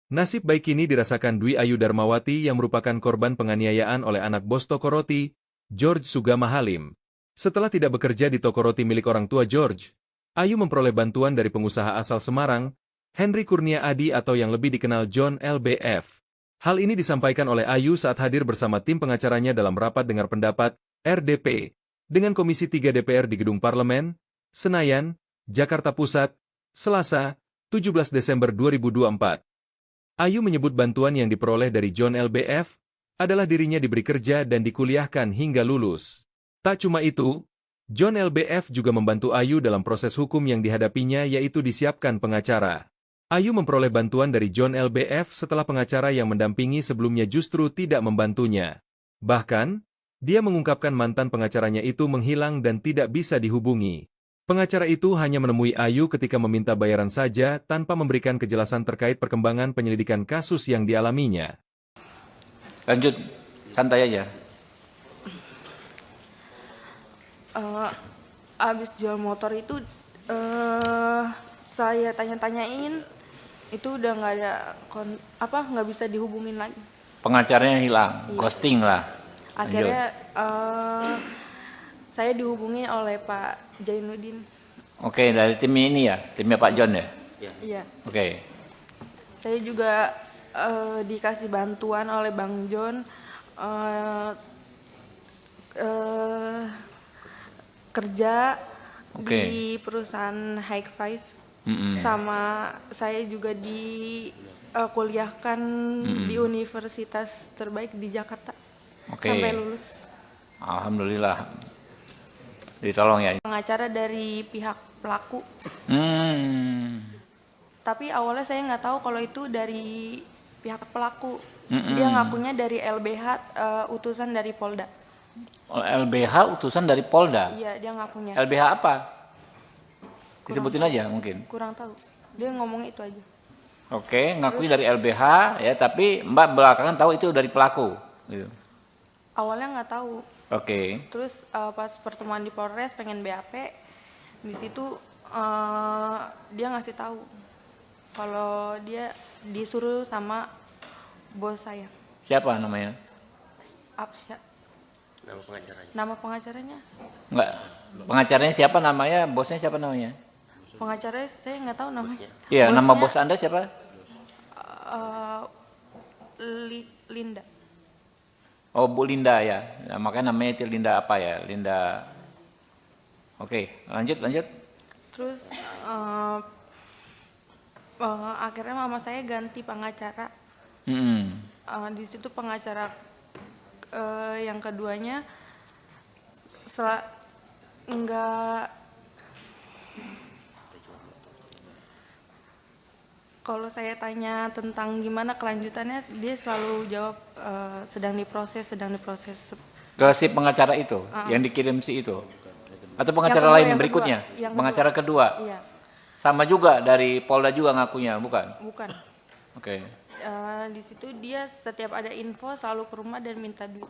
Nasib baik ini dirasakan Dwi Ayu Darmawati yang merupakan korban penganiayaan oleh anak bos toko roti, George Sugama Halim. Setelah tidak bekerja di toko roti milik orang tua George, Ayu memperoleh bantuan dari pengusaha asal Semarang, Henry Kurnia Adi atau yang lebih dikenal John LBF. Hal ini disampaikan oleh Ayu saat hadir bersama tim pengacaranya dalam rapat dengar pendapat, RDP, dengan Komisi 3 DPR di Gedung Parlemen, Senayan, Jakarta Pusat, Selasa, 17 Desember 2024. Ayu menyebut bantuan yang diperoleh dari John LBF adalah dirinya diberi kerja dan dikuliahkan hingga lulus. Tak cuma itu, John LBF juga membantu Ayu dalam proses hukum yang dihadapinya yaitu disiapkan pengacara. Ayu memperoleh bantuan dari John LBF setelah pengacara yang mendampingi sebelumnya justru tidak membantunya. Bahkan, dia mengungkapkan mantan pengacaranya itu menghilang dan tidak bisa dihubungi. Pengacara itu hanya menemui Ayu ketika meminta bayaran saja tanpa memberikan kejelasan terkait perkembangan penyelidikan kasus yang dialaminya. Lanjut, santai aja. Abis jual motor itu saya tanya-tanyain, itu udah nggak ada nggak bisa dihubungin lagi. Pengacaranya hilang, Iya. ghosting lah. Akhirnya saya dihubungi oleh Pak Jainuddin. Oke, dari tim ini ya, timnya Pak John ya. Iya. Oke. Saya juga dikasih bantuan oleh Bang John kerja Oke. di perusahaan High Five. Sama saya juga kuliahkan di universitas terbaik di Jakarta. Oke. Sampai lulus. Alhamdulillah. Ditolong ya. Pengacara dari pihak pelaku. Tapi awalnya saya nggak tahu kalau itu dari pihak pelaku. Dia ngakunya dari LBH, utusan dari Polda. LBH utusan dari Polda. Iya, dia ngakunya. LBH apa? Disebutin aja mungkin. Kurang tahu. Dia ngomong itu aja. Oke, ngakui dari LBH ya, tapi Mbak belakangan tahu itu dari pelaku. Gitu. Awalnya nggak tahu. Oke. Terus pas pertemuan di Polres pengen BAP, di situ dia ngasih tahu kalau dia disuruh sama bos saya. Siapa namanya? Absya. Nama pengacaranya? Enggak. Pengacaranya siapa namanya? Bosnya siapa namanya? Pengacaranya saya nggak tahu namanya. Iya, nama Bosnya, bos Anda siapa? Linda. Oh, Bu Linda ya. Nah, makanya namanya itu Linda apa ya? Linda. Oke, lanjut. Terus akhirnya mama saya ganti pengacara. Di situ pengacara yang keduanya kalau saya tanya tentang gimana kelanjutannya, dia selalu jawab sedang diproses. Ke si pengacara itu, yang dikirim si itu? Atau pengacara Yang kedua, lain yang berikutnya? kedua. Yang Pengacara kedua? Iya, Sama juga dari Polda juga ngakunya, bukan? bukan. Oke. Di situ dia setiap ada info selalu ke rumah dan minta duit.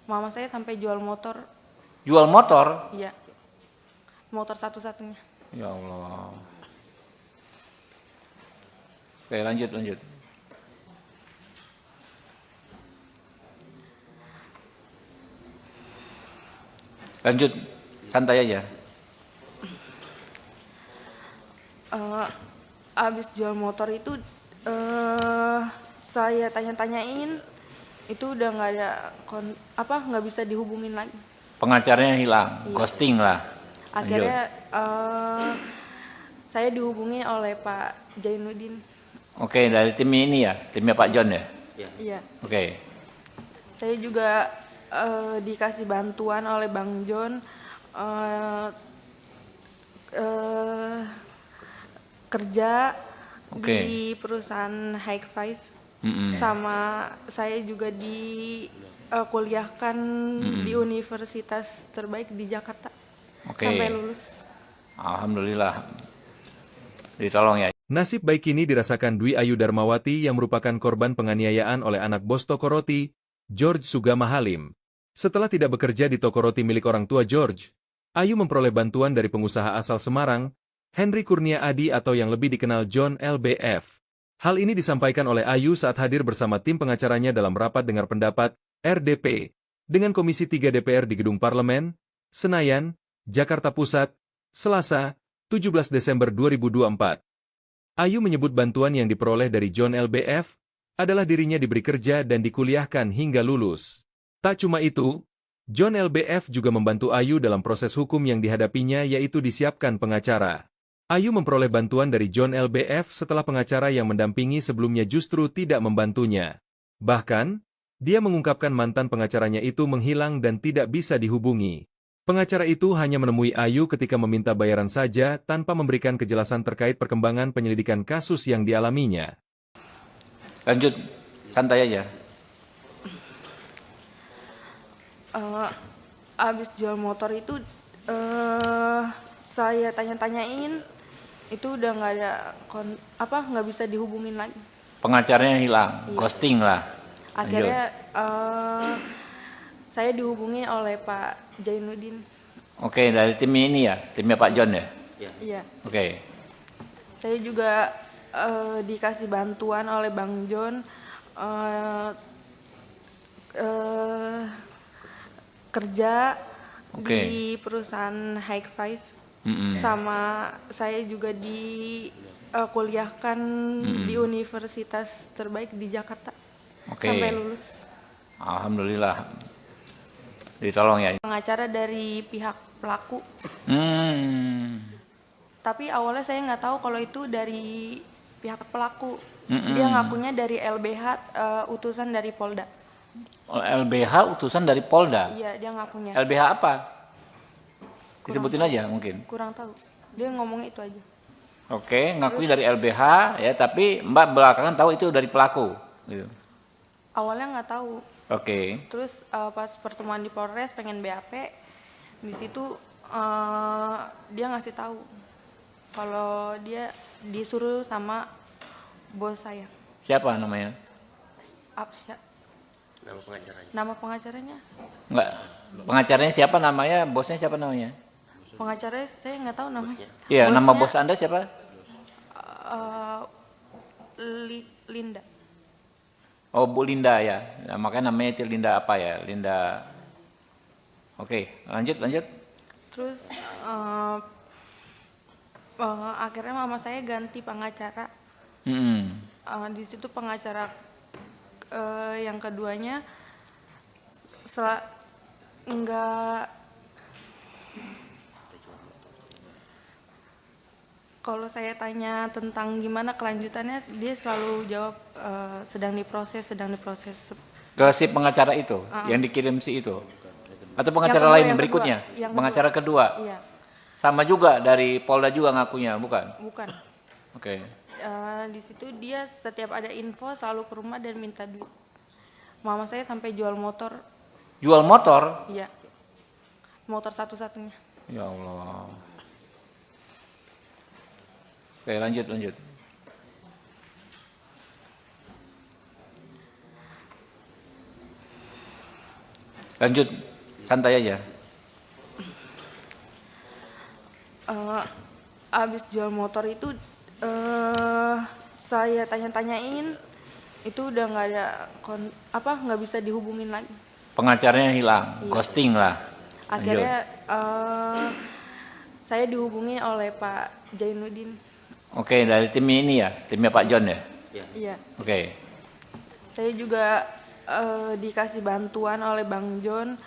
Mama saya sampai jual motor. Jual motor? Iya. Motor satu-satunya. Ya Allah. Oke, lanjut. Lanjut, santai aja. Abis jual motor itu saya tanya-tanyain, itu udah nggak ada nggak bisa dihubungin lagi. Pengacaranya hilang, ghosting lah. Akhirnya saya dihubungi oleh Pak Jainuddin. Oke, dari tim ini ya, timnya Pak John ya. Iya. Oke. Saya juga dikasih bantuan oleh Bang John kerja di perusahaan High Five. Sama saya juga kuliahkan di universitas terbaik di Jakarta. Sampai lulus. Alhamdulillah. Ditolong ya. Nasib baik ini dirasakan Dwi Ayu Darmawati yang merupakan korban penganiayaan oleh anak bos toko roti, George Sugama Halim. Setelah tidak bekerja di toko roti milik orang tua George, Ayu memperoleh bantuan dari pengusaha asal Semarang, Henry Kurnia Adi atau yang lebih dikenal John LBF. Hal ini disampaikan oleh Ayu saat hadir bersama tim pengacaranya dalam rapat dengar pendapat RDP dengan Komisi 3 DPR di Gedung Parlemen, Senayan, Jakarta Pusat, Selasa, 17 Desember 2024. Ayu menyebut bantuan yang diperoleh dari John LBF adalah dirinya diberi kerja dan dikuliahkan hingga lulus. Tak cuma itu, John LBF juga membantu Ayu dalam proses hukum yang dihadapinya yaitu disiapkan pengacara. Ayu memperoleh bantuan dari John LBF setelah pengacara yang mendampingi sebelumnya justru tidak membantunya. Bahkan, dia mengungkapkan mantan pengacaranya itu menghilang dan tidak bisa dihubungi. Pengacara itu hanya menemui Ayu ketika meminta bayaran saja tanpa memberikan kejelasan terkait perkembangan penyelidikan kasus yang dialaminya. Lanjut, santai aja. Abis jual motor itu saya tanya-tanyain, itu udah nggak ada nggak bisa dihubungin lagi. Pengacaranya hilang, Iya. ghosting lah. Akhirnya saya dihubungi oleh Pak Jainuddin. Oke, dari tim ini ya, timnya Pak John ya. Iya. Oke, Saya juga dikasih bantuan oleh Bang John kerja Oke. di perusahaan High Five. Mm-mm. Sama saya juga kuliahkan di universitas terbaik di Jakarta Oke. sampai lulus. Alhamdulillah. Ditolong ya. Pengacara dari pihak pelaku, tapi awalnya saya nggak tahu kalau itu dari pihak pelaku. Dia ngakunya dari LBH, utusan dari Polda. LBH utusan dari Polda. Iya, dia ngakunya. LBH apa? Disebutin aja mungkin. Kurang tahu. Dia ngomong itu aja. Oke, ngakui dari LBH ya, tapi Mbak belakangan tahu itu dari pelaku. Gitu. Awalnya nggak tahu. Oke. Terus pas pertemuan di Polres pengen BAP, di situ dia ngasih tahu kalau dia disuruh sama bos saya. Siapa namanya? Apsya. Nama pengacaranya? Enggak. Pengacaranya siapa namanya? Bosnya siapa namanya? Pengacaranya saya nggak tahu namanya. Iya, nama Bosnya, bos Anda siapa? Linda. Oh, Bu Linda ya. Nah, makanya namanya itu Linda apa ya? Linda. Oke, lanjut. Terus akhirnya mama saya ganti pengacara. Di situ pengacara yang keduanya enggak, kalau saya tanya tentang gimana kelanjutannya, dia selalu jawab sedang diproses. Ke si pengacara itu, yang dikirim si itu? Atau pengacara Yang kedua, lain yang berikutnya? kedua, yang Pengacara kedua? Iya, Sama juga dari Polda juga ngakunya, bukan? bukan. Oke. Di situ dia setiap ada info selalu ke rumah dan minta duit. Mama saya sampai jual motor. Jual motor? Iya, motor satu-satunya. Ya Allah. Oke, lanjut. Lanjut, santai aja. Abis jual motor itu saya tanya-tanyain, itu udah nggak ada nggak bisa dihubungin lagi. Pengacaranya hilang, Iya. ghosting lah. Akhirnya saya dihubungi oleh Pak Jainuddin. Oke, dari tim ini ya, timnya Pak John ya. Iya. Oke, Saya juga dikasih bantuan oleh Bang John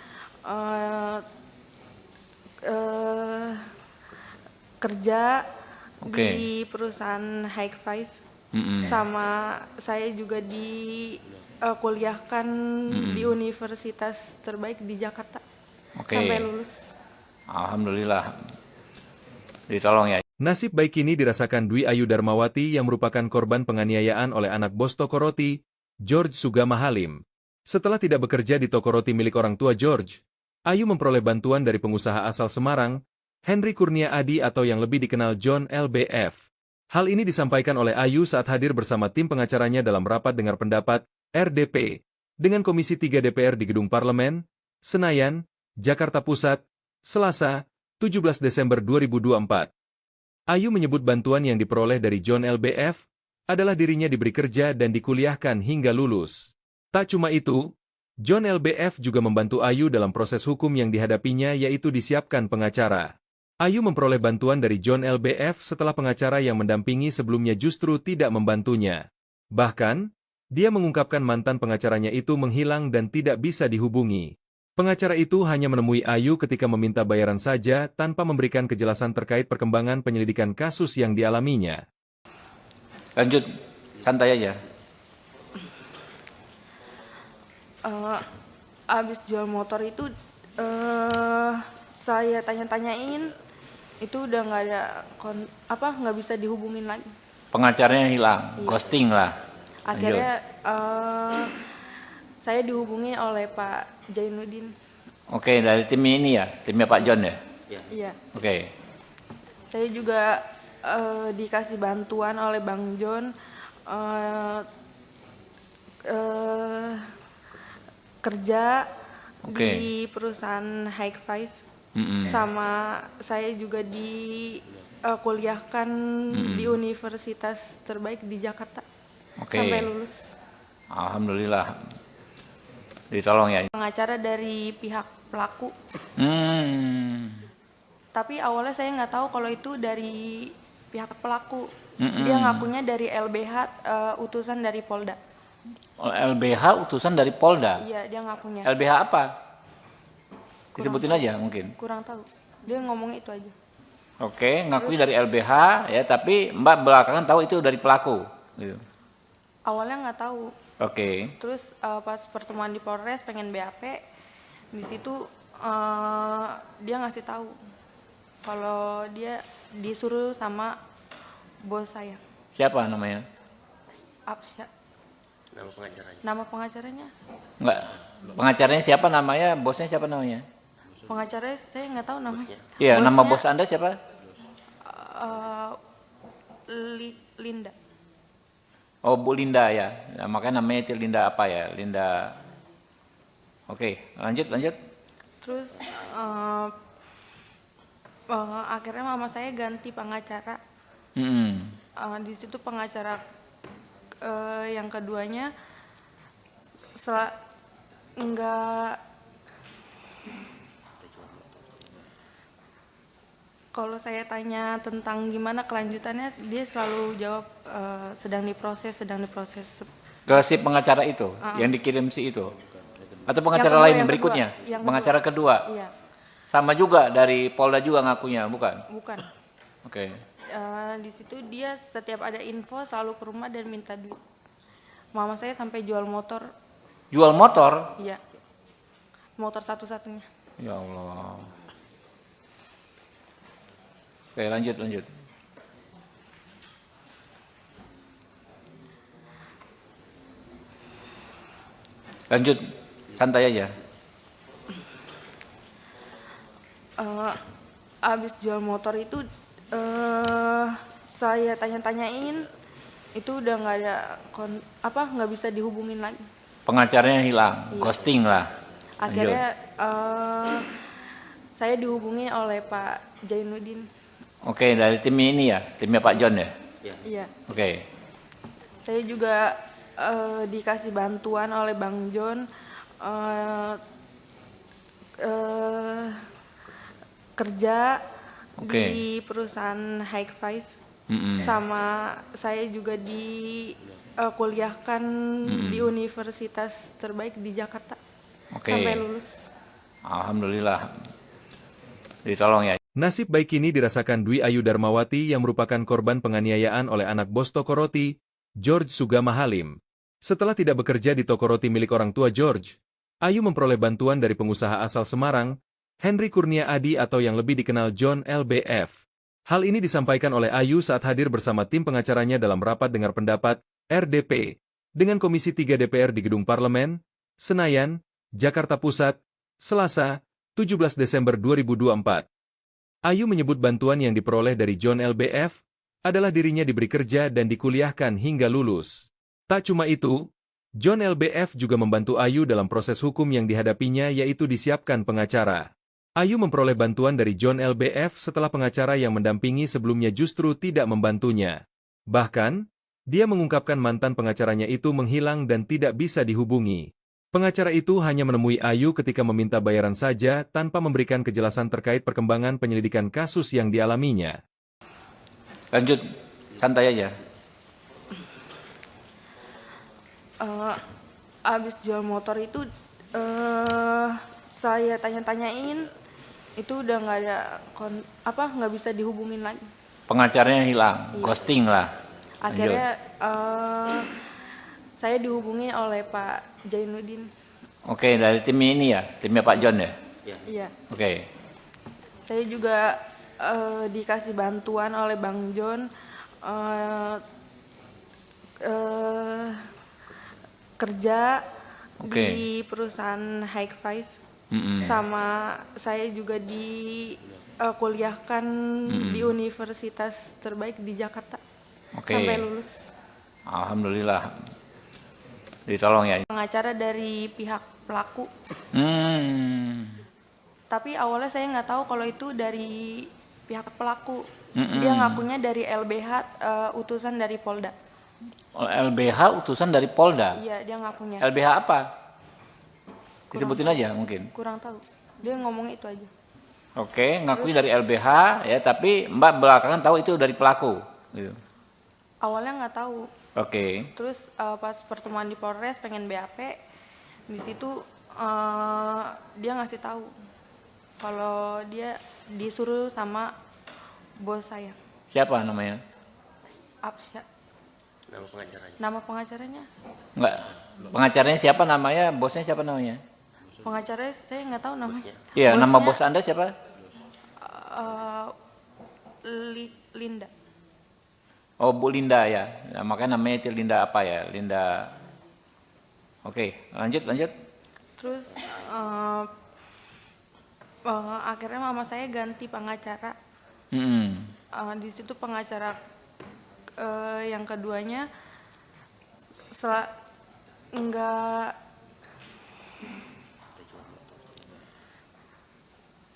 kerja Oke. di perusahaan High Five. Sama saya juga kuliahkan di universitas terbaik di Jakarta Oke. sampai lulus. Alhamdulillah. Ditolong ya. Nasib baik ini dirasakan Dwi Ayu Darmawati yang merupakan korban penganiayaan oleh anak bos toko roti, George Sugama Halim. Setelah tidak bekerja di toko roti milik orang tua George, Ayu memperoleh bantuan dari pengusaha asal Semarang, Henry Kurnia Adi atau yang lebih dikenal John LBF. Hal ini disampaikan oleh Ayu saat hadir bersama tim pengacaranya dalam rapat dengar pendapat RDP dengan Komisi 3 DPR di Gedung Parlemen, Senayan, Jakarta Pusat, Selasa, 17 Desember 2024. Ayu menyebut bantuan yang diperoleh dari John LBF adalah dirinya diberi kerja dan dikuliahkan hingga lulus. Tak cuma itu, John LBF juga membantu Ayu dalam proses hukum yang dihadapinya yaitu disiapkan pengacara. Ayu memperoleh bantuan dari John LBF setelah pengacara yang mendampingi sebelumnya justru tidak membantunya. Bahkan, dia mengungkapkan mantan pengacaranya itu menghilang dan tidak bisa dihubungi. Pengacara itu hanya menemui Ayu ketika meminta bayaran saja tanpa memberikan kejelasan terkait perkembangan penyelidikan kasus yang dialaminya. Lanjut, santai aja. Abis jual motor itu saya tanya-tanyain, itu udah nggak ada nggak bisa dihubungin lagi. Pengacaranya hilang, Iya. ghosting lah. Akhirnya saya dihubungi oleh Pak Jainuddin. Oke, dari tim ini ya, timnya Pak John ya. Iya. Oke, Saya juga dikasih bantuan oleh Bang John kerja Oke. di perusahaan High Five. Mm-mm. Sama saya juga kuliahkan di universitas terbaik di Jakarta. Oke. Sampai lulus. Alhamdulillah. Ditolong ya. Pengacara dari pihak pelaku. Tapi awalnya saya nggak tahu kalau itu dari pihak pelaku. Dia ngakunya dari LBH, utusan dari Polda. LBH utusan dari Polda. Iya, dia ngakunya. LBH apa? Disebutin aja mungkin. Kurang tahu. Dia ngomong itu aja. Oke, ngakui dari LBH ya, tapi Mbak belakangan tahu itu dari pelaku. Gitu. Awalnya nggak tahu. Oke. Terus pas pertemuan di Polres pengen BAP, di situ dia ngasih tahu kalau dia disuruh sama bos saya. Siapa namanya? Absya. Nama pengacaranya? Enggak. Pengacaranya siapa namanya? Bosnya siapa namanya? Pengacaranya saya nggak tahu namanya. Iya, nama Bosnya, bos Anda siapa? Linda. Oh, Bu Linda ya. Nah, makanya namanya itu Linda apa ya? Linda. Oke, lanjut. Terus akhirnya mama saya ganti pengacara. Di situ pengacara yang keduanya kalau saya tanya tentang gimana kelanjutannya, dia selalu jawab sedang diproses. Ke si pengacara itu yang dikirim si itu. Atau pengacara Yang kedua, lain yang berikutnya? kedua. Yang Pengacara kedua. Iya, Sama juga dari Polda juga ngakunya, bukan? bukan. Oke. Di situ dia setiap ada info selalu ke rumah dan minta duit. Mama saya sampai jual motor, Jual motor? iya, motor satu-satunya. Ya Allah. Oke, lanjut. Lanjut, santai aja. Abis jual motor itu saya tanya-tanyain, itu udah nggak ada nggak bisa dihubungin lagi. Pengacaranya hilang, ghosting lah. Akhirnya saya dihubungi oleh Pak Jainuddin. Oke, dari tim ini ya, timnya Pak John ya. Iya. Oke. Saya juga dikasih bantuan oleh Bang John kerja di perusahaan High Five. Sama saya juga kuliahkan di universitas terbaik di Jakarta. Oke. Sampai lulus. Alhamdulillah. Ditolong ya. Nasib baik ini dirasakan Dwi Ayu Darmawati yang merupakan korban penganiayaan oleh anak bos toko roti, George Sugama Halim. Setelah tidak bekerja di toko roti milik orang tua George, Ayu memperoleh bantuan dari pengusaha asal Semarang, Henry Kurnia Adi atau yang lebih dikenal John LBF. Hal ini disampaikan oleh Ayu saat hadir bersama tim pengacaranya dalam rapat dengar pendapat, RDP, dengan Komisi 3 DPR di Gedung Parlemen, Senayan, Jakarta Pusat, Selasa, 17 Desember 2024. Ayu menyebut bantuan yang diperoleh dari John LBF adalah dirinya diberi kerja dan dikuliahkan hingga lulus. Tak cuma itu, John LBF juga membantu Ayu dalam proses hukum yang dihadapinya yaitu disiapkan pengacara. Ayu memperoleh bantuan dari John LBF setelah pengacara yang mendampingi sebelumnya justru tidak membantunya. Bahkan, Dia mengungkapkan mantan pengacaranya itu menghilang dan tidak bisa dihubungi. Pengacara itu hanya menemui Ayu ketika meminta bayaran saja tanpa memberikan kejelasan terkait perkembangan penyelidikan kasus yang dialaminya. Lanjut, santai aja. Abis jual motor itu saya tanya-tanyain, itu udah nggak ada nggak bisa dihubungin lagi. Pengacaranya hilang, ghosting lah. Akhirnya saya dihubungi oleh Pak Jainuddin. Oke, dari tim ini ya, timnya Pak John ya? Iya. Oke. Saya juga dikasih bantuan oleh Bang John kerja di perusahaan High Five. Sama saya juga kuliahkan di universitas terbaik di Jakarta. Sampai lulus. Alhamdulillah. Ditolong ya. Pengacara dari pihak pelaku. Tapi awalnya saya nggak tahu kalau itu dari pihak pelaku. Dia ngakunya dari LBH, utusan dari Polda. LBH utusan dari Polda? Iya, dia ngakunya. LBH apa? Disebutin aja mungkin. Kurang tahu. Dia ngomongnya itu aja. Oke, ngakui dari LBH ya, tapi Mbak belakangan tahu itu dari pelaku. Gitu. Awalnya nggak tahu. Oke. Terus pas pertemuan di Polres pengen BAP, di situ dia ngasih tahu kalau dia disuruh sama bos saya. Siapa namanya? Absya. Nama pengacaranya? Enggak. Pengacaranya siapa namanya? Bosnya siapa namanya? Pengacaranya saya nggak tahu namanya. Iya, Bosnya, nama bos Anda siapa? Linda. Oh, Bu Linda ya. Nah, makanya namanya itu Linda apa ya? Linda. Oke, lanjut. Terus akhirnya mama saya ganti pengacara. Di situ pengacara yang keduanya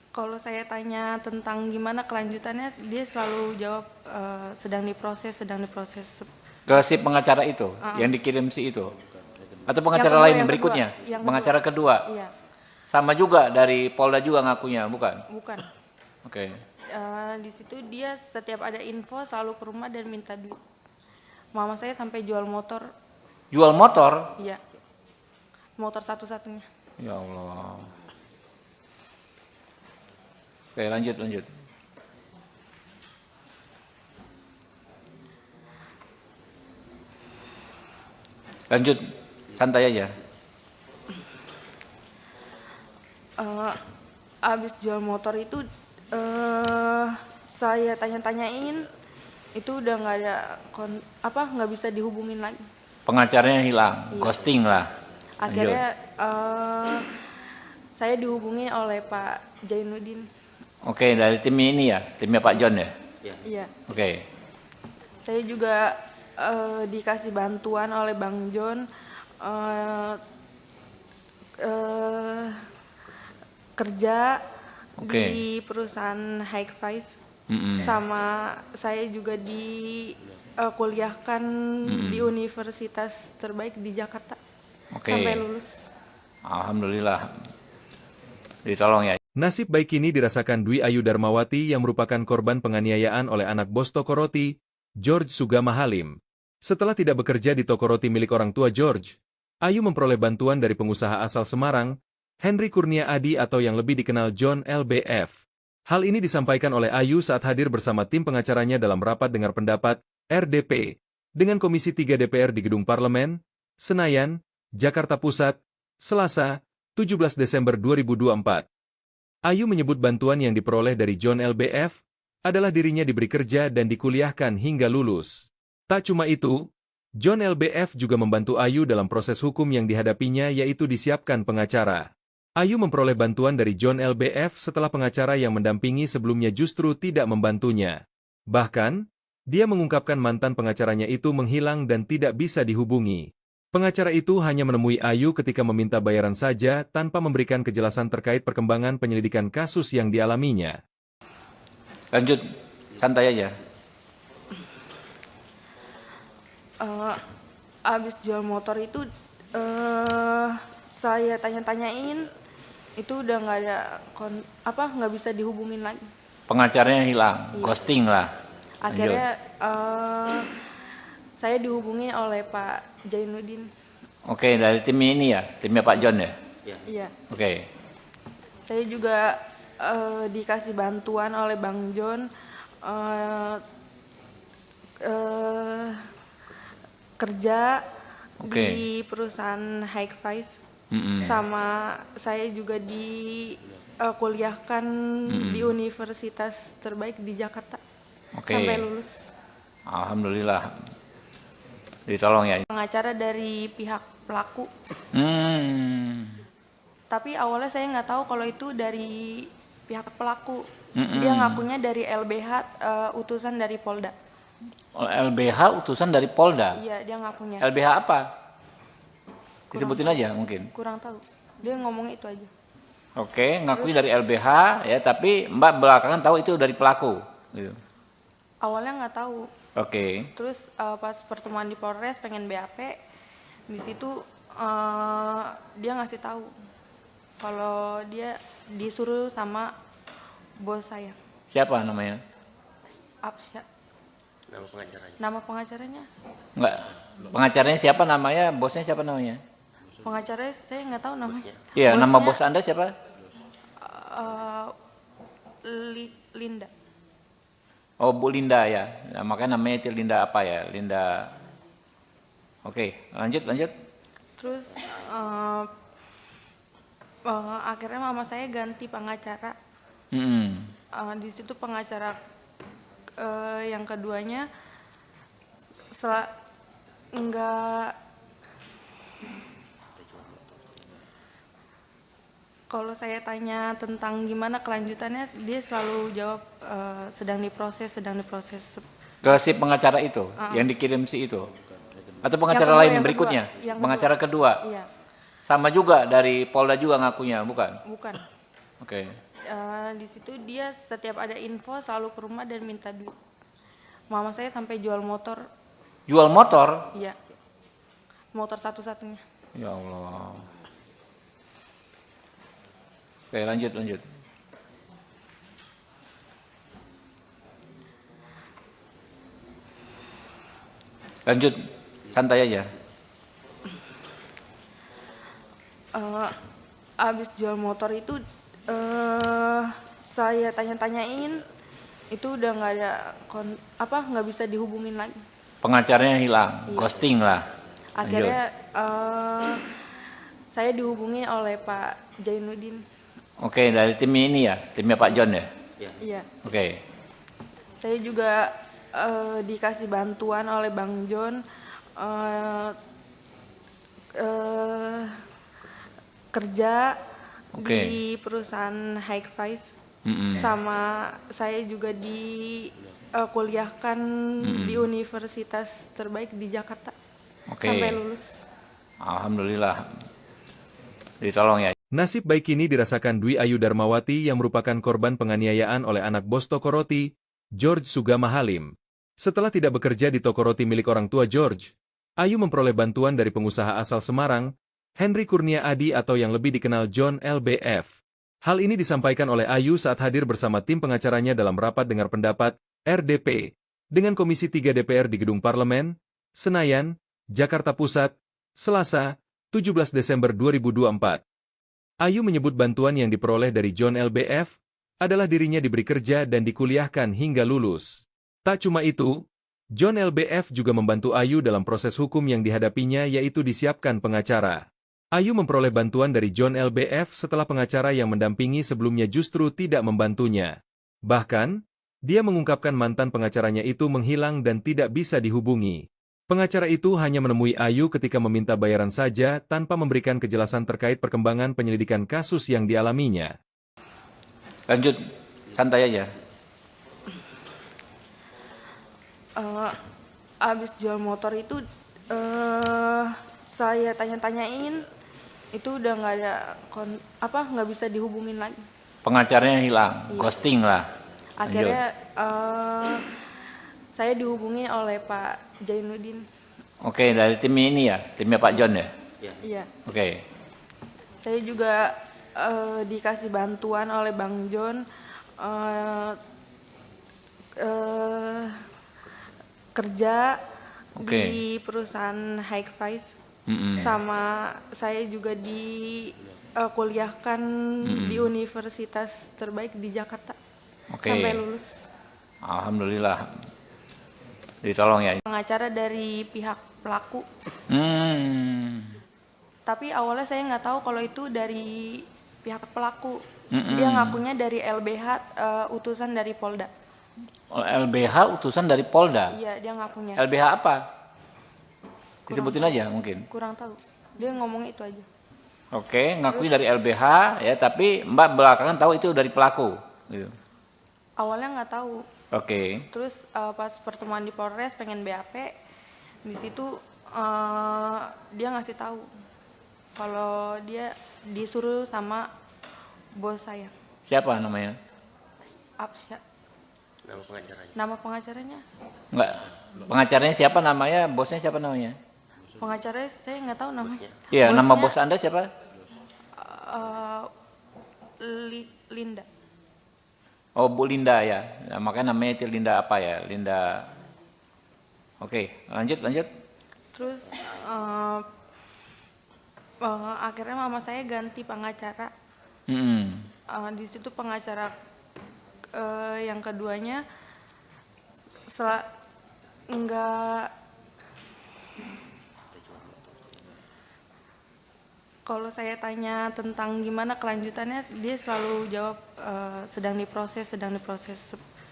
kalau saya tanya tentang gimana kelanjutannya, dia selalu jawab sedang diproses. Ke si pengacara itu, yang dikirim si itu? Atau pengacara Yang kedua, lain yang berikutnya? kedua. Pengacara kedua? Iya. Sama juga dari Polda juga ngakunya, bukan? Bukan. Oke. Di situ dia setiap ada info selalu ke rumah dan minta duit. Mama saya sampai jual motor. Jual motor? Iya. Motor satu-satunya. Ya Allah. Oke, lanjut. Lanjut, santai aja. Abis jual motor itu saya tanya-tanyain, itu udah nggak ada nggak bisa dihubungin lagi. Pengacaranya hilang, ghosting lah. Akhirnya saya dihubungi oleh Pak Jainuddin. Oke, dari tim ini ya, timnya Pak John ya? Iya. Oke. Saya juga dikasih bantuan oleh Bang John kerja di perusahaan High Five. Sama saya juga kuliahkan di universitas terbaik di Jakarta. Sampai lulus. Alhamdulillah. Ditolong ya. Nasib baik ini dirasakan Dwi Ayu Darmawati yang merupakan korban penganiayaan oleh anak bos toko roti, George Sugama Halim. Setelah tidak bekerja di toko roti milik orang tua George, Ayu memperoleh bantuan dari pengusaha asal Semarang, Henry Kurnia Adi atau yang lebih dikenal John LBF. Hal ini disampaikan oleh Ayu saat hadir bersama tim pengacaranya dalam rapat dengar pendapat, RDP, dengan Komisi 3 DPR di Gedung Parlemen, Senayan, Jakarta Pusat, Selasa, 17 Desember 2024. Ayu menyebut bantuan yang diperoleh dari John LBF adalah dirinya diberi kerja dan dikuliahkan hingga lulus. Tak cuma itu, John LBF juga membantu Ayu dalam proses hukum yang dihadapinya yaitu disiapkan pengacara. Ayu memperoleh bantuan dari John LBF setelah pengacara yang mendampingi sebelumnya justru tidak membantunya. Bahkan, dia mengungkapkan mantan pengacaranya itu menghilang dan tidak bisa dihubungi. Pengacara itu hanya menemui Ayu ketika meminta bayaran saja tanpa memberikan kejelasan terkait perkembangan penyelidikan kasus yang dialaminya. Lanjut, santai aja. Eh, abis jual motor itu saya tanya-tanyain, itu udah nggak ada nggak bisa dihubungin lagi. Pengacaranya hilang, Iya. ghosting lah. Akhirnya saya dihubungi oleh Pak Jainuddin. Oke, dari tim ini ya, timnya Pak John ya. Iya. Oke, Saya juga dikasih bantuan oleh Bang John kerja Oke. di perusahaan High Five. Mm-mm. Sama saya juga kuliahkan di universitas terbaik di Jakarta. Oke. Sampai lulus. Alhamdulillah. Ditolong ya. Pengacara dari pihak pelaku. Tapi awalnya saya nggak tahu kalau itu dari pihak pelaku. Dia ngakunya dari LBH, utusan dari Polda. LBH utusan dari Polda. Iya, dia ngakunya. LBH apa? Disebutin aja mungkin. Kurang tahu. Dia ngomongnya itu aja. Oke, ngakui dari LBH ya, tapi Mbak belakangan tahu itu dari pelaku. Gitu. Awalnya nggak tahu. Oke. Terus pas pertemuan di Polres pengen BAP, di situ dia ngasih tahu kalau dia disuruh sama bos saya. Siapa namanya? Absya. Nama pengacaranya. Nama pengacaranya? Enggak. Pengacaranya siapa namanya? Bosnya siapa namanya? Pengacaranya saya nggak tahu namanya. Iya, nama Bosnya, bos Anda siapa? Linda. Oh, Bu Linda ya. Nah, makanya namanya itu Linda apa ya? Linda. Oke, lanjut. Terus akhirnya mama saya ganti pengacara. Di situ pengacara yang keduanya enggak. Kalau saya tanya tentang gimana kelanjutannya, dia selalu jawab sedang diproses. Ke si pengacara itu, yang dikirim si itu? Atau pengacara Yang lain kedua, berikutnya? yang Pengacara kedua? Iya, Sama juga dari Polda juga ngakunya, bukan? bukan. Oke. Di situ dia setiap ada info selalu ke rumah dan minta duit. Mama saya sampai jual motor, Jual motor? iya, motor satu-satunya. Ya Allah. Oke, lanjut. Lanjut, santai aja. Abis jual motor itu saya tanya-tanyain, itu udah nggak ada nggak bisa dihubungin lagi. Pengacaranya hilang, ghosting lah. Akhirnya saya dihubungi oleh Pak Jainuddin. Oke, dari tim ini ya, timnya Pak John ya. Iya. Oke. Saya juga dikasih bantuan oleh Bang John kerja di perusahaan High Five. Sama saya juga kuliahkan di universitas terbaik di Jakarta. Oke. Sampai lulus. Alhamdulillah. Ditolong ya. Nasib baik ini dirasakan Dwi Ayu Darmawati yang merupakan korban penganiayaan oleh anak bos toko roti, George Sugama Halim. Setelah tidak bekerja di toko roti milik orang tua George, Ayu memperoleh bantuan dari pengusaha asal Semarang, Henry Kurnia Adi atau yang lebih dikenal John LBF. Hal ini disampaikan oleh Ayu saat hadir bersama tim pengacaranya dalam rapat dengar pendapat, RDP, dengan Komisi 3 DPR di Gedung Parlemen, Senayan, Jakarta Pusat, Selasa, 17 Desember 2024. Ayu menyebut bantuan yang diperoleh dari John LBF adalah dirinya diberi kerja dan dikuliahkan hingga lulus. Tak cuma itu, John LBF juga membantu Ayu dalam proses hukum yang dihadapinya yaitu disiapkan pengacara. Ayu memperoleh bantuan dari John LBF setelah pengacara yang mendampingi sebelumnya justru tidak membantunya. Bahkan, dia mengungkapkan mantan pengacaranya itu menghilang dan tidak bisa dihubungi. Pengacara itu hanya menemui Ayu ketika meminta bayaran saja tanpa memberikan kejelasan terkait perkembangan penyelidikan kasus yang dialaminya. Lanjut, santai aja. Abis jual motor itu saya tanya-tanyain, itu udah nggak ada nggak bisa dihubungin lagi. Pengacaranya hilang, ghosting lah. Akhirnya saya dihubungi oleh Pak Jainuddin. Oke, dari tim ini ya, timnya Pak John ya. Iya. Oke, Saya juga dikasih bantuan oleh Bang John eh, eh, kerja Oke. di perusahaan High Five, Mm-mm. sama saya juga kuliahkan di universitas terbaik di Jakarta Oke. sampai lulus. Alhamdulillah. Ditolong ya. Pengacara dari pihak pelaku, Hmm. tapi awalnya saya nggak tahu kalau itu dari pihak pelaku. Dia ngakunya dari LBH, utusan dari Polda. Oh, LBH utusan dari Polda. Iya, dia ngakunya. LBH apa? Disebutin aja mungkin. Kurang tahu. Dia ngomong itu aja. Oke, ngakui dari LBH ya, tapi Mbak belakangan tahu itu dari pelaku. Gitu. Awalnya nggak tahu. Oke. Terus pas pertemuan di Polres pengen BAP, di situ dia ngasih tahu kalau dia disuruh sama bos saya. Siapa namanya? Absya. Nama pengacaranya. Nama pengacaranya? Enggak. Pengacaranya siapa namanya? Bosnya siapa namanya? Pengacaranya saya nggak tahu namanya. Iya, nama Bosnya, bos Anda siapa? Linda. Oh, Bu Linda ya. Nah, makanya namanya itu Linda apa ya? Linda. Oke, lanjut. Terus akhirnya mama saya ganti pengacara. Hmm. Di situ pengacara yang keduanya enggak, kalau saya tanya tentang gimana kelanjutannya, dia selalu jawab sedang diproses.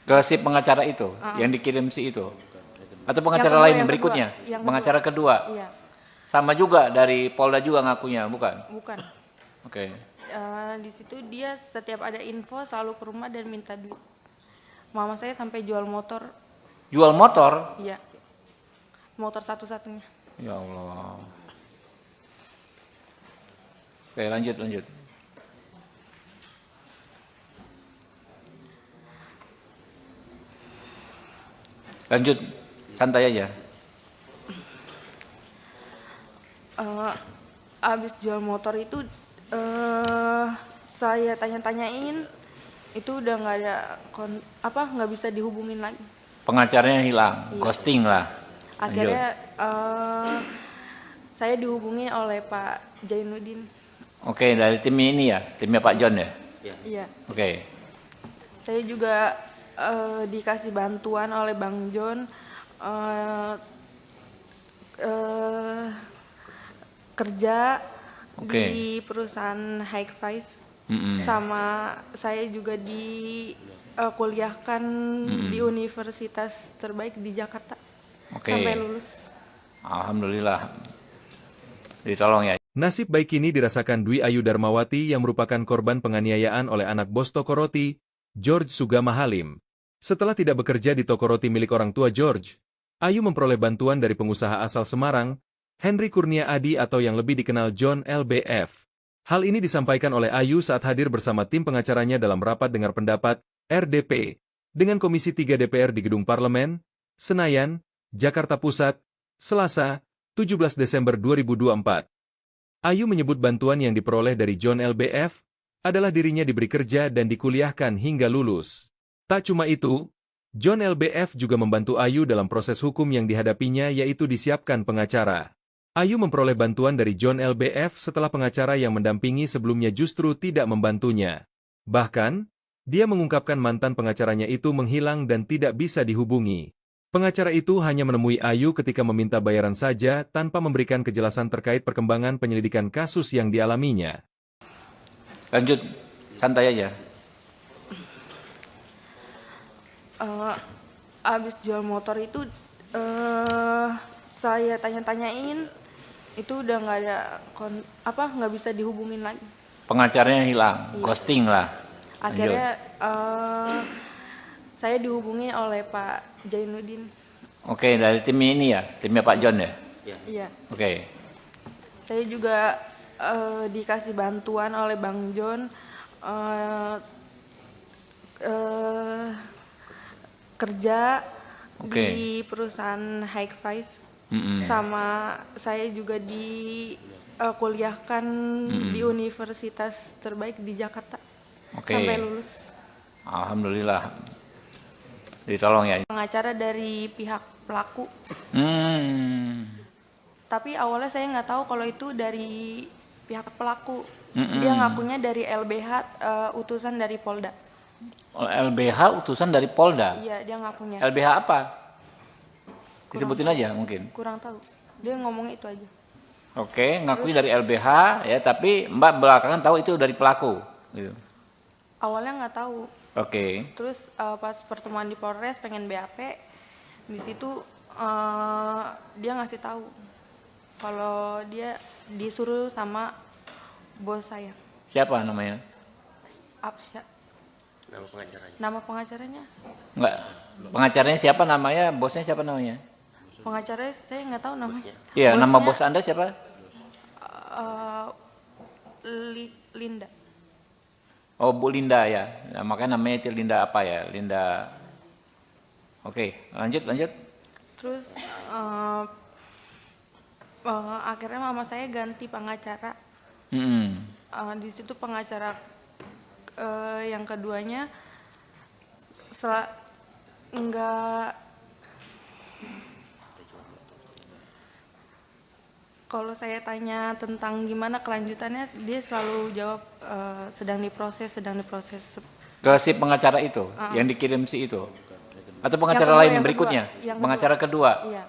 Ke si pengacara itu yang dikirim si itu. Atau pengacara Yang kedua, lain yang berikutnya? kedua, yang Pengacara kedua. Iya, Sama juga dari Polda juga ngakunya, bukan? bukan. Oke. Di situ dia setiap ada info selalu ke rumah dan minta duit. Mama saya sampai jual motor. Jual motor? Iya, motor satu-satunya. Ya Allah. Oke, lanjut. Lanjut, santai aja. Abis jual motor itu saya tanya-tanyain, itu udah nggak ada nggak bisa dihubungin lagi. Pengacaranya hilang, Iya. ghosting lah. Akhirnya saya dihubungi oleh Pak Jainuddin. Oke, dari tim ini ya, timnya Pak John ya. Iya. Oke, Saya juga dikasih bantuan oleh Bang John kerja Oke. di perusahaan High Five, sama saya juga kuliahkan di universitas terbaik di Jakarta Oke. sampai lulus. Alhamdulillah. Ditolong ya. Nasib baik ini dirasakan Dwi Ayu Darmawati yang merupakan korban penganiayaan oleh anak bos toko roti, George Sugama Halim. Setelah tidak bekerja di toko roti milik orang tua George, Ayu memperoleh bantuan dari pengusaha asal Semarang, Henry Kurnia Adi atau yang lebih dikenal John LBF. Hal ini disampaikan oleh Ayu saat hadir bersama tim pengacaranya dalam rapat dengar pendapat, RDP, dengan Komisi 3 DPR di Gedung Parlemen, Senayan, Jakarta Pusat, Selasa, 17 Desember 2024. Ayu menyebut bantuan yang diperoleh dari John LBF adalah dirinya diberi kerja dan dikuliahkan hingga lulus. Tak cuma itu, John LBF juga membantu Ayu dalam proses hukum yang dihadapinya yaitu disiapkan pengacara. Ayu memperoleh bantuan dari John LBF setelah pengacara yang mendampingi sebelumnya justru tidak membantunya. Bahkan, dia mengungkapkan mantan pengacaranya itu menghilang dan tidak bisa dihubungi. Pengacara itu hanya menemui Ayu ketika meminta bayaran saja tanpa memberikan kejelasan terkait perkembangan penyelidikan kasus yang dialaminya. Lanjut, santai aja. Abis jual motor itu saya tanya-tanyain, itu udah nggak ada nggak bisa dihubungin lagi. Pengacaranya hilang, ghosting lah. Akhirnya saya dihubungi oleh Pak Jainuddin. Oke, dari tim ini ya, timnya Pak John ya. Iya. Oke. Saya juga dikasih bantuan oleh Bang John kerja Oke. di perusahaan High Five, sama saya juga kuliahkan di universitas terbaik di Jakarta Oke. sampai lulus. Alhamdulillah. Ditolong ya. Pengacara dari pihak pelaku, Hmm. tapi awalnya saya nggak tahu kalau itu dari pihak pelaku. Dia ngakunya dari LBH, utusan dari Polda. LBH utusan dari Polda. Iya, dia ngakunya. LBH apa? Disebutin aja mungkin. Kurang tahu. Dia ngomong itu aja. Oke, ngakui dari LBH ya, tapi Mbak belakangan tahu itu dari pelaku. Gitu. Awalnya nggak tahu. Oke. Terus pas pertemuan di Polres pengen BAP, di situ dia ngasih tahu kalau dia disuruh sama bos saya. Siapa namanya? Absya. Nama pengacaranya. Nama pengacaranya? Enggak. Pengacaranya siapa namanya? Bosnya siapa namanya? Pengacaranya saya nggak tahu namanya. Iya, nama Bosnya, bos Anda siapa? Linda. Oh, Bu Linda ya. Nah, makanya namanya itu Linda apa ya? Linda. Oke, lanjut. Terus akhirnya mama saya ganti pengacara. Di situ pengacara yang keduanya enggak, kalau saya tanya tentang gimana kelanjutannya, dia selalu jawab sedang diproses. Ke si pengacara itu, yang dikirim si itu? Atau pengacara Yang lain kedua, berikutnya? yang Pengacara kedua? Iya,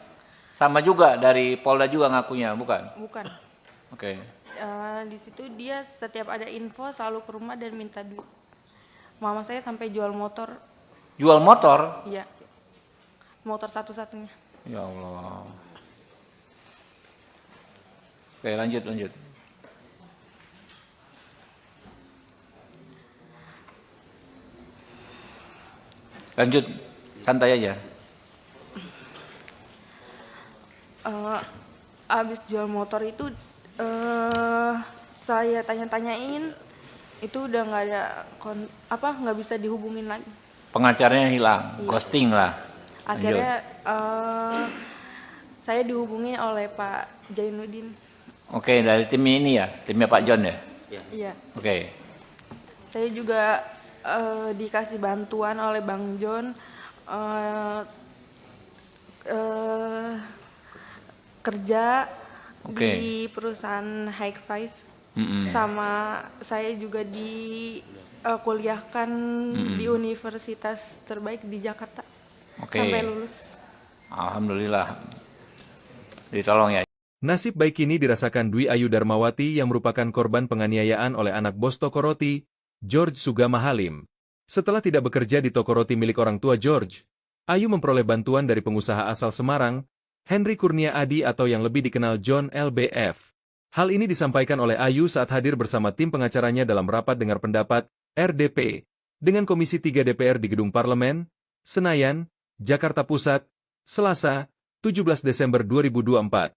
Sama juga dari Polda juga ngakunya, bukan? bukan. Oke. Di situ dia setiap ada info selalu ke rumah dan minta duit. Mama saya sampai jual motor. Jual motor? Iya, motor satu-satunya. Ya Allah. Oke, lanjut. Lanjut, santai aja. Abis jual motor itu saya tanya-tanyain, itu udah nggak ada nggak bisa dihubungin lagi. Pengacaranya hilang, ghosting lah. Akhirnya saya dihubungi oleh Pak Jainuddin. Oke, dari tim ini ya, timnya Pak John ya. Iya. Oke. Saya juga dikasih bantuan oleh Bang John kerja di perusahaan High Five. Sama saya juga kuliahkan di universitas terbaik di Jakarta sampai lulus. Alhamdulillah. Ditolong ya. Nasib baik ini dirasakan Dwi Ayu Darmawati yang merupakan korban penganiayaan oleh anak bos toko roti, George Sugama Halim. Setelah tidak bekerja di toko roti milik orang tua George, Ayu memperoleh bantuan dari pengusaha asal Semarang, Henry Kurnia Adi atau yang lebih dikenal John LBF. Hal ini disampaikan oleh Ayu saat hadir bersama tim pengacaranya dalam rapat dengar pendapat, RDP, dengan Komisi 3 DPR di Gedung Parlemen, Senayan, Jakarta Pusat, Selasa, 17 Desember 2024.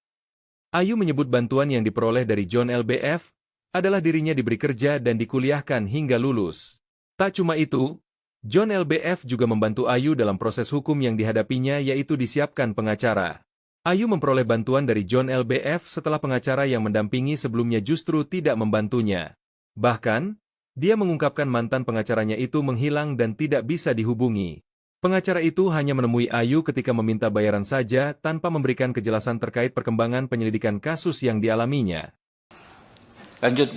Ayu menyebut bantuan yang diperoleh dari John LBF adalah dirinya diberi kerja dan dikuliahkan hingga lulus. Tak cuma itu, John LBF juga membantu Ayu dalam proses hukum yang dihadapinya yaitu disiapkan pengacara. Ayu memperoleh bantuan dari John LBF setelah pengacara yang mendampingi sebelumnya justru tidak membantunya. Bahkan, dia mengungkapkan mantan pengacaranya itu menghilang dan tidak bisa dihubungi. Pengacara itu hanya menemui Ayu ketika meminta bayaran saja tanpa memberikan kejelasan terkait perkembangan penyelidikan kasus yang dialaminya. Lanjut,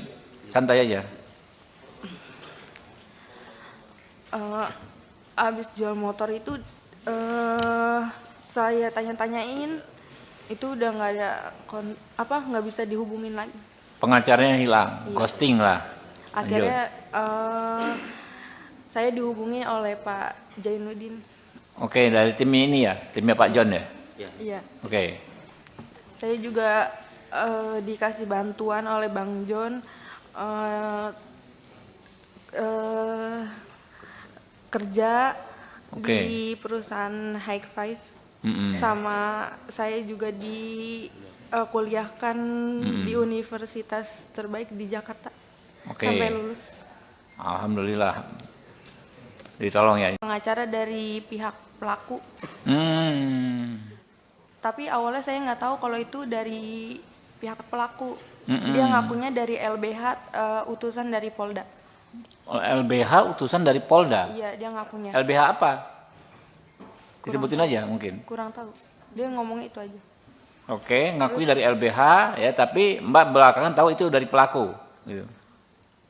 santai aja. Abis jual motor itu saya tanya-tanyain, itu udah nggak ada nggak bisa dihubungin lagi. Pengacaranya hilang, ghosting lah. Akhirnya saya dihubungi oleh Pak Jainuddin. Oke, dari tim ini ya, timnya Pak John ya. Iya. Oke. Saya juga dikasih bantuan oleh Bang John kerja di perusahaan High Five. Sama saya juga kuliahkan di universitas terbaik di Jakarta sampai lulus. Alhamdulillah. Ditolong ya. Pengacara dari pihak pelaku. Tapi awalnya saya nggak tahu kalau itu dari pihak pelaku. Dia ngakunya dari LBH, utusan dari Polda. LBH utusan dari Polda. Iya, dia ngakunya. LBH apa? Disebutin aja mungkin. Kurang tahu. Dia ngomong itu aja. Oke, ngakui dari LBH ya, tapi Mbak belakangan tahu itu dari pelaku. Gitu.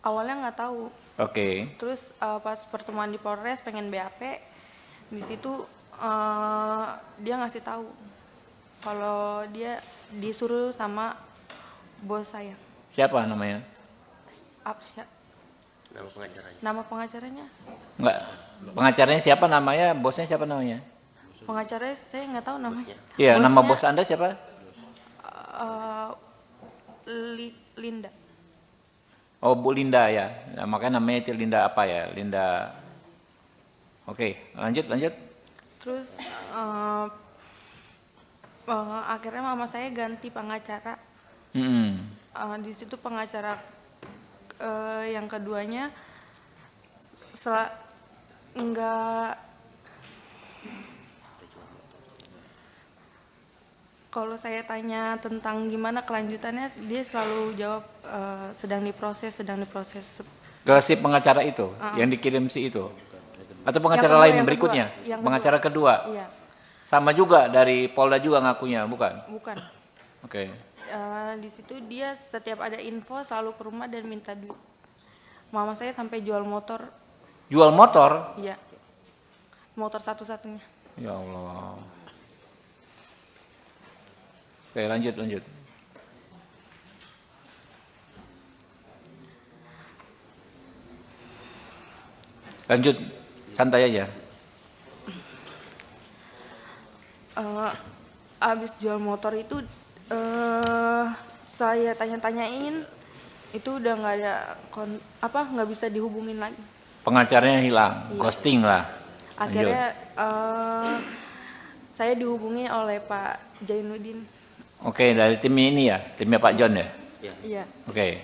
Awalnya nggak tahu. Oke. Terus pas pertemuan di Polres pengen BAP, di situ dia ngasih tahu kalau dia disuruh sama bos saya. Siapa namanya? Absya. Nama pengacaranya. Nama pengacaranya? Enggak. Pengacaranya siapa namanya? Bosnya siapa namanya? Pengacaranya saya nggak tahu namanya. Iya, nama Bosnya, bos Anda siapa? Linda. Oh, Bu Linda ya. Nah, makanya namanya itu Linda apa ya? Linda. Oke, lanjut. Terus akhirnya mama saya ganti pengacara. Di situ pengacara yang keduanya enggak, kalau saya tanya tentang gimana kelanjutannya, dia selalu jawab sedang diproses. Ke si pengacara itu yang dikirim si itu. Atau pengacara Yang kedua, lain yang berikutnya? kedua. Yang Pengacara kedua. Iya, Sama juga dari Polda juga ngakunya, bukan? bukan. Oke. Di situ dia setiap ada info selalu ke rumah dan minta duit. Mama saya sampai jual motor. Jual motor? Iya, motor satu-satunya. Ya Allah. Oke, lanjut. Lanjut, santai aja. Abis jual motor itu saya tanya-tanyain, itu udah nggak ada nggak bisa dihubungin lagi. Pengacaranya hilang, ghosting lah. Akhirnya saya dihubungi oleh Pak Jainuddin. Oke, dari tim ini ya, timnya Pak John ya. Iya. Oke.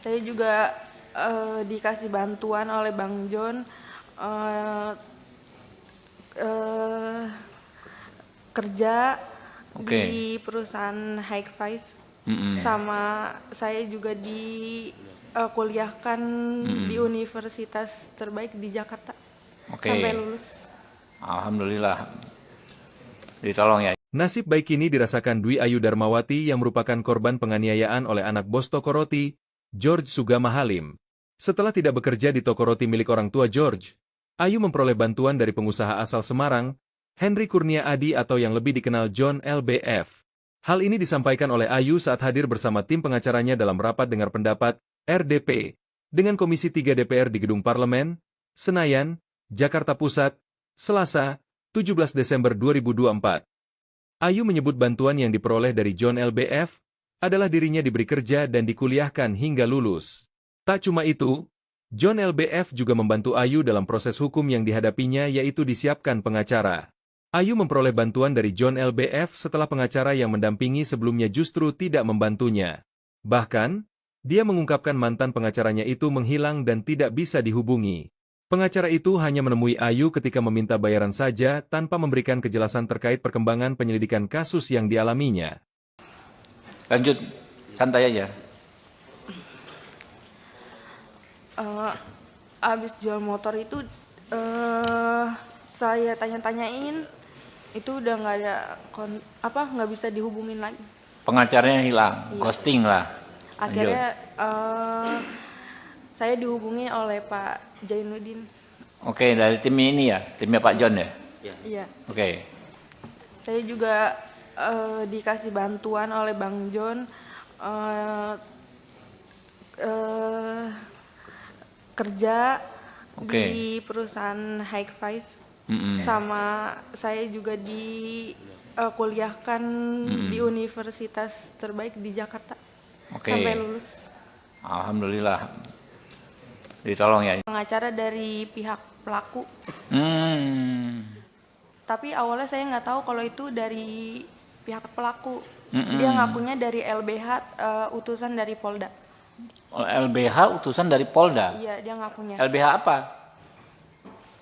Saya juga dikasih bantuan oleh Bang John, kerja di perusahaan High Five, sama saya juga kuliahkan di universitas terbaik di Jakarta sampai lulus. Alhamdulillah, ditolong ya. Nasib baik ini dirasakan Dwi Ayu Darmawati yang merupakan korban penganiayaan oleh anak bos toko roti, George Sugama Halim. Setelah tidak bekerja di toko roti milik orang tua George, Ayu memperoleh bantuan dari pengusaha asal Semarang, Henry Kurnia Adi atau yang lebih dikenal John LBF. Hal ini disampaikan oleh Ayu saat hadir bersama tim pengacaranya dalam rapat dengar pendapat, RDP, dengan Komisi 3 DPR di Gedung Parlemen, Senayan, Jakarta Pusat, Selasa, 17 Desember 2024. Ayu menyebut bantuan yang diperoleh dari John LBF adalah dirinya diberi kerja dan dikuliahkan hingga lulus. Tak cuma itu, John LBF juga membantu Ayu dalam proses hukum yang dihadapinya yaitu disiapkan pengacara. Ayu memperoleh bantuan dari John LBF setelah pengacara yang mendampingi sebelumnya justru tidak membantunya. Bahkan, dia mengungkapkan mantan pengacaranya itu menghilang dan tidak bisa dihubungi. Pengacara itu hanya menemui Ayu ketika meminta bayaran saja tanpa memberikan kejelasan terkait perkembangan penyelidikan kasus yang dialaminya. Lanjut, santai aja. Abis jual motor itu saya tanya-tanyain, itu udah nggak ada nggak bisa dihubungin lagi. Pengacaranya hilang, ghosting lah. Akhirnya saya dihubungi oleh Pak Jainuddin. Oke, dari tim ini ya, timnya Pak John ya. Iya. Oke. Saya juga dikasih bantuan oleh Bang John, kerja di perusahaan High Five, sama saya juga kuliahkan di universitas terbaik di Jakarta sampai lulus. Alhamdulillah, ditolong ya. Pengacara dari pihak pelaku. Tapi awalnya saya nggak tahu kalau itu dari pihak pelaku. Dia ngakunya dari LBH, utusan dari Polda. LBH utusan dari Polda? Iya, dia ngakunya. LBH apa?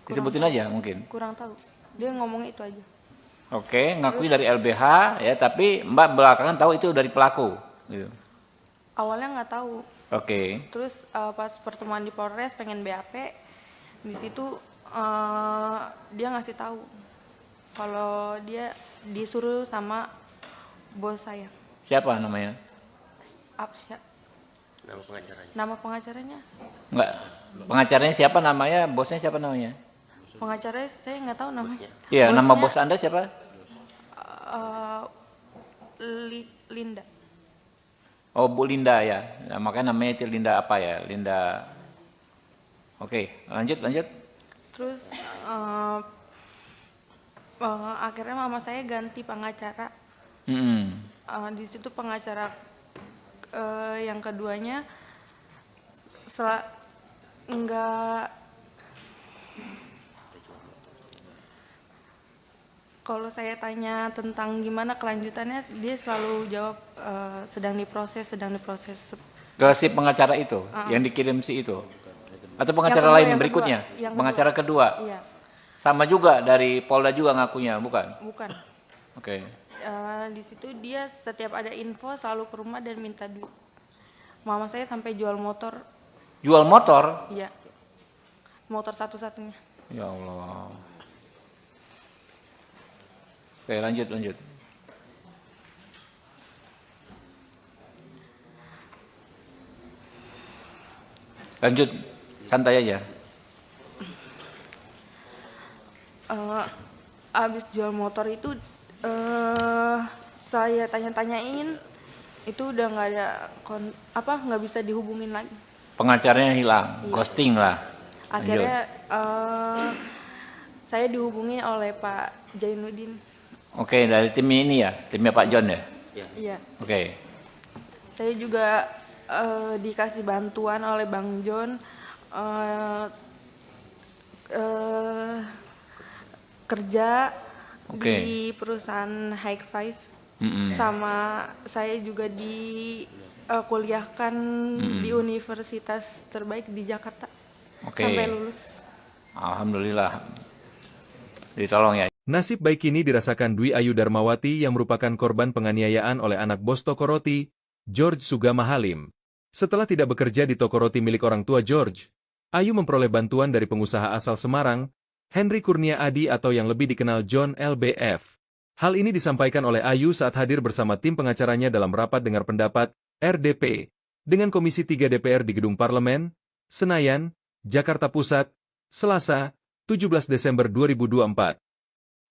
Disebutin aja mungkin. Kurang tahu. Dia ngomong itu aja. Oke, ngakui dari LBH ya, tapi Mbak belakangan tahu itu dari pelaku. Gitu. Awalnya nggak tahu. Oke. Terus pas pertemuan di Polres pengen BAP, di situ dia ngasih tahu kalau dia disuruh sama bos saya. Siapa namanya? Nama pengacaranya. Nama pengacaranya? Enggak. Pengacaranya siapa namanya? Bosnya siapa namanya? Pengacaranya saya nggak tahu namanya. Iya, nama Bosnya, bos Anda siapa? Linda. Oh, Bu Linda ya. Nah, makanya namanya itu Linda apa ya? Linda. Oke, lanjut. Terus akhirnya mama saya ganti pengacara. Di situ pengacara yang keduanya kalau saya tanya tentang gimana kelanjutannya, dia selalu jawab sedang diproses. Ke si pengacara itu, yang dikirim si itu? Atau pengacara Yang kedua, lain yang berikutnya? kedua. Yang Pengacara kedua? Iya, Sama juga dari Polda juga ngakunya, bukan? bukan. Oke. Di situ dia setiap ada info selalu ke rumah dan minta duit. Mama saya sampai jual motor. Jual motor? Iya, motor satu-satunya. Ya Allah. Oke, lanjut. Lanjut, santai aja. Abis jual motor itu saya tanya-tanyain, itu udah nggak ada nggak bisa dihubungin lagi. Pengacaranya hilang, ghosting lah. Akhirnya saya dihubungi oleh Pak Jainuddin. Oke, dari tim ini ya, timnya Pak John ya. Iya. Oke. Saya juga dikasih bantuan oleh Bang John kerja di perusahaan High Five. Sama saya juga kuliahkan di universitas terbaik di Jakarta. Sampai lulus. Alhamdulillah. Ditolong ya. Nasib baik ini dirasakan Dwi Ayu Darmawati yang merupakan korban penganiayaan oleh anak bos toko roti, George Sugama Halim. Setelah tidak bekerja di toko roti milik orang tua George, Ayu memperoleh bantuan dari pengusaha asal Semarang, Henry Kurnia Adi atau yang lebih dikenal John LBF. Hal ini disampaikan oleh Ayu saat hadir bersama tim pengacaranya dalam rapat dengar pendapat, RDP, dengan Komisi 3 DPR di Gedung Parlemen, Senayan, Jakarta Pusat, Selasa, 17 Desember 2024.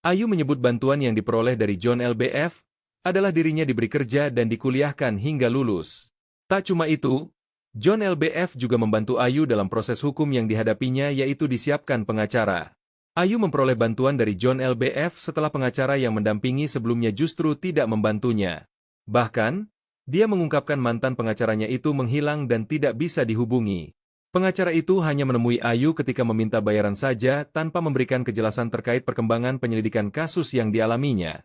Ayu menyebut bantuan yang diperoleh dari John LBF adalah dirinya diberi kerja dan dikuliahkan hingga lulus. Tak cuma itu, John LBF juga membantu Ayu dalam proses hukum yang dihadapinya yaitu disiapkan pengacara. Ayu memperoleh bantuan dari John LBF setelah pengacara yang mendampingi sebelumnya justru tidak membantunya. Bahkan, dia mengungkapkan mantan pengacaranya itu menghilang dan tidak bisa dihubungi. Pengacara itu hanya menemui Ayu ketika meminta bayaran saja tanpa memberikan kejelasan terkait perkembangan penyelidikan kasus yang dialaminya.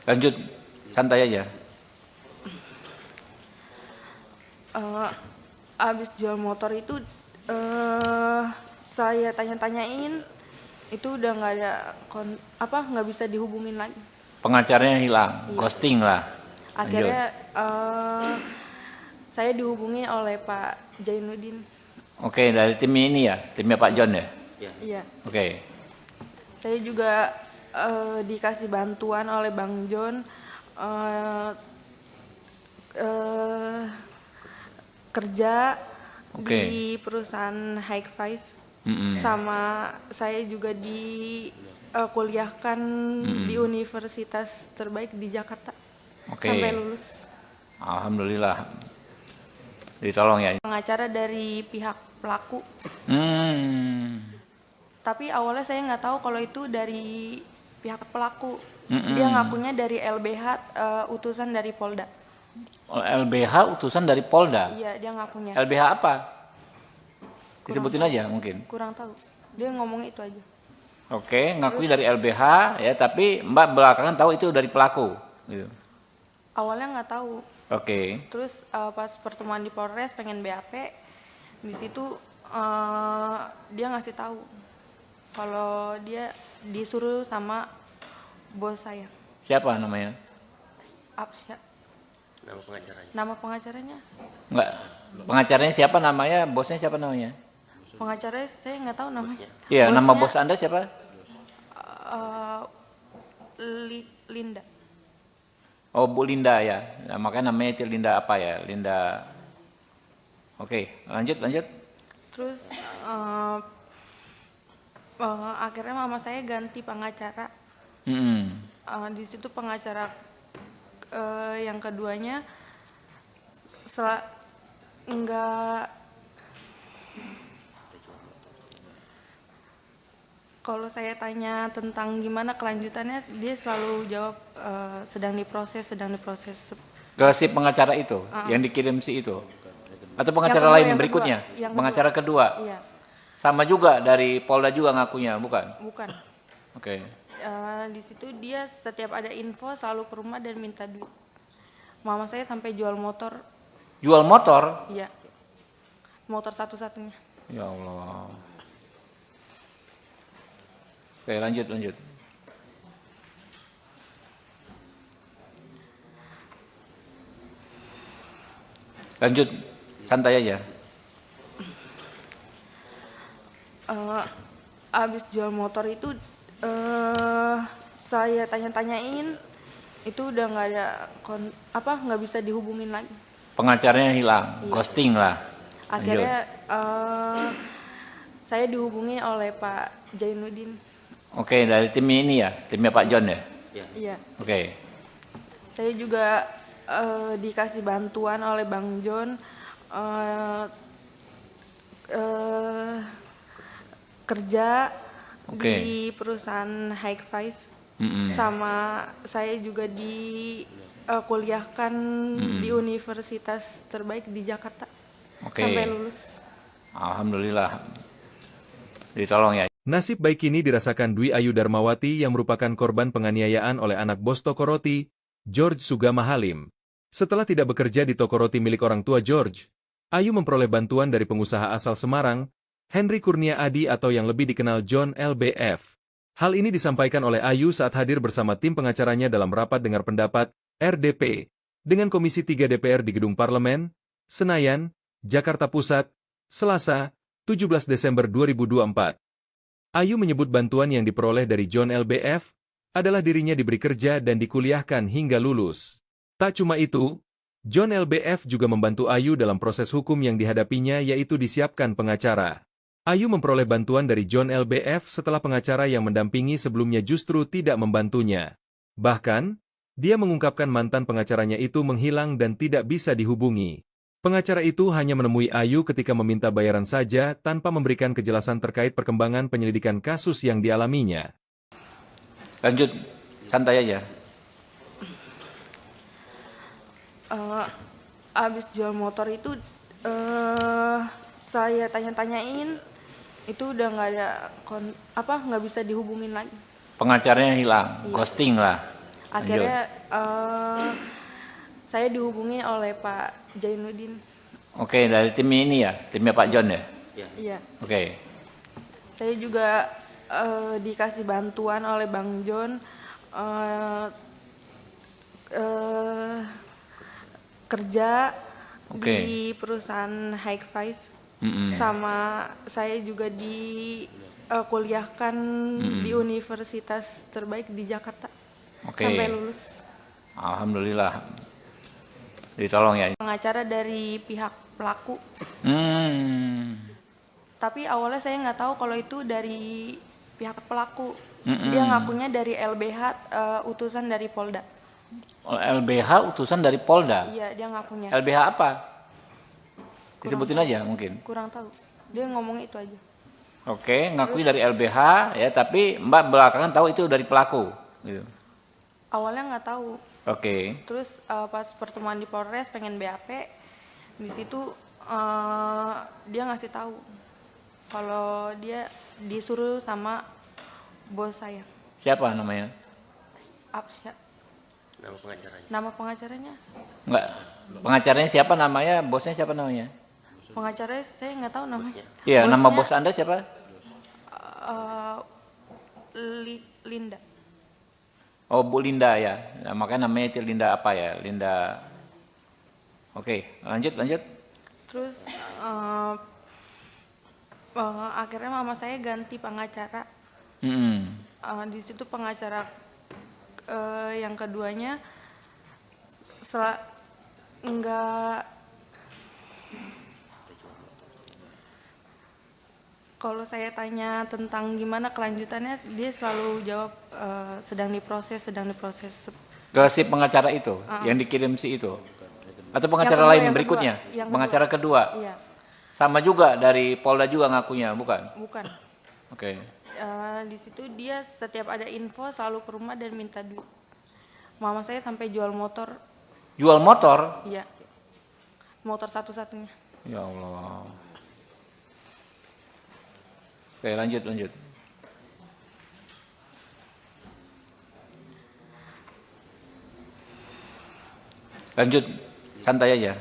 Lanjut, santai aja. Abis jual motor itu saya tanya-tanyain, itu udah nggak ada nggak bisa dihubungin lagi. Pengacaranya hilang, ghosting lah. Akhirnya saya dihubungi oleh Pak Jainuddin. Oke, dari tim ini ya, timnya Pak John ya. Iya. Oke. Saya juga dikasih bantuan oleh Bang John kerja di perusahaan High Five. Sama saya juga kuliahkan di universitas terbaik di Jakarta. Sampai lulus. Alhamdulillah. Ditolong ya. Pengacara dari pihak pelaku. Tapi awalnya saya nggak tahu kalau itu dari pihak pelaku. Dia ngakunya dari LBH, utusan dari Polda. LBH utusan dari Polda? Iya, dia ngakunya. LBH apa? Disebutin aja mungkin. Kurang tahu. Dia ngomongnya itu aja. Oke, ngakui dari LBH ya, tapi Mbak belakangan tahu itu dari pelaku. Gitu. Awalnya nggak tahu. Oke. Terus pas pertemuan di Polres pengen BAP, di situ dia ngasih tahu kalau dia disuruh sama bos saya. Siapa namanya? Absya. Nama pengacaranya. Nama pengacaranya? Enggak. Pengacaranya siapa namanya? Bosnya siapa namanya? Pengacaranya saya nggak tahu namanya. Iya, nama Bosnya, bos Anda siapa? Linda. Oh, Bu Linda ya. Nah, makanya namanya itu Linda apa ya? Linda. Oke, lanjut. Terus akhirnya mama saya ganti pengacara. Mm-mm. Di situ pengacara yang keduanya enggak, kalau saya tanya tentang gimana kelanjutannya, dia selalu jawab sedang diproses. Ke si pengacara itu, yang dikirim si itu? Atau pengacara Yang lain kedua, berikutnya? yang kedua. Pengacara kedua? Iya, Sama juga dari Polda juga ngakunya, bukan? bukan. Oke. Di situ dia setiap ada info selalu ke rumah dan minta duit. Mama saya sampai jual motor, Jual motor? iya, motor satu-satunya. Ya Allah. Oke, lanjut. Lanjut, santai aja. Abis jual motor itu saya tanya-tanyain, itu udah nggak ada nggak bisa dihubungin lagi. Pengacaranya hilang, ghosting lah. Akhirnya saya dihubungi oleh Pak Jainuddin. Oke, dari tim ini ya, timnya Pak John ya. Iya. Oke. Saya juga dikasih bantuan oleh Bang John kerja Oke. di perusahaan High Five. Mm-mm. Sama saya juga kuliahkan di universitas terbaik di Jakarta. Oke. Sampai lulus. Alhamdulillah. Ditolong ya. Nasib baik ini dirasakan Dwi Ayu Darmawati yang merupakan korban penganiayaan oleh anak bos toko roti, George Sugama Halim. Setelah tidak bekerja di toko roti milik orang tua George, Ayu memperoleh bantuan dari pengusaha asal Semarang, Henry Kurnia Adi atau yang lebih dikenal John LBF. Hal ini disampaikan oleh Ayu saat hadir bersama tim pengacaranya dalam rapat dengar pendapat, RDP, dengan Komisi 3 DPR di Gedung Parlemen, Senayan, Jakarta Pusat, Selasa, 17 Desember 2024. Ayu menyebut bantuan yang diperoleh dari John LBF adalah dirinya diberi kerja dan dikuliahkan hingga lulus. Tak cuma itu, John LBF juga membantu Ayu dalam proses hukum yang dihadapinya yaitu disiapkan pengacara. Ayu memperoleh bantuan dari John LBF setelah pengacara yang mendampingi sebelumnya justru tidak membantunya. Bahkan, dia mengungkapkan mantan pengacaranya itu menghilang dan tidak bisa dihubungi. Pengacara itu hanya menemui Ayu ketika meminta bayaran saja tanpa memberikan kejelasan terkait perkembangan penyelidikan kasus yang dialaminya. Lanjut, santai aja. Abis jual motor itu saya tanya-tanyain, itu udah nggak ada nggak bisa dihubungin lagi. Pengacaranya hilang, ghosting lah. Akhirnya saya dihubungi oleh Pak Jainuddin. Oke, dari tim ini ya, timnya Pak John ya. Iya. Oke. Saya juga dikasih bantuan oleh Bang John kerja di perusahaan High Five. Sama saya juga kuliahkan di universitas terbaik di Jakarta. Sampai lulus. Alhamdulillah. Ditolong ya. Pengacara dari pihak pelaku. Tapi awalnya saya nggak tahu kalau itu dari pihak pelaku. Dia ngakunya dari LBH, utusan dari Polda. LBH utusan dari Polda? Iya, dia ngakunya. LBH apa? Disebutin aja mungkin. Kurang tahu. Dia ngomong itu aja. Oke, ngakui dari LBH ya, tapi Mbak belakangan tahu itu dari pelaku. Gitu. Awalnya nggak tahu. Oke. Terus pas pertemuan di Polres pengen BAP, di situ dia ngasih tahu kalau dia disuruh sama bos saya. Siapa namanya? Absya. Nama pengacaranya. Nama pengacaranya? Enggak. Pengacaranya siapa namanya? Bosnya siapa namanya? Pengacaranya saya nggak tahu namanya. Iya, nama Bosnya, bos Anda siapa? Linda. Oh, Bu Linda ya. Nah, makanya namanya itu Linda apa ya? Linda. Oke, lanjut, lanjut. Terus akhirnya mama saya ganti pengacara. Mm-mm. Di situ pengacara yang keduanya enggak, kalau saya tanya tentang gimana kelanjutannya, dia selalu jawab sedang diproses, sedang diproses. Ke si pengacara itu, yang dikirim si itu. Atau pengacara Yang kedua, lain yang berikutnya? kedua, yang Pengacara kedua. Iya, Sama juga dari Polda juga ngakunya, bukan? bukan. Oke. Di situ dia setiap ada info selalu ke rumah dan minta duit. Mama saya sampai jual motor, Jual motor? iya, motor satu-satunya. Ya Allah. Oke, lanjut, lanjut. Lanjut, santai aja.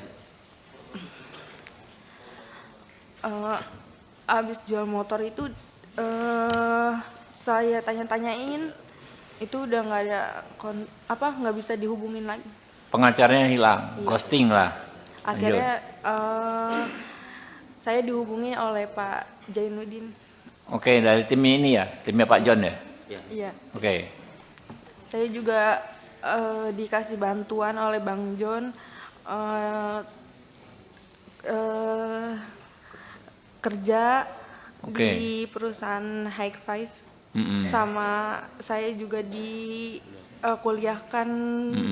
Abis jual motor itu saya tanya-tanyain, itu udah nggak ada nggak bisa dihubungin lagi. Pengacaranya hilang, ghosting lah. Akhirnya saya dihubungi oleh Pak Jainuddin. Oke, dari tim ini ya, timnya Pak John ya. Iya. Oke, Saya juga dikasih bantuan oleh Bang John, kerja Oke. di perusahaan High Five. Mm-mm. Sama saya juga kuliahkan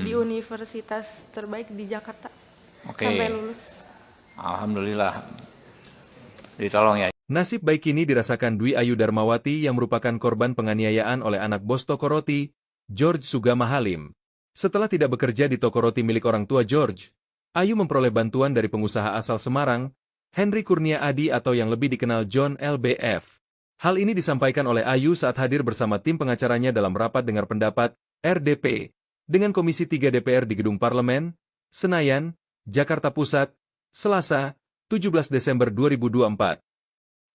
di universitas terbaik di Jakarta. Oke. Sampai lulus. Alhamdulillah. Ditolong ya. Nasib baik ini dirasakan Dwi Ayu Darmawati yang merupakan korban penganiayaan oleh anak bos toko roti, George Sugama Halim. Setelah tidak bekerja di toko roti milik orang tua George, Ayu memperoleh bantuan dari pengusaha asal Semarang, Henry Kurnia Adi atau yang lebih dikenal John LBF. Hal ini disampaikan oleh Ayu saat hadir bersama tim pengacaranya dalam rapat dengar pendapat, RDP, dengan Komisi 3 DPR di Gedung Parlemen, Senayan, Jakarta Pusat, Selasa, 17 Desember 2024.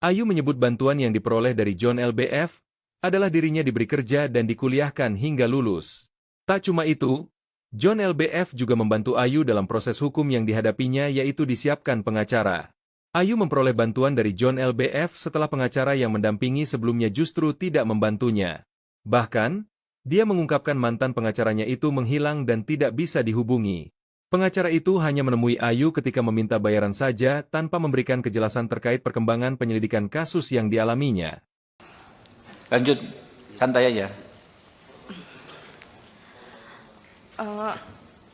Ayu menyebut bantuan yang diperoleh dari John LBF adalah dirinya diberi kerja dan dikuliahkan hingga lulus. Tak cuma itu, John LBF juga membantu Ayu dalam proses hukum yang dihadapinya yaitu disiapkan pengacara. Ayu memperoleh bantuan dari John LBF setelah pengacara yang mendampingi sebelumnya justru tidak membantunya. Bahkan, dia mengungkapkan mantan pengacaranya itu menghilang dan tidak bisa dihubungi. Pengacara itu hanya menemui Ayu ketika meminta bayaran saja tanpa memberikan kejelasan terkait perkembangan penyelidikan kasus yang dialaminya. Lanjut, santai aja.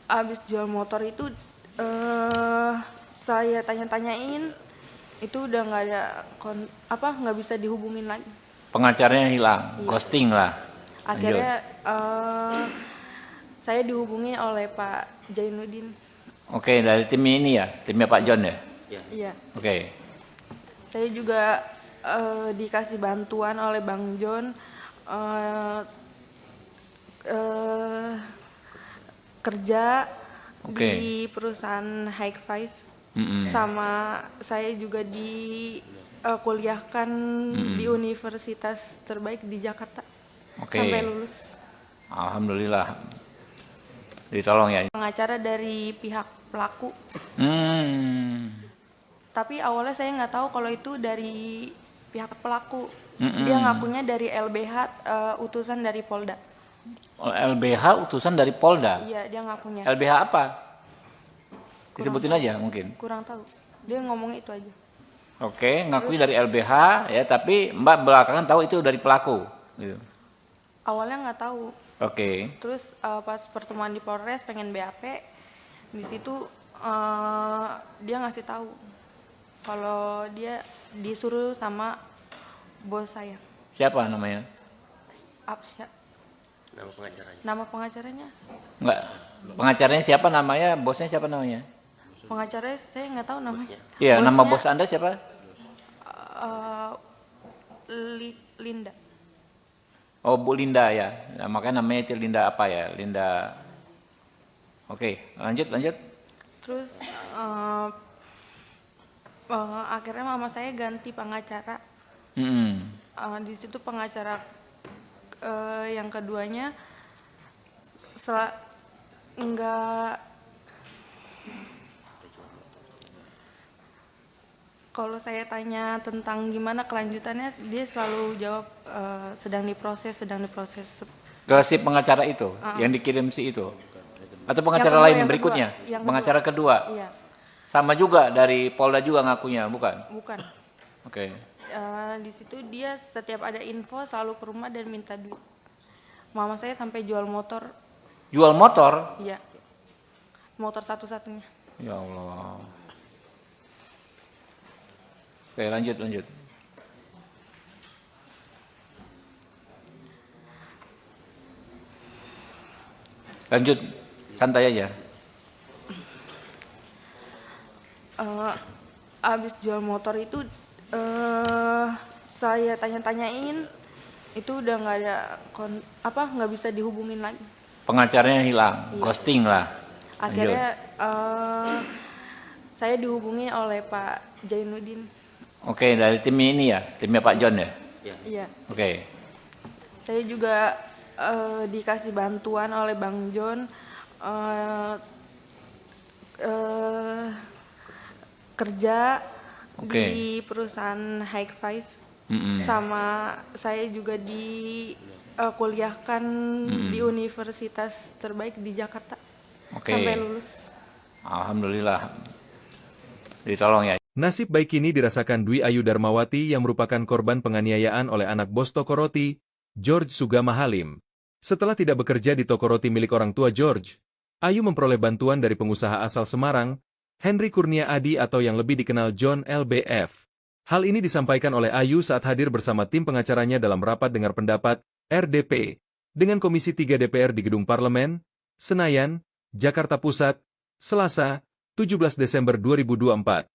Abis jual motor itu saya tanya-tanyain, itu udah nggak ada nggak bisa dihubungin lagi. Pengacaranya hilang, ghosting lah. Lanjut. Akhirnya saya dihubungi oleh Pak Jainuddin. Oke, dari tim ini ya, timnya Pak John ya. Iya. Oke. Saya juga dikasih bantuan oleh Bang John, kerja Oke. di perusahaan High Five. Mm-mm. Sama saya juga kuliahkan di universitas terbaik di Jakarta. Oke. Sampai lulus. Alhamdulillah. Ditolong ya. Pengacara dari pihak pelaku. Tapi awalnya saya nggak tahu kalau itu dari pihak pelaku. Dia ngakunya dari LBH, utusan dari Polda. LBH utusan dari Polda. Iya, dia ngakunya. LBH apa? Disebutin aja mungkin. Kurang tahu. Dia ngomong itu aja. Oke, ngakui dari LBH ya, tapi Mbak belakangan tahu itu dari pelaku. Gitu. Awalnya nggak tahu. Oke. Terus pas pertemuan di Polres pengen BAP, di situ dia ngasih tahu kalau dia disuruh sama bos saya. Siapa namanya? Absya. Nama pengacaranya. Nama pengacaranya? Enggak. Pengacaranya siapa namanya? Bosnya siapa namanya? Pengacaranya saya nggak tahu namanya. Iya, Bosnya, nama bos Anda siapa? Linda. Oh, Bu Linda ya. Nah, makanya namanya itu Linda apa ya? Linda. Oke, lanjut, lanjut. Terus akhirnya mama saya ganti pengacara. Di situ pengacara yang keduanya enggak, kalau saya tanya tentang gimana kelanjutannya, dia selalu jawab sedang diproses, sedang diproses. Ke si pengacara itu, yang dikirim si itu? Atau pengacara kedua, lain yang berikutnya? kedua, yang Pengacara kedua? Iya, Sama juga dari Polda juga ngakunya, bukan? bukan. Oke. Di situ dia setiap ada info selalu ke rumah dan minta duit. Mama saya sampai jual motor, Jual motor? iya, motor satu-satunya. Ya Allah. Oke, lanjut, lanjut. Lanjut, santai aja. Abis jual motor itu saya tanya-tanyain, itu udah nggak ada nggak bisa dihubungin lagi. Pengacaranya hilang, Iya. ghosting lah. Akhirnya saya dihubungi oleh Pak Jainuddin. Oke, dari tim ini ya, timnya Pak John ya. Iya. Oke, Saya juga dikasih bantuan oleh Bang John kerja Oke. di perusahaan High Five. Mm-mm. Sama saya juga kuliahkan di universitas terbaik di Jakarta. Oke. Sampai lulus. Alhamdulillah. Ditolong ya. Nasib baik ini dirasakan Dwi Ayu Darmawati yang merupakan korban penganiayaan oleh anak bos toko roti, George Sugama Halim. Setelah tidak bekerja di toko roti milik orang tua George, Ayu memperoleh bantuan dari pengusaha asal Semarang, Henry Kurnia Adi atau yang lebih dikenal John LBF. Hal ini disampaikan oleh Ayu saat hadir bersama tim pengacaranya dalam rapat dengar pendapat, RDP, dengan Komisi 3 DPR di Gedung Parlemen, Senayan, Jakarta Pusat, Selasa, 17 Desember 2024.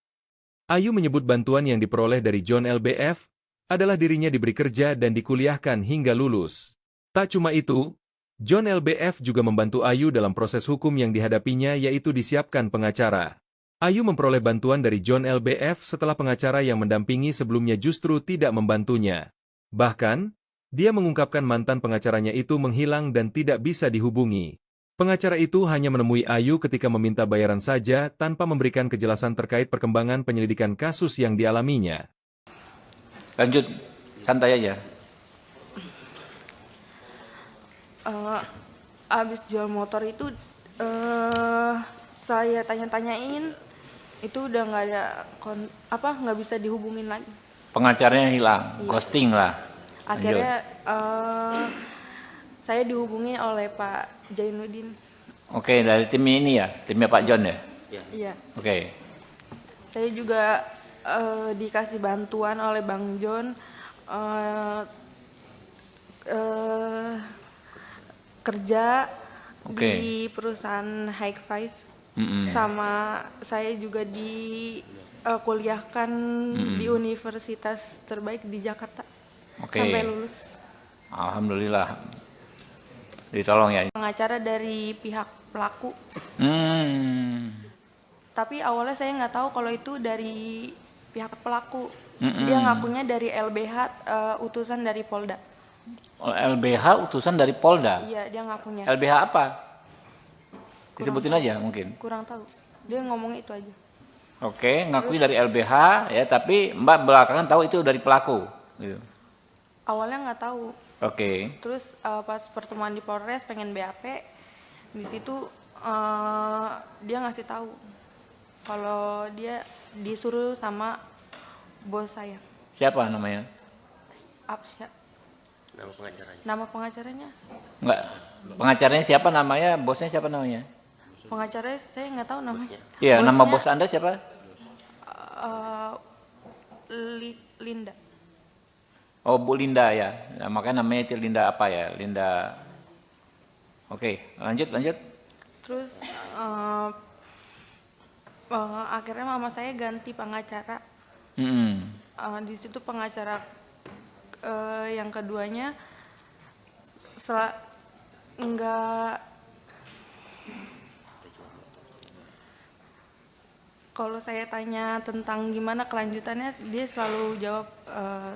Ayu menyebut bantuan yang diperoleh dari John LBF adalah dirinya diberi kerja dan dikuliahkan hingga lulus. Tak cuma itu, John LBF juga membantu Ayu dalam proses hukum yang dihadapinya yaitu disiapkan pengacara. Ayu memperoleh bantuan dari John LBF setelah pengacara yang mendampingi sebelumnya justru tidak membantunya. Bahkan, dia mengungkapkan mantan pengacaranya itu menghilang dan tidak bisa dihubungi. Pengacara itu hanya menemui Ayu ketika meminta bayaran saja tanpa memberikan kejelasan terkait perkembangan penyelidikan kasus yang dialaminya. Lanjut, santai aja. Abis jual motor itu saya tanya-tanyain, itu udah nggak ada nggak bisa dihubungin lagi. Pengacaranya hilang, ghosting lah. Akhirnya saya dihubungi oleh Pak Jainuddin. Oke, dari tim ini ya, timnya Pak John ya. Iya. Oke. Saya juga dikasih bantuan oleh Bang John kerja di perusahaan High Five. Sama saya juga kuliahkan di universitas terbaik di Jakarta. Oke. Sampai lulus. Alhamdulillah. Ditolong ya. Pengacara dari pihak pelaku. Tapi awalnya saya nggak tahu kalau itu dari pihak pelaku. Dia ngakunya dari LBH, utusan dari Polda. LBH utusan dari Polda? Iya, dia ngakunya. LBH apa? Disebutin aja mungkin. Kurang tahu. Dia ngomong itu aja. Oke, ngakui dari LBH ya, tapi Mbak belakangan tahu itu dari pelaku. Gitu. Awalnya nggak tahu. Oke. Terus pas pertemuan di Polres pengen BAP, di situ dia ngasih tahu kalau dia disuruh sama bos saya. Siapa namanya? Absya. Nama pengacaranya? Nama pengacaranya? Enggak. Pengacaranya siapa namanya? Bosnya siapa namanya? Pengacaranya saya nggak tahu namanya. Iya, nama Bosnya, bos Anda siapa? Linda. Oh, Bu Linda ya. Nah, makanya namanya itu Linda apa ya? Linda. Oke, lanjut, lanjut. Terus akhirnya mama saya ganti pengacara. Di situ pengacara yang keduanya enggak. Kalau saya tanya tentang gimana kelanjutannya, dia selalu jawab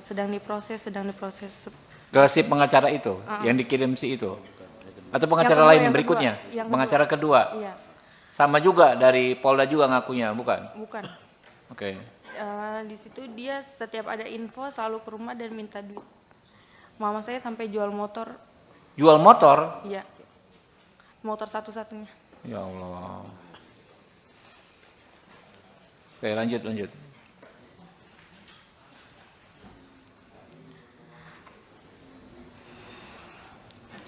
sedang diproses, sedang diproses. Ke si pengacara itu, yang dikirim si itu? Atau pengacara kedua, lain yang berikutnya? kedua. Yang Pengacara kedua? Iya, Sama juga dari Polda juga ngakunya, bukan? bukan. Oke. Di situ dia setiap ada info selalu ke rumah dan minta duit. Mama saya sampai jual motor. Jual motor? Iya, motor satu-satunya. Ya Allah. Oke, lanjut, lanjut.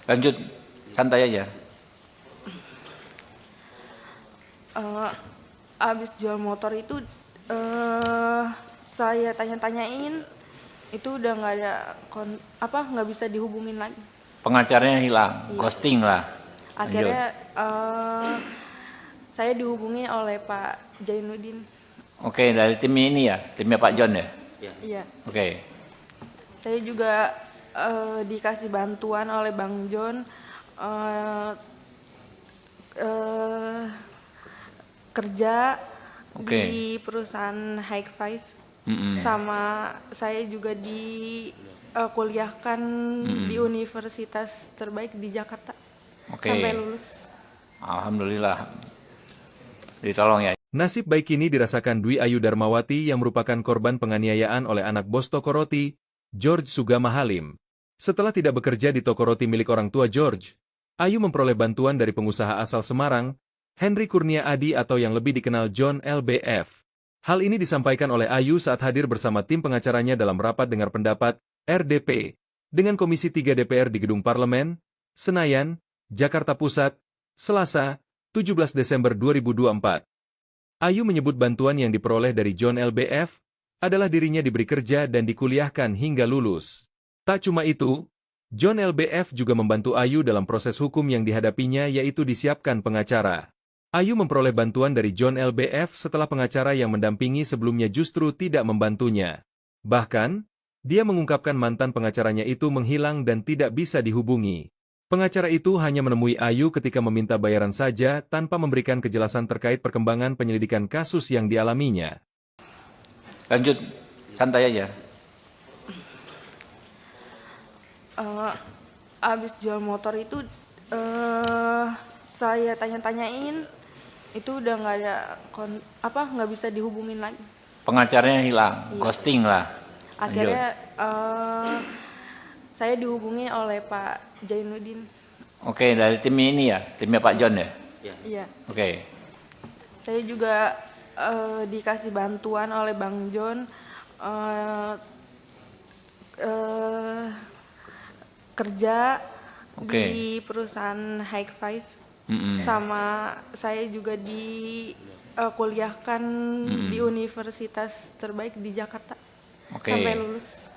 Lanjut, santai aja. Abis jual motor itu saya tanya-tanyain, itu udah nggak ada nggak bisa dihubungin lagi. Pengacaranya hilang, Iya. ghosting lah. Akhirnya saya dihubungi oleh Pak Jainuddin. Oke, dari tim ini ya, timnya Pak John ya. Iya. Oke, Saya juga dikasih bantuan oleh Bang John kerja Oke. di perusahaan High Five. Sama saya juga kuliahkan di universitas terbaik di Jakarta. Oke. Sampai lulus. Alhamdulillah. Ditolong ya. Nasib baik ini dirasakan Dwi Ayu Darmawati yang merupakan korban penganiayaan oleh anak bos toko roti, George Sugama Halim. Setelah tidak bekerja di toko roti milik orang tua George, Ayu memperoleh bantuan dari pengusaha asal Semarang, Henry Kurnia Adi atau yang lebih dikenal John LBF. Hal ini disampaikan oleh Ayu saat hadir bersama tim pengacaranya dalam rapat dengar pendapat, RDP, dengan Komisi 3 DPR di Gedung Parlemen, Senayan, Jakarta Pusat, Selasa, 17 Desember 2024. Ayu menyebut bantuan yang diperoleh dari John LBF adalah dirinya diberi kerja dan dikuliahkan hingga lulus. Tak cuma itu, John LBF juga membantu Ayu dalam proses hukum yang dihadapinya yaitu disiapkan pengacara. Ayu memperoleh bantuan dari John LBF setelah pengacara yang mendampingi sebelumnya justru tidak membantunya. Bahkan, dia mengungkapkan mantan pengacaranya itu menghilang dan tidak bisa dihubungi. Pengacara itu hanya menemui Ayu ketika meminta bayaran saja tanpa memberikan kejelasan terkait perkembangan penyelidikan kasus yang dialaminya. Lanjut, santai aja. Abis jual motor itu saya tanya-tanyain, itu udah nggak ada nggak bisa dihubungin lagi. Pengacaranya hilang, ghosting lah. Akhirnya saya dihubungi oleh Pak Jainuddin. Oke, dari tim ini ya, timnya Pak John ya. Iya. Oke, Saya juga dikasih bantuan oleh Bang John kerja Oke. di perusahaan High Five. Sama saya juga kuliahkan di universitas terbaik di Jakarta. Oke. Sampai lulus.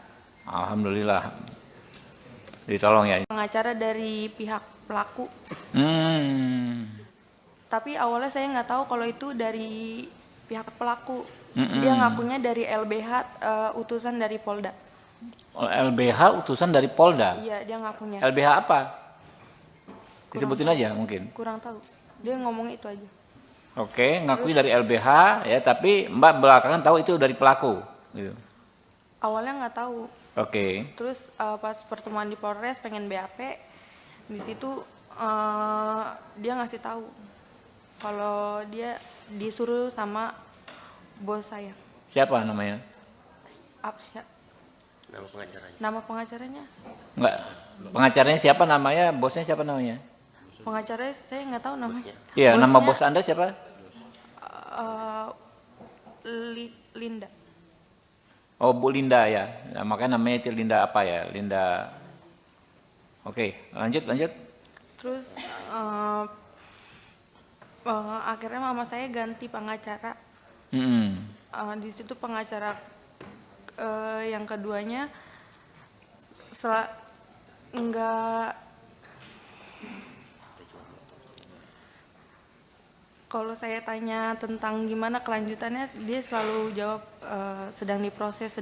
Alhamdulillah. Ditolong ya. Pengacara dari pihak pelaku. Tapi awalnya saya nggak tahu kalau itu dari pihak pelaku. Dia ngakunya dari LBH, utusan dari Polda. LBH utusan dari Polda. Iya, dia ngakunya. LBH apa? Disebutin aja mungkin. Kurang tahu. Dia ngomongnya itu aja. Oke, ngakui dari LBH ya, tapi Mbak belakangan tahu itu dari pelaku. Gitu. Awalnya nggak tahu. Oke. Terus pas pertemuan di Polres pengen BAP, di situ dia ngasih tahu kalau dia disuruh sama bos saya. Siapa namanya? Nama pengacaranya. Nama pengacaranya? Enggak. Pengacaranya siapa namanya? Bosnya siapa namanya? Pengacaranya saya nggak tahu namanya. Iya, nama Bosnya, bos Anda siapa? Linda. Oh, Bu Linda ya. Nah, makanya namanya itu Linda apa ya? Linda. Oke, lanjut. Terus akhirnya mama saya ganti pengacara. Di situ pengacara yang keduanya kalau saya tanya tentang gimana kelanjutannya, dia selalu jawab sedang diproses.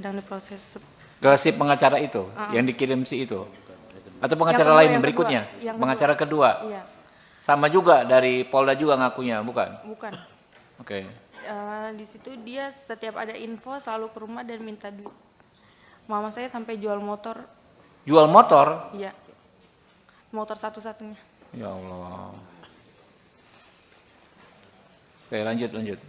Ke si pengacara itu, yang dikirim si itu. Atau pengacara Yang kedua, lain yang berikutnya? kedua. Yang Pengacara kedua. Iya, Sama juga dari Polda juga ngakunya, bukan? bukan. Oke. Di situ dia setiap ada info selalu ke rumah dan minta duit. Mama saya sampai jual motor. Jual motor? Iya, motor satu-satunya. Ya Allah. Oke, lanjut, lanjut.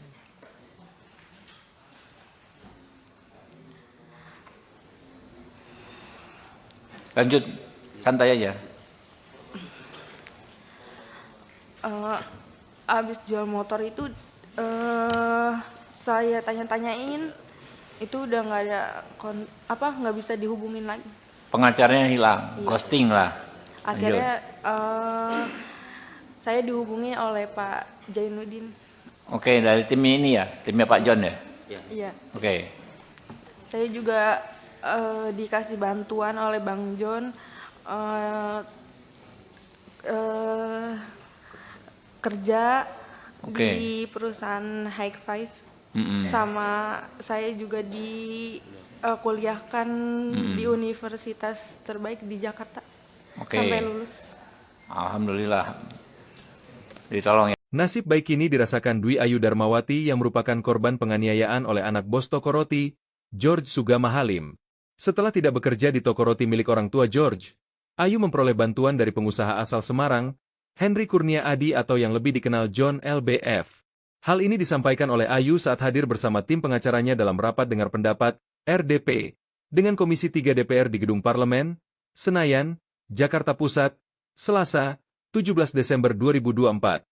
Lanjut, santai aja. Abis jual motor itu saya tanya-tanyain, itu udah nggak ada nggak bisa dihubungin lagi. Pengacaranya hilang, Iya. ghosting lah. Lanjut. Akhirnya saya dihubungi oleh Pak Jainuddin. Oke, dari tim ini ya, timnya Pak John ya. Iya. Oke, Saya juga dikasih bantuan oleh Bang John kerja Oke. di perusahaan High Five. Mm-mm. Sama saya juga kuliahkan di universitas terbaik di Jakarta. Oke. Sampai lulus. Alhamdulillah. Ditolong ya. Nasib baik ini dirasakan Dwi Ayu Darmawati yang merupakan korban penganiayaan oleh anak bos toko roti, George Sugama Halim. Setelah tidak bekerja di toko roti milik orang tua George, Ayu memperoleh bantuan dari pengusaha asal Semarang, Henry Kurnia Adi atau yang lebih dikenal John LBF. Hal ini disampaikan oleh Ayu saat hadir bersama tim pengacaranya dalam rapat dengar pendapat, RDP, dengan Komisi 3 DPR di Gedung Parlemen, Senayan, Jakarta Pusat, Selasa, 17 Desember 2024.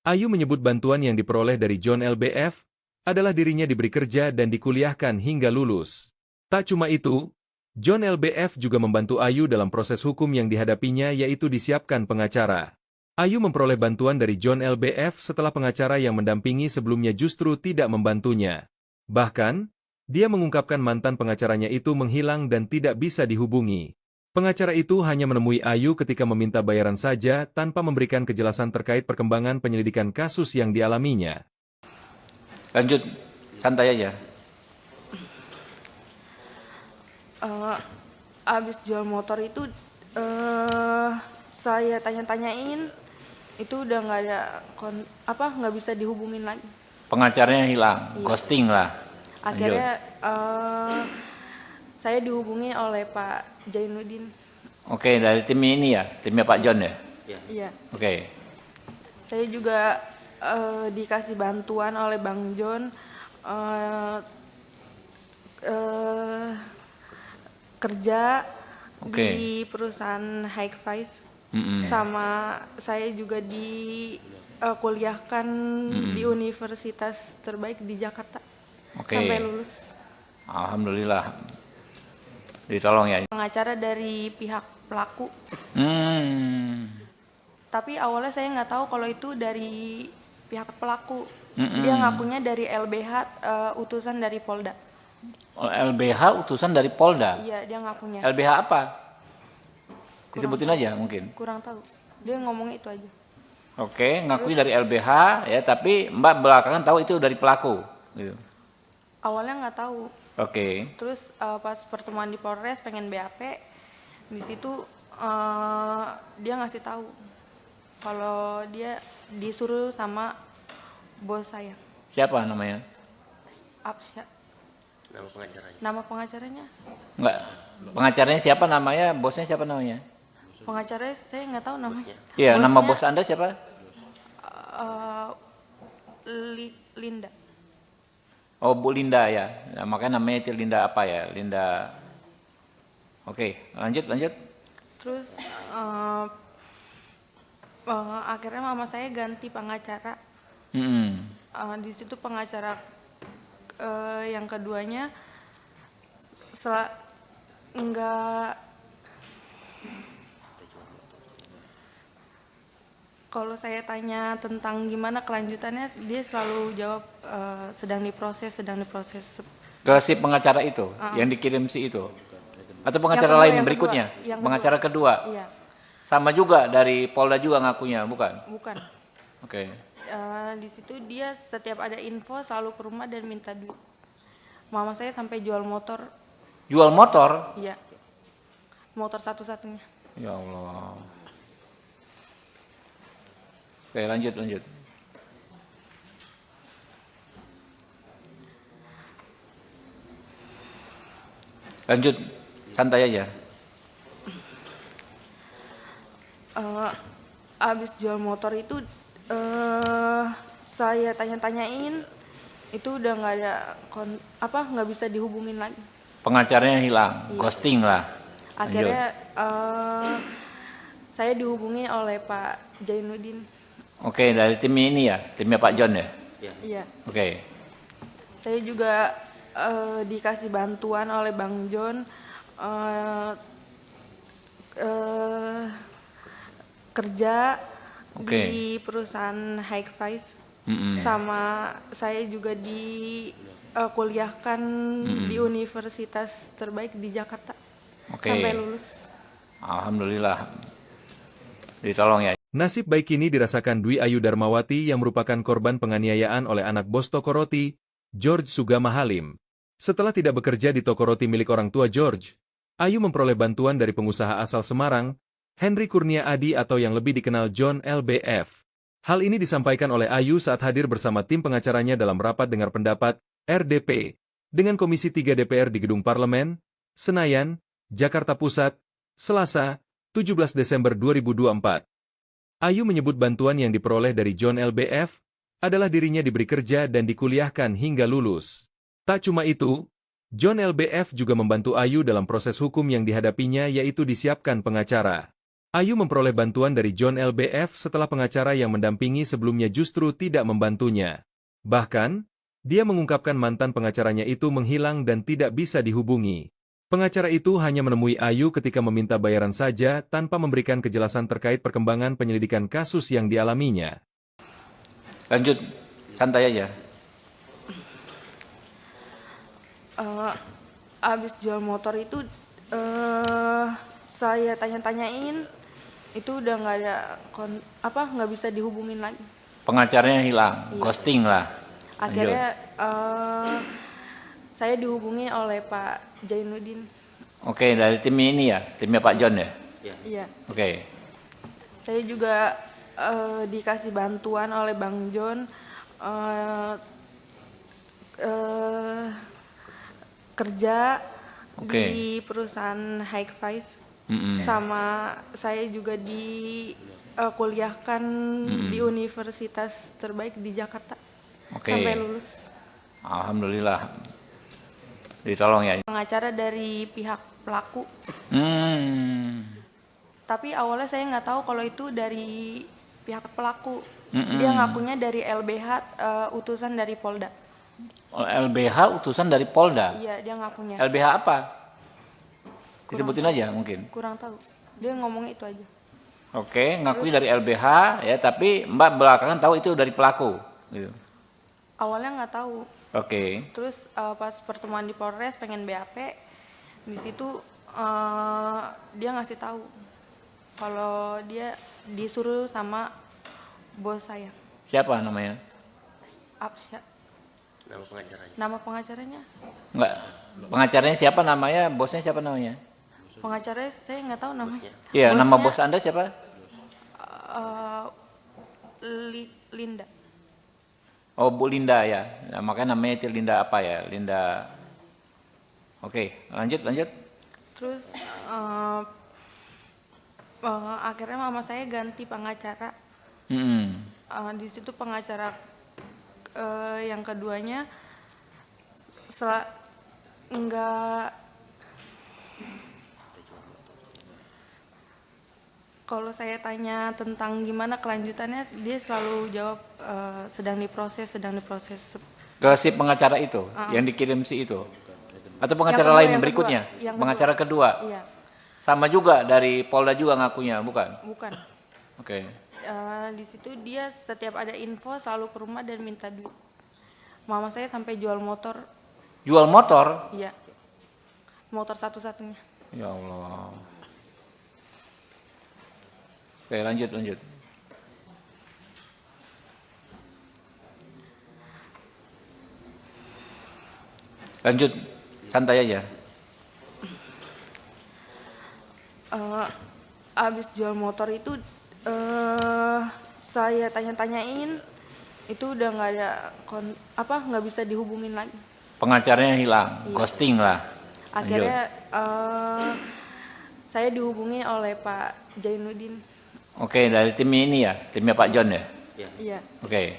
Ayu menyebut bantuan yang diperoleh dari John LBF adalah dirinya diberi kerja dan dikuliahkan hingga lulus. Tak cuma itu, John LBF juga membantu Ayu dalam proses hukum yang dihadapinya yaitu disiapkan pengacara. Ayu memperoleh bantuan dari John LBF setelah pengacara yang mendampingi sebelumnya justru tidak membantunya. Bahkan, dia mengungkapkan mantan pengacaranya itu menghilang dan tidak bisa dihubungi. Pengacara itu hanya menemui Ayu ketika meminta bayaran saja tanpa memberikan kejelasan terkait perkembangan penyelidikan kasus yang dialaminya. Lanjut, santai aja. Abis jual motor itu saya tanya-tanyain, itu udah nggak ada nggak bisa dihubungin lagi. Pengacaranya hilang, ghosting lah. Lanjut. Akhirnya saya dihubungi oleh Pak Jainuddin. Oke, dari tim ini ya, timnya Pak John ya. Iya. Oke, Saya juga dikasih bantuan oleh Bang John kerja Oke. di perusahaan High Five. Mm-mm. Sama saya juga kuliahkan di universitas terbaik di Jakarta. Oke. Sampai lulus. Alhamdulillah. Ditolong ya. Pengacara dari pihak pelaku. Tapi awalnya saya nggak tahu kalau itu dari pihak pelaku. Dia ngakunya dari LBH, utusan dari Polda. LBH utusan dari Polda. Iya, dia ngakunya. LBH apa? Disebutin aja mungkin. Kurang tahu. Dia ngomongnya itu aja. Oke, ngakui dari LBH ya, tapi Mbak belakangan tahu itu dari pelaku. Gitu. Awalnya nggak tahu. Oke. Terus pas pertemuan di Polres pengen BAP, di situ dia ngasih tahu kalau dia disuruh sama bos saya. Siapa namanya? Absya. Nama pengacaranya. Nama pengacaranya? Enggak. Pengacaranya siapa namanya? Bosnya siapa namanya? Pengacaranya saya nggak tahu namanya. Iya, nama Bosnya, bos Anda siapa? Linda. Oh, Bu Linda ya. Nah, makanya namanya itu Linda apa ya? Linda. Oke, lanjut, lanjut. Terus akhirnya mama saya ganti pengacara. Di situ pengacara yang keduanya enggak. Kalau saya tanya tentang gimana kelanjutannya, dia selalu jawab sedang diproses. Ke si pengacara itu, yang dikirim si itu? Atau pengacara kedua, lain yang berikutnya? kedua, yang Pengacara kedua? Iya, Sama juga dari Polda juga ngakunya, bukan? bukan. Oke. Di situ dia setiap ada info selalu ke rumah dan minta duit. Mama saya sampai jual motor. Jual motor? Iya. Motor satu-satunya. Ya Allah. Oke, lanjut, lanjut. Lanjut, santai aja. abis jual motor itu saya tanya-tanyain, itu udah nggak ada nggak bisa dihubungin lagi. Pengacaranya hilang, ghosting lah. Akhirnya saya dihubungi oleh Pak Jainuddin. Oke, dari tim ini ya, timnya Pak John ya. Iya. Oke, Saya juga dikasih bantuan oleh Bang John kerja Oke. di perusahaan High Five. Mm-mm. Sama saya juga kuliahkan di universitas terbaik di Jakarta. Oke. Sampai lulus. Alhamdulillah. Ditolong ya. Nasib baik ini dirasakan Dwi Ayu Darmawati yang merupakan korban penganiayaan oleh anak bos toko roti, George Sugama Halim. Setelah tidak bekerja di toko roti milik orang tua George, Ayu memperoleh bantuan dari pengusaha asal Semarang, Henry Kurnia Adi atau yang lebih dikenal John LBF. Hal ini disampaikan oleh Ayu saat hadir bersama tim pengacaranya dalam rapat dengar pendapat, RDP, dengan Komisi 3 DPR di Gedung Parlemen, Senayan, Jakarta Pusat, Selasa, 17 Desember 2024. Ayu menyebut bantuan yang diperoleh dari John LBF adalah dirinya diberi kerja dan dikuliahkan hingga lulus. Tak cuma itu, John LBF juga membantu Ayu dalam proses hukum yang dihadapinya yaitu disiapkan pengacara. Ayu memperoleh bantuan dari John LBF setelah pengacara yang mendampingi sebelumnya justru tidak membantunya. Bahkan, dia mengungkapkan mantan pengacaranya itu menghilang dan tidak bisa dihubungi. Pengacara itu hanya menemui Ayu ketika meminta bayaran saja tanpa memberikan kejelasan terkait perkembangan penyelidikan kasus yang dialaminya. Lanjut, santai aja. Abis jual motor itu saya tanya-tanyain, itu udah nggak ada nggak bisa dihubungin lagi. Pengacaranya hilang, ghosting lah. Akhirnya saya dihubungi oleh Pak Jainuddin. Oke, dari tim ini ya, timnya Pak John ya. Iya. Oke, Saya juga dikasih bantuan oleh Bang John kerja Oke. di perusahaan High Five. Mm-mm. Sama saya juga kuliahkan di universitas terbaik di Jakarta. Oke. Sampai lulus. Alhamdulillah. Ditolong ya. Pengacara dari pihak pelaku. Tapi awalnya saya nggak tahu kalau itu dari pihak pelaku. Dia ngakunya dari LBH, utusan dari Polda. LBH utusan dari Polda. Iya, dia ngakunya. LBH apa? Disebutin aja mungkin. Kurang tahu. Dia ngomongnya itu aja. Oke, ngakui dari LBH ya, tapi Mbak belakangan tahu itu dari pelaku. Gitu. Awalnya nggak tahu. Oke. Terus pas pertemuan di Polres pengen BAP, di situ dia ngasih tahu kalau dia disuruh sama bos saya. Siapa namanya? Nama pengacaranya. Nama pengacaranya? Enggak. Pengacaranya siapa namanya? Bosnya siapa namanya? Pengacaranya saya nggak tahu namanya. Iya, nama Bosnya, bos Anda siapa? Linda. Oh, Bu Linda ya. Nah, makanya namanya itu Linda apa ya? Linda. Oke, lanjut. Terus akhirnya mama saya ganti pengacara. Di situ pengacara yang keduanya kalau saya tanya tentang gimana kelanjutannya, dia selalu jawab sedang diproses. Ke si pengacara itu yang dikirim si itu. Atau pengacara Yang kedua, lain yang berikutnya? kedua. Yang Pengacara kedua. Iya, Sama juga dari Polda juga ngakunya, bukan? bukan. Oke. Di situ dia setiap ada info selalu ke rumah dan minta duit. Mama saya sampai jual motor. Jual motor? Iya. Motor satu-satunya. Ya Allah. Oke, lanjut. Lanjut, santai aja. Abis jual motor itu saya tanya-tanyain, itu udah nggak ada nggak bisa dihubungin lagi. Pengacaranya hilang, ghosting lah. Akhirnya saya dihubungi oleh Pak Jainuddin. Oke, dari tim ini ya, timnya Pak John ya. Iya. Oke,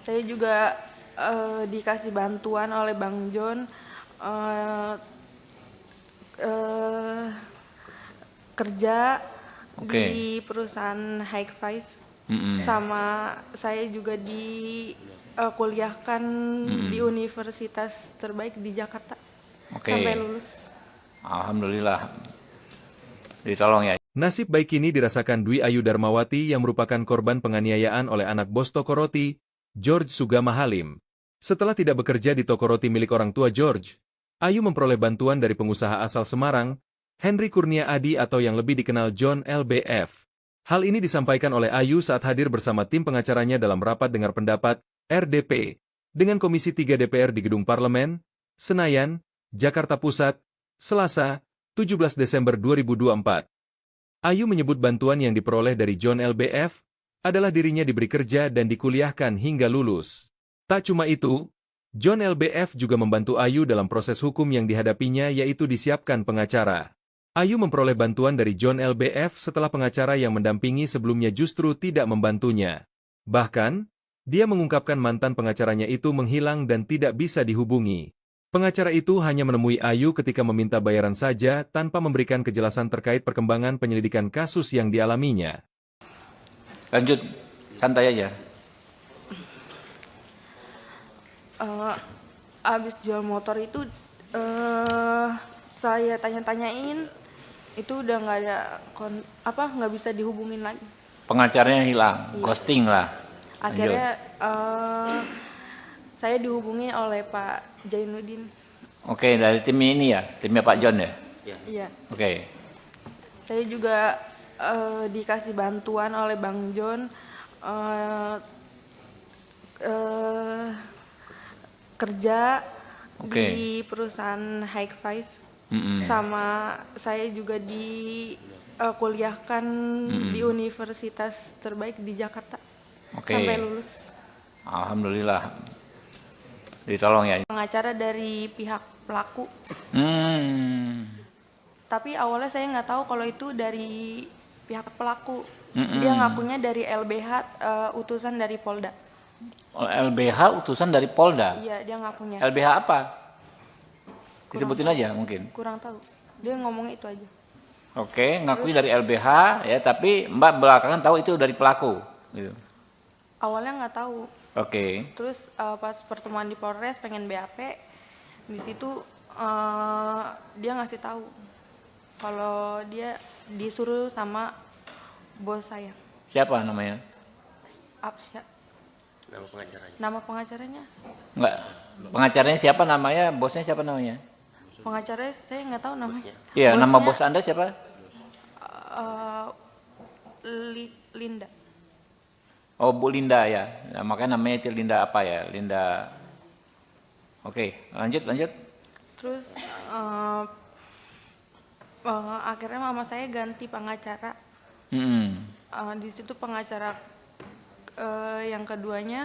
Saya juga dikasih bantuan oleh Bang John eh, eh, kerja Oke. di perusahaan High Five, Mm-mm. sama saya juga kuliahkan di universitas terbaik di Jakarta Oke. sampai lulus. Alhamdulillah. Ditolong ya. Nasib baik ini dirasakan Dwi Ayu Darmawati yang merupakan korban penganiayaan oleh anak bos toko roti, George Sugama Halim. Setelah tidak bekerja di toko roti milik orang tua George, Ayu memperoleh bantuan dari pengusaha asal Semarang, Henry Kurnia Adi atau yang lebih dikenal John LBF. Hal ini disampaikan oleh Ayu saat hadir bersama tim pengacaranya dalam rapat dengar pendapat, RDP, dengan Komisi 3 DPR di Gedung Parlemen, Senayan, Jakarta Pusat, Selasa, 17 Desember 2024. Ayu menyebut bantuan yang diperoleh dari John LBF adalah dirinya diberi kerja dan dikuliahkan hingga lulus. Tak cuma itu, John LBF juga membantu Ayu dalam proses hukum yang dihadapinya yaitu disiapkan pengacara. Ayu memperoleh bantuan dari John LBF setelah pengacara yang mendampingi sebelumnya justru tidak membantunya. Bahkan, dia mengungkapkan mantan pengacaranya itu menghilang dan tidak bisa dihubungi. Pengacara itu hanya menemui Ayu ketika meminta bayaran saja tanpa memberikan kejelasan terkait perkembangan penyelidikan kasus yang dialaminya. Lanjut, santai aja. Abis jual motor itu saya tanya-tanyain, itu udah nggak ada nggak bisa dihubungin lagi. Pengacaranya hilang, ghosting lah. Akhirnya saya dihubungi oleh Pak Jainuddin. Oke, dari tim ini ya, timnya Pak John ya. Iya. Oke, Saya juga dikasih bantuan oleh Bang John kerja Oke. di perusahaan High Five, Mm-mm. sama saya juga kuliahkan di universitas terbaik di Jakarta Oke. sampai lulus. Alhamdulillah. Ditolong ya. Pengacara dari pihak pelaku, tapi awalnya saya nggak tahu kalau itu dari pihak pelaku. Dia ngakunya dari LBH, utusan dari Polda. LBH utusan dari Polda. Iya, dia ngakunya. LBH apa? Disebutin aja mungkin. Kurang tahu. Dia ngomongnya itu aja. Oke, ngakui dari LBH ya, tapi Mbak belakangan tahu itu dari pelaku. Gitu. Awalnya nggak tahu. Oke. Terus pas pertemuan di Polres pengen BAP, di situ dia ngasih tahu kalau dia disuruh sama bos saya. Siapa namanya? Apsya. Nama pengacaranya. Nama pengacaranya? Enggak. Pengacaranya siapa namanya? Bosnya siapa namanya? Pengacaranya saya nggak tahu namanya. Iya, Bosnya, nama bos Anda siapa? Linda. Oh, Bu Linda ya. Nah, makanya namanya itu Linda apa ya? Linda. Oke, lanjut. Terus akhirnya mama saya ganti pengacara. Di situ pengacara yang keduanya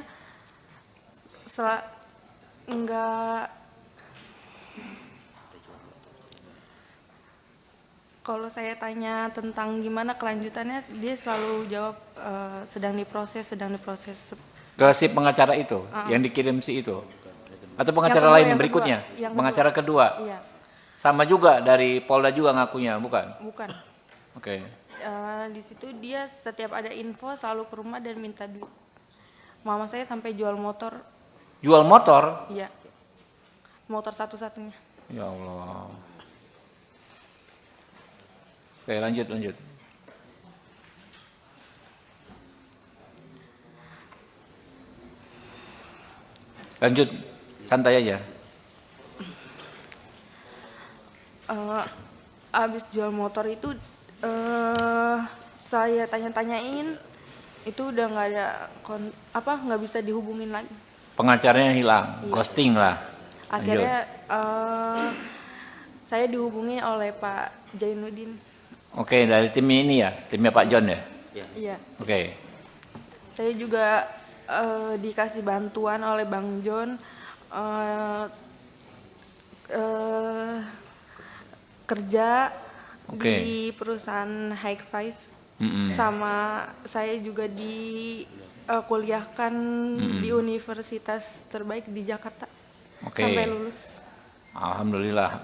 kalau saya tanya tentang gimana kelanjutannya, dia selalu jawab sedang diproses. Ke si pengacara itu, yang dikirim si itu. Atau pengacara Yang kedua, lain yang berikutnya? kedua. Yang Pengacara kedua. Iya, Sama juga dari Polda juga ngakunya, bukan? bukan. Oke. Di situ dia setiap ada info selalu ke rumah dan minta duit. Mama saya sampai jual motor. Jual motor? Iya. Motor satu-satunya. Ya Allah. Oke, lanjut. Lanjut, santai aja. Abis jual motor itu saya tanya-tanyain, itu udah nggak ada nggak bisa dihubungin lagi. Pengacaranya hilang, ghosting lah. Akhirnya saya dihubungi oleh Pak Jainuddin. Oke, dari tim ini ya, timnya Pak John ya. Iya. Oke, Saya juga dikasih bantuan oleh Bang John kerja Oke. di perusahaan High Five, sama saya juga kuliahkan di universitas terbaik di Jakarta Oke. sampai lulus. Alhamdulillah.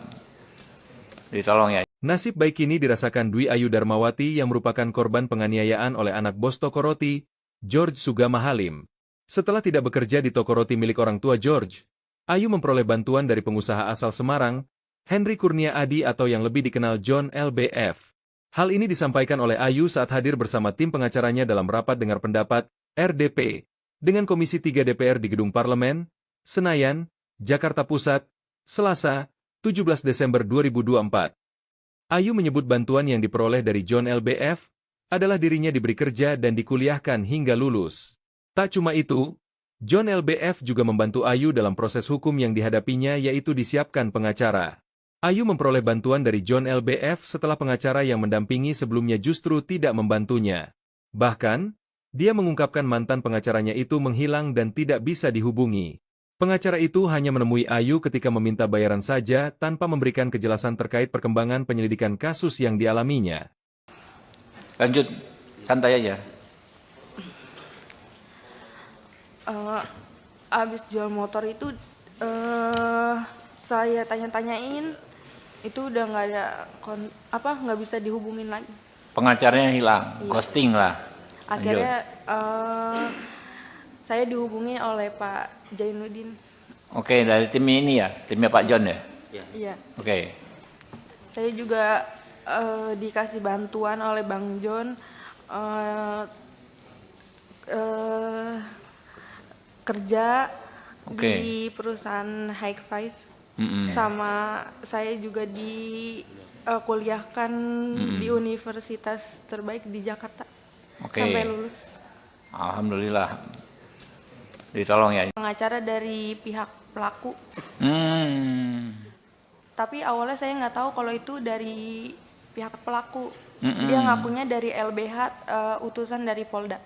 Ditolong ya. Nasib baik ini dirasakan Dwi Ayu Darmawati yang merupakan korban penganiayaan oleh anak bos toko roti, George Sugama Halim. Setelah tidak bekerja di toko roti milik orang tua George, Ayu memperoleh bantuan dari pengusaha asal Semarang, Henry Kurnia Adi atau yang lebih dikenal John LBF. Hal ini disampaikan oleh Ayu saat hadir bersama tim pengacaranya dalam rapat dengar pendapat, RDP, dengan Komisi 3 DPR di Gedung Parlemen, Senayan, Jakarta Pusat, Selasa, 17 Desember 2024. Ayu menyebut bantuan yang diperoleh dari John LBF adalah dirinya diberi kerja dan dikuliahkan hingga lulus. Tak cuma itu, John LBF juga membantu Ayu dalam proses hukum yang dihadapinya yaitu disiapkan pengacara. Ayu memperoleh bantuan dari John LBF setelah pengacara yang mendampingi sebelumnya justru tidak membantunya. Bahkan, dia mengungkapkan mantan pengacaranya itu menghilang dan tidak bisa dihubungi. Pengacara itu hanya menemui Ayu ketika meminta bayaran saja tanpa memberikan kejelasan terkait perkembangan penyelidikan kasus yang dialaminya. Lanjut, santai aja. Abis jual motor itu saya tanya-tanyain, itu udah nggak ada nggak bisa dihubungin lagi. Pengacaranya hilang, ghosting lah. Akhirnya saya dihubungi oleh Pak Jainuddin. Oke, dari tim ini ya, timnya Pak John ya. Iya. Oke. Saya juga dikasih bantuan oleh Bang John kerja di perusahaan High Five. Sama saya juga kuliahkan di universitas terbaik di Jakarta sampai lulus. Alhamdulillah. Ditolong ya. Pengacara dari pihak pelaku. Tapi awalnya saya nggak tahu kalau itu dari pihak pelaku. Dia ngakunya dari LBH, utusan dari Polda.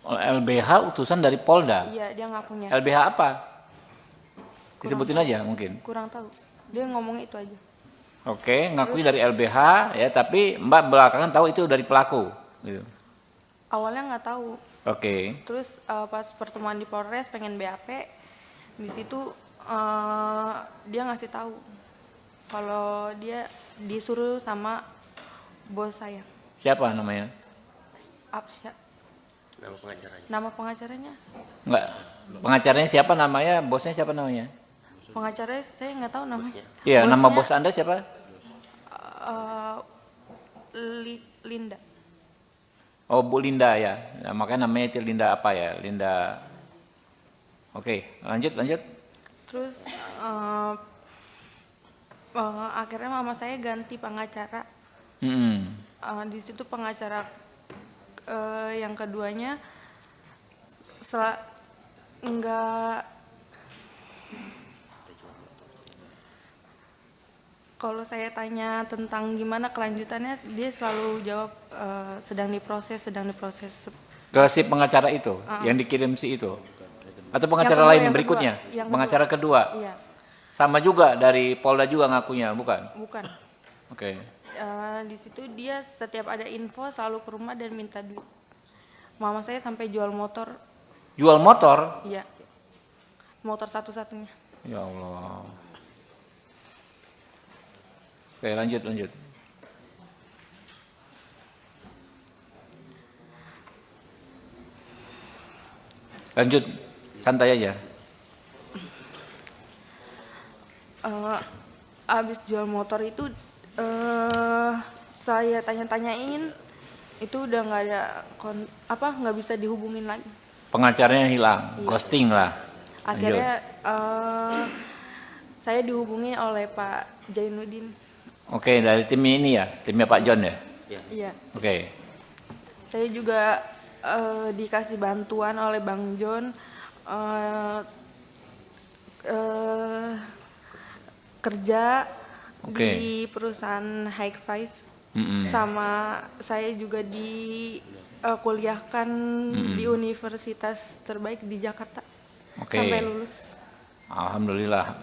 LBH utusan dari Polda? Iya, dia ngakunya. LBH apa? Disebutin aja mungkin. Kurang tahu. Dia ngomongnya itu aja. Oke, ngakui dari LBH ya, tapi Mbak belakangan tahu itu dari pelaku. Gitu. Awalnya nggak tahu. Oke. Terus pas pertemuan di Polres pengen BAP, di situ dia ngasih tahu kalau dia disuruh sama bos saya. Siapa namanya? Absya. Nama pengacaranya. Nama pengacaranya? Enggak. Pengacaranya siapa namanya? Bosnya siapa namanya? Pengacaranya saya nggak tahu namanya. Iya, Bosnya, nama bos Anda siapa? Linda. Oh, Bu Linda ya. Nah, makanya namanya itu Linda apa ya? Linda. Oke, lanjut. Terus akhirnya mama saya ganti pengacara. Di situ pengacara yang keduanya kalau saya tanya tentang gimana kelanjutannya, dia selalu jawab sedang diproses. Ke si pengacara itu, yang dikirim si itu? Atau pengacara Yang lain kedua, berikutnya? yang Pengacara kedua? Iya. Sama juga dari Polda juga ngakunya, bukan? Bukan. Oke. Di situ dia setiap ada info selalu ke rumah dan minta duit. Mama saya sampai jual motor. Jual motor? Iya. Motor satu-satunya. Ya Allah. Oke, lanjut. Lanjut, santai aja. Abis jual motor itu saya tanya-tanyain, itu udah nggak ada nggak bisa dihubungin lagi. Pengacaranya hilang, ghosting lah. Akhirnya saya dihubungi oleh Pak Jainuddin. Oke, dari tim ini ya, timnya Pak John ya. Iya. Oke. Saya juga dikasih bantuan oleh Bang John kerja di perusahaan High Five. Sama saya juga kuliahkan di universitas terbaik di Jakarta sampai lulus. Alhamdulillah.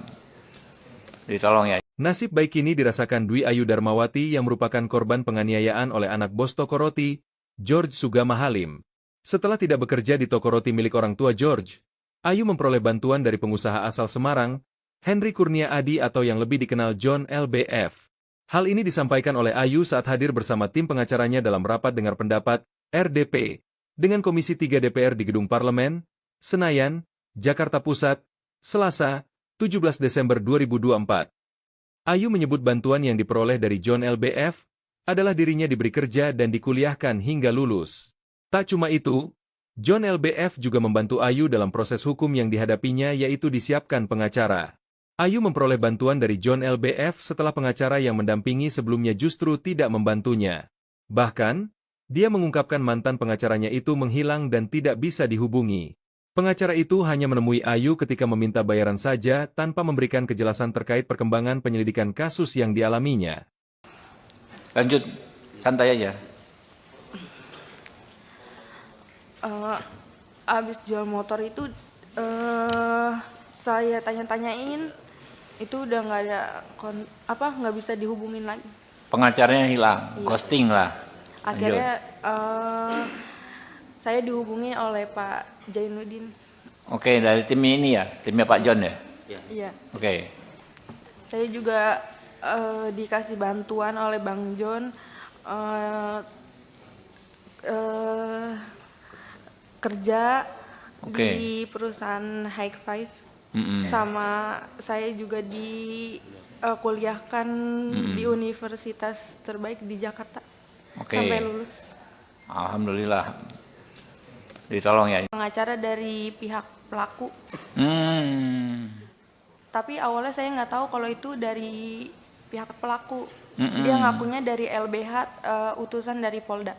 Ditolong ya. Nasib baik ini dirasakan Dwi Ayu Darmawati yang merupakan korban penganiayaan oleh anak bos toko roti, George Sugama Halim. Setelah tidak bekerja di toko roti milik orang tua George, Ayu memperoleh bantuan dari pengusaha asal Semarang, Henry Kurnia Adi atau yang lebih dikenal John LBF. Hal ini disampaikan oleh Ayu saat hadir bersama tim pengacaranya dalam rapat dengar pendapat, RDP, dengan Komisi 3 DPR di Gedung Parlemen, Senayan, Jakarta Pusat, Selasa, 17 Desember 2024. Ayu menyebut bantuan yang diperoleh dari John LBF adalah dirinya diberi kerja dan dikuliahkan hingga lulus. Tak cuma itu, John LBF juga membantu Ayu dalam proses hukum yang dihadapinya yaitu disiapkan pengacara. Ayu memperoleh bantuan dari John LBF setelah pengacara yang mendampingi sebelumnya justru tidak membantunya. Bahkan, dia mengungkapkan mantan pengacaranya itu menghilang dan tidak bisa dihubungi. Pengacara itu hanya menemui Ayu ketika meminta bayaran saja tanpa memberikan kejelasan terkait perkembangan penyelidikan kasus yang dialaminya. Lanjut, santai aja. Abis jual motor itu saya tanya-tanyain itu udah nggak ada nggak bisa dihubungin lagi. Pengacaranya hilang, ghosting lah. Akhirnya saya dihubungi oleh Pak Jainuddin. Oke, dari tim ini ya, timnya Pak John ya. Iya. Oke. Saya juga dikasih bantuan oleh Bang John kerja di perusahaan High Five. Sama saya juga kuliahkan di universitas terbaik di Jakarta sampai lulus. Alhamdulillah, ditolong ya. Pengacara dari pihak pelaku. Tapi awalnya saya nggak tahu kalau itu dari pihak pelaku. Dia ngakunya dari LBH, utusan dari Polda.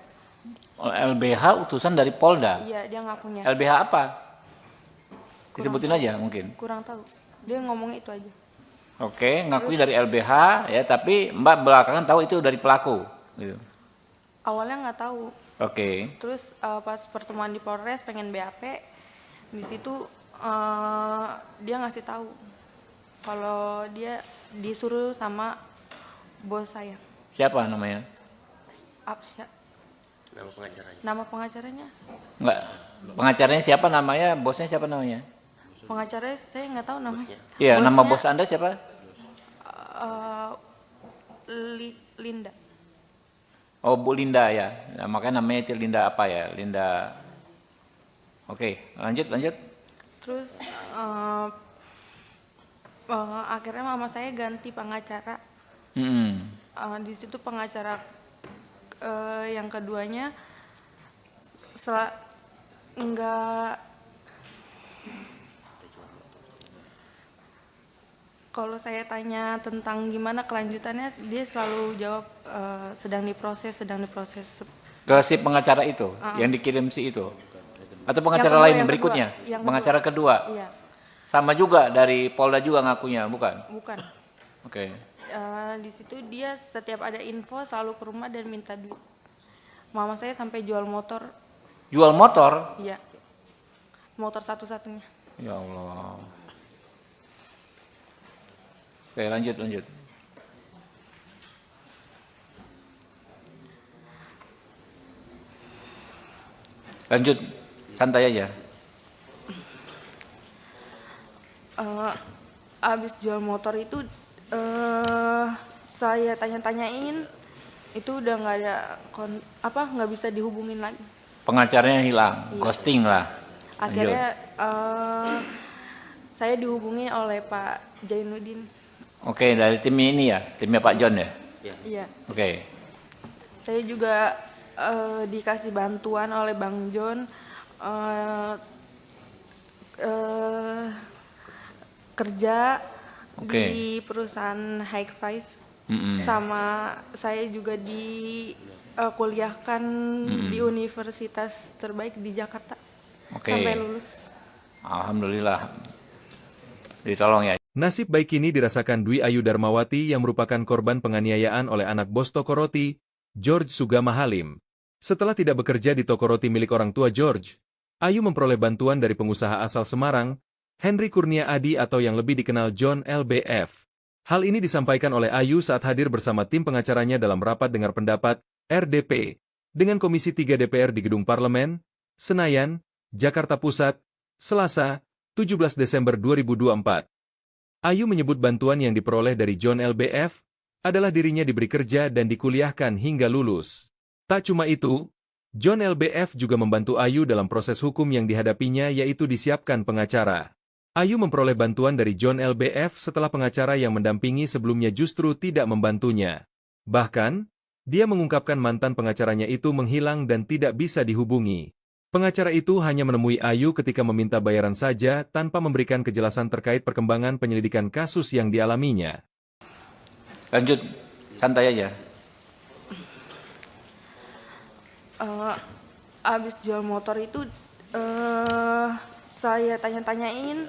LBH utusan dari Polda? Iya, dia ngakunya. LBH apa? Disebutin aja mungkin. Kurang tahu. Dia ngomongnya itu aja. Oke, ngakui dari LBH ya, tapi Mbak belakangan tahu itu dari pelaku. Gitu. Awalnya nggak tahu. Oke. Terus pas pertemuan di Polres pengen BAP, di situ dia ngasih tahu kalau dia disuruh sama bos saya. Siapa namanya? Nama pengacaranya. Nama pengacaranya? Enggak. Pengacaranya siapa namanya? Bosnya siapa namanya? Pengacaranya saya nggak tahu namanya. Iya, nama bos Anda siapa? Linda. Oh, Bu Linda ya. Nah, makanya namanya itu Linda apa ya? Linda. Oke, lanjut. Terus akhirnya mama saya ganti pengacara. Di situ pengacara yang keduanya kalau saya tanya tentang gimana kelanjutannya, dia selalu jawab sedang diproses. Ke si pengacara itu, yang dikirim si itu? Atau pengacara lain berikutnya? Pengacara kedua? Iya. Sama juga dari Polda juga ngakunya, bukan? Bukan. Oke. Di situ dia setiap ada info selalu ke rumah dan minta duit. Mama saya sampai jual motor. Jual motor? Iya. Motor satu-satunya. Ya Allah. Oke, lanjut. Lanjut, santai aja. Abis jual motor itu saya tanya-tanyain itu udah nggak ada nggak bisa dihubungin lagi. Pengacaranya hilang, ghosting lah. Akhirnya saya dihubungi oleh Pak Jainuddin. Oke, dari tim ini ya, timnya Pak John ya. Iya. Oke. Saya juga dikasih bantuan oleh Bang John kerja di perusahaan High Five. Sama saya juga kuliahkan di universitas terbaik di Jakarta sampai lulus. Alhamdulillah, ditolong ya. Nasib baik ini dirasakan Dwi Ayu Darmawati yang merupakan korban penganiayaan oleh anak bos toko roti, George Sugama Halim. Setelah tidak bekerja di toko roti milik orang tua George, Ayu memperoleh bantuan dari pengusaha asal Semarang, Henry Kurnia Adi atau yang lebih dikenal John LBF. Hal ini disampaikan oleh Ayu saat hadir bersama tim pengacaranya dalam rapat dengar pendapat, RDP, dengan Komisi 3 DPR di Gedung Parlemen, Senayan, Jakarta Pusat, Selasa, 17 Desember 2024. Ayu menyebut bantuan yang diperoleh dari John LBF adalah dirinya diberi kerja dan dikuliahkan hingga lulus. Tak cuma itu, John LBF juga membantu Ayu dalam proses hukum yang dihadapinya, yaitu disiapkan pengacara. Ayu memperoleh bantuan dari John LBF setelah pengacara yang mendampingi sebelumnya justru tidak membantunya. Bahkan, dia mengungkapkan mantan pengacaranya itu menghilang dan tidak bisa dihubungi. Pengacara itu hanya menemui Ayu ketika meminta bayaran saja tanpa memberikan kejelasan terkait perkembangan penyelidikan kasus yang dialaminya. Lanjut, santai aja. Abis jual motor itu saya tanya-tanyain,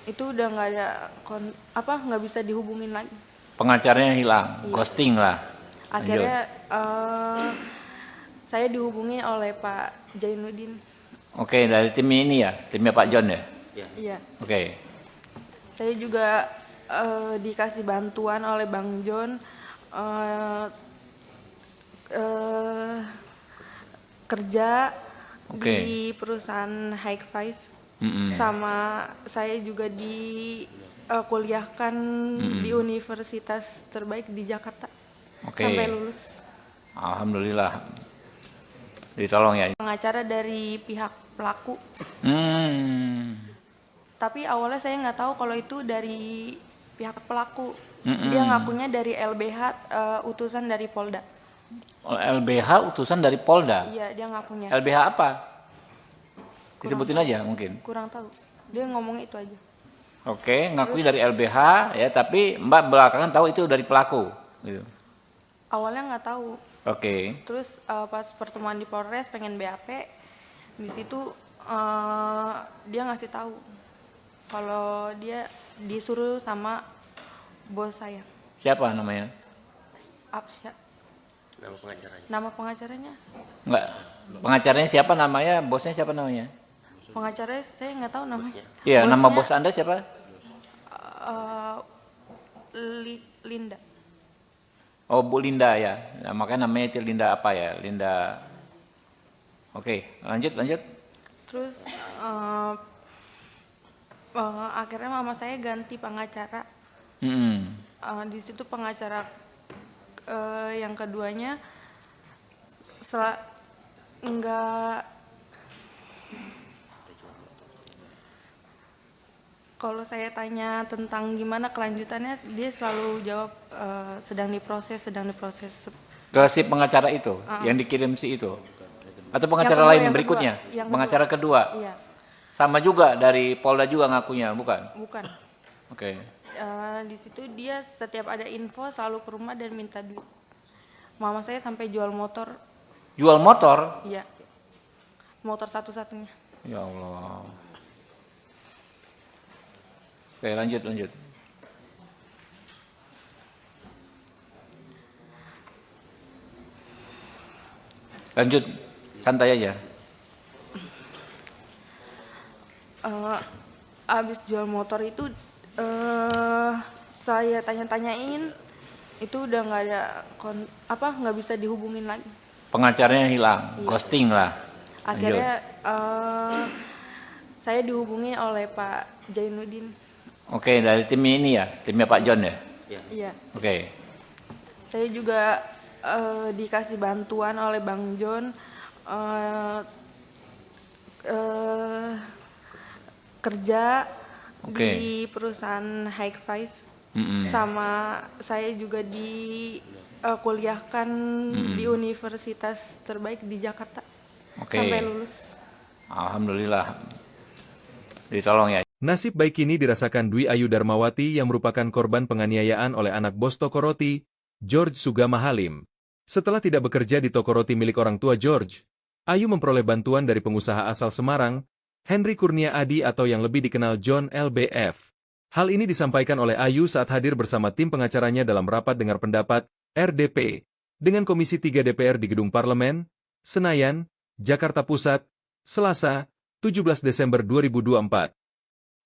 itu udah nggak ada nggak bisa dihubungin lagi. Pengacaranya hilang, ghosting lah. Akhirnya saya dihubungi oleh Pak Jainuddin. Oke, dari tim ini ya, timnya Pak John ya. Iya. Oke. Saya juga dikasih bantuan oleh Bang John kerja di perusahaan High Five. Sama saya juga dikuliahkan di universitas terbaik di Jakarta sampai lulus. Alhamdulillah, ditolong ya. Pengacara dari pihak pelaku. Tapi awalnya saya nggak tahu kalau itu dari pihak pelaku. Dia ngakunya dari LBH, utusan dari Polda. LBH utusan dari Polda? Iya, dia ngakunya. LBH apa? Disebutin aja mungkin. Kurang tahu. Dia ngomongnya itu aja. Oke, ngakui dari LBH ya, tapi Mbak belakangan tahu itu dari pelaku. Gitu. Awalnya nggak tahu. Oke. Terus pas pertemuan di Polres pengen BAP, di situ dia ngasih tahu kalau dia disuruh sama bos saya. Siapa namanya? Absya. Nama pengacaranya. Nama pengacaranya? Enggak. Pengacaranya siapa namanya? Bosnya siapa namanya? Pengacaranya saya nggak tahu namanya. Iya, Bosnya, nama bos Anda siapa? Linda. Oh, Bu Linda ya. Nah, makanya namanya itu Linda apa ya? Linda. Oke, lanjut. Terus akhirnya mama saya ganti pengacara. Di situ pengacara yang keduanya kalau saya tanya tentang gimana kelanjutannya, dia selalu jawab sedang diproses. Ke si pengacara itu, yang dikirim si itu? Atau pengacara kedua, lain yang berikutnya? kedua. Pengacara kedua? Iya. Sama juga dari Polda juga ngakunya, bukan? Bukan. Oke. Di situ dia setiap ada info selalu ke rumah dan minta duit. Mama saya sampai jual motor. Jual motor? Iya. Motor satu-satunya. Ya Allah. Oke, lanjut. Lanjut, santai aja. Abis jual motor itu saya tanya-tanyain, itu udah nggak ada nggak bisa dihubungin lagi. Pengacaranya hilang, ghosting lah. Akhirnya saya dihubungi oleh Pak Jainuddin. Oke, dari tim ini ya, timnya Pak John ya. Iya. Oke. Saya juga dikasih bantuan oleh Bang John kerja di perusahaan High Five. Sama saya juga dikuliahkan di universitas terbaik di Jakarta sampai lulus. Alhamdulillah, ditolong ya. Nasib baik ini dirasakan Dwi Ayu Darmawati yang merupakan korban penganiayaan oleh anak bos toko roti, George Sugama Halim. Setelah tidak bekerja di toko roti milik orang tua George, Ayu memperoleh bantuan dari pengusaha asal Semarang, Henry Kurnia Adi atau yang lebih dikenal John LBF. Hal ini disampaikan oleh Ayu saat hadir bersama tim pengacaranya dalam rapat dengar pendapat, RDP, dengan Komisi 3 DPR di Gedung Parlemen, Senayan, Jakarta Pusat, Selasa, 17 Desember 2024.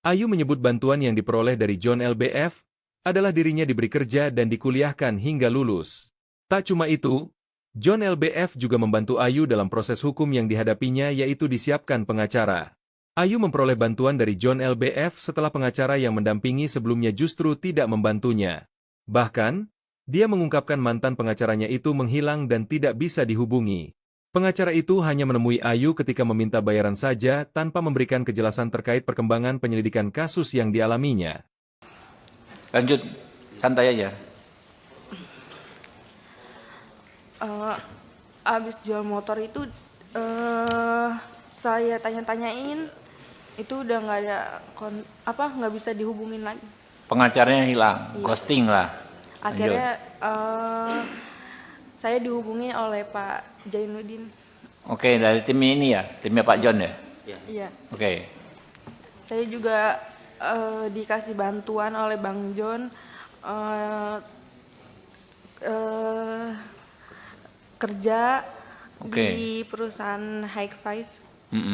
Ayu menyebut bantuan yang diperoleh dari John LBF adalah dirinya diberi kerja dan dikuliahkan hingga lulus. Tak cuma itu, John LBF juga membantu Ayu dalam proses hukum yang dihadapinya yaitu disiapkan pengacara. Ayu memperoleh bantuan dari John LBF setelah pengacara yang mendampingi sebelumnya justru tidak membantunya. Bahkan, dia mengungkapkan mantan pengacaranya itu menghilang dan tidak bisa dihubungi. Pengacara itu hanya menemui Ayu ketika meminta bayaran saja tanpa memberikan kejelasan terkait perkembangan penyelidikan kasus yang dialaminya. Lanjut, santai aja. Abis jual motor itu saya tanya-tanyain, itu udah nggak ada nggak bisa dihubungin lagi. Pengacaranya hilang, ghosting lah. Akhirnya saya dihubungi oleh Pak Jainuddin. Oke, dari tim ini ya, timnya Pak John ya. Iya. Oke. Saya juga dikasih bantuan oleh Bang John kerja di perusahaan High Five.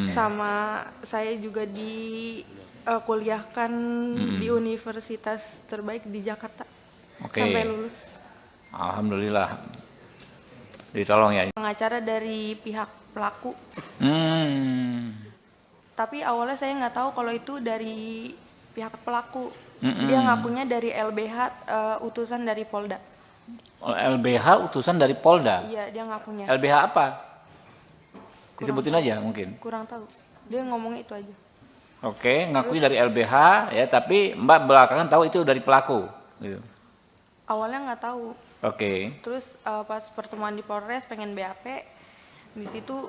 Sama saya juga kuliahkan di universitas terbaik di Jakarta. Sampai lulus. Alhamdulillah. Ditolong ya. Pengacara dari pihak pelaku. Tapi awalnya saya nggak tahu kalau itu dari pihak pelaku. Dia ngakunya dari LBH, utusan dari Polda. LBH utusan dari Polda? Iya, dia ngakunya. LBH apa? Disebutin aja mungkin. Kurang tahu. Dia ngomongnya itu aja. Oke, ngakui dari LBH ya, tapi Mbak belakangan tahu itu dari pelaku. Gitu. Awalnya nggak tahu. Oke. Terus pas pertemuan di Polres pengen BAP, di situ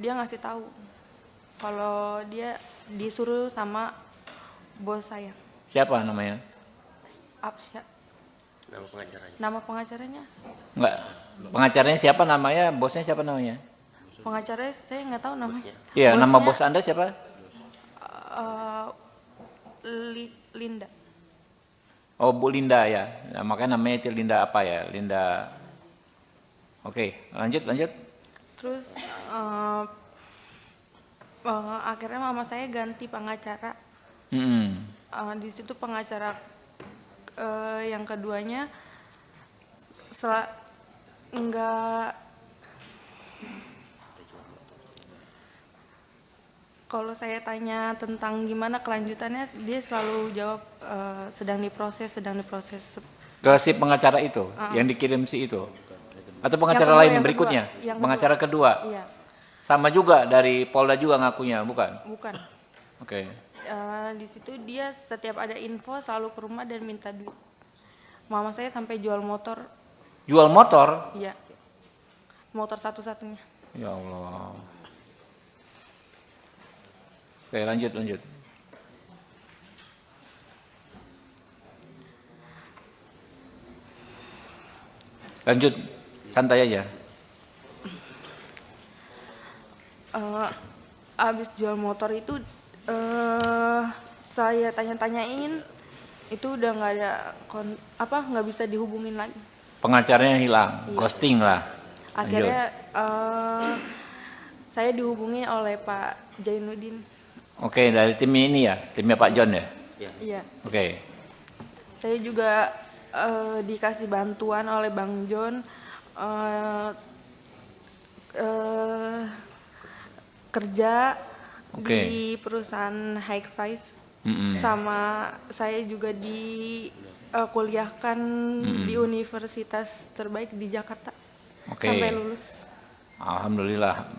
dia ngasih tahu kalau dia disuruh sama bos saya. Siapa namanya? Absya. Nama pengacaranya? Nama pengacaranya? Enggak. Pengacaranya siapa namanya? Bosnya siapa namanya? Pengacaranya saya nggak tahu namanya. Iya, nama Bosnya, bos Anda siapa? Linda. Oh, Bu Linda ya. Nah, makanya namanya itu Linda apa ya? Linda. Oke, lanjut. Terus akhirnya mama saya ganti pengacara. Di situ pengacara yang keduanya kalau saya tanya tentang gimana kelanjutannya, dia selalu jawab sedang diproses. Ke si pengacara itu yang dikirim si itu. Atau pengacara Yang kedua, lain yang berikutnya? kedua. Yang Pengacara kedua. Iya. Sama juga dari Polda juga ngakunya, bukan? Bukan. Oke. Di situ dia setiap ada info selalu ke rumah dan minta duit. Mama saya sampai jual motor. Jual motor? Iya. Motor satu-satunya. Ya Allah. Oke, lanjut. Lanjut, santai aja. Abis jual motor itu saya tanya-tanyain, itu udah nggak ada nggak bisa dihubungin lagi. Pengacaranya hilang, ghosting lah. Akhirnya saya dihubungi oleh Pak Jainuddin. Oke, dari tim ini ya, timnya Pak John ya. Iya. Oke. Saya juga dikasih bantuan oleh Bang John kerja di perusahaan High Five. Sama saya juga kuliahkan di universitas terbaik di Jakarta. Sampai lulus. Alhamdulillah.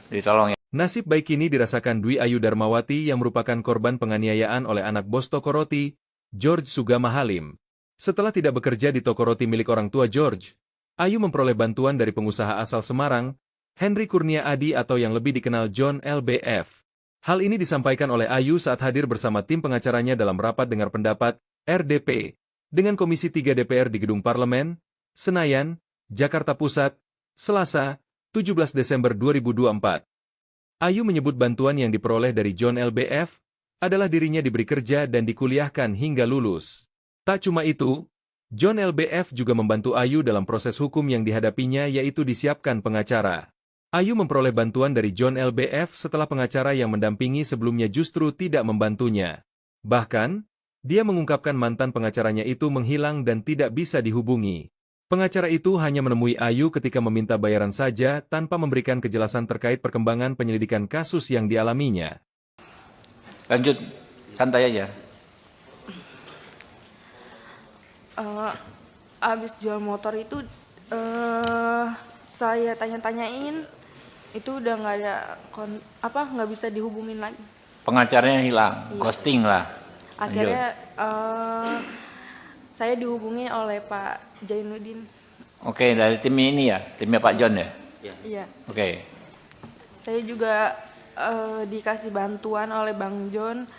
Ditolong ya. Nasib baik ini dirasakan Dwi Ayu Darmawati yang merupakan korban penganiayaan oleh anak bos toko roti, George Sugama Halim. Setelah tidak bekerja di toko roti milik orang tua George, Ayu memperoleh bantuan dari pengusaha asal Semarang, Henry Kurnia Adi atau yang lebih dikenal John LBF. Hal ini disampaikan oleh Ayu saat hadir bersama tim pengacaranya dalam rapat dengar pendapat, RDP, dengan Komisi 3 DPR di Gedung Parlemen, Senayan, Jakarta Pusat, Selasa, 17 Desember 2024. Ayu menyebut bantuan yang diperoleh dari John LBF adalah dirinya diberi kerja dan dikuliahkan hingga lulus. Tak cuma itu, John LBF juga membantu Ayu dalam proses hukum yang dihadapinya yaitu disiapkan pengacara. Ayu memperoleh bantuan dari John LBF setelah pengacara yang mendampingi sebelumnya justru tidak membantunya. Bahkan, dia mengungkapkan mantan pengacaranya itu menghilang dan tidak bisa dihubungi. Pengacara itu hanya menemui Ayu ketika meminta bayaran saja tanpa memberikan kejelasan terkait perkembangan penyelidikan kasus yang dialaminya. Lanjut, santai aja. Abis jual motor itu saya tanya-tanyain, itu udah nggak ada nggak bisa dihubungin lagi. Pengacaranya hilang, ghosting lah. Akhirnya saya dihubungi oleh Pak Jainuddin. Oke, dari tim ini ya, timnya Pak John ya. Iya. Oke, Saya juga dikasih bantuan oleh Bang John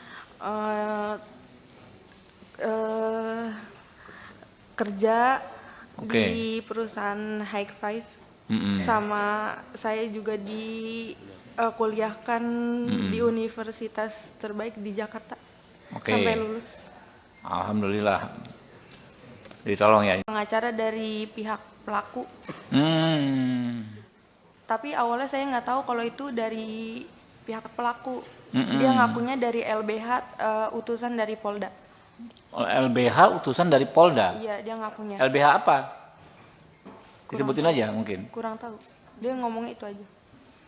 kerja Oke. di perusahaan High Five, sama saya juga kuliahkan di universitas terbaik di Jakarta Oke. sampai lulus. Alhamdulillah. Ditolong ya. Pengacara dari pihak pelaku, tapi awalnya saya nggak tahu kalau itu dari pihak pelaku. Dia ngakunya dari LBH, utusan dari Polda. LBH utusan dari Polda. Iya, dia ngakunya. LBH apa? Disebutin aja mungkin. Kurang tahu. Dia ngomongnya itu aja.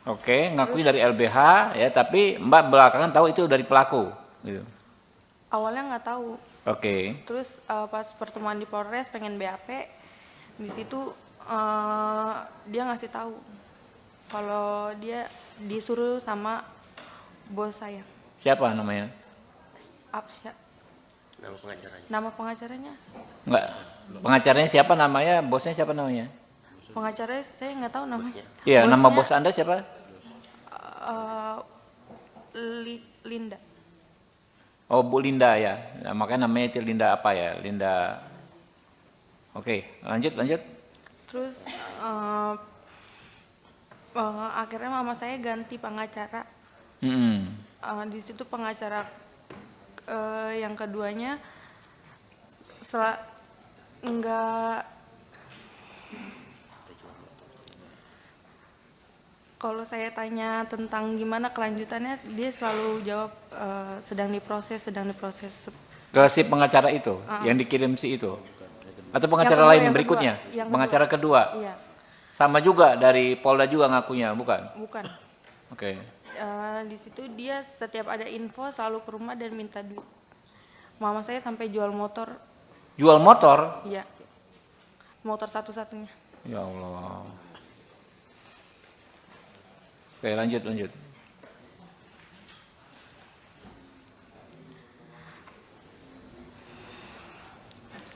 Oke, ngakui dari LBH ya, tapi Mbak belakangan tahu itu dari pelaku. Gitu. Awalnya nggak tahu. Oke. Terus pas pertemuan di Polres pengen BAP, di situ dia ngasih tahu kalau dia disuruh sama bos saya. Siapa namanya? Absya. Nama pengacaranya. Nama pengacaranya? Enggak. Pengacaranya siapa namanya? Bosnya siapa namanya? Pengacaranya saya nggak tahu namanya. Iya, nama Bosnya, bos Anda siapa? Linda. Oh, Bu Linda ya. Nah, makanya namanya itu Linda apa ya? Linda. Oke, lanjut. Terus akhirnya mama saya ganti pengacara. Di situ pengacara yang keduanya enggak, kalau saya tanya tentang gimana kelanjutannya, dia selalu jawab sedang diproses. Ke si pengacara itu, yang dikirim si itu. Atau pengacara Yang kedua, lain yang berikutnya? kedua. Yang Pengacara kedua. Iya, Sama juga dari Polda juga ngakunya, bukan? bukan. Oke. Di situ dia setiap ada info selalu ke rumah dan minta duit. Mama saya sampai jual motor. Jual motor? Iya, motor satu-satunya. Ya Allah. Oke, lanjut.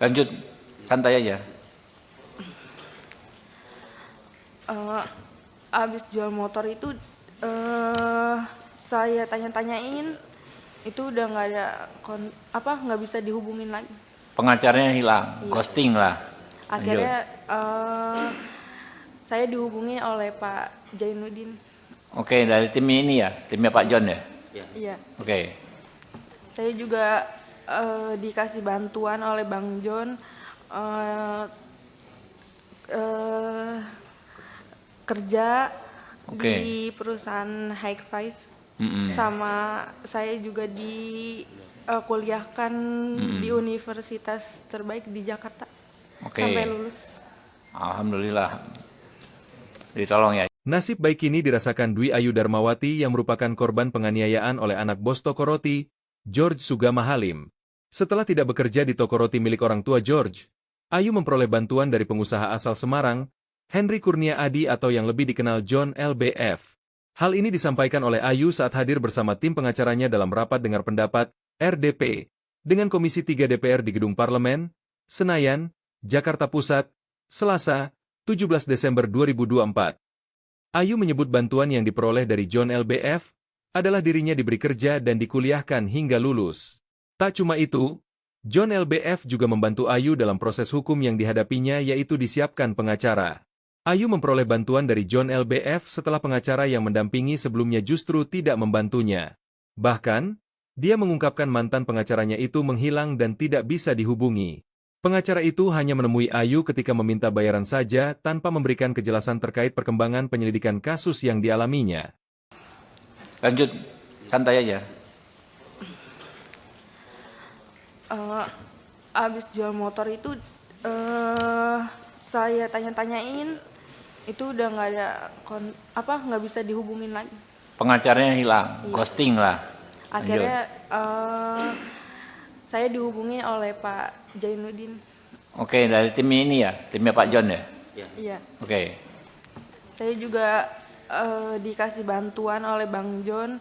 Lanjut, santai aja. Abis jual motor itu saya tanya-tanyain, itu udah nggak ada nggak bisa dihubungin lagi. Pengacaranya hilang, ghosting lah. Akhirnya saya dihubungi oleh Pak Jainuddin. Oke, dari tim ini ya, timnya Pak John ya. Iya. Oke. Saya juga dikasih bantuan oleh Bang John kerja di perusahaan High Five, sama saya juga kuliahkan di universitas terbaik di Jakarta sampai lulus. Alhamdulillah. Ditolong ya. Nasib baik ini dirasakan Dwi Ayu Darmawati yang merupakan korban penganiayaan oleh anak bos toko roti, George Sugama Halim. Setelah tidak bekerja di toko roti milik orang tua George, Ayu memperoleh bantuan dari pengusaha asal Semarang, Henry Kurnia Adi atau yang lebih dikenal John LBF. Hal ini disampaikan oleh Ayu saat hadir bersama tim pengacaranya dalam rapat dengar pendapat, RDP, dengan Komisi 3 DPR di Gedung Parlemen, Senayan, Jakarta Pusat, Selasa, 17 Desember 2024. Ayu menyebut bantuan yang diperoleh dari John LBF adalah dirinya diberi kerja dan dikuliahkan hingga lulus. Tak cuma itu, John LBF juga membantu Ayu dalam proses hukum yang dihadapinya yaitu disiapkan pengacara. Ayu memperoleh bantuan dari John LBF setelah pengacara yang mendampingi sebelumnya justru tidak membantunya. Bahkan, dia mengungkapkan mantan pengacaranya itu menghilang dan tidak bisa dihubungi. Pengacara itu hanya menemui Ayu ketika meminta bayaran saja tanpa memberikan kejelasan terkait perkembangan penyelidikan kasus yang dialaminya. Lanjut, santai aja. Abis jual motor itu saya tanya-tanyain itu udah nggak ada nggak bisa dihubungin lagi. Pengacaranya hilang, Iya. ghosting lah. Akhirnya saya dihubungi oleh Pak Jainuddin. Oke, dari tim ini ya, timnya Pak John ya. Iya. Oke, Saya juga dikasih bantuan oleh Bang John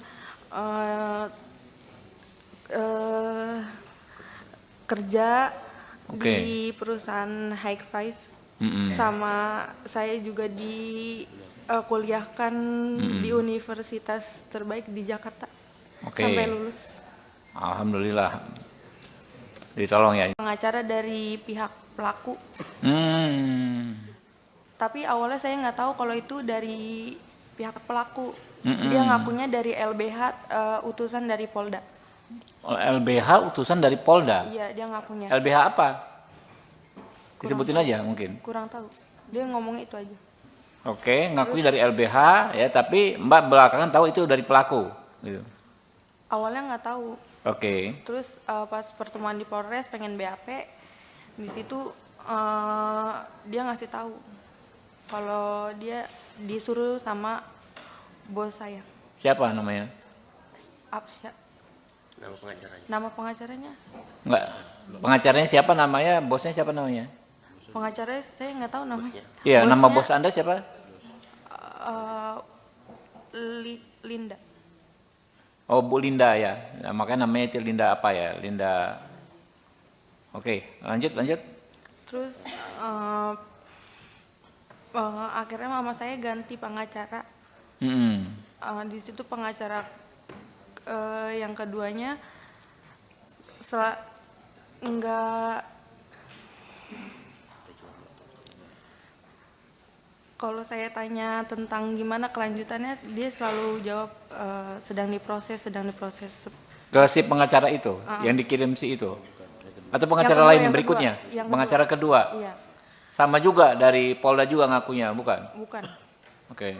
kerja Oke. di perusahaan High Five. Mm-mm. Sama saya juga kuliahkan di universitas terbaik di Jakarta Oke. sampai lulus. Alhamdulillah. Ditolong ya. Pengacara dari pihak pelaku. Tapi awalnya saya nggak tahu kalau itu dari pihak pelaku. Dia ngakunya dari LBH, utusan dari Polda. LBH utusan dari Polda. Iya, dia ngakunya. LBH apa? Disebutin aja mungkin. Kurang tahu. Dia ngomong itu aja. Oke, ngakui dari LBH ya, tapi Mbak belakangan tahu itu dari pelaku. Gitu. Awalnya nggak tahu. Oke. Terus pas pertemuan di Polres pengen BAP, di situ dia ngasih tahu kalau dia disuruh sama bos saya. Siapa namanya? Absya. Nama pengacaranya. Nama pengacaranya? Enggak. Pengacaranya siapa namanya? Bosnya siapa namanya? Pengacaranya saya nggak tahu namanya. Iya, nama Bosnya, bos Anda siapa? Linda. Oh, Bu Linda ya. Nah, makanya namanya itu Linda apa ya? Linda. Oke, lanjut. Terus akhirnya mama saya ganti pengacara. Di situ pengacara yang keduanya kalau saya tanya tentang gimana kelanjutannya, dia selalu jawab sedang diproses. Ke si pengacara itu, yang dikirim si itu? Atau pengacara Yang lain kedua, berikutnya? yang Pengacara kedua? Iya, Sama juga dari Polda juga ngakunya, bukan? bukan. Oke.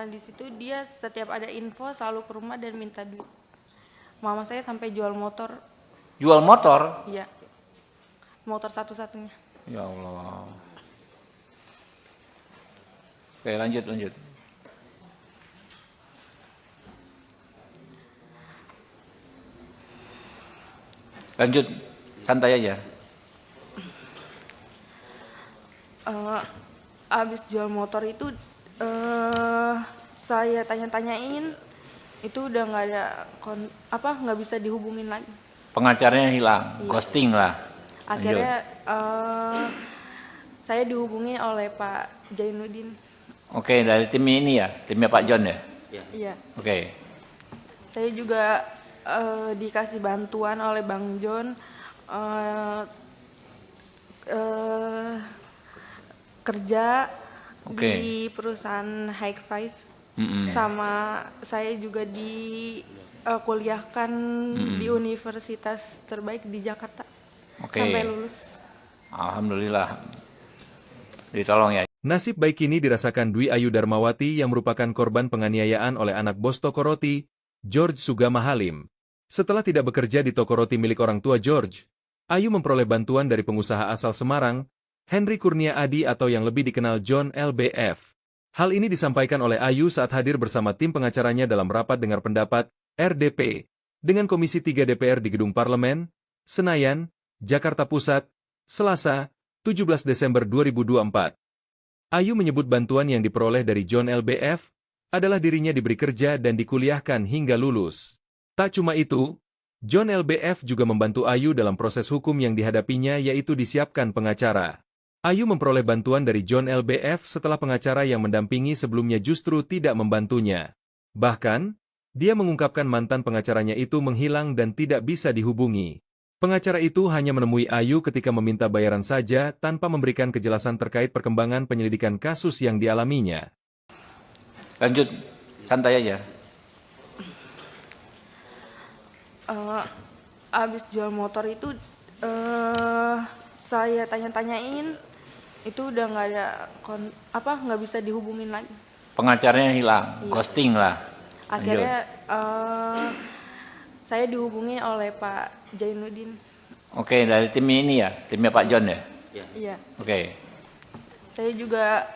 Di situ dia setiap ada info selalu ke rumah dan minta duit. Mama saya sampai jual motor, Jual motor? iya, motor satu-satunya. Ya Allah. Oke, lanjut. Lanjut, santai aja. Abis jual motor itu saya tanya-tanyain itu udah nggak ada nggak bisa dihubungin lagi. Pengacaranya hilang, Iya. ghosting lah. Akhirnya saya dihubungi oleh Pak Jainuddin. Oke, dari tim ini ya, timnya Pak John ya. Iya. Oke, Saya juga dikasih bantuan oleh Bang John kerja Oke. di perusahaan High Five. Sama saya juga kuliahkan di universitas terbaik di Jakarta Oke. sampai lulus. Alhamdulillah. Ditolong ya. Nasib baik ini dirasakan Dwi Ayu Darmawati yang merupakan korban penganiayaan oleh anak bos toko roti, George Sugama Halim. Setelah tidak bekerja di toko roti milik orang tua George, Ayu memperoleh bantuan dari pengusaha asal Semarang, Henry Kurnia Adi atau yang lebih dikenal John LBF. Hal ini disampaikan oleh Ayu saat hadir bersama tim pengacaranya dalam rapat dengar pendapat, RDP, dengan Komisi 3 DPR di Gedung Parlemen, Senayan, Jakarta Pusat, Selasa, 17 Desember 2024. Ayu menyebut bantuan yang diperoleh dari John LBF adalah dirinya diberi kerja dan dikuliahkan hingga lulus. Tak cuma itu, John LBF juga membantu Ayu dalam proses hukum yang dihadapinya yaitu disiapkan pengacara. Ayu memperoleh bantuan dari John LBF setelah pengacara yang mendampingi sebelumnya justru tidak membantunya. Bahkan, dia mengungkapkan mantan pengacaranya itu menghilang dan tidak bisa dihubungi. Pengacara itu hanya menemui Ayu ketika meminta bayaran saja tanpa memberikan kejelasan terkait perkembangan penyelidikan kasus yang dialaminya. Lanjut, santai aja. Abis jual motor itu saya tanya-tanyain itu udah nggak ada nggak bisa dihubungin lagi. Pengacaranya hilang, ghosting lah. Akhirnya saya dihubungi oleh Pak Jainuddin. Oke, dari tim ini ya, timnya Pak John ya. Iya. Oke, Saya juga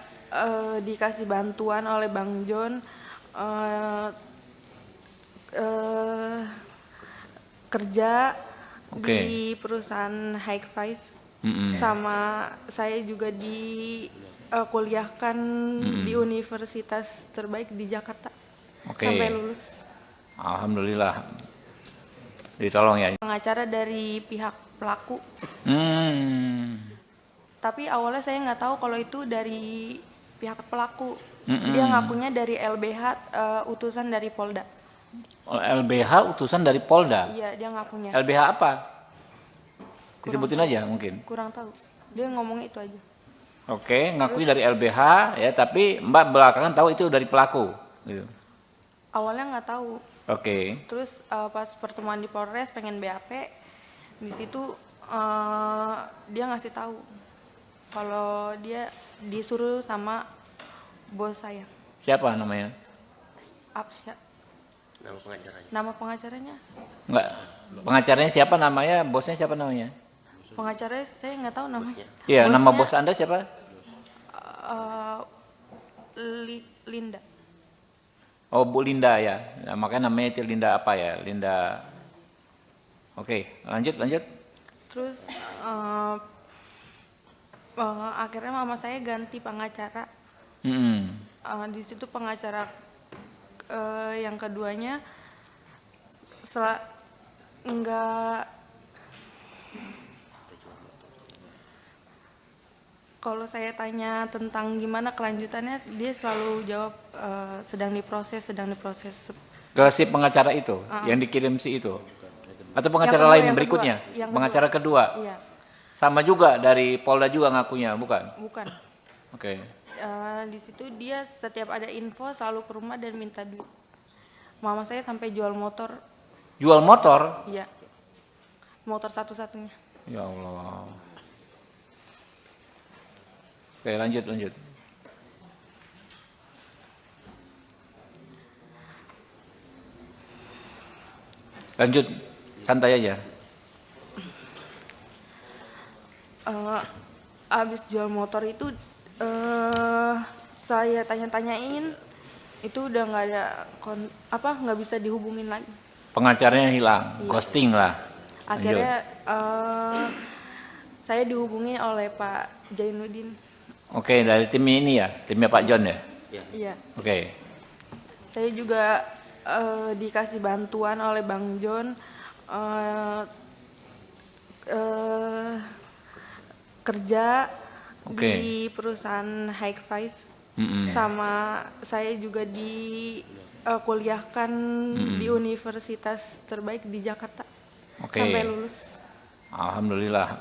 dikasih bantuan oleh Bang John eh, eh, kerja Oke. di perusahaan High Five, Mm-mm. sama saya juga kuliahkan di universitas terbaik di Jakarta Oke. sampai lulus. Alhamdulillah. Ditolong ya. Pengacara dari pihak pelaku, Hmm. tapi awalnya saya nggak tahu kalau itu dari pihak pelaku. Dia ngakunya dari LBH, utusan dari Polda. LBH utusan dari Polda. Iya, dia ngakunya. LBH apa? Disebutin aja mungkin. Kurang tahu. Dia ngomong itu aja. Oke, ngakui dari LBH ya, tapi Mbak belakangan tahu itu dari pelaku. Gitu. Awalnya nggak tahu. Oke. Terus pas pertemuan di Polres pengen BAP, di situ dia ngasih tahu kalau dia disuruh sama bos saya. Siapa namanya? Absya. Nama pengacaranya. Nama pengacaranya? Enggak. Pengacaranya siapa namanya? Bosnya siapa namanya? Pengacaranya saya nggak tahu namanya. Iya, nama Bosnya, bos Anda siapa? Linda. Oh, Bu Linda ya. Nah, makanya namanya itu Linda apa ya? Linda. Oke, lanjut. Terus akhirnya mama saya ganti pengacara. Hmm. Di situ pengacara yang keduanya enggak, kalau saya tanya tentang gimana kelanjutannya, dia selalu jawab sedang diproses. Ke si pengacara itu yang dikirim si itu. Atau pengacara Yang kedua, lain yang berikutnya? kedua, yang Pengacara kedua. Iya, Sama juga dari Polda juga ngakunya, bukan? bukan. Oke. Di situ dia setiap ada info selalu ke rumah dan minta duit. Mama saya sampai jual motor. Jual motor? Iya, motor satu-satunya. Ya Allah. Oke, lanjut. Lanjut, santai aja. Abis jual motor itu saya tanya-tanyain, itu udah nggak ada nggak bisa dihubungin lagi. Pengacaranya hilang, ghosting lah. Akhirnya saya dihubungi oleh Pak Jainuddin. Oke, dari tim ini ya, timnya Pak John ya. Iya. Oke. Saya juga dikasih bantuan oleh Bang John kerja di perusahaan High Five, sama saya juga kuliahkan di universitas terbaik di Jakarta sampai lulus. Alhamdulillah.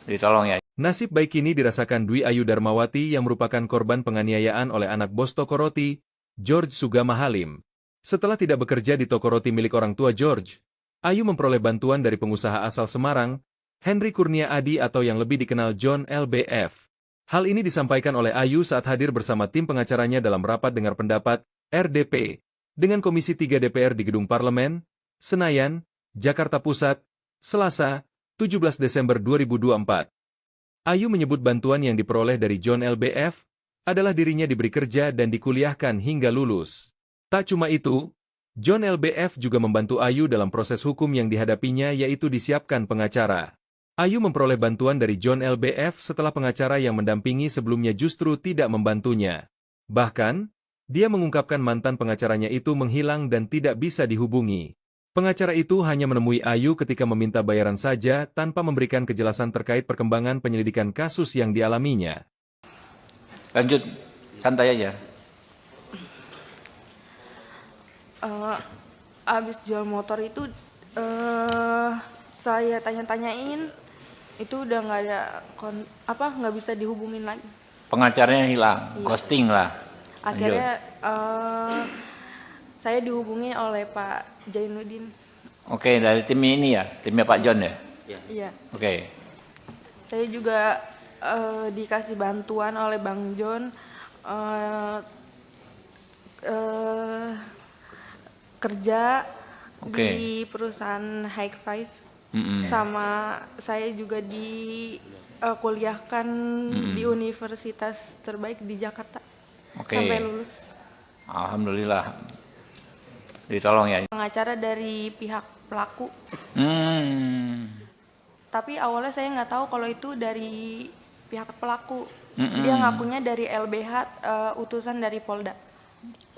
Ditolong ya. Nasib baik ini dirasakan Dwi Ayu Darmawati yang merupakan korban penganiayaan oleh anak bos toko roti, George Sugama Halim. Setelah tidak bekerja di toko roti milik orang tua George, Ayu memperoleh bantuan dari pengusaha asal Semarang, Henry Kurnia Adi atau yang lebih dikenal John LBF. Hal ini disampaikan oleh Ayu saat hadir bersama tim pengacaranya dalam rapat dengar pendapat, RDP, dengan Komisi 3 DPR di Gedung Parlemen, Senayan, Jakarta Pusat, Selasa, 17 Desember 2024. Ayu menyebut bantuan yang diperoleh dari John LBF adalah dirinya diberi kerja dan dikuliahkan hingga lulus. Tak cuma itu, John LBF juga membantu Ayu dalam proses hukum yang dihadapinya yaitu disiapkan pengacara. Ayu memperoleh bantuan dari John LBF setelah pengacara yang mendampingi sebelumnya justru tidak membantunya. Bahkan, dia mengungkapkan mantan pengacaranya itu menghilang dan tidak bisa dihubungi. Pengacara itu hanya menemui Ayu ketika meminta bayaran saja tanpa memberikan kejelasan terkait perkembangan penyelidikan kasus yang dialaminya. Lanjut, santai aja. Abis jual motor itu saya tanya-tanyain, itu udah nggak ada nggak bisa dihubungin lagi. Pengacaranya hilang, ghosting lah. Akhirnya saya dihubungi oleh Pak Jainuddin. Oke, dari tim ini ya, timnya Pak John ya. Iya. Oke. Saya juga dikasih bantuan oleh Bang John kerja di perusahaan High Five, sama saya juga kuliahkan di universitas terbaik di Jakarta Oke. sampai lulus. Alhamdulillah. Ditolong ya. Pengacara dari pihak pelaku, Hmm. tapi awalnya saya nggak tahu kalau itu dari pihak pelaku. Dia ngakunya dari LBH, utusan dari Polda.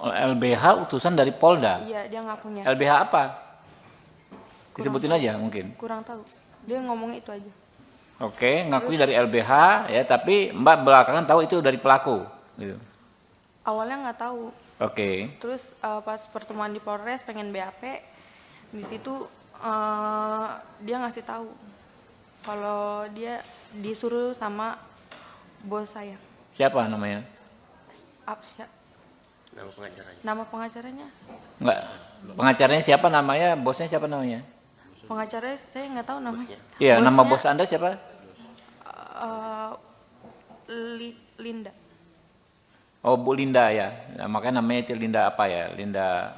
LBH utusan dari Polda. Iya, dia ngakunya. LBH apa? Disebutin aja mungkin. Kurang tahu. Dia ngomong itu aja. Oke, ngakui dari LBH ya, tapi Mbak belakangan tahu itu dari pelaku. Gitu. Awalnya nggak tahu. Oke. Terus pas pertemuan di Polres pengen BAP, di situ dia ngasih tahu kalau dia disuruh sama bos saya. Siapa namanya? Absya. Nama pengacaranya. Nama pengacaranya? Enggak. Pengacaranya siapa namanya? Bosnya siapa namanya? Pengacaranya saya nggak tahu namanya. Iya, nama Bosnya, bos Anda siapa? Linda. Oh, Bu Linda ya. Nah, makanya namanya itu Linda apa ya? Linda.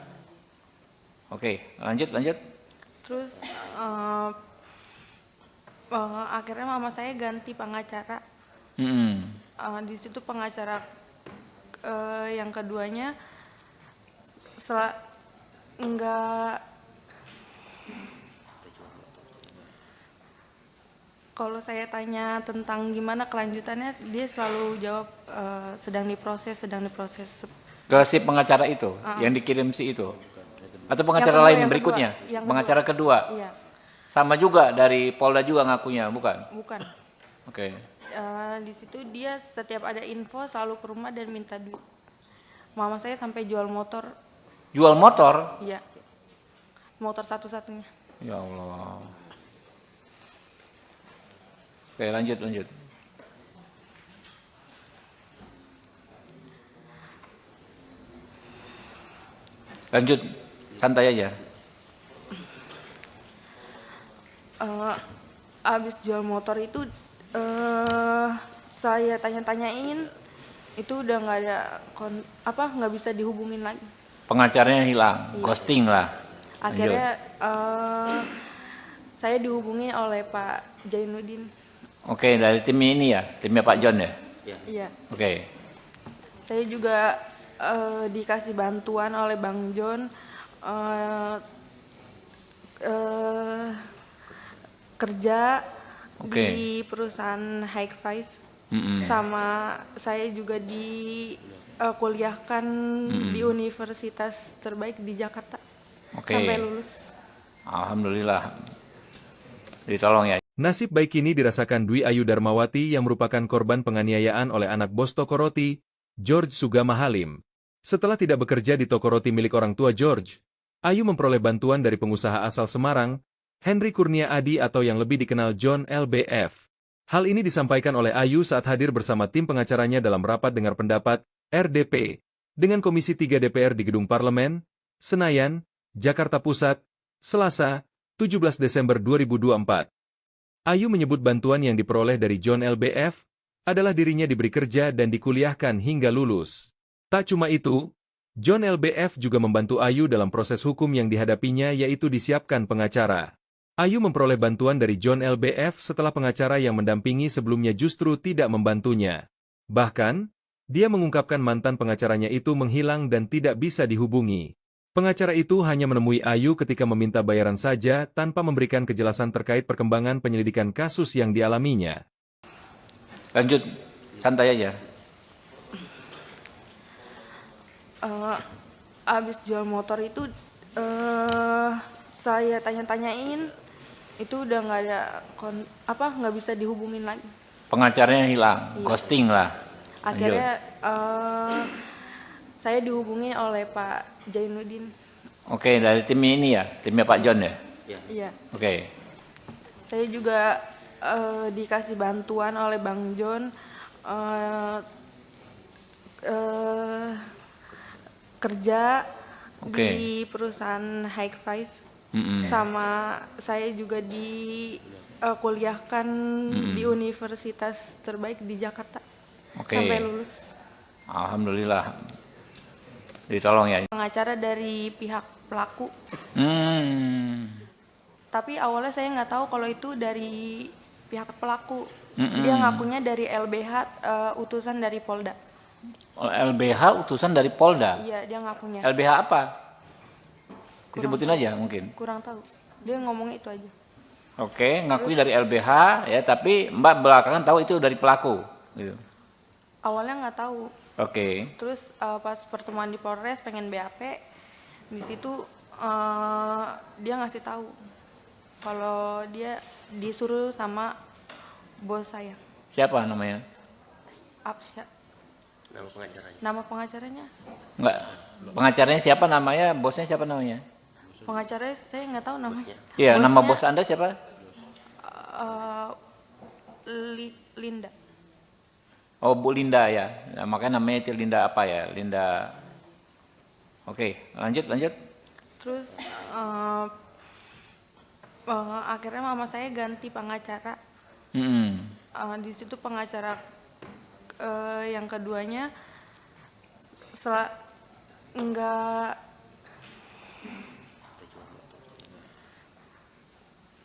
Oke, lanjut. Terus akhirnya mama saya ganti pengacara. Di situ pengacara yang keduanya enggak, kalau saya tanya tentang gimana kelanjutannya, dia selalu jawab sedang diproses. Ke si pengacara itu, yang dikirim si itu? Atau pengacara Yang lain kedua, berikutnya? yang Pengacara kedua? Iya, Sama juga dari Polda juga ngakunya, bukan? bukan. Oke. Di situ dia setiap ada info selalu ke rumah dan minta duit. Mama saya sampai jual motor. Jual motor? Iya, motor satu-satunya. Ya Allah. Oke, lanjut. Lanjut, santai aja. Abis jual motor itu saya tanya-tanyain, itu udah nggak ada nggak bisa dihubungin lagi. Pengacaranya hilang, ghosting lah. Akhirnya saya dihubungi oleh Pak Jainuddin. Oke, dari tim ini ya, timnya Pak John ya. Iya. Oke. Saya juga dikasih bantuan oleh Bang John kerja di perusahaan High Five. Sama saya juga kuliahkan di universitas terbaik di Jakarta sampai lulus. Alhamdulillah. Ditolong ya. Nasib baik ini dirasakan Dwi Ayu Darmawati yang merupakan korban penganiayaan oleh anak bos toko roti, George Sugama Halim. Setelah tidak bekerja di toko roti milik orang tua George, Ayu memperoleh bantuan dari pengusaha asal Semarang, Henry Kurnia Adi atau yang lebih dikenal John LBF. Hal ini disampaikan oleh Ayu saat hadir bersama tim pengacaranya dalam rapat dengar pendapat, RDP, dengan Komisi 3 DPR di Gedung Parlemen, Senayan, Jakarta Pusat, Selasa, 17 Desember 2024. Ayu menyebut bantuan yang diperoleh dari John LBF adalah dirinya diberi kerja dan dikuliahkan hingga lulus. Tak cuma itu, John LBF juga membantu Ayu dalam proses hukum yang dihadapinya yaitu disiapkan pengacara. Ayu memperoleh bantuan dari John LBF setelah pengacara yang mendampingi sebelumnya justru tidak membantunya. Bahkan, dia mengungkapkan mantan pengacaranya itu menghilang dan tidak bisa dihubungi. Pengacara itu hanya menemui Ayu ketika meminta bayaran saja tanpa memberikan kejelasan terkait perkembangan penyelidikan kasus yang dialaminya. Lanjut, santai aja. Abis jual motor itu saya tanya-tanyain, itu udah nggak ada nggak bisa dihubungin lagi. Pengacaranya hilang, ghosting lah. Akhirnya saya dihubungi oleh Pak Jainuddin. Oke, dari tim ini ya, timnya Pak John ya. Iya. Oke. Saya juga dikasih bantuan oleh Bang John kerja di perusahaan High Five. Sama saya juga kuliahkan di universitas terbaik di Jakarta sampai lulus. Alhamdulillah. Ditolong ya. Pengacara dari pihak pelaku. Tapi awalnya saya nggak tahu kalau itu dari pihak pelaku. Dia ngakunya dari LBH, utusan dari Polda. LBH utusan dari Polda. Iya, dia ngakunya. LBH apa? Disebutin aja mungkin. Kurang tahu. Dia ngomong itu aja. Oke, ngakui dari LBH ya, tapi Mbak belakangan tahu itu dari pelaku. Gitu. Awalnya nggak tahu. Oke. Terus pas pertemuan di Polres pengen BAP, di situ dia ngasih tahu kalau dia disuruh sama bos saya. Siapa namanya? Absya. Nama pengacaranya. Nama pengacaranya? Enggak. Pengacaranya siapa namanya? Bosnya siapa namanya? Pengacaranya saya nggak tahu namanya. Iya, nama Bosnya, bos Anda siapa? Linda. Oh, Bu Linda ya. Nah, makanya namanya itu Linda apa ya? Linda. Oke, lanjut. Terus akhirnya mama saya ganti pengacara. Di situ pengacara yang keduanya enggak,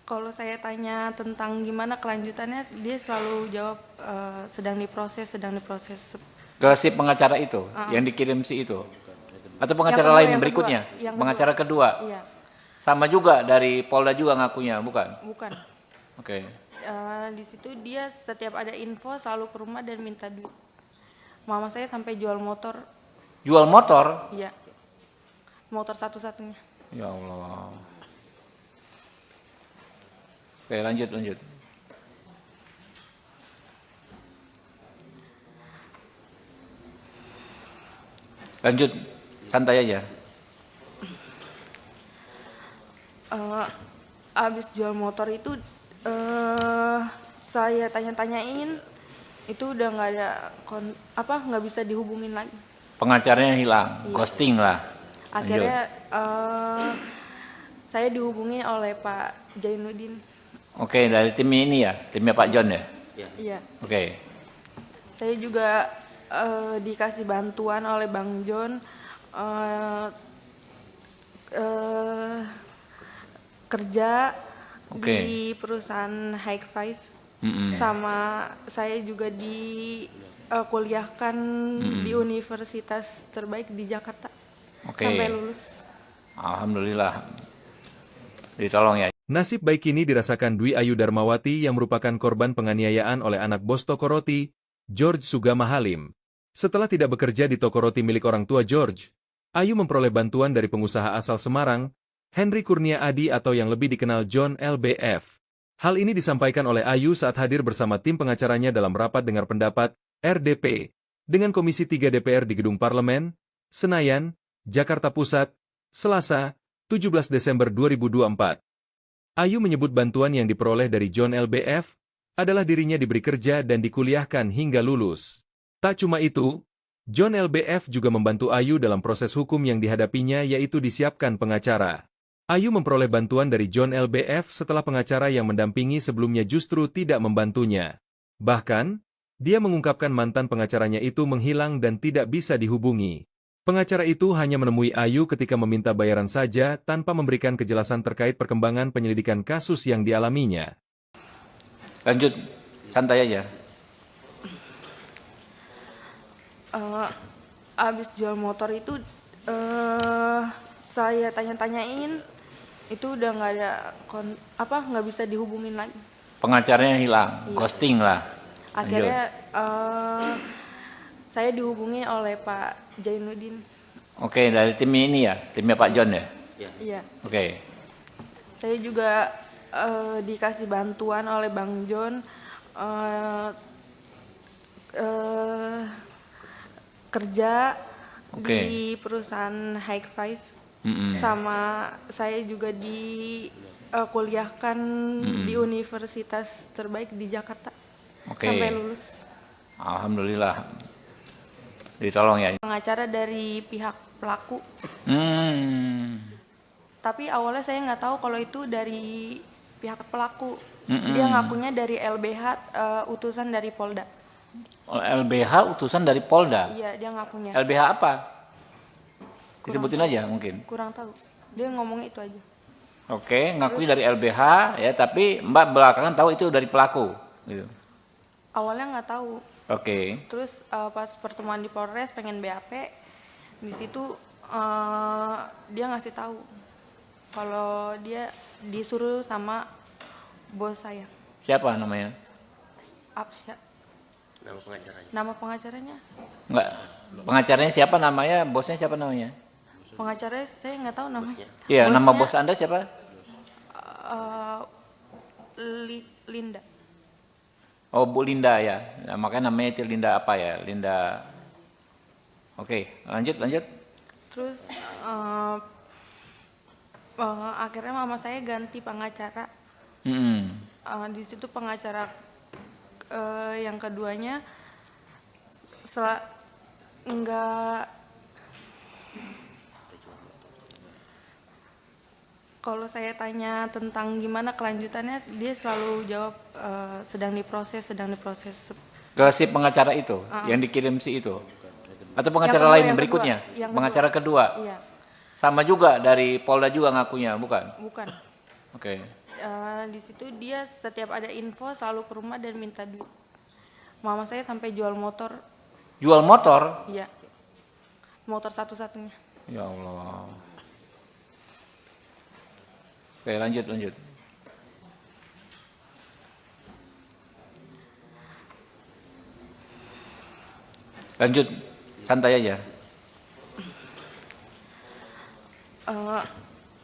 kalau saya tanya tentang gimana kelanjutannya, dia selalu jawab sedang diproses. Ke si pengacara itu yang dikirim si itu. Atau pengacara kedua, lain yang berikutnya? kedua, yang Pengacara kedua. Iya, Sama juga dari Polda juga ngakunya, bukan? bukan. Oke. Di situ dia setiap ada info selalu ke rumah dan minta duit. Mama saya sampai jual motor. Jual motor? Iya, motor satu-satunya. Ya Allah. Oke, lanjut. Lanjut, santai aja. Abis jual motor itu saya tanya-tanyain, itu udah nggak ada nggak bisa dihubungin lagi. Pengacaranya hilang, ghosting lah. Akhirnya saya dihubungi oleh Pak Jainuddin. Oke, dari tim ini ya, timnya Pak John ya. Iya. Oke. Saya juga dikasih bantuan oleh Bang John kerja di perusahaan High Five. Sama saya juga kuliahkan di universitas terbaik di Jakarta. Sampai lulus. Alhamdulillah. Ditolong ya. Nasib baik ini dirasakan Dwi Ayu Darmawati yang merupakan korban penganiayaan oleh anak bos toko roti, George Sugama Halim. Setelah tidak bekerja di toko roti milik orang tua George, Ayu memperoleh bantuan dari pengusaha asal Semarang, Henry Kurnia Adi atau yang lebih dikenal John LBF. Hal ini disampaikan oleh Ayu saat hadir bersama tim pengacaranya dalam rapat dengar pendapat, RDP, dengan Komisi 3 DPR di Gedung Parlemen, Senayan, Jakarta Pusat, Selasa, 17 Desember 2024. Ayu menyebut bantuan yang diperoleh dari John LBF adalah dirinya diberi kerja dan dikuliahkan hingga lulus. Tak cuma itu, John LBF juga membantu Ayu dalam proses hukum yang dihadapinya yaitu disiapkan pengacara. Ayu memperoleh bantuan dari John LBF setelah pengacara yang mendampingi sebelumnya justru tidak membantunya. Bahkan, dia mengungkapkan mantan pengacaranya itu menghilang dan tidak bisa dihubungi. Pengacara itu hanya menemui Ayu ketika meminta bayaran saja tanpa memberikan kejelasan terkait perkembangan penyelidikan kasus yang dialaminya. Lanjut, santai aja. Abis jual motor itu saya tanya-tanyain, itu udah nggak ada nggak bisa dihubungin lagi. Pengacaranya hilang, ghosting lah. Akhirnya saya dihubungi oleh Pak Jainuddin. Oke, dari tim ini ya, timnya Pak John ya. Iya. Oke. Saya juga dikasih bantuan oleh Bang John kerja di perusahaan High Five. Sama saya juga kuliahkan di universitas terbaik di Jakarta. Sampai lulus. Alhamdulillah. Ditolong ya. Pengacara dari pihak pelaku. Tapi awalnya saya nggak tahu kalau itu dari pihak pelaku. Dia ngakunya dari LBH, utusan dari Polda. LBH utusan dari Polda? Iya, dia ngakunya. LBH apa? Disebutin aja mungkin. Kurang tahu. Dia ngomong itu aja. Oke, ngakui dari LBH ya, tapi Mbak belakangan tahu itu dari pelaku. Gitu. Awalnya nggak tahu. Oke. Terus pas pertemuan di Polres pengen BAP, di situ dia ngasih tahu kalau dia disuruh sama bos saya. Siapa namanya? Apsya. Nama pengacaranya. Nama pengacaranya? Enggak. Pengacaranya siapa namanya? Bosnya siapa namanya? Pengacaranya saya nggak tahu namanya. Iya, nama Bosnya, bos Anda siapa? Linda. Oh, Bu Linda ya. Nah, makanya namanya itu Linda apa ya? Linda. Oke, lanjut. Terus akhirnya mama saya ganti pengacara. Di situ pengacara yang keduanya enggak, kalau saya tanya tentang gimana kelanjutannya, dia selalu jawab sedang diproses. Ke si pengacara itu, yang dikirim si itu? Atau pengacara Yang kedua, lain yang berikutnya? kedua. Yang Pengacara kedua? Iya, Sama juga dari Polda juga ngakunya, bukan? bukan. Oke. Di situ dia setiap ada info selalu ke rumah dan minta duit. Mama saya sampai jual motor. Jual motor? Iya, motor satu-satunya. Ya Allah. Oke, lanjut. Lanjut, santai aja.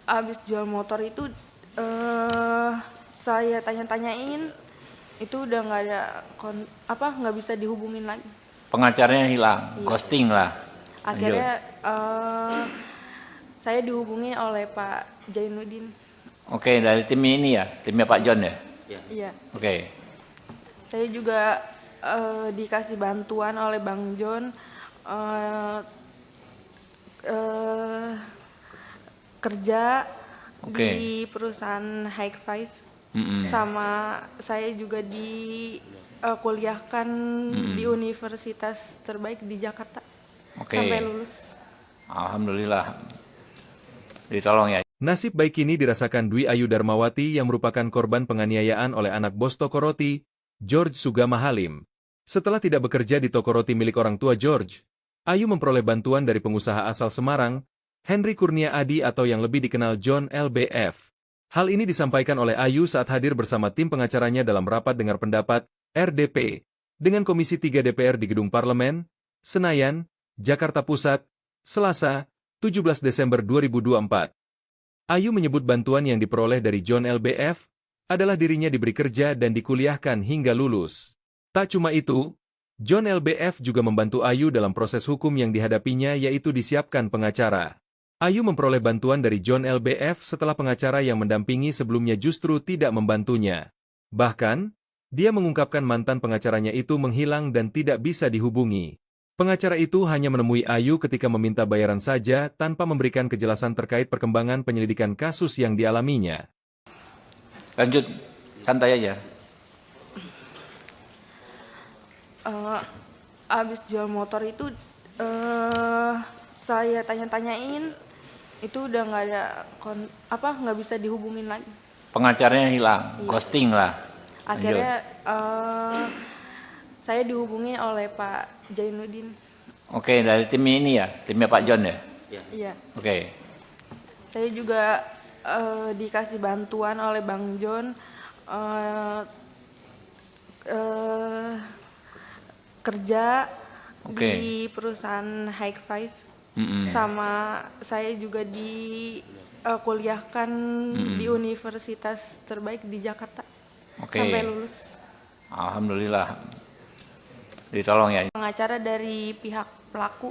Abis jual motor itu saya tanya-tanyain, itu udah nggak ada nggak bisa dihubungin lagi. Pengacaranya hilang, Iya. ghosting lah. Akhirnya saya dihubungi oleh Pak Jainuddin. Oke, dari tim ini ya, timnya Pak John ya. Iya. Oke. Saya juga dikasih bantuan oleh Bang John kerja Oke. di perusahaan High Five. Sama saya juga kuliahkan di universitas terbaik di Jakarta. Oke. Sampai lulus. Alhamdulillah. Ditolong ya. Nasib baik ini dirasakan Dwi Ayu Darmawati yang merupakan korban penganiayaan oleh anak bos toko roti, George Sugama Halim. Setelah tidak bekerja di toko roti milik orang tua George, Ayu memperoleh bantuan dari pengusaha asal Semarang, Henry Kurnia Adi atau yang lebih dikenal John LBF. Hal ini disampaikan oleh Ayu saat hadir bersama tim pengacaranya dalam rapat dengar pendapat, RDP, dengan Komisi 3 DPR di Gedung Parlemen, Senayan, Jakarta Pusat, Selasa, 17 Desember 2024. Ayu menyebut bantuan yang diperoleh dari John LBF adalah dirinya diberi kerja dan dikuliahkan hingga lulus. Tak cuma itu, John LBF juga membantu Ayu dalam proses hukum yang dihadapinya yaitu disiapkan pengacara. Ayu memperoleh bantuan dari John LBF setelah pengacara yang mendampingi sebelumnya justru tidak membantunya. Bahkan, dia mengungkapkan mantan pengacaranya itu menghilang dan tidak bisa dihubungi. Pengacara itu hanya menemui Ayu ketika meminta bayaran saja tanpa memberikan kejelasan terkait perkembangan penyelidikan kasus yang dialaminya. Lanjut, santai aja. Abis jual motor itu saya tanya-tanyain, itu udah nggak ada nggak bisa dihubungin lagi. Pengacaranya hilang, Iya. ghosting lah. Akhirnya saya dihubungi oleh Pak Jainuddin. Oke, dari tim ini ya, timnya Pak John ya. Iya. Oke. Saya juga dikasih bantuan oleh Bang John kerja Oke. di perusahaan High Five. Sama saya juga kuliahkan di universitas terbaik di Jakarta. Oke. Sampai lulus. Alhamdulillah. Ditolong ya. Pengacara dari pihak pelaku.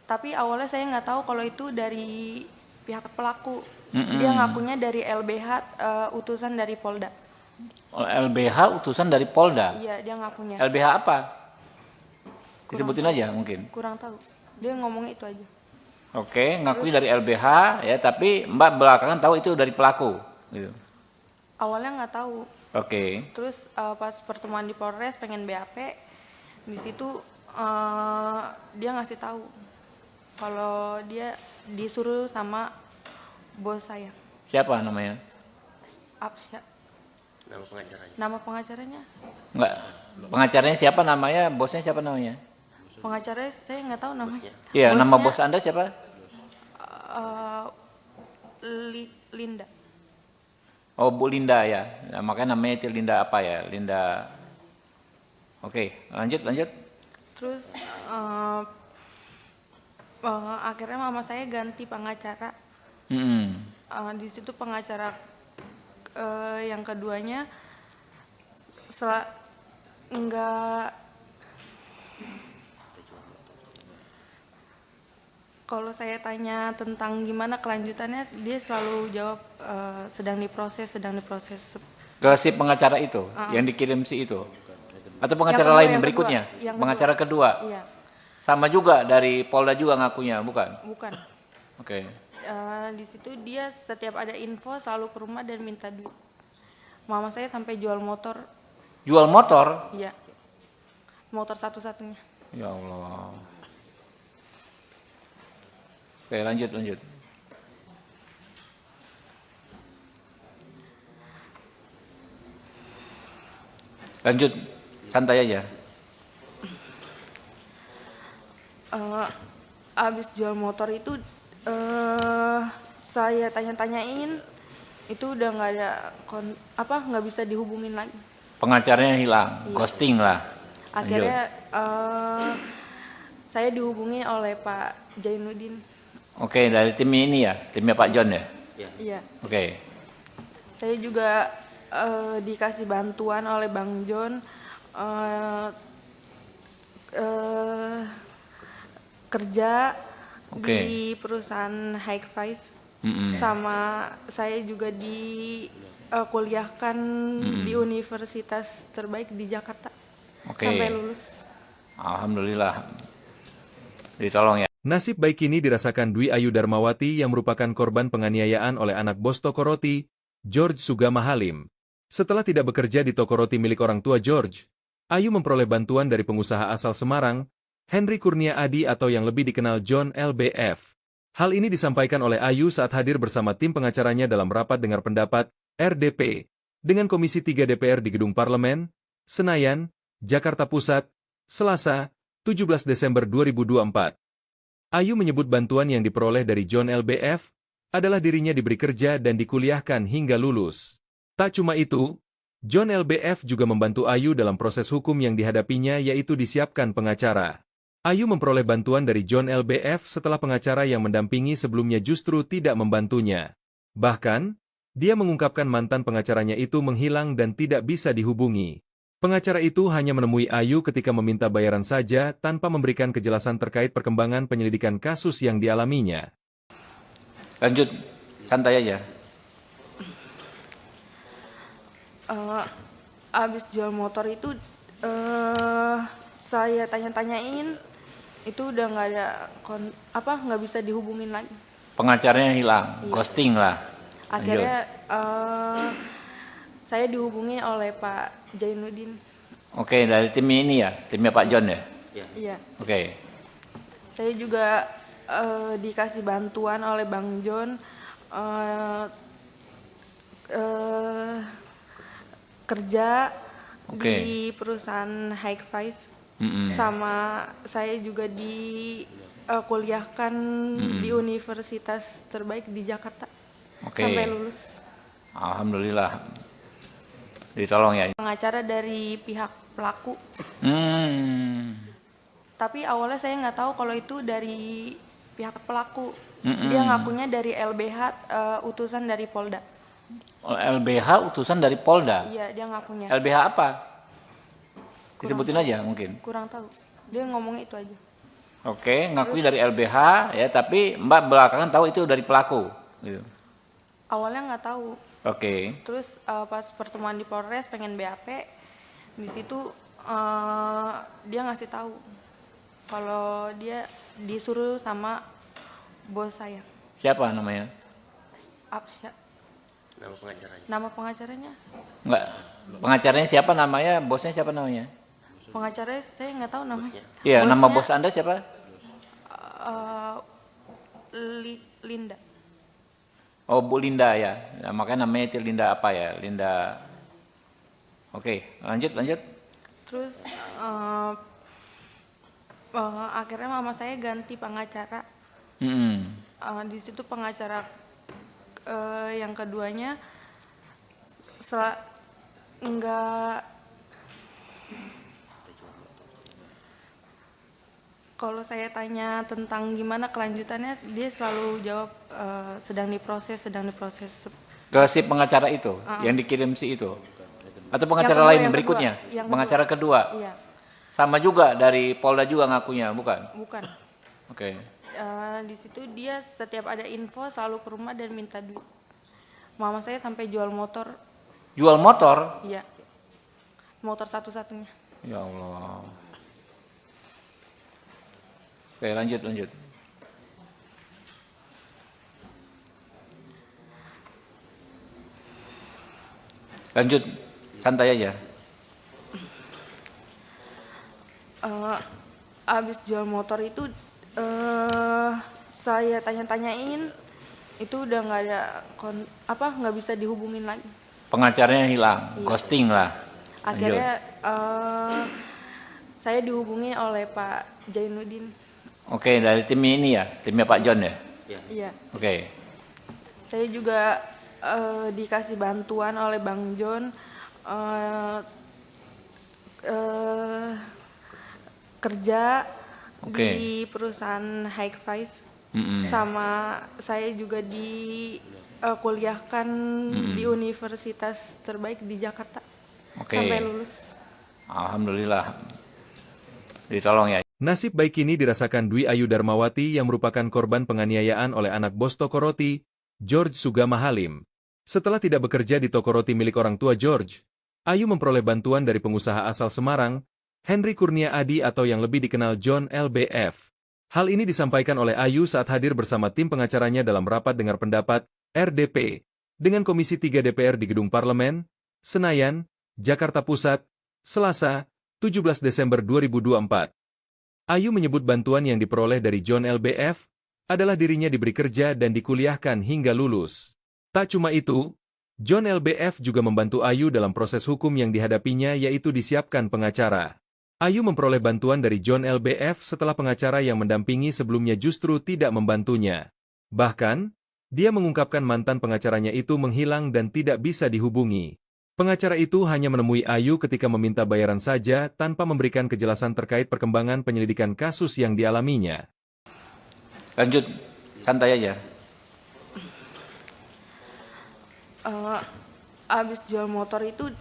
Tapi awalnya saya nggak tahu kalau itu dari pihak pelaku. Dia ngakunya dari LBH, utusan dari Polda. LBH utusan dari Polda. Iya, dia ngakunya. LBH apa? Disebutin aja mungkin. Kurang tahu. Dia ngomongnya itu aja. Oke, ngakui dari LBH ya, tapi Mbak belakangan tahu itu dari pelaku. Gitu. Awalnya nggak tahu. Oke. Terus pas pertemuan di Polres pengen BAP, di situ dia ngasih tahu kalau dia disuruh sama bos saya. Siapa namanya? Absya. Nama pengacaranya. Nama pengacaranya? Enggak. Pengacaranya siapa namanya? Bosnya siapa namanya? Pengacaranya saya nggak tahu namanya. Iya, nama Bosnya, bos Anda siapa? Linda. Oh, Bu Linda ya. Nah, makanya namanya itu Linda apa ya? Linda. Oke, lanjut. Terus akhirnya mama saya ganti pengacara. Hmm. Di situ pengacara yang keduanya enggak, kalau saya tanya tentang gimana kelanjutannya, dia selalu jawab sedang diproses. Ke si pengacara itu, yang dikirim si itu? Atau pengacara Yang lain kedua, berikutnya? yang Pengacara kedua? Iya, Sama juga dari Polda juga ngakunya, bukan? bukan. Oke. Di situ dia setiap ada info selalu ke rumah dan minta duit. Mama saya sampai jual motor, Jual motor? iya, motor satu-satunya. Ya Allah. Oke, lanjut. Lanjut, santai aja. Abis jual motor itu saya tanya-tanyain, itu udah nggak ada nggak bisa dihubungin lagi. Pengacaranya hilang, ghosting lah. Akhirnya saya dihubungi oleh Pak Jainuddin. Oke, dari tim ini ya, timnya Pak John ya. Iya. Oke. Saya juga dikasih bantuan oleh Bang John kerja di perusahaan High Five. Sama saya juga kuliahkan di universitas terbaik di Jakarta sampai lulus. Alhamdulillah. Ditolong ya. Nasib baik ini dirasakan Dwi Ayu Darmawati yang merupakan korban penganiayaan oleh anak bos toko roti, George Sugama Halim. Setelah tidak bekerja di toko roti milik orang tua George, Ayu memperoleh bantuan dari pengusaha asal Semarang, Henry Kurnia Adi atau yang lebih dikenal John LBF. Hal ini disampaikan oleh Ayu saat hadir bersama tim pengacaranya dalam rapat dengar pendapat, RDP, dengan Komisi 3 DPR di Gedung Parlemen, Senayan, Jakarta Pusat, Selasa, 17 Desember 2024. Ayu menyebut bantuan yang diperoleh dari John LBF adalah dirinya diberi kerja dan dikuliahkan hingga lulus. Tak cuma itu, John LBF juga membantu Ayu dalam proses hukum yang dihadapinya yaitu disiapkan pengacara. Ayu memperoleh bantuan dari John LBF setelah pengacara yang mendampingi sebelumnya justru tidak membantunya. Bahkan, dia mengungkapkan mantan pengacaranya itu menghilang dan tidak bisa dihubungi. Pengacara itu hanya menemui Ayu ketika meminta bayaran saja tanpa memberikan kejelasan terkait perkembangan penyelidikan kasus yang dialaminya. Lanjut, santai aja. Abis jual motor itu saya tanya-tanyain, itu udah nggak ada nggak bisa dihubungin lagi. Pengacaranya hilang, ghosting lah. Akhirnya saya dihubungi oleh Pak Jainuddin. Oke, dari tim ini ya, timnya Pak John ya. Iya. Oke. Saya juga dikasih bantuan oleh Bang John kerja di perusahaan High Five. Sama saya juga kuliahkan di universitas terbaik di Jakarta sampai lulus. Alhamdulillah. Ditolong ya. Pengacara dari pihak pelaku. Tapi awalnya saya nggak tahu kalau itu dari pihak pelaku. Dia ngakunya dari LBH, utusan dari Polda. LBH utusan dari Polda? Iya, dia ngakunya. LBH apa? Disebutin aja mungkin. Kurang tahu. Dia ngomongnya itu aja. Oke, ngakui dari LBH ya, tapi Mbak belakangan tahu itu dari pelaku. Gitu. Awalnya nggak tahu. Oke. Terus pas pertemuan di Polres pengen BAP, di situ dia ngasih tahu kalau dia disuruh sama bos saya. Siapa namanya? Absya. Nama pengacaranya. Nama pengacaranya? Enggak. Pengacaranya siapa namanya? Bosnya siapa namanya? Pengacaranya saya nggak tahu namanya. Iya, nama bos Anda siapa? Linda. Oh, Bu Linda ya. Nah, makanya namanya itu Linda apa ya? Linda. Oke, lanjut. Terus akhirnya mama saya ganti pengacara. Mm-mm. Di situ pengacara yang keduanya enggak, kalau saya tanya tentang gimana kelanjutannya, dia selalu jawab sedang diproses. Ke si pengacara itu, yang dikirim si itu? Atau pengacara kedua, lain yang berikutnya? kedua, yang Pengacara kedua? Iya, Sama juga dari Polda juga ngakunya, bukan? bukan. Oke. Di situ dia setiap ada info selalu ke rumah dan minta duit. Mama saya sampai jual motor, Jual motor? iya, motor satu-satunya. Ya Allah. Oke, lanjut. Lanjut, santai aja. Abis jual motor itu saya tanya-tanyain, itu udah nggak ada nggak bisa dihubungin lagi. Pengacaranya hilang, ghosting lah. Akhirnya saya dihubungi oleh Pak Jainuddin. Oke, dari tim ini ya, timnya Pak John ya. Iya. Oke. Saya juga dikasih bantuan oleh Bang John kerja di perusahaan High Five. Sama saya juga kuliahkan di universitas terbaik di Jakarta sampai lulus. Alhamdulillah, ditolong ya. Nasib baik ini dirasakan Dwi Ayu Darmawati yang merupakan korban penganiayaan oleh anak bos toko roti, George Sugama Halim. Setelah tidak bekerja di toko roti milik orang tua George, Ayu memperoleh bantuan dari pengusaha asal Semarang, Henry Kurnia Adi atau yang lebih dikenal John LBF. Hal ini disampaikan oleh Ayu saat hadir bersama tim pengacaranya dalam rapat dengar pendapat, RDP, dengan Komisi 3 DPR di Gedung Parlemen, Senayan, Jakarta Pusat, Selasa, 17 Desember 2024. Ayu menyebut bantuan yang diperoleh dari John LBF adalah dirinya diberi kerja dan dikuliahkan hingga lulus. Tak cuma itu, John LBF juga membantu Ayu dalam proses hukum yang dihadapinya yaitu disiapkan pengacara. Ayu memperoleh bantuan dari John LBF setelah pengacara yang mendampingi sebelumnya justru tidak membantunya. Bahkan, dia mengungkapkan mantan pengacaranya itu menghilang dan tidak bisa dihubungi. Pengacara itu hanya menemui Ayu ketika meminta bayaran saja tanpa memberikan kejelasan terkait perkembangan penyelidikan kasus yang dialaminya. Lanjut, santai aja. Abis jual motor itu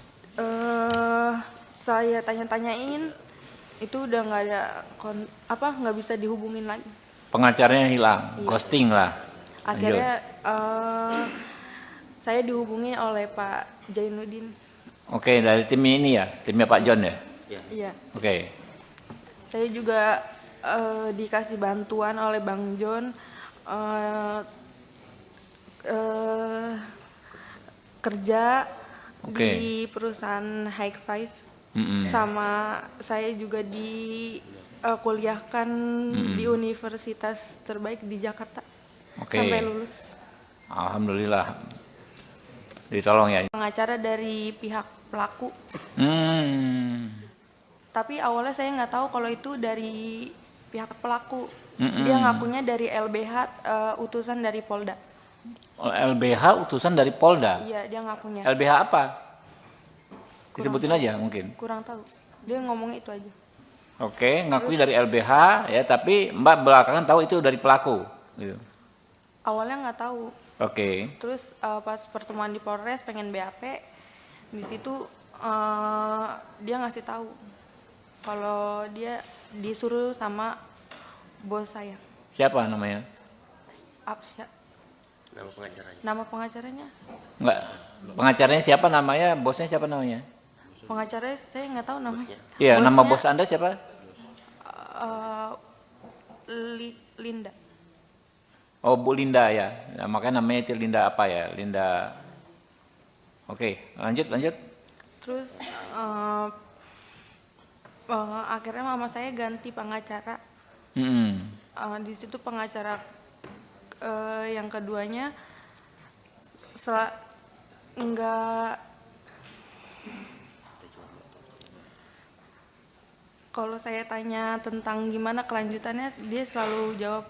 saya tanya-tanyain, itu udah nggak ada nggak bisa dihubungin lagi. Pengacaranya hilang, ghosting lah. Akhirnya saya dihubungi oleh Pak Jainuddin. Oke, dari tim ini ya, timnya Pak John ya. Iya. Oke. Saya juga dikasih bantuan oleh Bang John kerja di perusahaan High Five. Sama saya juga kuliahkan di universitas terbaik di Jakarta sampai lulus. Alhamdulillah, ditolong ya. Pengacara dari pihak pelaku. Tapi awalnya saya nggak tahu kalau itu dari pihak pelaku. Dia ngakunya dari LBH, utusan dari Polda. LBH utusan dari Polda? Iya, dia ngakunya. LBH apa? Disebutin aja mungkin. Kurang tahu. Dia ngomong itu aja. Oke, ngakui dari LBH ya, tapi Mbak belakangan tahu itu dari pelaku. Gitu. Awalnya nggak tahu. Oke. Terus pas pertemuan di Polres pengen BAP, di situ dia ngasih tahu kalau dia disuruh sama bos saya. Siapa namanya? Nama pengacaranya? Nama pengacaranya? Enggak. Pengacaranya siapa namanya? Bosnya siapa namanya? Pengacaranya saya nggak tahu namanya. Iya, nama bos Anda siapa? Linda. Oh, Bu Linda ya. Nah, makanya namanya itu Linda apa ya? Linda. Oke, lanjut. Terus akhirnya mama saya ganti pengacara. Di situ pengacara yang keduanya enggak, kalau saya tanya tentang gimana kelanjutannya, dia selalu jawab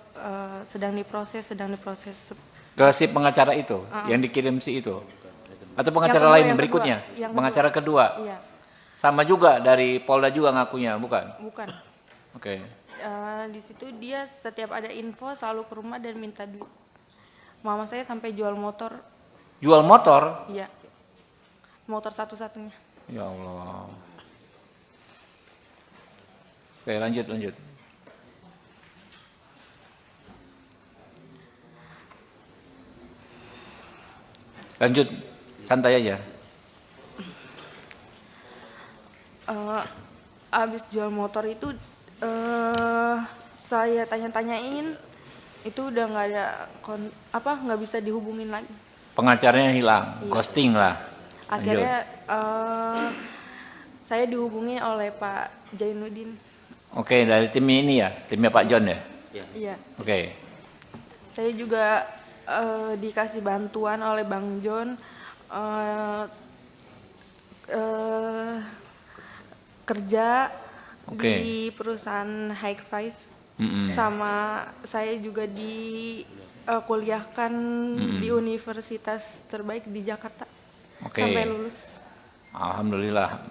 sedang diproses, sedang diproses. Ke si pengacara itu, yang dikirim si itu? Atau pengacara Yang kedua, lain yang berikutnya? kedua. Yang Pengacara kedua? Iya, Sama juga dari Polda juga ngakunya, bukan? bukan. Oke. Di situ dia setiap ada info selalu ke rumah dan minta duit. Mama saya sampai jual motor, Jual motor? iya, motor satu-satunya. Ya Allah. Oke, lanjut, lanjut. Lanjut, santai aja. Abis jual motor itu saya tanya-tanyain, itu udah nggak ada nggak bisa dihubungin lagi. Pengacaranya hilang, ghosting lah. Akhirnya saya dihubungi oleh Pak Jainuddin. Oke, dari tim ini ya, timnya Pak John ya. Iya. Oke, Saya juga dikasih bantuan oleh Bang John kerja Oke. di perusahaan High Five, sama saya juga kuliahkan di universitas terbaik di Jakarta Oke. sampai lulus. Alhamdulillah.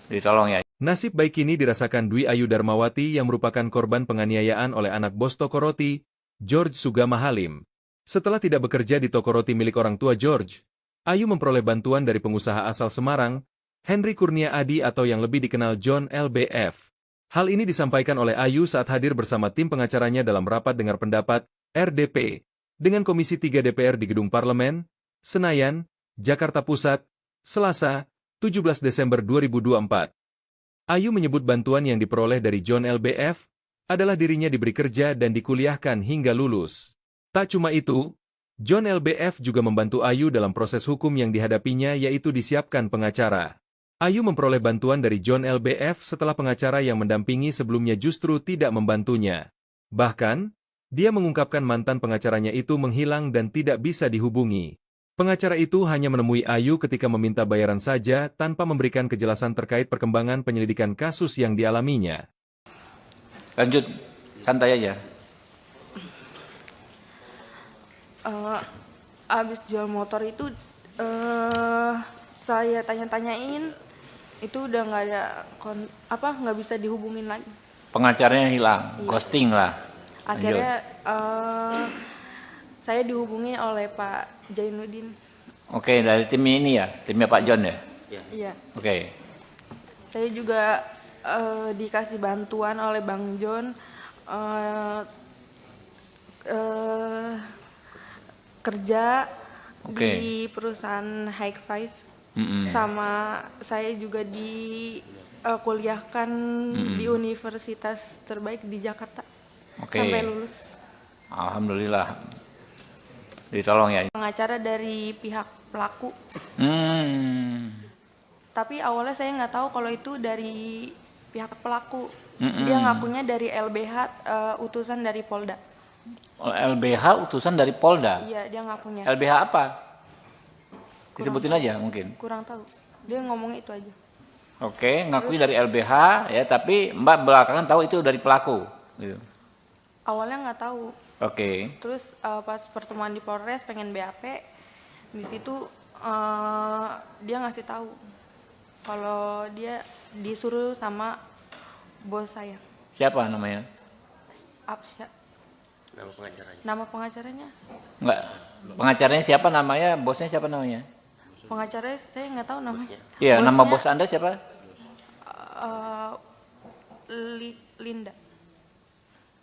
Ditolong ya. Nasib baik ini dirasakan Dwi Ayu Darmawati yang merupakan korban penganiayaan oleh anak bos toko roti, George Sugama Halim. Setelah tidak bekerja di toko roti milik orang tua George, Ayu memperoleh bantuan dari pengusaha asal Semarang, Henry Kurnia Adi atau yang lebih dikenal John LBF. Hal ini disampaikan oleh Ayu saat hadir bersama tim pengacaranya dalam rapat dengar pendapat, RDP, dengan Komisi 3 DPR di Gedung Parlemen, Senayan, Jakarta Pusat, Selasa, 17 Desember 2024. Ayu menyebut bantuan yang diperoleh dari John LBF adalah dirinya diberi kerja dan dikuliahkan hingga lulus. Tak cuma itu, John LBF juga membantu Ayu dalam proses hukum yang dihadapinya yaitu disiapkan pengacara. Ayu memperoleh bantuan dari John LBF setelah pengacara yang mendampingi sebelumnya justru tidak membantunya. Bahkan, dia mengungkapkan mantan pengacaranya itu menghilang dan tidak bisa dihubungi. Pengacara itu hanya menemui Ayu ketika meminta bayaran saja tanpa memberikan kejelasan terkait perkembangan penyelidikan kasus yang dialaminya. Lanjut, santai aja. Abis jual motor itu saya tanya-tanyain, itu udah nggak ada nggak bisa dihubungin lagi. Pengacaranya hilang, ghosting lah. Akhirnya saya dihubungi oleh Pak Jainuddin. Oke, dari tim ini ya, timnya Pak John ya. Iya. Oke. Saya juga dikasih bantuan oleh Bang John kerja di perusahaan High Five, sama saya juga kuliahkan di universitas terbaik di Jakarta sampai lulus. Alhamdulillah. Ditolong ya. Pengacara dari pihak pelaku. Tapi awalnya saya nggak tahu kalau itu dari pihak pelaku. Dia ngakunya dari LBH, utusan dari Polda. LBH utusan dari Polda? Iya, dia ngakunya. LBH apa? Disebutin aja mungkin. Kurang tahu. Dia ngomongnya itu aja. Oke, ngakui dari LBH ya, tapi Mbak belakangan tahu itu dari pelaku. Gitu. Awalnya nggak tahu. Oke. Terus pas pertemuan di Polres pengen BAP, di situ dia ngasih tahu kalau dia disuruh sama bos saya. Siapa namanya? Absya. Nama pengacaranya. Nama pengacaranya? Enggak. Pengacaranya siapa namanya? Bosnya siapa namanya? Pengacaranya saya nggak tahu namanya. Iya, Bosnya, nama bos Anda siapa? Linda.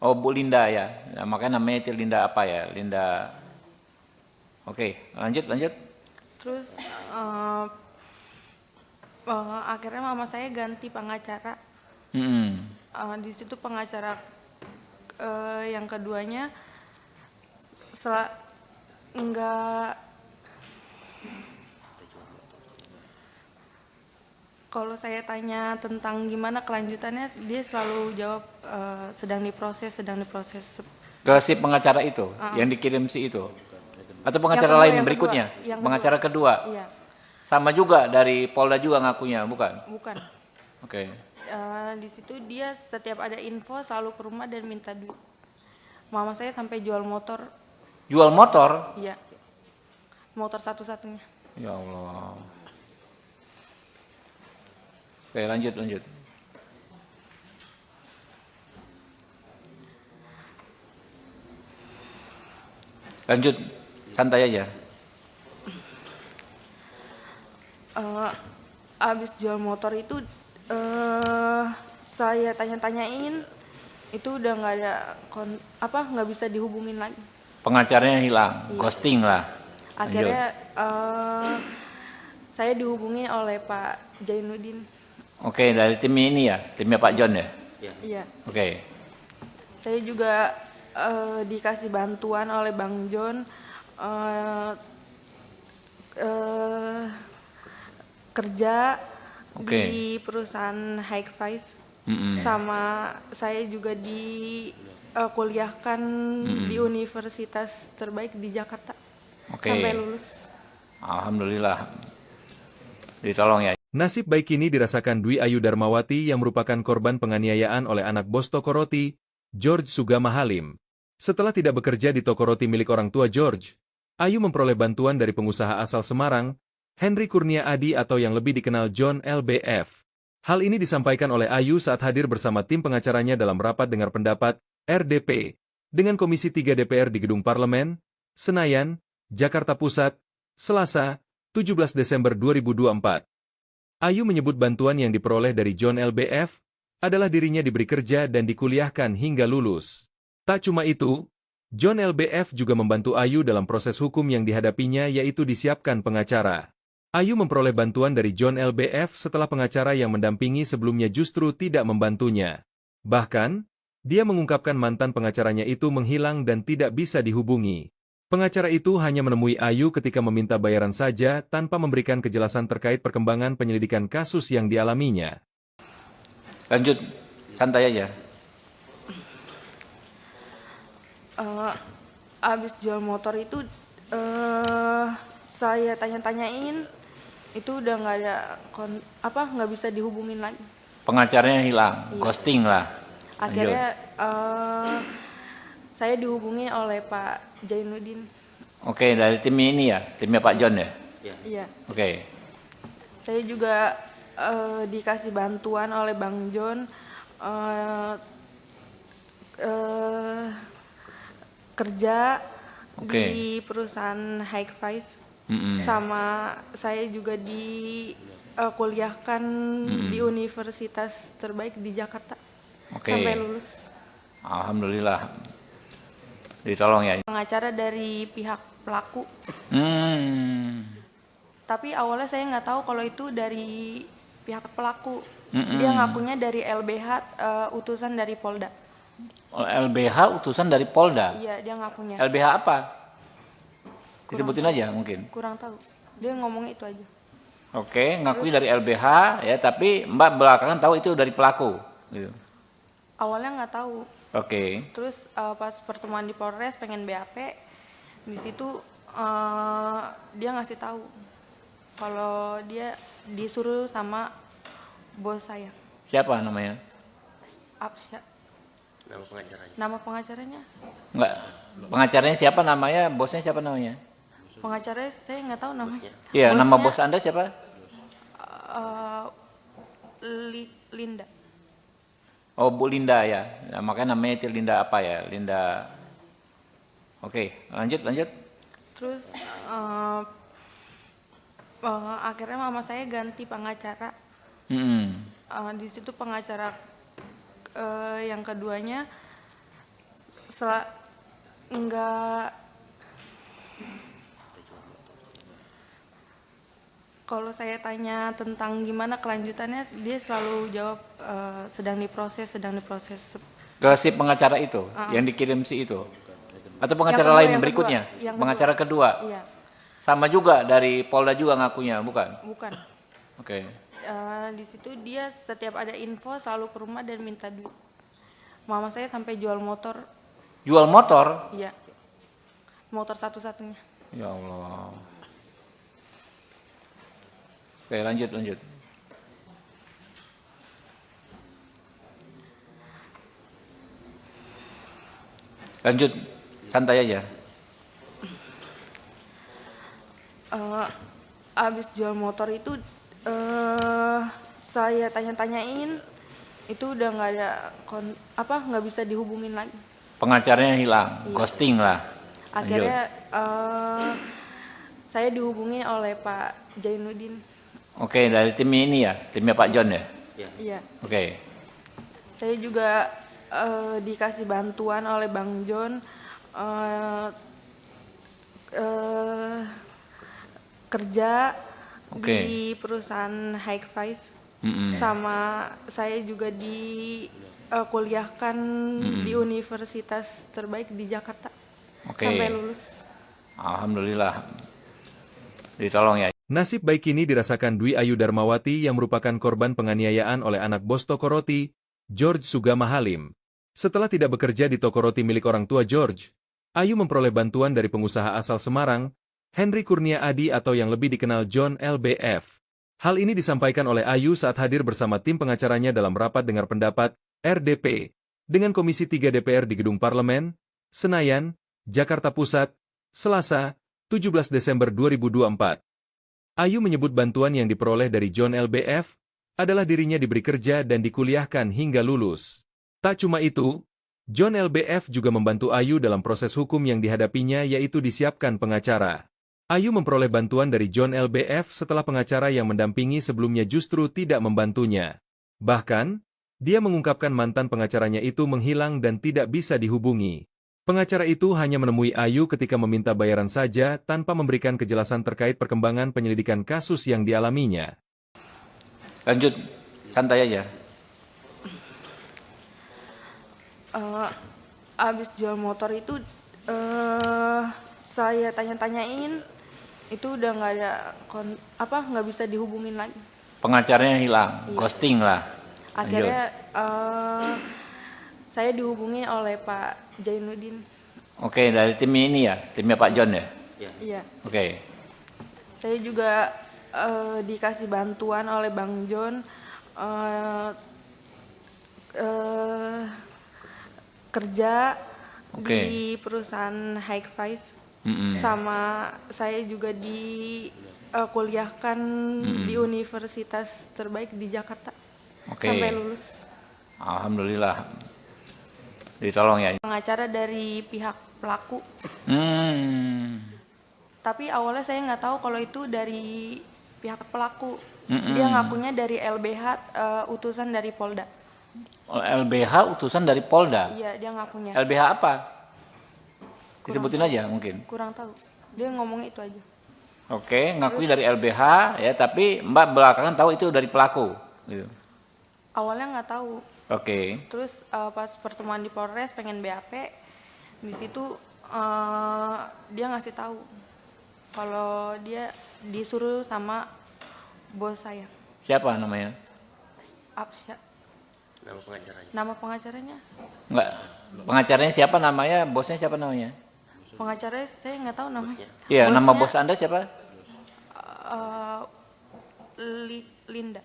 Oh, Bu Linda ya. Nah, makanya namanya itu Linda apa ya? Linda. Oke, lanjut. Terus akhirnya mama saya ganti pengacara. Di situ pengacara yang keduanya kalau saya tanya tentang gimana kelanjutannya, dia selalu jawab sedang diproses. Ke si pengacara itu, yang dikirim si itu? Atau pengacara kedua, lain yang berikutnya? kedua. Yang Pengacara kedua. Iya, Sama juga dari Polda juga ngakunya, bukan? bukan. Oke. Di situ dia setiap ada info selalu ke rumah dan minta duit. Mama saya sampai jual motor. Jual motor? Iya, motor satu-satunya. Ya Allah. Oke, lanjut, lanjut. Lanjut, santai aja. Abis jual motor itu saya tanya-tanyain, itu udah nggak ada nggak bisa dihubungin lagi. Pengacaranya hilang, ghosting lah. Akhirnya saya dihubungi oleh Pak Jainuddin. Oke, dari tim ini ya, timnya Pak John ya. Iya. Oke, Saya juga dikasih bantuan oleh Bang John kerja Oke. di perusahaan High Five. Sama saya juga kuliahkan di universitas terbaik di Jakarta. Oke. Sampai lulus. Alhamdulillah. Ditolong ya. Nasib baik ini dirasakan Dwi Ayu Darmawati yang merupakan korban penganiayaan oleh anak bos toko roti, George Sugama Halim. Setelah tidak bekerja di toko roti milik orang tua George, Ayu memperoleh bantuan dari pengusaha asal Semarang, Henry Kurnia Adi atau yang lebih dikenal John LBF. Hal ini disampaikan oleh Ayu saat hadir bersama tim pengacaranya dalam rapat dengar pendapat, RDP, dengan Komisi 3 DPR di Gedung Parlemen, Senayan, Jakarta Pusat, Selasa, 17 Desember 2024. Ayu menyebut bantuan yang diperoleh dari John LBF adalah dirinya diberi kerja dan dikuliahkan hingga lulus. Tak cuma itu, John LBF juga membantu Ayu dalam proses hukum yang dihadapinya yaitu disiapkan pengacara. Ayu memperoleh bantuan dari John LBF setelah pengacara yang mendampingi sebelumnya justru tidak membantunya. Bahkan, dia mengungkapkan mantan pengacaranya itu menghilang dan tidak bisa dihubungi. Pengacara itu hanya menemui Ayu ketika meminta bayaran saja tanpa memberikan kejelasan terkait perkembangan penyelidikan kasus yang dialaminya. Lanjut, santai aja. Abis jual motor itu saya tanya-tanyain, itu udah nggak ada nggak bisa dihubungin lagi. Pengacaranya hilang, ghosting lah. Akhirnya saya dihubungi oleh Pak Jainuddin. Oke, dari tim ini ya, timnya Pak John ya. Iya. Oke. Saya juga dikasih bantuan oleh Bang John kerja di perusahaan High Five. Sama saya juga kuliahkan di universitas terbaik di Jakarta. Oke. Sampai lulus. Alhamdulillah. Ditolong ya. Pengacara dari pihak pelaku. Tapi awalnya saya nggak tahu kalau itu dari pihak pelaku. Dia ngakunya dari LBH, utusan dari Polda. LBH utusan dari Polda. Iya, dia ngakunya. LBH apa? Disebutin aja mungkin. Kurang tahu. Dia ngomongnya itu aja. Oke, ngakui dari LBH ya, tapi Mbak belakangan tahu itu dari pelaku. Gitu. Awalnya nggak tahu. Oke. Terus pas pertemuan di Polres pengen BAP, di situ dia ngasih tahu kalau dia disuruh sama bos saya. Siapa namanya? Absya. Nama pengacaranya. Nama pengacaranya? Enggak. Pengacaranya siapa namanya? Bosnya siapa namanya? Pengacaranya saya nggak tahu namanya. Iya, nama Bosnya, bos Anda siapa? Linda. Oh, Bu Linda ya. Nah, makanya namanya itu Linda apa ya? Linda. Oke, lanjut. Terus akhirnya mama saya ganti pengacara. Di situ pengacara yang keduanya kalau saya tanya tentang gimana kelanjutannya, dia selalu jawab sedang diproses. Ke si pengacara itu, yang dikirim si itu? Atau pengacara Yang lain kedua, berikutnya? yang Pengacara kedua? Iya. Sama juga dari Polda juga ngakunya, bukan? Bukan. Oke. Di situ dia setiap ada info selalu ke rumah dan minta duit. Mama saya sampai jual motor. Jual motor? Iya. Motor satu-satunya. Ya Allah. Oke, lanjut, lanjut. Lanjut, santai aja. Abis jual motor itu saya tanya-tanyain, itu udah nggak ada nggak bisa dihubungin lagi. Pengacaranya hilang, ghosting lah. Akhirnya saya dihubungi oleh Pak Jainuddin. Oke, dari tim ini ya, timnya Pak John ya. Iya. Oke, Saya juga dikasih bantuan oleh Bang John kerja Oke. di perusahaan High Five. Sama saya juga kuliahkan di universitas terbaik di Jakarta. Oke. Sampai lulus. Alhamdulillah. Ditolong ya. Nasib baik ini dirasakan Dwi Ayu Darmawati yang merupakan korban penganiayaan oleh anak bos toko roti, George Sugama Halim. Setelah tidak bekerja di toko roti milik orang tua George, Ayu memperoleh bantuan dari pengusaha asal Semarang, Henry Kurnia Adi atau yang lebih dikenal John LBF. Hal ini disampaikan oleh Ayu saat hadir bersama tim pengacaranya dalam rapat dengar pendapat, RDP, dengan Komisi 3 DPR di Gedung Parlemen, Senayan, Jakarta Pusat, Selasa, 17 Desember 2024. Ayu menyebut bantuan yang diperoleh dari John LBF adalah dirinya diberi kerja dan dikuliahkan hingga lulus. Tak cuma itu, John LBF juga membantu Ayu dalam proses hukum yang dihadapinya yaitu disiapkan pengacara. Ayu memperoleh bantuan dari John LBF setelah pengacara yang mendampingi sebelumnya justru tidak membantunya. Bahkan, dia mengungkapkan mantan pengacaranya itu menghilang dan tidak bisa dihubungi. Pengacara itu hanya menemui Ayu ketika meminta bayaran saja tanpa memberikan kejelasan terkait perkembangan penyelidikan kasus yang dialaminya. Lanjut, santai aja. Abis jual motor itu saya tanya-tanyain, itu udah nggak ada nggak bisa dihubungin lagi. Pengacaranya hilang, ghosting lah. Akhirnya saya dihubungi oleh Pak Jainuddin. Oke, dari tim ini ya, timnya Pak John ya. Iya. Oke, Saya juga dikasih bantuan oleh Bang John kerja di perusahaan High Five. Sama saya juga kuliahkan di universitas terbaik di Jakarta. Sampai lulus. Alhamdulillah. Ditolong ya. Pengacara dari pihak pelaku. Tapi awalnya saya nggak tahu kalau itu dari pihak pelaku. Dia ngakunya dari LBH, utusan dari Polda. LBH utusan dari Polda. Iya, dia ngakunya. LBH apa? Disebutin aja mungkin. Kurang tahu. Dia ngomongnya itu aja. Oke, ngakui dari LBH ya, tapi Mbak belakangan tahu itu dari pelaku. Gitu. Awalnya nggak tahu. Oke. Terus pas pertemuan di Polres pengen BAP, di situ dia ngasih tahu kalau dia disuruh sama bos saya. Siapa namanya? Absya. Nama pengacaranya. Nama pengacaranya? Enggak. Pengacaranya siapa namanya? Bosnya siapa namanya? Pengacaranya saya nggak tahu namanya. Iya, nama Bosnya, bos Anda siapa? Linda.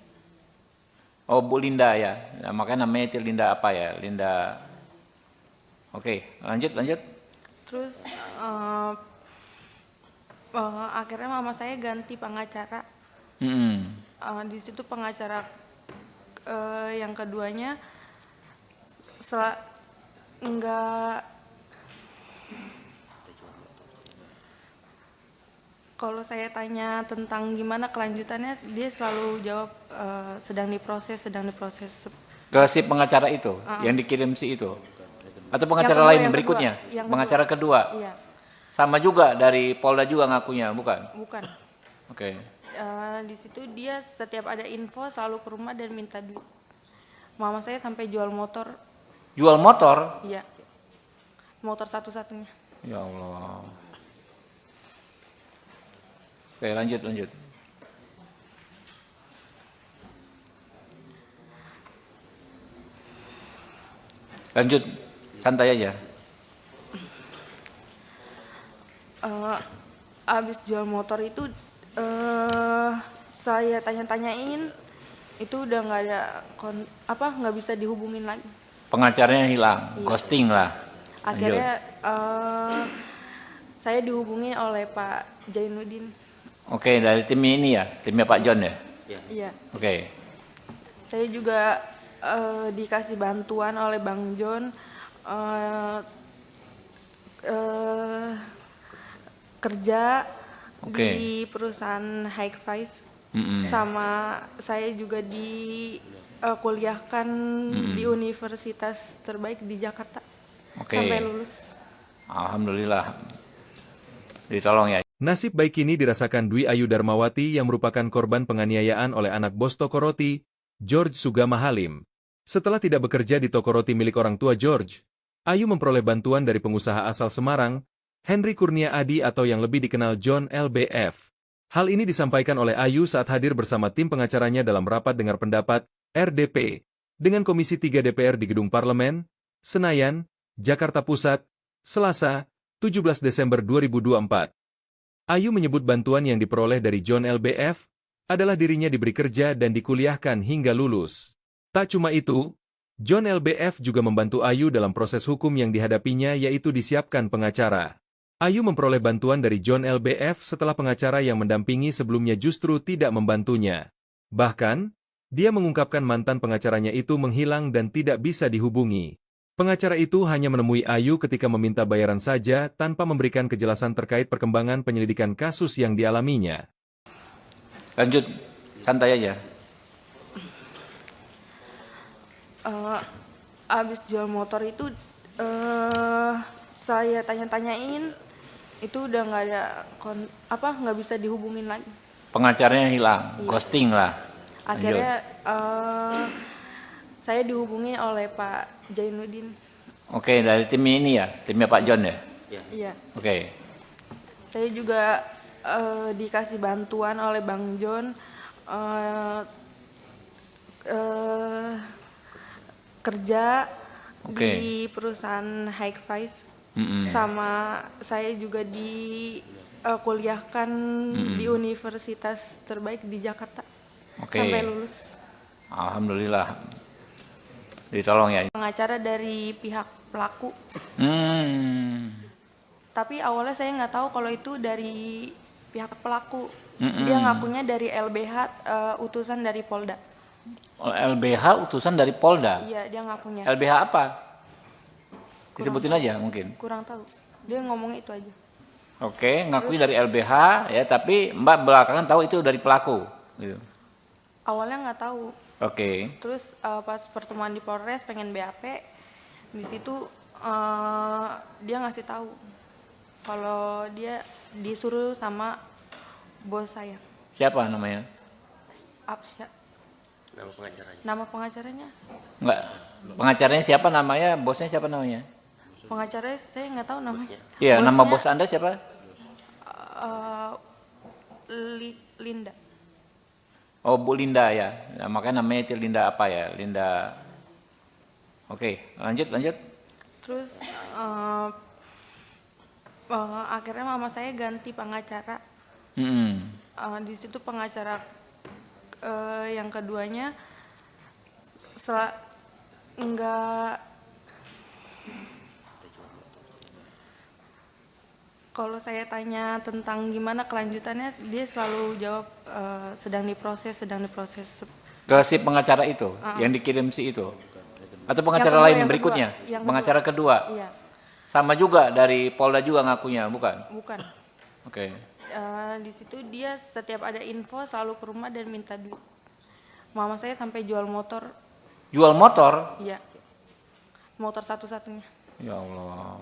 Oh, Bu Linda ya. Nah, makanya namanya itu Linda apa ya? Linda. Oke, lanjut. Terus akhirnya mama saya ganti pengacara. Di situ pengacara yang keduanya enggak. Kalau saya tanya tentang gimana kelanjutannya, dia selalu jawab sedang diproses. Ke si pengacara itu yang dikirim si itu. Atau pengacara Yang kedua, lain yang berikutnya? kedua. Pengacara kedua. Iya, Sama juga dari Polda juga ngakunya, bukan? bukan. Oke. Di situ dia setiap ada info selalu ke rumah dan minta duit. Mama saya sampai jual motor. Jual motor? Iya. Motor satu-satunya. Ya Allah. Oke, lanjut. Lanjut, santai aja. abis jual motor itu saya tanya-tanyain, itu udah nggak ada nggak bisa dihubungin lagi. Pengacaranya hilang, Iya. ghosting lah. Akhirnya saya dihubungi oleh Pak Jainuddin. Oke, dari timnya ini ya, timnya Pak John ya. Iya. Oke, Saya juga dikasih bantuan oleh Bang John kerja Oke. di perusahaan High Five. Mm-mm. Sama saya juga kuliahkan di universitas terbaik di Jakarta. Oke. Sampai lulus. Alhamdulillah. Ditolong ya. Nasib baik ini dirasakan Dwi Ayu Darmawati yang merupakan korban penganiayaan oleh anak bos toko roti, George Sugama Halim. Setelah tidak bekerja di toko roti milik orang tua George, Ayu memperoleh bantuan dari pengusaha asal Semarang, Henry Kurnia Adi atau yang lebih dikenal John LBF. Hal ini disampaikan oleh Ayu saat hadir bersama tim pengacaranya dalam rapat dengar pendapat, RDP, dengan Komisi 3 DPR di Gedung Parlemen, Senayan, Jakarta Pusat, Selasa, 17 Desember 2024. Ayu menyebut bantuan yang diperoleh dari John LBF adalah dirinya diberi kerja dan dikuliahkan hingga lulus. Tak cuma itu, John LBF juga membantu Ayu dalam proses hukum yang dihadapinya yaitu disiapkan pengacara. Ayu memperoleh bantuan dari John LBF setelah pengacara yang mendampingi sebelumnya justru tidak membantunya. Bahkan, dia mengungkapkan mantan pengacaranya itu menghilang dan tidak bisa dihubungi. Pengacara itu hanya menemui Ayu ketika meminta bayaran saja tanpa memberikan kejelasan terkait perkembangan penyelidikan kasus yang dialaminya. Lanjut, santai aja. Abis jual motor itu saya tanya-tanyain, itu udah nggak ada nggak bisa dihubungin lagi. Pengacaranya hilang, ghosting lah. Akhirnya saya dihubungi oleh Pak Jainuddin. Oke, dari timnya ini ya, timnya Pak John ya. Iya. Oke, Saya juga dikasih bantuan oleh Bang John kerja Oke. di perusahaan High Five. Mm-mm. Sama saya juga kuliahkan di universitas terbaik di Jakarta. Oke. Sampai lulus. Alhamdulillah. Ditolong ya. Pengacara dari pihak pelaku. Tapi awalnya saya nggak tahu kalau itu dari pihak pelaku. Dia ngakunya dari LBH, utusan dari Polda. LBH utusan dari Polda. Iya, dia ngakunya. LBH apa? Disebutin aja mungkin. Kurang tahu. Dia ngomongnya itu aja. Oke, ngakui dari LBH ya, tapi Mbak belakangan tahu itu dari pelaku. Gitu. Awalnya nggak tahu. Oke. Terus pas pertemuan di Polres pengen BAP, di situ dia ngasih tahu kalau dia disuruh sama bos saya. Siapa namanya? Absya. Nama pengacaranya. Nama pengacaranya? Enggak. Pengacaranya siapa namanya? Bosnya siapa namanya? Pengacaranya saya nggak tahu namanya. Iya, nama Bosnya, bos Anda siapa? Linda. Oh, Bu Linda ya. Nah, makanya namanya itu Linda apa ya? Linda. Oke, lanjut. Terus akhirnya mama saya ganti pengacara. Di situ pengacara yang keduanya kalau saya tanya tentang gimana kelanjutannya, dia selalu jawab sedang diproses. Ke si pengacara itu, yang dikirim si itu? Atau pengacara Yang lain kedua, berikutnya? yang Pengacara kedua? Iya, Sama juga dari Polda juga ngakunya, bukan? bukan. Oke. Di situ dia setiap ada info selalu ke rumah dan minta duit. Mama saya sampai jual motor. Jual motor? Iya. Motor satu-satunya. Ya Allah.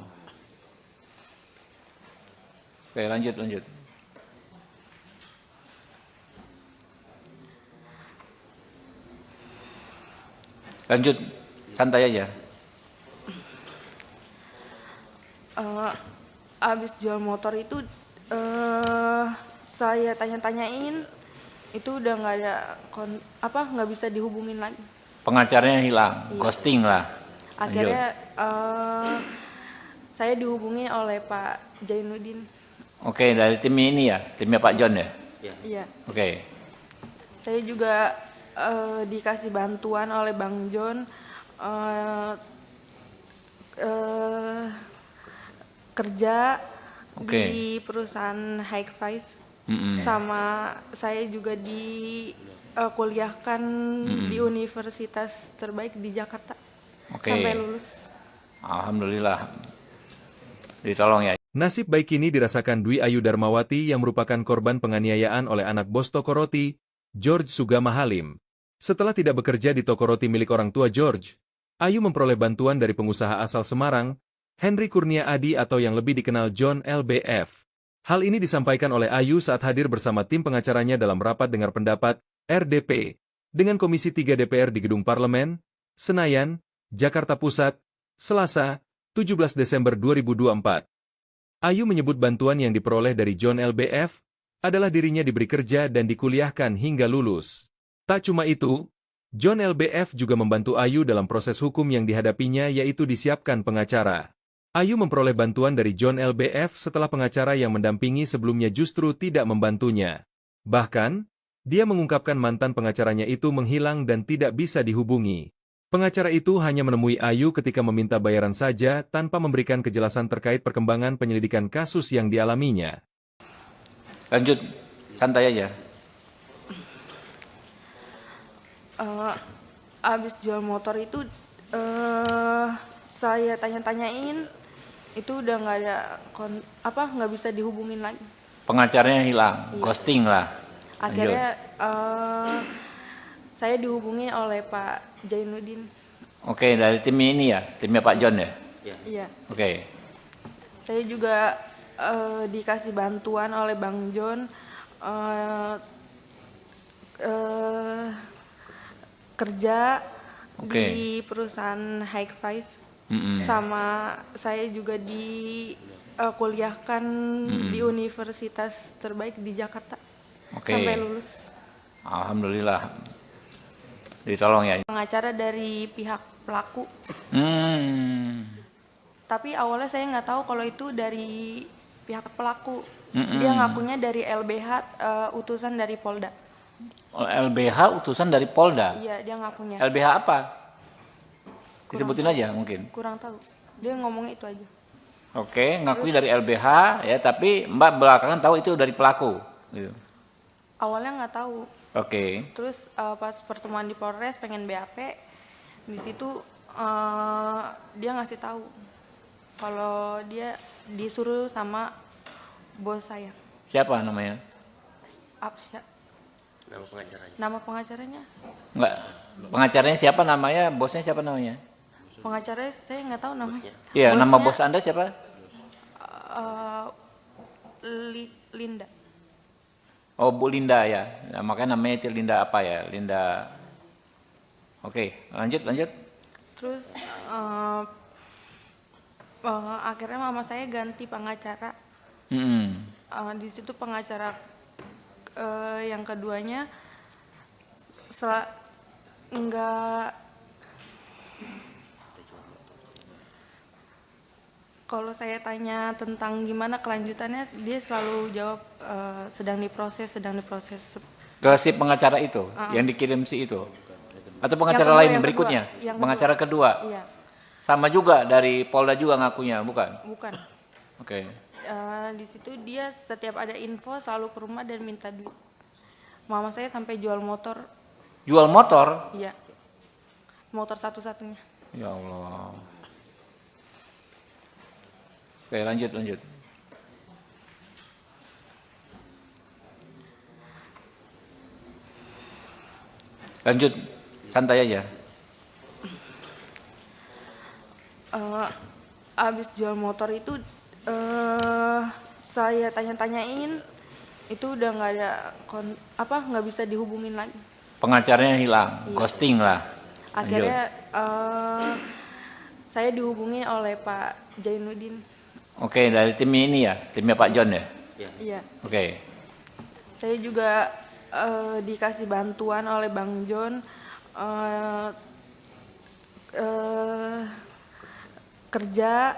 Oke, lanjut. Lanjut, santai aja. Abis jual motor itu saya tanya-tanyain, itu udah nggak ada nggak bisa dihubungin lagi. Pengacaranya hilang, ghosting lah. Akhirnya saya dihubungi oleh Pak Jainuddin. Oke, dari tim ini ya, timnya Pak John ya. Iya. Oke, Saya juga dikasih bantuan oleh Bang John eh, eh, kerja Oke. di perusahaan High Five. Mm-mm. Sama saya juga kuliahkan di universitas terbaik di Jakarta Oke. sampai lulus. Alhamdulillah. Ditolong ya. Nasib baik ini dirasakan Dwi Ayu Darmawati yang merupakan korban penganiayaan oleh anak bos toko roti, George Sugama Halim. Setelah tidak bekerja di toko roti milik orang tua George, Ayu memperoleh bantuan dari pengusaha asal Semarang, Henry Kurnia Adi atau yang lebih dikenal John LBF. Hal ini disampaikan oleh Ayu saat hadir bersama tim pengacaranya dalam rapat dengar pendapat, RDP, dengan Komisi 3 DPR di Gedung Parlemen, Senayan, Jakarta Pusat, Selasa, 17 Desember 2024. Ayu menyebut bantuan yang diperoleh dari John LBF adalah dirinya diberi kerja dan dikuliahkan hingga lulus. Tak cuma itu, John LBF juga membantu Ayu dalam proses hukum yang dihadapinya yaitu disiapkan pengacara. Ayu memperoleh bantuan dari John LBF setelah pengacara yang mendampingi sebelumnya justru tidak membantunya. Bahkan, dia mengungkapkan mantan pengacaranya itu menghilang dan tidak bisa dihubungi. Pengacara itu hanya menemui Ayu ketika meminta bayaran saja tanpa memberikan kejelasan terkait perkembangan penyelidikan kasus yang dialaminya. Lanjut, santai aja. Abis jual motor itu saya tanya-tanyain, itu udah nggak ada nggak bisa dihubungin lagi. Pengacaranya hilang, ghosting lah. Akhirnya saya dihubungi oleh Pak Jainuddin. Oke, dari tim ini ya, timnya Pak John ya. Iya. Oke, Saya juga dikasih bantuan oleh Bang John kerja Oke. di perusahaan High Five. Mm-mm. Sama saya juga kuliahkan di universitas terbaik di Jakarta Oke. sampai lulus. Alhamdulillah. Ditolong ya. Pengacara dari pihak pelaku. Hmm. Tapi awalnya saya nggak tahu kalau itu dari pihak pelaku. Dia ngakunya dari LBH, utusan dari Polda. LBH utusan dari Polda. Iya, dia ngakunya. LBH apa? Disebutin aja mungkin. Kurang tahu. Dia ngomongnya itu aja. Oke, ngakui dari LBH ya, tapi Mbak belakangan tahu itu dari pelaku. Gitu. Awalnya nggak tahu. Oke. Terus pas pertemuan di Polres pengen BAP, di situ dia ngasih tahu kalau dia disuruh sama bos saya. Siapa namanya? Apsya. Nama pengacaranya. Nama pengacaranya? Enggak. Pengacaranya siapa namanya? Bosnya siapa namanya? Pengacaranya saya nggak tahu namanya. Iya, nama Bosnya, bos Anda siapa? Linda. Oh, Bu Linda ya. Nah, makanya namanya itu Linda apa ya? Linda. Oke, lanjut. Terus akhirnya mama saya ganti pengacara. Di situ pengacara yang keduanya enggak, kalau saya tanya tentang gimana kelanjutannya, dia selalu jawab sedang diproses. Ke si pengacara itu yang dikirim si itu. Atau pengacara Yang kedua, lain yang berikutnya? kedua. Yang Pengacara kedua. Iya, Sama juga dari Polda juga ngakunya, bukan? bukan. Oke. Di situ dia setiap ada info selalu ke rumah dan minta duit. Mama saya sampai jual motor. Jual motor? Iya, motor satu-satunya. Ya Allah. Oke, lanjut. Lanjut, santai aja. Abis jual motor itu saya tanya-tanyain, itu udah nggak ada nggak bisa dihubungin lagi. Pengacaranya hilang, ghosting lah. Akhirnya saya dihubungi oleh Pak Jainuddin. Oke, dari tim ini ya, timnya Pak John ya. Iya. Oke. Saya juga dikasih bantuan oleh Bang John kerja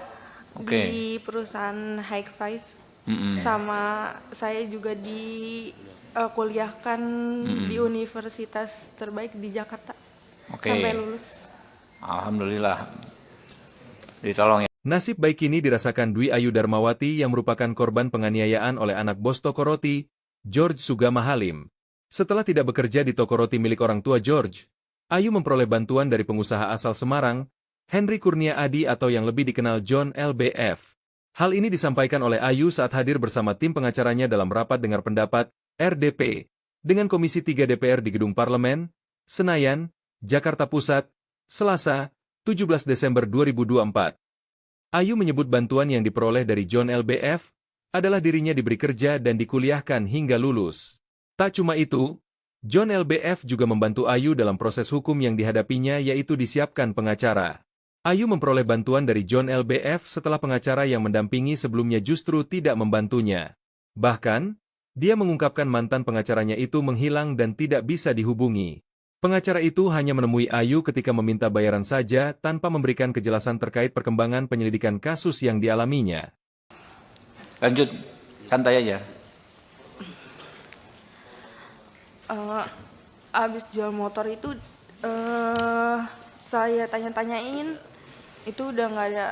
Oke. di perusahaan High Five. sama saya juga kuliahkan di universitas terbaik di Jakarta Oke. sampai lulus. Alhamdulillah. Ditolong ya. Nasib baik ini dirasakan Dwi Ayu Darmawati yang merupakan korban penganiayaan oleh anak bos toko roti, George Sugama Halim. Setelah tidak bekerja di toko roti milik orang tua George, Ayu memperoleh bantuan dari pengusaha asal Semarang, Henry Kurnia Adi atau yang lebih dikenal John LBF. Hal ini disampaikan oleh Ayu saat hadir bersama tim pengacaranya dalam rapat dengar pendapat, RDP, dengan Komisi 3 DPR di Gedung Parlemen, Senayan, Jakarta Pusat, Selasa, 17 Desember 2024. Ayu menyebut bantuan yang diperoleh dari John LBF adalah dirinya diberi kerja dan dikuliahkan hingga lulus. Tak cuma itu, John LBF juga membantu Ayu dalam proses hukum yang dihadapinya yaitu disiapkan pengacara. Ayu memperoleh bantuan dari John LBF setelah pengacara yang mendampingi sebelumnya justru tidak membantunya. Bahkan, dia mengungkapkan mantan pengacaranya itu menghilang dan tidak bisa dihubungi. Pengacara itu hanya menemui Ayu ketika meminta bayaran saja tanpa memberikan kejelasan terkait perkembangan penyelidikan kasus yang dialaminya. Lanjut, santai aja. Abis jual motor itu saya tanya-tanyain, itu udah nggak ada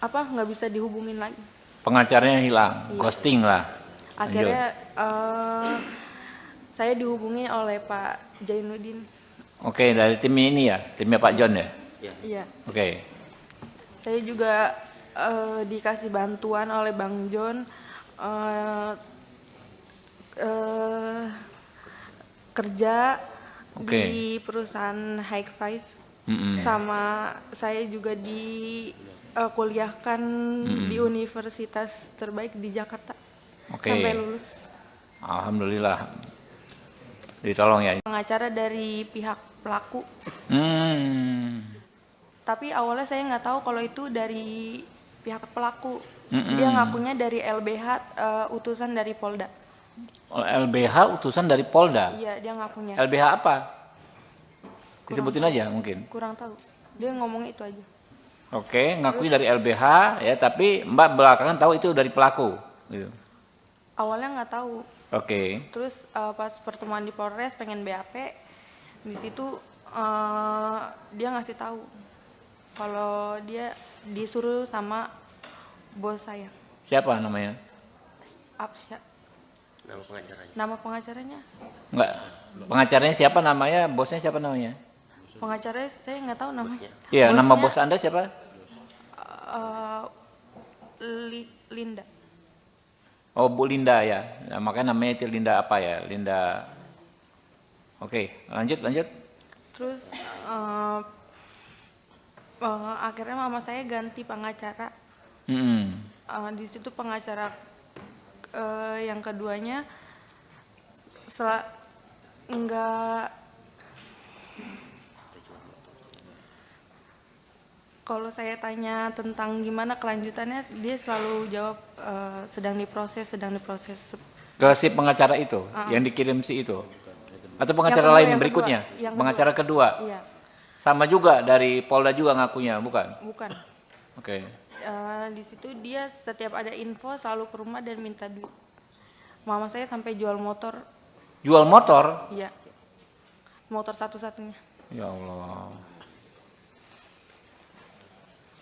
nggak bisa dihubungin lagi. Pengacaranya hilang, ghosting lah. Akhirnya saya dihubungi oleh Pak Jainuddin. Oke, dari tim ini ya, timnya Pak John ya. Iya. Oke. Saya juga dikasih bantuan oleh Bang John kerja di perusahaan High Five. Sama saya juga kuliahkan di universitas terbaik di Jakarta sampai lulus. Alhamdulillah. Ditolong ya. Pengacara dari pihak pelaku. Tapi awalnya saya nggak tahu kalau itu dari pihak pelaku. Dia ngakunya dari LBH, utusan dari Polda. LBH utusan dari Polda? Iya, dia ngakunya. LBH apa? Disebutin aja mungkin. Kurang tahu. Dia ngomongnya itu aja. Oke, ngakui dari LBH ya, tapi Mbak belakangan tahu itu dari pelaku. Gitu. Awalnya nggak tahu. Oke. Terus pas pertemuan di Polres pengen BAP, di situ dia ngasih tahu kalau dia disuruh sama bos saya. Siapa namanya? Absya. Nama pengacaranya. Nama pengacaranya? Enggak. Pengacaranya siapa namanya? Bosnya siapa namanya? Pengacaranya saya nggak tahu namanya. Iya, nama Bosnya, bos Anda siapa? Linda. Oh, Bu Linda ya. Nah, makanya namanya itu Linda apa ya? Linda. Oke, lanjut. Terus akhirnya mama saya ganti pengacara. Di situ pengacara yang keduanya kalau saya tanya tentang gimana kelanjutannya, dia selalu jawab sedang diproses. Ke si pengacara itu, yang dikirim si itu? Atau pengacara Yang kedua, lain yang berikutnya? kedua. Yang Pengacara kedua? Iya. Sama juga dari Polda juga ngakunya, bukan? Bukan. Oke. Di situ dia setiap ada info selalu ke rumah dan minta duit. Mama saya sampai jual motor. Jual motor? Iya. Motor satu-satunya. Ya Allah.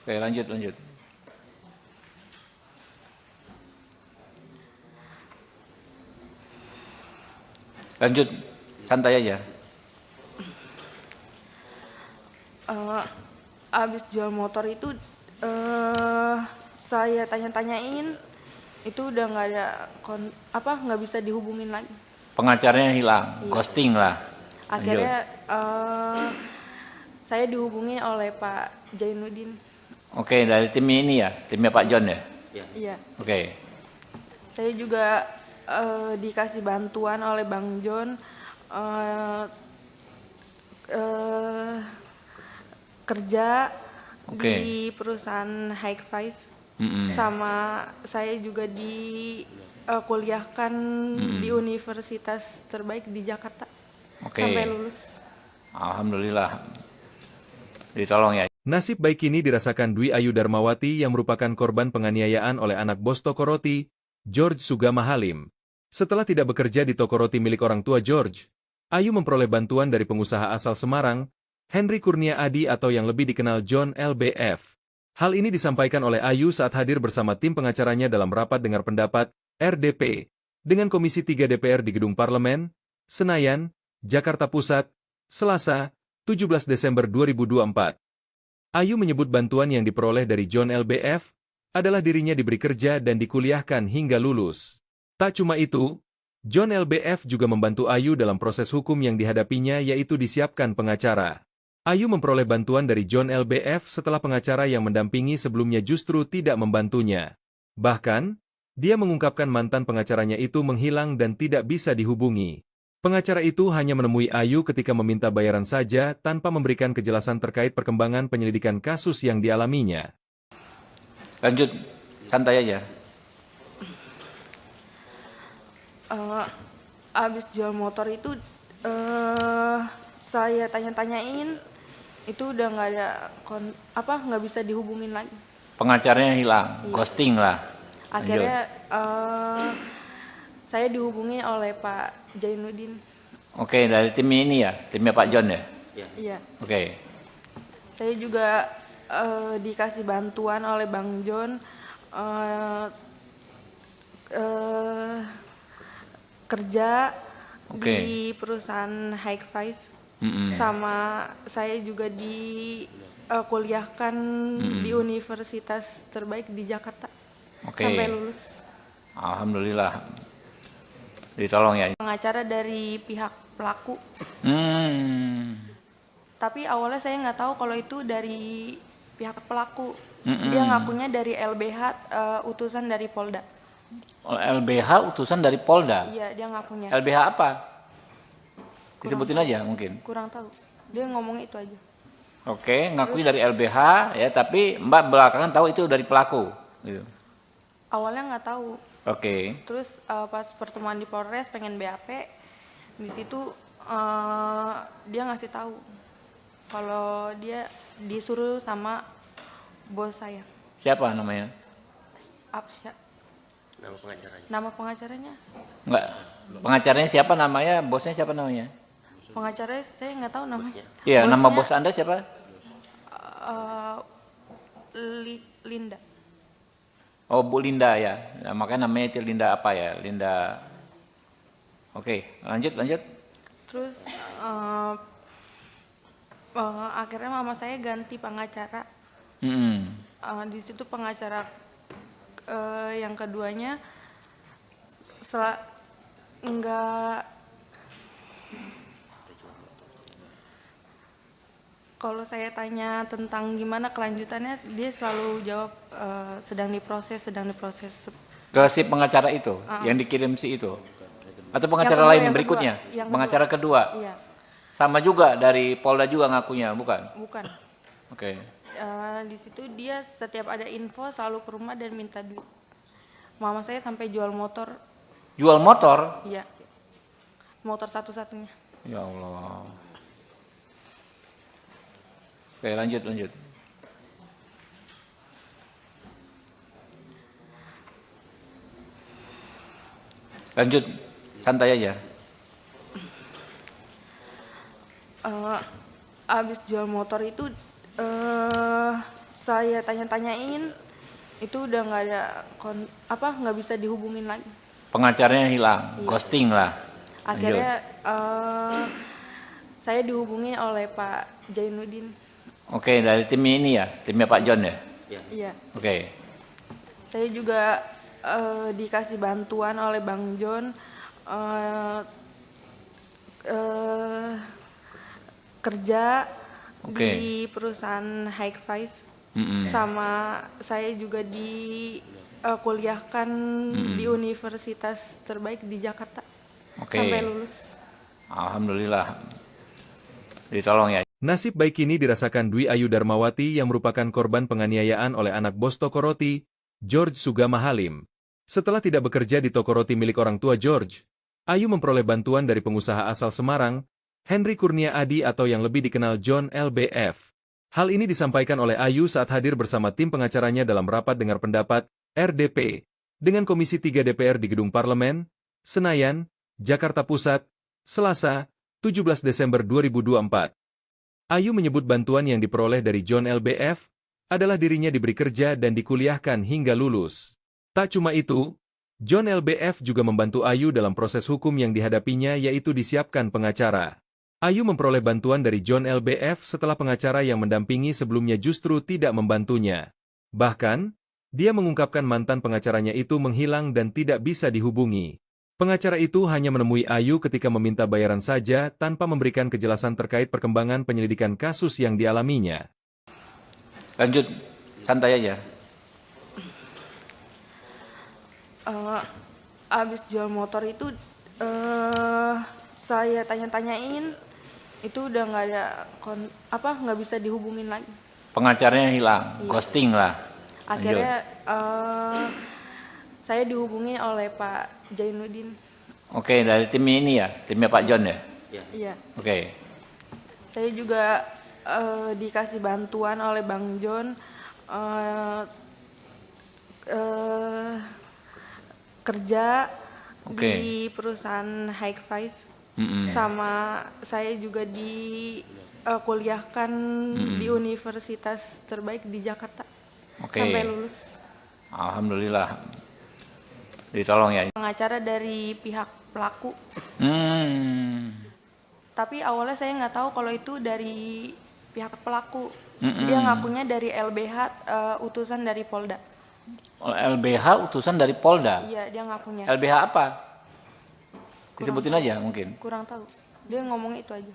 Oke, lanjut. Lanjut, santai aja. Abis jual motor itu saya tanya-tanyain, itu udah nggak ada nggak bisa dihubungin lagi. Pengacaranya hilang, ghosting lah. Akhirnya saya dihubungi oleh Pak Jainuddin. Oke, dari tim ini ya, timnya Pak John ya. Iya. Oke. Saya juga dikasih bantuan oleh Bang John kerja di perusahaan High Five. Sama saya juga kuliahkan di universitas terbaik di Jakarta sampai lulus. Alhamdulillah. Ditolong ya. Nasib baik ini dirasakan Dwi Ayu Darmawati yang merupakan korban penganiayaan oleh anak bos toko roti, George Sugama Halim. Setelah tidak bekerja di toko roti milik orang tua George, Ayu memperoleh bantuan dari pengusaha asal Semarang, Henry Kurnia Adi atau yang lebih dikenal John LBF. Hal ini disampaikan oleh Ayu saat hadir bersama tim pengacaranya dalam rapat dengar pendapat, RDP, dengan Komisi 3 DPR di Gedung Parlemen, Senayan, Jakarta Pusat, Selasa, 17 Desember 2024. Ayu menyebut bantuan yang diperoleh dari John LBF adalah dirinya diberi kerja dan dikuliahkan hingga lulus. Tak cuma itu, John LBF juga membantu Ayu dalam proses hukum yang dihadapinya yaitu disiapkan pengacara. Ayu memperoleh bantuan dari John LBF setelah pengacara yang mendampingi sebelumnya justru tidak membantunya. Bahkan, dia mengungkapkan mantan pengacaranya itu menghilang dan tidak bisa dihubungi. Pengacara itu hanya menemui Ayu ketika meminta bayaran saja tanpa memberikan kejelasan terkait perkembangan penyelidikan kasus yang dialaminya. Lanjut, santai aja. Abis jual motor itu saya tanya-tanyain, itu udah nggak ada nggak bisa dihubungin lagi. Pengacaranya hilang, Iya. ghosting lah. Akhirnya saya dihubungi oleh Pak Jainuddin. Oke, dari tim ini ya, timnya Pak John ya. Iya. Oke, Saya juga dikasih bantuan oleh Bang John kerja Oke. di perusahaan High Five. Mm-mm. Sama saya juga kuliahkan di universitas terbaik di Jakarta Oke. sampai lulus. Alhamdulillah. Ditolong ya. Pengacara dari pihak pelaku, tapi awalnya saya nggak tahu kalau itu dari pihak pelaku. Dia ngakunya dari LBH, utusan dari Polda. LBH utusan dari Polda. Iya, dia ngakunya. LBH apa? Disebutin aja mungkin. Kurang tahu. Dia ngomong itu aja. Oke, ngakui dari LBH ya, tapi Mbak belakangan tahu itu dari pelaku. Gitu. Awalnya nggak tahu. Oke. Terus pas pertemuan di Polres pengen BAP, di situ dia ngasih tahu kalau dia disuruh sama bos saya. Siapa namanya? Absya. Nama pengacaranya. Nama pengacaranya? Enggak. Pengacaranya siapa namanya? Bosnya siapa namanya? Pengacaranya saya nggak tahu namanya. Iya, nama Bosnya, bos Anda siapa? Linda. Oh, Bu Linda ya. Nah, makanya namanya itu Linda apa ya? Linda. Oke, lanjut. Terus akhirnya mama saya ganti pengacara. Di situ pengacara yang keduanya enggak, kalau saya tanya tentang gimana kelanjutannya, dia selalu jawab sedang diproses. Ke si pengacara itu, yang dikirim si itu? Atau pengacara Yang lain kedua, berikutnya? yang Pengacara kedua? Iya, Sama juga dari Polda juga ngakunya, bukan? bukan. Oke. Di situ dia setiap ada info selalu ke rumah dan minta duit. Mama saya sampai jual motor. Jual motor? Iya, motor satu-satunya. Ya Allah. Oke, lanjut. Lanjut, santai aja. Abis jual motor itu saya tanya-tanyain, itu udah nggak ada nggak bisa dihubungin lagi. Pengacaranya hilang, Iya. ghosting lah. Akhirnya saya dihubungi oleh Pak Jainuddin. Oke, dari tim ini ya, timnya Pak John ya. Iya. Oke, Saya juga dikasih bantuan oleh Bang John kerja Oke. di perusahaan High Five. Sama saya juga kuliahkan di universitas terbaik di Jakarta Oke. sampai lulus. Alhamdulillah. Ditolong ya. Nasib baik ini dirasakan Dwi Ayu Darmawati yang merupakan korban penganiayaan oleh anak bos toko roti, George Sugama Halim. Setelah tidak bekerja di toko roti milik orang tua George, Ayu memperoleh bantuan dari pengusaha asal Semarang, Henry Kurnia Adi atau yang lebih dikenal John LBF. Hal ini disampaikan oleh Ayu saat hadir bersama tim pengacaranya dalam rapat dengar pendapat, RDP, dengan Komisi 3 DPR di Gedung Parlemen, Senayan, Jakarta Pusat, Selasa, 17 Desember 2024. Ayu menyebut bantuan yang diperoleh dari John LBF adalah dirinya diberi kerja dan dikuliahkan hingga lulus. Tak cuma itu, John LBF juga membantu Ayu dalam proses hukum yang dihadapinya, yaitu disiapkan pengacara. Ayu memperoleh bantuan dari John LBF setelah pengacara yang mendampingi sebelumnya justru tidak membantunya. Bahkan, dia mengungkapkan mantan pengacaranya itu menghilang dan tidak bisa dihubungi. Pengacara itu hanya menemui Ayu ketika meminta bayaran saja tanpa memberikan kejelasan terkait perkembangan penyelidikan kasus yang dialaminya. Lanjut, santai aja. Abis jual motor itu saya tanya-tanyain, itu udah nggak ada nggak bisa dihubungin lagi. Pengacaranya hilang, ghosting lah. Akhirnya saya dihubungi oleh Pak Jainuddin. Oke, dari tim ini ya, timnya Pak John ya. Iya. Oke. Saya juga dikasih bantuan oleh Bang John kerja di perusahaan High Five. Sama saya juga kuliahkan di universitas terbaik di Jakarta sampai lulus. Alhamdulillah, ditolong ya. Pengacara dari pihak pelaku. Tapi awalnya saya nggak tahu kalau itu dari pihak pelaku. Dia ngakunya dari LBH, utusan dari Polda. LBH utusan dari Polda? Iya, dia ngakunya. LBH apa? Disebutin aja mungkin. Kurang tahu. Dia ngomong itu aja.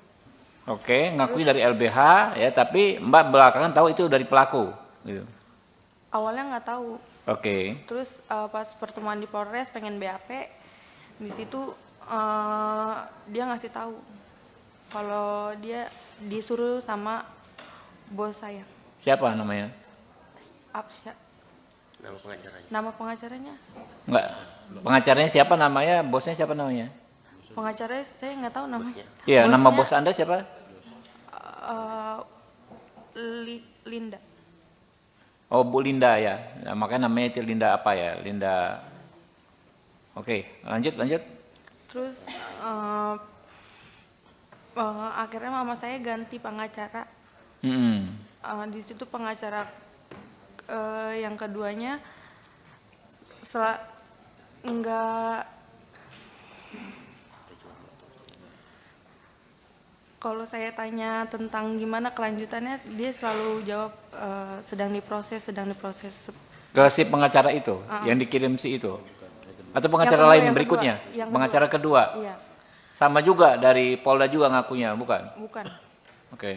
Oke, ngakui dari LBH ya, tapi Mbak belakangan tahu itu dari pelaku. Gitu. Awalnya nggak tahu. Oke. Terus pas pertemuan di Polres pengen BAP, di situ dia ngasih tahu kalau dia disuruh sama bos saya. Siapa namanya? Absya. Nama pengacaranya? Nama pengacaranya? Enggak. Pengacaranya siapa namanya? Bosnya siapa namanya? Pengacaranya saya nggak tahu namanya. Iya, nama Bosnya, bos Anda siapa? Linda. Oh, Bu Linda ya. Nah, makanya namanya itu Linda apa ya? Linda. Oke, lanjut. Terus akhirnya mama saya ganti pengacara. Di situ pengacara yang keduanya kalau saya tanya tentang gimana kelanjutannya, dia selalu jawab sedang diproses. Ke si pengacara itu yang dikirim si itu, atau pengacara Yang kedua, lain yang berikutnya? kedua. Yang Pengacara kedua. Iya. Sama juga dari Polda juga ngakunya, bukan? Bukan. Oke.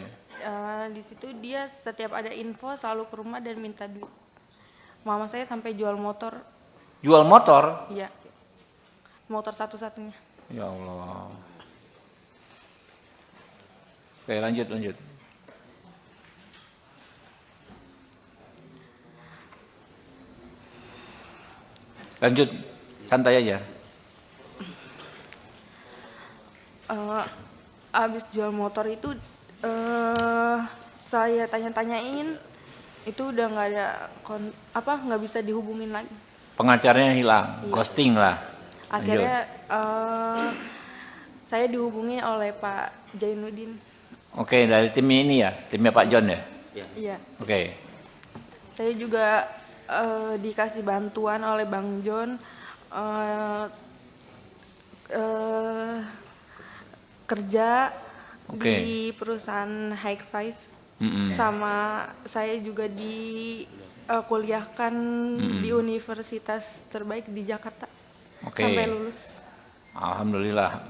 Di situ dia setiap ada info selalu ke rumah dan minta duit. Mama saya sampai jual motor. Jual motor? Iya. Motor satu-satunya. Ya Allah. Oke, lanjut. Lanjut, santai aja. Abis jual motor itu saya tanya-tanyain, itu udah nggak ada nggak bisa dihubungin lagi. Pengacaranya hilang, ghosting lah. Akhirnya saya dihubungi oleh Pak Jainuddin. Oke, dari tim ini ya, timnya Pak John ya. Iya. Oke. Saya juga dikasih bantuan oleh Bang John kerja di perusahaan High Five. Sama saya juga kuliahkan di universitas terbaik di Jakarta sampai lulus. Alhamdulillah,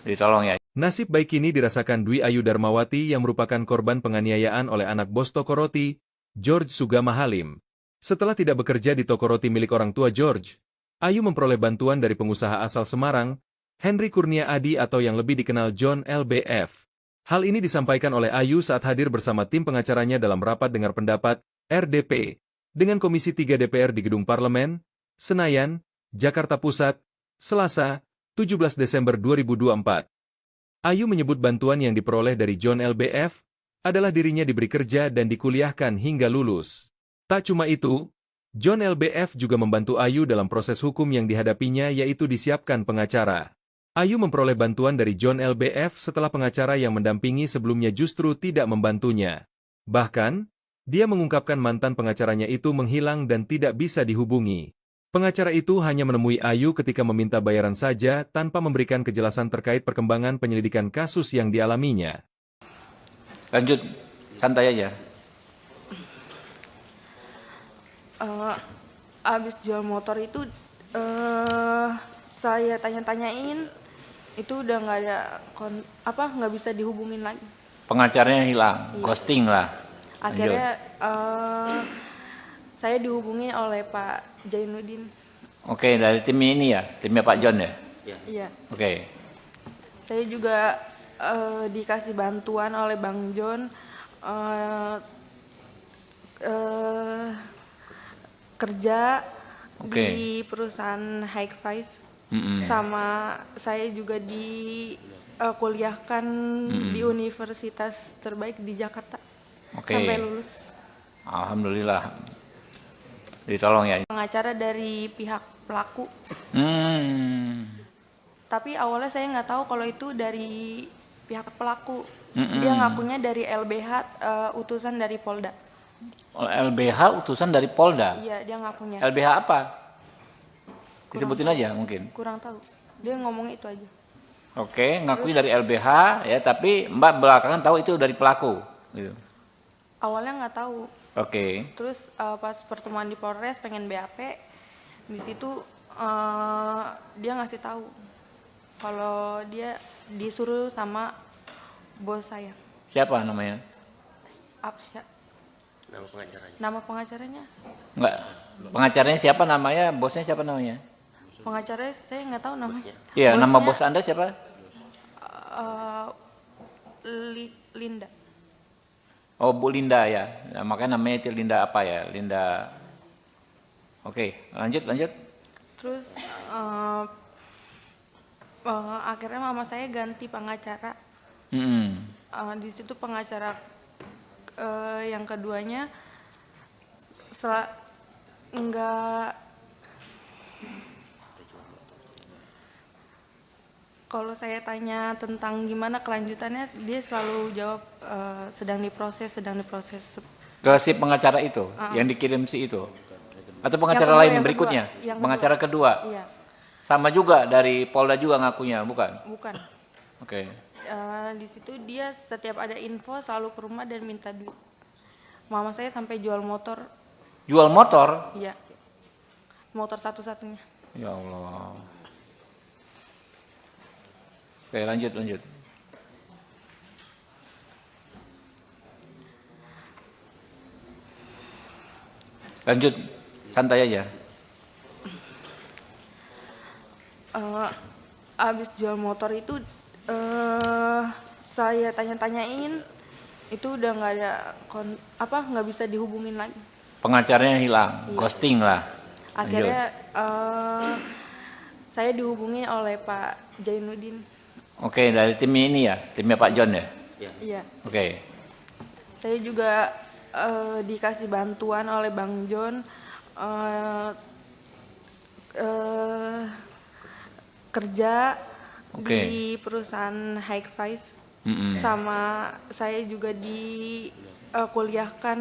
ditolong ya. Nasib baik ini dirasakan Dwi Ayu Darmawati yang merupakan korban penganiayaan oleh anak bos toko roti, George Sugama Halim. Setelah tidak bekerja di toko roti milik orang tua George, Ayu memperoleh bantuan dari pengusaha asal Semarang, Henry Kurnia Adi atau yang lebih dikenal John LBF. Hal ini disampaikan oleh Ayu saat hadir bersama tim pengacaranya dalam rapat dengar pendapat, RDP, dengan Komisi 3 DPR di Gedung Parlemen, Senayan, Jakarta Pusat, Selasa, 17 Desember 2024. Ayu menyebut bantuan yang diperoleh dari John LBF adalah dirinya diberi kerja dan dikuliahkan hingga lulus. Tak cuma itu, John LBF juga membantu Ayu dalam proses hukum yang dihadapinya yaitu disiapkan pengacara. Ayu memperoleh bantuan dari John LBF setelah pengacara yang mendampingi sebelumnya justru tidak membantunya. Bahkan, dia mengungkapkan mantan pengacaranya itu menghilang dan tidak bisa dihubungi. Pengacara itu hanya menemui Ayu ketika meminta bayaran saja tanpa memberikan kejelasan terkait perkembangan penyelidikan kasus yang dialaminya. Lanjut, santai aja. Abis jual motor itu saya tanya-tanyain, itu udah nggak ada nggak bisa dihubungin lagi. Pengacaranya hilang, ghosting lah. Akhirnya saya dihubungi oleh Pak Jainuddin. Oke, dari tim ini ya, timnya Pak John ya. Iya. Oke. Saya juga dikasih bantuan oleh Bang John kerja di perusahaan High Five. Sama saya juga kuliahkan di universitas terbaik di Jakarta. Sampai lulus. Alhamdulillah. Ditolong ya. Pengacara dari pihak pelaku. Tapi awalnya saya nggak tahu kalau itu dari pihak pelaku. Dia ngakunya dari LBH, utusan dari Polda. LBH utusan dari Polda? Iya, dia ngakunya. LBH apa? Disebutin aja mungkin. Kurang tahu. Dia ngomong itu aja. Oke, ngakui dari LBH ya, tapi Mbak belakangan tahu itu dari pelaku. Gitu. Awalnya nggak tahu. Oke. Terus pas pertemuan di Polres pengen BAP, di situ dia ngasih tahu kalau dia disuruh sama bos saya. Siapa namanya? Absya. Nama pengacaranya? Nama pengacaranya? Enggak. Pengacaranya siapa namanya? Bosnya siapa namanya? Pengacaranya saya nggak tahu namanya. Iya, Bosnya, nama bos Anda siapa? Linda. Oh, Bu Linda ya. Nah, makanya namanya itu Linda apa ya? Linda. Oke, lanjut. Terus akhirnya mama saya ganti pengacara. Di situ pengacara yang keduanya kalau saya tanya tentang gimana kelanjutannya, dia selalu jawab sedang diproses. Ke si pengacara itu, yang dikirim si itu? Atau pengacara lain yang berikutnya? Pengacara kedua? Iya. Sama juga dari Polda juga ngakunya, bukan? Bukan. Oke. Di situ dia setiap ada info selalu ke rumah dan minta duit. Mama saya sampai jual motor. Jual motor? Iya. Motor satu-satunya. Ya Allah. Oke, lanjut. Lanjut, santai aja. Abis jual motor itu saya tanya-tanyain, itu udah nggak ada nggak bisa dihubungin lagi. Pengacaranya hilang, ghosting lah. Akhirnya saya dihubungi oleh Pak Jainuddin. Oke, dari tim ini ya, timnya Pak John ya. Iya. Oke. Saya juga dikasih bantuan oleh Bang John kerja di perusahaan High Five. Sama saya juga kuliahkan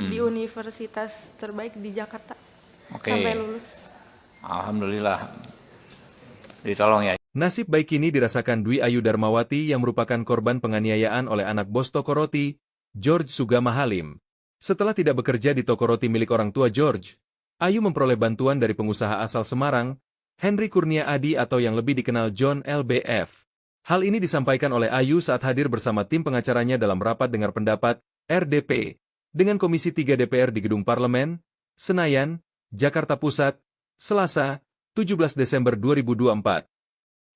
di universitas terbaik di Jakarta. Sampai lulus. Alhamdulillah. Ditolong ya. Nasib baik ini dirasakan Dwi Ayu Darmawati yang merupakan korban penganiayaan oleh anak bos toko roti, George Sugama Halim. Setelah tidak bekerja di toko roti milik orang tua George, Ayu memperoleh bantuan dari pengusaha asal Semarang, Henry Kurnia Adi atau yang lebih dikenal John LBF. Hal ini disampaikan oleh Ayu saat hadir bersama tim pengacaranya dalam rapat dengar pendapat, RDP, dengan Komisi 3 DPR di Gedung Parlemen, Senayan, Jakarta Pusat, Selasa, 17 Desember 2024.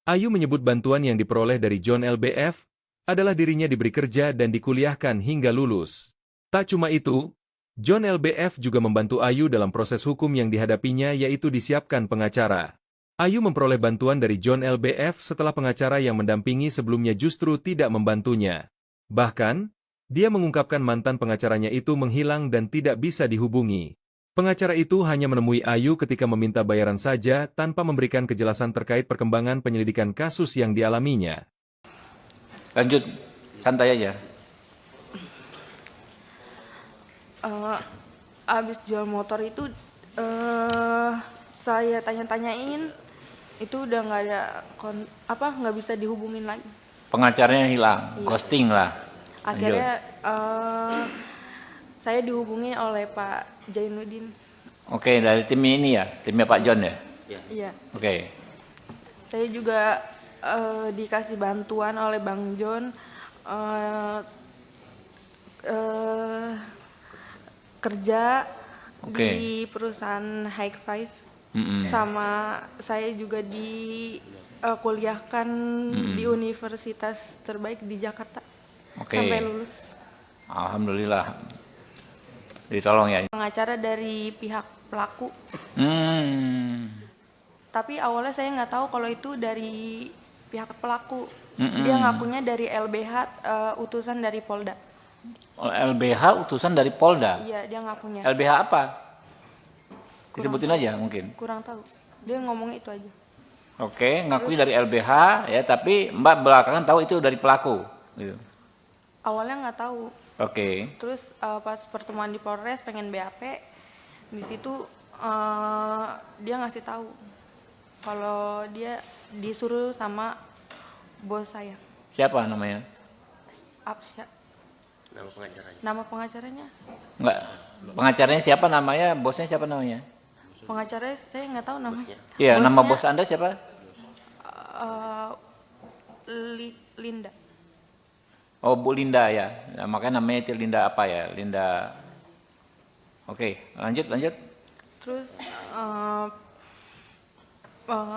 Ayu menyebut bantuan yang diperoleh dari John LBF adalah dirinya diberi kerja dan dikuliahkan hingga lulus. Tak cuma itu, John LBF juga membantu Ayu dalam proses hukum yang dihadapinya yaitu disiapkan pengacara. Ayu memperoleh bantuan dari John LBF setelah pengacara yang mendampingi sebelumnya justru tidak membantunya. Bahkan, dia mengungkapkan mantan pengacaranya itu menghilang dan tidak bisa dihubungi. Pengacara itu hanya menemui Ayu ketika meminta bayaran saja tanpa memberikan kejelasan terkait perkembangan penyelidikan kasus yang dialaminya. Lanjut, santai aja. Abis jual motor itu saya tanya-tanyain, itu udah nggak ada nggak bisa dihubungin lagi. Pengacaranya hilang, Iya. ghosting lah. Akhirnya saya dihubungi oleh Pak Jainuddin. Oke, dari tim ini ya, timnya Pak John ya. Iya. Oke, Saya juga dikasih bantuan oleh Bang John kerja Oke. di perusahaan High Five. Mm-mm. Sama saya juga kuliahkan di universitas terbaik di Jakarta. Oke. Sampai lulus. Alhamdulillah. Ditolong ya. Pengacara dari pihak pelaku. Tapi awalnya saya nggak tahu kalau itu dari pihak pelaku. Dia ngakunya dari LBH, utusan dari Polda. LBH utusan dari Polda. Iya, dia ngakunya. LBH apa? Disebutin aja mungkin. Kurang tahu. Dia ngomong itu aja. Oke, ngakui dari LBH ya, tapi Mbak belakangan tahu itu dari pelaku. Gitu. Awalnya nggak tahu. Oke. Terus pas pertemuan di Polres pengen BAP, di situ dia ngasih tahu kalau dia disuruh sama bos saya. Siapa namanya? Absya. Nama pengacaranya. Nama pengacaranya? Enggak. Pengacaranya siapa namanya? Bosnya siapa namanya? Pengacaranya saya nggak tahu namanya. Iya, nama Bosnya, bos Anda siapa? Linda. Oh, Bu Linda ya. Nah, makanya namanya itu Linda apa ya? Linda. Oke, lanjut. Terus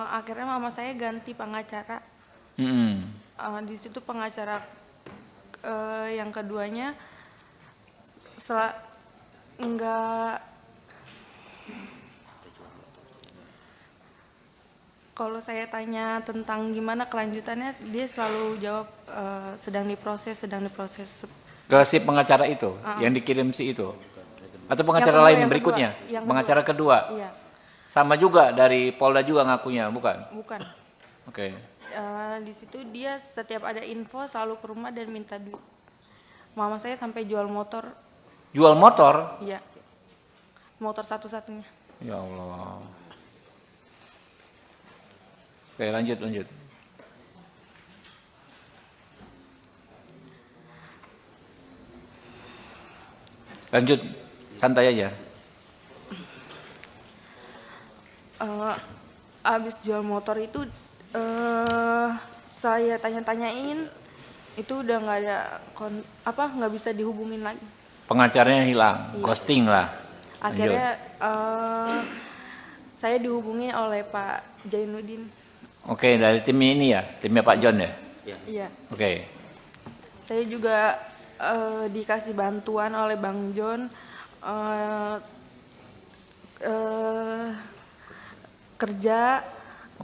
akhirnya mama saya ganti pengacara. Di situ pengacara yang keduanya enggak. Kalau saya tanya tentang gimana kelanjutannya, dia selalu jawab sedang diproses. Ke si pengacara itu, yang dikirim si itu. Atau pengacara Yang kedua, lain yang berikutnya? kedua. Yang Pengacara kedua. Iya, Sama juga dari Polda juga ngakunya, bukan? bukan. Oke. Di situ dia setiap ada info selalu ke rumah dan minta duit. Mama saya sampai jual motor, Jual motor? iya, motor satu-satunya. Ya Allah. Oke, lanjut. Lanjut, santai aja. Abis jual motor itu saya tanya-tanyain, itu udah nggak ada nggak bisa dihubungin lagi. Pengacaranya hilang, ghosting lah. Akhirnya saya dihubungi oleh Pak Jainuddin. Oke, dari tim ini ya, timnya Pak John ya. Iya. Oke. Saya juga dikasih bantuan oleh Bang John kerja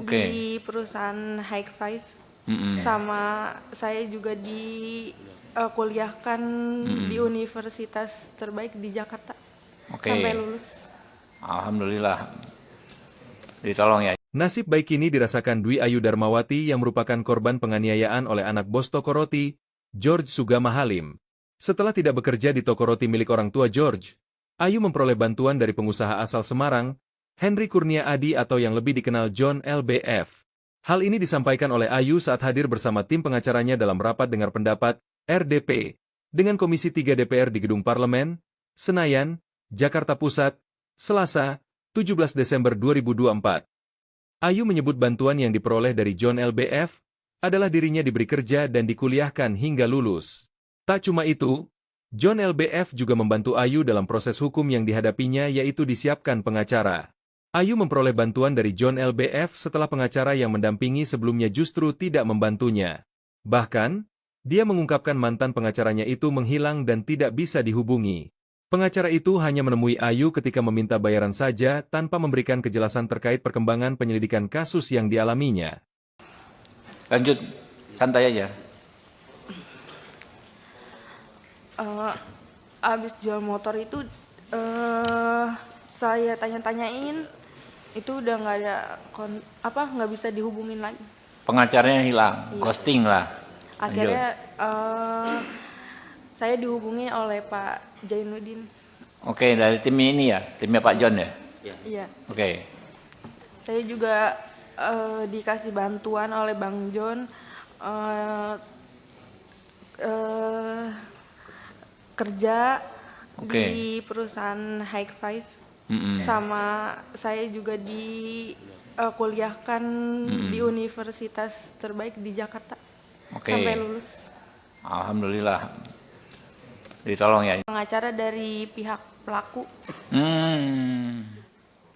di perusahaan High Five. Sama saya juga kuliahkan di universitas terbaik di Jakarta. Oke. Sampai lulus. Alhamdulillah. Ditolong ya. Nasib baik ini dirasakan Dwi Ayu Darmawati yang merupakan korban penganiayaan oleh anak bos toko roti, George Sugama Halim. Setelah tidak bekerja di toko roti milik orang tua George, Ayu memperoleh bantuan dari pengusaha asal Semarang, Henry Kurnia Adi atau yang lebih dikenal John LBF. Hal ini disampaikan oleh Ayu saat hadir bersama tim pengacaranya dalam rapat dengar pendapat, RDP, dengan Komisi 3 DPR di Gedung Parlemen, Senayan, Jakarta Pusat, Selasa, 17 Desember 2024. Ayu menyebut bantuan yang diperoleh dari John LBF adalah dirinya diberi kerja dan dikuliahkan hingga lulus. Tak cuma itu, John LBF juga membantu Ayu dalam proses hukum yang dihadapinya yaitu disiapkan pengacara. Ayu memperoleh bantuan dari John LBF setelah pengacara yang mendampingi sebelumnya justru tidak membantunya. Bahkan, dia mengungkapkan mantan pengacaranya itu menghilang dan tidak bisa dihubungi. Pengacara itu hanya menemui Ayu ketika meminta bayaran saja tanpa memberikan kejelasan terkait perkembangan penyelidikan kasus yang dialaminya. Lanjut, santai aja. Abis jual motor itu saya tanya-tanyain itu udah nggak ada nggak bisa dihubungin lagi. Pengacaranya hilang, Iya. ghosting lah. Akhirnya saya dihubungi oleh Pak Jainuddin. Oke, dari tim ini ya, timnya Pak John ya. Iya. Oke, Saya juga dikasih bantuan oleh Bang John kerja Oke. di perusahaan High Five. Mm-mm. Sama saya juga kuliahkan di universitas terbaik di Jakarta. Oke. Sampai lulus. Alhamdulillah. Ditolong ya. Pengacara dari pihak pelaku.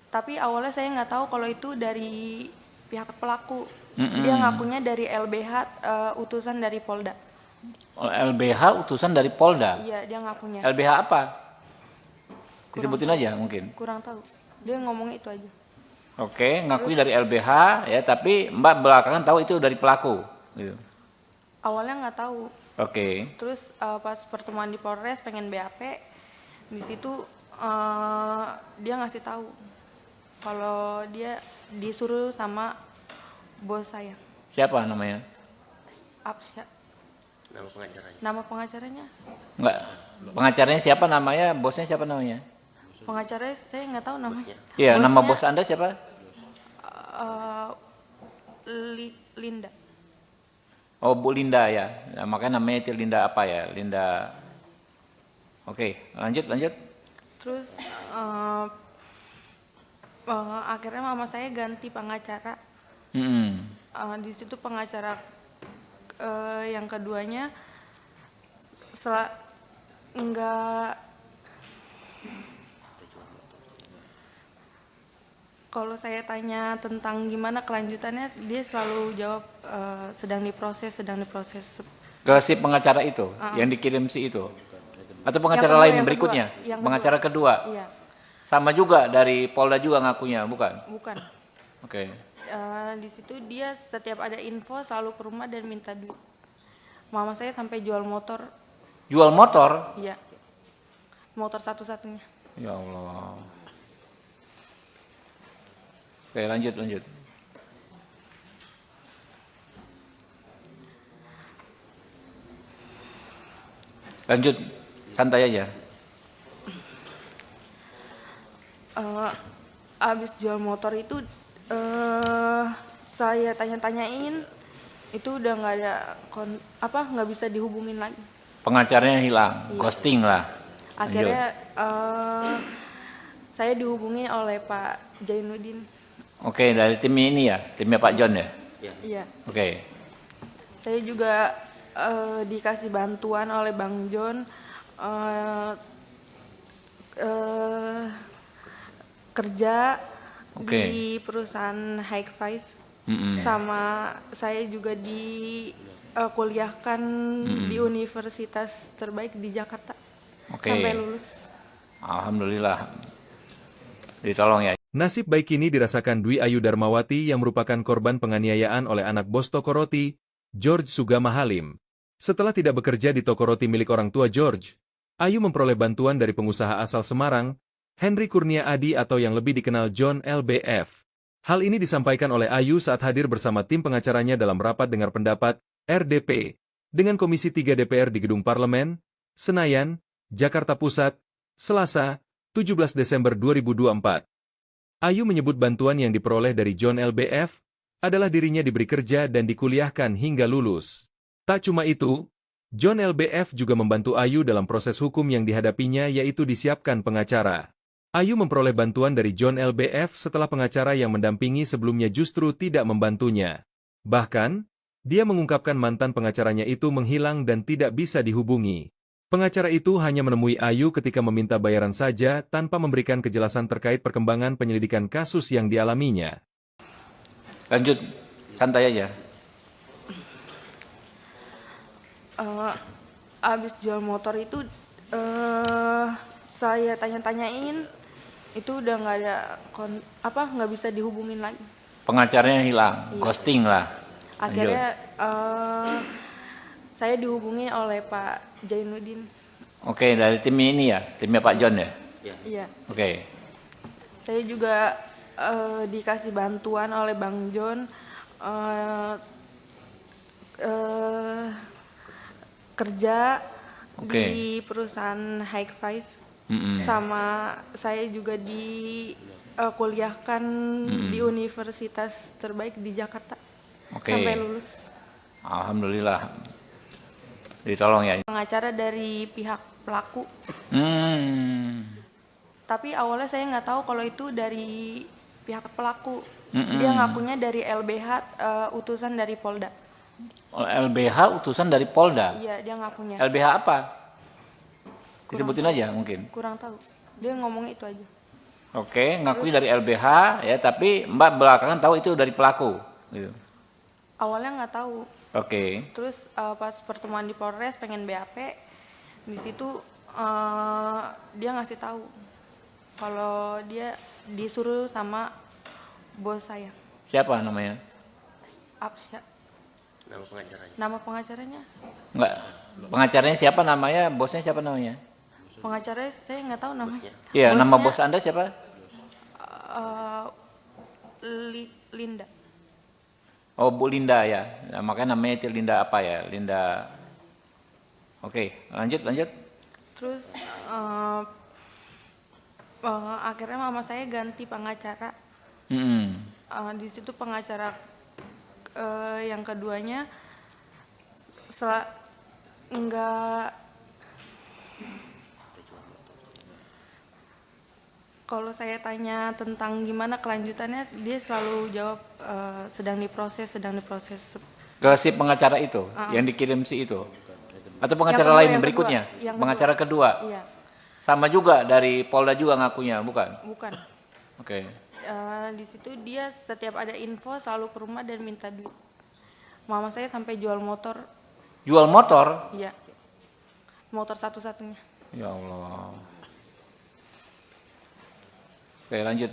Tapi awalnya saya nggak tahu kalau itu dari pihak pelaku. Dia ngakunya dari LBH, utusan dari Polda. LBH utusan dari Polda. Iya, dia ngakunya. LBH apa? Disebutin aja mungkin. Kurang tahu. Dia ngomongnya itu aja. Oke, ngakui dari LBH ya, tapi Mbak belakangan tahu itu dari pelaku. Gitu. Awalnya nggak tahu. Oke. Terus pas pertemuan di Polres pengen BAP, di situ dia ngasih tahu kalau dia disuruh sama bos saya. Siapa namanya? Apsya. Nama pengacaranya. Nama pengacaranya? Enggak. Pengacaranya siapa namanya? Bosnya siapa namanya? Pengacaranya saya nggak tahu namanya. Iya, nama Bosnya, bos Anda siapa? Linda. Oh, Bu Linda ya. Nah, makanya namanya itu Linda apa ya? Linda. Oke, lanjut. Terus akhirnya mama saya ganti pengacara. Di situ pengacara yang keduanya kalau saya tanya tentang gimana kelanjutannya, dia selalu jawab sedang diproses. Ke si pengacara itu, yang dikirim si itu. Atau pengacara Yang kedua, lain yang berikutnya? kedua. Yang Pengacara kedua. Iya, Sama juga dari Polda juga ngakunya, bukan? bukan. Oke. Di situ dia setiap ada info selalu ke rumah dan minta duit. Mama saya sampai jual motor. Jual motor? Iya, motor satu-satunya. Ya Allah. Oke, lanjut. Lanjut, santai aja. Abis jual motor itu saya tanya-tanyain itu udah nggak ada nggak bisa dihubungin lagi. Pengacaranya hilang, Iya. ghosting lah. Akhirnya saya dihubungi oleh Pak Jainuddin. Oke, dari tim ini ya, timnya Pak John ya. Iya. Oke, Saya juga dikasih bantuan oleh Bang John kerja Oke. di perusahaan High Five. Sama saya juga kuliahkan di universitas terbaik di Jakarta. Oke. Sampai lulus. Alhamdulillah. Ditolong ya. Nasib baik ini dirasakan Dwi Ayu Darmawati yang merupakan korban penganiayaan oleh anak bos toko roti, George Sugama Halim. Setelah tidak bekerja di toko roti milik orang tua George, Ayu memperoleh bantuan dari pengusaha asal Semarang, Henry Kurnia Adi atau yang lebih dikenal John LBF. Hal ini disampaikan oleh Ayu saat hadir bersama tim pengacaranya dalam rapat dengar pendapat, RDP, dengan Komisi 3 DPR di Gedung Parlemen, Senayan, Jakarta Pusat, Selasa, 17 Desember 2024. Ayu menyebut bantuan yang diperoleh dari John LBF adalah dirinya diberi kerja dan dikuliahkan hingga lulus. Tak cuma itu, John LBF juga membantu Ayu dalam proses hukum yang dihadapinya yaitu disiapkan pengacara. Ayu memperoleh bantuan dari John LBF setelah pengacara yang mendampingi sebelumnya justru tidak membantunya. Bahkan, dia mengungkapkan mantan pengacaranya itu menghilang dan tidak bisa dihubungi. Pengacara itu hanya menemui Ayu ketika meminta bayaran saja tanpa memberikan kejelasan terkait perkembangan penyelidikan kasus yang dialaminya. Lanjut, santai aja. Abis jual motor itu saya tanya-tanyain itu udah nggak ada nggak bisa dihubungin lagi. Pengacaranya hilang, Iya. ghosting lah. Akhirnya saya dihubungi oleh Pak Jainuddin. Oke, dari tim ini ya, timnya Pak John ya. Iya. Oke, Saya juga dikasih bantuan oleh Bang John eh, eh, kerja Oke. di perusahaan High Five, sama saya juga kuliahkan di universitas terbaik di Jakarta Oke. sampai lulus. Alhamdulillah. Ditolong ya. Pengacara dari pihak pelaku, Hmm. tapi awalnya saya nggak tahu kalau itu dari pihak pelaku. Dia ngakunya dari LBH, utusan dari Polda. LBH utusan dari Polda. Iya, dia ngakunya. LBH apa? Disebutin aja mungkin. Kurang tahu. Dia ngomongnya itu aja. Oke, ngakui dari LBH ya, tapi Mbak belakangan tahu itu dari pelaku. Gitu. Awalnya nggak tahu. Oke. Terus pas pertemuan di Polres pengen BAP, di situ dia ngasih tahu kalau dia disuruh sama bos saya. Siapa namanya? Absya. Nama pengacaranya. Nama pengacaranya? Enggak. Pengacaranya siapa namanya? Bosnya siapa namanya? Pengacaranya saya nggak tahu namanya. Iya, nama Bosnya, bos Anda siapa? Linda. Oh, Bu Linda ya. Nah, makanya namanya itu Linda apa ya? Linda. Oke, lanjut. Terus akhirnya mama saya ganti pengacara. Di situ pengacara yang keduanya enggak, kalau saya tanya tentang gimana kelanjutannya, dia selalu jawab sedang diproses. Ke si pengacara itu, yang dikirim si itu. Atau pengacara Yang lain kedua, berikutnya? yang Pengacara kedua. Iya, Sama juga dari Polda juga ngakunya, bukan? bukan. Oke. Di situ dia setiap ada info selalu ke rumah dan minta duit. Mama saya sampai jual motor, Jual motor? iya, motor satu-satunya. Ya Allah. Oke, lanjut.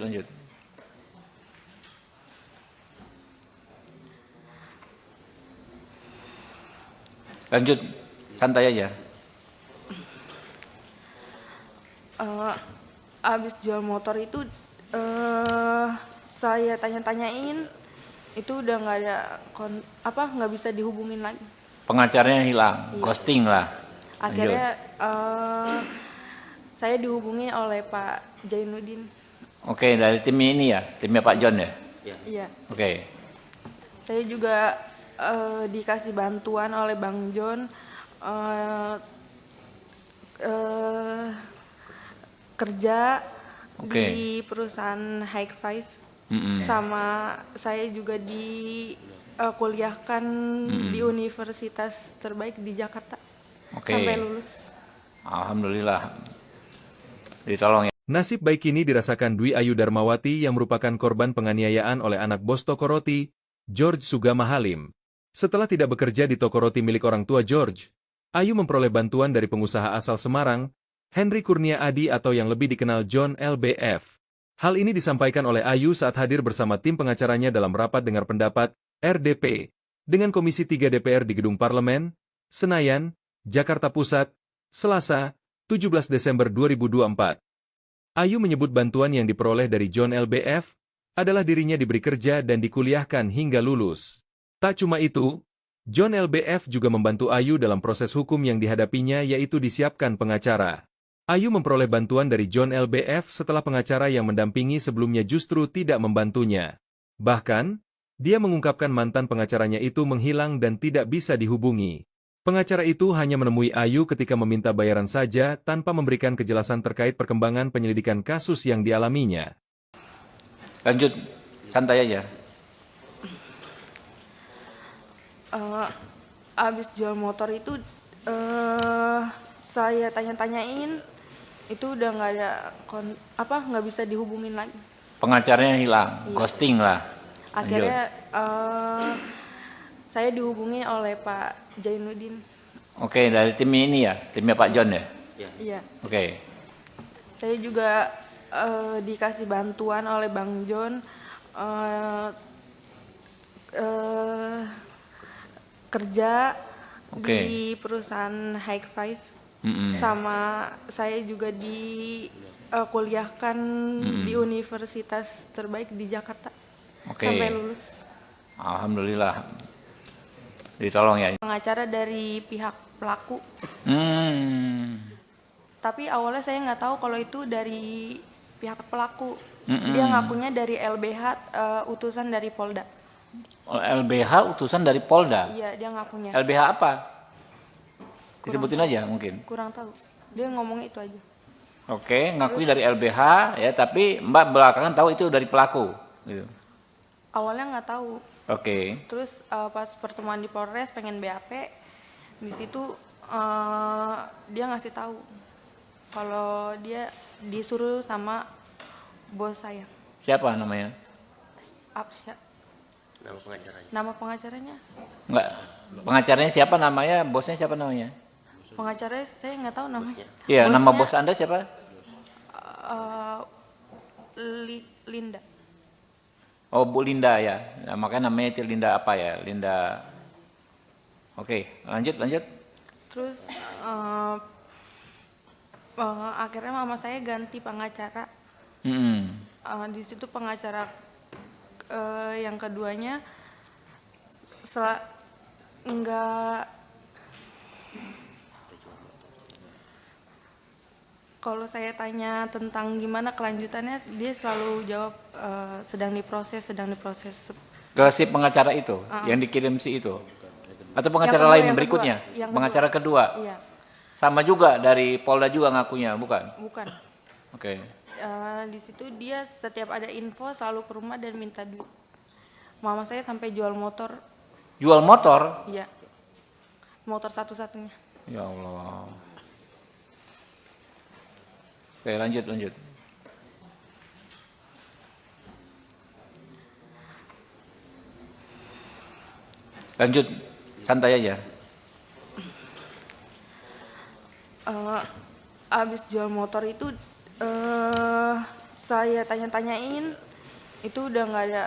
Lanjut, santai aja. Abis jual motor itu saya tanya-tanyain, itu udah nggak ada nggak bisa dihubungin lagi. Pengacaranya hilang, ghosting lah. Akhirnya saya dihubungi oleh Pak Jainuddin. Oke, dari tim ini ya, timnya Pak John ya. Iya. Oke. Saya juga dikasih bantuan oleh Bang John kerja di perusahaan High Five, sama saya juga kuliahkan di universitas terbaik di Jakarta sampai lulus. Alhamdulillah. Ditolong ya. Nasib baik ini dirasakan Dwi Ayu Darmawati yang merupakan korban penganiayaan oleh anak bos toko roti, George Sugama Halim. Setelah tidak bekerja di toko roti milik orang tua George, Ayu memperoleh bantuan dari pengusaha asal Semarang, Henry Kurnia Adi atau yang lebih dikenal John LBF. Hal ini disampaikan oleh Ayu saat hadir bersama tim pengacaranya dalam rapat dengar pendapat, RDP, dengan Komisi 3 DPR di Gedung Parlemen, Senayan, Jakarta Pusat, Selasa, 17 Desember 2024. Ayu menyebut bantuan yang diperoleh dari John LBF adalah dirinya diberi kerja dan dikuliahkan hingga lulus. Tak cuma itu, John LBF juga membantu Ayu dalam proses hukum yang dihadapinya yaitu disiapkan pengacara. Ayu memperoleh bantuan dari John LBF setelah pengacara yang mendampingi sebelumnya justru tidak membantunya. Bahkan, dia mengungkapkan mantan pengacaranya itu menghilang dan tidak bisa dihubungi. Pengacara itu hanya menemui Ayu ketika meminta bayaran saja tanpa memberikan kejelasan terkait perkembangan penyelidikan kasus yang dialaminya. Lanjut, santai aja. Abis jual motor itu saya tanya-tanyain, itu udah nggak ada nggak bisa dihubungin lagi. Pengacaranya hilang, ghosting lah. Akhirnya saya dihubungi oleh Pak Jainuddin. Oke, dari tim ini ya, timnya Pak John ya. Iya. Oke. Saya juga dikasih bantuan oleh Bang John kerja di perusahaan High Five, sama saya juga kuliahkan di universitas terbaik di Jakarta Oke. sampai lulus. Alhamdulillah. Ditolong ya. Pengacara dari pihak pelaku, Hmm. tapi awalnya saya nggak tahu kalau itu dari pihak pelaku. Dia ngakunya dari LBH, utusan dari Polda. LBH utusan dari Polda. Iya, dia ngakunya. LBH apa? Disebutin aja mungkin. Kurang tahu. Dia ngomongnya itu aja. Oke, ngakui dari LBH ya, tapi Mbak belakangan tahu itu dari pelaku. Gitu. Awalnya nggak tahu. Oke. Terus pas pertemuan di Polres pengen BAP, di situ dia ngasih tahu kalau dia disuruh sama bos saya. Siapa namanya? Absya. Nama pengacaranya. Nama pengacaranya? Enggak. Pengacaranya siapa namanya? Bosnya siapa namanya? Pengacaranya saya nggak tahu namanya. Iya, nama Bosnya, bos Anda siapa? Linda. Oh, Bu Linda ya. Nah, makanya namanya itu Linda apa ya? Linda. Oke, lanjut. Terus akhirnya mama saya ganti pengacara. Di situ pengacara yang keduanya enggak, kalau saya tanya tentang gimana kelanjutannya, dia selalu jawab sedang diproses. Ke si pengacara itu yang dikirim si itu. Atau pengacara Yang kedua, lain yang berikutnya? kedua. Yang Pengacara kedua. Iya, Sama juga dari Polda juga ngakunya, bukan? bukan. Oke. Di situ dia setiap ada info selalu ke rumah dan minta duit. Mama saya sampai jual motor, Jual motor? iya, motor satu-satunya. Ya Allah. Oke, lanjut. Lanjut, santai aja. Abis jual motor itu saya tanya-tanyain, itu udah nggak ada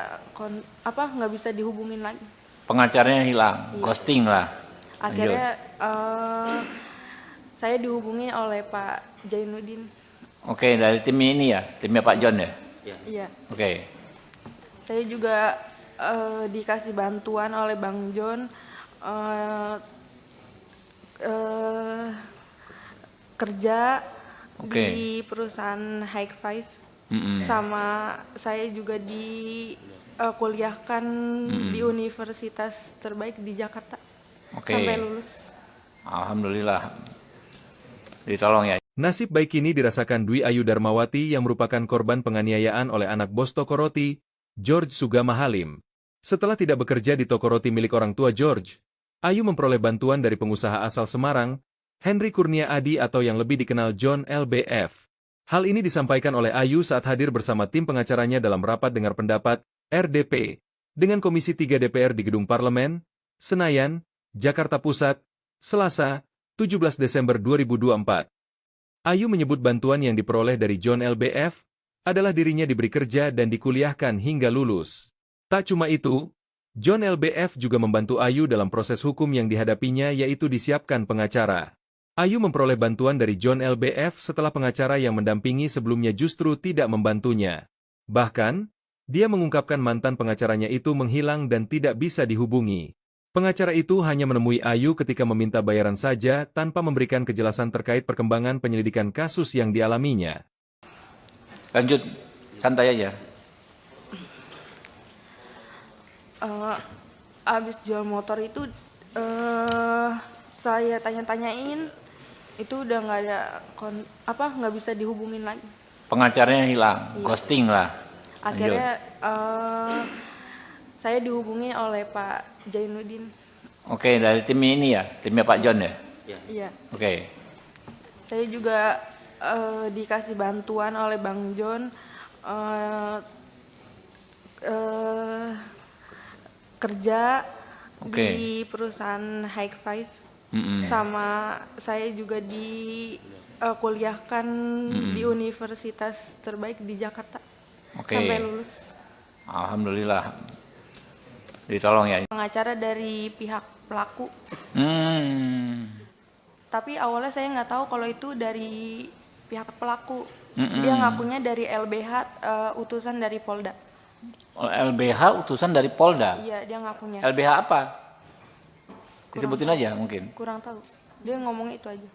nggak bisa dihubungin lagi. Pengacaranya hilang, ghosting lah. Akhirnya saya dihubungi oleh Pak Jainuddin. Oke, dari tim ini ya, timnya Pak John ya. Iya. Oke. Saya juga dikasih bantuan oleh Bang John, kerja di perusahaan High Five, sama saya juga kuliahkan di universitas terbaik di Jakarta sampai lulus. Alhamdulillah. Ditolong ya. Nasib baik ini dirasakan Dwi Ayu Darmawati yang merupakan korban penganiayaan oleh anak bos toko roti, George Sugama Halim. Setelah tidak bekerja di toko roti milik orang tua George, Ayu memperoleh bantuan dari pengusaha asal Semarang, Henry Kurnia Adi atau yang lebih dikenal John LBF. Hal ini disampaikan oleh Ayu saat hadir bersama tim pengacaranya dalam rapat dengar pendapat, RDP, dengan Komisi 3 DPR di Gedung Parlemen, Senayan, Jakarta Pusat, Selasa, 17 Desember 2024. Ayu menyebut bantuan yang diperoleh dari John LBF adalah dirinya diberi kerja dan dikuliahkan hingga lulus. Tak cuma itu, John LBF juga membantu Ayu dalam proses hukum yang dihadapinya yaitu disiapkan pengacara. Ayu memperoleh bantuan dari John LBF setelah pengacara yang mendampingi sebelumnya justru tidak membantunya. Bahkan, dia mengungkapkan mantan pengacaranya itu menghilang dan tidak bisa dihubungi. Pengacara itu hanya menemui Ayu ketika meminta bayaran saja tanpa memberikan kejelasan terkait perkembangan penyelidikan kasus yang dialaminya. Lanjut, santai aja. Abis jual motor itu saya tanya-tanyain, itu udah nggak ada nggak bisa dihubungin lagi. Pengacaranya hilang, ghosting lah. Akhirnya saya dihubungi oleh Pak Jainuddin. Oke, dari tim ini ya, timnya Pak John ya. Iya. Oke. Saya juga dikasih bantuan oleh Bang John, kerja di perusahaan High Five, sama saya juga kuliahkan di universitas terbaik di Jakarta sampai lulus. Alhamdulillah. Ditolong ya. Pengacara dari pihak pelaku. Hmm. Tapi awalnya saya nggak tahu kalau itu dari pihak pelaku. Dia ngakunya dari LBH, utusan dari Polda. LBH utusan dari Polda. Iya, dia ngakunya. LBH apa? Disebutin aja mungkin. Kurang tahu. Dia ngomongnya itu aja.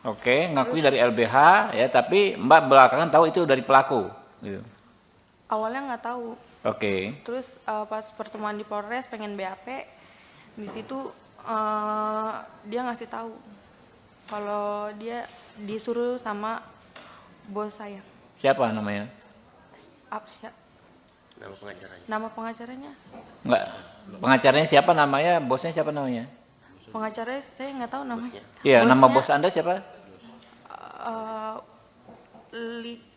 Oke, ngakui dari LBH ya, tapi Mbak belakangan tahu itu dari pelaku. Gitu. Awalnya nggak tahu. Oke. Terus pas pertemuan di Polres pengen BAP, di situ dia ngasih tahu kalau dia disuruh sama bos saya. Siapa namanya? Absya. Nama pengacaranya. Nama pengacaranya? Enggak. Pengacaranya siapa namanya? Bosnya siapa namanya? Pengacaranya saya nggak tahu namanya. Iya, nama Bosnya, bos Anda siapa?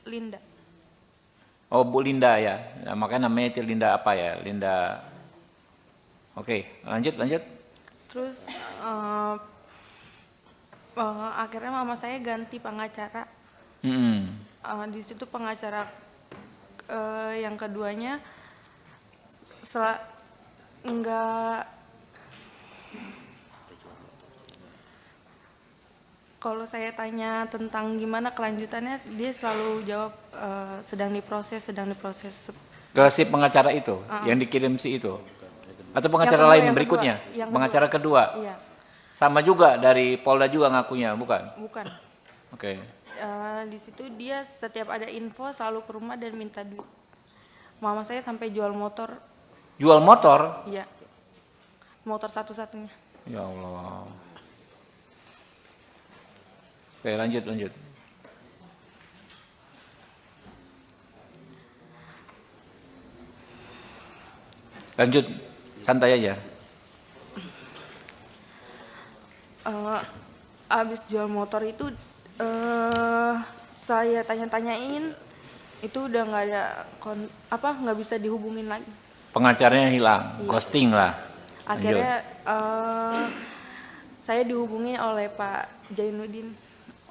Linda. Oh, Bu Linda ya. Nah, makanya namanya itu Linda apa ya? Linda. Oke, lanjut. Terus akhirnya mama saya ganti pengacara. Di situ pengacara yang keduanya enggak. Kalau saya tanya tentang gimana kelanjutannya, dia selalu jawab sedang diproses. Ke si pengacara itu, yang dikirim si itu. Atau pengacara Yang kedua, lain yang berikutnya? kedua. Yang Pengacara kedua. Iya, Sama juga dari Polda juga ngakunya, bukan? bukan. Oke. Di situ dia setiap ada info selalu ke rumah dan minta duit. Mama saya sampai jual motor. Jual motor? Iya, motor satu-satunya. Ya Allah. Oke, lanjut. Lanjut, santai aja. Abis jual motor itu saya tanya-tanyain, itu udah nggak ada nggak bisa dihubungin lagi. Pengacaranya hilang, ghosting lah. Akhirnya saya dihubungi oleh Pak Jainuddin.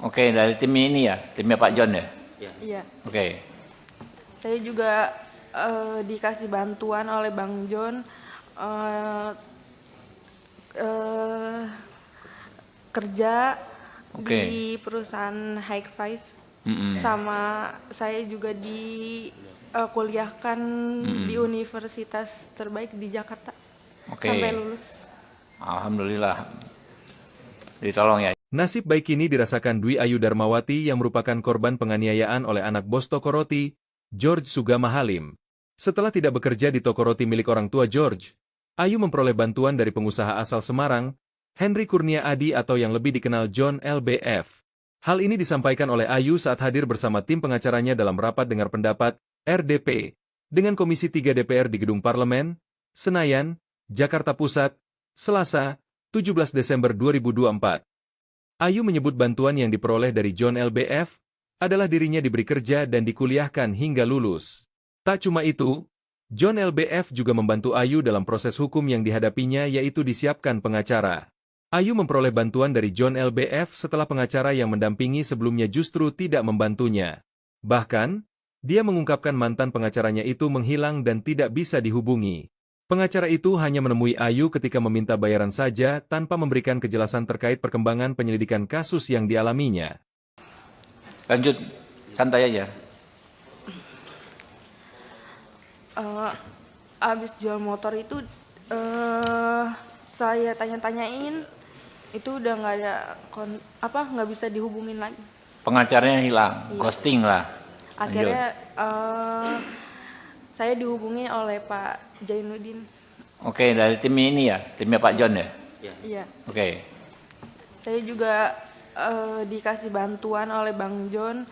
Oke, dari tim ini ya, timnya Pak John ya. Iya. Oke. Saya juga dikasih bantuan oleh Bang John kerja di perusahaan High Five. Sama saya juga kuliahkan di universitas terbaik di Jakarta. Sampai lulus. Alhamdulillah. Ditolong ya. Nasib baik ini dirasakan Dwi Ayu Darmawati yang merupakan korban penganiayaan oleh anak bos toko roti, George Sugama Halim. Setelah tidak bekerja di toko roti milik orang tua George, Ayu memperoleh bantuan dari pengusaha asal Semarang, Henry Kurnia Adi atau yang lebih dikenal John LBF. Hal ini disampaikan oleh Ayu saat hadir bersama tim pengacaranya dalam rapat dengar pendapat, RDP, dengan Komisi 3 DPR di Gedung Parlemen, Senayan, Jakarta Pusat, Selasa, 17 Desember 2024. Ayu menyebut bantuan yang diperoleh dari John LBF adalah dirinya diberi kerja dan dikuliahkan hingga lulus. Tak cuma itu, John LBF juga membantu Ayu dalam proses hukum yang dihadapinya yaitu disiapkan pengacara. Ayu memperoleh bantuan dari John LBF setelah pengacara yang mendampingi sebelumnya justru tidak membantunya. Bahkan, dia mengungkapkan mantan pengacaranya itu menghilang dan tidak bisa dihubungi. Pengacara itu hanya menemui Ayu ketika meminta bayaran saja tanpa memberikan kejelasan terkait perkembangan penyelidikan kasus yang dialaminya. Lanjut, santai aja. Abis jual motor itu saya tanya-tanyain, itu udah nggak ada nggak bisa dihubungin lagi. Pengacaranya hilang, ghosting lah. Akhirnya saya dihubungi oleh Pak Jainuddin. Oke, dari tim ini ya, timnya Pak John ya. Iya. Oke. Saya juga dikasih bantuan oleh Bang John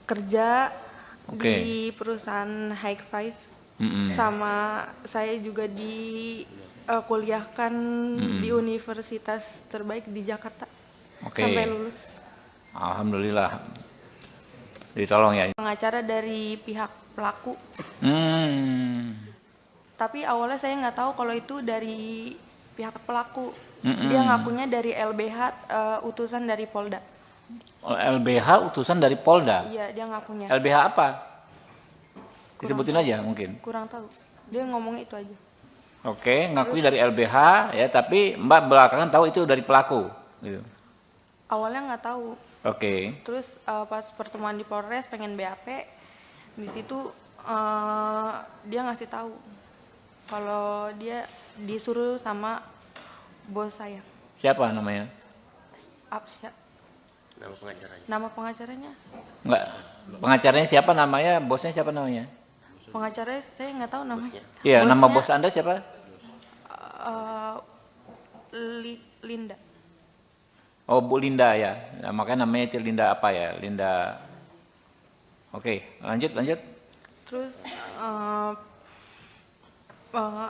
kerja di perusahaan High Five. Sama saya juga kuliahkan di universitas terbaik di Jakarta. Sampai lulus. Alhamdulillah. Ditolong ya. Pengacara dari pihak pelaku. Tapi awalnya saya nggak tahu kalau itu dari pihak pelaku. Dia ngakunya dari LBH, utusan dari Polda. LBH utusan dari Polda? Iya, dia ngakunya. LBH apa? Disebutin aja mungkin. Kurang tahu. Dia ngomongnya itu aja. Oke, ngakui dari LBH ya, tapi Mbak belakangan tahu itu dari pelaku. Gitu. Awalnya nggak tahu. Oke. Terus pas pertemuan di Polres pengen BAP, di situ dia ngasih tahu kalau dia disuruh sama bos saya. Siapa namanya? Absya. Nama pengacaranya. Nama pengacaranya? Enggak. Pengacaranya siapa namanya? Bosnya siapa namanya? Pengacaranya saya nggak tahu namanya. Iya, nama Bosnya, bos Anda siapa? Linda. Oh, Bu Linda ya. Nah, makanya namanya itu Linda apa ya? Linda. Oke, lanjut. Terus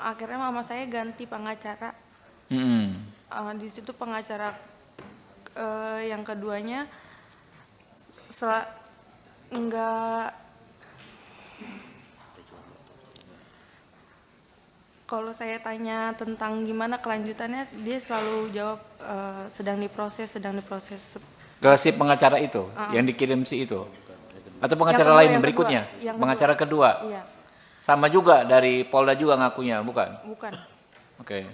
akhirnya mama saya ganti pengacara. Di situ pengacara yang keduanya enggak, kalau saya tanya tentang gimana kelanjutannya, dia selalu jawab sedang diproses. Ke si pengacara itu, yang dikirim si itu? Atau pengacara Yang lain kedua, berikutnya? yang Pengacara kedua? Iya, Sama juga dari Polda juga ngakunya, bukan? bukan. Oke.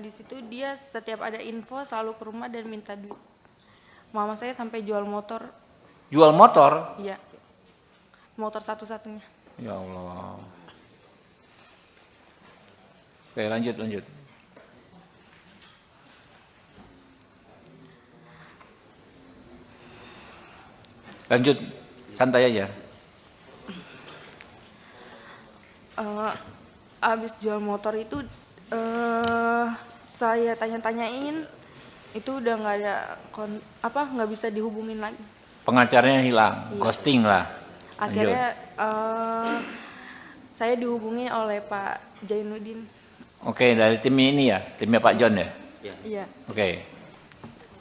Di situ dia setiap ada info selalu ke rumah dan minta duit. Mama saya sampai jual motor, Jual motor? iya, motor satu-satunya. Ya Allah. Oke, lanjut. Lanjut, santai aja. Abis jual motor itu saya tanya-tanyain, itu udah nggak ada nggak bisa dihubungin lagi. Pengacaranya hilang, ghosting lah. Akhirnya saya dihubungi oleh Pak Jainuddin. Oke, dari tim ini ya, timnya Pak John ya. Iya. Oke.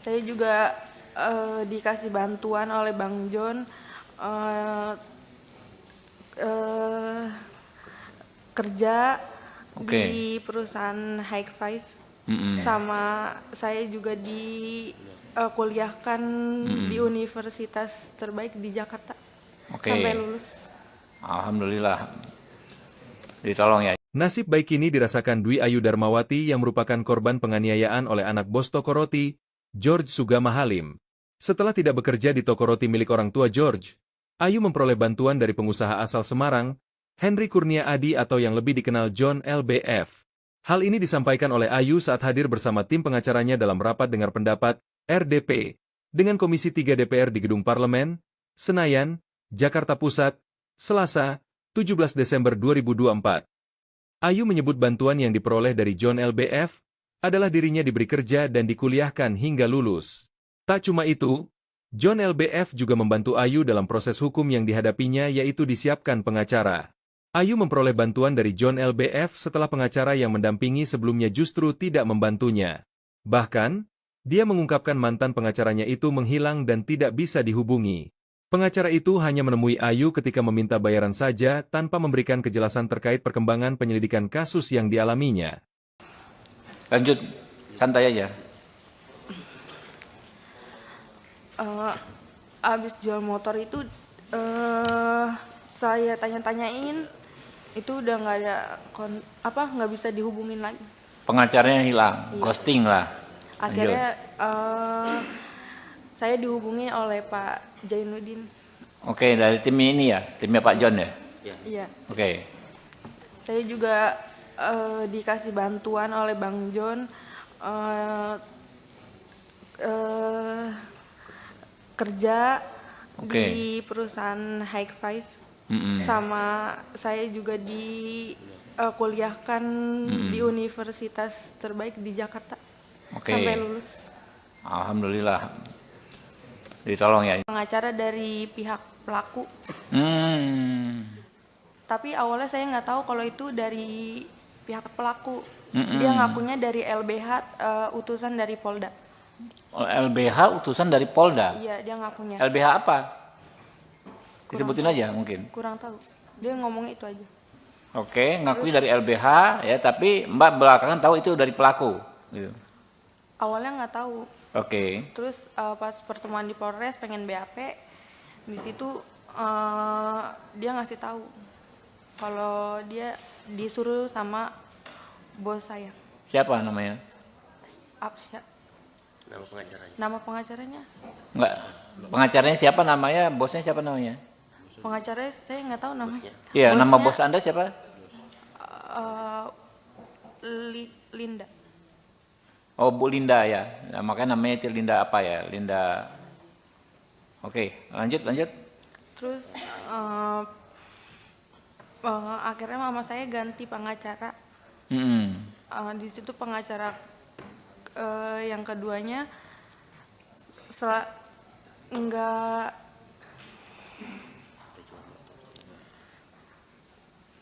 Saya juga dikasih bantuan oleh Bang John kerja di perusahaan High Five. Sama saya juga kuliahkan di universitas terbaik di Jakarta. Sampai lulus. Alhamdulillah. Ditolong ya. Nasib baik ini dirasakan Dwi Ayu Darmawati yang merupakan korban penganiayaan oleh anak bos toko roti, George Sugama Halim. Setelah tidak bekerja di toko roti milik orang tua George, Ayu memperoleh bantuan dari pengusaha asal Semarang, Henry Kurnia Adi atau yang lebih dikenal John LBF. Hal ini disampaikan oleh Ayu saat hadir bersama tim pengacaranya dalam rapat dengar pendapat, RDP, dengan Komisi 3 DPR di Gedung Parlemen, Senayan, Jakarta Pusat, Selasa, 17 Desember 2024. Ayu menyebut bantuan yang diperoleh dari John LBF adalah dirinya diberi kerja dan dikuliahkan hingga lulus. Tak cuma itu, John LBF juga membantu Ayu dalam proses hukum yang dihadapinya yaitu disiapkan pengacara. Ayu memperoleh bantuan dari John LBF setelah pengacara yang mendampingi sebelumnya justru tidak membantunya. Bahkan, dia mengungkapkan mantan pengacaranya itu menghilang dan tidak bisa dihubungi. Pengacara itu hanya menemui Ayu ketika meminta bayaran saja tanpa memberikan kejelasan terkait perkembangan penyelidikan kasus yang dialaminya. Lanjut, santai aja. Abis jual motor itu saya tanya-tanyain, itu udah nggak ada nggak bisa dihubungin lagi. Pengacaranya hilang, ghosting lah. Akhirnya saya dihubungi oleh Pak Jainuddin. Oke, dari tim ini ya, timnya Pak John ya. Iya. Oke. Saya juga dikasih bantuan oleh Bang John kerja di perusahaan High Five. Sama saya juga kuliahkan di universitas terbaik di Jakarta. Sampai lulus. Alhamdulillah. Ditolong ya. Pengacara dari pihak pelaku. Tapi awalnya saya nggak tahu kalau itu dari pihak pelaku. Dia ngakunya dari LBH, utusan dari Polda. LBH utusan dari Polda? Iya, dia ngakunya. LBH apa? Disebutin aja mungkin. Kurang tahu. Dia ngomong itu aja. Oke, ngakui dari LBH ya, tapi Mbak belakangan tahu itu dari pelaku. Gitu. Awalnya nggak tahu. Oke. Terus pas pertemuan di Polres pengen BAP, di situ dia ngasih tahu kalau dia disuruh sama bos saya. Siapa namanya? Absya. Nama pengacaranya. Nama pengacaranya? Enggak. Pengacaranya siapa namanya? Bosnya siapa namanya? Pengacaranya saya nggak tahu namanya. Iya, nama Bosnya, bos Anda siapa? eh, Linda. Oh, Bu Linda ya. Nah, makanya namanya itu Linda apa ya? Linda. Oke, lanjut. Terus akhirnya mama saya ganti pengacara. Mm-mm. Di situ pengacara yang keduanya enggak,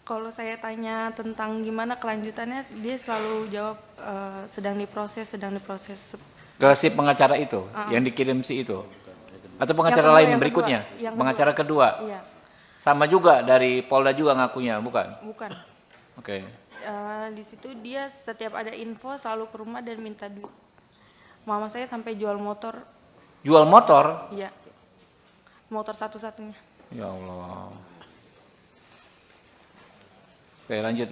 kalau saya tanya tentang gimana kelanjutannya dia selalu jawab sedang diproses. Ke si pengacara itu yang dikirim si itu. Atau pengacara kedua, lain yang berikutnya? kedua, yang Pengacara kedua. Iya, Sama juga dari Polda juga ngakunya, bukan? bukan. Oke. Di situ dia setiap ada info selalu ke rumah dan minta duit. Mama saya sampai jual motor. Jual motor? Iya, motor satu-satunya. Ya Allah. Oke, lanjut.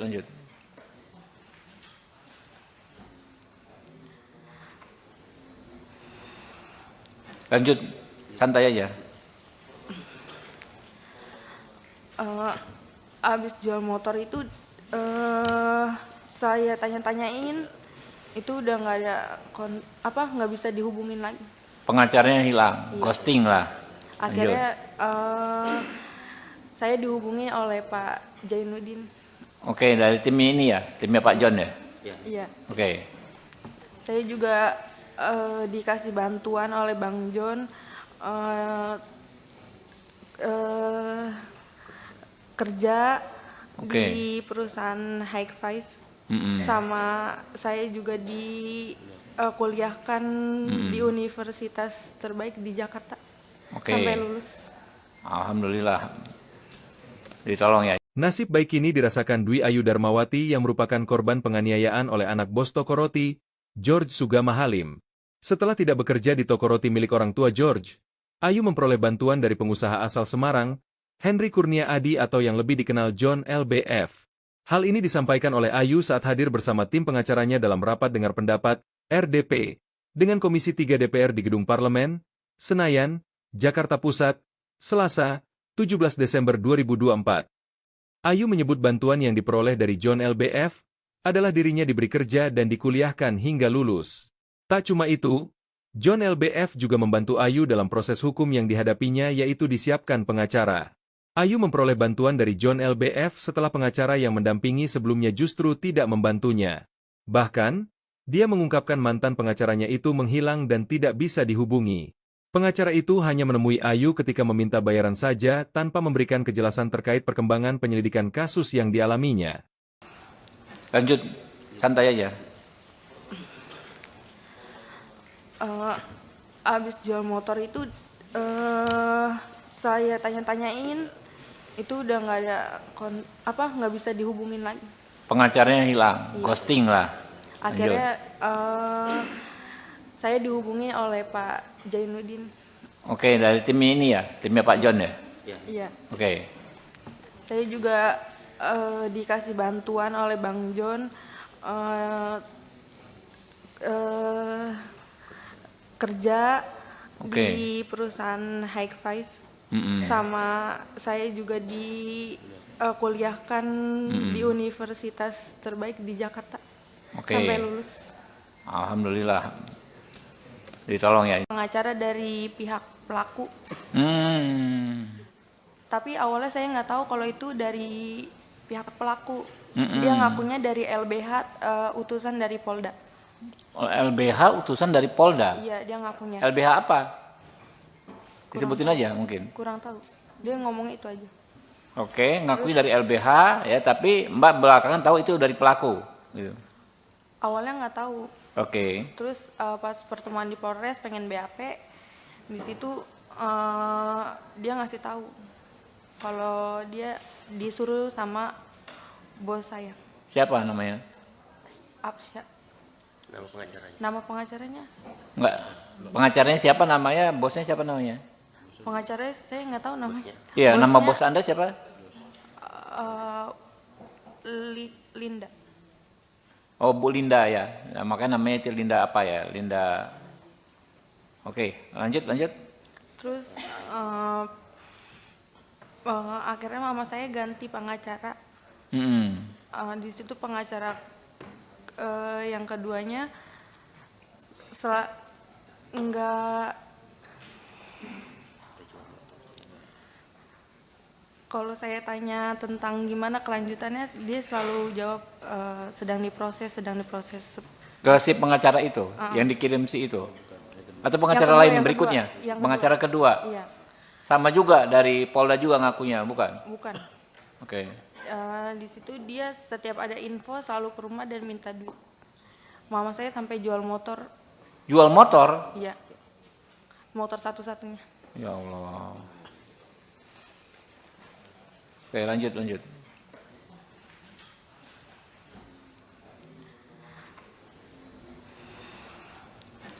Lanjut, santai aja. Abis jual motor itu saya tanya-tanyain, itu udah nggak ada nggak bisa dihubungin lagi. Pengacaranya hilang, Iya. ghosting lah. Akhirnya saya dihubungi oleh Pak Jainuddin. Oke, dari timnya ini ya, timnya Pak John ya. Iya. Oke. Saya juga dikasih bantuan oleh Bang John kerja Oke. di perusahaan High Five. Mm-mm. Sama saya juga kuliahkan di universitas terbaik di Jakarta. Oke. Sampai lulus. Alhamdulillah. Ditolong ya. Nasib baik ini dirasakan Dwi Ayu Darmawati yang merupakan korban penganiayaan oleh anak bos toko roti, George Sugama Halim. Setelah tidak bekerja di toko roti milik orang tua George, Ayu memperoleh bantuan dari pengusaha asal Semarang, Henry Kurnia Adi atau yang lebih dikenal John LBF. Hal ini disampaikan oleh Ayu saat hadir bersama tim pengacaranya dalam rapat dengar pendapat, RDP, dengan Komisi 3 DPR di Gedung Parlemen, Senayan, Jakarta Pusat, Selasa, 17 Desember 2024. Ayu menyebut bantuan yang diperoleh dari John LBF adalah dirinya diberi kerja dan dikuliahkan hingga lulus. Tak cuma itu, John LBF juga membantu Ayu dalam proses hukum yang dihadapinya yaitu disiapkan pengacara. Ayu memperoleh bantuan dari John LBF setelah pengacara yang mendampingi sebelumnya justru tidak membantunya. Bahkan, dia mengungkapkan mantan pengacaranya itu menghilang dan tidak bisa dihubungi. Pengacara itu hanya menemui Ayu ketika meminta bayaran saja tanpa memberikan kejelasan terkait perkembangan penyelidikan kasus yang dialaminya. Lanjut, santai aja. Abis jual motor itu saya tanya-tanyain, itu udah nggak ada nggak bisa dihubungin lagi. Pengacaranya hilang, ghosting lah. Akhirnya saya dihubungi oleh Pak Jainuddin. Oke, dari timnya ini ya, timnya Pak John ya. Iya. Oke. Saya juga dikasih bantuan oleh Bang John kerja di perusahaan High Five. Sama saya juga kuliahkan di universitas terbaik di Jakarta. Oke. Sampai lulus. Alhamdulillah. Ditolong ya. Pengacara dari pihak pelaku. Tapi awalnya saya nggak tahu kalau itu dari pihak pelaku. Dia ngakunya dari LBH, utusan dari Polda. LBH utusan dari Polda? Iya, dia ngakunya. LBH apa? Disebutin aja mungkin. Kurang tahu. Dia ngomong itu aja. Oke, ngakui dari LBH ya, tapi Mbak belakangan tahu itu dari pelaku. Gitu. Awalnya nggak tahu. Oke. Terus pas pertemuan di Polres pengen BAP, di situ dia ngasih tahu kalau dia disuruh sama bos saya. Siapa namanya? Absya. Nama pengacaranya. Nama pengacaranya? Enggak. Pengacaranya siapa namanya? Bosnya siapa namanya? Pengacaranya saya nggak tahu namanya. Iya, Bosnya, nama bos Anda siapa? Linda. Oh, Bu Linda ya. Nah, makanya namanya itu Linda apa ya? Linda. Oke, lanjut. Terus akhirnya mama saya ganti pengacara. Mm-mm. Di situ pengacara yang keduanya enggak, kalau saya tanya tentang gimana kelanjutannya, dia selalu jawab sedang diproses. Ke si pengacara itu, yang dikirim si itu, atau pengacara kedua, lain yang berikutnya? kedua, yang Pengacara kedua. Iya, Sama juga dari Polda juga ngakunya, bukan? bukan. Oke. Di situ dia setiap ada info selalu ke rumah dan minta duit. Mama saya sampai jual motor. Jual motor? Iya, motor satu-satunya. Ya Allah. Oke, lanjut.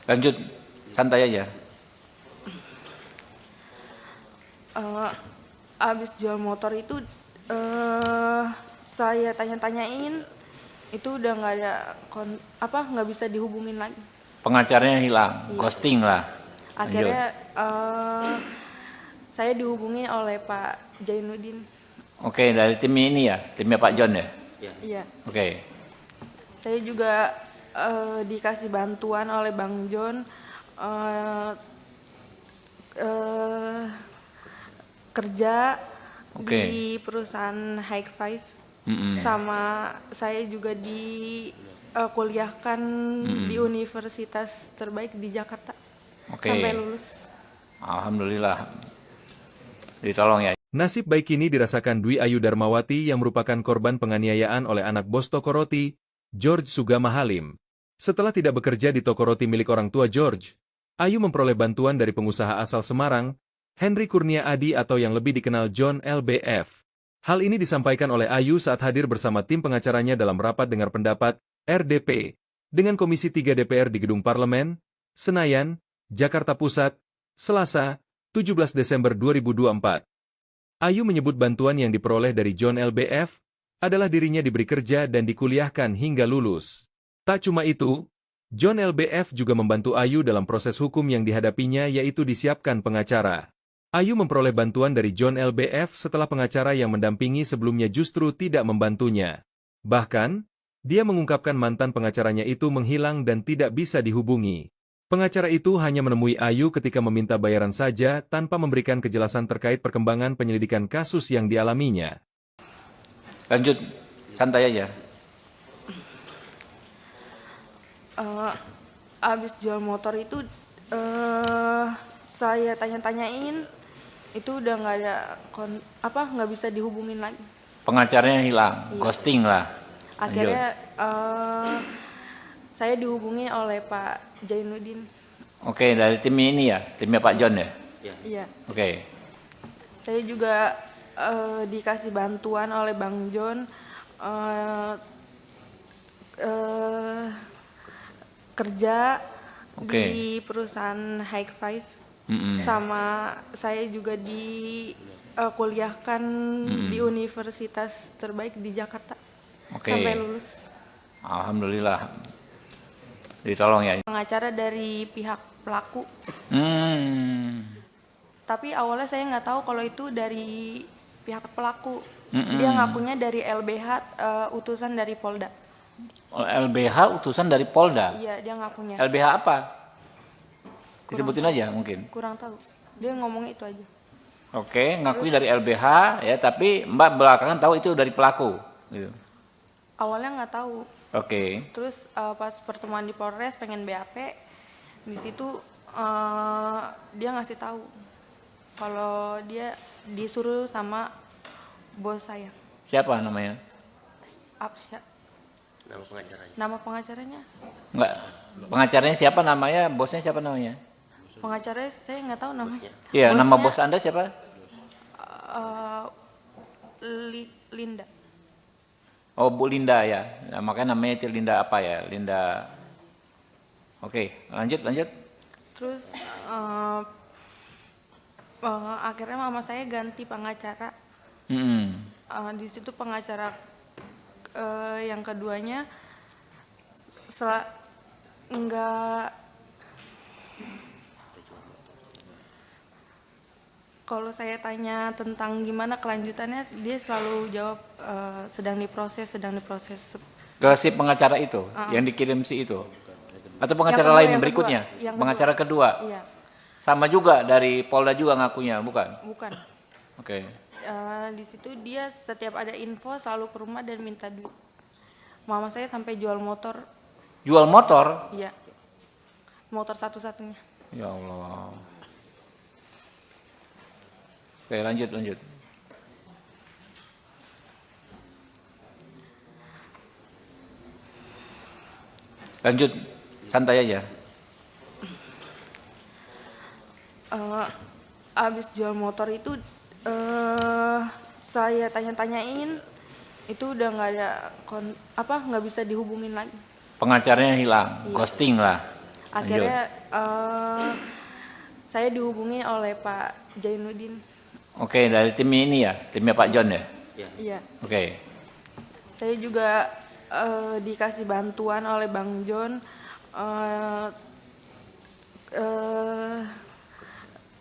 Lanjut, santai aja. Abis jual motor itu saya tanya-tanyain, itu udah nggak ada nggak bisa dihubungin lagi. Pengacaranya hilang, ghosting lah. Akhirnya saya dihubungi oleh Pak Jainuddin. Oke, dari tim ini ya, timnya Pak John ya. Iya. Oke. Saya juga dikasih bantuan oleh Bang John kerja di perusahaan High Five. Sama saya juga kuliahkan di universitas terbaik di Jakarta sampai lulus. Alhamdulillah, ditolong ya. Nasib baik ini dirasakan Dwi Ayu Darmawati yang merupakan korban penganiayaan oleh anak bos toko roti, George Sugama Halim. Setelah tidak bekerja di toko roti milik orang tua George, Ayu memperoleh bantuan dari pengusaha asal Semarang, Henry Kurnia Adi atau yang lebih dikenal John LBF. Hal ini disampaikan oleh Ayu saat hadir bersama tim pengacaranya dalam rapat dengar pendapat, RDP, dengan Komisi 3 DPR di Gedung Parlemen, Senayan, Jakarta Pusat, Selasa, 17 Desember 2024. Ayu menyebut bantuan yang diperoleh dari John LBF adalah dirinya diberi kerja dan dikuliahkan hingga lulus. Tak cuma itu, John LBF juga membantu Ayu dalam proses hukum yang dihadapinya yaitu disiapkan pengacara. Ayu memperoleh bantuan dari John LBF setelah pengacara yang mendampingi sebelumnya justru tidak membantunya. Bahkan, dia mengungkapkan mantan pengacaranya itu menghilang dan tidak bisa dihubungi. Pengacara itu hanya menemui Ayu ketika meminta bayaran saja tanpa memberikan kejelasan terkait perkembangan penyelidikan kasus yang dialaminya. Lanjut, santai aja. Abis jual motor itu saya tanya-tanyain, itu udah nggak ada nggak bisa dihubungin lagi. Pengacaranya hilang, ghosting lah. Akhirnya saya dihubungi oleh Pak Jainuddin. Oke, dari tim ini ya, timnya Pak John ya. Iya. Oke. Saya juga dikasih bantuan oleh Bang John kerja di perusahaan High Five. Sama saya juga kuliahkan di universitas terbaik di Jakarta sampai lulus. Alhamdulillah, ditolong ya. Pengacara dari pihak pelaku. Tapi awalnya saya nggak tahu kalau itu dari pihak pelaku. Dia ngakunya dari LBH, utusan dari Polda. LBH utusan dari Polda? Iya, dia ngakunya. LBH apa? Disebutin aja mungkin. Kurang tahu. Dia ngomong itu aja. Oke, ngakui dari LBH ya, tapi Mbak belakangan tahu itu dari pelaku. Gitu. Awalnya nggak tahu. Oke. Terus pas pertemuan di Polres pengen BAP, di situ dia ngasih tahu kalau dia disuruh sama bos saya. Siapa namanya? Absya. Nama pengacaranya? Nama pengacaranya? Enggak. Pengacaranya siapa namanya? Bosnya siapa namanya? Pengacaranya saya nggak tahu namanya. Iya, Bosnya, nama bos Anda siapa? Linda. Oh, Bu Linda ya. Nah, makanya namanya itu Linda apa ya? Linda. Oke, lanjut. Terus akhirnya mama saya ganti pengacara. Di situ pengacara yang keduanya enggak, kalau saya tanya tentang gimana kelanjutannya, dia selalu jawab sedang diproses, sedang diproses. Ke si pengacara itu, yang dikirim si itu? Atau pengacara Yang kedua, lain yang berikutnya? kedua. Yang Pengacara kedua? Iya, Sama juga dari Polda juga ngakunya, bukan? bukan. Oke. Di situ dia setiap ada info selalu ke rumah dan minta duit. Mama saya sampai jual motor, Jual motor? iya, motor satu-satunya. Ya Allah. Oke, lanjut, lanjut. Lanjut, santai aja. Abis jual motor itu saya tanya-tanyain, itu udah nggak ada nggak bisa dihubungin lagi. Pengacaranya hilang, ghosting lah. Akhirnya saya dihubungi oleh Pak Jainuddin. Oke, dari tim ini ya, timnya Pak John ya. Iya. Oke, Saya juga dikasih bantuan oleh Bang John,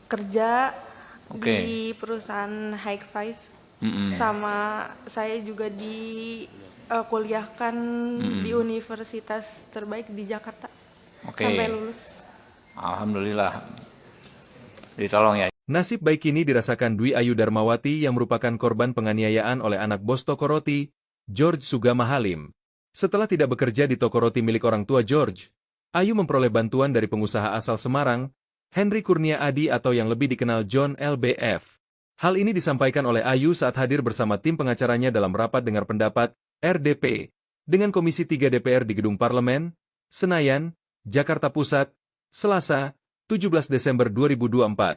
kerja Oke. di perusahaan High Five, sama saya juga kuliahkan di universitas terbaik di Jakarta Oke. sampai lulus. Alhamdulillah. Ditolong ya. Nasib baik ini dirasakan Dwi Ayu Darmawati yang merupakan korban penganiayaan oleh anak bos toko roti, George Sugama Halim. Setelah tidak bekerja di toko roti milik orang tua George, Ayu memperoleh bantuan dari pengusaha asal Semarang, Henry Kurnia Adi atau yang lebih dikenal John LBF. Hal ini disampaikan oleh Ayu saat hadir bersama tim pengacaranya dalam rapat dengar pendapat, RDP, dengan Komisi 3 DPR di Gedung Parlemen, Senayan, Jakarta Pusat, Selasa, 17 Desember 2024.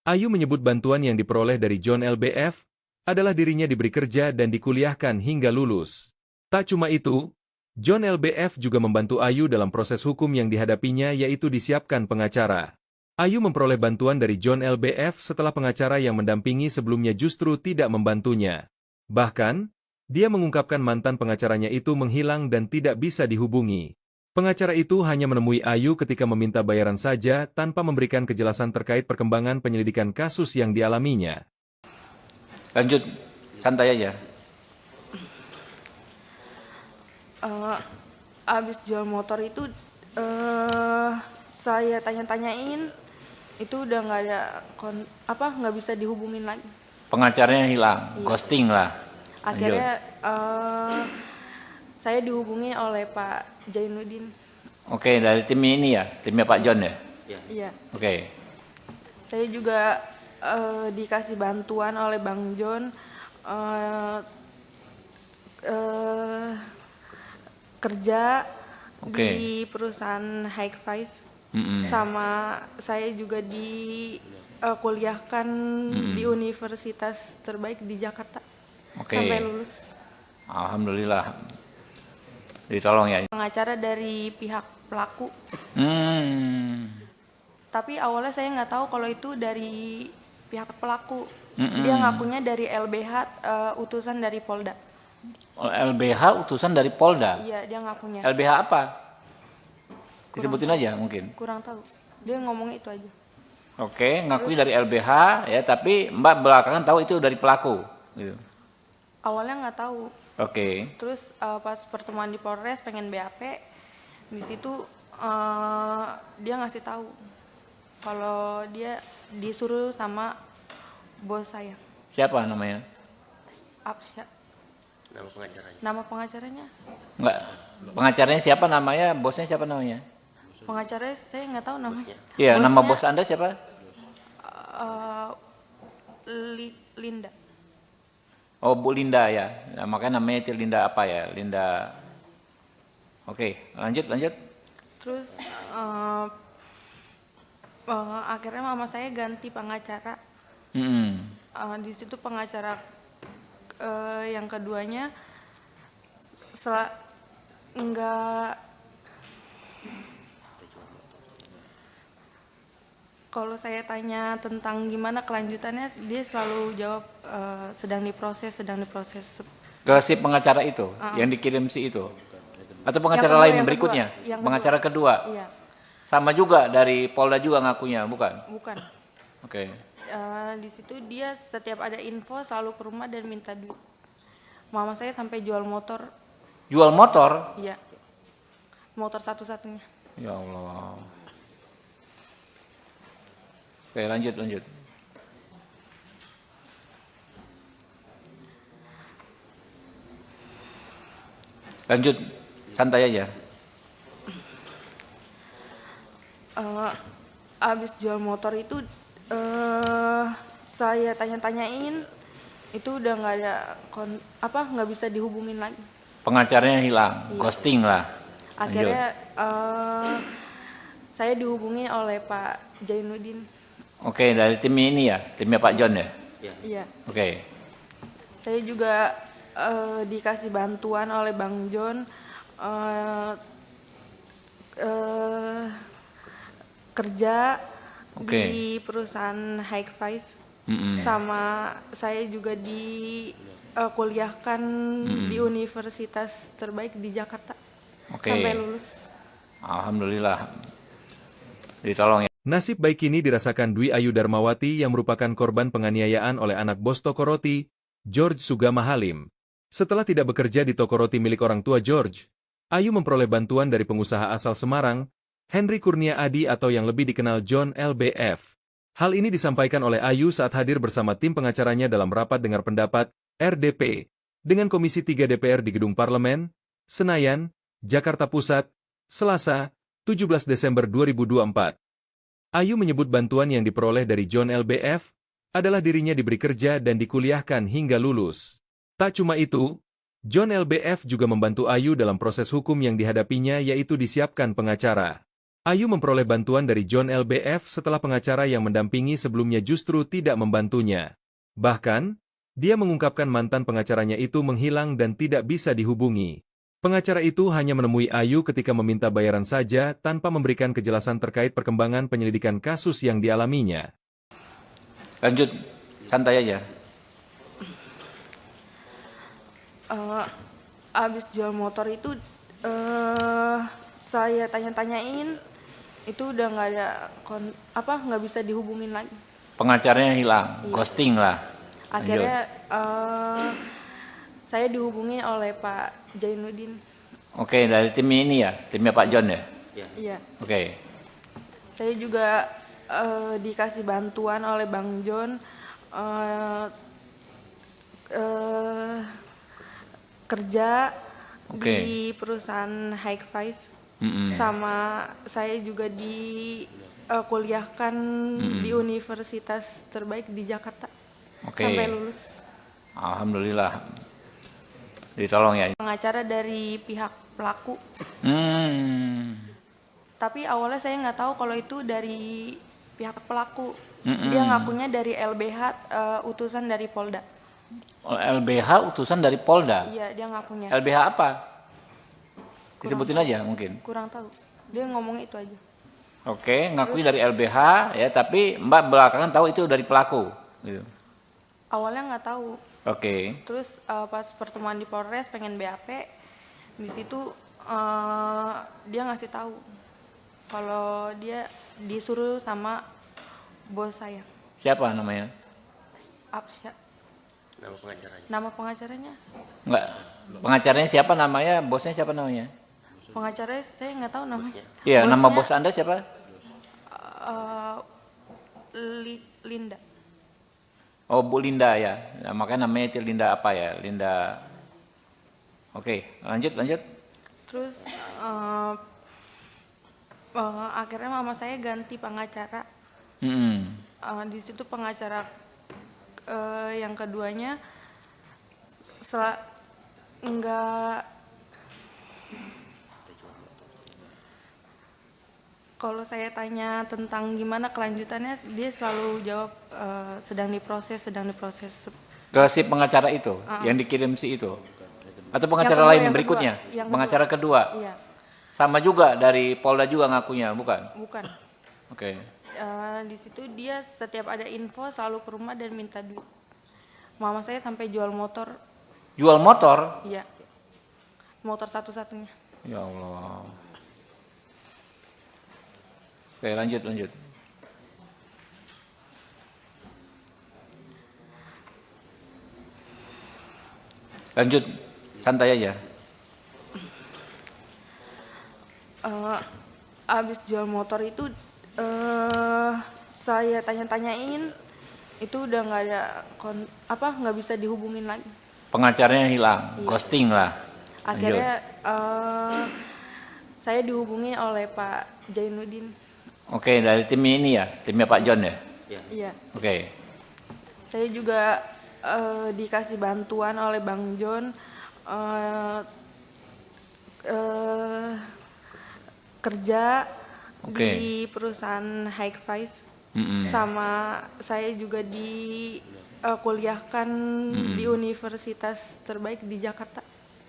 Ayu menyebut bantuan yang diperoleh dari John LBF adalah dirinya diberi kerja dan dikuliahkan hingga lulus. Tak cuma itu, John LBF juga membantu Ayu dalam proses hukum yang dihadapinya yaitu disiapkan pengacara. Ayu memperoleh bantuan dari John LBF setelah pengacara yang mendampingi sebelumnya justru tidak membantunya. Bahkan, dia mengungkapkan mantan pengacaranya itu menghilang dan tidak bisa dihubungi. Pengacara itu hanya menemui Ayu ketika meminta bayaran saja tanpa memberikan kejelasan terkait perkembangan penyelidikan kasus yang dialaminya. Lanjut, santai aja. Abis jual motor itu saya tanya-tanyain, itu udah nggak ada nggak bisa dihubungin lagi. Pengacaranya hilang, ghosting lah. Akhirnya saya dihubungi oleh Pak Jainuddin. Oke, dari tim ini ya, timnya Pak John ya. Iya. Oke. Saya juga dikasih bantuan oleh Bang John, kerja di perusahaan High Five, sama saya juga kuliahkan di universitas terbaik di Jakarta sampai lulus. Alhamdulillah. Ditolong ya. Pengacara dari pihak pelaku. Tapi awalnya saya nggak tahu kalau itu dari pihak pelaku. Dia ngakunya dari LBH, utusan dari Polda. LBH utusan dari Polda? Iya, dia ngakunya. LBH apa? Disebutin aja mungkin. Kurang tahu. Dia ngomongnya itu aja. Oke, ngakui dari LBH ya, tapi Mbak belakangan tahu itu dari pelaku. Gitu. Awalnya nggak tahu. Oke. Terus pas pertemuan di Polres pengen BAP, di situ dia ngasih tahu kalau dia disuruh sama bos saya. Siapa namanya? Absya. Nama pengacaranya. Nama pengacaranya? Enggak. Pengacaranya siapa namanya? Bosnya siapa namanya? Pengacaranya saya nggak tahu namanya. Iya, nama Bosnya, bos Anda siapa? Linda. Oh, Bu Linda ya. Nah, makanya namanya itu Linda apa ya? Linda. Oke, lanjut. Terus akhirnya mama saya ganti pengacara. Di situ pengacara yang keduanya enggak, kalau saya tanya tentang gimana kelanjutannya, dia selalu jawab sedang diproses. Ke si pengacara itu, yang dikirim si itu? Atau pengacara kedua, lain yang berikutnya? kedua. Yang Pengacara kedua? Iya, Sama juga dari Polda juga ngakunya, bukan? bukan. Oke. Di situ dia setiap ada info selalu ke rumah dan minta duit. Mama saya sampai jual motor. Jual motor? Iya, motor satu-satunya. Ya Allah. Oke, lanjut, lanjut. Lanjut, santai aja. Abis jual motor itu saya tanya-tanyain, itu udah nggak ada nggak bisa dihubungin lagi. Pengacaranya hilang, ghosting lah. Akhirnya saya dihubungi oleh Pak Jainuddin. Oke, dari tim ini ya, timnya Pak John ya. Iya. Oke. Saya juga dikasih bantuan oleh Bang John kerja di perusahaan High Five. Sama saya juga kuliahkan di universitas terbaik di Jakarta sampai lulus. Alhamdulillah. Ditolong ya. Nasib baik ini dirasakan Dwi Ayu Darmawati yang merupakan korban penganiayaan oleh anak bos toko roti, George Sugama Halim. Setelah tidak bekerja di toko roti milik orang tua George, Ayu memperoleh bantuan dari pengusaha asal Semarang, Henry Kurnia Adi atau yang lebih dikenal John LBF. Hal ini disampaikan oleh Ayu saat hadir bersama tim pengacaranya dalam rapat dengar pendapat, RDP, dengan Komisi 3 DPR di Gedung Parlemen, Senayan, Jakarta Pusat, Selasa, 17 Desember 2024. Ayu menyebut bantuan yang diperoleh dari John LBF adalah dirinya diberi kerja dan dikuliahkan hingga lulus. Tak cuma itu, John LBF juga membantu Ayu dalam proses hukum yang dihadapinya yaitu disiapkan pengacara. Ayu memperoleh bantuan dari John LBF setelah pengacara yang mendampingi sebelumnya justru tidak membantunya. Bahkan, dia mengungkapkan mantan pengacaranya itu menghilang dan tidak bisa dihubungi. Pengacara itu hanya menemui Ayu ketika meminta bayaran saja tanpa memberikan kejelasan terkait perkembangan penyelidikan kasus yang dialaminya. Lanjut, santai aja. Abis jual motor itu saya tanya-tanyain, itu udah nggak ada nggak bisa dihubungin lagi. Pengacaranya hilang, ghosting lah. Akhirnya saya dihubungi oleh Pak Jainuddin. Oke, dari tim ini ya, timnya Pak John ya. Iya. Oke. Saya juga dikasih bantuan oleh Bang John kerja di perusahaan High Five. Sama saya juga kuliahkan di universitas terbaik di Jakarta sampai lulus. Alhamdulillah. Ditolong ya. Pengacara dari pihak pelaku. Tapi awalnya saya nggak tahu kalau itu dari pihak pelaku. Dia ngakunya dari LBH, utusan dari Polda. LBH utusan dari Polda? Iya, dia ngakunya. LBH apa? Disebutin aja mungkin. Kurang tahu. Dia ngomong itu aja. Oke, ngakui dari LBH ya, tapi Mbak belakangan tahu itu dari pelaku. Gitu. Awalnya nggak tahu. Oke. Terus pas pertemuan di Polres pengen BAP, di situ dia ngasih tahu kalau dia disuruh sama bos saya. Siapa namanya? Absya. Nama pengacaranya? Nama pengacaranya? Enggak. Pengacaranya siapa namanya? Bosnya siapa namanya? Pengacaranya saya nggak tahu namanya. Iya, nama bos Anda siapa? Linda. Oh, Bu Linda ya. Nah, makanya namanya itu Linda apa ya? Linda. Oke, lanjut. Terus akhirnya mama saya ganti pengacara. Di situ pengacara yang keduanya kalau saya tanya tentang gimana kelanjutannya, dia selalu jawab sedang diproses. Ke si pengacara itu, yang dikirim si itu? Atau pengacara lain berikutnya? Pengacara kedua? Iya. Sama juga dari Polda juga ngakunya, bukan? Bukan. Oke. Di situ dia setiap ada info selalu ke rumah dan minta duit. Mama saya sampai jual motor. Jual motor? Iya. Motor satu-satunya. Ya Allah. Oke, lanjut, lanjut. Lanjut, santai aja. Abis jual motor itu saya tanya-tanyain, itu udah nggak ada nggak bisa dihubungin lagi. Pengacaranya hilang, Iya. ghosting lah. Akhirnya saya dihubungi oleh Pak Jainuddin. Oke, dari tim ini ya, timnya Pak John ya. Iya. Oke, Saya juga dikasih bantuan oleh Bang John kerja Oke. di perusahaan High Five. Mm-mm. Sama saya juga kuliahkan di universitas terbaik di Jakarta.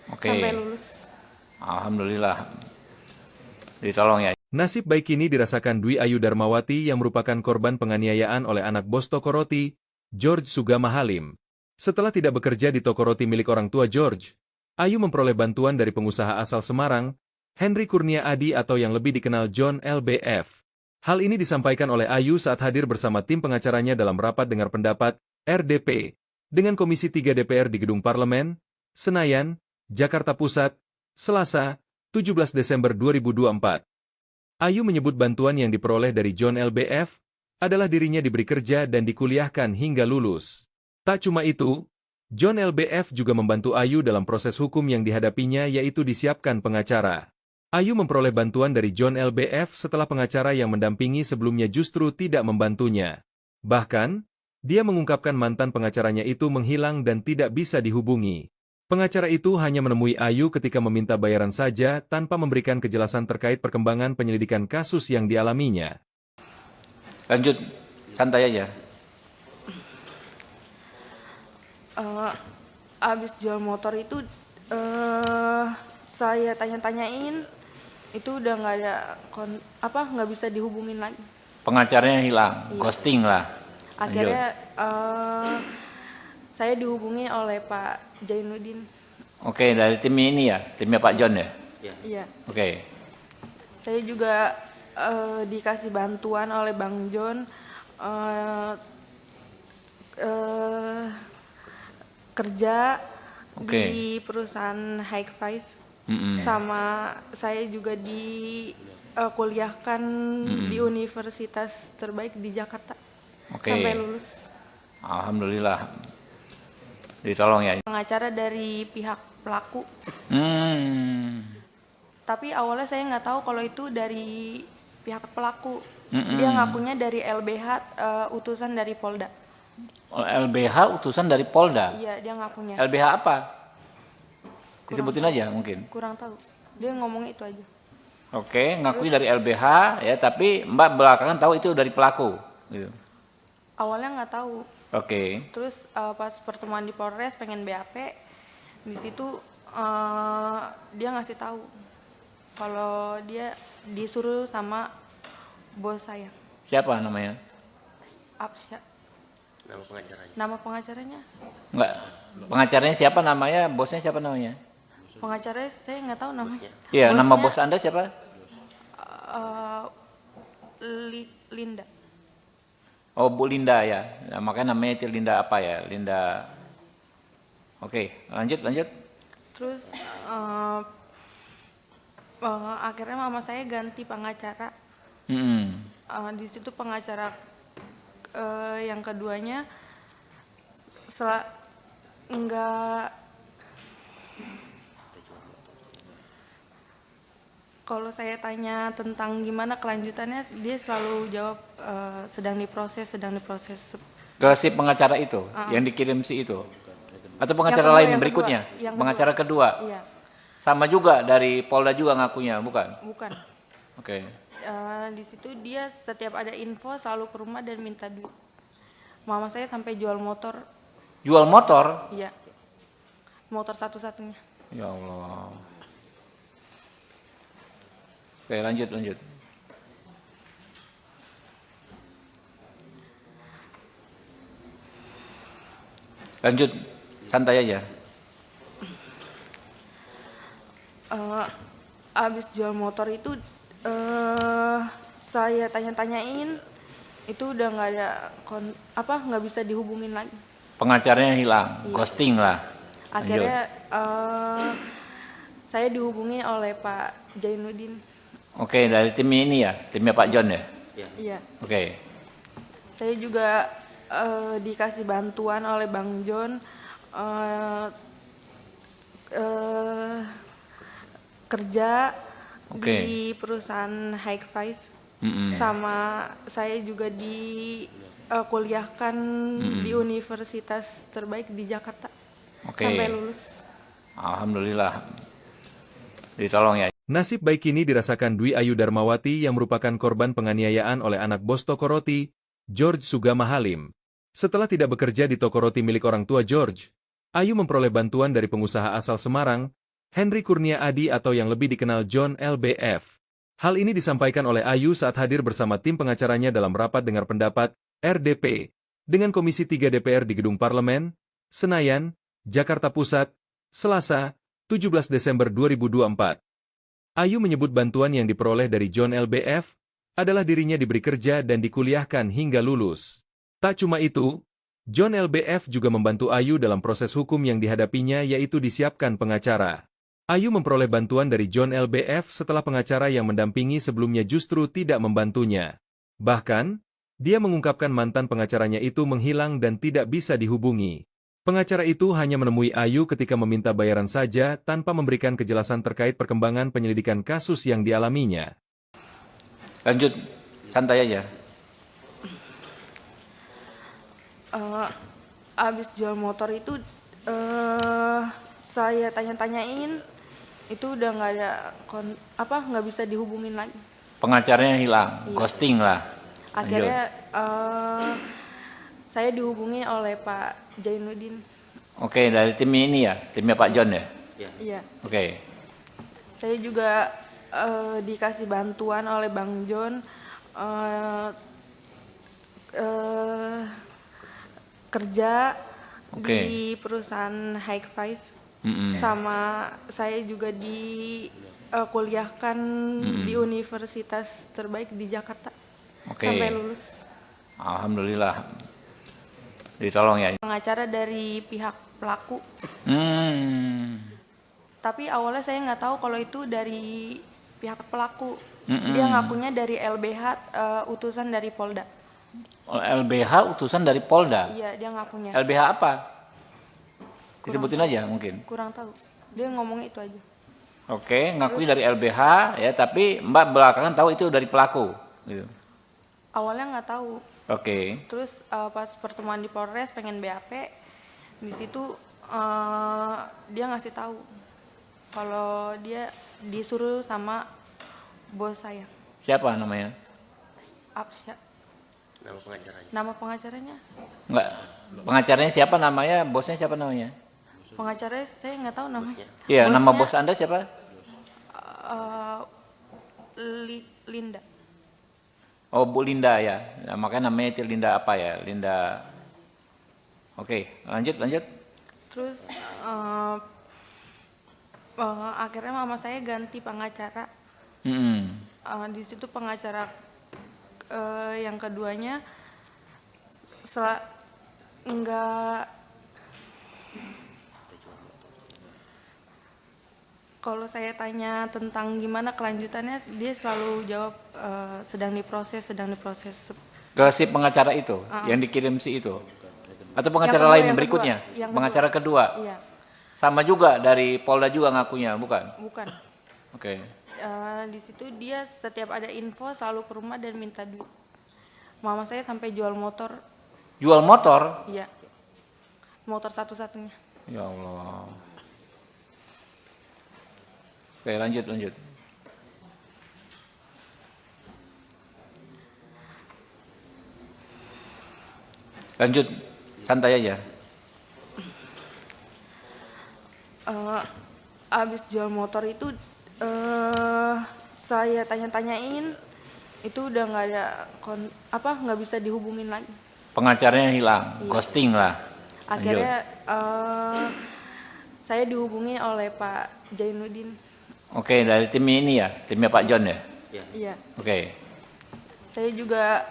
Oke. Sampai lulus. Alhamdulillah. Ditolong ya. Nasib baik ini dirasakan Dwi Ayu Darmawati yang merupakan korban penganiayaan oleh anak bos toko roti, George Sugama Halim. Setelah tidak bekerja di toko roti milik orang tua George, Ayu memperoleh bantuan dari pengusaha asal Semarang, Henry Kurnia Adi atau yang lebih dikenal John LBF. Hal ini disampaikan oleh Ayu saat hadir bersama tim pengacaranya dalam rapat dengar pendapat, RDP, dengan Komisi 3 DPR di Gedung Parlemen, Senayan, Jakarta Pusat, Selasa, 17 Desember 2024. Ayu menyebut bantuan yang diperoleh dari John LBF adalah dirinya diberi kerja dan dikuliahkan hingga lulus. Tak cuma itu, John LBF juga membantu Ayu dalam proses hukum yang dihadapinya yaitu disiapkan pengacara. Ayu memperoleh bantuan dari John LBF setelah pengacara yang mendampingi sebelumnya justru tidak membantunya. Bahkan, dia mengungkapkan mantan pengacaranya itu menghilang dan tidak bisa dihubungi. Pengacara itu hanya menemui Ayu ketika meminta bayaran saja tanpa memberikan kejelasan terkait perkembangan penyelidikan kasus yang dialaminya. Lanjut, santai aja. Abis jual motor itu saya tanya-tanyain, itu udah nggak ada nggak bisa dihubungin lagi. Pengacaranya hilang, ghosting lah. Akhirnya saya dihubungi oleh Pak Jainuddin. Oke, dari tim ini ya, timnya Pak John ya. Iya. Oke, Saya juga dikasih bantuan oleh Bang John kerja Oke. di perusahaan High Five. Mm-mm. Sama saya juga kuliahkan di universitas terbaik di Jakarta. Oke. Sampai lulus. Alhamdulillah. Ditolong ya. Pengacara dari pihak pelaku. Tapi awalnya saya nggak tahu kalau itu dari pihak pelaku. Dia ngakunya dari LBH, utusan dari Polda. LBH utusan dari Polda. Iya, dia ngakunya. LBH apa? Disebutin aja mungkin. Kurang tahu. Dia ngomong itu aja. Oke, ngakui dari LBH ya, tapi Mbak belakangan tahu itu dari pelaku. Gitu. Awalnya nggak tahu. Oke. Terus pas pertemuan di Polres pengen BAP, di situ dia ngasih tahu kalau dia disuruh sama bos saya. Siapa namanya? Apsya. Nama pengacaranya. Nama pengacaranya? Enggak. Pengacaranya siapa namanya? Bosnya siapa namanya? Pengacaranya saya nggak tahu namanya. Iya, nama Bosnya, bos Anda siapa? Linda. Oh, Bu Linda ya. Nah, makanya namanya itu Linda apa ya? Linda. Oke, lanjut. Terus akhirnya mama saya ganti pengacara. Di situ pengacara yang keduanya kalau saya tanya tentang gimana kelanjutannya, dia selalu jawab sedang diproses. Ke si pengacara itu yang dikirim si itu. Atau pengacara Yang kedua, lain yang berikutnya? kedua. Yang Pengacara kedua. Iya, Sama juga dari Polda juga ngakunya, bukan? bukan. Oke. Di situ dia setiap ada info selalu ke rumah dan minta duit. Mama saya sampai jual motor. Jual motor? Iya. Motor satu-satunya. Ya Allah. Oke, lanjut. Lanjut, santai aja. abis jual motor itu saya tanya-tanyain, itu udah nggak ada nggak bisa dihubungin lagi. Pengacaranya hilang, Iya. ghosting lah. Akhirnya saya dihubungi oleh Pak Jainuddin. Oke, dari tim ini ya, timnya Pak John ya. Iya. Oke, Saya juga dikasih bantuan oleh Bang John kerja Oke. di perusahaan High Five. Sama saya juga kuliahkan di universitas terbaik di Jakarta Oke. sampai lulus. alhamdulillah. Ditolong ya. Nasib baik ini dirasakan Dwi Ayu Darmawati yang merupakan korban penganiayaan oleh anak bos toko roti, George Sugama Halim. Setelah tidak bekerja di toko roti milik orang tua George, Ayu memperoleh bantuan dari pengusaha asal Semarang, Henry Kurnia Adi atau yang lebih dikenal John LBF. Hal ini disampaikan oleh Ayu saat hadir bersama tim pengacaranya dalam rapat dengar pendapat, RDP, dengan Komisi 3 DPR di Gedung Parlemen, Senayan, Jakarta Pusat, Selasa, 17 Desember 2024. Ayu menyebut bantuan yang diperoleh dari John LBF adalah dirinya diberi kerja dan dikuliahkan hingga lulus. Tak cuma itu, John LBF juga membantu Ayu dalam proses hukum yang dihadapinya yaitu disiapkan pengacara. Ayu memperoleh bantuan dari John LBF setelah pengacara yang mendampingi sebelumnya justru tidak membantunya. Bahkan, dia mengungkapkan mantan pengacaranya itu menghilang dan tidak bisa dihubungi. Pengacara itu hanya menemui Ayu ketika meminta bayaran saja tanpa memberikan kejelasan terkait perkembangan penyelidikan kasus yang dialaminya. Lanjut, santai aja. Abis jual motor itu saya tanya-tanyain, itu udah nggak ada nggak bisa dihubungin lagi. Pengacaranya hilang, Iya. ghosting lah. Akhirnya saya dihubungi oleh Pak Jainuddin. Oke, dari tim ini ya, timnya Pak John ya. Iya. Oke, Saya juga dikasih bantuan oleh Bang John kerja Oke. di perusahaan High Five. Sama saya juga kuliahkan di universitas terbaik di Jakarta Oke. sampai lulus. alhamdulillah. Ditolong ya. Pengacara dari pihak pelaku, tapi awalnya saya nggak tahu kalau itu dari pihak pelaku. Dia ngakunya dari LBH, utusan dari Polda. LBH utusan dari Polda. Iya, dia ngakunya. LBH apa? Disebutin aja mungkin. Kurang tahu. Dia ngomongnya itu aja. Oke, ngakui dari LBH ya, tapi Mbak belakangan tahu itu dari pelaku. Gitu. Awalnya nggak tahu. Oke. Terus pas pertemuan di Polres pengen BAP, di situ dia ngasih tahu kalau dia disuruh sama bos saya. Siapa namanya? Apsya. Nama pengacaranya. Nama pengacaranya? Enggak. Pengacaranya siapa namanya? Bosnya siapa namanya? Pengacaranya saya nggak tahu namanya. Iya, nama Bosnya, bos Anda siapa? Linda. Oh, Bu Linda ya. Nah, makanya namanya itu Linda apa ya? Linda. Oke, lanjut. Terus akhirnya mama saya ganti pengacara. Di situ pengacara yang keduanya kalau saya tanya tentang gimana kelanjutannya, dia selalu jawab sedang diproses. Ke si pengacara itu, yang dikirim si itu. Atau pengacara Yang kedua, lain yang berikutnya? kedua. Yang Pengacara kedua. Iya, Sama juga dari Polda juga ngakunya, bukan? bukan. Oke. Di situ dia setiap ada info selalu ke rumah dan minta duit. Mama saya sampai jual motor. Jual motor? Iya, motor satu-satunya. Ya Allah. Oke, lanjut. Lanjut, santai aja. Abis jual motor itu saya tanya-tanyain, itu udah nggak ada nggak bisa dihubungin lagi. Pengacaranya hilang, Iya. ghosting lah. Akhirnya saya dihubungi oleh Pak Jainuddin. Oke, dari tim ini ya, timnya Pak John ya. Iya. Oke, Saya juga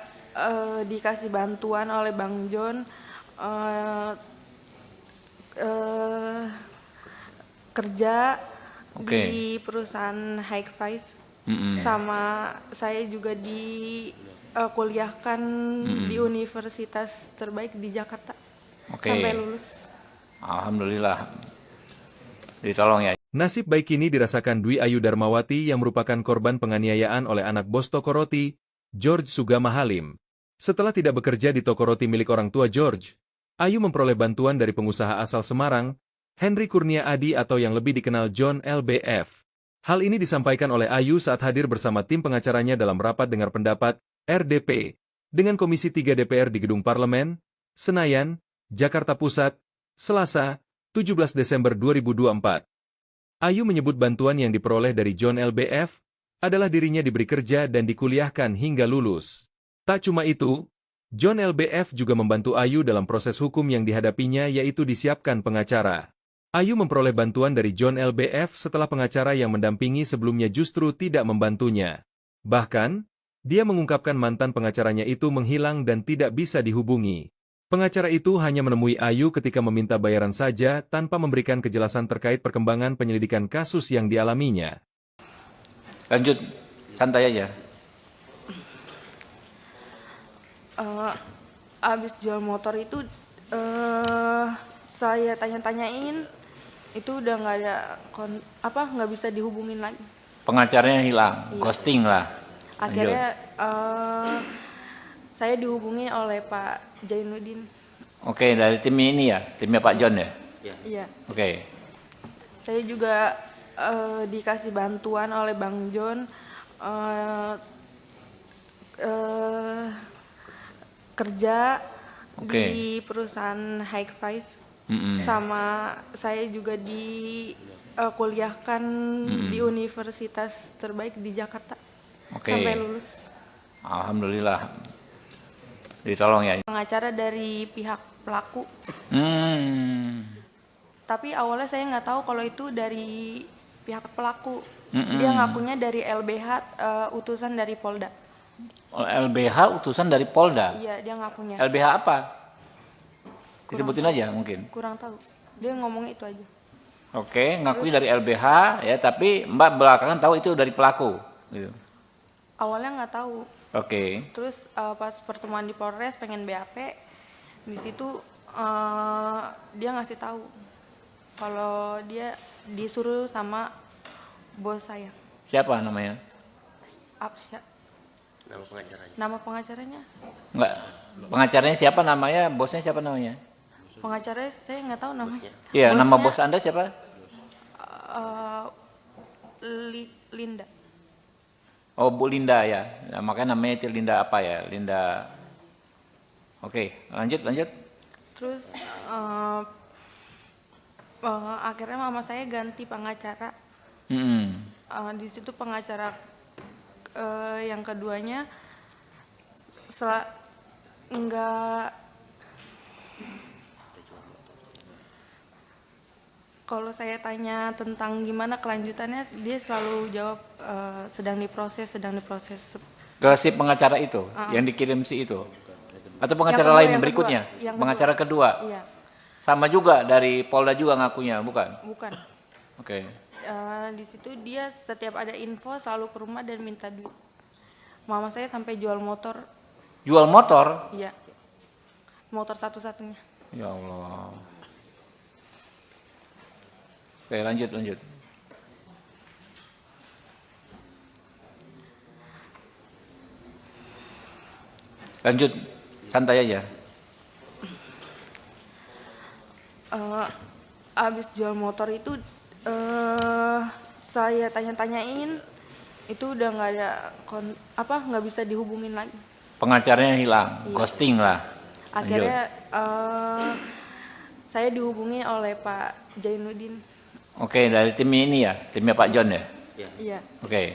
dikasih bantuan oleh Bang John eh, eh, kerja Oke. di perusahaan High Five. Mm-mm. Sama saya juga kuliahkan di universitas terbaik di Jakarta Oke. sampai lulus. Alhamdulillah. Ditolong ya. Nasib baik ini dirasakan Dwi Ayu Darmawati yang merupakan korban penganiayaan oleh anak bos toko roti, George Sugama Halim. Setelah tidak bekerja di toko roti milik orang tua George, Ayu memperoleh bantuan dari pengusaha asal Semarang, Henry Kurnia Adi atau yang lebih dikenal John LBF. Hal ini disampaikan oleh Ayu saat hadir bersama tim pengacaranya dalam rapat dengar pendapat, RDP, dengan Komisi 3 DPR di Gedung Parlemen, Senayan, Jakarta Pusat, Selasa, 17 Desember 2024. Ayu menyebut bantuan yang diperoleh dari John LBF adalah dirinya diberi kerja dan dikuliahkan hingga lulus. Tak cuma itu, John LBF juga membantu Ayu dalam proses hukum yang dihadapinya yaitu disiapkan pengacara. Ayu memperoleh bantuan dari John LBF setelah pengacara yang mendampingi sebelumnya justru tidak membantunya. Bahkan, dia mengungkapkan mantan pengacaranya itu menghilang dan tidak bisa dihubungi. Pengacara itu hanya menemui Ayu ketika meminta bayaran saja tanpa memberikan kejelasan terkait perkembangan penyelidikan kasus yang dialaminya. Lanjut, santai aja. Abis jual motor itu saya tanya-tanyain, itu udah nggak ada nggak bisa dihubungin lagi. Pengacaranya hilang, ghosting lah. Akhirnya saya dihubungi oleh Pak Jainuddin. Oke, dari tim ini ya, timnya Pak John ya. Iya. Oke. Saya juga dikasih bantuan oleh Bang John kerja di perusahaan High Five. Sama saya juga kuliahkan di universitas terbaik di Jakarta sampai lulus. Alhamdulillah. Ditolong ya. Pengacara dari pihak pelaku. Tapi awalnya saya nggak tahu kalau itu dari pihak pelaku. Dia ngakunya dari LBH, utusan dari Polda. LBH utusan dari Polda. Iya, dia ngakunya. LBH apa? Disebutin aja mungkin. Kurang tahu. Dia ngomongnya itu aja. Oke, ngakui dari LBH ya, tapi Mbak belakangan tahu itu dari pelaku. Gitu. Awalnya nggak tahu. Oke. Terus pas pertemuan di Polres pengen BAP, di situ dia ngasih tahu kalau dia disuruh sama bos saya. Siapa namanya? Nama pengacaranya. Nama pengacaranya? Enggak. Pengacaranya siapa namanya? Bosnya siapa namanya? Pengacaranya saya nggak tahu namanya. Iya, Bosnya, nama bos Anda siapa? Linda. Oh, Bu Linda ya. Nah, makanya namanya itu Linda apa ya? Linda. Oke, lanjut. Terus akhirnya mama saya ganti pengacara. Di situ pengacara yang keduanya kalau saya tanya tentang gimana kelanjutannya, dia selalu jawab sedang diproses. Ke si pengacara itu, yang dikirim si itu? Atau pengacara Yang lain kedua, berikutnya? yang Pengacara kedua? Iya. Sama juga dari Polda juga ngakunya, bukan? Bukan. Oke. Di situ dia setiap ada info selalu ke rumah dan minta duit. Mama saya sampai jual motor. Jual motor? Iya. Motor satu-satunya. Ya Allah. Oke, lanjut. Lanjut, santai aja. Abis jual motor itu saya tanya-tanyain, itu udah nggak ada nggak bisa dihubungin lagi. Pengacaranya hilang, ghosting lah. Akhirnya saya dihubungi oleh Pak Jainuddin. Oke, dari tim ini ya, timnya Pak John ya. Iya. Oke.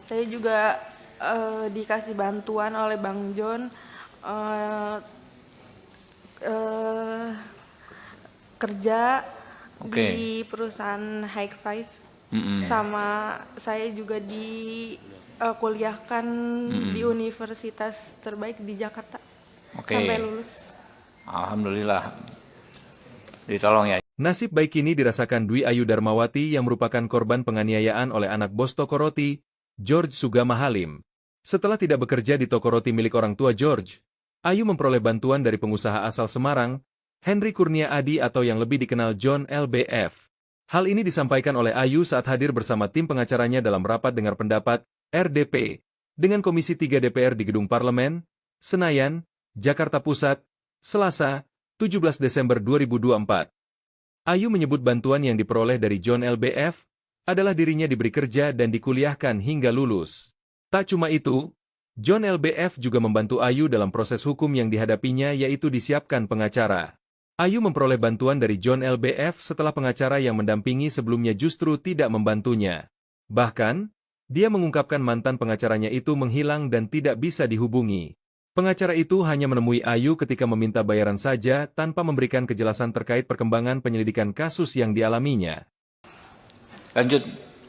Saya juga dikasih bantuan oleh Bang John kerja di perusahaan High Five. sama saya juga kuliahkan di universitas terbaik di Jakarta Oke. sampai lulus. Alhamdulillah. Ditolong ya. Nasib baik ini dirasakan Dwi Ayu Darmawati yang merupakan korban penganiayaan oleh anak bos toko roti, George Sugama Halim. Setelah tidak bekerja di toko roti milik orang tua George, Ayu memperoleh bantuan dari pengusaha asal Semarang, Henry Kurnia Adi atau yang lebih dikenal John LBF. Hal ini disampaikan oleh Ayu saat hadir bersama tim pengacaranya dalam rapat dengar pendapat, RDP, dengan Komisi 3 DPR di Gedung Parlemen, Senayan, Jakarta Pusat, Selasa, 17 Desember 2024. Ayu menyebut bantuan yang diperoleh dari John LBF adalah dirinya diberi kerja dan dikuliahkan hingga lulus. Tak cuma itu, John LBF juga membantu Ayu dalam proses hukum yang dihadapinya yaitu disiapkan pengacara. Ayu memperoleh bantuan dari John LBF setelah pengacara yang mendampingi sebelumnya justru tidak membantunya. Bahkan, dia mengungkapkan mantan pengacaranya itu menghilang dan tidak bisa dihubungi. Pengacara itu hanya menemui Ayu ketika meminta bayaran saja tanpa memberikan kejelasan terkait perkembangan penyelidikan kasus yang dialaminya. Lanjut,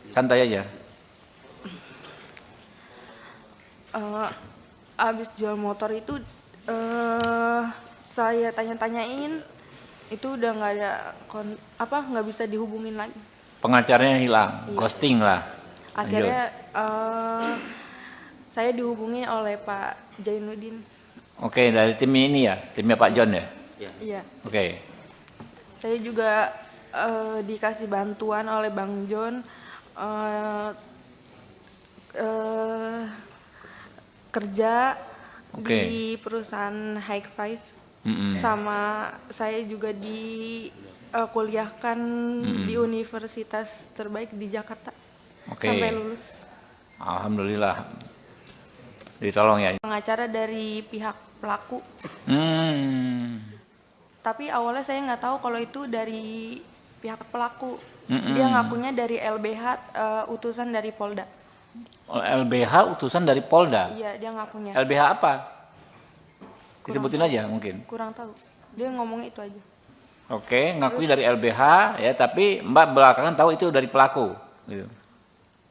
santai aja. Abis jual motor itu saya tanya-tanyain, itu udah nggak ada nggak bisa dihubungin lagi. Pengacaranya hilang, Iya. ghosting lah. Akhirnya saya dihubungi oleh Pak Jainuddin. Oke, dari tim ini ya, timnya Pak John ya. Iya. Oke. Saya juga dikasih bantuan oleh Bang John kerja Oke. di perusahaan High Five, sama saya juga kuliahkan di universitas terbaik di Jakarta Oke. sampai lulus. Alhamdulillah. Ditolong ya. Pengacara dari pihak pelaku, tapi awalnya saya nggak tahu kalau itu dari pihak pelaku. Dia ngakunya dari LBH, utusan dari Polda. LBH utusan dari Polda. Iya, dia ngakunya. LBH apa? Disebutin aja mungkin. Kurang tahu. Dia ngomongnya itu aja. Oke, ngakui dari LBH ya, tapi Mbak belakangan tahu itu dari pelaku. Gitu.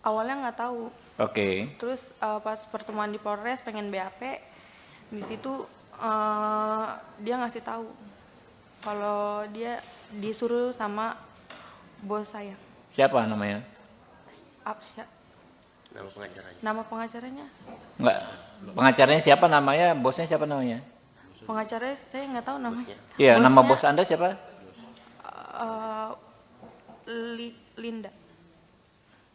Awalnya nggak tahu. Oke. Terus pas pertemuan di Polres pengen BAP, di situ dia ngasih tahu kalau dia disuruh sama bos saya. Siapa namanya? Absya. Nama pengacaranya. Nama pengacaranya? Enggak. Pengacaranya siapa namanya? Bosnya siapa namanya? Pengacaranya saya nggak tahu namanya. Iya, nama Bosnya, bos Anda siapa? Linda.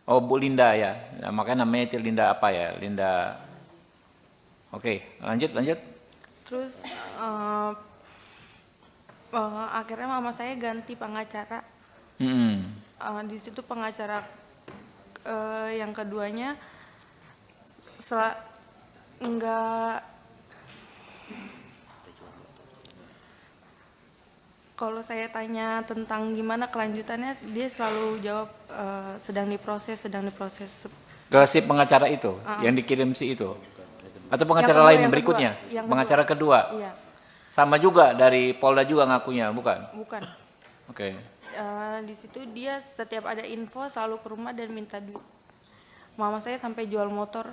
Oh, Bu Linda ya. Nah, makanya namanya itu Linda apa ya? Linda. Oke, lanjut. Terus akhirnya mama saya ganti pengacara. Di situ pengacara yang keduanya enggak, kalau saya tanya tentang gimana kelanjutannya, dia selalu jawab sedang diproses. Ke si pengacara itu yang dikirim si itu. Atau pengacara Yang kedua, lain yang berikutnya? kedua. Yang Pengacara kedua. Iya, Sama juga dari Polda juga ngakunya, bukan? bukan. Oke. Di situ dia setiap ada info selalu ke rumah dan minta duit. Mama saya sampai jual motor.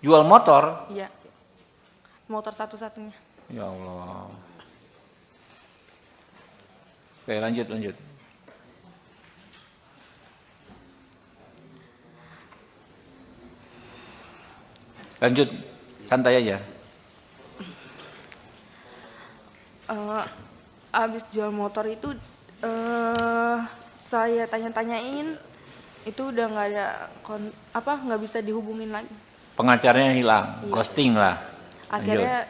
Jual motor? Iya, motor satu-satunya. Ya Allah. Oke, lanjut. Lanjut, santai aja. Abis jual motor itu saya tanya-tanyain, itu udah nggak ada nggak bisa dihubungin lagi. Pengacaranya hilang, Iya. ghosting lah. Akhirnya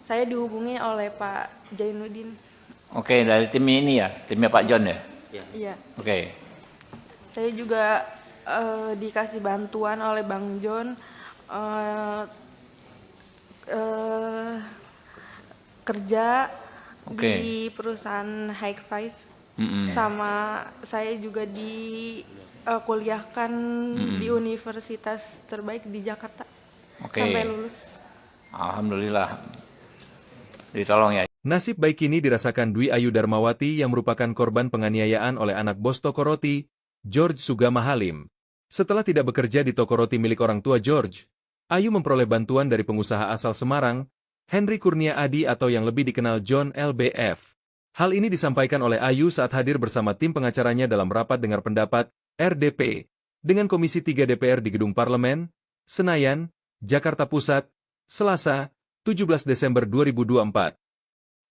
saya dihubungi oleh Pak Jainuddin. Oke, dari tim ini ya, timnya Pak John ya. Iya. Oke. Saya juga dikasih bantuan oleh Bang John kerja Oke. di perusahaan High Five, sama saya juga kuliahkan di universitas terbaik di Jakarta Oke. sampai lulus. Alhamdulillah. Ditolong ya. Nasib baik ini dirasakan Dwi Ayu Darmawati yang merupakan korban penganiayaan oleh anak bos toko roti, George Sugama Halim. Setelah tidak bekerja di toko roti milik orang tua George, Ayu memperoleh bantuan dari pengusaha asal Semarang, Henry Kurnia Adi atau yang lebih dikenal John LBF. Hal ini disampaikan oleh Ayu saat hadir bersama tim pengacaranya dalam rapat dengar pendapat, RDP, dengan Komisi 3 DPR di Gedung Parlemen, Senayan, Jakarta Pusat, Selasa, 17 Desember 2024.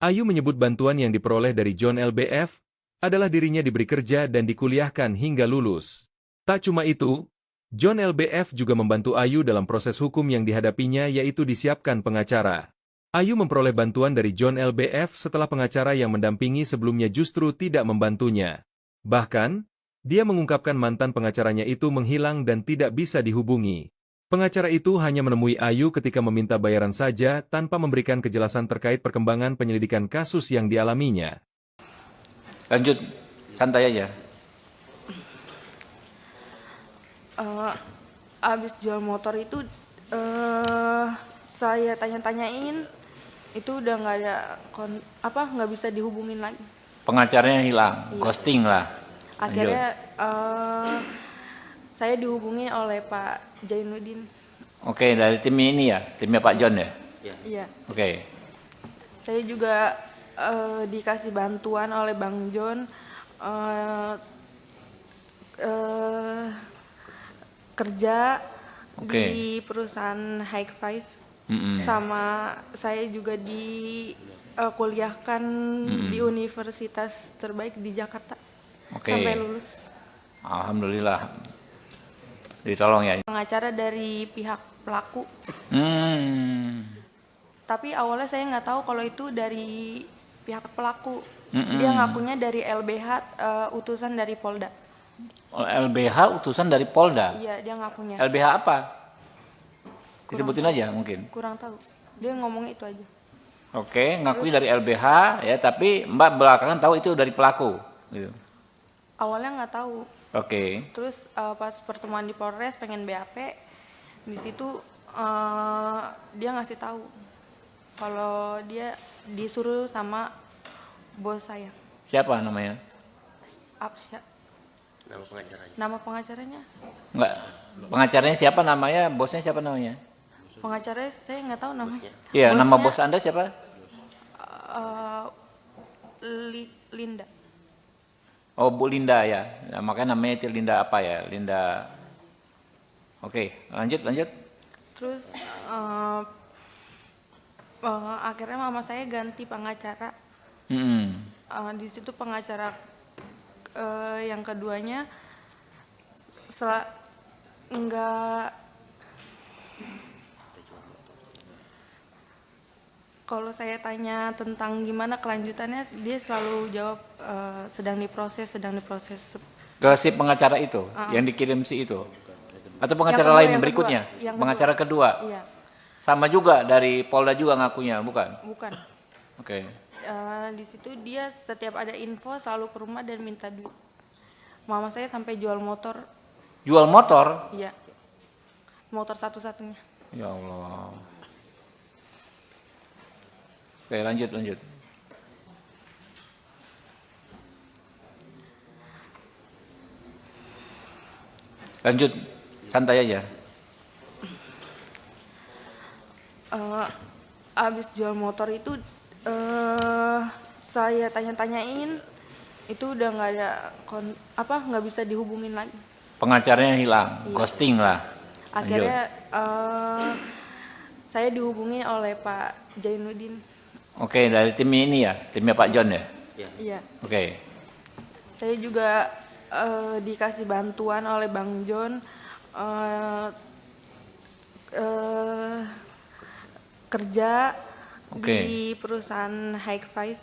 Ayu menyebut bantuan yang diperoleh dari John LBF adalah dirinya diberi kerja dan dikuliahkan hingga lulus. Tak cuma itu, John LBF juga membantu Ayu dalam proses hukum yang dihadapinya yaitu disiapkan pengacara. Ayu memperoleh bantuan dari John LBF setelah pengacara yang mendampingi sebelumnya justru tidak membantunya. Bahkan, dia mengungkapkan mantan pengacaranya itu menghilang dan tidak bisa dihubungi. Pengacara itu hanya menemui Ayu ketika meminta bayaran saja tanpa memberikan kejelasan terkait perkembangan penyelidikan kasus yang dialaminya. Lanjut, santai aja. Abis jual motor itu saya tanya-tanyain, itu udah nggak ada nggak bisa dihubungin lagi. Pengacaranya hilang, ghosting lah. Akhirnya saya dihubungi oleh Pak Jainuddin. Oke, dari tim ini ya, timnya Pak John ya? Iya. Oke. Saya juga dikasih bantuan oleh Bang John kerja di perusahaan High Five. Sama saya juga dikuliahkan di universitas terbaik di Jakarta sampai lulus. Alhamdulillah, ditolong ya. Pengacara dari pihak pelaku. Tapi awalnya saya nggak tahu kalau itu dari pihak pelaku. Dia ngakunya dari LBH, utusan dari Polda. LBH utusan dari Polda? Iya, dia ngakunya. LBH apa? Disebutin aja mungkin. Kurang tahu. Dia ngomongnya itu aja. Oke, ngakui dari LBH ya, tapi Mbak belakangan tahu itu dari pelaku. Gitu. Awalnya nggak tahu. Oke. Terus pas pertemuan di Polres pengen BAP, di situ dia ngasih tahu kalau dia disuruh sama bos saya. Siapa namanya? Absya. Nama pengacaranya. Nama pengacaranya? Enggak. Pengacaranya siapa namanya? Bosnya siapa namanya? Pengacaranya saya nggak tahu namanya. Iya, nama bos Anda siapa? Linda. Oh, Bu Linda ya. Nah, makanya namanya itu Linda apa ya? Linda. Oke, lanjut. Terus akhirnya mama saya ganti pengacara. Di situ pengacara yang keduanya kalau saya tanya tentang gimana kelanjutannya, dia selalu jawab sedang diproses. Ke si pengacara itu, yang dikirim si itu? Atau pengacara lain berikutnya? Pengacara kedua? Iya. Sama juga dari Polda juga ngakunya, bukan? Bukan. Oke. Di situ dia setiap ada info selalu ke rumah dan minta duit. Mama saya sampai jual motor. Jual motor? Iya. Motor satu-satunya. Ya Allah. Oke, lanjut. Lanjut, santai aja. Abis jual motor itu saya tanya-tanyain, itu udah nggak ada nggak bisa dihubungin lagi. Pengacaranya hilang, ghosting lah. Akhirnya saya dihubungi oleh Pak Jainuddin. Oke, dari tim ini ya, timnya Pak John ya? Iya. Oke. Saya juga dikasih bantuan oleh Bang John kerja di perusahaan High Five.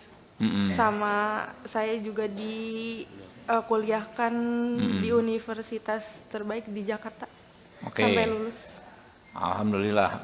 Sama saya juga dikuliahkan di universitas terbaik di Jakarta sampai lulus. Alhamdulillah,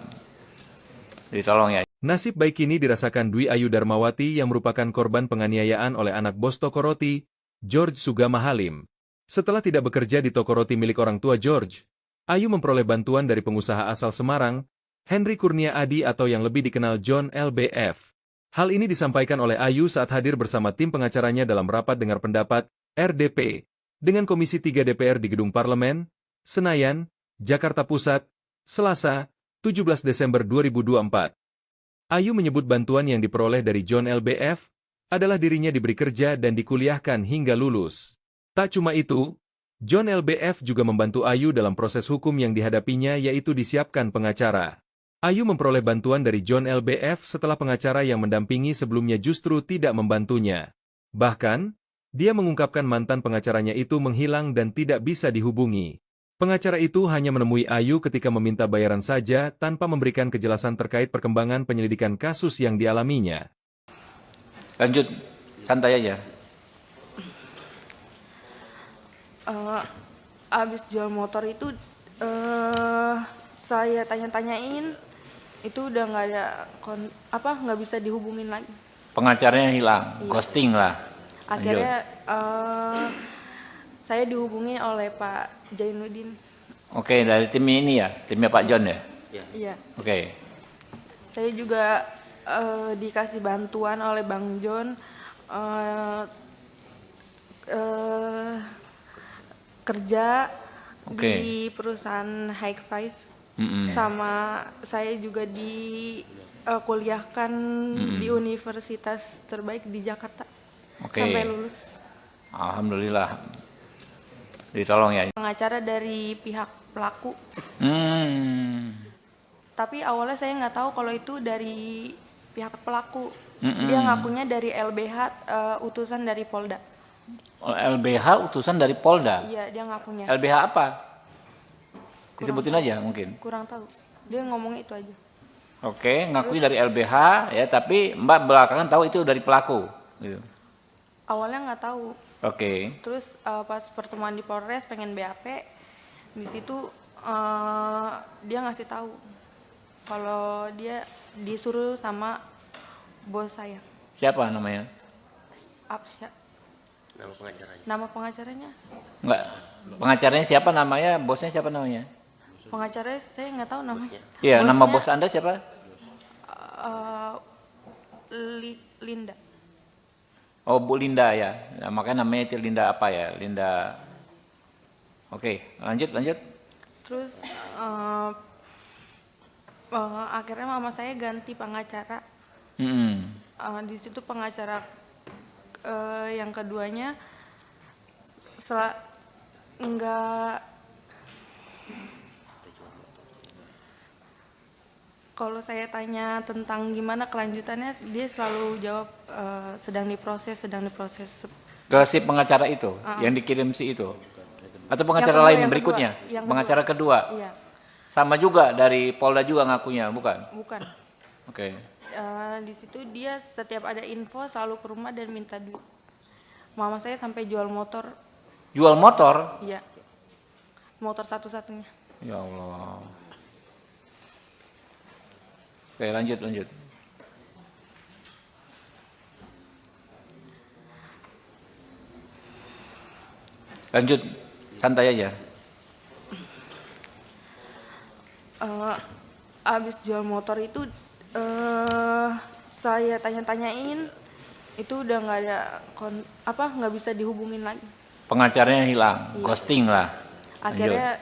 ditolong ya. Nasib baik ini dirasakan Dwi Ayu Darmawati yang merupakan korban penganiayaan oleh anak bos toko roti, George Sugama Halim. Setelah tidak bekerja di toko roti milik orang tua George, Ayu memperoleh bantuan dari pengusaha asal Semarang, Henry Kurnia Adi atau yang lebih dikenal John LBF. Hal ini disampaikan oleh Ayu saat hadir bersama tim pengacaranya dalam rapat dengar pendapat, RDP, dengan Komisi 3 DPR di Gedung Parlemen, Senayan, Jakarta Pusat, Selasa, 17 Desember 2024. Ayu menyebut bantuan yang diperoleh dari John LBF adalah dirinya diberi kerja dan dikuliahkan hingga lulus. Tak cuma itu, John LBF juga membantu Ayu dalam proses hukum yang dihadapinya yaitu disiapkan pengacara. Ayu memperoleh bantuan dari John LBF setelah pengacara yang mendampingi sebelumnya justru tidak membantunya. Bahkan, dia mengungkapkan mantan pengacaranya itu menghilang dan tidak bisa dihubungi. Pengacara itu hanya menemui Ayu ketika meminta bayaran saja tanpa memberikan kejelasan terkait perkembangan penyelidikan kasus yang dialaminya. Lanjut, santai aja. Abis jual motor itu saya tanya-tanyain, itu udah nggak ada nggak bisa dihubungin lagi. Pengacaranya hilang, ghosting lah. Akhirnya saya dihubungi oleh Pak Jainuddin. Oke, dari tim ini ya, timnya Pak John ya? Iya. Oke. Saya juga dikasih bantuan oleh Bang John kerja di perusahaan High Five. Sama saya juga kuliahkan di universitas terbaik di Jakarta sampai lulus. Alhamdulillah, ditolong ya. Pengacara dari pihak pelaku. Tapi awalnya saya nggak tahu kalau itu dari pihak pelaku. Dia ngakunya dari LBH, utusan dari Polda. LBH utusan dari Polda? Iya, dia ngakunya. LBH apa? Disebutin aja mungkin. Kurang tahu. Dia ngomong itu aja. Oke, ngakui dari LBH ya, tapi Mbak belakangan tahu itu dari pelaku. Gitu. Awalnya nggak tahu. Oke. Terus pas pertemuan di Polres pengen BAP, di situ dia ngasih tahu kalau dia disuruh sama bos saya. Siapa namanya? Apsya. Nama pengacaranya? Nama pengacaranya? Enggak. Pengacaranya siapa namanya? Bosnya siapa namanya? Pengacaranya saya nggak tahu namanya. Iya, Bosnya, nama bos Anda siapa? Linda. Oh, Bu Linda ya. Nah, makanya namanya itu Linda apa ya? Linda. Oke, lanjut. Terus akhirnya mama saya ganti pengacara. Di situ pengacara yang keduanya kalau saya tanya tentang gimana kelanjutannya, dia selalu jawab sedang diproses. Ke si pengacara itu yang dikirim si itu, atau pengacara Yang kedua, lain yang berikutnya? kedua. Yang Pengacara kedua. Iya. Sama juga dari Polda juga ngakunya, bukan? Bukan. Oke. Di situ dia setiap ada info selalu ke rumah dan minta duit. Mama saya sampai jual motor. Jual motor? Iya. Motor satu-satunya. Ya Allah. Oke, lanjut. Lanjut, santai aja. Abis jual motor itu saya tanya-tanyain, itu udah nggak ada nggak bisa dihubungin lagi. Pengacaranya hilang, ghosting lah. Akhirnya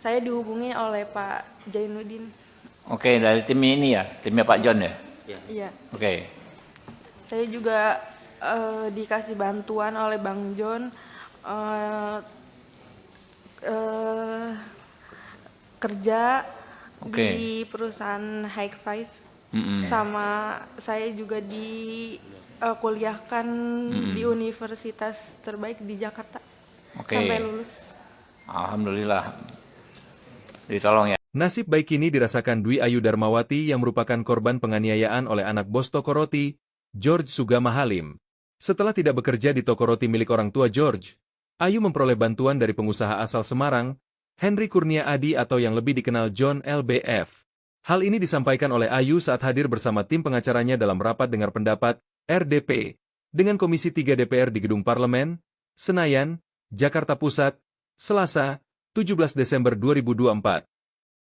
saya dihubungi oleh Pak Jainuddin. Oke, dari tim ini ya, timnya Pak John ya? Iya. Oke. Saya juga dikasih bantuan oleh Bang John kerja di perusahaan High Five. Sama saya juga kuliahkan di universitas terbaik di Jakarta sampai lulus. Alhamdulillah, ditolong ya. Nasib baik ini dirasakan Dwi Ayu Darmawati yang merupakan korban penganiayaan oleh anak bos toko roti, George Sugama Halim. Setelah tidak bekerja di toko roti milik orang tua George, Ayu memperoleh bantuan dari pengusaha asal Semarang, Henry Kurnia Adi atau yang lebih dikenal John LBF. Hal ini disampaikan oleh Ayu saat hadir bersama tim pengacaranya dalam rapat dengar pendapat, RDP, dengan Komisi 3 DPR di Gedung Parlemen, Senayan, Jakarta Pusat, Selasa, 17 Desember 2024.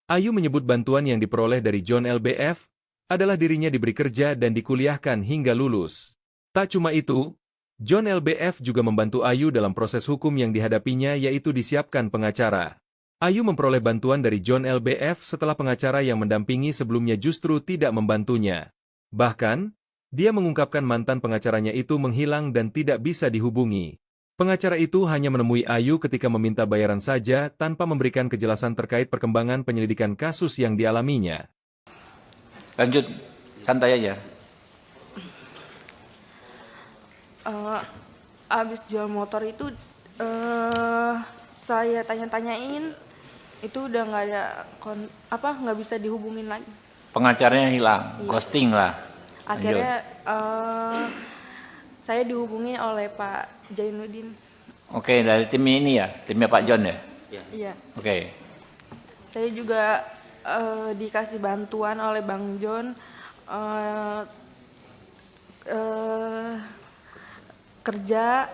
Ayu menyebut bantuan yang diperoleh dari John LBF adalah dirinya diberi kerja dan dikuliahkan hingga lulus. Tak cuma itu, John LBF juga membantu Ayu dalam proses hukum yang dihadapinya yaitu disiapkan pengacara. Ayu memperoleh bantuan dari John LBF setelah pengacara yang mendampingi sebelumnya justru tidak membantunya. Bahkan, dia mengungkapkan mantan pengacaranya itu menghilang dan tidak bisa dihubungi. Pengacara itu hanya menemui Ayu ketika meminta bayaran saja tanpa memberikan kejelasan terkait perkembangan penyelidikan kasus yang dialaminya. Lanjut, santai aja. Abis jual motor itu saya tanya-tanyain, itu udah nggak ada nggak bisa dihubungin lagi. Pengacaranya hilang, ghosting lah. Akhirnya saya dihubungi oleh Pak Jainuddin. Oke, dari tim ini ya, timnya Pak John ya. Iya. Oke. Saya juga dikasih bantuan oleh Bang John kerja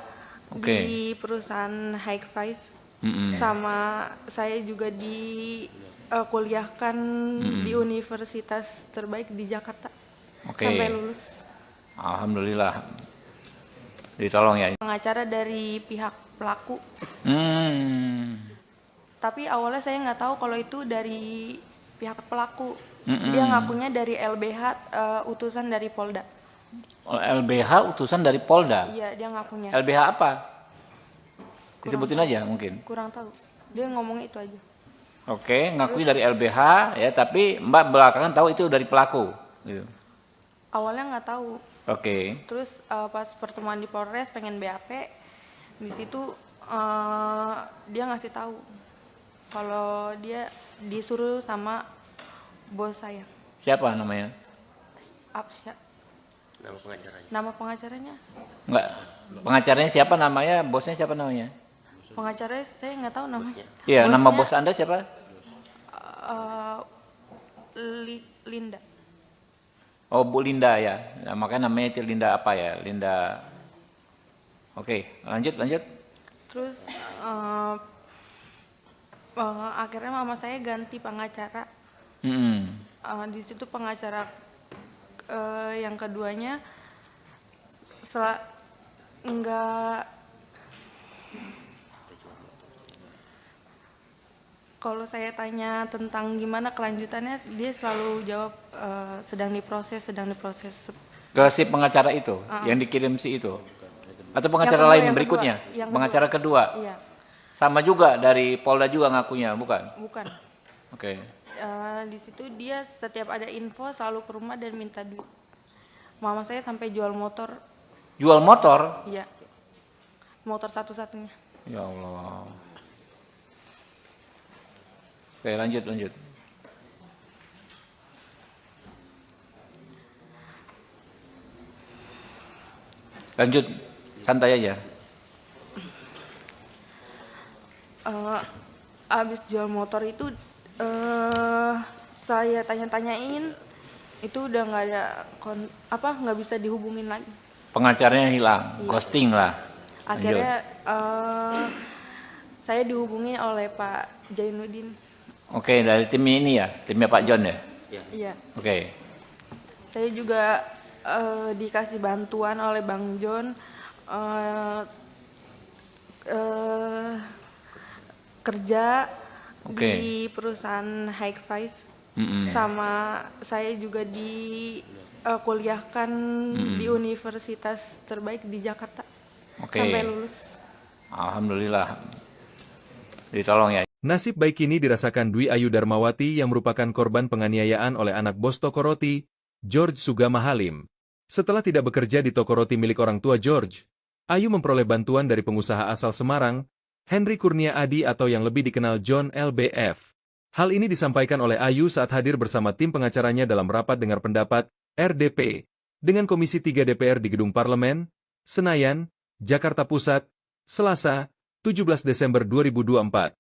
di perusahaan High Five. Sama saya juga kuliahkan di universitas terbaik di Jakarta sampai lulus. Alhamdulillah ditolong ya. Pengacara dari pihak pelaku. Tapi awalnya saya nggak tahu kalau itu dari pihak pelaku. Dia ngakunya dari LBH, utusan dari Polda. LBH utusan dari Polda? Iya, dia ngakunya. LBH apa? Disebutin aja mungkin. Kurang tahu. Dia ngomong itu aja. Oke, ngakui dari LBH ya, tapi Mbak belakangan tahu itu dari pelaku. Gitu. Awalnya nggak tahu. Oke. Terus pas pertemuan di Polres pengen BAP, di situ dia ngasih tahu kalau dia disuruh sama bos saya. Siapa namanya? Apsya. Nama pengacaranya? Nama pengacaranya? Enggak. Pengacaranya siapa namanya? Bosnya siapa namanya? Pengacaranya saya nggak tahu namanya. Iya, Bosnya, nama bos Anda siapa? Linda. Oh, Bu Linda ya. Nah, makanya namanya itu Linda apa ya? Linda. Oke, lanjut. Terus akhirnya mama saya ganti pengacara. Di situ pengacara yang keduanya kalau saya tanya tentang gimana kelanjutannya, dia selalu jawab sedang diproses. Ke si pengacara itu yang dikirim si itu, atau pengacara Yang kedua, lain yang berikutnya? kedua. Yang Pengacara kedua. Iya. Sama juga dari Polda juga ngakunya, bukan? Bukan. Oke. Di situ dia setiap ada info selalu ke rumah dan minta duit. Mama saya sampai jual motor. Jual motor? Iya. Motor satu-satunya. Ya Allah. Oke, lanjut. Lanjut, santai aja. Abis jual motor itu saya tanya-tanyain, itu udah nggak ada nggak bisa dihubungin lagi. Pengacaranya hilang, ghosting lah. Akhirnya saya dihubungi oleh Pak Jainuddin. Oke, dari tim ini ya, timnya Pak John ya. Iya. Oke. Saya juga dikasih bantuan oleh Bang John kerja di perusahaan High Five. Sama saya juga kuliahkan di universitas terbaik di Jakarta sampai lulus. Alhamdulillah ditolong ya. Nasib baik ini dirasakan Dwi Ayu Darmawati yang merupakan korban penganiayaan oleh anak bos toko roti, George Sugama Halim. Setelah tidak bekerja di toko roti milik orang tua George, Ayu memperoleh bantuan dari pengusaha asal Semarang, Henry Kurnia Adi atau yang lebih dikenal John LBF. Hal ini disampaikan oleh Ayu saat hadir bersama tim pengacaranya dalam rapat dengar pendapat, RDP, dengan Komisi 3 DPR di Gedung Parlemen, Senayan, Jakarta Pusat, Selasa, 17 Desember 2024.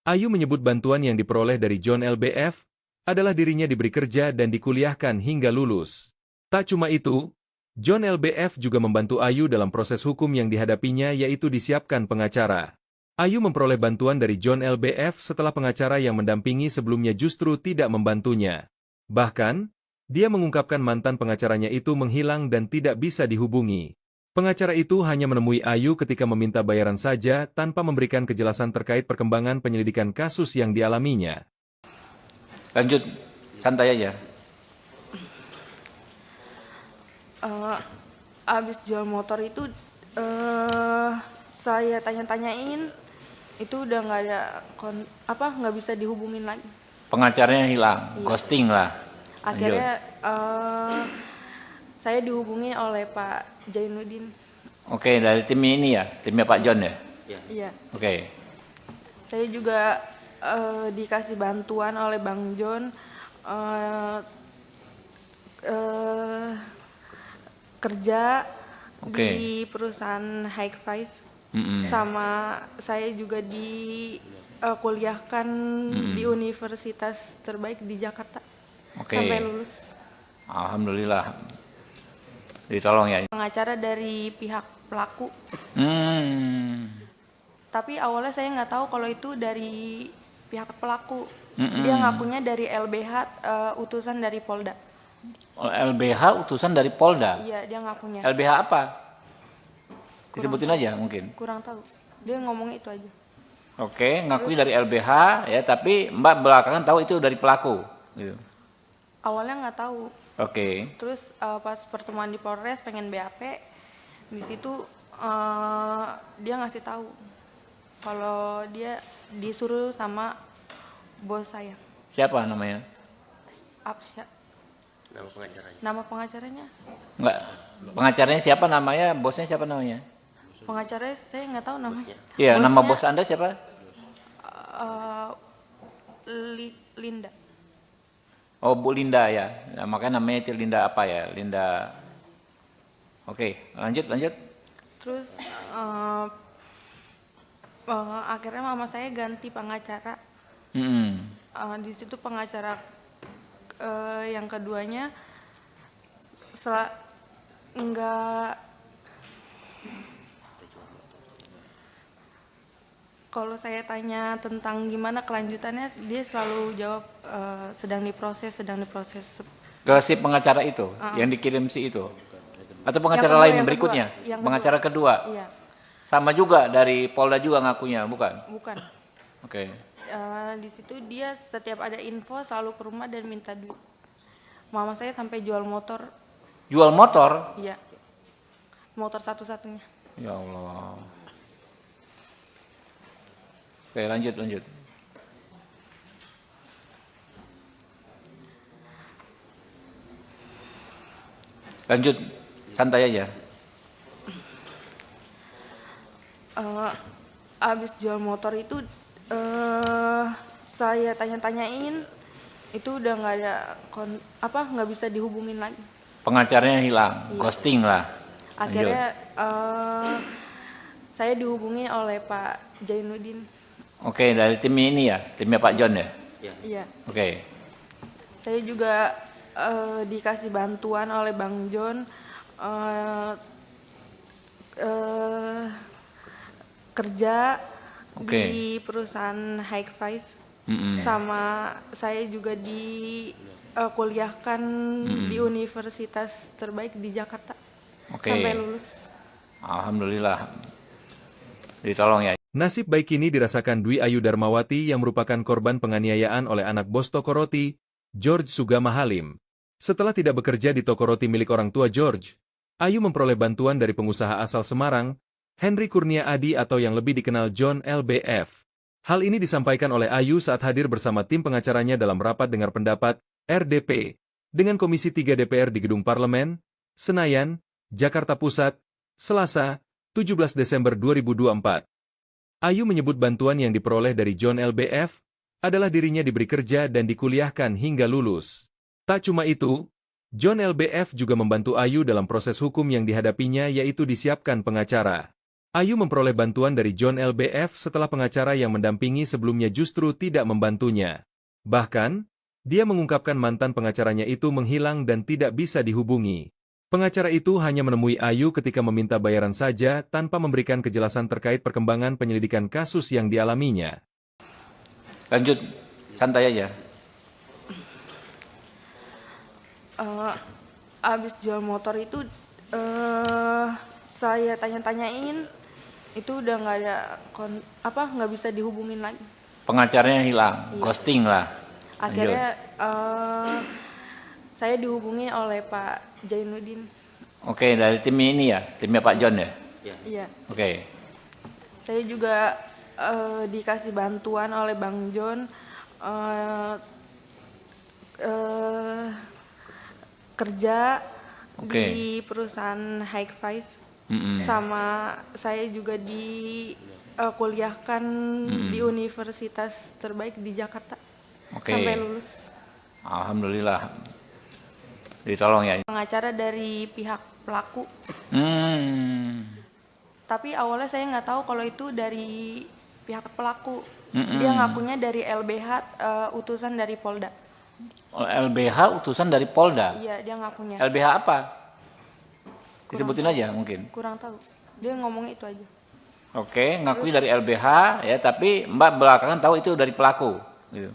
Ayu menyebut bantuan yang diperoleh dari John LBF adalah dirinya diberi kerja dan dikuliahkan hingga lulus. Tak cuma itu, John LBF juga membantu Ayu dalam proses hukum yang dihadapinya yaitu disiapkan pengacara. Ayu memperoleh bantuan dari John LBF setelah pengacara yang mendampingi sebelumnya justru tidak membantunya. Bahkan, dia mengungkapkan mantan pengacaranya itu menghilang dan tidak bisa dihubungi. Pengacara itu hanya menemui Ayu ketika meminta bayaran saja tanpa memberikan kejelasan terkait perkembangan penyelidikan kasus yang dialaminya. Lanjut, santai aja. Abis jual motor itu saya tanya-tanyain, itu udah nggak ada nggak bisa dihubungin lagi. Pengacaranya hilang, ghosting lah. Akhirnya saya dihubungi oleh Pak Jainuddin. Oke, dari tim ini ya, timnya Pak John ya. Iya. Oke, Saya juga dikasih bantuan oleh Bang John kerja Oke. di perusahaan High Five. Sama saya juga kuliahkan di universitas terbaik di Jakarta. Oke. Sampai lulus. Alhamdulillah. Ditolong ya. Pengacara dari pihak pelaku. Tapi awalnya saya nggak tahu kalau itu dari pihak pelaku. Dia ngakunya dari LBH, utusan dari Polda. LBH utusan dari Polda. Iya, dia ngakunya. LBH apa? Disebutin aja mungkin. Kurang tahu. Dia ngomongnya itu aja. Oke, ngakui dari LBH ya, tapi Mbak belakangan tahu itu dari pelaku. Gitu. Awalnya nggak tahu. Oke. Terus pas pertemuan di Polres pengen BAP, di situ dia ngasih tahu kalau dia disuruh sama bos saya. Siapa namanya? Apsya. Nama pengacaranya. Nama pengacaranya? Enggak. Pengacaranya siapa namanya? Bosnya siapa namanya? Pengacaranya saya nggak tahu namanya. Iya, nama Bosnya, bos Anda siapa? Linda. Oh, Bu Linda ya. Nah, makanya namanya itu Linda apa ya? Linda. Oke, lanjut. Terus akhirnya mama saya ganti pengacara. Di situ pengacara yang keduanya kalau saya tanya tentang gimana kelanjutannya, dia selalu jawab sedang diproses. Ke si pengacara itu, yang dikirim si itu. Atau pengacara Yang kedua, lain yang berikutnya? kedua. Yang Pengacara kedua. Iya, Sama juga dari Polda juga ngakunya, bukan? bukan. Oke. Di situ dia setiap ada info selalu ke rumah dan minta duit. Mama saya sampai jual motor. Jual motor? Iya, motor satu-satunya. Ya Allah. Oke, lanjut. Lanjut, santai aja. Abis jual motor itu saya tanya-tanyain, itu udah nggak ada nggak bisa dihubungin lagi. Pengacaranya hilang, ghosting lah. Akhirnya saya dihubungi oleh Pak Jainuddin. Oke, dari tim ini ya, timnya Pak John ya. Iya. Oke. Saya juga dikasih bantuan oleh Bang John kerja di perusahaan High Five. Sama saya juga kuliahkan di universitas terbaik di Jakarta. Oke. Sampai lulus. Alhamdulillah. Ditolong ya. Nasib baik ini dirasakan Dwi Ayu Darmawati yang merupakan korban penganiayaan oleh anak bos toko roti, George Sugama Halim. Setelah tidak bekerja di toko roti milik orang tua George, Ayu memperoleh bantuan dari pengusaha asal Semarang, Henry Kurnia Adi atau yang lebih dikenal John LBF. Hal ini disampaikan oleh Ayu saat hadir bersama tim pengacaranya dalam rapat dengar pendapat, RDP, dengan Komisi 3 DPR di Gedung Parlemen, Senayan, Jakarta Pusat, Selasa, 17 Desember 2024. Ayu menyebut bantuan yang diperoleh dari John LBF adalah dirinya diberi kerja dan dikuliahkan hingga lulus. Tak cuma itu, John LBF juga membantu Ayu dalam proses hukum yang dihadapinya yaitu disiapkan pengacara. Ayu memperoleh bantuan dari John LBF setelah pengacara yang mendampingi sebelumnya justru tidak membantunya. Bahkan, dia mengungkapkan mantan pengacaranya itu menghilang dan tidak bisa dihubungi. Pengacara itu hanya menemui Ayu ketika meminta bayaran saja tanpa memberikan kejelasan terkait perkembangan penyelidikan kasus yang dialaminya. Lanjut, santai aja. Abis jual motor itu saya tanya-tanyain itu udah nggak ada nggak bisa dihubungin lagi. Pengacaranya hilang, Iya. ghosting lah. Akhirnya saya dihubungi oleh Pak Jainuddin. Oke, dari tim ini ya, timnya Pak John ya. Iya. Oke, Saya juga dikasih bantuan oleh Bang John kerja Oke. di perusahaan High Five. Mm-mm. Sama saya juga kuliahkan di universitas terbaik di Jakarta. Oke. Sampai lulus. Alhamdulillah. Ditolong ya. Pengacara dari pihak pelaku. Tapi awalnya saya nggak tahu kalau itu dari pihak pelaku. Dia ngakunya dari LBH, utusan dari Polda. LBH utusan dari Polda. Iya, dia ngakunya. LBH apa? Disebutin aja mungkin. Kurang tahu. Dia ngomongnya itu aja. Oke, ngakui dari LBH ya, tapi Mbak belakangan tahu itu dari pelaku. Gitu.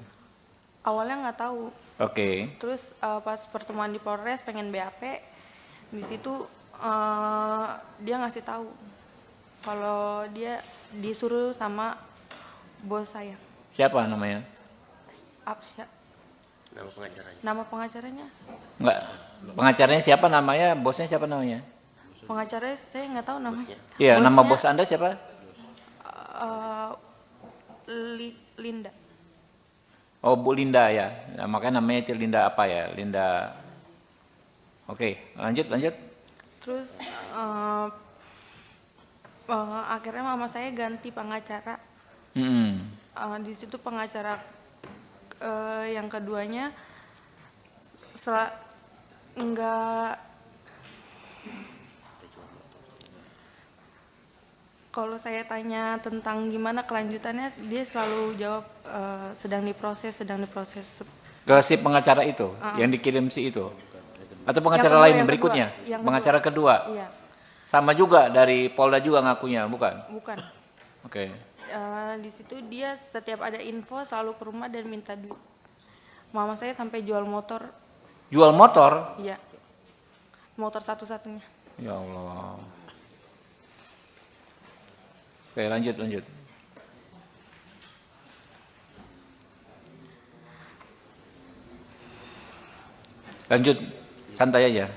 Awalnya nggak tahu. Oke. Terus pas pertemuan di Polres pengen BAP, di situ dia ngasih tahu kalau dia disuruh sama bos saya. Siapa namanya? Absya. Nama pengacaranya. Nama pengacaranya? Enggak. Pengacaranya siapa namanya? Bosnya siapa namanya? Pengacaranya saya nggak tahu namanya. Iya, nama Bosnya, bos Anda siapa? Linda. Oh, Bu Linda ya. Nah, makanya namanya itu Linda apa ya? Linda. Oke, lanjut. Terus akhirnya mama saya ganti pengacara. Di situ pengacara yang keduanya kalau saya tanya tentang gimana kelanjutannya, dia selalu jawab sedang diproses. Ke si pengacara itu, yang dikirim si itu. Atau pengacara kedua, lain yang berikutnya? kedua, yang Pengacara kedua. Iya, Sama juga dari Polda juga ngakunya, bukan? bukan. Oke. Di situ dia setiap ada info selalu ke rumah dan minta duit. Mama saya sampai jual motor, Jual motor? iya, motor satu-satunya. Ya Allah. Oke, lanjut. Lanjut, santai aja.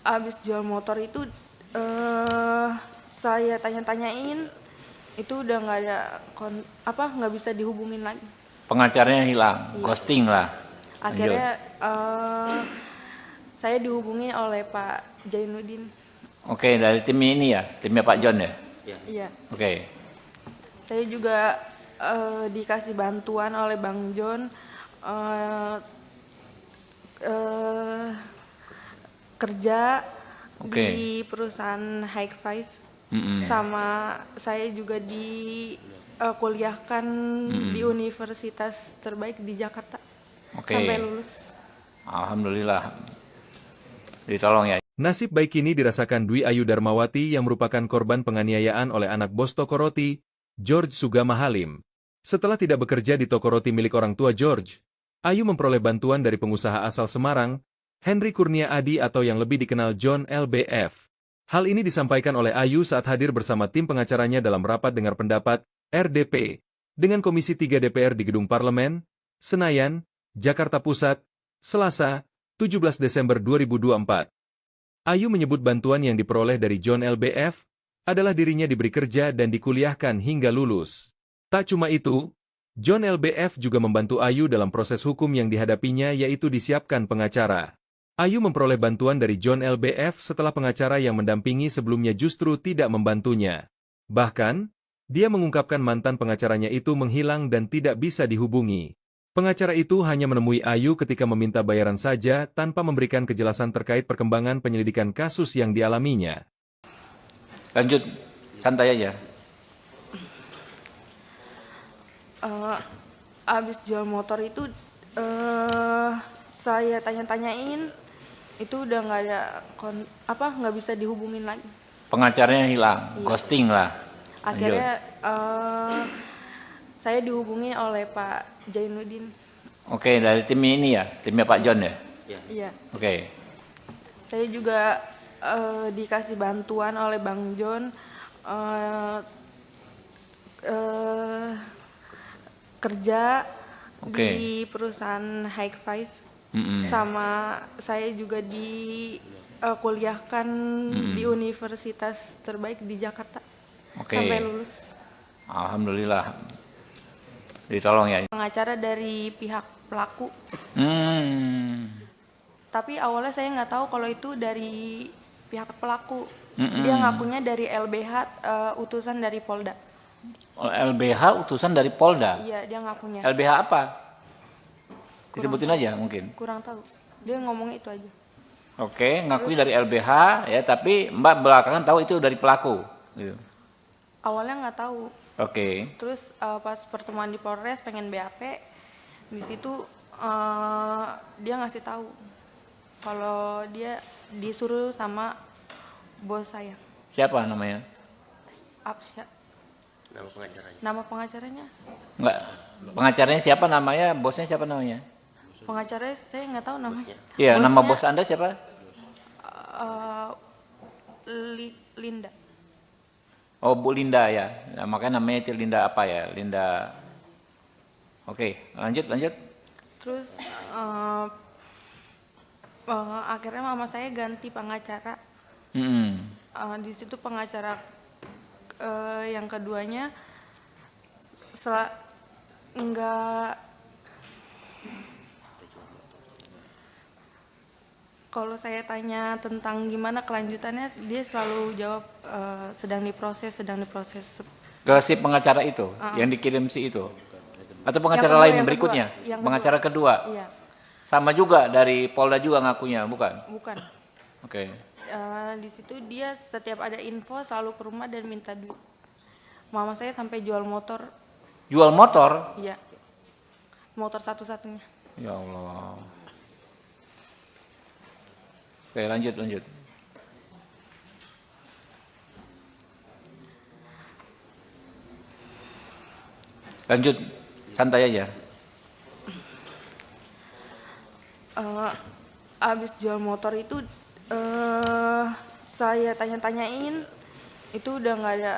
Abis jual motor itu saya tanya-tanyain itu udah nggak ada nggak bisa dihubungin lagi. Pengacaranya hilang, ghosting lah. Akhirnya saya dihubungi oleh Pak Jainuddin. Oke, dari tim ini ya, timnya Pak John ya. Iya. Oke. Saya juga dikasih bantuan oleh Bang John kerja di perusahaan High Five. Sama saya juga kuliahkan di universitas terbaik di Jakarta. Oke. Sampai lulus. Alhamdulillah. Ditolong ya. Nasib baik ini dirasakan Dwi Ayu Darmawati yang merupakan korban penganiayaan oleh anak bos toko roti, George Sugama Halim. Setelah tidak bekerja di toko roti milik orang tua George, Ayu memperoleh bantuan dari pengusaha asal Semarang, Henry Kurnia Adi atau yang lebih dikenal John LBF. Hal ini disampaikan oleh Ayu saat hadir bersama tim pengacaranya dalam rapat dengar pendapat, RDP, dengan Komisi 3 DPR di Gedung Parlemen, Senayan, Jakarta Pusat, Selasa, 17 Desember 2024. Ayu menyebut bantuan yang diperoleh dari John LBF adalah dirinya diberi kerja dan dikuliahkan hingga lulus. Tak cuma itu, John LBF juga membantu Ayu dalam proses hukum yang dihadapinya yaitu disiapkan pengacara. Ayu memperoleh bantuan dari John LBF setelah pengacara yang mendampingi sebelumnya justru tidak membantunya. Bahkan, dia mengungkapkan mantan pengacaranya itu menghilang dan tidak bisa dihubungi. Pengacara itu hanya menemui Ayu ketika meminta bayaran saja tanpa memberikan kejelasan terkait perkembangan penyelidikan kasus yang dialaminya. Lanjut, santai aja. Abis jual motor itu saya tanya-tanyain itu udah nggak ada nggak bisa dihubungin lagi. Pengacaranya hilang, ghosting lah. Akhirnya saya dihubungi oleh Pak Jainuddin. Oke, dari tim ini ya, timnya Pak John ya. Iya. Oke. Saya juga dikasih bantuan oleh Bang John eh, eh, kerja Oke. di perusahaan High Five, Mm-mm. sama saya juga kuliahkan di universitas terbaik di Jakarta Oke. sampai lulus. Alhamdulillah. Ditolong ya. Pengacara dari pihak pelaku, Hmm. tapi awalnya saya nggak tahu kalau itu dari pihak pelaku. Dia ngakunya dari LBH, utusan dari Polda. LBH utusan dari Polda. Iya, dia ngakunya. LBH apa? Disebutin aja mungkin. Kurang tahu. Dia ngomongnya itu aja. Oke, ngakui dari LBH ya, tapi Mbak belakangan tahu itu dari pelaku. Gitu. Awalnya nggak tahu. Oke. Terus pas pertemuan di Polres pengen BAP, di situ dia ngasih tahu kalau dia disuruh sama bos saya. Siapa namanya? Absya. Nama pengacaranya. Nama pengacaranya? Enggak. Pengacaranya siapa namanya? Bosnya siapa namanya? Pengacaranya saya nggak tahu namanya. Iya, nama Bosnya, bos Anda siapa? Linda. Oh, Bu Linda ya. Nah, makanya namanya itu Linda apa ya? Linda. Oke, lanjut. Terus akhirnya mama saya ganti pengacara. Mm-mm. Di situ pengacara yang keduanya enggak, kalau saya tanya tentang gimana kelanjutannya, dia selalu jawab sedang diproses. Ke si pengacara itu yang dikirim si itu. Atau pengacara Yang kedua, lain yang berikutnya? kedua, yang Pengacara kedua. Iya, Sama juga dari Polda juga ngakunya, bukan? bukan. Oke. Di situ dia setiap ada info selalu ke rumah dan minta duit. Mama saya sampai jual motor. Jual motor? Iya, motor satu-satunya. Ya Allah. Oke, lanjut. Lanjut, santai aja. Abis jual motor itu saya tanya-tanyain, itu udah nggak ada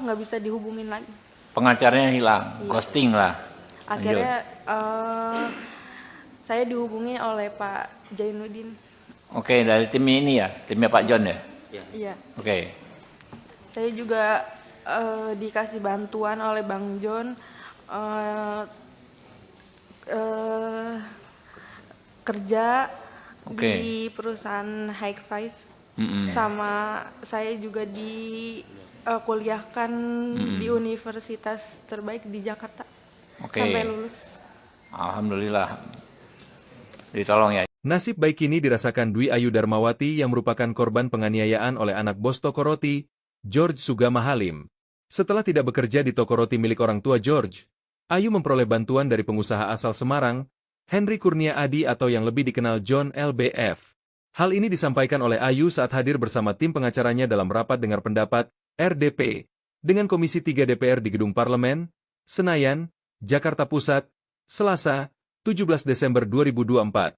nggak bisa dihubungin lagi. Pengacaranya hilang, ghosting lah. Akhirnya saya dihubungi oleh Pak Jainuddin. Oke, dari tim ini ya, timnya Pak John ya. Iya. Oke. Saya juga dikasih bantuan oleh Bang John kerja di perusahaan High Five, sama saya juga kuliahkan di universitas terbaik di Jakarta sampai lulus. Alhamdulillah. Ditolong ya. Nasib baik ini dirasakan Dwi Ayu Darmawati yang merupakan korban penganiayaan oleh anak bos toko roti, George Sugama Halim. Setelah tidak bekerja di toko roti milik orang tua George, Ayu memperoleh bantuan dari pengusaha asal Semarang, Henry Kurnia Adi atau yang lebih dikenal John LBF. Hal ini disampaikan oleh Ayu saat hadir bersama tim pengacaranya dalam rapat dengar pendapat, RDP, dengan Komisi 3 DPR di Gedung Parlemen, Senayan, Jakarta Pusat, Selasa, 17 Desember 2024.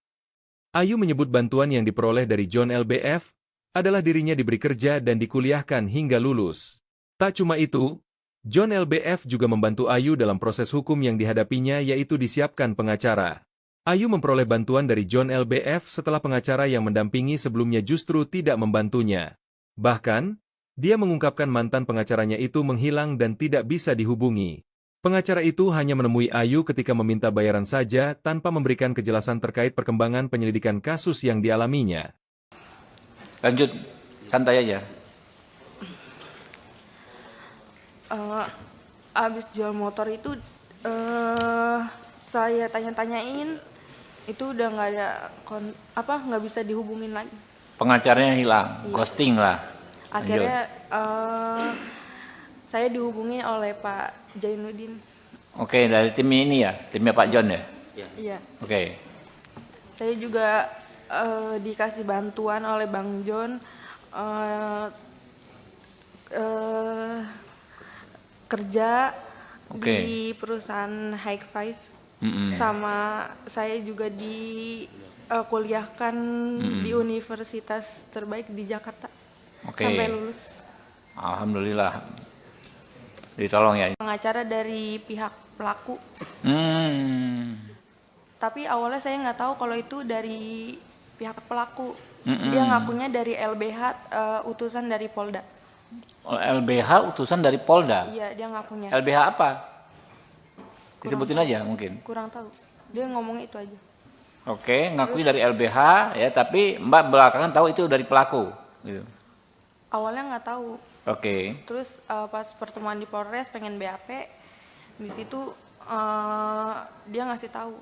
Ayu menyebut bantuan yang diperoleh dari John LBF adalah dirinya diberi kerja dan dikuliahkan hingga lulus. Tak cuma itu, John LBF juga membantu Ayu dalam proses hukum yang dihadapinya yaitu disiapkan pengacara. Ayu memperoleh bantuan dari John LBF setelah pengacara yang mendampingi sebelumnya justru tidak membantunya. Bahkan, dia mengungkapkan mantan pengacaranya itu menghilang dan tidak bisa dihubungi. Pengacara itu hanya menemui Ayu ketika meminta bayaran saja tanpa memberikan kejelasan terkait perkembangan penyelidikan kasus yang dialaminya. Lanjut, santai aja. Abis jual motor itu saya tanya-tanyain, itu udah nggak ada nggak bisa dihubungin lagi. Pengacaranya hilang, ghosting lah. Akhirnya saya dihubungi oleh Pak Jainuddin. Oke, dari tim ini ya, timnya Pak John ya. Iya. Oke. Saya juga dikasih bantuan oleh Bang John kerja di perusahaan High Five, sama saya juga kuliahkan di universitas terbaik di Jakarta Oke. sampai lulus. Alhamdulillah. Ditolong ya. Pengacara dari pihak pelaku, Hmm. tapi awalnya saya nggak tahu kalau itu dari pihak pelaku. Dia ngakunya dari LBH, utusan dari Polda. LBH utusan dari Polda. Iya, dia ngakunya. LBH apa? Disebutin aja mungkin. Kurang tahu. Dia ngomongnya itu aja. Oke, ngakui dari LBH ya, tapi Mbak belakangan tahu itu dari pelaku. Gitu. Awalnya nggak tahu. Oke. Terus pas pertemuan di Polres pengen BAP, di situ dia ngasih tahu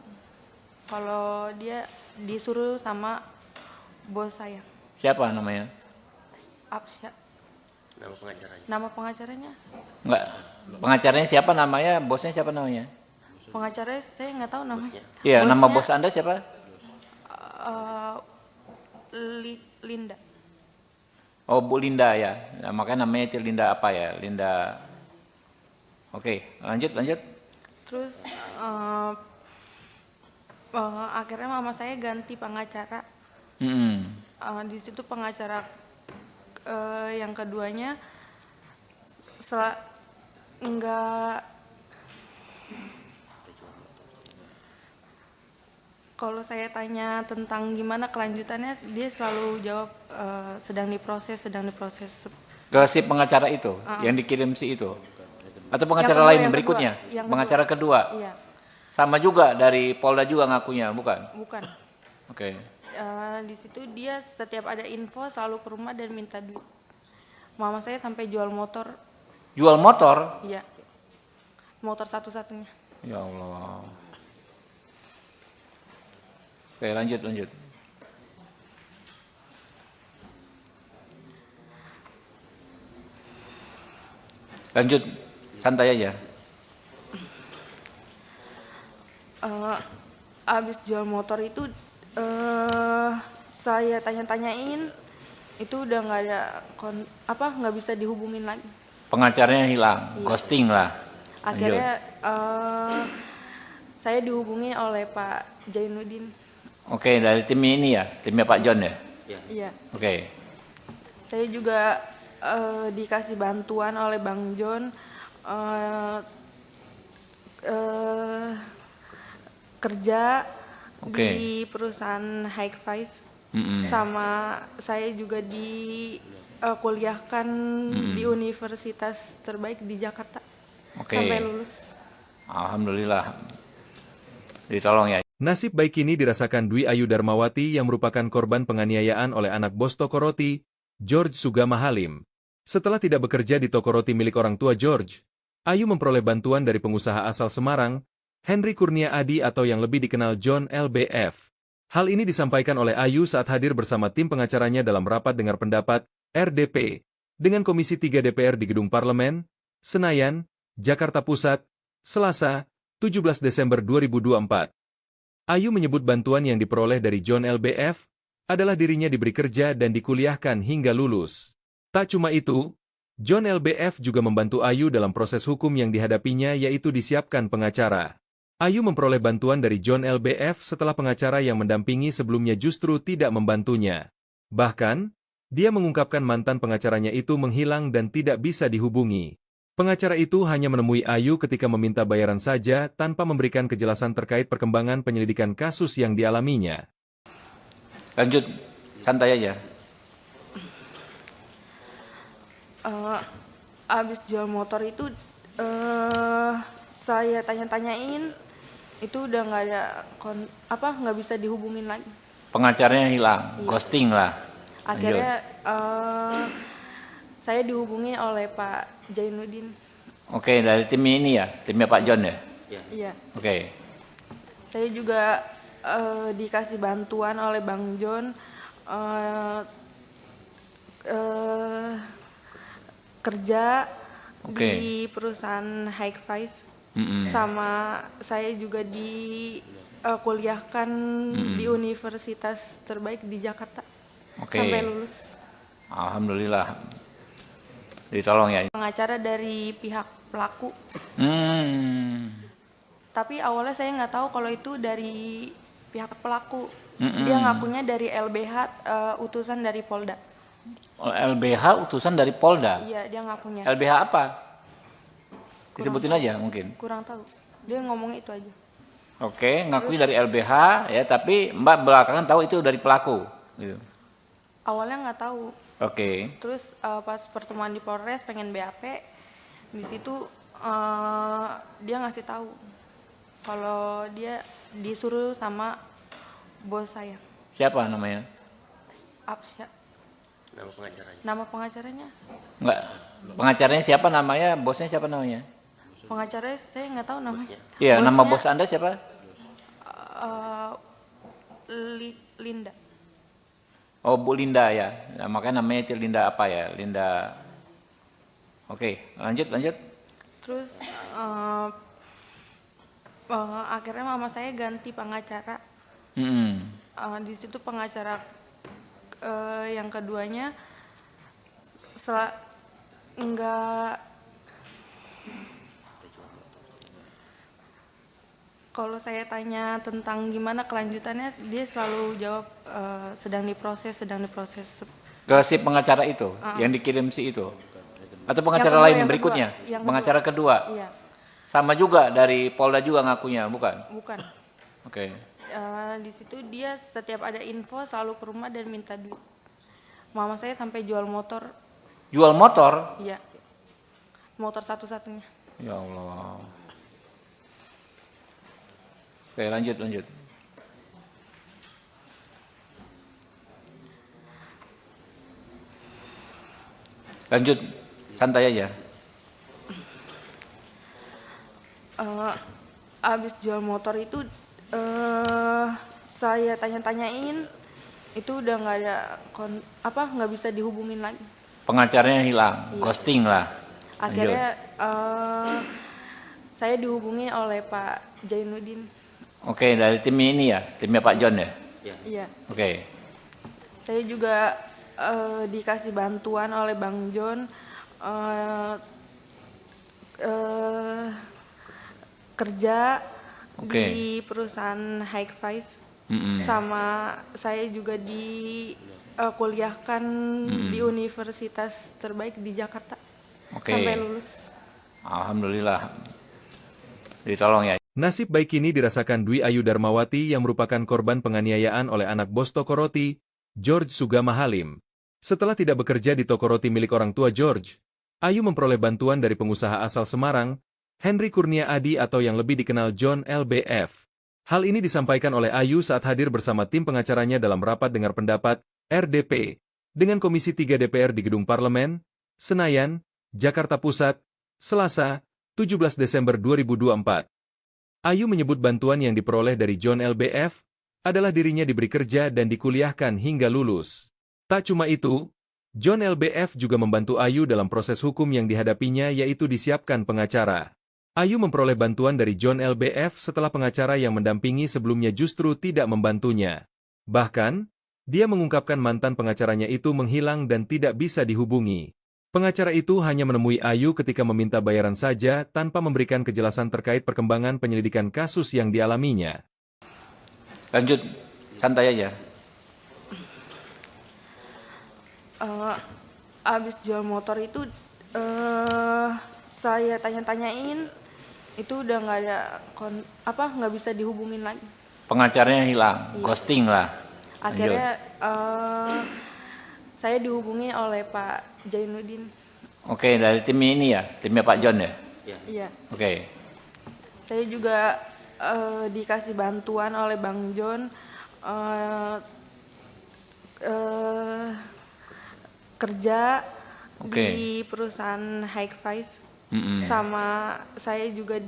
kalau dia disuruh sama bos saya. Siapa namanya? Absya. Nama pengacaranya. Nama pengacaranya? Enggak. Pengacaranya siapa namanya? Bosnya siapa namanya? Pengacaranya saya nggak tahu namanya. Iya, nama Bosnya, bos Anda siapa? Linda. Oh, Bu Linda ya. Nah, makanya namanya itu Linda apa ya? Linda. Oke, lanjut. Terus akhirnya mama saya ganti pengacara. Di situ pengacara yang keduanya enggak, kalau saya tanya tentang gimana kelanjutannya, dia selalu jawab sedang diproses. Ke si pengacara itu, yang dikirim si itu. Atau pengacara kedua, lain yang berikutnya? kedua, yang Pengacara kedua. Iya, Sama juga dari Polda juga ngakunya, bukan? bukan. Oke. Di situ dia setiap ada info selalu ke rumah dan minta duit. Mama saya sampai jual motor. Jual motor? Iya, motor satu-satunya. Ya Allah. Oke, lanjut. Lanjut, santai aja. Abis jual motor itu saya tanya-tanyain, itu udah nggak ada nggak bisa dihubungin lagi. Pengacaranya hilang, ghosting lah. Akhirnya saya dihubungi oleh Pak Jainuddin. Oke, dari tim ini ya, timnya Pak John ya. Iya. Oke. Saya juga dikasih bantuan oleh Bang John kerja di perusahaan High Five. Sama saya juga kuliahkan di universitas terbaik di Jakarta sampai lulus. Alhamdulillah. Ditolong ya. Nasib baik ini dirasakan Dwi Ayu Darmawati yang merupakan korban penganiayaan oleh anak bos toko roti, George Sugama Halim. Setelah tidak bekerja di toko roti milik orang tua George, Ayu memperoleh bantuan dari pengusaha asal Semarang, Henry Kurnia Adi atau yang lebih dikenal John LBF. Hal ini disampaikan oleh Ayu saat hadir bersama tim pengacaranya dalam rapat dengar pendapat, RDP, dengan Komisi 3 DPR di Gedung Parlemen, Senayan, Jakarta Pusat, Selasa, 17 Desember 2024. Ayu menyebut bantuan yang diperoleh dari John LBF adalah dirinya diberi kerja dan dikuliahkan hingga lulus. Tak cuma itu, John LBF juga membantu Ayu dalam proses hukum yang dihadapinya yaitu disiapkan pengacara. Ayu memperoleh bantuan dari John LBF setelah pengacara yang mendampingi sebelumnya justru tidak membantunya. Bahkan, dia mengungkapkan mantan pengacaranya itu menghilang dan tidak bisa dihubungi. Pengacara itu hanya menemui Ayu ketika meminta bayaran saja tanpa memberikan kejelasan terkait perkembangan penyelidikan kasus yang dialaminya. Lanjut, santai aja. Abis jual motor itu saya tanya-tanyain, itu udah nggak ada nggak bisa dihubungin lagi. Pengacaranya hilang, ghosting lah. Akhirnya saya dihubungi oleh Pak Jainuddin. Oke, dari tim ini ya, timnya Pak John ya. Iya. Oke. Saya juga dikasih bantuan oleh Bang John kerja di perusahaan High Five. Sama saya juga kuliahkan di universitas terbaik di Jakarta sampai lulus. Alhamdulillah. Ditolong ya. Pengacara dari pihak pelaku. Tapi awalnya saya nggak tahu kalau itu dari pihak pelaku. Dia ngakunya dari LBH, utusan dari Polda. LBH utusan dari Polda. Iya, dia ngakunya. LBH apa? Disebutin aja mungkin. Kurang tahu. Dia ngomong itu aja. Oke, ngakui dari LBH ya, tapi Mbak belakangan tahu itu dari pelaku. Gitu. Awalnya nggak tahu. Oke. Terus pas pertemuan di Polres pengen BAP, di situ dia ngasih tahu kalau dia disuruh sama bos saya. Siapa namanya? Absya. Nama pengacaranya. Nama pengacaranya? Enggak. Pengacaranya siapa namanya? Bosnya siapa namanya? Pengacaranya saya nggak tahu namanya. Iya, nama Bosnya, bos Anda siapa? Linda. Oh, Bu Linda ya. Nah, makanya namanya itu Linda apa ya? Linda. Oke, lanjut. Terus akhirnya mama saya ganti pengacara. Di situ pengacara yang keduanya enggak. Kalau saya tanya tentang gimana kelanjutannya, dia selalu jawab sedang diproses. Ke si pengacara itu yang dikirim si itu. Atau pengacara Yang kedua, lain yang berikutnya? kedua. Yang Pengacara kedua. Iya, Sama juga dari Polda juga ngakunya, bukan? bukan. Oke. Di situ dia setiap ada info selalu ke rumah dan minta duit. Mama saya sampai jual motor, Jual motor? iya, motor satu-satunya. Ya Allah. Oke, lanjut. Lanjut, santai aja. Abis jual motor itu saya tanya-tanyain, itu udah nggak ada nggak bisa dihubungin lagi. Pengacaranya hilang, ghosting lah. Akhirnya saya dihubungi oleh Pak Jainuddin. Oke, dari tim ini ya, timnya Pak John ya. Iya. Oke. Saya juga dikasih bantuan oleh Bang John kerja di perusahaan High Five. Sama saya juga kuliahkan di universitas terbaik di Jakarta. Sampai lulus. Alhamdulillah. Ditolong ya. Nasib baik ini dirasakan Dwi Ayu Darmawati yang merupakan korban penganiayaan oleh anak bos toko roti, George Sugama Halim. Setelah tidak bekerja di toko roti milik orang tua George, Ayu memperoleh bantuan dari pengusaha asal Semarang, Henry Kurnia Adi atau yang lebih dikenal John LBF. Hal ini disampaikan oleh Ayu saat hadir bersama tim pengacaranya dalam rapat dengar pendapat, RDP, dengan Komisi 3 DPR di Gedung Parlemen, Senayan, Jakarta Pusat, Selasa, 17 Desember 2024. Ayu menyebut bantuan yang diperoleh dari John LBF adalah dirinya diberi kerja dan dikuliahkan hingga lulus. Tak cuma itu, John LBF juga membantu Ayu dalam proses hukum yang dihadapinya yaitu disiapkan pengacara. Ayu memperoleh bantuan dari John LBF setelah pengacara yang mendampingi sebelumnya justru tidak membantunya. Bahkan, dia mengungkapkan mantan pengacaranya itu menghilang dan tidak bisa dihubungi. Pengacara itu hanya menemui Ayu ketika meminta bayaran saja tanpa memberikan kejelasan terkait perkembangan penyelidikan kasus yang dialaminya. Lanjut, santai aja. Abis jual motor itu saya tanya-tanyain, itu udah nggak ada nggak bisa dihubungin lagi. Pengacaranya hilang, ghosting lah. Akhirnya saya dihubungi oleh Pak Jainuddin. Oke, dari tim ini ya, timnya Pak John ya. Iya. Oke. Saya juga dikasih bantuan oleh Bang John kerja di perusahaan High Five. Sama saya juga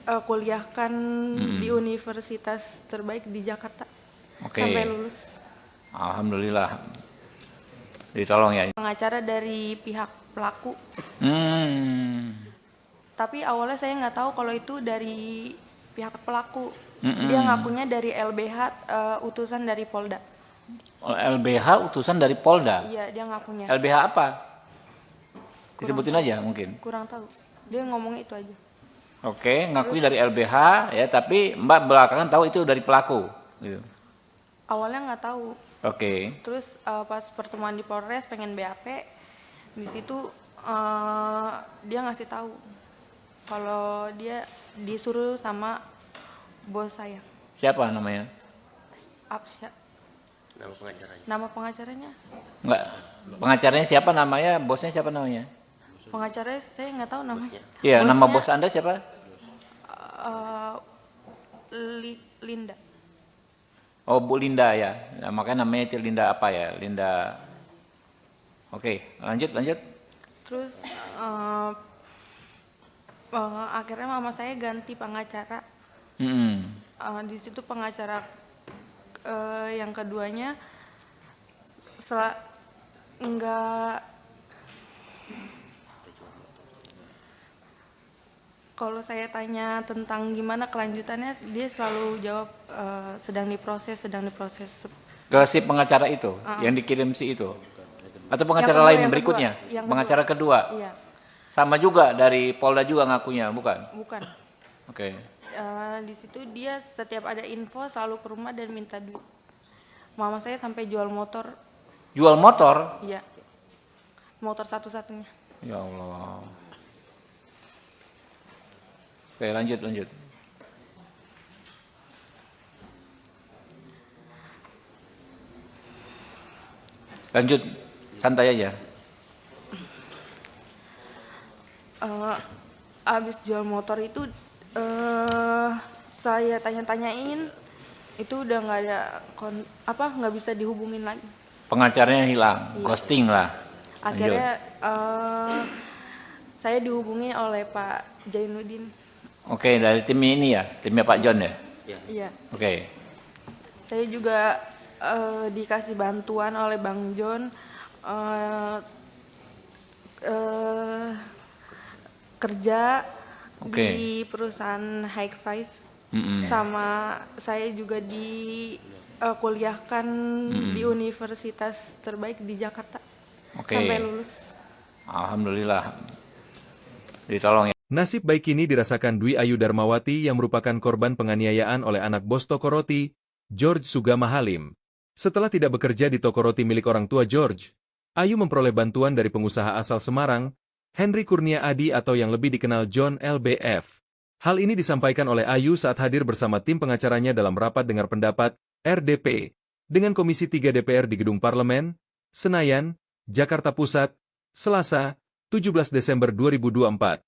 kuliahkan di universitas terbaik di Jakarta. Sampai lulus. Alhamdulillah. Ditolong ya. Pengacara dari pihak pelaku. Tapi awalnya saya nggak tahu kalau itu dari pihak pelaku. Dia ngakunya dari LBH, utusan dari Polda. LBH utusan dari Polda? Iya, dia ngakunya. LBH apa? Disebutin aja mungkin. Kurang tahu. Dia ngomong itu aja. Oke, ngakui dari LBH ya, tapi Mbak belakangan tahu itu dari pelaku. Gitu. Awalnya nggak tahu. Oke. Terus pas pertemuan di Polres pengen BAP, di situ dia ngasih tahu kalau dia disuruh sama bos saya. Siapa namanya? Apsya. Nama pengacaranya. Nama pengacaranya? Enggak. Pengacaranya siapa namanya? Bosnya siapa namanya? Pengacaranya saya nggak tahu namanya. Iya, nama Bosnya, bos Anda siapa? Linda. Oh, Bu Linda ya. Nah, makanya namanya itu Linda apa ya? Linda. Oke, lanjut. Terus akhirnya mama saya ganti pengacara. Di situ pengacara yang keduanya enggak. Kalau saya tanya tentang gimana kelanjutannya, dia selalu jawab sedang diproses. Ke si pengacara itu, yang dikirim si itu? Atau pengacara Yang kedua, lain yang berikutnya? kedua, yang Pengacara kedua? Iya, Sama juga dari Polda juga ngakunya, bukan? bukan. Oke. Di situ dia setiap ada info selalu ke rumah dan minta duit. Mama saya sampai jual motor. Jual motor? Iya, motor satu-satunya. Ya Allah. Oke, lanjut. Lanjut, santai aja. Abis jual motor itu saya tanya-tanyain, itu udah nggak ada nggak bisa dihubungin lagi. Pengacaranya hilang, ghosting lah. Akhirnya saya dihubungi oleh Pak Jainuddin. Oke, dari tim ini ya, timnya Pak John ya. Iya. Oke. Saya juga dikasih bantuan oleh Bang John kerja di perusahaan High Five. Sama saya juga kuliahkan di universitas terbaik di Jakarta. Sampai lulus. Alhamdulillah. Ditolong ya. Nasib baik ini dirasakan Dwi Ayu Darmawati yang merupakan korban penganiayaan oleh anak bos toko roti, George Sugama Halim. Setelah tidak bekerja di toko roti milik orang tua George, Ayu memperoleh bantuan dari pengusaha asal Semarang, Henry Kurnia Adi atau yang lebih dikenal John LBF. Hal ini disampaikan oleh Ayu saat hadir bersama tim pengacaranya dalam rapat dengar pendapat, RDP, dengan Komisi 3 DPR di Gedung Parlemen, Senayan, Jakarta Pusat, Selasa, 17 Desember 2024.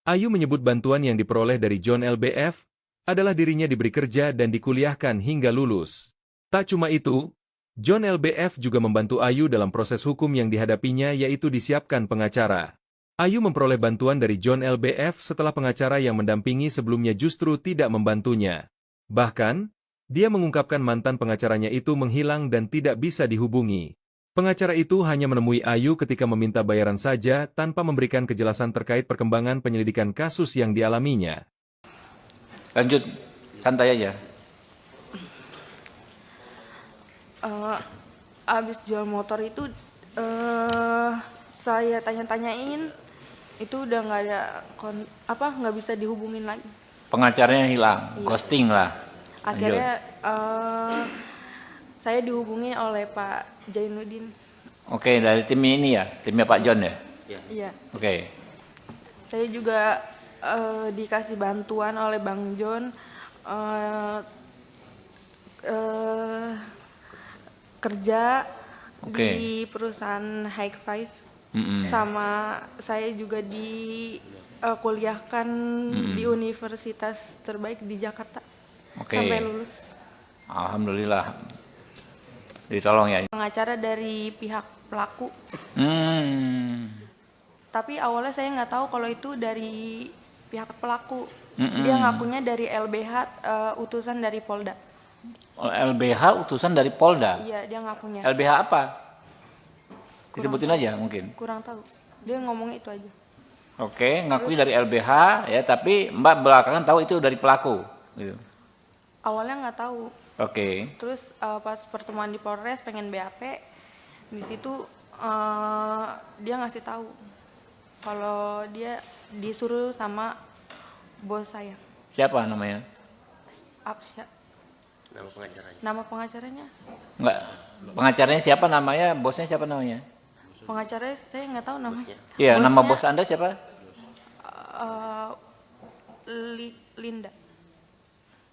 Ayu menyebut bantuan yang diperoleh dari John LBF adalah dirinya diberi kerja dan dikuliahkan hingga lulus. Tak cuma itu, John LBF juga membantu Ayu dalam proses hukum yang dihadapinya yaitu disiapkan pengacara. Ayu memperoleh bantuan dari John LBF setelah pengacara yang mendampingi sebelumnya justru tidak membantunya. Bahkan, dia mengungkapkan mantan pengacaranya itu menghilang dan tidak bisa dihubungi. Pengacara itu hanya menemui Ayu ketika meminta bayaran saja tanpa memberikan kejelasan terkait perkembangan penyelidikan kasus yang dialaminya. Lanjut, santai aja. Abis jual motor itu saya tanya-tanyain, itu udah nggak ada nggak bisa dihubungin lagi. Pengacaranya hilang, ghosting lah. Akhirnya saya dihubungi oleh Pak Jainuddin. Oke, dari tim ini ya, timnya Pak John ya. Iya. Oke. Saya juga dikasih bantuan oleh Bang John kerja di perusahaan High Five. Sama saya juga kuliahkan di universitas terbaik di Jakarta. Sampai lulus. Alhamdulillah. Ditolong ya. Pengacara dari pihak pelaku. Tapi awalnya saya nggak tahu kalau itu dari pihak pelaku. Dia ngakunya dari LBH, utusan dari Polda. LBH utusan dari Polda? Iya, dia ngakunya. LBH apa? Disebutin aja mungkin. Kurang tahu. Dia ngomongnya itu aja. Oke, ngakui dari LBH ya, tapi Mbak belakangan tahu itu dari pelaku. Gitu. Awalnya nggak tahu. Oke. Terus pas pertemuan di Polres pengen BAP, di situ dia ngasih tahu kalau dia disuruh sama bos saya. Siapa namanya? Absya. Nama pengacaranya. Nama pengacaranya? Enggak. Pengacaranya siapa namanya? Bosnya siapa namanya? Pengacaranya saya nggak tahu namanya. Iya, nama Bosnya, bos Anda siapa? Linda.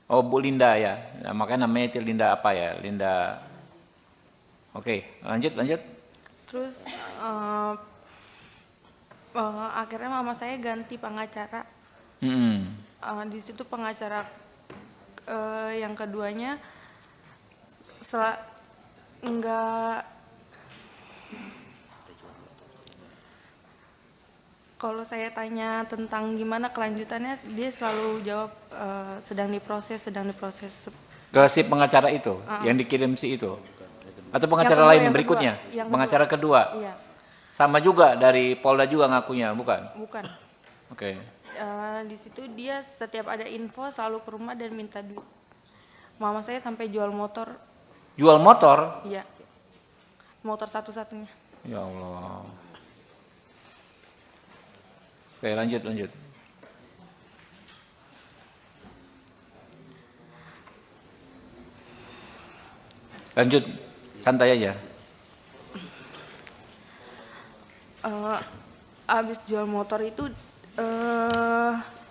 Oh, Bu Linda ya. Nah, makanya namanya itu Linda apa ya? Linda. Oke, lanjut. Terus akhirnya mama saya ganti pengacara. Hmm. Di situ pengacara yang keduanya enggak, kalau saya tanya tentang gimana kelanjutannya, dia selalu jawab sedang diproses. Ke si pengacara itu, yang dikirim si itu? Atau pengacara Yang lain kedua, berikutnya? yang Pengacara kedua? Iya, Sama juga dari Polda juga ngakunya, bukan? bukan. Oke. Di situ dia setiap ada info selalu ke rumah dan minta duit. Mama saya sampai jual motor, Jual motor? iya, motor satu-satunya. Ya Allah. Oke, lanjut. Lanjut, santai aja. Abis jual motor itu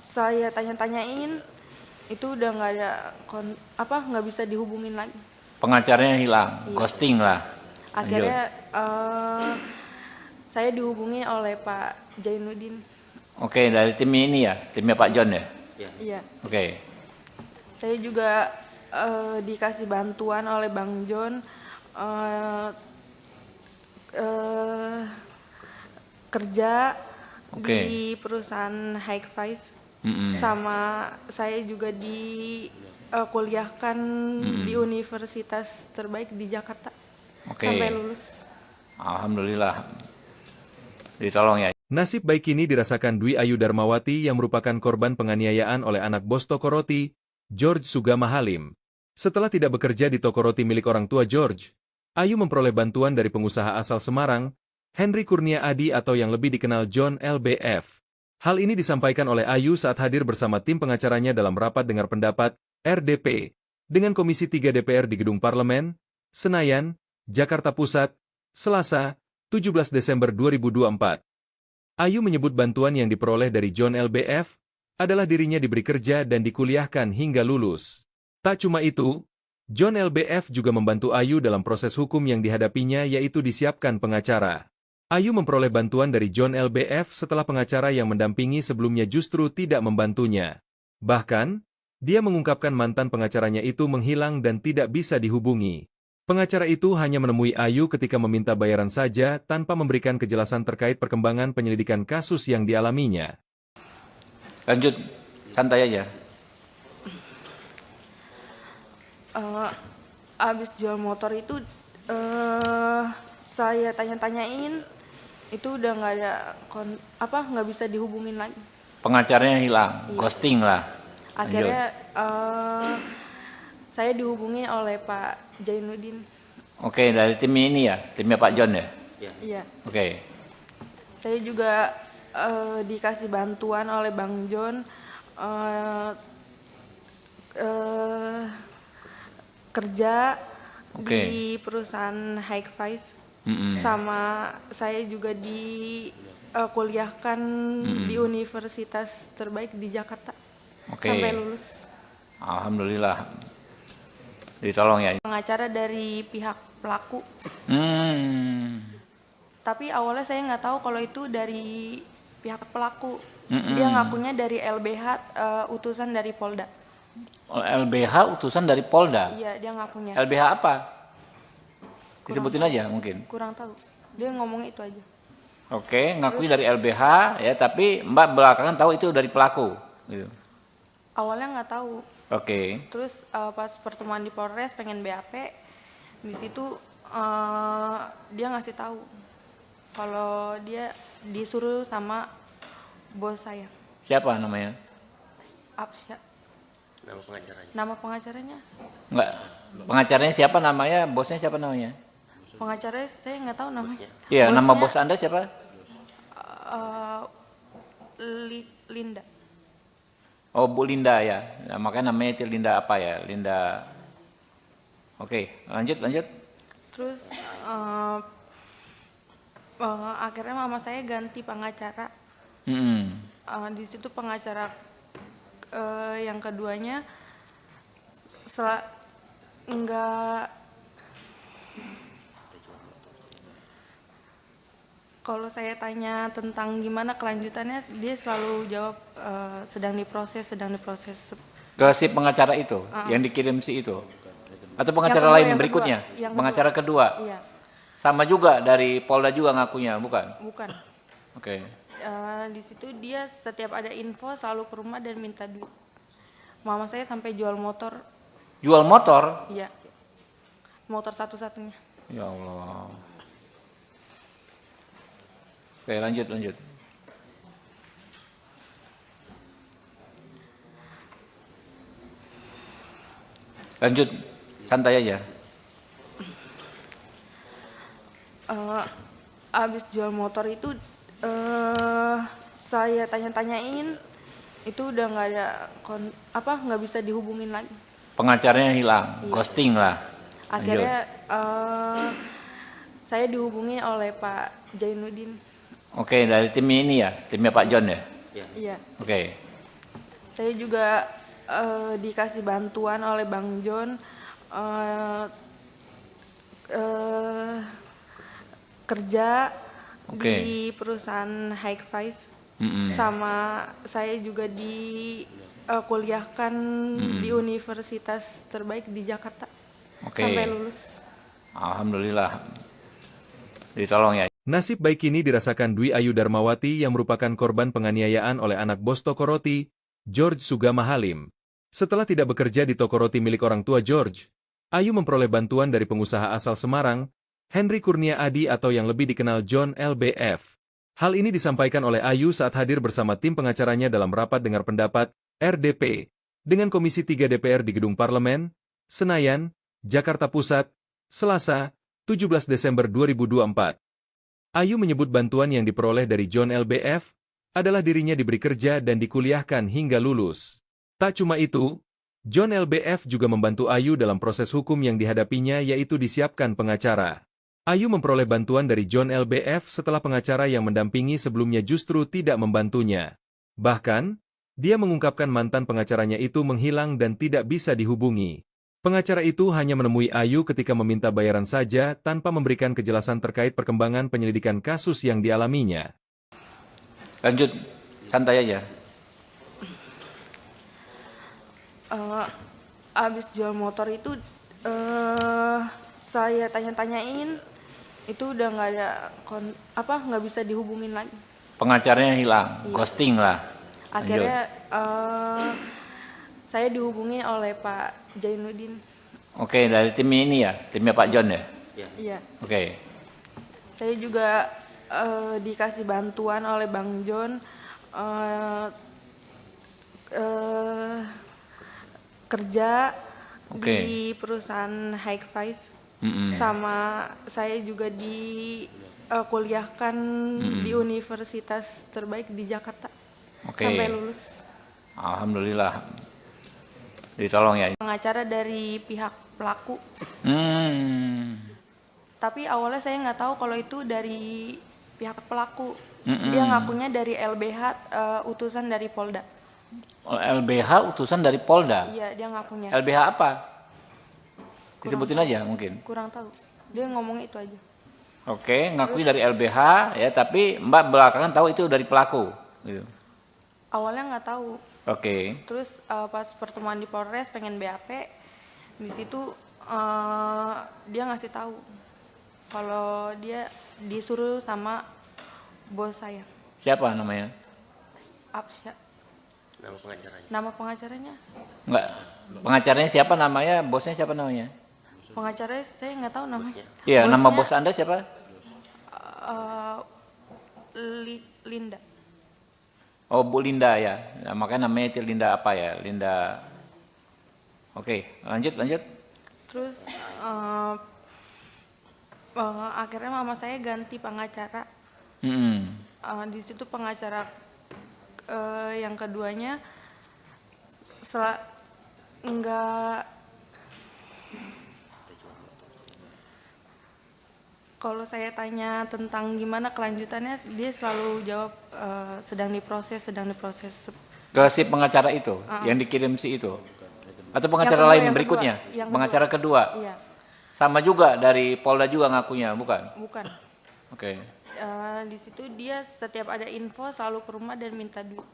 saya tanya-tanyain, itu udah nggak ada nggak bisa dihubungin lagi. Pengacaranya hilang, Iya. ghosting lah. Akhirnya saya dihubungi oleh Pak Jainuddin. Oke, dari tim ini ya, timnya Pak John ya. Iya. Oke. Saya juga dikasih bantuan oleh Bang John kerja Oke. di perusahaan High Five. Mm-mm. Sama saya juga kuliahkan di universitas terbaik di Jakarta. Oke. Sampai lulus. Alhamdulillah. Ditolong ya. Nasib baik ini dirasakan Dwi Ayu Darmawati yang merupakan korban penganiayaan oleh anak bos toko roti, George Sugama Halim. Setelah tidak bekerja di toko roti milik orang tua George, Ayu memperoleh bantuan dari pengusaha asal Semarang, Henry Kurnia Adi atau yang lebih dikenal John LBF. Hal ini disampaikan oleh Ayu saat hadir bersama tim pengacaranya dalam rapat dengar pendapat, RDP, dengan Komisi 3 DPR di Gedung Parlemen, Senayan, Jakarta Pusat, Selasa, 17 Desember 2024. Ayu menyebut bantuan yang diperoleh dari John LBF adalah dirinya diberi kerja dan dikuliahkan hingga lulus. Tak cuma itu, John LBF juga membantu Ayu dalam proses hukum yang dihadapinya yaitu disiapkan pengacara. Ayu memperoleh bantuan dari John LBF setelah pengacara yang mendampingi sebelumnya justru tidak membantunya. Bahkan, dia mengungkapkan mantan pengacaranya itu menghilang dan tidak bisa dihubungi. Pengacara itu hanya menemui Ayu ketika meminta bayaran saja tanpa memberikan kejelasan terkait perkembangan penyelidikan kasus yang dialaminya. Lanjut, santai aja. Abis jual motor itu saya tanya-tanyain, itu udah nggak ada nggak bisa dihubungin lagi. Pengacaranya hilang, ghosting lah. Akhirnya saya dihubungi oleh Pak Jainuddin. Oke, dari tim ini ya, timnya Pak John ya. Iya. Oke. Saya juga dikasih bantuan oleh Bang John kerja di perusahaan High Five. Sama saya juga kuliahkan di universitas terbaik di Jakarta. Sampai lulus. Alhamdulillah. Ditolong ya. Pengacara dari pihak pelaku. Tapi awalnya saya nggak tahu kalau itu dari pihak pelaku. Dia ngakunya dari LBH, utusan dari Polda. LBH utusan dari Polda? Iya, dia ngakunya. LBH apa? Disebutin aja mungkin. Kurang tahu. Dia ngomong itu aja. Oke, ngakui dari LBH ya, tapi Mbak belakangan tahu itu dari pelaku. Gitu. Awalnya nggak tahu. Oke. Terus pas pertemuan di Polres pengen BAP, di situ dia ngasih tahu kalau dia disuruh sama bos saya. Siapa namanya? Absya. Nama pengacaranya. Nama pengacaranya? Enggak. Pengacaranya siapa namanya? Bosnya siapa namanya? Pengacaranya saya nggak tahu namanya. Iya, nama Bosnya, bos Anda siapa? Linda. Oh, Bu Linda ya. Nah, makanya namanya itu Linda apa ya? Linda. Oke, lanjut, lanjut. Terus akhirnya mama saya ganti pengacara. Mm-mm. Di situ pengacara yang keduanya enggak, kalau saya tanya tentang gimana kelanjutannya, dia selalu jawab sedang diproses, sedang diproses. Ke si pengacara itu, yang dikirim si itu. Atau pengacara Yang kedua, lain yang berikutnya? kedua, yang Pengacara kedua. Iya, Sama juga dari Polda juga ngakunya, bukan? bukan. Oke. Di situ dia setiap ada info selalu ke rumah dan minta duit. Mama saya sampai jual motor, Jual motor? iya, motor satu-satunya. Ya Allah. Oke, lanjut, lanjut. Lanjut, santai aja. Abis jual motor itu saya tanya-tanyain, itu udah nggak ada nggak bisa dihubungin lagi. Pengacaranya hilang, Iya. ghosting lah. Akhirnya saya dihubungi oleh Pak Jainuddin. Oke, dari tim ini ya, timnya Pak John ya. Iya. Oke, Saya juga dikasih bantuan oleh Bang John, kerja Oke. di perusahaan High Five. Mm-mm. Sama saya juga kuliahkan di universitas terbaik di Jakarta. Oke. Sampai lulus. Alhamdulillah. Ditolong ya. Nasib baik ini dirasakan Dwi Ayu Darmawati yang merupakan korban penganiayaan oleh anak bos toko roti, George Sugama Halim. Setelah tidak bekerja di toko roti milik orang tua George, Ayu memperoleh bantuan dari pengusaha asal Semarang, Henry Kurnia Adi atau yang lebih dikenal John LBF. Hal ini disampaikan oleh Ayu saat hadir bersama tim pengacaranya dalam rapat dengar pendapat, RDP, dengan Komisi 3 DPR di Gedung Parlemen, Senayan, Jakarta Pusat, Selasa, 17 Desember 2024. Ayu menyebut bantuan yang diperoleh dari John LBF adalah dirinya diberi kerja dan dikuliahkan hingga lulus. Tak cuma itu, John LBF juga membantu Ayu dalam proses hukum yang dihadapinya yaitu disiapkan pengacara. Ayu memperoleh bantuan dari John LBF setelah pengacara yang mendampingi sebelumnya justru tidak membantunya. Bahkan, dia mengungkapkan mantan pengacaranya itu menghilang dan tidak bisa dihubungi. Pengacara itu hanya menemui Ayu ketika meminta bayaran saja tanpa memberikan kejelasan terkait perkembangan penyelidikan kasus yang dialaminya. Lanjut, santai aja. Abis jual motor itu saya tanya-tanyain, itu udah nggak ada nggak bisa dihubungin lagi. Pengacaranya hilang, ghosting lah. Akhirnya saya dihubungi oleh Pak Jainuddin. Oke, dari tim ini ya, timnya Pak John ya. Iya. Oke. Saya juga dikasih bantuan oleh Bang John, kerja Oke. di perusahaan High Five. Mm-mm. Sama saya juga kuliahkan di universitas terbaik di Jakarta. Oke. Sampai lulus. Alhamdulillah. Ditolong ya. Pengacara dari pihak pelaku. Tapi awalnya saya nggak tahu kalau itu dari pihak pelaku. Dia ngakunya dari LBH, utusan dari Polda. LBH utusan dari Polda. Iya, dia ngakunya. LBH apa? Disebutin aja mungkin. Kurang tahu. Dia ngomongnya itu aja. Oke, ngakui dari LBH ya, tapi Mbak belakangan tahu itu dari pelaku. Gitu. Awalnya nggak tahu. Oke. Terus pas pertemuan di Polres pengen BAP, di situ dia ngasih tahu kalau dia disuruh sama bos saya. Siapa namanya? Apsya. Nama pengacaranya. Nama pengacaranya? Enggak. Pengacaranya siapa namanya? Bosnya siapa namanya? Pengacaranya saya nggak tahu namanya. Iya, nama Bosnya, bos Anda siapa? Linda. Oh, Bu Linda ya. Nah, makanya namanya itu Linda apa ya? Linda. Oke, lanjut, lanjut. Terus akhirnya mama saya ganti pengacara. Mm-mm. Di situ pengacara yang keduanya sel enggak, kalau saya tanya tentang gimana kelanjutannya, dia selalu jawab sedang diproses. Ke si pengacara itu, yang dikirim si itu? Atau pengacara kedua, lain yang berikutnya? kedua, yang Pengacara kedua? Iya, Sama juga dari Polda juga ngakunya, bukan? bukan. Oke. Di situ dia setiap ada info selalu ke rumah dan minta duit.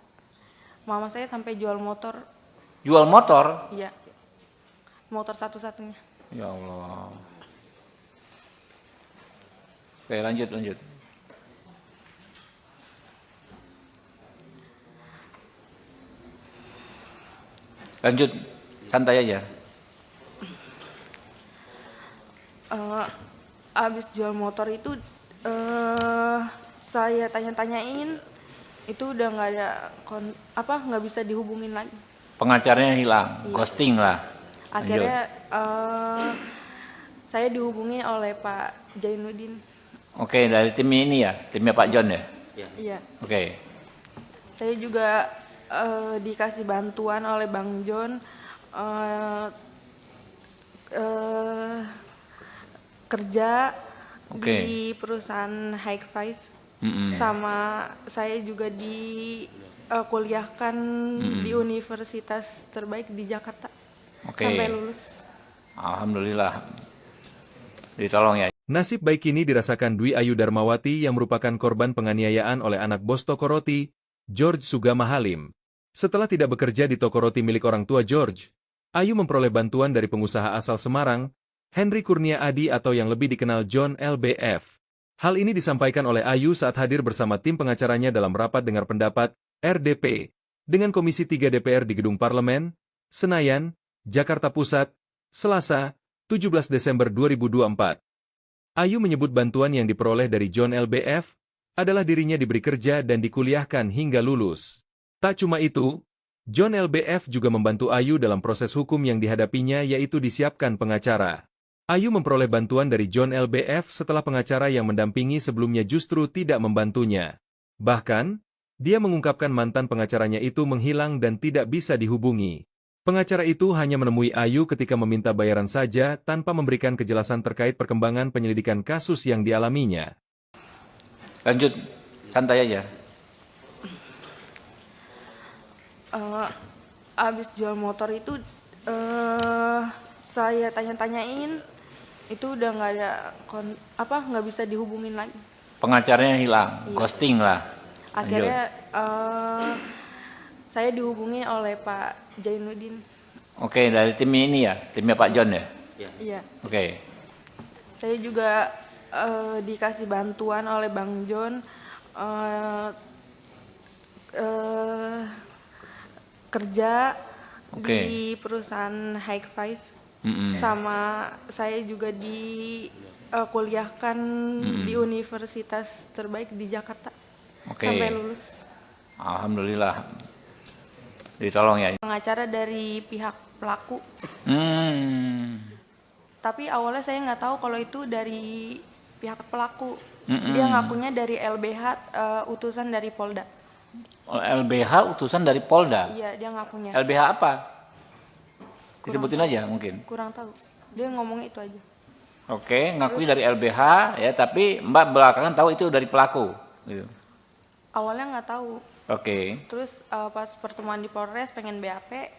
Mama saya sampai jual motor, Jual motor? iya, motor satu-satunya. Ya Allah. Oke, lanjut. Lanjut, santai aja. Abis jual motor itu saya tanya-tanyain, itu udah nggak ada nggak bisa dihubungin lagi. Pengacaranya hilang, ghosting lah. Akhirnya saya dihubungi oleh Pak Jainuddin. Oke, dari tim ini ya, timnya Pak John ya. Iya. Oke. Saya juga dikasih bantuan oleh Bang John kerja di perusahaan High Five. Sama saya juga kuliahkan di universitas terbaik di Jakarta. Sampai lulus. Alhamdulillah. Ditolong ya. Nasib baik ini dirasakan Dwi Ayu Darmawati yang merupakan korban penganiayaan oleh anak bos toko roti, George Sugama Halim. Setelah tidak bekerja di toko roti milik orang tua George, Ayu memperoleh bantuan dari pengusaha asal Semarang, Henry Kurnia Adi atau yang lebih dikenal John LBF. Hal ini disampaikan oleh Ayu saat hadir bersama tim pengacaranya dalam rapat dengar pendapat, RDP, dengan Komisi 3 DPR di Gedung Parlemen, Senayan, Jakarta Pusat, Selasa, 17 Desember 2024. Ayu menyebut bantuan yang diperoleh dari John LBF adalah dirinya diberi kerja dan dikuliahkan hingga lulus. Tak cuma itu, John LBF juga membantu Ayu dalam proses hukum yang dihadapinya yaitu disiapkan pengacara. Ayu memperoleh bantuan dari John LBF setelah pengacara yang mendampingi sebelumnya justru tidak membantunya. Bahkan, dia mengungkapkan mantan pengacaranya itu menghilang dan tidak bisa dihubungi. Pengacara itu hanya menemui Ayu ketika meminta bayaran saja tanpa memberikan kejelasan terkait perkembangan penyelidikan kasus yang dialaminya. Lanjut, santai aja. Abis jual motor itu saya tanya-tanyain, itu udah nggak ada nggak bisa dihubungin lagi. Pengacaranya hilang, ghosting lah. Akhirnya saya dihubungi oleh Pak Jainuddin. Oke, dari tim ini ya, timnya Pak John ya. Iya. Oke. Saya juga dikasih bantuan oleh Bang John kerja di perusahaan High Five. Sama saya juga kuliahkan di universitas terbaik di Jakarta. Sampai lulus. Alhamdulillah. Ditolong ya. Pengacara dari pihak pelaku. Tapi awalnya saya nggak tahu kalau itu dari pihak pelaku. Dia ngakunya dari LBH, utusan dari Polda. LBH utusan dari Polda? Iya, dia ngakunya. LBH apa? Disebutin aja mungkin. Kurang tahu. Dia ngomongnya itu aja. Oke, ngakui dari LBH ya, tapi Mbak belakangan tahu itu dari pelaku. Gitu. Awalnya nggak tahu. Oke. Terus pas pertemuan di Polres pengen BAP,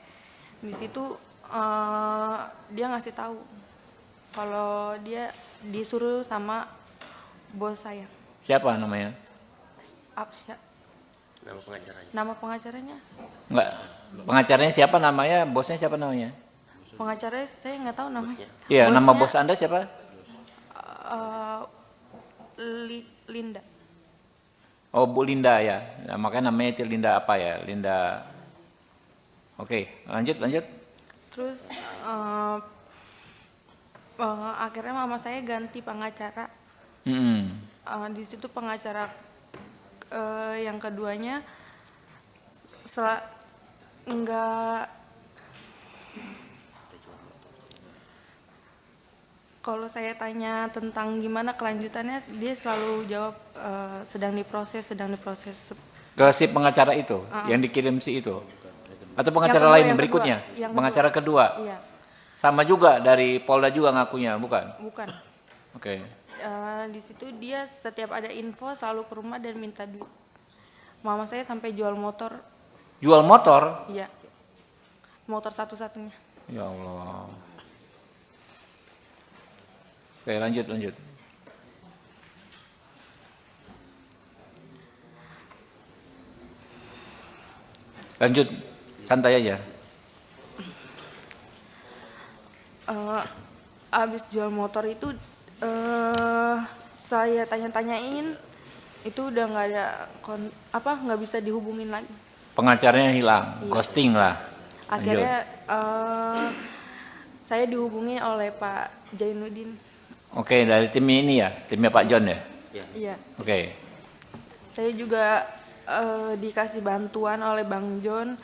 di situ dia ngasih tahu kalau dia disuruh sama bos saya. Siapa namanya? Absya. Nama pengacaranya? Nama pengacaranya? Enggak. Pengacaranya siapa namanya? Bosnya siapa namanya? Pengacaranya saya nggak tahu namanya. Iya, Bosnya, nama bos Anda siapa? Linda. Oh, Bu Linda ya. Nah, makanya namanya itu Linda apa ya? Linda. Oke, lanjut. Terus akhirnya mama saya ganti pengacara. Di situ pengacara yang keduanya kalau saya tanya tentang gimana kelanjutannya, dia selalu jawab sedang diproses. Ke si pengacara itu, yang dikirim si itu? Atau pengacara kedua, lain yang berikutnya? kedua. Yang Pengacara kedua? Iya, Sama juga dari Polda juga ngakunya, bukan? bukan. Oke. Di situ dia setiap ada info selalu ke rumah dan minta duit. Mama saya sampai jual motor. Jual motor? Iya, motor satu-satunya. Ya Allah. Oke, lanjut, lanjut. Lanjut, santai aja. Abis jual motor itu saya tanya-tanyain, itu udah nggak ada nggak bisa dihubungin lagi. Pengacaranya hilang, Iya. ghosting lah. Akhirnya saya dihubungi oleh Pak Jainuddin. Oke, dari tim ini ya, timnya Pak John ya. Iya. Oke, Saya juga dikasih bantuan oleh Bang John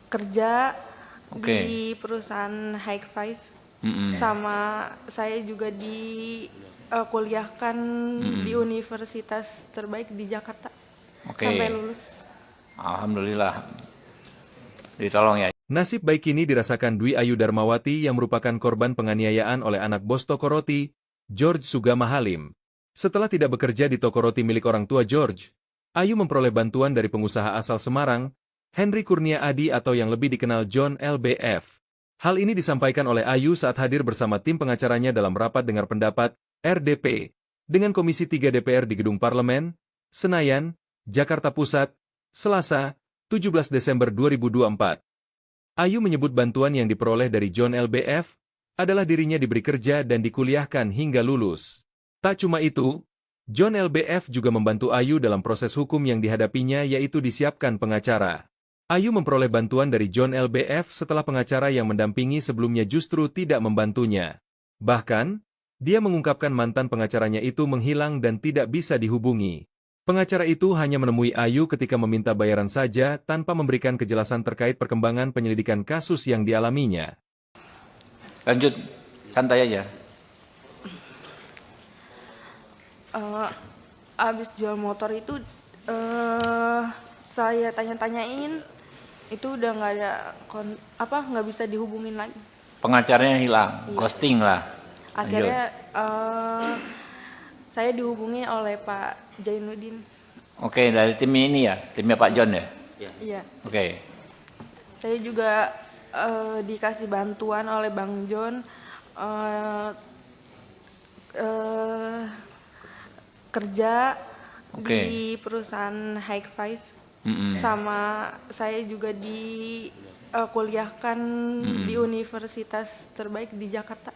kerja Oke. di perusahaan High Five. Mm-mm. Sama saya juga kuliahkan di universitas terbaik di Jakarta. Oke. Sampai lulus. Alhamdulillah. Ditolong ya. Nasib baik ini dirasakan Dwi Ayu Darmawati yang merupakan korban penganiayaan oleh anak bos toko roti, George Sugama Halim. Setelah tidak bekerja di toko roti milik orang tua George, Ayu memperoleh bantuan dari pengusaha asal Semarang, Henry Kurnia Adi atau yang lebih dikenal John LBF. Hal ini disampaikan oleh Ayu saat hadir bersama tim pengacaranya dalam rapat dengar pendapat, RDP, dengan Komisi 3 DPR di Gedung Parlemen, Senayan, Jakarta Pusat, Selasa, 17 Desember 2024. Ayu menyebut bantuan yang diperoleh dari John LBF adalah dirinya diberi kerja dan dikuliahkan hingga lulus. Tak cuma itu, John LBF juga membantu Ayu dalam proses hukum yang dihadapinya yaitu disiapkan pengacara. Ayu memperoleh bantuan dari John LBF setelah pengacara yang mendampingi sebelumnya justru tidak membantunya. Bahkan, dia mengungkapkan mantan pengacaranya itu menghilang dan tidak bisa dihubungi. Pengacara itu hanya menemui Ayu ketika meminta bayaran saja tanpa memberikan kejelasan terkait perkembangan penyelidikan kasus yang dialaminya. Lanjut, santai aja. Abis jual motor itu saya tanya-tanyain, itu udah nggak ada nggak bisa dihubungin lagi. Pengacaranya hilang, Iya. ghosting lah. Akhirnya saya dihubungi oleh Pak Jainuddin. Oke, dari tim ini ya, timnya Pak John ya. Iya. Oke, Saya juga dikasih bantuan oleh Bang John kerja Oke. di perusahaan High Five. Mm-mm. Sama saya juga kuliahkan di universitas terbaik di Jakarta.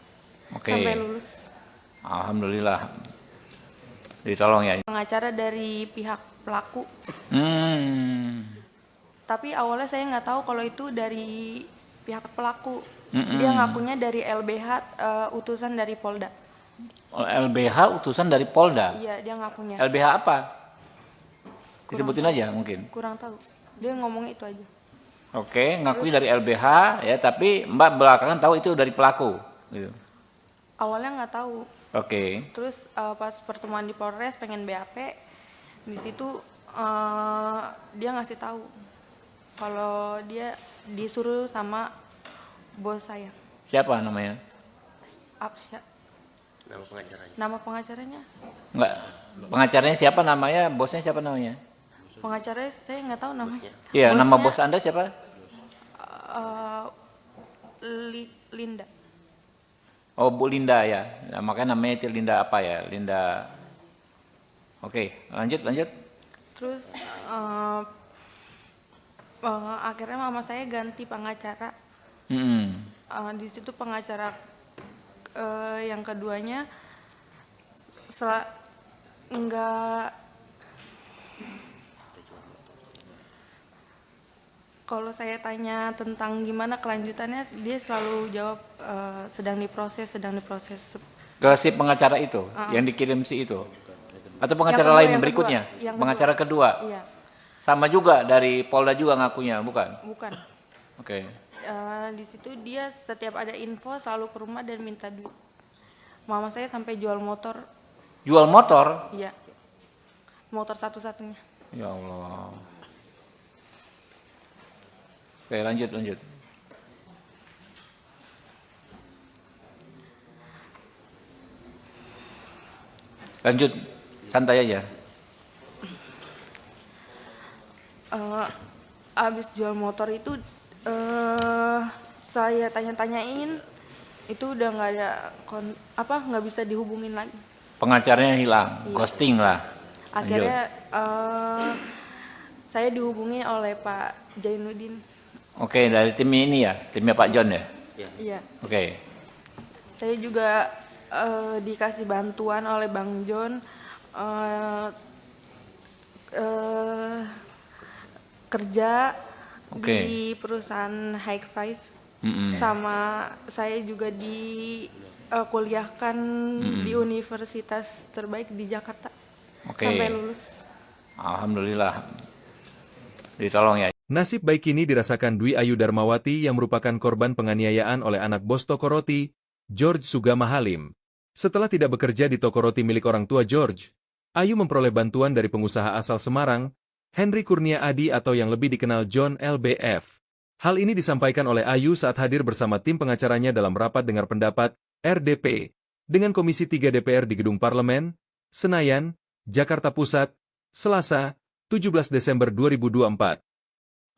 Oke. Sampai lulus. Alhamdulillah. Ditolong ya. Pengacara dari pihak pelaku. Tapi awalnya saya nggak tahu kalau itu dari pihak pelaku. Dia ngakunya dari LBH, utusan dari Polda. LBH utusan dari Polda. Iya, dia ngakunya. LBH apa? Disebutin aja mungkin. Kurang tahu. Dia ngomongnya itu aja. Oke, ngakui dari LBH ya, tapi Mbak belakangan tahu itu dari pelaku. Gitu. Awalnya nggak tahu. Oke. Terus pas pertemuan di Polres pengen BAP, di situ dia ngasih tahu kalau dia disuruh sama bos saya. Siapa namanya? Absya. Nama pengacaranya. Nama pengacaranya? Enggak. Pengacaranya siapa namanya? Bosnya siapa namanya? Pengacaranya saya nggak tahu namanya. Iya, nama Bosnya, bos Anda siapa? Linda. Oh, Bu Linda ya. Nah, makanya namanya itu Linda apa ya? Linda. Oke, lanjut. Terus akhirnya mama saya ganti pengacara. Di situ pengacara yang keduanya enggak, kalau saya tanya tentang gimana kelanjutannya, dia selalu jawab sedang diproses. Ke si pengacara itu, yang dikirim si itu. Atau pengacara Yang kedua, lain yang berikutnya? kedua. Yang Pengacara kedua. Iya, Sama juga dari Polda juga ngakunya, bukan? bukan. Oke. Di situ dia setiap ada info selalu ke rumah dan minta duit. Mama saya sampai jual motor. Jual motor? Iya, motor satu-satunya. Ya Allah. Oke, lanjut, lanjut. Lanjut, santai aja. Abis jual motor itu saya tanya-tanyain, itu udah nggak ada nggak bisa dihubungin lagi. Pengacaranya hilang, Iya. ghosting lah. Lanjut. Akhirnya saya dihubungi oleh Pak Jainuddin. Oke, dari tim ini ya, timnya Pak John ya. Iya. Oke, Saya juga dikasih bantuan oleh Bang John, kerja Oke. di perusahaan High Five, sama saya juga kuliahkan di universitas terbaik di Jakarta Oke. sampai lulus. Alhamdulillah. Ditolong ya. Nasib baik ini dirasakan Dwi Ayu Darmawati yang merupakan korban penganiayaan oleh anak bos toko roti, George Sugama Halim. Setelah tidak bekerja di toko roti milik orang tua George, Ayu memperoleh bantuan dari pengusaha asal Semarang, Henry Kurnia Adi atau yang lebih dikenal John LBF. Hal ini disampaikan oleh Ayu saat hadir bersama tim pengacaranya dalam rapat dengar pendapat, RDP, dengan Komisi 3 DPR di Gedung Parlemen, Senayan, Jakarta Pusat, Selasa, 17 Desember 2024.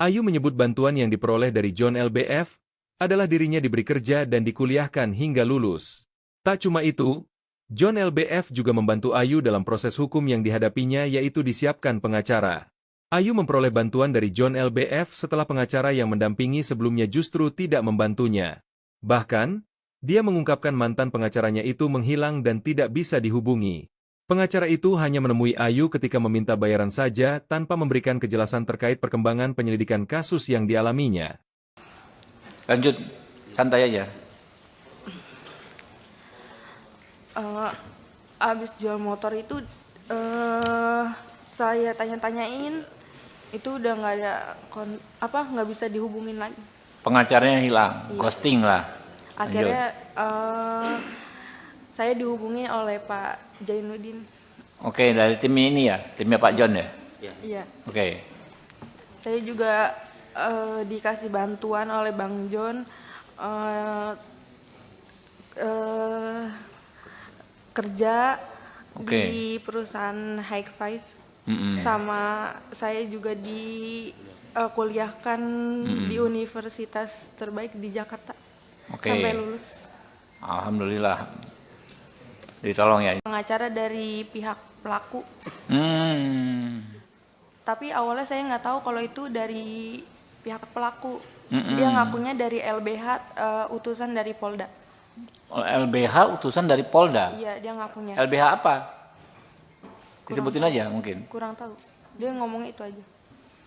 Ayu menyebut bantuan yang diperoleh dari John LBF adalah dirinya diberi kerja dan dikuliahkan hingga lulus. Tak cuma itu, John LBF juga membantu Ayu dalam proses hukum yang dihadapinya yaitu disiapkan pengacara. Ayu memperoleh bantuan dari John LBF setelah pengacara yang mendampingi sebelumnya justru tidak membantunya. Bahkan, dia mengungkapkan mantan pengacaranya itu menghilang dan tidak bisa dihubungi. Pengacara itu hanya menemui Ayu ketika meminta bayaran saja tanpa memberikan kejelasan terkait perkembangan penyelidikan kasus yang dialaminya. Lanjut, santai aja. Abis jual motor itu saya tanya-tanyain, itu udah nggak ada nggak bisa dihubungin lagi. Pengacaranya hilang, ghosting lah. Lanjut. Akhirnya saya dihubungi oleh Pak Jainuddin. Oke, dari tim ini ya, timnya Pak John ya. Iya. Oke, Saya juga dikasih bantuan oleh Bang John, kerja Oke. di perusahaan High Five, sama saya juga kuliahkan di universitas terbaik di Jakarta Oke. sampai lulus. Alhamdulillah. Ditolong ya. Pengacara dari pihak pelaku, tapi awalnya saya nggak tahu kalau itu dari pihak pelaku. Dia ngakunya dari LBH, utusan dari Polda. LBH utusan dari Polda. Iya, dia ngakunya. LBH apa? Disebutin aja mungkin. Kurang tahu. Dia ngomongnya itu aja.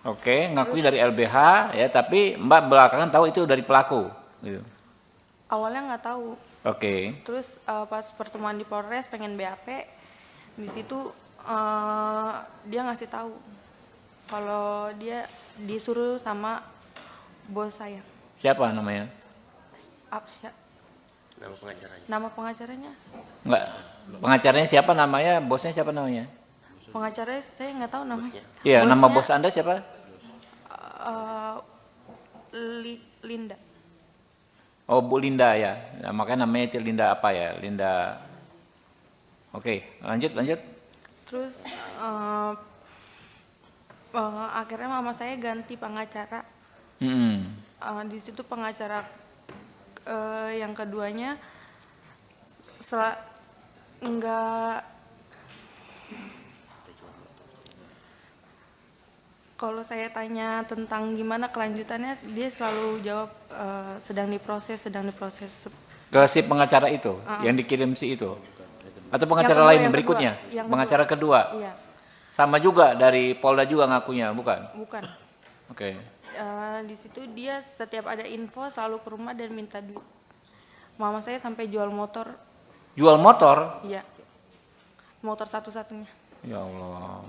Oke, ngakui dari LBH ya, tapi Mbak belakangan tahu itu dari pelaku. Gitu. Awalnya nggak tahu. Oke. Terus pas pertemuan di Polres pengen BAP, di situ dia ngasih tahu kalau dia disuruh sama bos saya. Siapa namanya? Apsya. Nama pengacaranya. Nama pengacaranya? Enggak. Pengacaranya siapa namanya? Bosnya siapa namanya? Pengacaranya saya nggak tahu namanya. Iya, nama Bosnya, bos Anda siapa? Linda. Oh, Bu Linda ya. Nah, makanya namanya itu Linda apa ya? Linda. Oke, lanjut, lanjut. Terus akhirnya mama saya ganti pengacara. Di situ pengacara yang keduanya enggak, kalau saya tanya tentang gimana kelanjutannya, dia selalu jawab sedang diproses. Ke si pengacara itu, yang dikirim si itu? Atau pengacara Yang lain kedua, berikutnya? yang Pengacara kedua? Iya, Sama juga dari Polda juga ngakunya, bukan? bukan. Oke. Di situ dia setiap ada info selalu ke rumah dan minta duit. Mama saya sampai jual motor. Jual motor? Iya, motor satu-satunya. Ya Allah.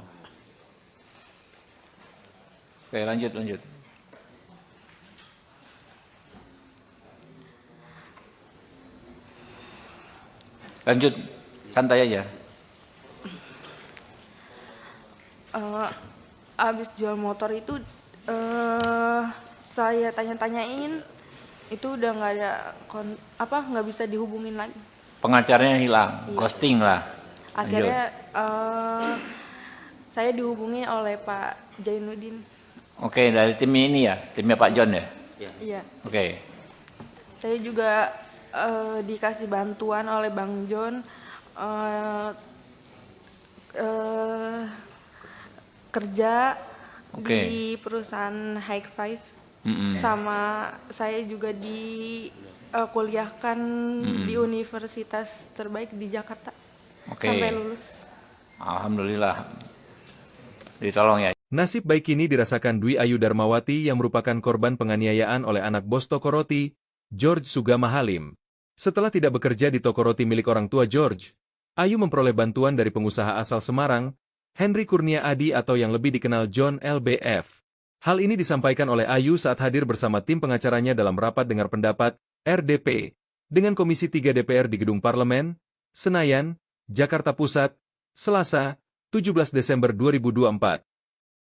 Oke, lanjut, lanjut. Lanjut, santai aja. abis jual motor itu saya tanya-tanyain itu udah nggak ada nggak bisa dihubungin lagi. Pengacaranya hilang, Iya. ghosting lah. Akhirnya saya dihubungi oleh Pak Jainuddin. Oke, dari tim ini ya, timnya Pak John ya. Iya. Oke, Saya juga dikasih bantuan oleh Bang John kerja Oke. di perusahaan High Five. Mm-mm. Sama saya juga kuliahkan di universitas terbaik di Jakarta. Oke. Sampai lulus. Alhamdulillah. Ditolong ya. Nasib baik ini dirasakan Dwi Ayu Darmawati yang merupakan korban penganiayaan oleh anak bos toko roti, George Sugama Halim. Setelah tidak bekerja di toko roti milik orang tua George, Ayu memperoleh bantuan dari pengusaha asal Semarang, Henry Kurnia Adi atau yang lebih dikenal John LBF. Hal ini disampaikan oleh Ayu saat hadir bersama tim pengacaranya dalam rapat dengar pendapat, RDP, dengan Komisi 3 DPR di Gedung Parlemen, Senayan, Jakarta Pusat, Selasa, 17 Desember 2024.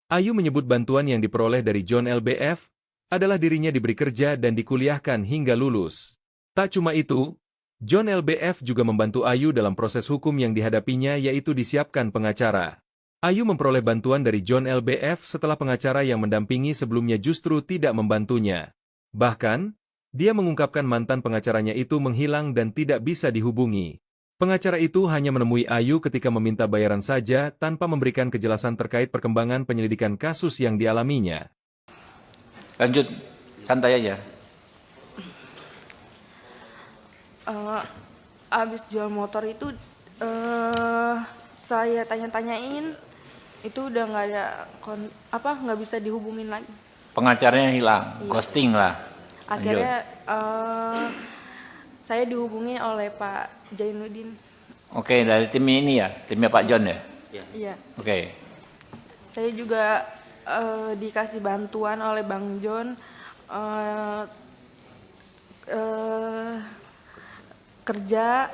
Ayu menyebut bantuan yang diperoleh dari John LBF adalah dirinya diberi kerja dan dikuliahkan hingga lulus. Tak cuma itu, John LBF juga membantu Ayu dalam proses hukum yang dihadapinya yaitu disiapkan pengacara. Ayu memperoleh bantuan dari John LBF setelah pengacara yang mendampingi sebelumnya justru tidak membantunya. Bahkan, dia mengungkapkan mantan pengacaranya itu menghilang dan tidak bisa dihubungi. Pengacara itu hanya menemui Ayu ketika meminta bayaran saja tanpa memberikan kejelasan terkait perkembangan penyelidikan kasus yang dialaminya. Lanjut, santai aja. Abis jual motor itu saya tanya-tanyain itu udah nggak ada nggak bisa dihubungin lagi. Pengacaranya hilang, ghosting lah. Akhirnya saya dihubungi oleh Pak Jainuddin. Oke, dari tim ini ya, timnya Pak John ya. Iya. Oke, Saya juga dikasih bantuan oleh Bang John kerja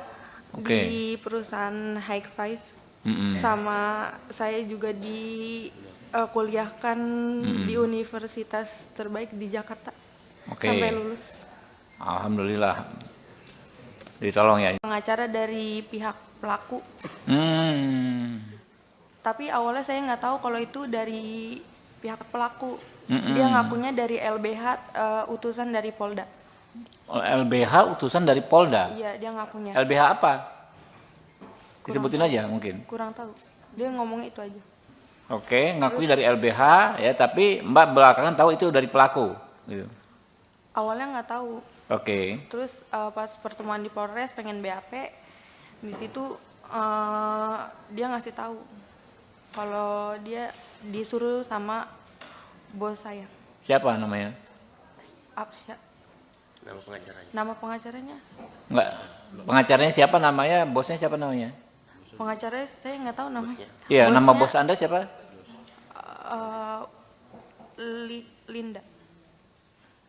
Oke. di perusahaan High Five. Mm-mm. Sama saya juga kuliahkan di universitas terbaik di Jakarta. Oke. Sampai lulus. Alhamdulillah. Ditolong ya. Pengacara dari pihak pelaku. Tapi awalnya saya nggak tahu kalau itu dari pihak pelaku. Dia ngakunya dari LBH, utusan dari Polda. LBH utusan dari Polda. Iya, dia ngakunya. LBH apa? Disebutin aja mungkin. Kurang tahu. Dia ngomong itu aja. Oke, ngakui dari LBH ya, tapi Mbak belakangan tahu itu dari pelaku. Gitu. Awalnya nggak tahu. Oke. Terus pas pertemuan di Polres pengen BAP, di situ dia ngasih tahu kalau dia disuruh sama bos saya. Siapa namanya? Apsya. Nama pengacaranya. Nama pengacaranya? Enggak. Pengacaranya siapa namanya? Bosnya siapa namanya? Pengacaranya saya nggak tahu namanya. Iya, nama Bosnya, bos Anda siapa? Linda.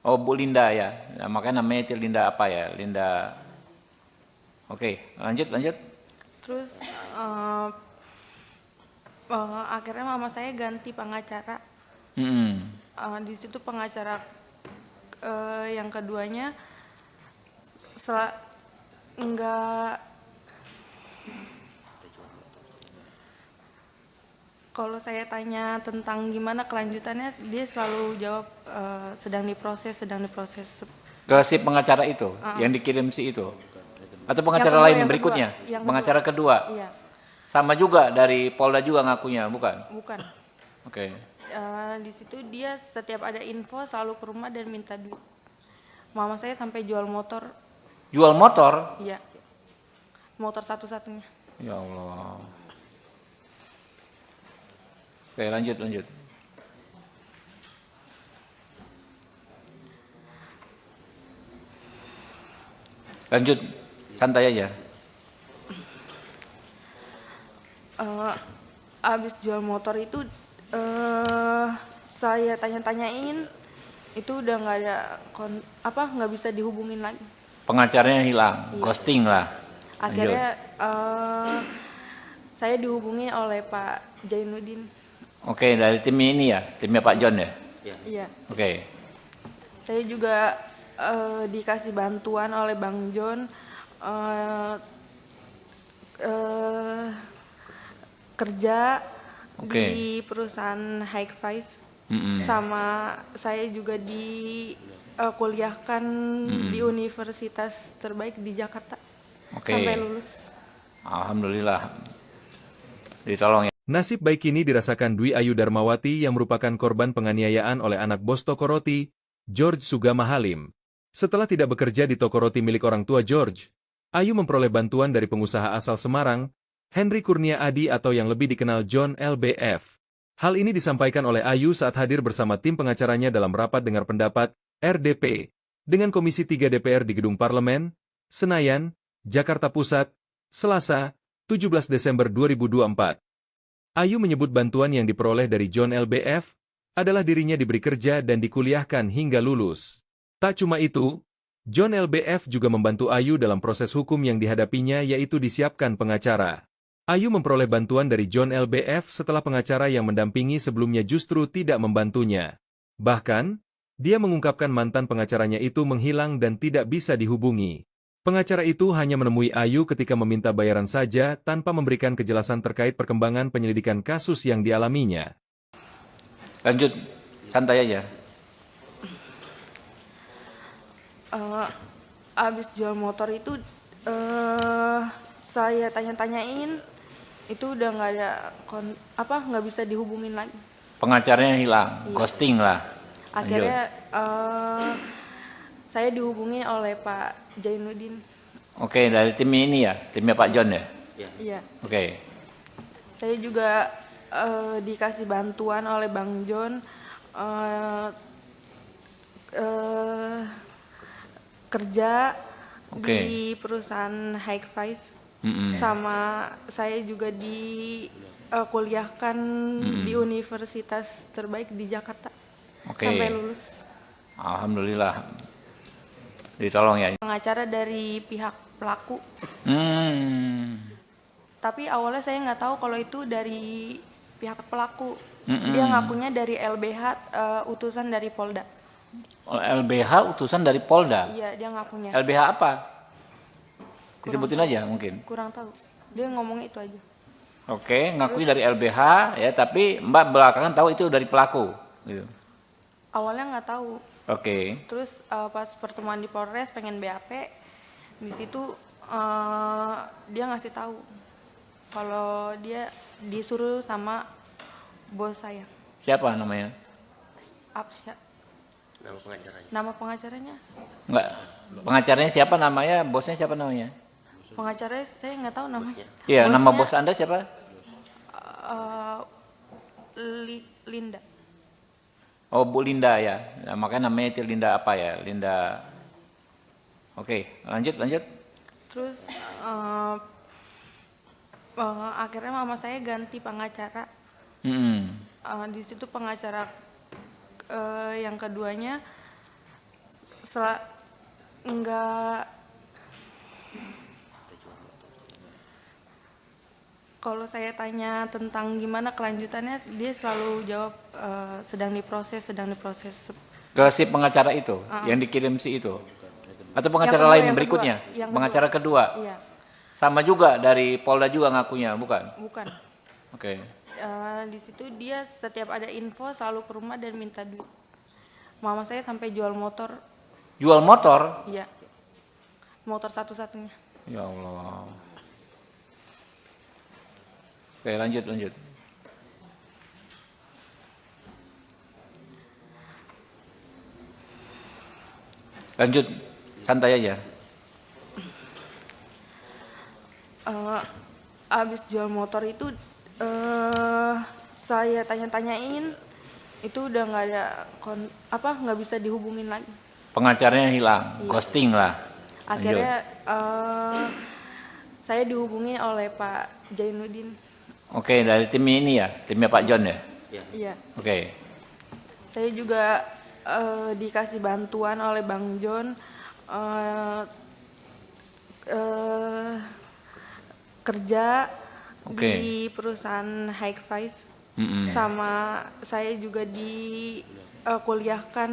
Oh, Bu Linda ya. Nah, makanya namanya itu Linda apa ya? Linda. Oke, lanjut. Terus akhirnya mama saya ganti pengacara. Di situ pengacara yang keduanya enggak. Kalau saya tanya tentang gimana kelanjutannya, dia selalu jawab sedang diproses. Ke si pengacara itu yang dikirim si itu. Atau pengacara Yang kedua, lain yang berikutnya? kedua. Yang Pengacara kedua. Iya, Sama juga dari Polda juga ngakunya, bukan? bukan. Oke. Di situ dia setiap ada info selalu ke rumah dan minta duit. Mama saya sampai jual motor. Jual motor? Iya. Motor satu-satunya. Ya Allah. Oke, lanjut. Lanjut, santai aja. Abis jual motor itu saya tanya-tanyain itu udah nggak ada nggak bisa dihubungin lagi. Pengacaranya hilang, ghosting lah. Akhirnya saya dihubungi oleh Pak Jainuddin. Oke, dari tim ini ya, timnya Pak John ya. Iya. Oke, Saya juga dikasih bantuan oleh Bang John eh, eh, kerja Oke. di perusahaan High Five, sama saya juga kuliahkan di universitas terbaik di Jakarta Oke. sampai lulus. Alhamdulillah. Ditolong ya. Nasib baik ini dirasakan Dwi Ayu Darmawati yang merupakan korban penganiayaan oleh anak bos toko roti, George Sugama Halim. Setelah tidak bekerja di toko roti milik orang tua George, Ayu memperoleh bantuan dari pengusaha asal Semarang, Henry Kurnia Adi atau yang lebih dikenal John LBF. Hal ini disampaikan oleh Ayu saat hadir bersama tim pengacaranya dalam rapat dengar pendapat, RDP, dengan Komisi 3 DPR di Gedung Parlemen, Senayan, Jakarta Pusat, Selasa, 17 Desember 2024. Ayu menyebut bantuan yang diperoleh dari John LBF adalah dirinya diberi kerja dan dikuliahkan hingga lulus. Tak cuma itu, John LBF juga membantu Ayu dalam proses hukum yang dihadapinya yaitu disiapkan pengacara. Ayu memperoleh bantuan dari John LBF setelah pengacara yang mendampingi sebelumnya justru tidak membantunya. Bahkan, dia mengungkapkan mantan pengacaranya itu menghilang dan tidak bisa dihubungi. Pengacara itu hanya menemui Ayu ketika meminta bayaran saja tanpa memberikan kejelasan terkait perkembangan penyelidikan kasus yang dialaminya. Lanjut, santai aja. Abis jual motor itu saya tanya-tanyain, itu udah nggak ada nggak bisa dihubungin lagi. Pengacaranya hilang, ghosting lah. Akhirnya saya dihubungi oleh Pak Jainuddin. Oke, dari tim ini ya, timnya Pak John ya. Iya. Oke, Saya juga dikasih bantuan oleh Bang John kerja Oke. di perusahaan High Five, sama saya juga kuliahkan di universitas terbaik di Jakarta Oke. sampai lulus. Alhamdulillah. Ditolong ya. Pengacara dari pihak pelaku, tapi awalnya saya nggak tahu kalau itu dari pihak pelaku. Dia ngakunya dari LBH, utusan dari Polda. LBH utusan dari Polda. Iya, dia ngakunya. LBH apa? Disebutin aja mungkin. Kurang tahu. Dia ngomongnya itu aja. Oke, ngakui dari LBH ya, tapi Mbak belakangan tahu itu dari pelaku. Gitu. Awalnya nggak tahu. Oke. Terus pas pertemuan di Polres pengen BAP, di situ dia ngasih tahu kalau dia disuruh sama bos saya. Siapa namanya? Absya. Nama pengacaranya. Nama pengacaranya? Enggak. Pengacaranya siapa namanya? Bosnya siapa namanya? Pengacaranya saya nggak tahu namanya. Iya, nama Bosnya, bos Anda siapa? Linda. Oh, Bu Linda ya. Nah, makanya namanya itu Linda apa ya? Linda. Oke, lanjut. Terus akhirnya mama saya ganti pengacara. Di situ pengacara yang keduanya enggak, kalau saya tanya tentang gimana kelanjutannya, dia selalu jawab sedang diproses. Ke si pengacara itu, yang dikirim si itu. Atau pengacara Yang kedua, lain yang berikutnya? kedua. Yang Pengacara kedua. Iya, Sama juga dari Polda juga ngakunya, bukan? bukan. Oke. Di situ dia setiap ada info selalu ke rumah dan minta duit. Mama saya sampai jual motor. Jual motor? Iya, motor satu-satunya. Ya Allah. Oke, lanjut. Lanjut, santai aja. Abis jual motor itu saya tanya-tanyain, itu udah nggak ada nggak bisa dihubungin lagi. Pengacaranya hilang, ghosting lah. Akhirnya saya dihubungi oleh Pak Jainuddin. Oke, dari tim ini ya, timnya Pak John ya. Iya. Oke, Saya juga dikasih bantuan oleh Bang John kerja Oke. di perusahaan High Five, sama saya juga kuliahkan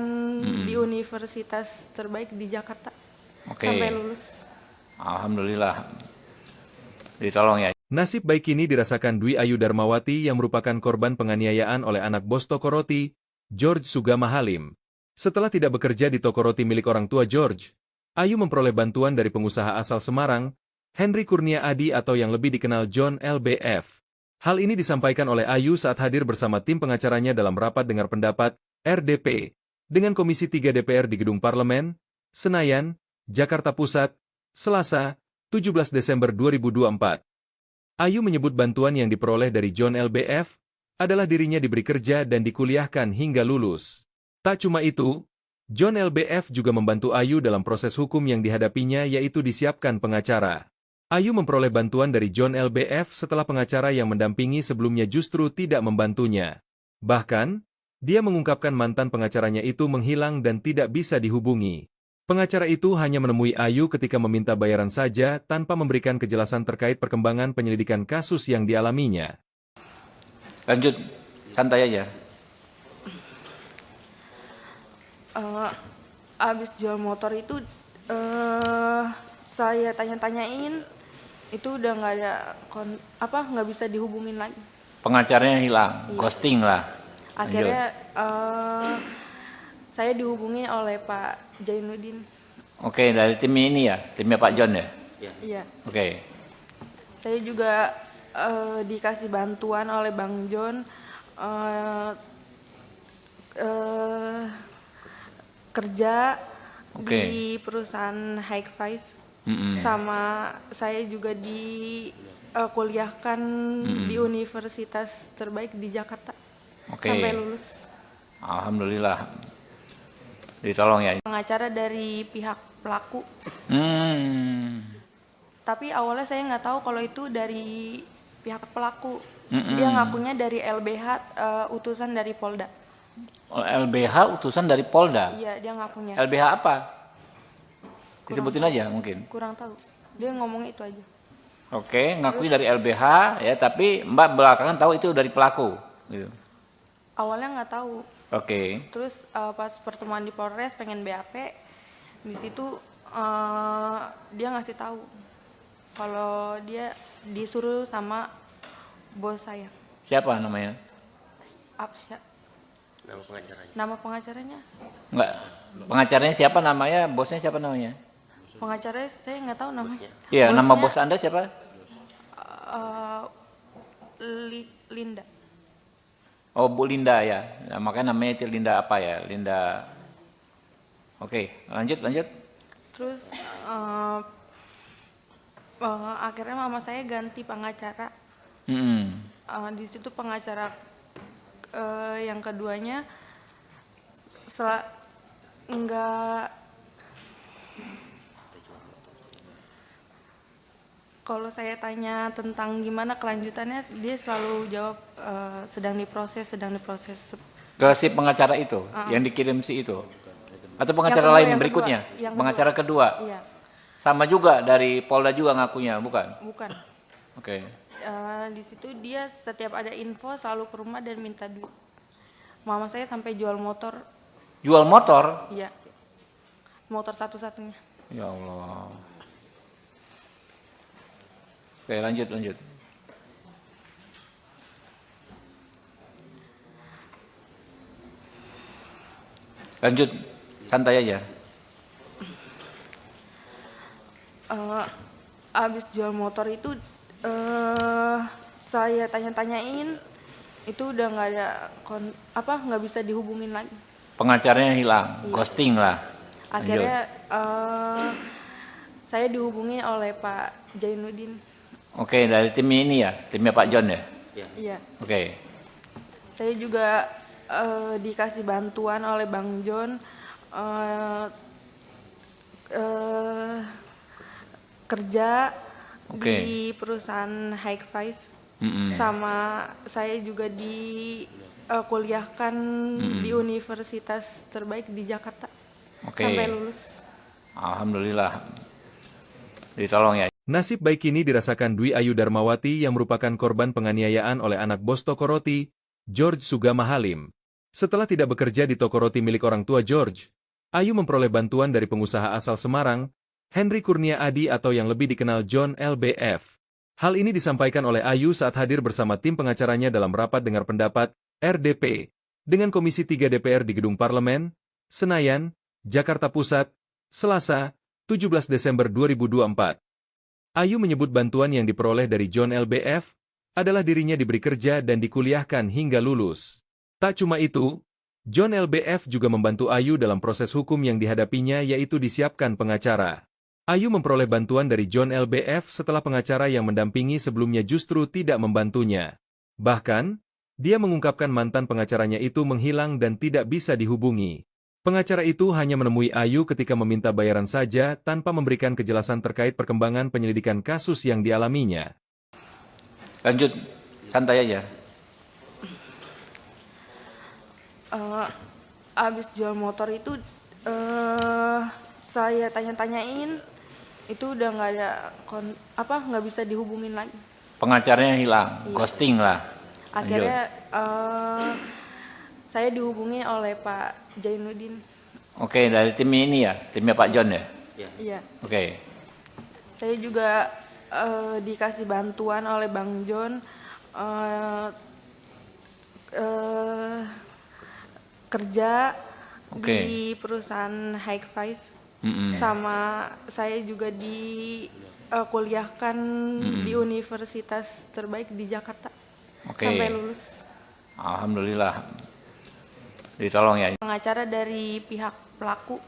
di universitas terbaik di Jakarta Oke. sampai lulus. Alhamdulillah. Ditolong ya. Nasib baik ini dirasakan Dwi Ayu Darmawati yang merupakan korban penganiayaan oleh anak bos toko roti, George Sugama Halim. Setelah tidak bekerja di toko roti milik orang tua George, Ayu memperoleh bantuan dari pengusaha asal Semarang, Henry Kurnia Adi atau yang lebih dikenal John LBF. Hal ini disampaikan oleh Ayu saat hadir bersama tim pengacaranya dalam rapat dengar pendapat, RDP, dengan Komisi 3 DPR di Gedung Parlemen, Senayan, Jakarta Pusat, Selasa, 17 Desember 2024. Ayu menyebut bantuan yang diperoleh dari John LBF adalah dirinya diberi kerja dan dikuliahkan hingga lulus. Tak cuma itu, John LBF juga membantu Ayu dalam proses hukum yang dihadapinya yaitu disiapkan pengacara. Ayu memperoleh bantuan dari John LBF setelah pengacara yang mendampingi sebelumnya justru tidak membantunya. Bahkan, dia mengungkapkan mantan pengacaranya itu menghilang dan tidak bisa dihubungi. Pengacara itu hanya menemui Ayu ketika meminta bayaran saja tanpa memberikan kejelasan terkait perkembangan penyelidikan kasus yang dialaminya. Lanjut, santai aja. Abis jual motor itu saya tanya-tanyain, itu udah nggak bisa dihubungin lagi. Pengacaranya hilang, ghosting lah. Akhirnya saya dihubungi oleh Pak Jainuddin. Oke, dari tim ini ya, timnya Pak John ya. Iya. Oke. Saya juga dikasih bantuan oleh Bang John kerja di perusahaan High Five, sama saya juga kuliahkan di universitas terbaik di Jakarta sampai lulus. Alhamdulillah. Ditolong ya. Pengacara dari pihak pelaku. Tapi awalnya saya nggak tahu kalau itu dari pihak pelaku. Dia ngakunya dari LBH, utusan dari Polda. LBH utusan dari Polda? Iya, dia ngakunya. LBH apa? Disebutin aja mungkin. Kurang tahu. Dia ngomongnya itu aja. Oke, ngakui dari LBH ya, tapi Mbak belakangan tahu itu dari pelaku. Gitu. Awalnya nggak tahu. Oke. Terus pas pertemuan di Polres pengen BAP, di situ dia ngasih tahu kalau dia disuruh sama bos saya. Siapa namanya? Absya. Nama pengacaranya. Nama pengacaranya? Enggak. Pengacaranya siapa namanya? Bosnya siapa namanya? Pengacaranya saya nggak tahu namanya. Iya, Bosnya, nama bos Anda siapa? Linda. Oh, Bu Linda ya. Nah, makanya namanya itu Linda apa ya? Linda. Oke, lanjut. Terus akhirnya mama saya ganti pengacara. Di situ pengacara yang keduanya kalau saya tanya tentang gimana kelanjutannya, dia selalu jawab sedang diproses. Ke si pengacara itu, yang dikirim si itu? Atau pengacara kedua, lain yang berikutnya? kedua. Pengacara kedua? Iya. Sama juga dari Polda juga ngakunya, bukan? Bukan. Oke. Di situ dia setiap ada info selalu ke rumah dan minta duit. Mama saya sampai jual motor. Jual motor? Iya. Motor satu-satunya. Ya Allah. Oke, lanjut. Lanjut, santai aja. Abis jual motor itu saya tanya-tanyain, itu udah nggak bisa dihubungin lagi. Pengacaranya hilang, ghosting lah. Akhirnya saya dihubungi oleh Pak Jainuddin. Oke, dari tim ini ya, timnya Pak John ya. Iya. Oke. Saya juga dikasih bantuan oleh Bang John kerja di perusahaan High Five, sama saya juga kuliahkan di universitas terbaik di Jakarta sampai lulus. Alhamdulillah. Ditolong ya. Nasib baik ini dirasakan Dwi Ayu Darmawati yang merupakan korban penganiayaan oleh anak bos toko roti, George Sugama Halim. Setelah tidak bekerja di toko roti milik orang tua George, Ayu memperoleh bantuan dari pengusaha asal Semarang, Henry Kurnia Adi atau yang lebih dikenal John LBF. Hal ini disampaikan oleh Ayu saat hadir bersama tim pengacaranya dalam rapat dengar pendapat, RDP, dengan Komisi 3 DPR di Gedung Parlemen, Senayan, Jakarta Pusat, Selasa, 17 Desember 2024. Ayu menyebut bantuan yang diperoleh dari John LBF adalah dirinya diberi kerja dan dikuliahkan hingga lulus. Tak cuma itu, John LBF juga membantu Ayu dalam proses hukum yang dihadapinya yaitu disiapkan pengacara. Ayu memperoleh bantuan dari John LBF setelah pengacara yang mendampingi sebelumnya justru tidak membantunya. Bahkan, dia mengungkapkan mantan pengacaranya itu menghilang dan tidak bisa dihubungi. Pengacara itu hanya menemui Ayu ketika meminta bayaran saja tanpa memberikan kejelasan terkait perkembangan penyelidikan kasus yang dialaminya. Lanjut, santai aja. Abis jual motor itu saya tanya-tanyain, itu udah nggak ada nggak bisa dihubungin lagi. Pengacaranya hilang, Iya. ghosting lah. Akhirnya saya dihubungi oleh Pak Jainuddin. Oke, dari tim ini ya, timnya Pak John ya. Iya. Oke, Saya juga dikasih bantuan oleh Bang John kerja Oke. di perusahaan High Five. Mm-mm. Sama saya juga kuliahkan di universitas terbaik di Jakarta. Oke. Sampai lulus. Alhamdulillah. Ditolong ya. Pengacara dari pihak pelaku.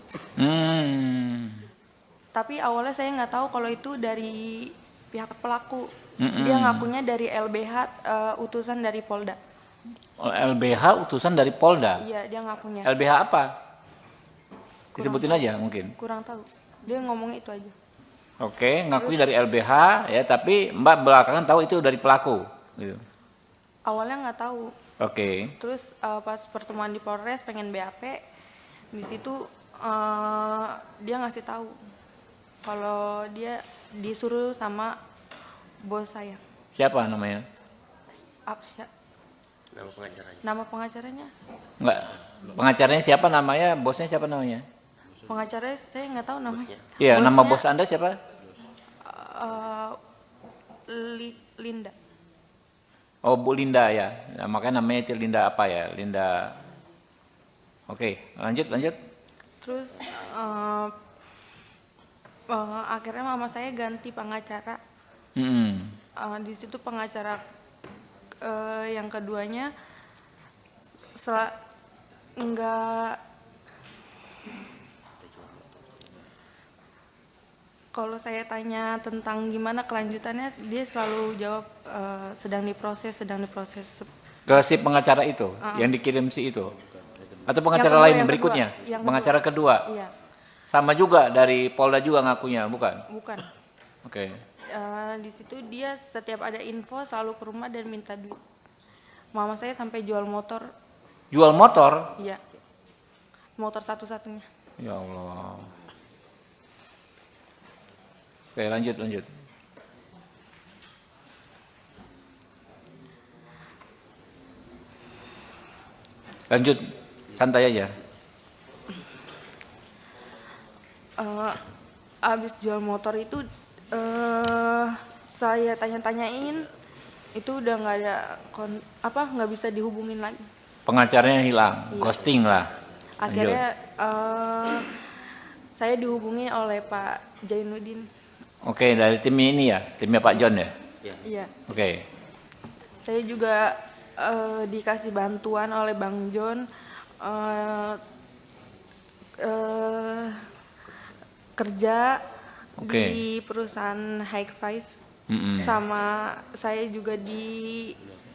Tapi awalnya saya nggak tahu kalau itu dari pihak pelaku. Dia ngakunya dari LBH, utusan dari Polda. LBH utusan dari Polda. Iya, dia ngakunya. LBH apa? Disebutin aja mungkin. Kurang tahu. Dia ngomong itu aja. Oke, ngakui dari LBH ya, tapi Mbak belakangan tahu itu dari pelaku. Gitu. Awalnya nggak tahu. Oke. Terus pas pertemuan di Polres pengen BAP, di situ dia ngasih tahu kalau dia disuruh sama bos saya. Siapa namanya? Apsya. Nama pengacaranya. Nama pengacaranya? Enggak. Pengacaranya siapa namanya? Bosnya siapa namanya? Pengacaranya saya nggak tahu namanya. Iya, nama Bosnya, bos Anda siapa? Linda. Oh, Bu Linda ya. Nah, makanya namanya itu Linda apa ya? Linda. Oke, lanjut. Terus akhirnya mama saya ganti pengacara. Di situ pengacara yang keduanya nggak. Kalau saya tanya tentang gimana kelanjutannya, dia selalu jawab sedang diproses. Ke si pengacara itu yang dikirim si itu. Atau pengacara Yang kedua, lain yang berikutnya? kedua. Yang Pengacara kedua. Iya, Sama juga dari Polda juga ngakunya, bukan? bukan. Oke. Di situ dia setiap ada info selalu ke rumah dan minta duit. Mama saya sampai jual motor, Jual motor? iya, motor satu-satunya. Ya Allah. Oke, lanjut. Lanjut, santai aja. Abis jual motor itu saya tanya-tanyain, itu udah nggak ada nggak bisa dihubungin lagi. Pengacaranya hilang, Iya. ghosting lah. Akhirnya saya dihubungi oleh Pak Jainuddin. Oke, dari tim ini ya, timnya Pak John ya. Iya. Oke, Saya juga dikasih bantuan oleh Bang John kerja Oke. di perusahaan High Five. Sama saya juga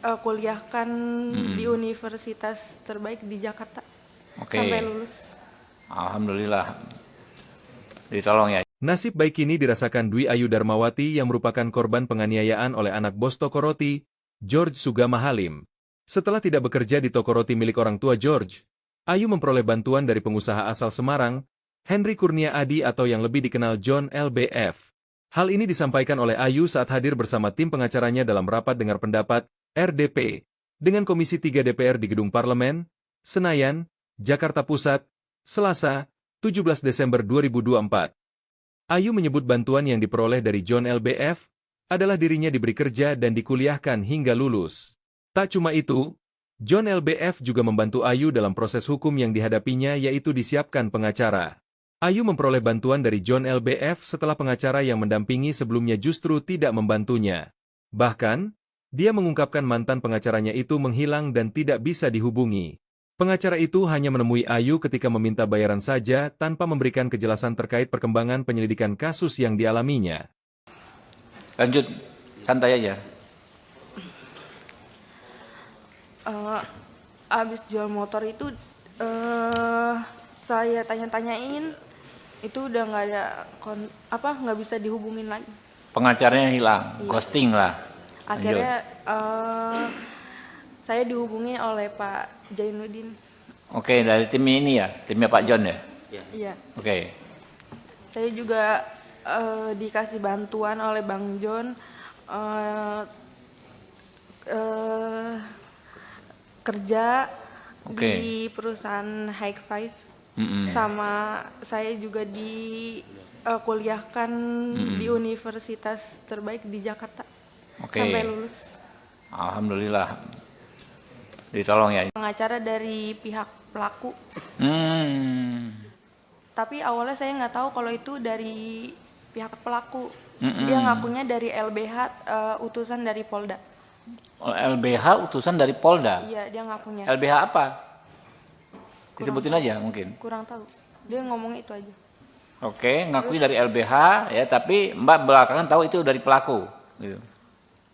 kuliahkan di universitas terbaik di Jakarta. Oke. Sampai lulus. Alhamdulillah. Ditolong ya. Nasib baik ini dirasakan Dwi Ayu Darmawati yang merupakan korban penganiayaan oleh anak bos toko roti, George Sugama Halim. Setelah tidak bekerja di toko roti milik orang tua George, Ayu memperoleh bantuan dari pengusaha asal Semarang, Henry Kurnia Adi atau yang lebih dikenal John LBF. Hal ini disampaikan oleh Ayu saat hadir bersama tim pengacaranya dalam rapat dengar pendapat, RDP, dengan Komisi 3 DPR di Gedung Parlemen, Senayan, Jakarta Pusat, Selasa, 17 Desember 2024. Ayu menyebut bantuan yang diperoleh dari John LBF adalah dirinya diberi kerja dan dikuliahkan hingga lulus. Tak cuma itu, John LBF juga membantu Ayu dalam proses hukum yang dihadapinya, yaitu disiapkan pengacara. Ayu memperoleh bantuan dari John LBF setelah pengacara yang mendampingi sebelumnya justru tidak membantunya. Bahkan, dia mengungkapkan mantan pengacaranya itu menghilang dan tidak bisa dihubungi. Pengacara itu hanya menemui Ayu ketika meminta bayaran saja tanpa memberikan kejelasan terkait perkembangan penyelidikan kasus yang dialaminya. Lanjut, santai aja. Abis jual motor itu saya tanya-tanyain, itu udah nggak ada nggak bisa dihubungin lagi. Pengacaranya hilang, ghosting lah. Akhirnya saya dihubungi oleh Pak Jainuddin. Oke, dari tim ini ya, timnya Pak John ya. Iya. Oke. Saya juga dikasih bantuan oleh Bang John kerja di perusahaan High Five. Sama saya juga dikuliahkan di universitas terbaik di Jakarta sampai lulus. Alhamdulillah, ditolong ya. Pengacara dari pihak pelaku. Tapi awalnya saya nggak tahu kalau itu dari pihak pelaku. Dia ngakunya dari LBH, utusan dari Polda. LBH utusan dari Polda? Iya, dia ngakunya. LBH apa? Disebutin aja mungkin. Kurang tahu. Dia ngomongnya itu aja. Oke, ngakui dari LBH ya, tapi Mbak belakangan tahu itu dari pelaku. Gitu.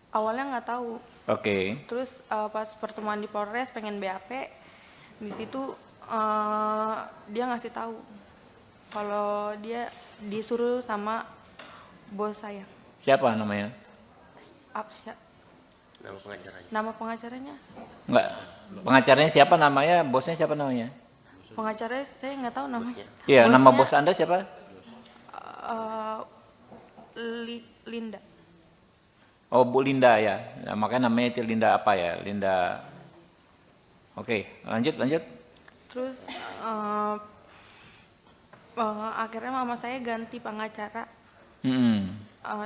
Awalnya nggak tahu. Oke. Terus pas pertemuan di Polres pengen BAP, di situ dia ngasih tahu kalau dia disuruh sama bos saya. Siapa namanya? Absya. Nama pengacaranya. Nama pengacaranya? Enggak. Pengacaranya siapa namanya? Bosnya siapa namanya? Pengacaranya saya nggak tahu namanya. Iya, nama bos Anda siapa? Linda. Oh, Bu Linda ya. Nah, makanya namanya itu Linda apa ya? Linda. Oke, lanjut. Terus akhirnya mama saya ganti pengacara.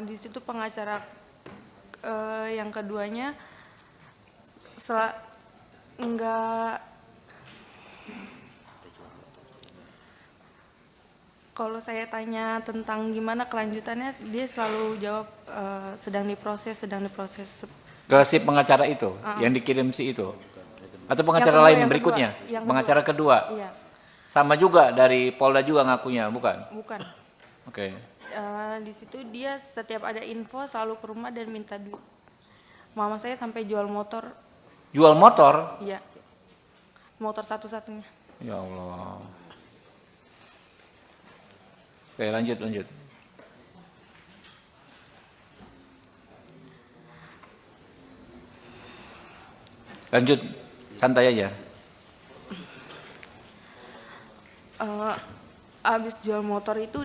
Di situ pengacara yang keduanya kalau saya tanya tentang gimana kelanjutannya, dia selalu jawab sedang diproses. Ke si pengacara itu, yang dikirim si itu? Atau pengacara lain berikutnya? Pengacara kedua? Iya. Sama juga dari Polda juga ngakunya, bukan? Bukan. Oke. Di situ dia setiap ada info selalu ke rumah dan minta duit. Mama saya sampai jual motor. Jual motor? Iya. Motor satu-satunya. Ya Allah. Oke, lanjut. Lanjut, santai aja. Abis jual motor itu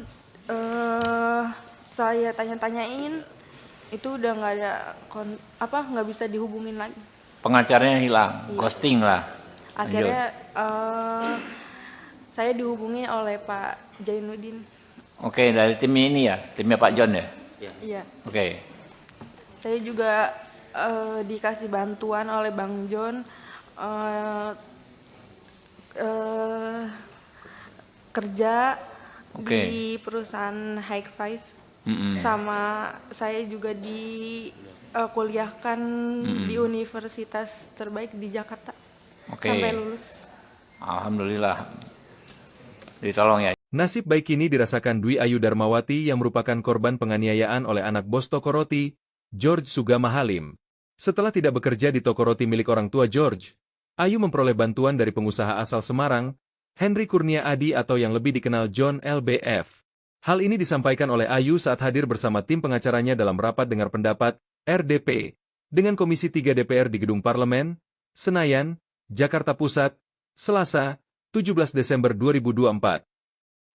saya tanya-tanyain, itu udah nggak ada nggak bisa dihubungin lagi. Pengacaranya hilang, ghosting lah. Akhirnya saya dihubungi oleh Pak Jainuddin. Oke, dari tim ini ya, timnya Pak John ya. Iya. Oke. Saya juga dikasih bantuan oleh Bang John kerja di perusahaan High Five. Sama saya juga dikuliahkan di universitas terbaik di Jakarta sampai lulus. Alhamdulillah, ditolong ya. Nasib baik ini dirasakan Dwi Ayu Darmawati yang merupakan korban penganiayaan oleh anak bos toko roti, George Sugama Halim. Setelah tidak bekerja di toko roti milik orang tua George, Ayu memperoleh bantuan dari pengusaha asal Semarang, Henry Kurnia Adi atau yang lebih dikenal John LBF. Hal ini disampaikan oleh Ayu saat hadir bersama tim pengacaranya dalam rapat dengar pendapat, RDP, dengan Komisi 3 DPR di Gedung Parlemen, Senayan, Jakarta Pusat, Selasa, 17 Desember 2024.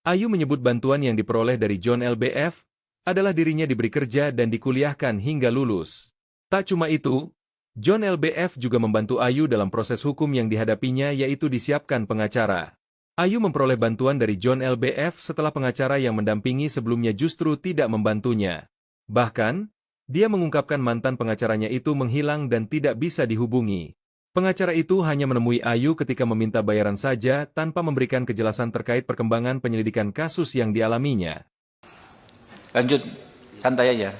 Ayu menyebut bantuan yang diperoleh dari John LBF adalah dirinya diberi kerja dan dikuliahkan hingga lulus. Tak cuma itu, John LBF juga membantu Ayu dalam proses hukum yang dihadapinya yaitu disiapkan pengacara. Ayu memperoleh bantuan dari John LBF setelah pengacara yang mendampingi sebelumnya justru tidak membantunya. Bahkan, dia mengungkapkan mantan pengacaranya itu menghilang dan tidak bisa dihubungi. Pengacara itu hanya menemui Ayu ketika meminta bayaran saja tanpa memberikan kejelasan terkait perkembangan penyelidikan kasus yang dialaminya. Lanjut, santai aja.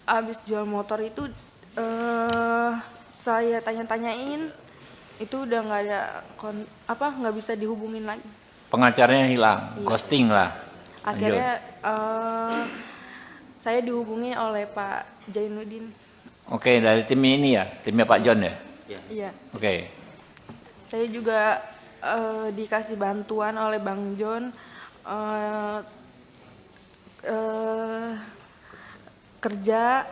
Abis jual motor itu saya tanya-tanyain, itu udah nggak ada nggak bisa dihubungin lagi. Pengacaranya hilang, Iya. ghosting lah. Akhirnya saya dihubungi oleh Pak Jainuddin. Oke, dari tim ini ya, timnya Pak John ya. Iya. Oke, Saya juga dikasih bantuan oleh Bang John kerja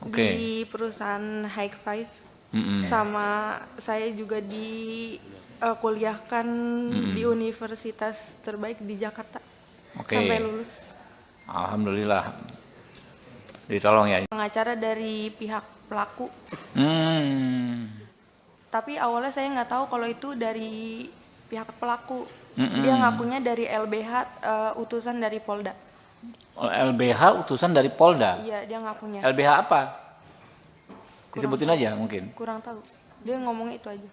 Oke. di perusahaan High Five. Mm-mm. Sama saya juga kuliahkan di universitas terbaik di Jakarta. Oke. Sampai lulus. Alhamdulillah. Ditolong ya. Pengacara dari pihak pelaku. Tapi awalnya saya nggak tahu kalau itu dari pihak pelaku. Dia ngakunya dari LBH, utusan dari Polda. LBH utusan dari Polda. Iya, dia ngakunya. LBH apa? Disebutin aja mungkin. Kurang tahu. Dia ngomongnya itu aja.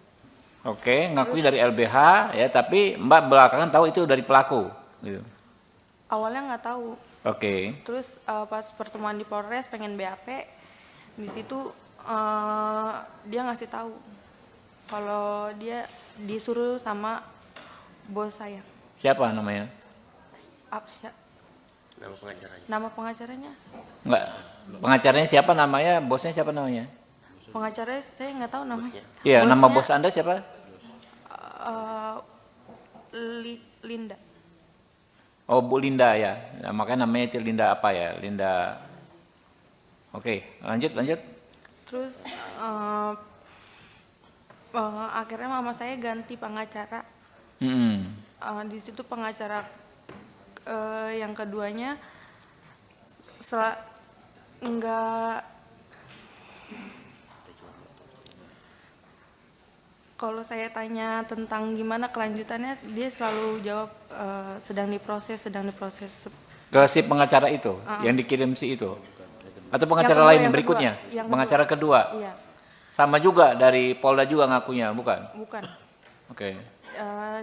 Oke, ngakui dari LBH ya, tapi Mbak belakangan tahu itu dari pelaku. Gitu. Awalnya nggak tahu. Oke. Terus pas pertemuan di Polres pengen BAP, di situ dia ngasih tahu kalau dia disuruh sama bos saya. Siapa namanya? Apsya. Nama pengacaranya. Nama pengacaranya? Enggak. Pengacaranya siapa namanya? Bosnya siapa namanya? Pengacaranya saya nggak tahu namanya. Iya, nama Bosnya, bos Anda siapa? Linda. Oh, Bu Linda ya. Nah, makanya namanya itu Linda apa ya? Linda. Oke, lanjut. Terus akhirnya mama saya ganti pengacara. Di situ pengacara yang keduanya kalau saya tanya tentang gimana kelanjutannya, dia selalu jawab sedang diproses. Ke si pengacara itu, yang dikirim si itu? Atau pengacara Yang kedua, lain yang berikutnya? kedua. Yang Pengacara kedua? Iya, Sama juga dari Polda juga ngakunya, bukan? bukan. Oke.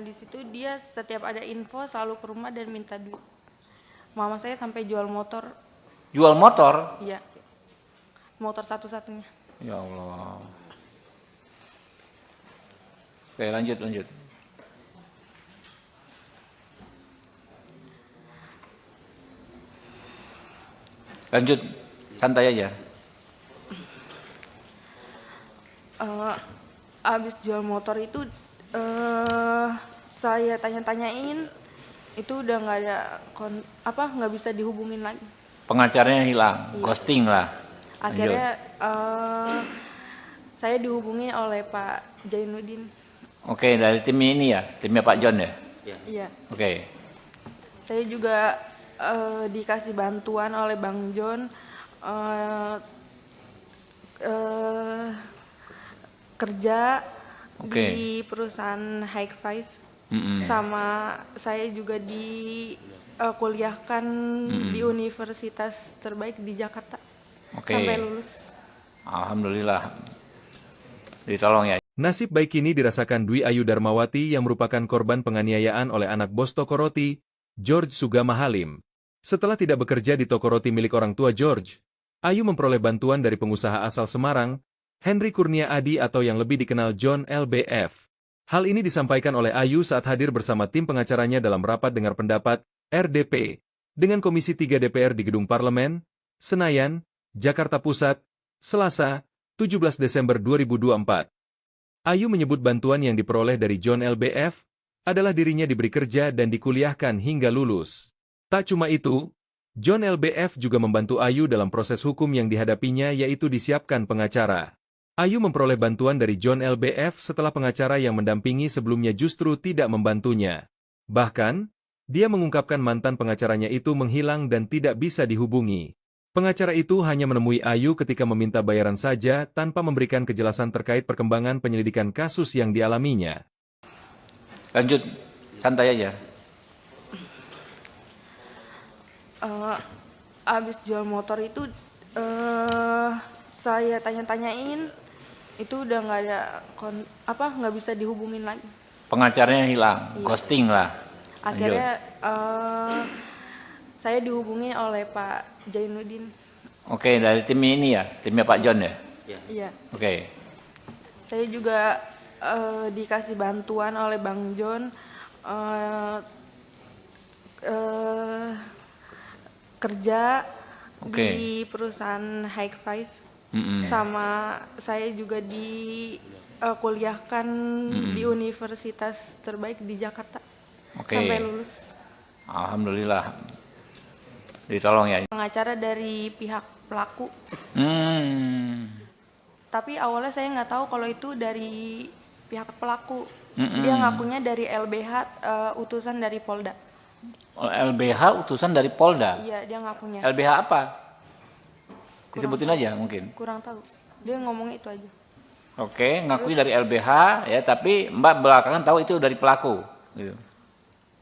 Di situ dia setiap ada info selalu ke rumah dan minta duit. Mama saya sampai jual motor, Jual motor? iya, motor satu-satunya. Ya Allah. Oke, lanjut. Lanjut, santai aja. Abis jual motor itu saya tanya-tanyain, itu udah nggak ada nggak bisa dihubungin lagi. Pengacaranya hilang, Iya. ghosting lah. Akhirnya saya dihubungi oleh Pak Jainuddin. Oke, dari tim ini ya, timnya Pak John ya. Iya. Oke, Saya juga dikasih bantuan oleh Bang John kerja Oke. di perusahaan High Five. Sama saya juga kuliahkan di universitas terbaik di Jakarta. Oke. Sampai lulus. Alhamdulillah. Ditolong ya. Nasib baik ini dirasakan Dwi Ayu Darmawati yang merupakan korban penganiayaan oleh anak bos toko roti, George Sugama Halim. Setelah tidak bekerja di toko roti milik orang tua George, Ayu memperoleh bantuan dari pengusaha asal Semarang, Henry Kurnia Adi atau yang lebih dikenal John LBF. Hal ini disampaikan oleh Ayu saat hadir bersama tim pengacaranya dalam rapat dengar pendapat, RDP, dengan Komisi 3 DPR di Gedung Parlemen, Senayan, Jakarta Pusat, Selasa, 17 Desember 2024. Ayu menyebut bantuan yang diperoleh dari John LBF adalah dirinya diberi kerja dan dikuliahkan hingga lulus. Tak cuma itu, John LBF juga membantu Ayu dalam proses hukum yang dihadapinya yaitu disiapkan pengacara. Ayu memperoleh bantuan dari John LBF setelah pengacara yang mendampingi sebelumnya justru tidak membantunya. Bahkan, dia mengungkapkan mantan pengacaranya itu menghilang dan tidak bisa dihubungi. Pengacara itu hanya menemui Ayu ketika meminta bayaran saja tanpa memberikan kejelasan terkait perkembangan penyelidikan kasus yang dialaminya. Lanjut, santai aja. Abis jual motor itu saya tanya-tanyain, itu udah nggak ada nggak bisa dihubungin lagi. Pengacaranya hilang, ghosting lah. Akhirnya saya dihubungi oleh Pak Jainuddin. Oke, dari tim ini ya, timnya Pak John ya. Iya. Oke. Saya juga dikasih bantuan oleh Bang John kerja di perusahaan High Five. Sama saya juga kuliahkan di universitas terbaik di Jakarta sampai lulus. Alhamdulillah, ditolong ya. Pengacara dari pihak pelaku. Tapi awalnya saya nggak tahu kalau itu dari pihak pelaku. Dia ngakunya dari LBH, utusan dari Polda. LBH utusan dari Polda? Iya, dia ngakunya. LBH apa? Disebutin aja mungkin. Kurang tahu. Dia ngomongnya itu aja. Oke, ngakui dari LBH ya, tapi Mbak belakangan tahu itu dari pelaku. Gitu.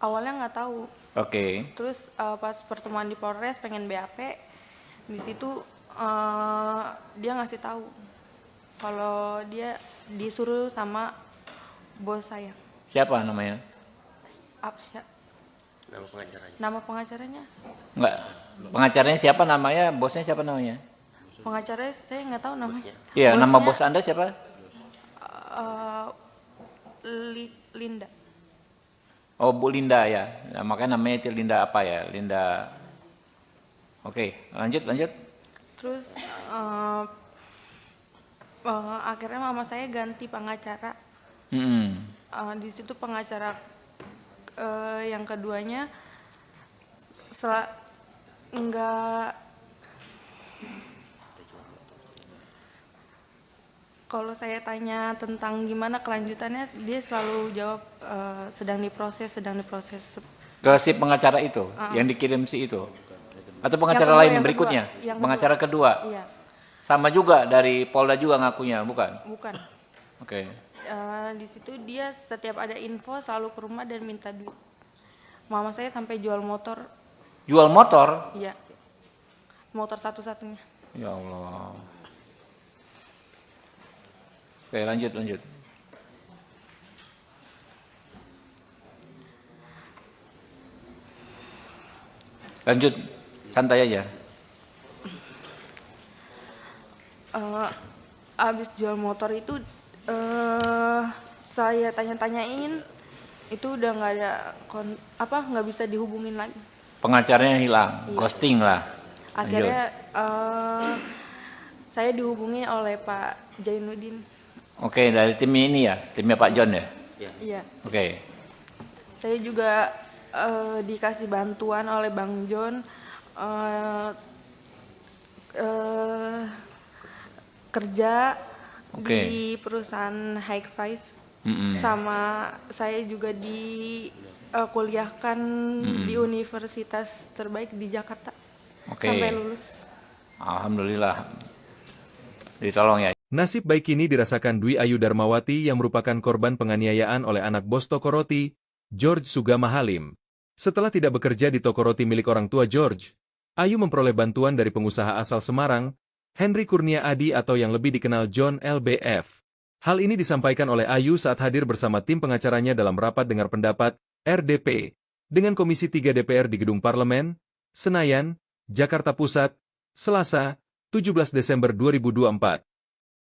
Awalnya nggak tahu. Oke. Terus pas pertemuan di Polres pengen BAP, di situ dia ngasih tahu kalau dia disuruh sama bos saya. Siapa namanya? Nama pengacaranya. Nama pengacaranya? Enggak. Pengacaranya siapa namanya? Bosnya siapa namanya? Pengacaranya saya nggak tahu namanya. Iya, nama Bosnya, bos Anda siapa? Linda. Oh, Bu Linda ya. Nah, makanya namanya itu Linda apa ya? Linda. Oke, lanjut. Terus akhirnya mama saya ganti pengacara. Di situ pengacara yang keduanya kalau saya tanya tentang gimana kelanjutannya, dia selalu jawab sedang diproses. Ke si pengacara itu yang dikirim si itu. Atau pengacara Yang kedua, lain yang berikutnya? kedua. Yang Pengacara kedua. Iya, Sama juga dari Polda juga ngakunya, bukan? bukan. Oke. Di situ dia setiap ada info selalu ke rumah dan minta duit. Mama saya sampai jual motor. Jual motor? Iya. Motor satu-satunya. Ya Allah. Oke, lanjut. Lanjut, santai aja. Abis jual motor itu saya tanya-tanyain, itu udah nggak ada nggak bisa dihubungin lagi. Pengacaranya hilang, ghosting lah. Akhirnya saya dihubungi oleh Pak Jainuddin. Oke, dari tim ini ya, timnya Pak John ya. Iya. Oke. Saya juga dikasih bantuan oleh Bang John kerja di perusahaan High Five. Sama saya juga kuliahkan di universitas terbaik di Jakarta sampai lulus. Alhamdulillah, ditolong ya. Nasib baik ini dirasakan Dwi Ayu Darmawati yang merupakan korban penganiayaan oleh anak bos toko roti, George Sugama Halim. Setelah tidak bekerja di toko roti milik orang tua George, Ayu memperoleh bantuan dari pengusaha asal Semarang, Henry Kurnia Adi atau yang lebih dikenal John LBF. Hal ini disampaikan oleh Ayu saat hadir bersama tim pengacaranya dalam rapat dengar pendapat, RDP, dengan Komisi 3 DPR di Gedung Parlemen, Senayan, Jakarta Pusat, Selasa, 17 Desember 2024.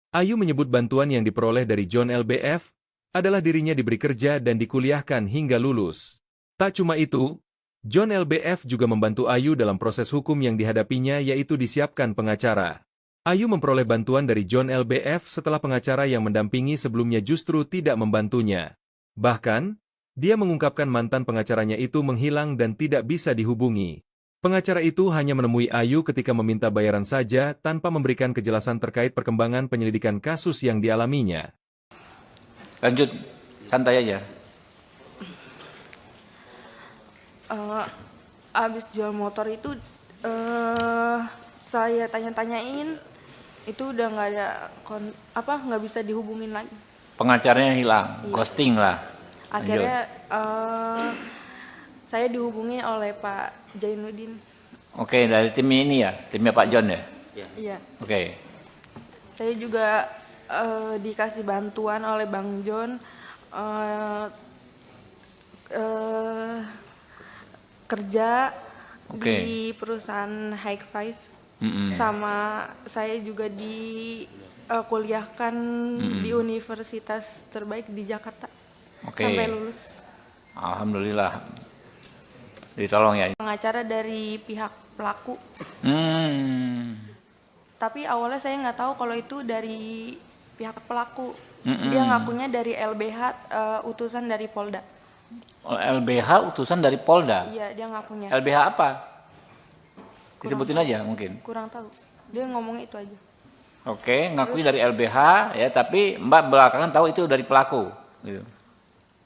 Ayu menyebut bantuan yang diperoleh dari John LBF adalah dirinya diberi kerja dan dikuliahkan hingga lulus. Tak cuma itu, John LBF juga membantu Ayu dalam proses hukum yang dihadapinya yaitu disiapkan pengacara. Ayu memperoleh bantuan dari John LBF setelah pengacara yang mendampingi sebelumnya justru tidak membantunya. Bahkan, dia mengungkapkan mantan pengacaranya itu menghilang dan tidak bisa dihubungi. Pengacara itu hanya menemui Ayu ketika meminta bayaran saja tanpa memberikan kejelasan terkait perkembangan penyelidikan kasus yang dialaminya. Lanjut, santai aja. Abis jual motor itu saya tanya-tanyain itu udah nggak ada nggak bisa dihubungin lagi. Pengacaranya hilang, Iya. ghosting lah. Akhirnya saya dihubungi oleh Pak Jainuddin. Oke, dari tim ini ya, timnya Pak John ya. Iya. Oke, Saya juga dikasih bantuan oleh Bang John kerja Oke. di perusahaan High Five. Mm-mm. Sama saya juga kuliahkan di universitas terbaik di Jakarta Oke. sampai lulus. Alhamdulillah. Ditolong ya. Pengacara dari pihak pelaku. Tapi awalnya saya nggak tahu kalau itu dari pihak pelaku. Dia ngakunya dari LBH, utusan dari Polda. LBH utusan dari Polda. Iya, dia ngakunya. LBH apa? Disebutin aja mungkin. Kurang tahu. Dia ngomongnya itu aja. Oke, ngakui dari LBH ya, tapi Mbak belakangan tahu itu dari pelaku. Gitu.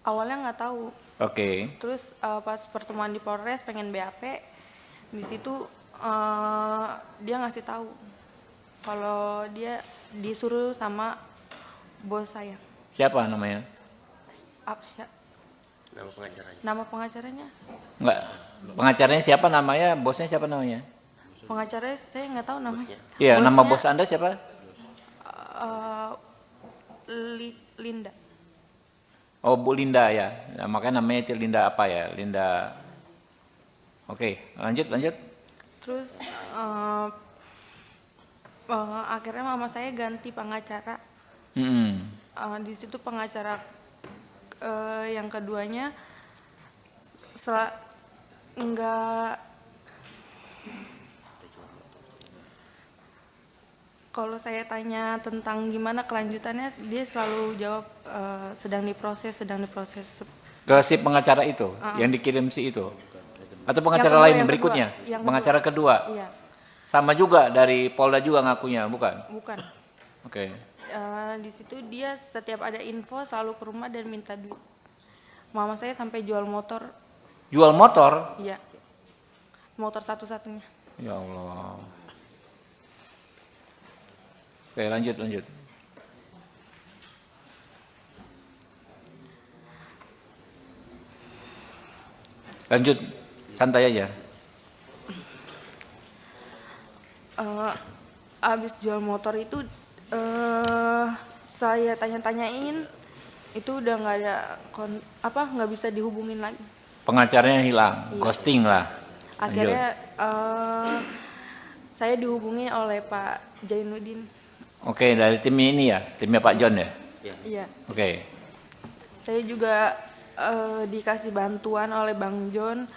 Awalnya nggak tahu. Oke. Terus pas pertemuan di Polres pengen BAP, di situ dia ngasih tahu kalau dia disuruh sama bos saya. Siapa namanya? Apsya. Nama pengacaranya. Nama pengacaranya? Enggak. Pengacaranya siapa namanya? Bosnya siapa namanya? Pengacaranya saya nggak tahu namanya. Iya, nama Bosnya, bos Anda siapa? Linda. Oh, Bu Linda ya. Nah, makanya namanya itu Linda apa ya? Linda. Oke, lanjut. Terus akhirnya mama saya ganti pengacara. Di situ pengacara yang keduanya enggak. Kalau saya tanya tentang gimana kelanjutannya, dia selalu jawab sedang diproses. Ke si pengacara itu, yang dikirim si itu? Atau pengacara kedua, lain yang berikutnya? kedua, yang Pengacara kedua? Iya, Sama juga dari Polda juga ngakunya, bukan? bukan. Oke. Di situ dia setiap ada info selalu ke rumah dan minta duit. Mama saya sampai jual motor, Jual motor? iya, motor satu-satunya. Ya Allah. Oke, lanjut. Lanjut, santai aja. Abis jual motor itu saya tanya-tanyain itu udah nggak ada nggak bisa dihubungin lagi. Pengacaranya hilang, Iya. ghosting lah. Akhirnya saya dihubungi oleh Pak Jainuddin. Oke, dari tim ini ya, timnya Pak John ya. Iya. Oke, Saya juga dikasih bantuan oleh Bang John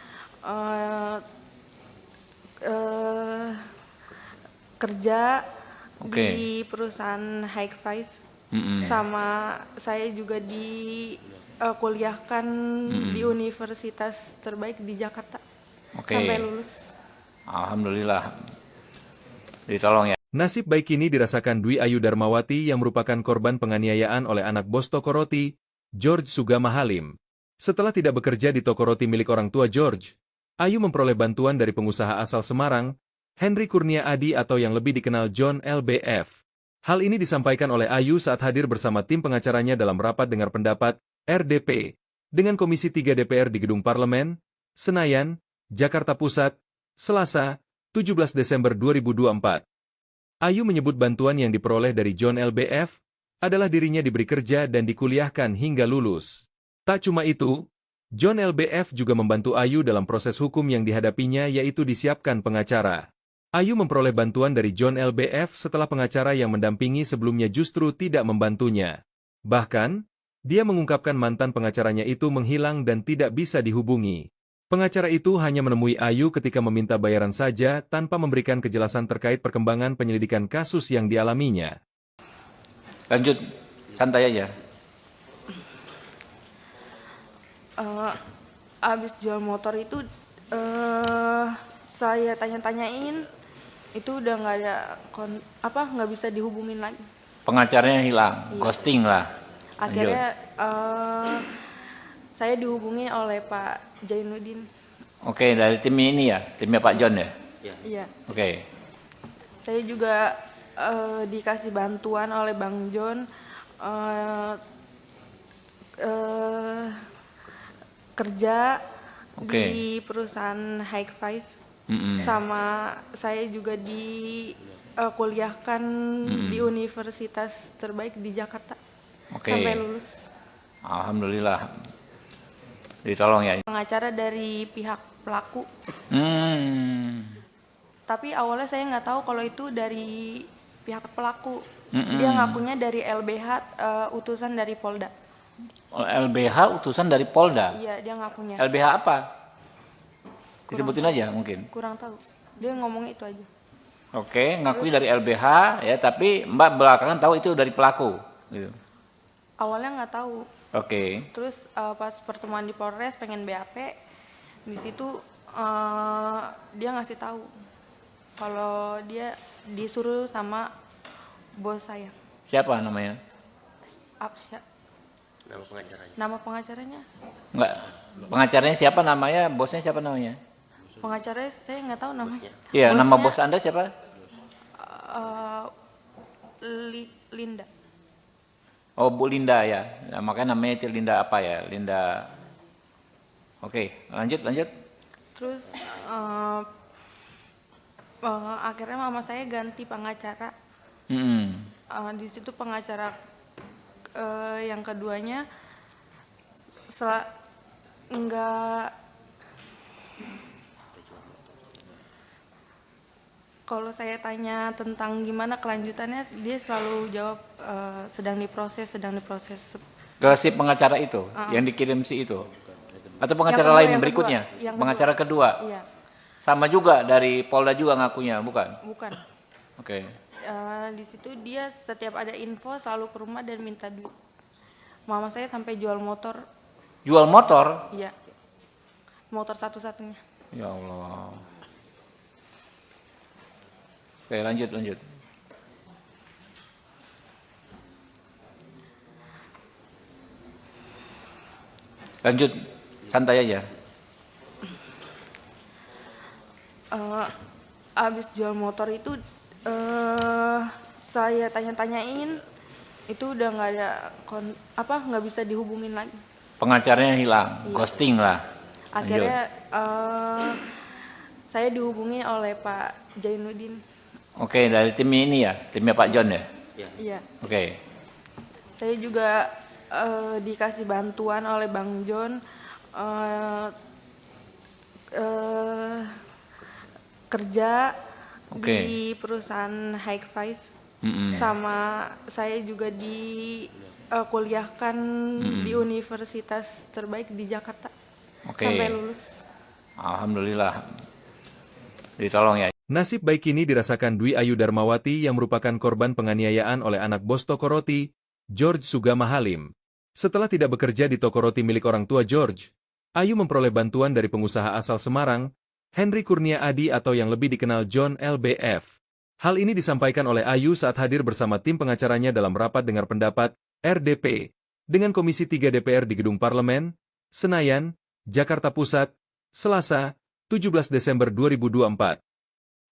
kerja Oke. di perusahaan High Five. Sama saya juga kuliahkan di universitas terbaik di Jakarta Oke. sampai lulus. Alhamdulillah. Ditolong ya. Nasib baik ini dirasakan Dwi Ayu Darmawati yang merupakan korban penganiayaan oleh anak bos toko roti, George Sugama Halim. Setelah tidak bekerja di toko roti milik orang tua George, Ayu memperoleh bantuan dari pengusaha asal Semarang, Henry Kurnia Adi atau yang lebih dikenal John LBF. Hal ini disampaikan oleh Ayu saat hadir bersama tim pengacaranya dalam rapat dengar pendapat, RDP, dengan Komisi 3 DPR di Gedung Parlemen, Senayan, Jakarta Pusat, Selasa, 17 Desember 2024. Ayu menyebut bantuan yang diperoleh dari John LBF adalah dirinya diberi kerja dan dikuliahkan hingga lulus. Tak cuma itu, John LBF juga membantu Ayu dalam proses hukum yang dihadapinya yaitu disiapkan pengacara. Ayu memperoleh bantuan dari John LBF setelah pengacara yang mendampingi sebelumnya justru tidak membantunya. Bahkan, dia mengungkapkan mantan pengacaranya itu menghilang dan tidak bisa dihubungi. Pengacara itu hanya menemui Ayu ketika meminta bayaran saja tanpa memberikan kejelasan terkait perkembangan penyelidikan kasus yang dialaminya. Lanjut, santai aja. Abis jual motor itu saya tanya-tanyain itu udah nggak ada nggak bisa dihubungin lagi. Pengacaranya hilang, ghosting lah. Akhirnya saya dihubungi oleh Pak Jainuddin. Oke, dari tim ini ya, timnya Pak John ya. Iya. Oke. Saya juga dikasih bantuan oleh Bang John eh, eh, kerja Oke. di perusahaan High Five, sama saya juga kuliahkan di universitas terbaik di Jakarta Oke. sampai lulus. Alhamdulillah. Ditolong ya. Pengacara dari pihak pelaku, Hmm. tapi awalnya saya nggak tahu kalau itu dari pihak pelaku. Dia ngakunya dari LBH, utusan dari Polda. LBH utusan dari Polda. Iya, dia ngakunya. LBH apa? Disebutin aja mungkin. Kurang tahu. Dia ngomong itu aja. Oke, ngakui dari LBH ya, tapi Mbak belakangan tahu itu dari pelaku. Gitu. Awalnya nggak tahu. Oke. Terus pas pertemuan di Polres pengen BAP, di situ dia ngasih tahu kalau dia disuruh sama bos saya. Siapa namanya? Apsya. Nama pengacaranya. Nama pengacaranya? Enggak. Pengacaranya siapa namanya? Bosnya siapa namanya? Pengacaranya saya nggak tahu namanya. Iya, nama Bosnya, bos Anda siapa? Linda. Oh, Bu Linda ya. Nah, makanya namanya itu Linda apa ya? Linda. Oke, lanjut. Terus akhirnya mama saya ganti pengacara. Di situ pengacara yang keduanya enggak, kalau saya tanya tentang gimana kelanjutannya, dia selalu jawab sedang diproses. Ke si pengacara itu, yang dikirim si itu. Atau pengacara Yang kedua, lain yang berikutnya? kedua, yang Pengacara kedua. Iya, Sama juga dari Polda juga ngakunya, bukan? bukan. Oke. Di situ dia setiap ada info selalu ke rumah dan minta duit. Mama saya sampai jual motor. Jual motor? Iya, motor satu-satunya. Ya Allah. Oke, lanjut. Lanjut, santai aja. Abis jual motor itu saya tanya-tanyain, itu udah nggak ada nggak bisa dihubungin lagi. Pengacaranya hilang, ghosting lah. Akhirnya saya dihubungi oleh Pak Jainuddin. Oke, dari tim ini ya, timnya Pak John ya. Iya. Oke. Saya juga dikasih bantuan oleh Bang John kerja di perusahaan High Five, sama saya juga kuliahkan di universitas terbaik di Jakarta sampai lulus. Alhamdulillah. Ditolong ya. Nasib baik ini dirasakan Dwi Ayu Darmawati yang merupakan korban penganiayaan oleh anak bos toko roti, George Sugama Halim. Setelah tidak bekerja di toko roti milik orang tua George, Ayu memperoleh bantuan dari pengusaha asal Semarang, Henry Kurnia Adi atau yang lebih dikenal John LBF. Hal ini disampaikan oleh Ayu saat hadir bersama tim pengacaranya dalam rapat dengar pendapat, RDP, dengan Komisi 3 DPR di Gedung Parlemen, Senayan, Jakarta Pusat, Selasa, 17 Desember 2024.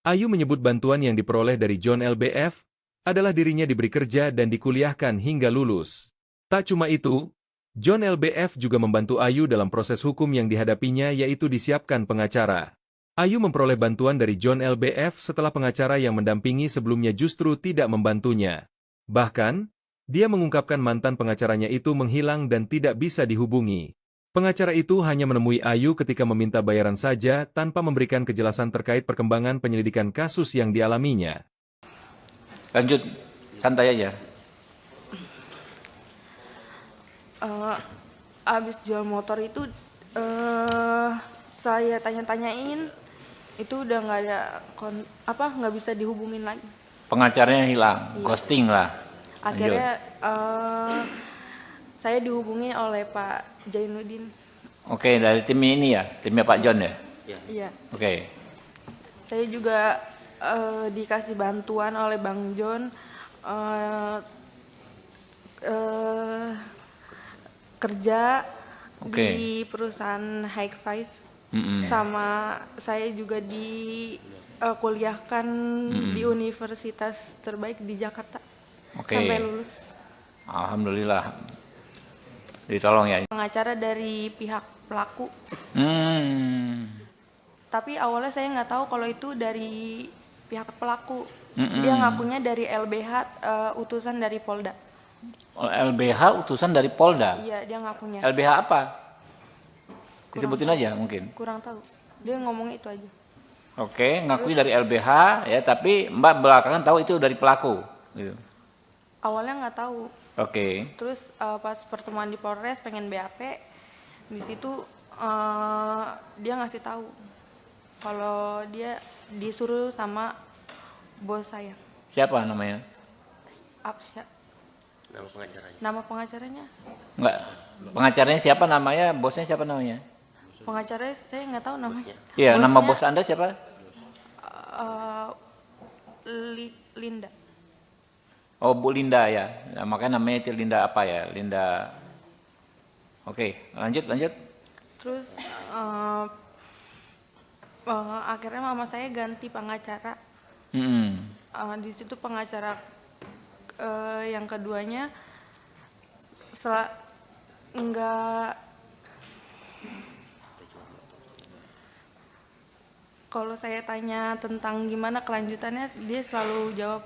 Ayu menyebut bantuan yang diperoleh dari John LBF adalah dirinya diberi kerja dan dikuliahkan hingga lulus. Tak cuma itu, John LBF juga membantu Ayu dalam proses hukum yang dihadapinya yaitu disiapkan pengacara. Ayu memperoleh bantuan dari John LBF setelah pengacara yang mendampingi sebelumnya justru tidak membantunya. Bahkan, dia mengungkapkan mantan pengacaranya itu menghilang dan tidak bisa dihubungi. Pengacara itu hanya menemui Ayu ketika meminta bayaran saja tanpa memberikan kejelasan terkait perkembangan penyelidikan kasus yang dialaminya. Lanjut, santai aja. Abis jual motor itu saya tanya-tanyain, itu udah nggak ada nggak bisa dihubungin lagi. Pengacaranya hilang, ghosting lah. Akhirnya saya dihubungi oleh Pak Jainuddin. Oke, dari tim ini ya, timnya Pak John ya. Iya. Oke. Saya juga dikasih bantuan oleh Bang John kerja di perusahaan High Five, sama saya juga kuliahkan di universitas terbaik di Jakarta Oke. sampai lulus. Alhamdulillah. Ditolong ya. Pengacara dari pihak pelaku, Hmm. tapi awalnya saya nggak tahu kalau itu dari pihak pelaku. Dia ngakunya dari LBH, utusan dari Polda. LBH utusan dari Polda. Iya, dia ngakunya. LBH apa? Disebutin aja mungkin. Kurang tahu. Dia ngomongnya itu aja. Oke, ngakui dari LBH ya, tapi Mbak belakangan tahu itu dari pelaku. Gitu. Awalnya nggak tahu. Oke. Terus pas pertemuan di Polres pengen BAP, di situ dia ngasih tahu kalau dia disuruh sama bos saya. Siapa namanya? Apsya. Nama pengacaranya. Nama pengacaranya? Enggak. Pengacaranya siapa namanya? Bosnya siapa namanya? Pengacaranya saya nggak tahu namanya. Iya, nama Bosnya, bos Anda siapa? Linda. Oh, Bu Linda ya. Nah, makanya namanya itu Linda apa ya? Linda. Oke, lanjut. Terus akhirnya mama saya ganti pengacara. Di situ pengacara yang keduanya enggak. Kalau saya tanya tentang gimana kelanjutannya, dia selalu jawab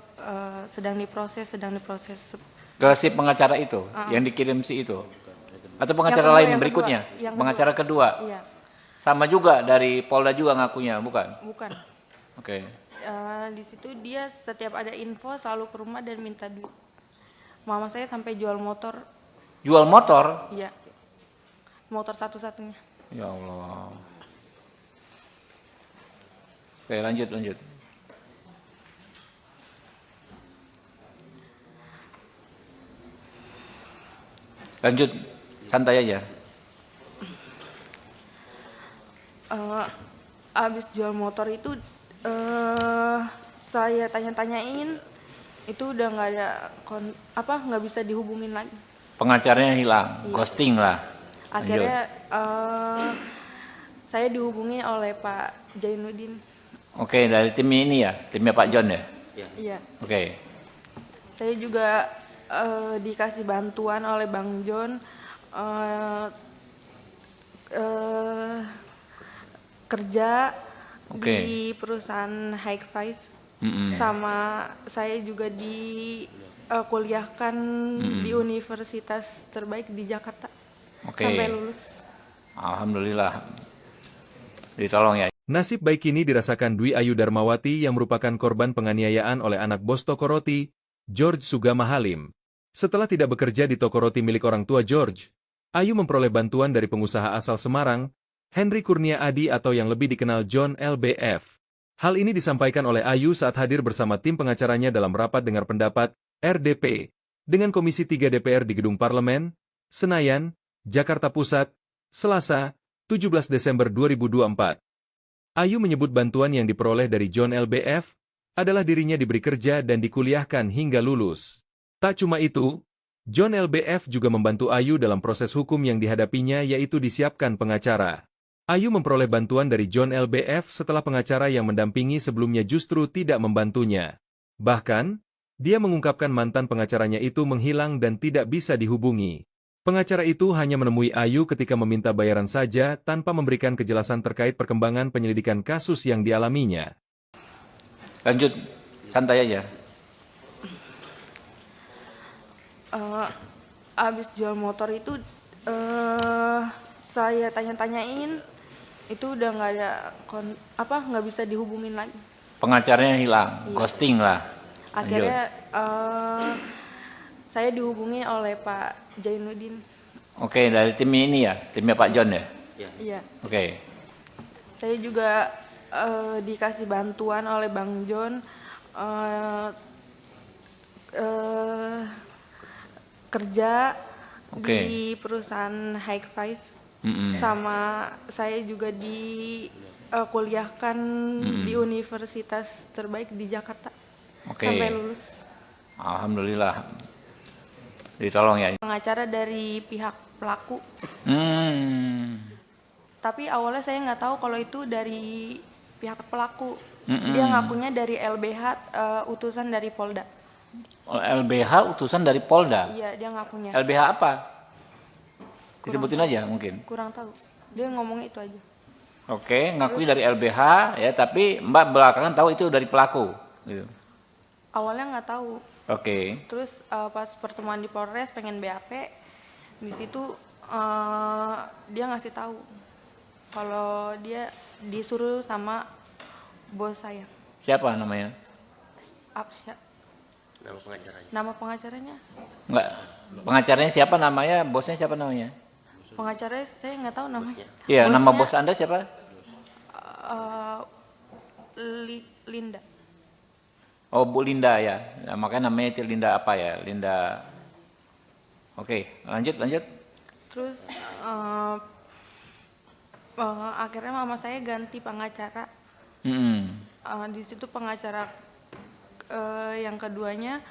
sedang diproses. Ke si pengacara itu yang dikirim si itu. Atau pengacara Yang kedua, lain yang berikutnya? kedua. Yang Pengacara kedua. Iya, Sama juga dari Polda juga ngakunya, bukan? bukan. Oke. Di situ dia setiap ada info selalu ke rumah dan minta duit. Mama saya sampai jual motor, Jual motor? iya, motor satu-satunya. Ya Allah. Oke, lanjut. Lanjut, santai aja. Abis jual motor itu saya tanya-tanyain, itu udah nggak ada nggak bisa dihubungin lagi. Pengacaranya hilang, ghosting lah. Akhirnya saya dihubungi oleh Pak Jainuddin. Oke, dari tim ini ya, timnya Pak John ya. Iya. Oke. Saya juga dikasih bantuan oleh Bang John kerja di perusahaan High Five. Sama saya juga kuliahkan di universitas terbaik di Jakarta sampai lulus. Alhamdulillah. Ditolong ya. Nasib baik ini dirasakan Dwi Ayu Darmawati yang merupakan korban penganiayaan oleh anak bos toko roti, George Sugama Halim. Setelah tidak bekerja di toko roti milik orang tua George, Ayu memperoleh bantuan dari pengusaha asal Semarang, Henry Kurnia Adi atau yang lebih dikenal John LBF. Hal ini disampaikan oleh Ayu saat hadir bersama tim pengacaranya dalam rapat dengar pendapat, RDP, dengan Komisi 3 DPR di Gedung Parlemen, Senayan, Jakarta Pusat, Selasa, 17 Desember 2024. Ayu menyebut bantuan yang diperoleh dari John LBF adalah dirinya diberi kerja dan dikuliahkan hingga lulus. Tak cuma itu, John LBF juga membantu Ayu dalam proses hukum yang dihadapinya yaitu disiapkan pengacara. Ayu memperoleh bantuan dari John LBF setelah pengacara yang mendampingi sebelumnya justru tidak membantunya. Bahkan, dia mengungkapkan mantan pengacaranya itu menghilang dan tidak bisa dihubungi. Pengacara itu hanya menemui Ayu ketika meminta bayaran saja tanpa memberikan kejelasan terkait perkembangan penyelidikan kasus yang dialaminya. Lanjut, santai aja. Abis jual motor itu saya tanya-tanyain, itu udah nggak ada nggak bisa dihubungin lagi. Pengacaranya hilang, ghosting lah. Akhirnya saya dihubungi oleh Pak Jainuddin. Oke, dari tim ini ya, timnya Pak John ya. Iya. Oke. Saya juga dikasih bantuan oleh Bang John kerja di perusahaan High Five. Sama saya juga kuliahkan di universitas terbaik di Jakarta sampai lulus. Alhamdulillah. Ditolong ya. Pengacara dari pihak pelaku. Hmm. Tapi awalnya saya nggak tahu kalau itu dari pihak pelaku. Dia ngakunya dari LBH, utusan dari Polda. LBH utusan dari Polda. Iya, dia ngakunya. LBH apa? Disebutin aja mungkin. Kurang tahu. Dia ngomongnya itu aja. Oke, ngakui dari LBH ya, tapi Mbak belakangan tahu itu dari pelaku. Gitu. Awalnya nggak tahu. Oke. Terus pas pertemuan di Polres pengen BAP, di situ dia ngasih tahu kalau dia disuruh sama bos saya. Siapa namanya? Apsya. Nama pengacaranya. Nama pengacaranya? Enggak. Pengacaranya siapa namanya? Bosnya siapa namanya? Pengacaranya saya nggak tahu namanya. Iya, nama Bosnya, bos Anda siapa? Linda. Oh, Bu Linda ya. Nah, makanya namanya itu Linda apa ya? Linda. Oke, lanjut. Terus akhirnya mama saya ganti pengacara. Di situ pengacara yang keduanya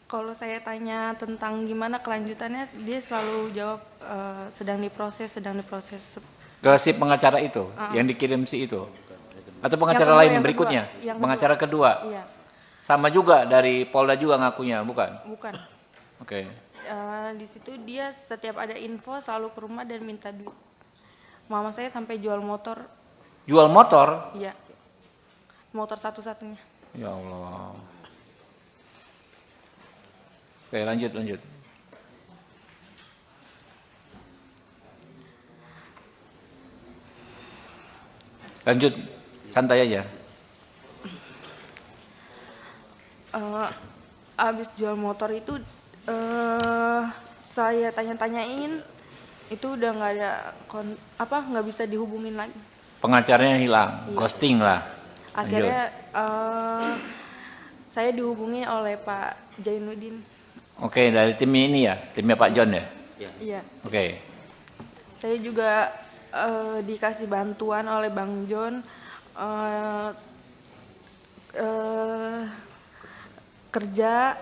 kalau saya tanya tentang gimana kelanjutannya, dia selalu jawab sedang diproses. Ke si pengacara itu, yang dikirim si itu. Atau pengacara Yang kedua, lain yang berikutnya? kedua. Yang Pengacara kedua. Iya, Sama juga dari Polda juga ngakunya, bukan? bukan. Oke. Di situ dia setiap ada info selalu ke rumah dan minta duit. Mama saya sampai jual motor. Jual motor? Iya, motor satu-satunya. Ya Allah. Oke, lanjut. Lanjut, santai aja. Abis jual motor itu saya tanya-tanyain, itu udah nggak ada nggak bisa dihubungin lagi. Pengacaranya hilang, ghosting lah. Akhirnya saya dihubungi oleh Pak Jainuddin. Oke, dari tim ini ya, timnya Pak John ya. Iya. Oke. Saya juga dikasih bantuan oleh Bang John kerja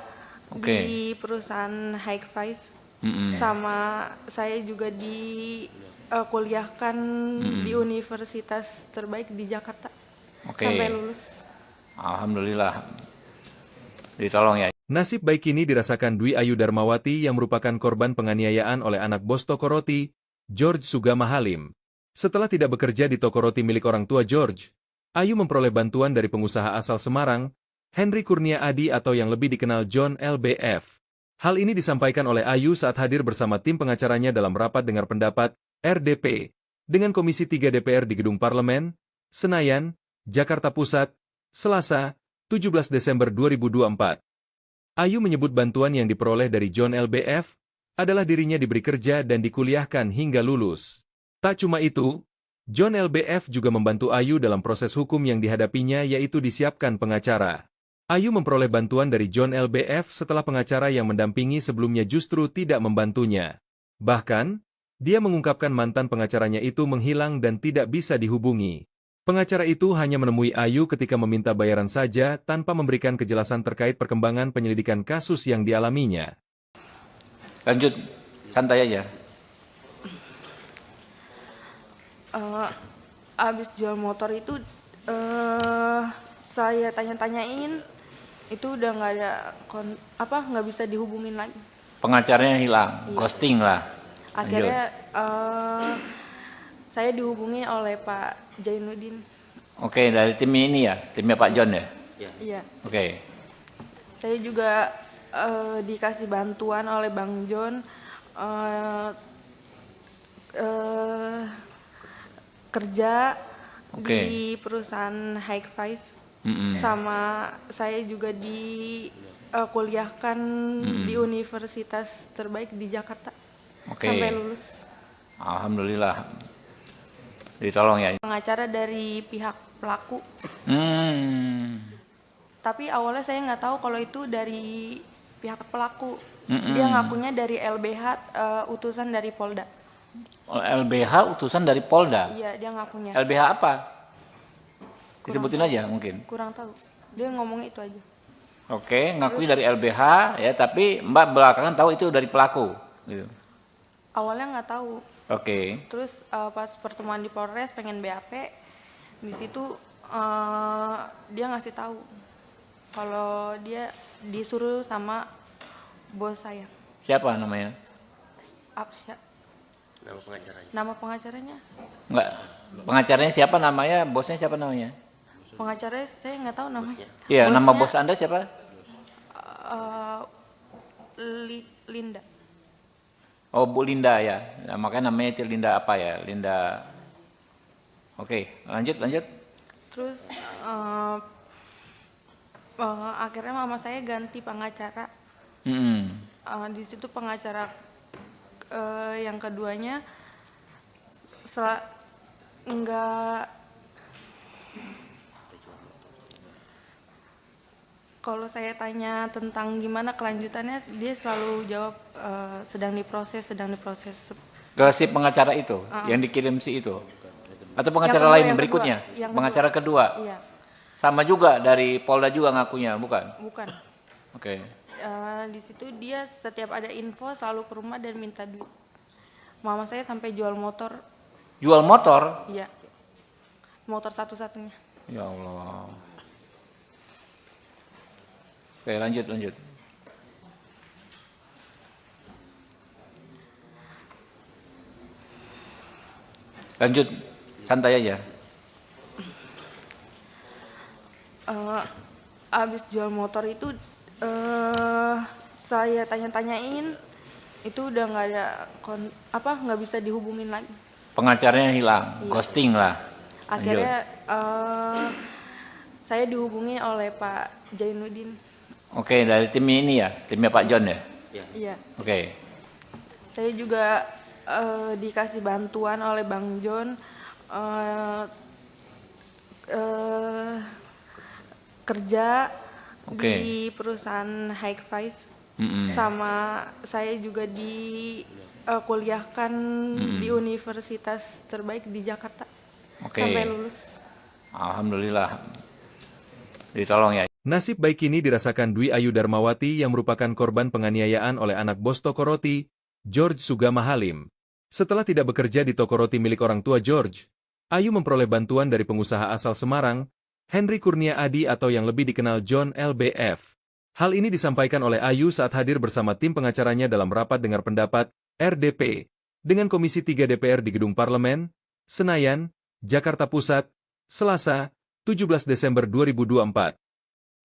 di perusahaan High Five. Sama saya juga kuliahkan di universitas terbaik di Jakarta. Sampai lulus. Alhamdulillah. Ditolong ya. Nasib baik ini dirasakan Dwi Ayu Darmawati yang merupakan korban penganiayaan oleh anak bos toko roti, George Sugama Halim. Setelah tidak bekerja di toko roti milik orang tua George, Ayu memperoleh bantuan dari pengusaha asal Semarang, Henry Kurnia Adi atau yang lebih dikenal John LBF. Hal ini disampaikan oleh Ayu saat hadir bersama tim pengacaranya dalam rapat dengar pendapat, RDP, dengan Komisi 3 DPR di Gedung Parlemen, Senayan, Jakarta Pusat, Selasa, 17 Desember 2024. Ayu menyebut bantuan yang diperoleh dari John LBF adalah dirinya diberi kerja dan dikuliahkan hingga lulus. Tak cuma itu, John LBF juga membantu Ayu dalam proses hukum yang dihadapinya yaitu disiapkan pengacara. Ayu memperoleh bantuan dari John LBF setelah pengacara yang mendampingi sebelumnya justru tidak membantunya. Bahkan, dia mengungkapkan mantan pengacaranya itu menghilang dan tidak bisa dihubungi. Pengacara itu hanya menemui Ayu ketika meminta bayaran saja tanpa memberikan kejelasan terkait perkembangan penyelidikan kasus yang dialaminya. Lanjut, santai aja. Abis jual motor itu saya tanya-tanyain, itu udah nggak ada nggak bisa dihubungin lagi. Pengacaranya hilang, ghosting lah. Akhirnya saya dihubungi oleh Pak Jainuddin. Oke, dari tim ini ya, timnya Pak John ya. Iya. Oke. Saya juga dikasih bantuan oleh Bang John kerja di perusahaan High Five. Sama saya juga kuliahkan di universitas terbaik di Jakarta. Sampai lulus. Alhamdulillah. Ditolong ya. Pengacara dari pihak pelaku. Tapi awalnya saya nggak tahu kalau itu dari pihak pelaku. Dia ngakunya dari LBH, utusan dari Polda. LBH utusan dari Polda? Iya, dia ngakunya. LBH apa? Disebutin aja mungkin. Kurang tahu. Dia ngomongnya itu aja. Oke, ngakui dari LBH ya, tapi Mbak belakangan tahu itu dari pelaku. Gitu. Awalnya nggak tahu. Oke. Terus pas pertemuan di Polres pengen BAP, di situ dia ngasih tahu kalau dia disuruh sama bos saya. Siapa namanya? Apsya. Nama pengacaranya. Nama pengacaranya? Enggak. Pengacaranya siapa namanya? Bosnya siapa namanya? Pengacaranya saya nggak tahu namanya. Iya, nama Bosnya, bos Anda siapa? Linda. Oh, Bu Linda ya. Nah, makanya namanya itu Linda apa ya? Linda. Oke, lanjut. Terus akhirnya mama saya ganti pengacara. Di situ pengacara yang keduanya enggak, kalau saya tanya tentang gimana kelanjutannya, dia selalu jawab sedang diproses. Ke si pengacara itu, yang dikirim si itu? Atau pengacara Yang lain kedua, berikutnya? yang Pengacara kedua? Iya, Sama juga dari Polda juga ngakunya, bukan? bukan. Oke. Di situ dia setiap ada info selalu ke rumah dan minta duit. Mama saya sampai jual motor. Jual motor? Iya, motor satu-satunya. Ya Allah. Oke, lanjut. Lanjut, santai aja. Abis jual motor itu saya tanya-tanyain, itu udah nggak ada nggak bisa dihubungin lagi. Pengacaranya hilang, ghosting lah. Akhirnya saya dihubungi oleh Pak Jainuddin. Oke, dari tim ini ya, timnya Pak John ya. Iya. Oke. Saya juga dikasih bantuan oleh Bang John kerja di perusahaan High Five. Sama saya juga kuliahkan di universitas terbaik di Jakarta. Sampai lulus. Alhamdulillah. Ditolong ya. Nasib baik ini dirasakan Dwi Ayu Darmawati yang merupakan korban penganiayaan oleh anak bos toko roti, George Sugama Halim. Setelah tidak bekerja di toko roti milik orang tua George, Ayu memperoleh bantuan dari pengusaha asal Semarang, Henry Kurnia Adi atau yang lebih dikenal John LBF. Hal ini disampaikan oleh Ayu saat hadir bersama tim pengacaranya dalam rapat dengar pendapat, RDP, dengan Komisi 3 DPR di Gedung Parlemen, Senayan, Jakarta Pusat, Selasa, 17 Desember 2024.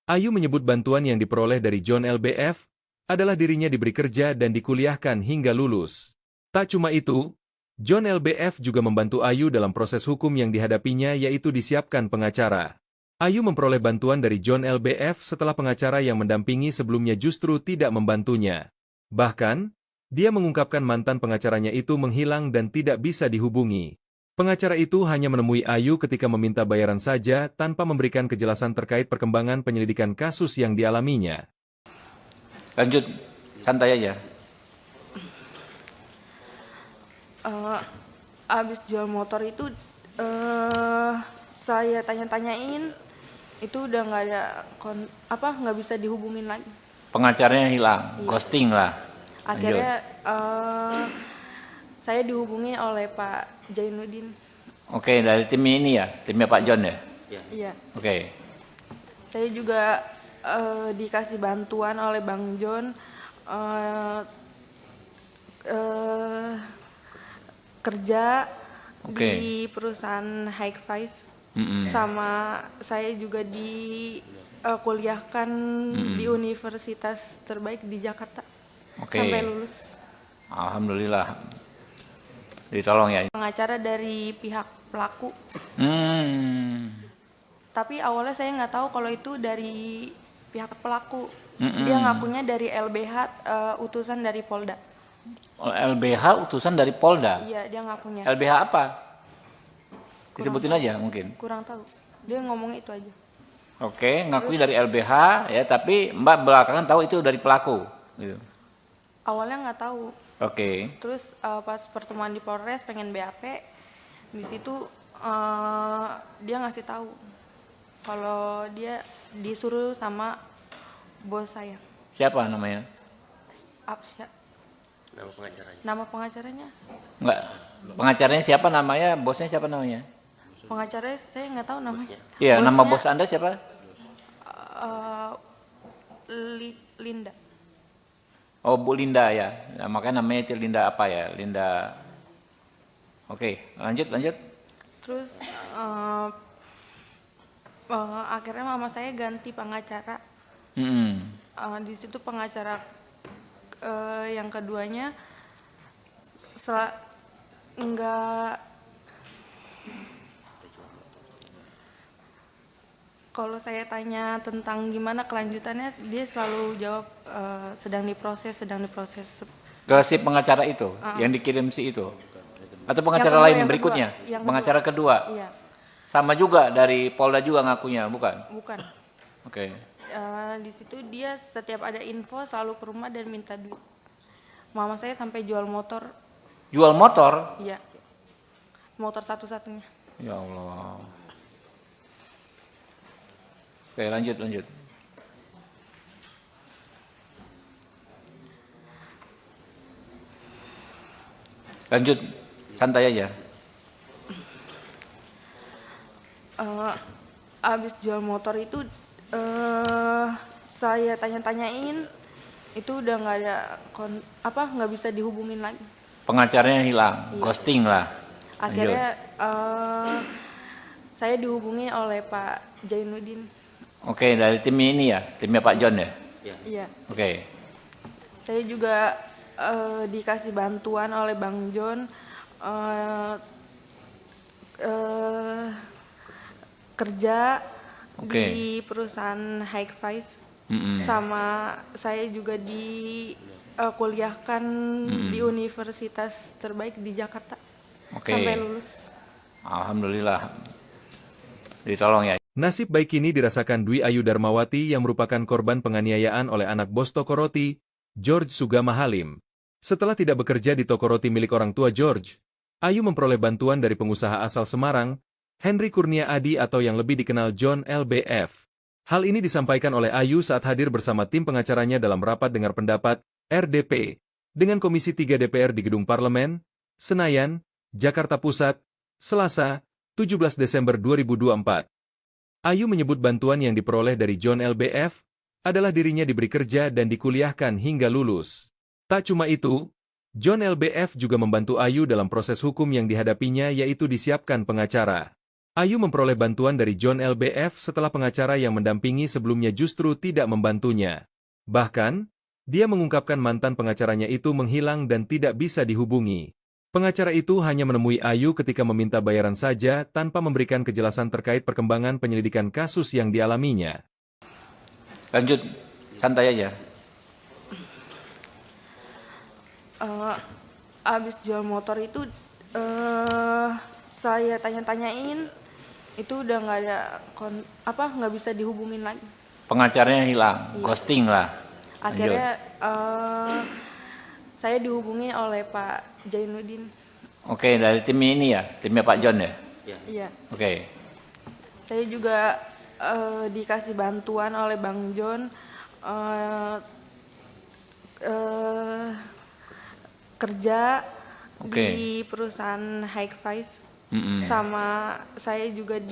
Ayu menyebut bantuan yang diperoleh dari John LBF adalah dirinya diberi kerja dan dikuliahkan hingga lulus. Tak cuma itu, John LBF juga membantu Ayu dalam proses hukum yang dihadapinya yaitu disiapkan pengacara. Ayu memperoleh bantuan dari John LBF setelah pengacara yang mendampingi sebelumnya justru tidak membantunya. Bahkan, dia mengungkapkan mantan pengacaranya itu menghilang dan tidak bisa dihubungi. Pengacara itu hanya menemui Ayu ketika meminta bayaran saja tanpa memberikan kejelasan terkait perkembangan penyelidikan kasus yang dialaminya. Lanjut, santai aja. Abis jual motor itu saya tanya-tanyain, itu udah nggak ada nggak bisa dihubungin lagi. Pengacaranya hilang, ghosting lah. Akhirnya saya dihubungi oleh Pak Jainuddin. Oke, dari tim ini ya, timnya Pak John ya. Iya. Oke. Saya juga dikasih bantuan oleh Bang John kerja di perusahaan High Five. Sama saya juga kuliahkan di universitas terbaik di Jakarta. Sampai lulus. Alhamdulillah. Ditolong ya. Pengacara dari pihak pelaku. Tapi awalnya saya nggak tahu kalau itu dari pihak pelaku. Dia ngakunya dari LBH, utusan dari Polda. LBH utusan dari Polda? Iya, dia ngakunya. LBH apa? Disebutin aja mungkin. Kurang tahu. Dia ngomong itu aja. Oke, ngakui dari LBH ya, tapi Mbak belakangan tahu itu dari pelaku. Gitu. Awalnya nggak tahu. Oke. Terus pas pertemuan di Polres pengen BAP, di situ dia ngasih tahu kalau dia disuruh sama bos saya. Siapa namanya? Absya. Nama pengacaranya. Nama pengacaranya? Enggak. Pengacaranya siapa namanya? Bosnya siapa namanya? Pengacaranya saya nggak tahu namanya. Iya, nama Bosnya, bos Anda siapa? eh, Linda. Oh, Bu Linda ya. Nah, makanya namanya itu Linda apa ya? Linda. Oke, lanjut. Terus akhirnya mama saya ganti pengacara. Mm-mm. Di situ pengacara yang keduanya enggak, kalau saya tanya tentang gimana kelanjutannya dia selalu jawab sedang diproses. Ke si pengacara itu, yang dikirim si itu? Atau pengacara kedua, lain yang berikutnya? kedua, yang Pengacara kedua? Iya, Sama juga dari Polda juga ngakunya, bukan? bukan. Oke. Di situ dia setiap ada info selalu ke rumah dan minta duit. Mama saya sampai jual motor. Jual motor? Iya, motor satu-satunya. Ya Allah. Oke, lanjut. Lanjut, santai aja. Abis jual motor itu saya tanya-tanyain, itu udah nggak ada nggak bisa dihubungin lagi. Pengacaranya hilang, Iya. ghosting lah. Akhirnya saya dihubungi oleh Pak Jainuddin. Oke, dari timnya ini ya, timnya Pak John ya. Iya. Oke. Saya juga dikasih bantuan oleh Bang John kerja Oke. di perusahaan High Five. Mm-mm. Sama saya juga kuliahkan di universitas terbaik di Jakarta. Oke. Sampai lulus. Alhamdulillah. Ditolong ya. Nasib baik ini dirasakan Dwi Ayu Darmawati yang merupakan korban penganiayaan oleh anak bos toko roti, George Sugama Halim. Setelah tidak bekerja di toko roti milik orang tua George, Ayu memperoleh bantuan dari pengusaha asal Semarang, Henry Kurnia Adi atau yang lebih dikenal John LBF. Hal ini disampaikan oleh Ayu saat hadir bersama tim pengacaranya dalam rapat dengar pendapat, RDP, dengan Komisi 3 DPR di Gedung Parlemen, Senayan, Jakarta Pusat, Selasa, 17 Desember 2024. Ayu menyebut bantuan yang diperoleh dari John LBF adalah dirinya diberi kerja dan dikuliahkan hingga lulus. Tak cuma itu, John LBF juga membantu Ayu dalam proses hukum yang dihadapinya yaitu disiapkan pengacara. Ayu memperoleh bantuan dari John LBF setelah pengacara yang mendampingi sebelumnya justru tidak membantunya. Bahkan, dia mengungkapkan mantan pengacaranya itu menghilang dan tidak bisa dihubungi. Pengacara itu hanya menemui Ayu ketika meminta bayaran saja tanpa memberikan kejelasan terkait perkembangan penyelidikan kasus yang dialaminya. Lanjut, santai aja. Abis jual motor itu saya tanya-tanyain, itu udah nggak ada nggak bisa dihubungin lagi. Pengacaranya hilang, ghosting lah. Akhirnya saya dihubungi oleh Pak Jainuddin. Oke, dari timnya ini ya, timnya Pak John ya. Iya. Oke. Saya juga dikasih bantuan oleh Bang John kerja di perusahaan High Five. Sama saya juga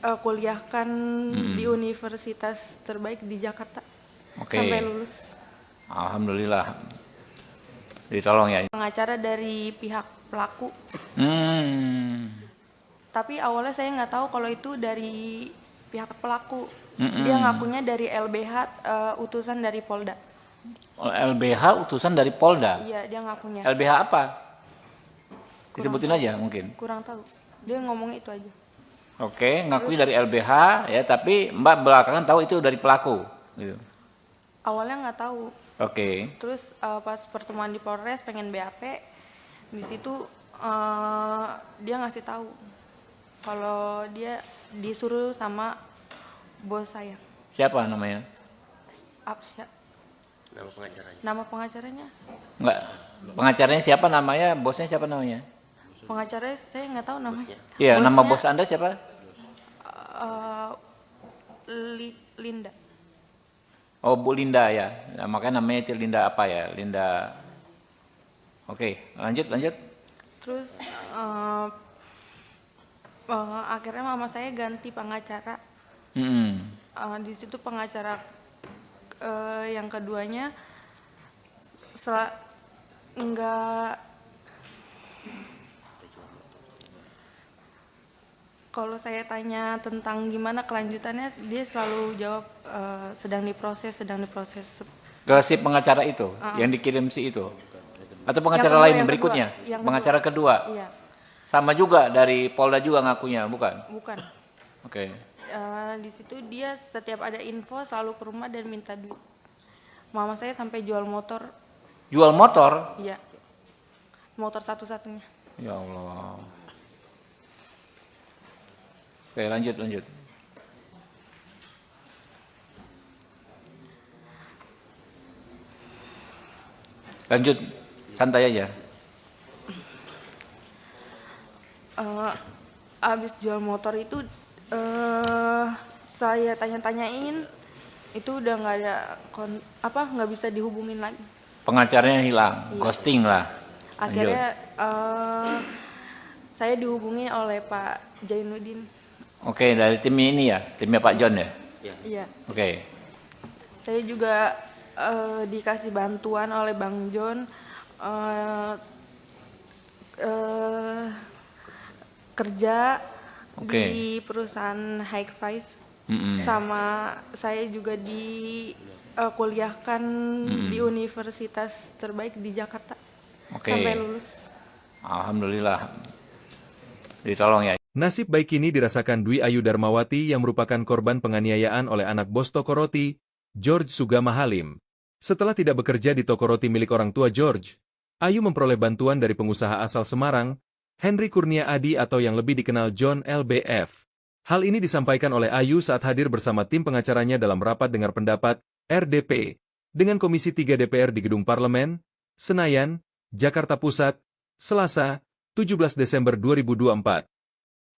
kuliahkan di universitas terbaik di Jakarta. Oke. Sampai lulus. Alhamdulillah. Ditolong ya. Pengacara dari pihak pelaku. Tapi awalnya saya nggak tahu kalau itu dari pihak pelaku. Dia ngakunya dari LBH, utusan dari Polda. LBH utusan dari Polda? Iya, dia ngakunya. LBH apa? Disebutin aja mungkin. Kurang tahu. Dia ngomong itu aja. Oke, ngakui dari LBH ya, tapi Mbak belakangan tahu itu dari pelaku. Gitu. Awalnya nggak tahu. Oke. Terus pas pertemuan di Polres pengen BAP, di situ dia ngasih tahu kalau dia disuruh sama bos saya. Siapa namanya? Absya. Nama pengacaranya. Nama pengacaranya? Enggak. Pengacaranya siapa namanya? Bosnya siapa namanya? Pengacaranya saya nggak tahu namanya. Iya, Bosnya, nama bos Anda siapa? Linda. Oh, Bu Linda ya. Nah, makanya namanya itu Linda apa ya? Linda. Oke, lanjut, lanjut. Terus akhirnya mama saya ganti pengacara. Mm-mm. Di situ pengacara yang keduanya enggak, kalau saya tanya tentang gimana kelanjutannya, dia selalu jawab sedang diproses, sedang diproses. Ke si pengacara itu, yang dikirim si itu? Atau pengacara kedua, lain yang berikutnya? kedua, yang Pengacara kedua? Iya, Sama juga dari Polda juga ngakunya, bukan? bukan. Oke. Di situ dia setiap ada info selalu ke rumah dan minta duit. Mama saya sampai jual motor, Jual motor? iya, motor satu-satunya. Ya Allah. Oke, lanjut, lanjut. Lanjut, santai aja. Abis jual motor itu saya tanya-tanyain, itu udah nggak ada nggak bisa dihubungin lagi. Pengacaranya hilang, Iya. ghosting lah. Akhirnya saya dihubungi oleh Pak Jainuddin. Oke, dari tim ini ya, timnya Pak John ya. Iya. Oke, Saya juga dikasih bantuan oleh Bang John kerja Oke. di perusahaan High Five. Mm-mm. Sama saya juga kuliahkan di universitas terbaik di Jakarta. Oke. Sampai lulus. Alhamdulillah. Ditolong ya. Nasib baik ini dirasakan Dwi Ayu Darmawati yang merupakan korban penganiayaan oleh anak bos toko roti, George Sugama Halim. Setelah tidak bekerja di toko roti milik orang tua George, Ayu memperoleh bantuan dari pengusaha asal Semarang, Henry Kurnia Adi atau yang lebih dikenal John LBF. Hal ini disampaikan oleh Ayu saat hadir bersama tim pengacaranya dalam rapat dengar pendapat, RDP, dengan Komisi 3 DPR di Gedung Parlemen, Senayan, Jakarta Pusat, Selasa, 17 Desember 2024.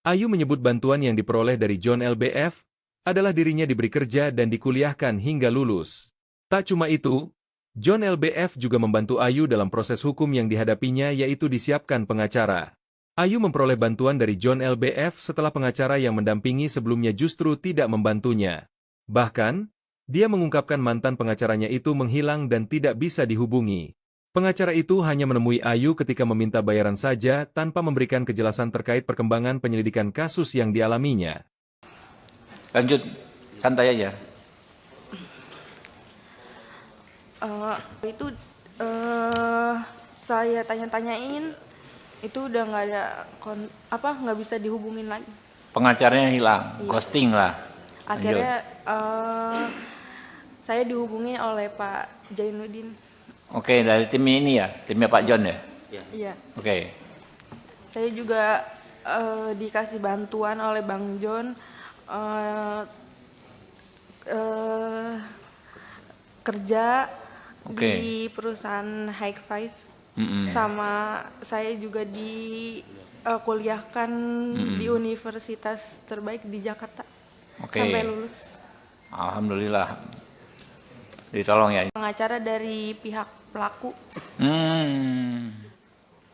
Ayu menyebut bantuan yang diperoleh dari John LBF adalah dirinya diberi kerja dan dikuliahkan hingga lulus. Tak cuma itu, John LBF juga membantu Ayu dalam proses hukum yang dihadapinya yaitu disiapkan pengacara. Ayu memperoleh bantuan dari John LBF setelah pengacara yang mendampingi sebelumnya justru tidak membantunya. Bahkan, dia mengungkapkan mantan pengacaranya itu menghilang dan tidak bisa dihubungi. Pengacara itu hanya menemui Ayu ketika meminta bayaran saja tanpa memberikan kejelasan terkait perkembangan penyelidikan kasus yang dialaminya. Lanjut, santai aja. Itu saya tanya-tanyain, itu udah nggak ada nggak bisa dihubungin lagi. Pengacaranya hilang, ghosting lah. Lanjut. Akhirnya saya dihubungi oleh Pak Jainuddin. Oke, dari tim ini ya, timnya Pak John ya. Iya. Oke. Saya juga dikasih bantuan oleh Bang John kerja di perusahaan High Five. Sama saya juga kuliahkan di universitas terbaik di Jakarta. Oke. Sampai lulus. Alhamdulillah. Ditolong ya. Pengacara dari pihak pelaku.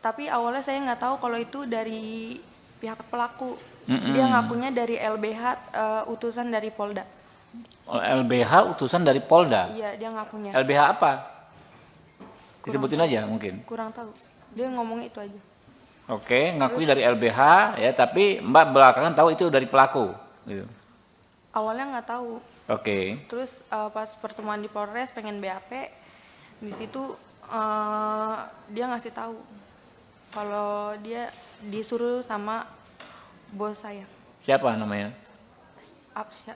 Tapi awalnya saya nggak tahu kalau itu dari pihak pelaku. Dia ngakunya dari LBH, utusan dari Polda. LBH utusan dari Polda? Iya, dia ngakunya. LBH apa? Disebutin aja mungkin. Kurang tahu. Dia ngomong itu aja. Oke, ngakui dari LBH ya, tapi Mbak belakangan tahu itu dari pelaku. Gitu. Awalnya nggak tahu. Oke. Terus pas pertemuan di Polres pengen BAP, di situ dia ngasih tahu kalau dia disuruh sama bos saya. Siapa namanya? Apsya.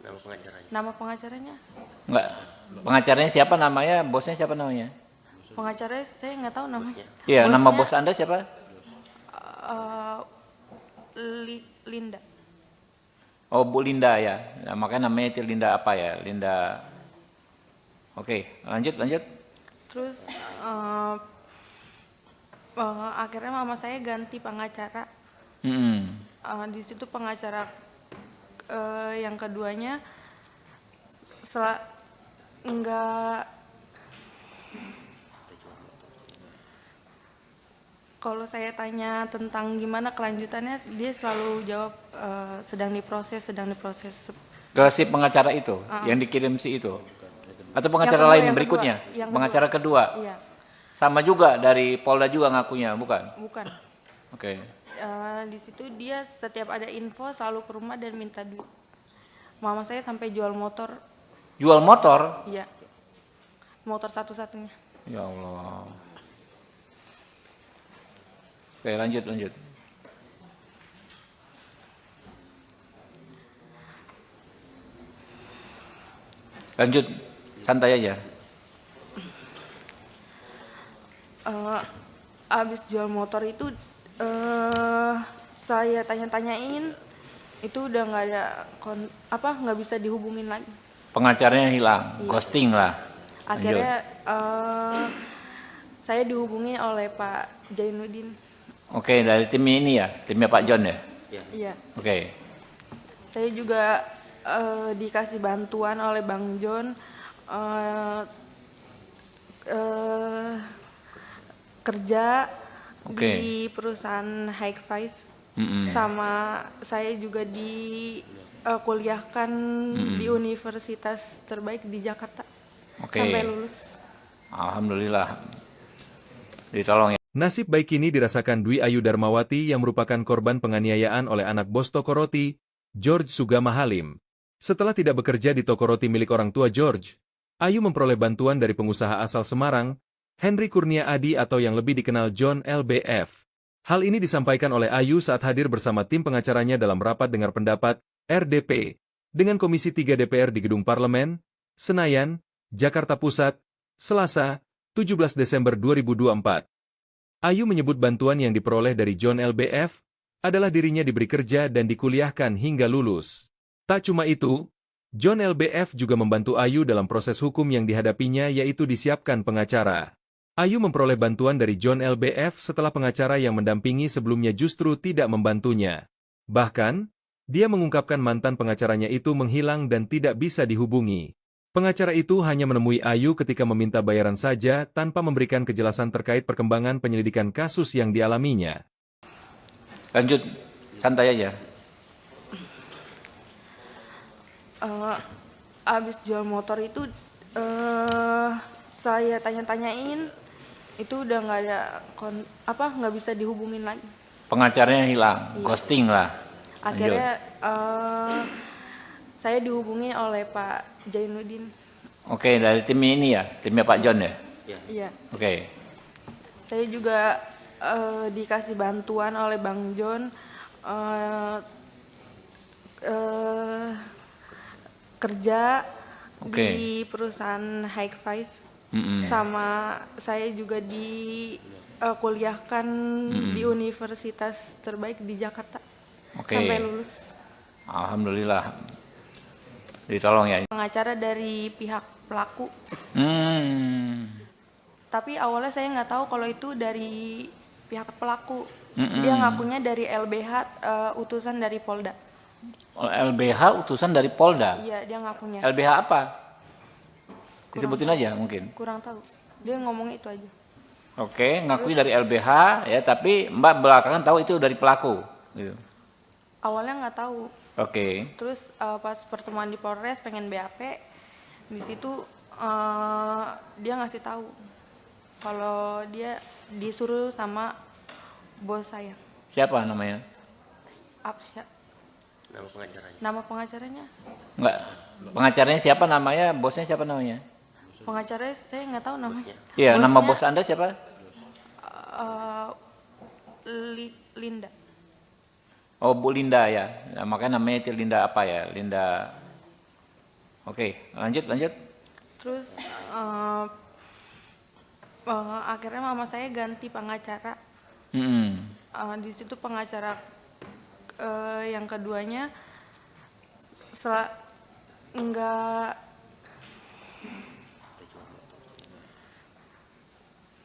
Nama pengacaranya. Nama pengacaranya? Enggak. Pengacaranya siapa namanya? Bosnya siapa namanya? Pengacaranya saya nggak tahu namanya. Iya, Bosnya, nama bos Anda siapa? Linda. Oh, Bu Linda ya. Nah, makanya namanya itu Linda apa ya? Linda. Oke, lanjut, lanjut. Terus akhirnya mama saya ganti pengacara. Di situ pengacara yang keduanya Enggak. Kalau saya tanya tentang gimana kelanjutannya, dia selalu jawab sedang diproses, sedang diproses. Ke si pengacara itu, yang dikirim si itu? Atau pengacara kedua, lain yang berikutnya? kedua, yang Pengacara kedua? Iya, Sama juga dari Polda juga ngakunya, bukan? bukan. Oke. Di situ dia setiap ada info selalu ke rumah dan minta duit. Mama saya sampai jual motor, Jual motor? iya, motor satu-satunya. Ya Allah. Oke, lanjut, lanjut. Lanjut, santai aja. Abis jual motor itu saya tanya-tanyain, itu udah nggak ada nggak bisa dihubungin lagi. Pengacaranya hilang, ghosting lah. Akhirnya saya dihubungi oleh Pak Jainuddin. Oke, dari tim ini ya, timnya Pak John ya. Iya. Oke, Saya juga dikasih bantuan oleh Bang John kerja Oke. di perusahaan High Five. Sama saya juga kuliahkan di universitas terbaik di Jakarta. Oke. Sampai lulus. Alhamdulillah. Ditolong ya. Nasib baik ini dirasakan Dwi Ayu Darmawati yang merupakan korban penganiayaan oleh anak bos toko roti, George Sugama Halim. Setelah tidak bekerja di toko roti milik orang tua George, Ayu memperoleh bantuan dari pengusaha asal Semarang, Henry Kurnia Adi atau yang lebih dikenal John LBF. Hal ini disampaikan oleh Ayu saat hadir bersama tim pengacaranya dalam rapat dengar pendapat, RDP, dengan Komisi 3 DPR di Gedung Parlemen, Senayan, Jakarta Pusat, Selasa, 17 Desember 2024. Ayu menyebut bantuan yang diperoleh dari John LBF adalah dirinya diberi kerja dan dikuliahkan hingga lulus. Tak cuma itu, John LBF juga membantu Ayu dalam proses hukum yang dihadapinya yaitu disiapkan pengacara. Ayu memperoleh bantuan dari John LBF setelah pengacara yang mendampingi sebelumnya justru tidak membantunya. Bahkan, dia mengungkapkan mantan pengacaranya itu menghilang dan tidak bisa dihubungi. Pengacara itu hanya menemui Ayu ketika meminta bayaran saja tanpa memberikan kejelasan terkait perkembangan penyelidikan kasus yang dialaminya. Lanjut, santai aja. Abis jual motor itu saya tanya-tanyain, itu udah nggak ada nggak bisa dihubungin lagi. Pengacaranya hilang, ghosting lah. Akhirnya saya dihubungi oleh Pak Jainuddin. Oke, dari tim ini ya, timnya Pak John ya. Iya. Oke. Saya juga dikasih bantuan oleh Bang John kerja di perusahaan High Five. Sama saya juga kuliahkan di universitas terbaik di Jakarta. Oke. Sampai lulus. Alhamdulillah. Ditolong ya. Pengacara dari pihak pelaku. Tapi awalnya saya nggak tahu kalau itu dari pihak pelaku. Dia ngakunya dari LBH, utusan dari Polda. LBH utusan dari Polda. Iya, dia ngakunya. LBH apa? Disebutin aja mungkin. Kurang tahu. Dia ngomong itu aja. Oke, ngakui dari LBH ya, tapi Mbak belakangan tahu itu dari pelaku. Gitu. Awalnya nggak tahu. Oke. Terus pas pertemuan di Polres pengen BAP, di situ dia ngasih tahu kalau dia disuruh sama bos saya. Siapa namanya? Absya. Nama pengacaranya. Nama pengacaranya? Enggak. Pengacaranya siapa namanya? Bosnya siapa namanya? Pengacaranya saya nggak tahu namanya. Iya, Bosnya, nama bos Anda siapa? Linda. Oh, Bu Linda ya. Nah, makanya namanya itu Linda apa ya? Linda. Oke, lanjut, lanjut. Terus akhirnya mama saya ganti pengacara. Di situ pengacara yang keduanya enggak.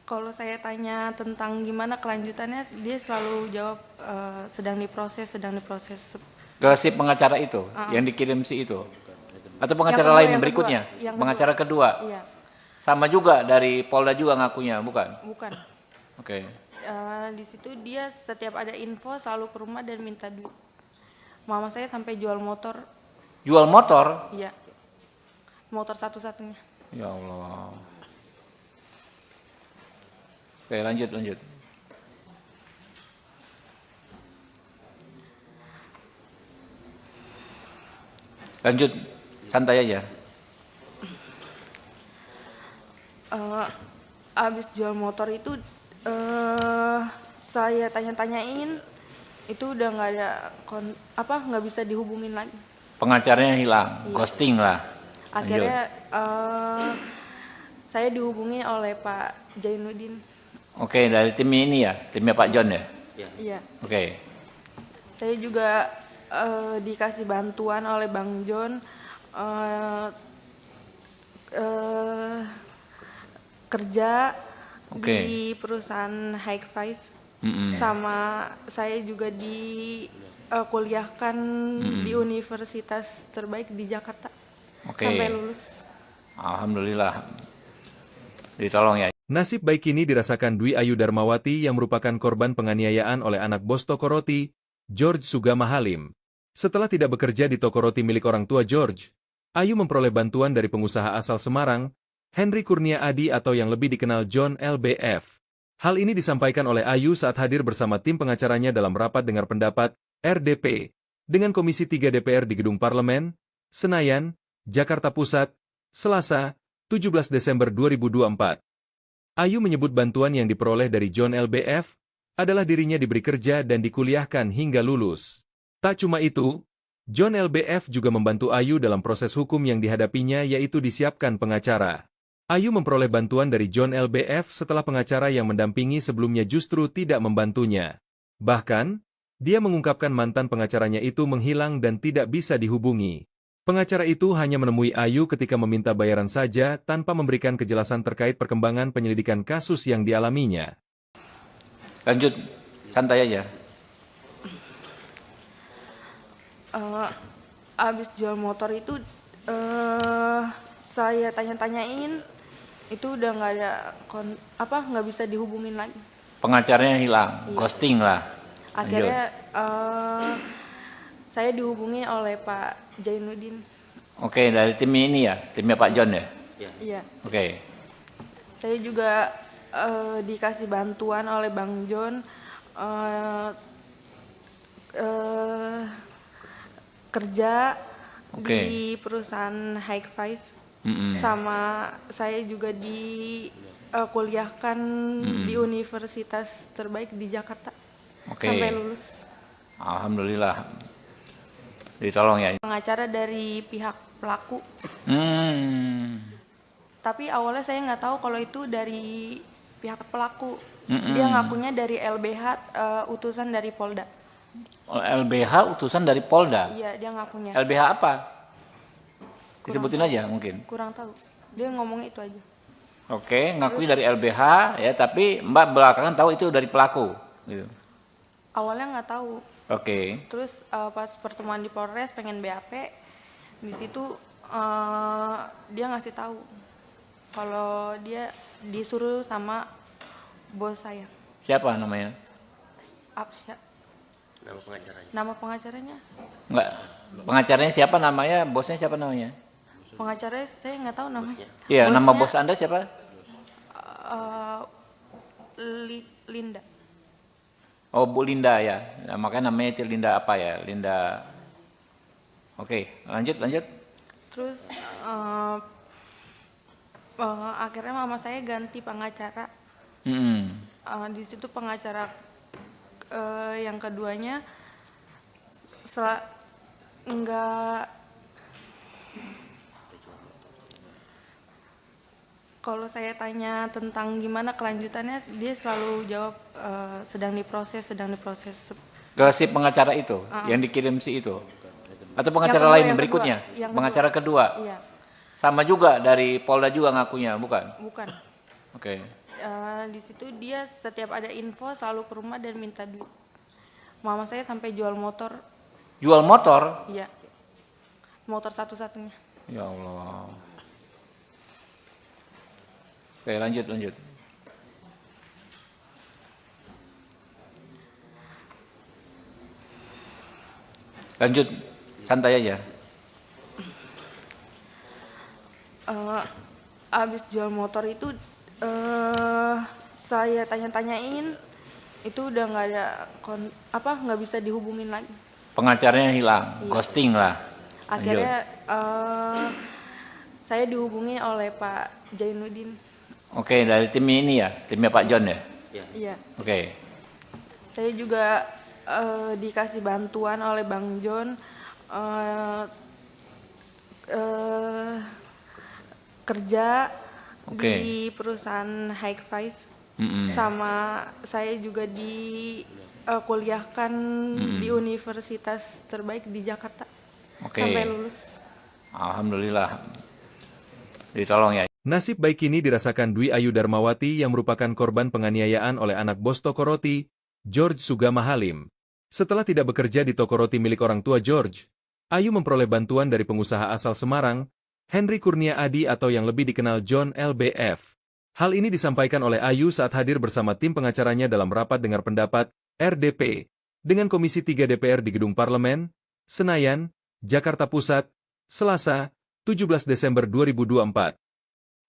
Kalau saya tanya tentang gimana kelanjutannya, dia selalu jawab sedang diproses, sedang diproses. Ke si pengacara itu, yang dikirim si itu? Atau pengacara kedua, lain yang berikutnya? kedua. Yang Pengacara kedua? Iya, Sama juga dari Polda juga ngakunya, bukan? bukan. Oke. Di situ dia setiap ada info selalu ke rumah dan minta duit. Mama saya sampai jual motor. Jual motor? Iya, motor satu-satunya. Ya Allah. Oke, lanjut, lanjut. Lanjut, santai aja. Abis jual motor itu saya tanya-tanyain, itu udah nggak ada nggak bisa dihubungin lagi. Pengacaranya hilang, ghosting lah. Akhirnya saya dihubungi oleh Pak Jainuddin. Oke, dari tim ini ya, timnya Pak John ya. Iya. Oke, Saya juga dikasih bantuan oleh Bang John kerja Oke. di perusahaan High Five. Sama saya juga kuliahkan di universitas terbaik di Jakarta. Oke. Sampai lulus. Alhamdulillah. Ditolong ya. Nasib baik ini dirasakan Dwi Ayu Darmawati yang merupakan korban penganiayaan oleh anak bos toko roti, George Sugama Halim. Setelah tidak bekerja di toko roti milik orang tua George, Ayu memperoleh bantuan dari pengusaha asal Semarang, Henry Kurnia Adi atau yang lebih dikenal John LBF. Hal ini disampaikan oleh Ayu saat hadir bersama tim pengacaranya dalam rapat dengar pendapat, RDP, dengan Komisi 3 DPR di Gedung Parlemen, Senayan, Jakarta Pusat, Selasa, 17 Desember 2024. Ayu menyebut bantuan yang diperoleh dari John LBF adalah dirinya diberi kerja dan dikuliahkan hingga lulus. Tak cuma itu, John LBF juga membantu Ayu dalam proses hukum yang dihadapinya yaitu disiapkan pengacara. Ayu memperoleh bantuan dari John LBF setelah pengacara yang mendampingi sebelumnya justru tidak membantunya. Bahkan, dia mengungkapkan mantan pengacaranya itu menghilang dan tidak bisa dihubungi. Pengacara itu hanya menemui Ayu ketika meminta bayaran saja tanpa memberikan kejelasan terkait perkembangan penyelidikan kasus yang dialaminya. Lanjut, santai aja. Abis jual motor itu saya tanya-tanyain, itu udah nggak ada nggak bisa dihubungin lagi. Pengacaranya hilang, ghosting lah. Akhirnya saya dihubungi oleh Pak Jainuddin. Oke, dari tim ini ya, timnya Pak John ya. Iya. Oke. Saya juga dikasih bantuan oleh Bang John kerja di perusahaan High Five. Sama saya juga kuliahkan di universitas terbaik di Jakarta. Sampai lulus. Alhamdulillah. Ditolong ya. Pengacara dari pihak pelaku. Tapi awalnya saya nggak tahu kalau itu dari pihak pelaku. Dia ngakunya dari LBH, utusan dari Polda. LBH utusan dari Polda? Iya, dia ngakunya. LBH apa? Disebutin aja mungkin. Kurang tahu. Dia ngomong itu aja. Oke, ngakui dari LBH ya, tapi Mbak belakangan tahu itu dari pelaku. Gitu. Awalnya nggak tahu. Oke. Terus pas pertemuan di Polres pengen BAP, di situ dia ngasih tahu kalau dia disuruh sama bos saya. Siapa namanya? Absya. Nama pengacaranya? Nama pengacaranya? Enggak. Pengacaranya siapa namanya? Bosnya siapa namanya? Pengacaranya saya nggak tahu namanya. Iya, nama Bosnya, bos Anda siapa? Linda. Oh, Bu Linda ya. Nah, makanya namanya itu Linda apa ya? Linda. Oke, lanjut, lanjut. Terus akhirnya mama saya ganti pengacara. Di situ pengacara yang keduanya kalau saya tanya tentang gimana kelanjutannya, dia selalu jawab sedang diproses. Ke si pengacara itu, yang dikirim si itu? Atau pengacara Yang kedua, lain yang berikutnya? kedua. Yang Pengacara kedua? Iya, Sama juga dari Polda juga ngakunya, bukan? bukan. Oke. Di situ dia setiap ada info selalu ke rumah dan minta duit. Mama saya sampai jual motor. Jual motor? Iya, motor satu-satunya. Ya Allah. Oke, lanjut, lanjut. Lanjut, santai aja. Abis jual motor itu saya tanya-tanyain, itu udah nggak ada nggak bisa dihubungin lagi. Pengacaranya hilang, Iya. ghosting lah. Akhirnya saya dihubungi oleh Pak Jainuddin. Oke, dari tim ini ya, timnya Pak John ya. Iya. Oke, Saya juga dikasih bantuan oleh Bang John kerja Oke. di perusahaan High Five. Mm-mm. Sama saya juga kuliahkan di universitas terbaik di Jakarta. Oke. Sampai lulus. Alhamdulillah. Ditolong ya. Nasib baik ini dirasakan Dwi Ayu Darmawati yang merupakan korban penganiayaan oleh anak bos toko roti, George Sugama Halim. Setelah tidak bekerja di toko roti milik orang tua George, Ayu memperoleh bantuan dari pengusaha asal Semarang, Henry Kurnia Adi atau yang lebih dikenal John LBF. Hal ini disampaikan oleh Ayu saat hadir bersama tim pengacaranya dalam rapat dengar pendapat, RDP, dengan Komisi 3 DPR di Gedung Parlemen, Senayan, Jakarta Pusat, Selasa, 17 Desember 2024.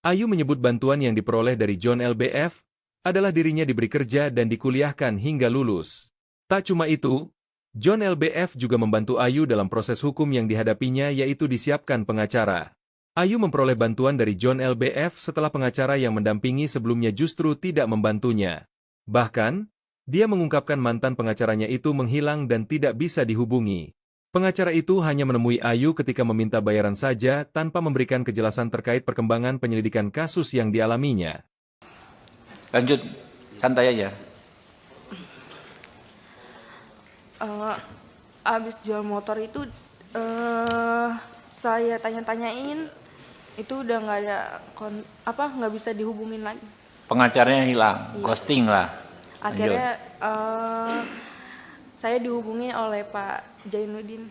Ayu menyebut bantuan yang diperoleh dari John LBF adalah dirinya diberi kerja dan dikuliahkan hingga lulus. Tak cuma itu, John LBF juga membantu Ayu dalam proses hukum yang dihadapinya yaitu disiapkan pengacara. Ayu memperoleh bantuan dari John LBF setelah pengacara yang mendampingi sebelumnya justru tidak membantunya. Bahkan, dia mengungkapkan mantan pengacaranya itu menghilang dan tidak bisa dihubungi. Pengacara itu hanya menemui Ayu ketika meminta bayaran saja tanpa memberikan kejelasan terkait perkembangan penyelidikan kasus yang dialaminya. Lanjut, santai aja. Abis jual motor itu saya tanya-tanyain, itu udah nggak ada nggak bisa dihubungin lagi. Pengacaranya hilang, ghosting lah. Akhirnya saya dihubungi oleh Pak Jainuddin.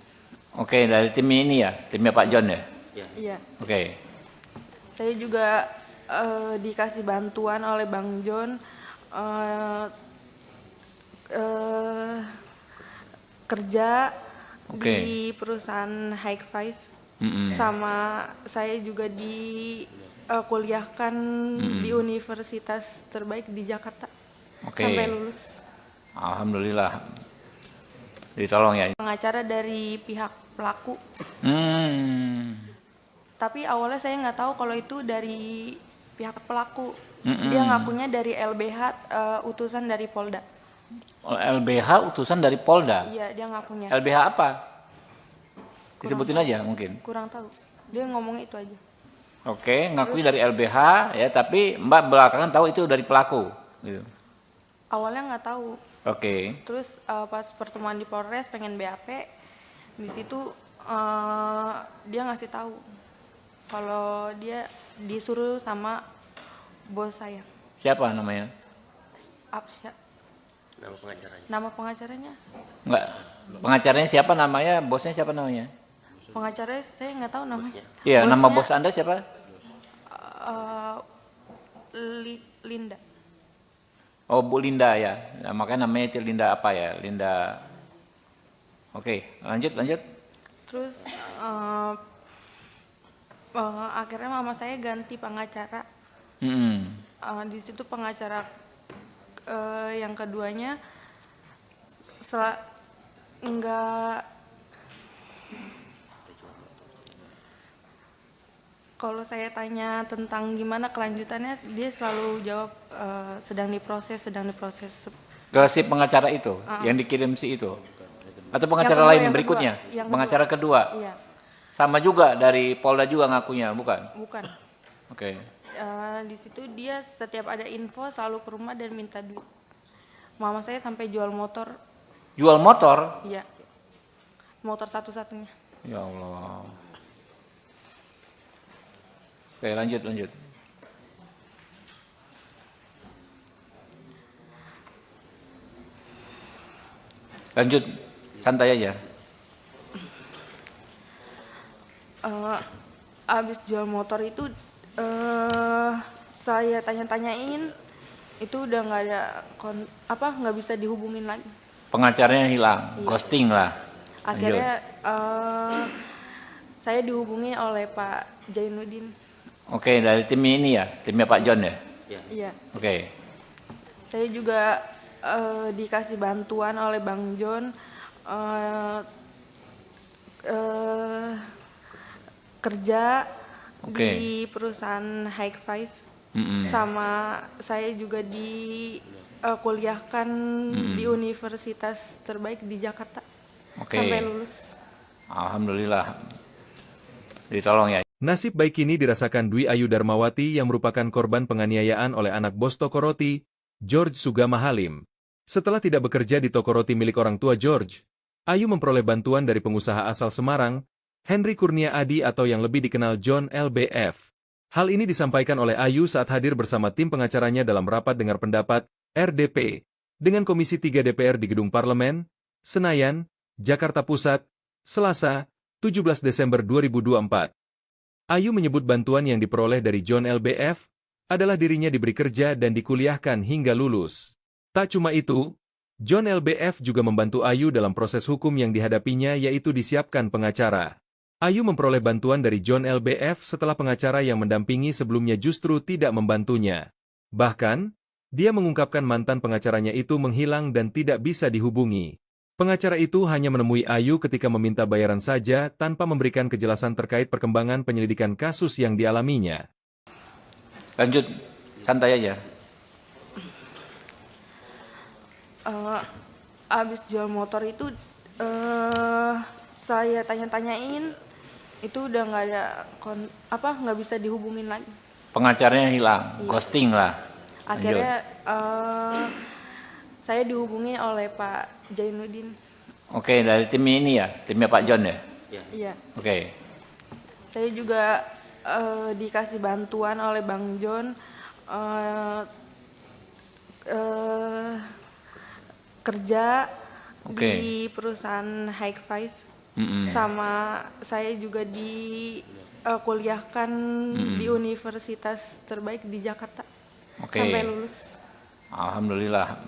Oke, dari tim ini ya, timnya Pak John ya. Iya. Oke, Saya juga dikasih bantuan oleh Bang John kerja Oke. di perusahaan High Five. Mm-mm. Sama saya juga kuliahkan di universitas terbaik di Jakarta. Oke. Sampai lulus. Alhamdulillah. Ditolong ya. Pengacara dari pihak pelaku. Tapi awalnya saya nggak tahu kalau itu dari pihak pelaku. Dia ngakunya dari LBH, utusan dari Polda. LBH utusan dari Polda. Iya, dia ngakunya. LBH apa? Disebutin aja mungkin. Kurang tahu. Dia ngomongnya itu aja. Oke, ngakui dari LBH ya, tapi Mbak belakangan tahu itu dari pelaku. Gitu. Awalnya nggak tahu. Oke. Terus pas pertemuan di Polres pengen BAP, di situ dia ngasih tahu kalau dia disuruh sama bos saya. Siapa namanya? Absya. Nama pengacaranya. Nama pengacaranya? Enggak. Pengacaranya siapa namanya? Bosnya siapa namanya? Pengacaranya saya nggak tahu namanya. Iya, nama Bosnya, bos Anda siapa? Linda. Oh, Bu Linda ya. Nah, makanya namanya itu Linda apa ya? Linda. Oke, lanjut. Terus akhirnya mama saya ganti pengacara. Di situ pengacara yang keduanya enggak, kalau saya tanya tentang gimana kelanjutannya, dia selalu jawab sedang diproses. Ke si pengacara itu, yang dikirim si itu. Atau pengacara Yang kedua, lain yang berikutnya? kedua. Yang Pengacara kedua. Iya, Sama juga dari Polda juga ngakunya, bukan? bukan. Oke. Di situ dia setiap ada info selalu ke rumah dan minta duit. Mama saya sampai jual motor. Jual motor? Iya. Motor satu-satunya. Ya Allah. Oke, lanjut. Lanjut, santai aja. abis jual motor itu saya tanya-tanyain, itu udah nggak ada nggak bisa dihubungin lagi. Pengacaranya hilang, ghosting lah. Akhirnya saya dihubungi oleh Pak Jainuddin. Oke, dari tim ini ya, timnya Pak John ya. Iya. Oke, Saya juga dikasih bantuan oleh Bang John kerja Oke. di perusahaan High Five. Sama saya juga kuliahkan di universitas terbaik di Jakarta Oke. sampai lulus. Alhamdulillah. Ditolong ya. Nasib baik ini dirasakan Dwi Ayu Darmawati yang merupakan korban penganiayaan oleh anak bos toko roti, George Sugama Halim. Setelah tidak bekerja di toko roti milik orang tua George, Ayu memperoleh bantuan dari pengusaha asal Semarang, Henry Kurnia Adi atau yang lebih dikenal John LBF. Hal ini disampaikan oleh Ayu saat hadir bersama tim pengacaranya dalam rapat dengar pendapat, RDP, dengan Komisi 3 DPR di Gedung Parlemen, Senayan, Jakarta Pusat, Selasa, 17 Desember 2024. Ayu menyebut bantuan yang diperoleh dari John LBF adalah dirinya diberi kerja dan dikuliahkan hingga lulus. Tak cuma itu, John LBF juga membantu Ayu dalam proses hukum yang dihadapinya yaitu disiapkan pengacara. Ayu memperoleh bantuan dari John LBF setelah pengacara yang mendampingi sebelumnya justru tidak membantunya. Bahkan, dia mengungkapkan mantan pengacaranya itu menghilang dan tidak bisa dihubungi. Pengacara itu hanya menemui Ayu ketika meminta bayaran saja tanpa memberikan kejelasan terkait perkembangan penyelidikan kasus yang dialaminya. Lanjut, santai aja. Abis jual motor itu saya tanya-tanyain, itu udah nggak ada nggak bisa dihubungin lagi. Pengacaranya hilang, ghosting lah. Akhirnya saya dihubungi oleh Pak Jainuddin. Oke, dari tim ini ya, timnya Pak John ya. Iya. Oke, Saya juga dikasih bantuan oleh Bang John kerja di perusahaan High Five. Sama saya juga kuliahkan di universitas terbaik di Jakarta sampai lulus. Alhamdulillah.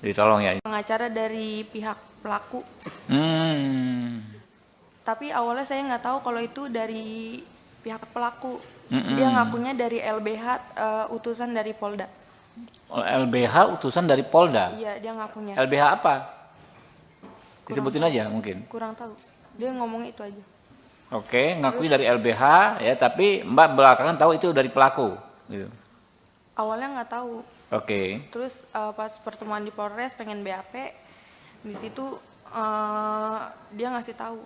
Ditolong ya. Pengacara dari pihak pelaku. Tapi awalnya saya nggak tahu kalau itu dari pihak pelaku. Dia ngakunya dari LBH, utusan dari Polda. LBH utusan dari Polda. Iya, dia ngakunya. LBH apa? Disebutin aja mungkin. Kurang tahu. Dia ngomong itu aja. Oke, ngakui dari LBH ya, tapi Mbak belakangan tahu itu dari pelaku. Gitu. Awalnya nggak tahu. Oke. Terus pas pertemuan di Polres pengen BAP, di situ dia ngasih tahu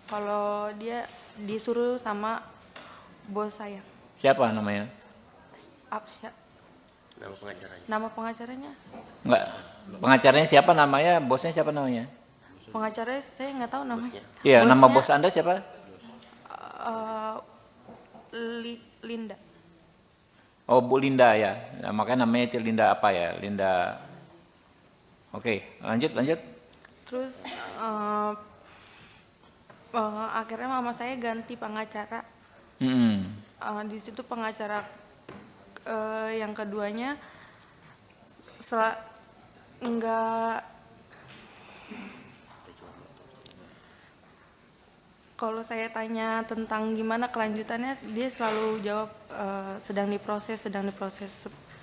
kalau dia disuruh sama bos saya. Siapa namanya? Absya. Nama pengacaranya. Nama pengacaranya? Enggak. Pengacaranya siapa namanya? Bosnya siapa namanya? Pengacaranya saya nggak tahu namanya. Iya, Bosnya, nama bos Anda siapa? Linda. Oh, Bu Linda ya. Nah, makanya namanya itu Linda apa ya? Linda. Oke, lanjut. Terus akhirnya mama saya ganti pengacara. Di situ pengacara yang keduanya kalau saya tanya tentang gimana kelanjutannya, dia selalu jawab sedang diproses.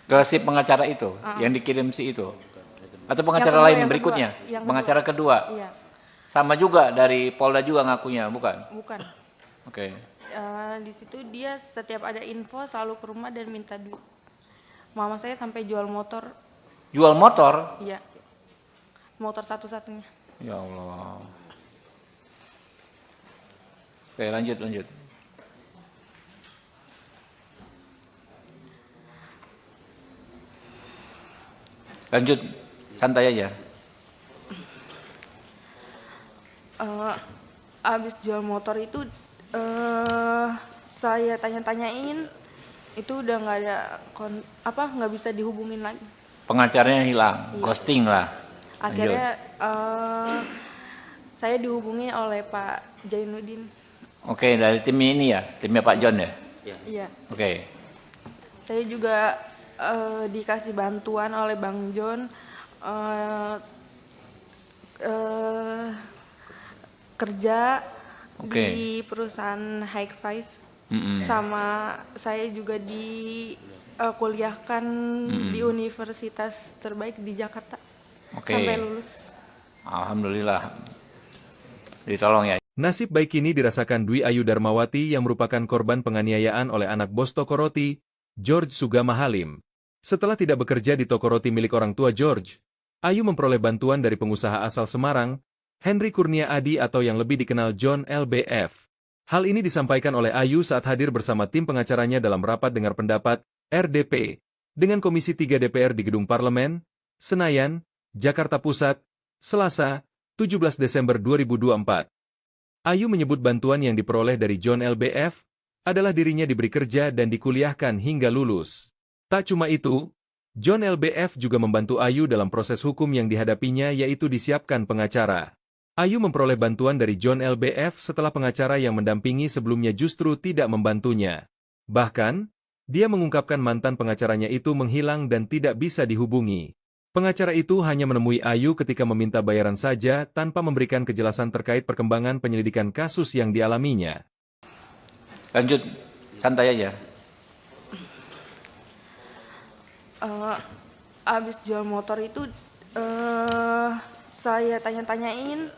Ke si pengacara itu, yang dikirim si itu? Atau pengacara Yang lain kedua, berikutnya? yang Pengacara kedua? Iya. Sama juga dari Polda juga ngakunya, bukan? Bukan. Oke. Di situ dia setiap ada info selalu ke rumah dan minta duit. Mama saya sampai jual motor. Jual motor? Iya. Motor satu-satunya. Ya Allah. Oke, lanjut. Lanjut, santai aja. Abis jual motor itu saya tanya-tanyain, itu udah nggak ada nggak bisa dihubungin lagi. Pengacaranya hilang, ghosting lah. Akhirnya saya dihubungi oleh Pak Jainuddin. Oke, dari tim ini ya, timnya Pak John ya. Iya. Oke, Saya juga dikasih bantuan oleh Bang John eh, eh, kerja Oke. di perusahaan High Five. Mm-mm. Sama saya juga kuliahkan di universitas terbaik di Jakarta Oke. sampai lulus. Alhamdulillah. Ditolong ya. Nasib baik ini dirasakan Dwi Ayu Darmawati yang merupakan korban penganiayaan oleh anak bos toko roti, George Sugama Halim. Setelah tidak bekerja di toko roti milik orang tua George, Ayu memperoleh bantuan dari pengusaha asal Semarang, Henry Kurnia Adi atau yang lebih dikenal John LBF. Hal ini disampaikan oleh Ayu saat hadir bersama tim pengacaranya dalam rapat dengar pendapat, RDP, dengan Komisi 3 DPR di Gedung Parlemen, Senayan, Jakarta Pusat, Selasa, 17 Desember 2024. Ayu menyebut bantuan yang diperoleh dari John LBF adalah dirinya diberi kerja dan dikuliahkan hingga lulus. Tak cuma itu, John LBF juga membantu Ayu dalam proses hukum yang dihadapinya yaitu disiapkan pengacara. Ayu memperoleh bantuan dari John LBF setelah pengacara yang mendampingi sebelumnya justru tidak membantunya. Bahkan, dia mengungkapkan mantan pengacaranya itu menghilang dan tidak bisa dihubungi. Pengacara itu hanya menemui Ayu ketika meminta bayaran saja tanpa memberikan kejelasan terkait perkembangan penyelidikan kasus yang dialaminya. Lanjut, santai aja. Abis jual motor itu saya tanya-tanyain,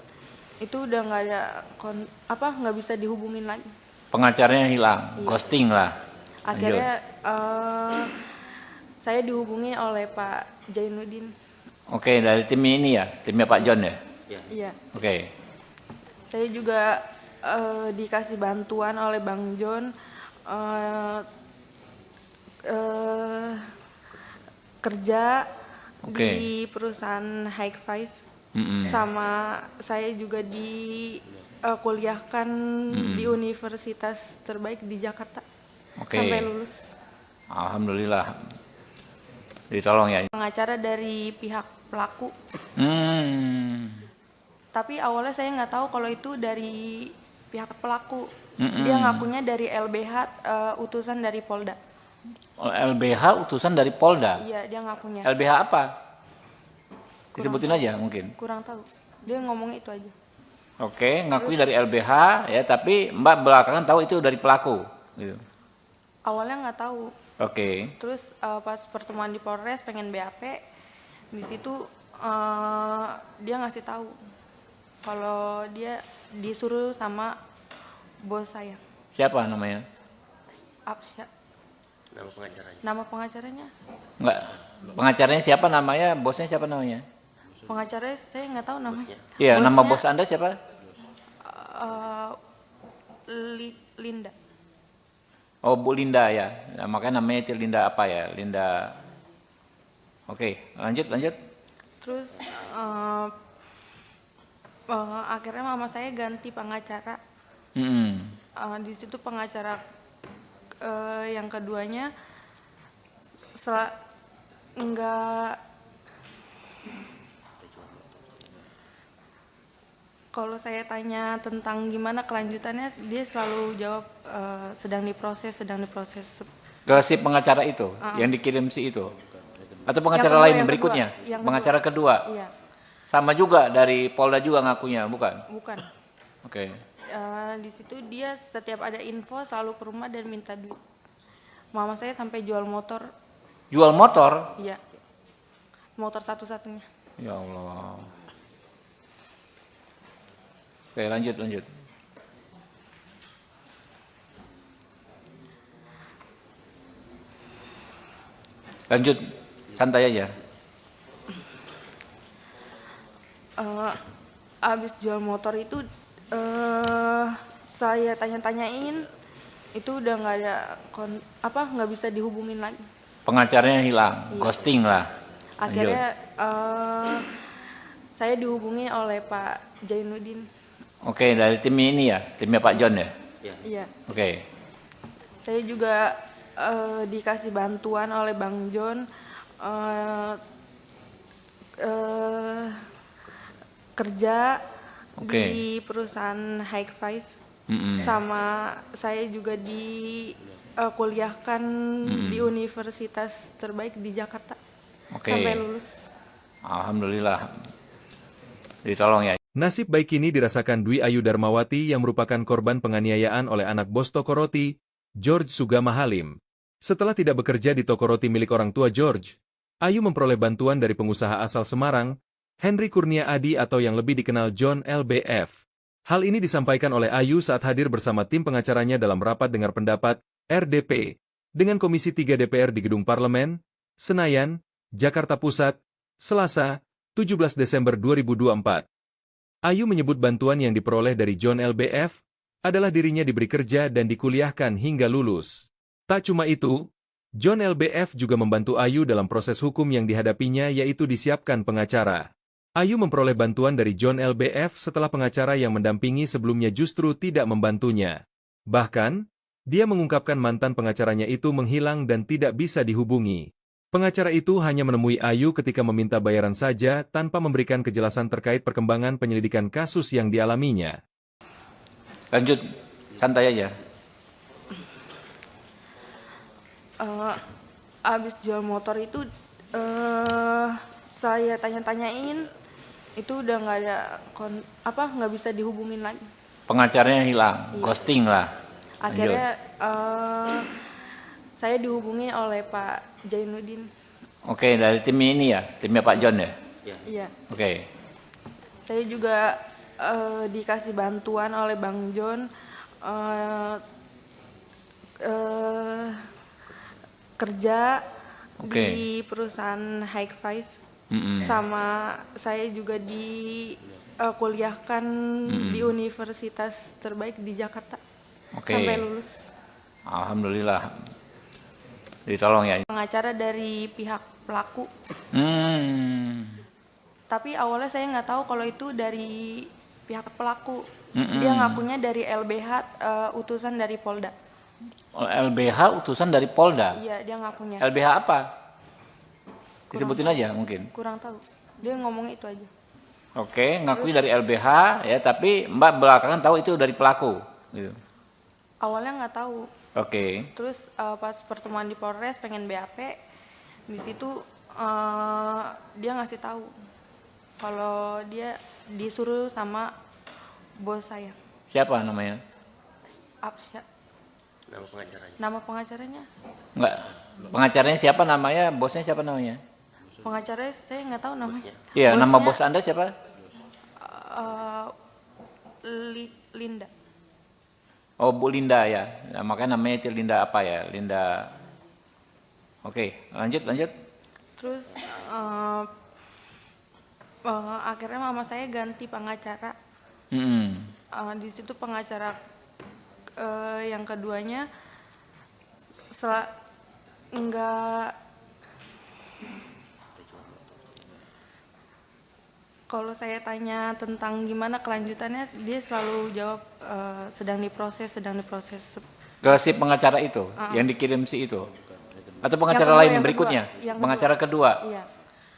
itu udah nggak ada nggak bisa dihubungin lagi. Pengacaranya hilang, ghosting lah. Akhirnya saya dihubungi oleh Pak Jainuddin. Oke, dari tim ini ya, timnya Pak John ya. Iya. Oke, Saya juga dikasih bantuan oleh Bang John kerja Oke. di perusahaan High Five. Mm-mm. Sama saya juga kuliahkan di universitas terbaik di Jakarta Oke. sampai lulus. Alhamdulillah. Ditolong ya. Pengacara dari pihak pelaku. Tapi awalnya saya nggak tahu kalau itu dari pihak pelaku. Dia ngakunya dari LBH, utusan dari Polda. LBH utusan dari Polda. Iya, dia ngakunya. LBH apa? Disebutin aja mungkin. Kurang tahu. Dia ngomong itu aja. Oke, ngakui dari LBH ya, tapi Mbak belakangan tahu itu dari pelaku. Gitu. Awalnya nggak tahu. Oke. Terus pas pertemuan di Polres pengen BAP, di situ dia ngasih tahu kalau dia disuruh sama bos saya. Siapa namanya? Absya. Nama pengacaranya. Nama pengacaranya? Enggak. Pengacaranya siapa namanya? Bosnya siapa namanya? Pengacaranya saya nggak tahu namanya. Iya, nama Bosnya, bos Anda siapa? Linda. Oh, Bu Linda ya. Nah, makanya namanya itu Linda apa ya? Linda. Oke, lanjut. Terus akhirnya mama saya ganti pengacara. Di situ pengacara yang keduanya enggak, kalau saya tanya tentang gimana kelanjutannya, dia selalu jawab sedang diproses. Ke si pengacara itu yang dikirim si itu. Atau pengacara Yang kedua, lain yang berikutnya? kedua. Yang Pengacara kedua. Iya, Sama juga dari Polda juga ngakunya, bukan? bukan. Oke. Di situ dia setiap ada info selalu ke rumah dan minta duit. Mama saya sampai jual motor. Jual motor? Iya, motor satu-satunya. Ya Allah. Oke, lanjut. Lanjut, santai aja. Abis jual motor itu saya tanya-tanyain, itu udah nggak ada nggak bisa dihubungin lagi. Pengacaranya hilang, ghosting lah. Akhirnya saya dihubungi oleh Pak Jainuddin. Oke, dari tim ini ya, timnya Pak John ya. Iya. Oke. Saya juga dikasih bantuan oleh Bang John kerja Oke. di perusahaan High Five. sama saya juga kuliahkan di universitas terbaik di Jakarta Oke. sampai lulus. Alhamdulillah. Ditolong ya. Nasib baik ini dirasakan Dwi Ayu Darmawati yang merupakan korban penganiayaan oleh anak bos toko roti, George Sugama Halim. Setelah tidak bekerja di toko roti milik orang tua George, Ayu memperoleh bantuan dari pengusaha asal Semarang, Henry Kurnia Adi atau yang lebih dikenal John LBF. Hal ini disampaikan oleh Ayu saat hadir bersama tim pengacaranya dalam rapat dengar pendapat, RDP, dengan Komisi 3 DPR di Gedung Parlemen, Senayan, Jakarta Pusat, Selasa, 17 Desember 2024. Ayu menyebut bantuan yang diperoleh dari John LBF adalah dirinya diberi kerja dan dikuliahkan hingga lulus. Tak cuma itu, John LBF juga membantu Ayu dalam proses hukum yang dihadapinya yaitu disiapkan pengacara. Ayu memperoleh bantuan dari John LBF setelah pengacara yang mendampingi sebelumnya justru tidak membantunya. Bahkan, dia mengungkapkan mantan pengacaranya itu menghilang dan tidak bisa dihubungi. Pengacara itu hanya menemui Ayu ketika meminta bayaran saja tanpa memberikan kejelasan terkait perkembangan penyelidikan kasus yang dialaminya. Lanjut, santai aja. Abis jual motor itu saya tanya-tanyain, itu udah nggak ada nggak bisa dihubungin lagi. Pengacaranya hilang, ghosting lah. Akhirnya saya dihubungi oleh Pak Jainuddin. Oke, dari tim ini ya, timnya Pak John ya. Iya. Oke. Saya juga dikasih bantuan oleh Bang John kerja di perusahaan High Five, sama saya juga kuliahkan di universitas terbaik di Jakarta sampai lulus. Alhamdulillah. Ditolong ya. Pengacara dari pihak pelaku. Tapi awalnya saya nggak tahu kalau itu dari pihak pelaku. Dia ngakunya dari LBH, utusan dari Polda. LBH utusan dari Polda? Iya, dia ngakunya. LBH apa? Disebutin aja mungkin. Kurang tahu. Dia ngomong itu aja. Oke, ngakui dari LBH ya, tapi Mbak belakangan tahu itu dari pelaku. Gitu. Awalnya nggak tahu. Oke. Terus pas pertemuan di Polres pengen BAP, di situ dia ngasih tahu kalau dia disuruh sama bos saya. Siapa namanya? Absya. Nama pengacaranya? Nama pengacaranya? Enggak. Pengacaranya siapa namanya? Bosnya siapa namanya? Pengacaranya saya nggak tahu namanya. Iya, Bosnya, nama bos Anda siapa? Linda. Oh, Bu Linda ya. Nah, makanya namanya itu Linda apa ya? Linda. Oke, lanjut. Terus akhirnya mama saya ganti pengacara. Di situ pengacara yang keduanya enggak. Kalau saya tanya tentang gimana kelanjutannya, dia selalu jawab sedang diproses. Ke si pengacara itu, yang dikirim si itu? Atau pengacara lain berikutnya? Pengacara kedua? Iya.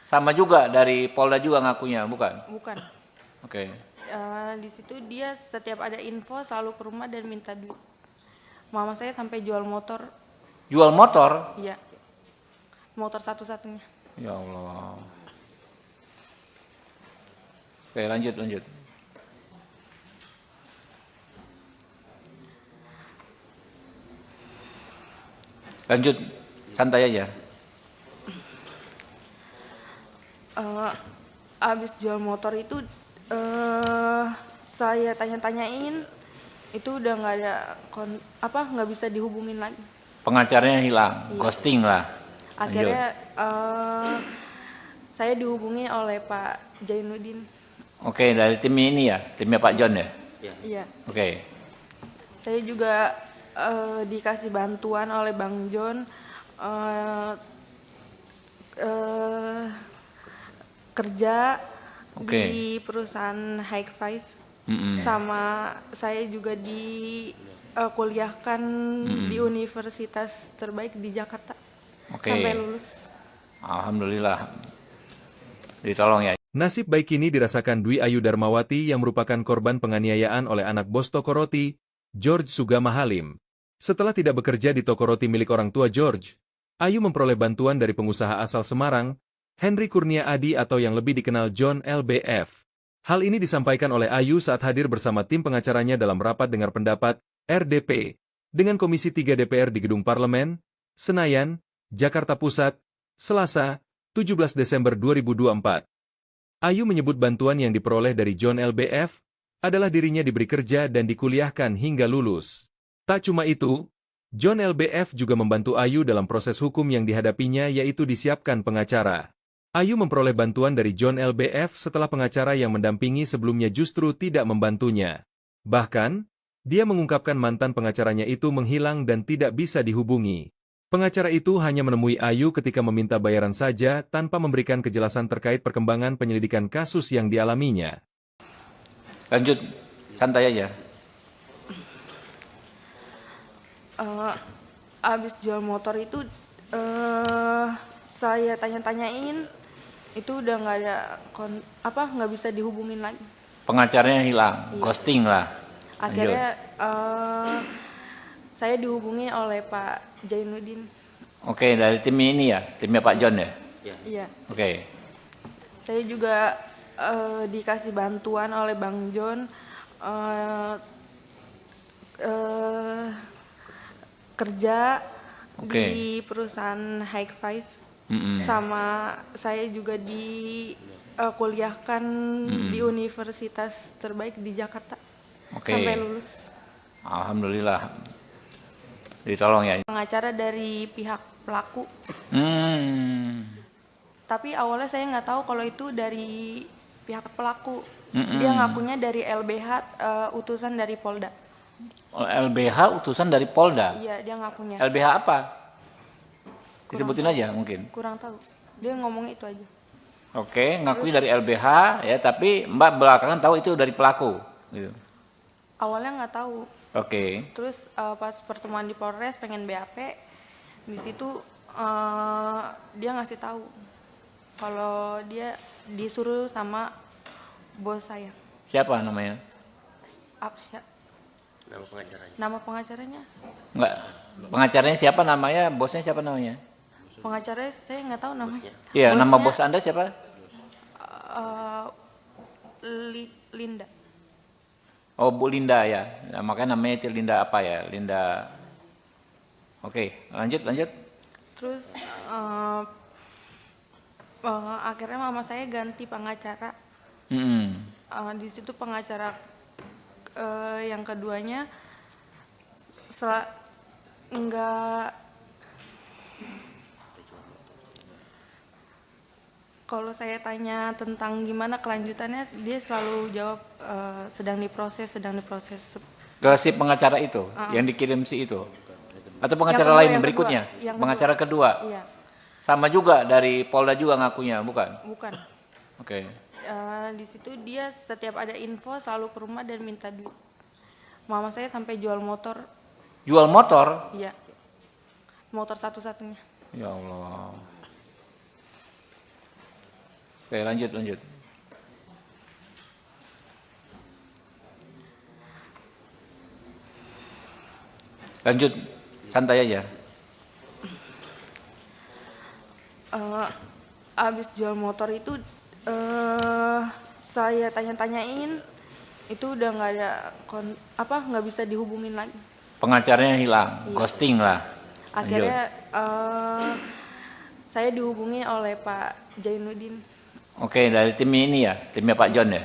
Sama juga dari Polda juga ngakunya, bukan? Bukan. Oke. Di situ dia setiap ada info selalu ke rumah dan minta duit. Mama saya sampai jual motor. Jual motor? Iya. Motor satu-satunya. Ya Allah. Oke, lanjut. Lanjut, santai aja. Abis jual motor itu saya tanya-tanyain, itu udah nggak ada nggak bisa dihubungin lagi. Pengacaranya hilang, ghosting lah. Akhirnya saya dihubungi oleh Pak Jainuddin. Oke, dari tim ini ya, timnya Pak John ya. Iya. Oke. Saya juga dikasih bantuan oleh Bang John kerja di perusahaan High Five, sama saya juga kuliahkan di universitas terbaik di Jakarta sampai lulus. Alhamdulillah. Ditolong ya. Nasib baik ini dirasakan Dwi Ayu Darmawati yang merupakan korban penganiayaan oleh anak bos toko roti, George Sugama Halim. Setelah tidak bekerja di toko roti milik orang tua George, Ayu memperoleh bantuan dari pengusaha asal Semarang, Henry Kurnia Adi atau yang lebih dikenal John LBF. Hal ini disampaikan oleh Ayu saat hadir bersama tim pengacaranya dalam rapat dengar pendapat, RDP, dengan Komisi 3 DPR di Gedung Parlemen, Senayan, Jakarta Pusat, Selasa, 17 Desember 2024. Ayu menyebut bantuan yang diperoleh dari John LBF adalah dirinya diberi kerja dan dikuliahkan hingga lulus. Tak cuma itu, John LBF juga membantu Ayu dalam proses hukum yang dihadapinya yaitu disiapkan pengacara. Ayu memperoleh bantuan dari John LBF setelah pengacara yang mendampingi sebelumnya justru tidak membantunya. Bahkan, dia mengungkapkan mantan pengacaranya itu menghilang dan tidak bisa dihubungi. Pengacara itu hanya menemui Ayu ketika meminta bayaran saja tanpa memberikan kejelasan terkait perkembangan penyelidikan kasus yang dialaminya. Lanjut, santai aja. Abis jual motor itu saya tanya-tanyain, itu udah nggak ada nggak bisa dihubungin lagi. Pengacaranya hilang, Iya. ghosting lah. Akhirnya saya dihubungi oleh Pak Jainuddin. Oke, dari tim ini ya, timnya Pak John ya. Iya. Oke, Saya juga dikasih bantuan oleh Bang John kerja Oke. di perusahaan High Five. Mm-mm. Sama saya juga kuliahkan di universitas terbaik di Jakarta Oke. sampai lulus. Alhamdulillah. Ditolong ya. Pengacara dari pihak pelaku. Tapi awalnya saya nggak tahu kalau itu dari pihak pelaku. Dia ngakunya dari LBH, utusan dari Polda. LBH utusan dari Polda. Iya, dia ngakunya. LBH apa? Disebutin aja mungkin. Kurang tahu. Dia ngomong itu aja. Oke, ngakui dari LBH ya, tapi Mbak belakangan tahu itu dari pelaku. Gitu. Awalnya nggak tahu. Oke. Terus pas pertemuan di Polres pengen BAP, di situ dia ngasih tahu kalau dia disuruh sama bos saya. Siapa namanya? Apsya. Nama pengacaranya. Nama pengacaranya? Enggak. Pengacaranya siapa namanya? Bosnya siapa namanya? Pengacaranya saya nggak tahu namanya. Iya, nama Bosnya, bos Anda siapa? Linda. Oh, Bu Linda ya. Nah, makanya namanya itu Linda apa ya? Linda. Oke, lanjut. Terus akhirnya mama saya ganti pengacara. Di situ pengacara yang keduanya enggak. Kalau saya tanya tentang gimana kelanjutannya, dia selalu jawab sedang diproses. Ke si pengacara itu, yang dikirim si itu? Atau pengacara Yang kedua, lain yang berikutnya? kedua. Yang Pengacara kedua? Iya, Sama juga dari Polda juga ngakunya, bukan? bukan. Oke. Di situ dia setiap ada info selalu ke rumah dan minta duit. Mama saya sampai jual motor, Jual motor? iya, motor satu-satunya. Ya Allah. Oke, lanjut. Lanjut, santai aja. Abis jual motor itu saya tanya-tanyain, itu udah nggak ada nggak bisa dihubungin lagi. Pengacaranya hilang, Iya. ghosting lah. Akhirnya saya dihubungi oleh Pak Jainuddin. Oke, dari tim ini ya, timnya Pak John ya.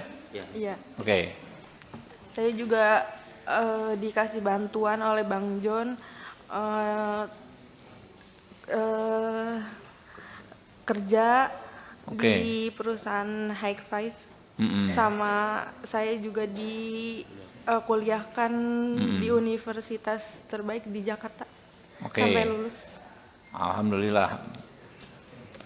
Iya. Oke, Saya juga dikasih bantuan oleh Bang John kerja Oke. di perusahaan High Five. Sama saya juga kuliahkan di universitas terbaik di Jakarta Oke. sampai lulus. Alhamdulillah.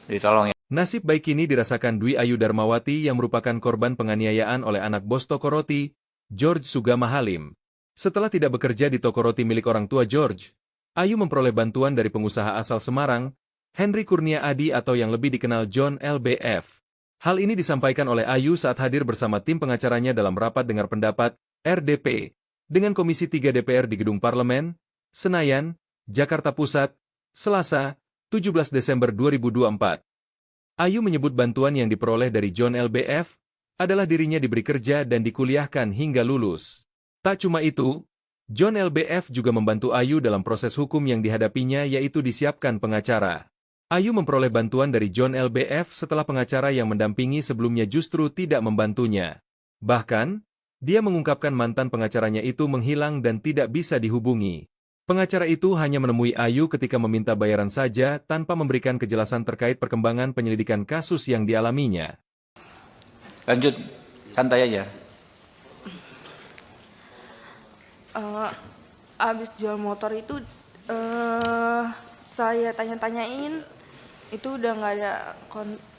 Ditolong ya. Nasib baik ini dirasakan Dwi Ayu Darmawati yang merupakan korban penganiayaan oleh anak bos toko roti, George Sugama Halim. Setelah tidak bekerja di toko roti milik orang tua George, Ayu memperoleh bantuan dari pengusaha asal Semarang, Henry Kurnia Adi atau yang lebih dikenal John LBF. Hal ini disampaikan oleh Ayu saat hadir bersama tim pengacaranya dalam rapat dengar pendapat, RDP, dengan Komisi 3 DPR di Gedung Parlemen, Senayan, Jakarta Pusat, Selasa, 17 Desember 2024. Ayu menyebut bantuan yang diperoleh dari John LBF adalah dirinya diberi kerja dan dikuliahkan hingga lulus. Tak cuma itu, John LBF juga membantu Ayu dalam proses hukum yang dihadapinya, yaitu disiapkan pengacara. Ayu memperoleh bantuan dari John LBF setelah pengacara yang mendampingi sebelumnya justru tidak membantunya. Bahkan, dia mengungkapkan mantan pengacaranya itu menghilang dan tidak bisa dihubungi. Pengacara itu hanya menemui Ayu ketika meminta bayaran saja tanpa memberikan kejelasan terkait perkembangan penyelidikan kasus yang dialaminya. Lanjut, santai aja. Abis jual motor itu saya tanya-tanyain, itu udah nggak ada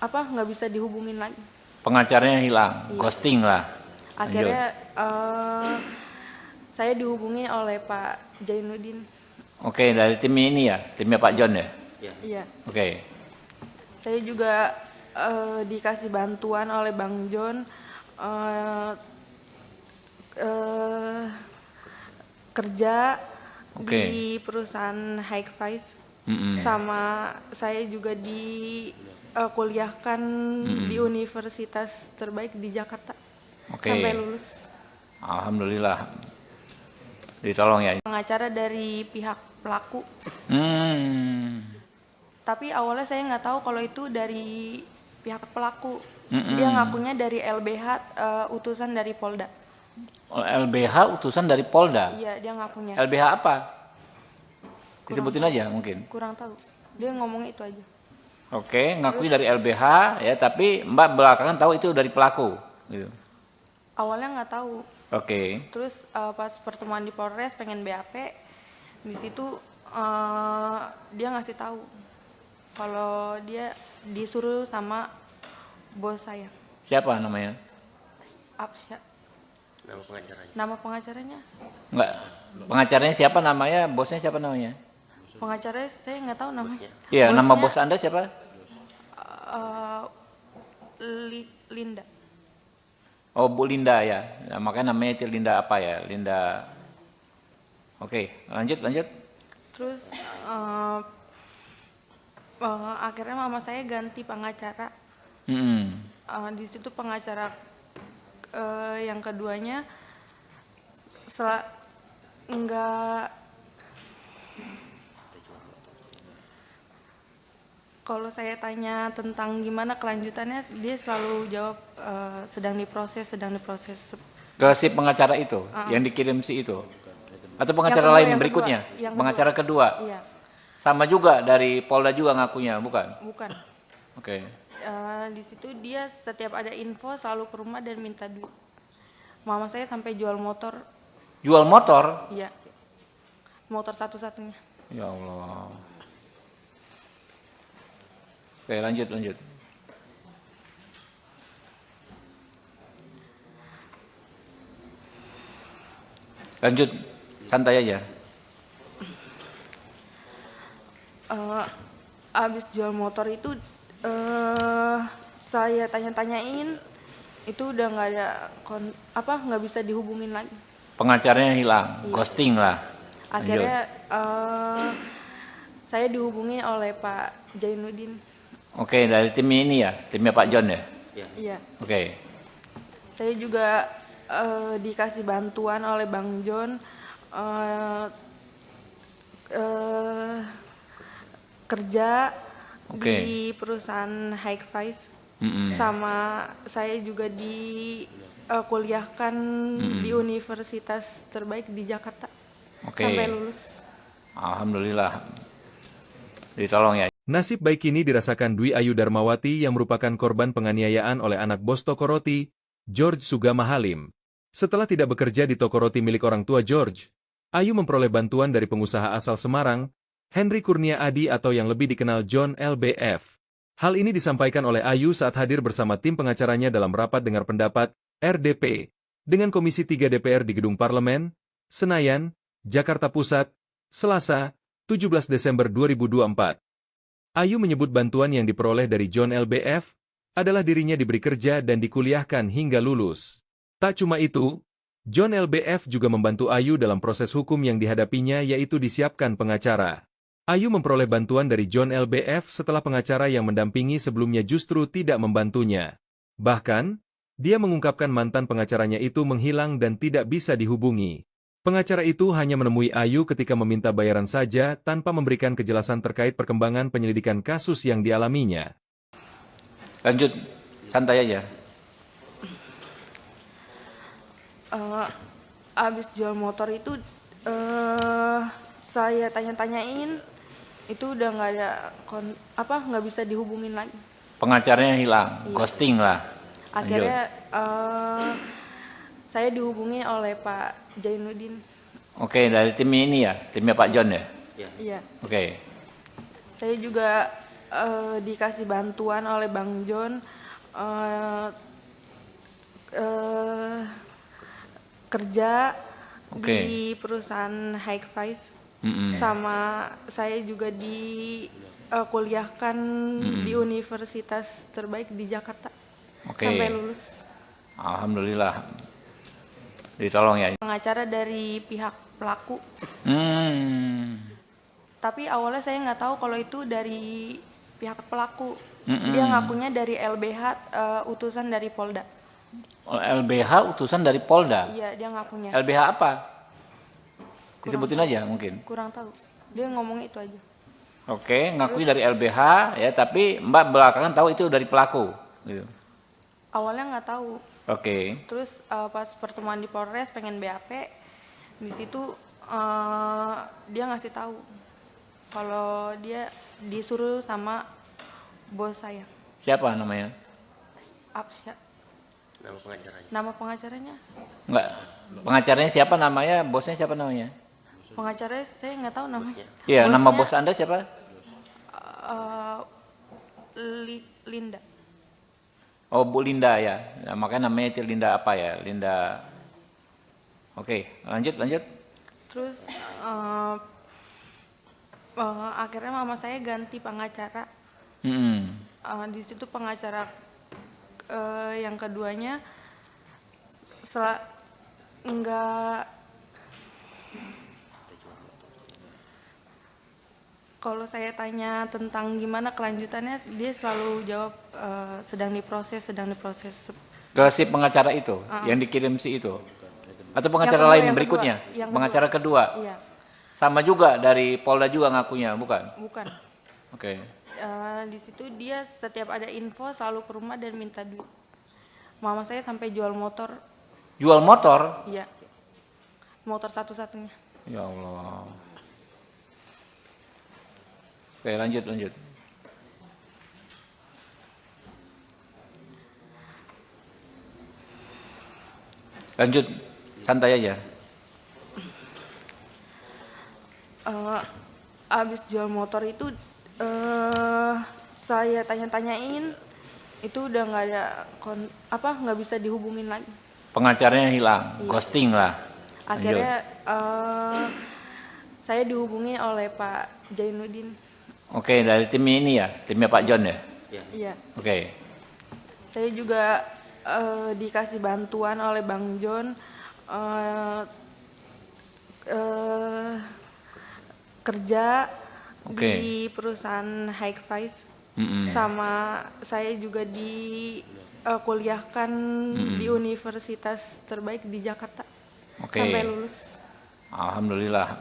nggak bisa dihubungin lagi. Pengacaranya hilang, Iya. ghosting lah. Akhirnya saya dihubungi oleh Pak Jainuddin. Oke, dari tim ini ya, timnya Pak John ya. Iya. Oke, Saya juga dikasih bantuan oleh Bang John kerja Oke. di perusahaan High Five. Mm-mm. Sama saya juga kuliahkan di universitas terbaik di Jakarta. Oke. Sampai lulus. Alhamdulillah. Ditolong ya. Pengacara dari pihak pelaku. Hmm. Tapi awalnya saya nggak tahu kalau itu dari pihak pelaku. Mm-mm. Dia ngakunya dari LBH, utusan dari Polda. LBH utusan dari Polda. Iya, dia ngakunya. LBH apa? Disebutin aja mungkin. Kurang tahu. Dia ngomongnya itu aja. Oke, ngakui dari LBH ya, tapi Mbak belakangan tahu itu dari pelaku. Gitu. Awalnya nggak tahu. Oke. Terus pas pertemuan di Polres pengen BAP, di situ dia ngasih tahu kalau dia disuruh sama bos saya. Siapa namanya? Apsya. Nama pengacaranya. Nama pengacaranya? Enggak. Pengacaranya siapa namanya? Bosnya siapa namanya? Pengacaranya saya nggak tahu namanya. Iya, nama Bosnya, bos Anda siapa? Linda. Oh, Bu Linda ya. Nah, makanya namanya itu Linda apa ya? Linda. Oke, lanjut. Terus akhirnya mama saya ganti pengacara. Mm-mm. Di situ pengacara yang keduanya enggak, kalau saya tanya tentang gimana kelanjutannya, dia selalu jawab sedang diproses. Ke si pengacara itu, yang dikirim si itu. Atau pengacara Yang kedua, lain yang berikutnya? kedua. Yang Pengacara kedua. Iya, Sama juga dari Polda juga ngakunya, bukan? bukan. Oke. Di situ dia setiap ada info selalu ke rumah dan minta duit. Mama saya sampai jual motor. Jual motor? Iya, motor satu-satunya. Ya Allah. Oke, lanjut. Lanjut, santai aja. Abis jual motor itu saya tanya-tanyain, itu udah nggak ada nggak bisa dihubungin lagi. Pengacaranya hilang, Iya. ghosting lah. Akhirnya saya dihubungi oleh Pak Jainuddin. Oke, dari tim ini ya, timnya Pak John ya. Iya. Oke. Saya juga dikasih bantuan oleh Bang John kerja Oke. di perusahaan High Five. Mm-mm. Sama saya juga kuliahkan di universitas terbaik di Jakarta. Oke. Sampai lulus. Alhamdulillah. Ditolong ya. Nasib baik ini dirasakan Dwi Ayu Darmawati yang merupakan korban penganiayaan oleh anak bos toko roti, George Sugama Halim. Setelah tidak bekerja di toko roti milik orang tua George, Ayu memperoleh bantuan dari pengusaha asal Semarang, Henry Kurnia Adi atau yang lebih dikenal John LBF. Hal ini disampaikan oleh Ayu saat hadir bersama tim pengacaranya dalam rapat dengar pendapat, RDP, dengan Komisi 3 DPR di Gedung Parlemen, Senayan, Jakarta Pusat, Selasa, 17 Desember 2024. Ayu menyebut bantuan yang diperoleh dari John LBF adalah dirinya diberi kerja dan dikuliahkan hingga lulus. Tak cuma itu, John LBF juga membantu Ayu dalam proses hukum yang dihadapinya yaitu disiapkan pengacara. Ayu memperoleh bantuan dari John LBF setelah pengacara yang mendampingi sebelumnya justru tidak membantunya. Bahkan, dia mengungkapkan mantan pengacaranya itu menghilang dan tidak bisa dihubungi. Pengacara itu hanya menemui Ayu ketika meminta bayaran saja tanpa memberikan kejelasan terkait perkembangan penyelidikan kasus yang dialaminya. Lanjut, santai aja. Abis jual motor itu saya tanya-tanyain, itu udah nggak ada nggak bisa dihubungin lagi. Pengacaranya hilang, ghosting lah. Akhirnya saya dihubungi oleh Pak Jainuddin. Oke, dari tim ini ya, timnya Pak John ya. Iya. Oke. Saya juga dikasih bantuan oleh Bang John kerja di perusahaan High Five. Sama saya juga kuliahkan di universitas terbaik di Jakarta. Sampai lulus. Alhamdulillah. Ditolong ya. Pengacara dari pihak pelaku. Tapi awalnya saya nggak tahu kalau itu dari pihak pelaku. Dia ngakunya dari LBH, utusan dari Polda. LBH utusan dari Polda? Iya, dia ngakunya. LBH apa? Disebutin aja mungkin. Kurang tahu. Dia ngomongnya itu aja. Oke, ngakui dari LBH ya, tapi Mbak belakangan tahu itu dari pelaku. Gitu. Awalnya nggak tahu. Oke. Terus pas pertemuan di Polres pengen BAP, di situ dia ngasih tahu kalau dia disuruh sama bos saya. Siapa namanya? Nama pengacaranya. Nama pengacaranya? Enggak. Pengacaranya siapa namanya? Bosnya siapa namanya? Pengacaranya saya nggak tahu namanya. Iya, nama bos Anda siapa? Linda. Oh, Bu Linda ya. Nah, makanya namanya itu Linda apa ya? Linda. Oke, lanjut. Terus akhirnya mama saya ganti pengacara. Di situ pengacara yang keduanya kalau saya tanya tentang gimana kelanjutannya, dia selalu jawab sedang diproses. Ke si pengacara itu, yang dikirim si itu? Atau pengacara Yang lain kedua, berikutnya? yang Pengacara kedua? Iya. Sama juga dari Polda juga ngakunya, bukan? Bukan. Oke. Di situ dia setiap ada info selalu ke rumah dan minta duit. Mama saya sampai jual motor. Jual motor? Iya. Motor satu-satunya. Ya Allah. Oke, lanjut. Lanjut, santai aja. Abis jual motor itu saya tanya-tanyain, itu udah nggak ada nggak bisa dihubungin lagi. Pengacaranya hilang, ghosting lah. Akhirnya saya dihubungi oleh Pak Jainuddin. Oke, dari tim ini ya, timnya Pak John ya. Iya. Oke. Saya juga dikasih bantuan oleh Bang John kerja di perusahaan High Five. Sama saya juga kuliahkan di universitas terbaik di Jakarta. Sampai lulus. Alhamdulillah.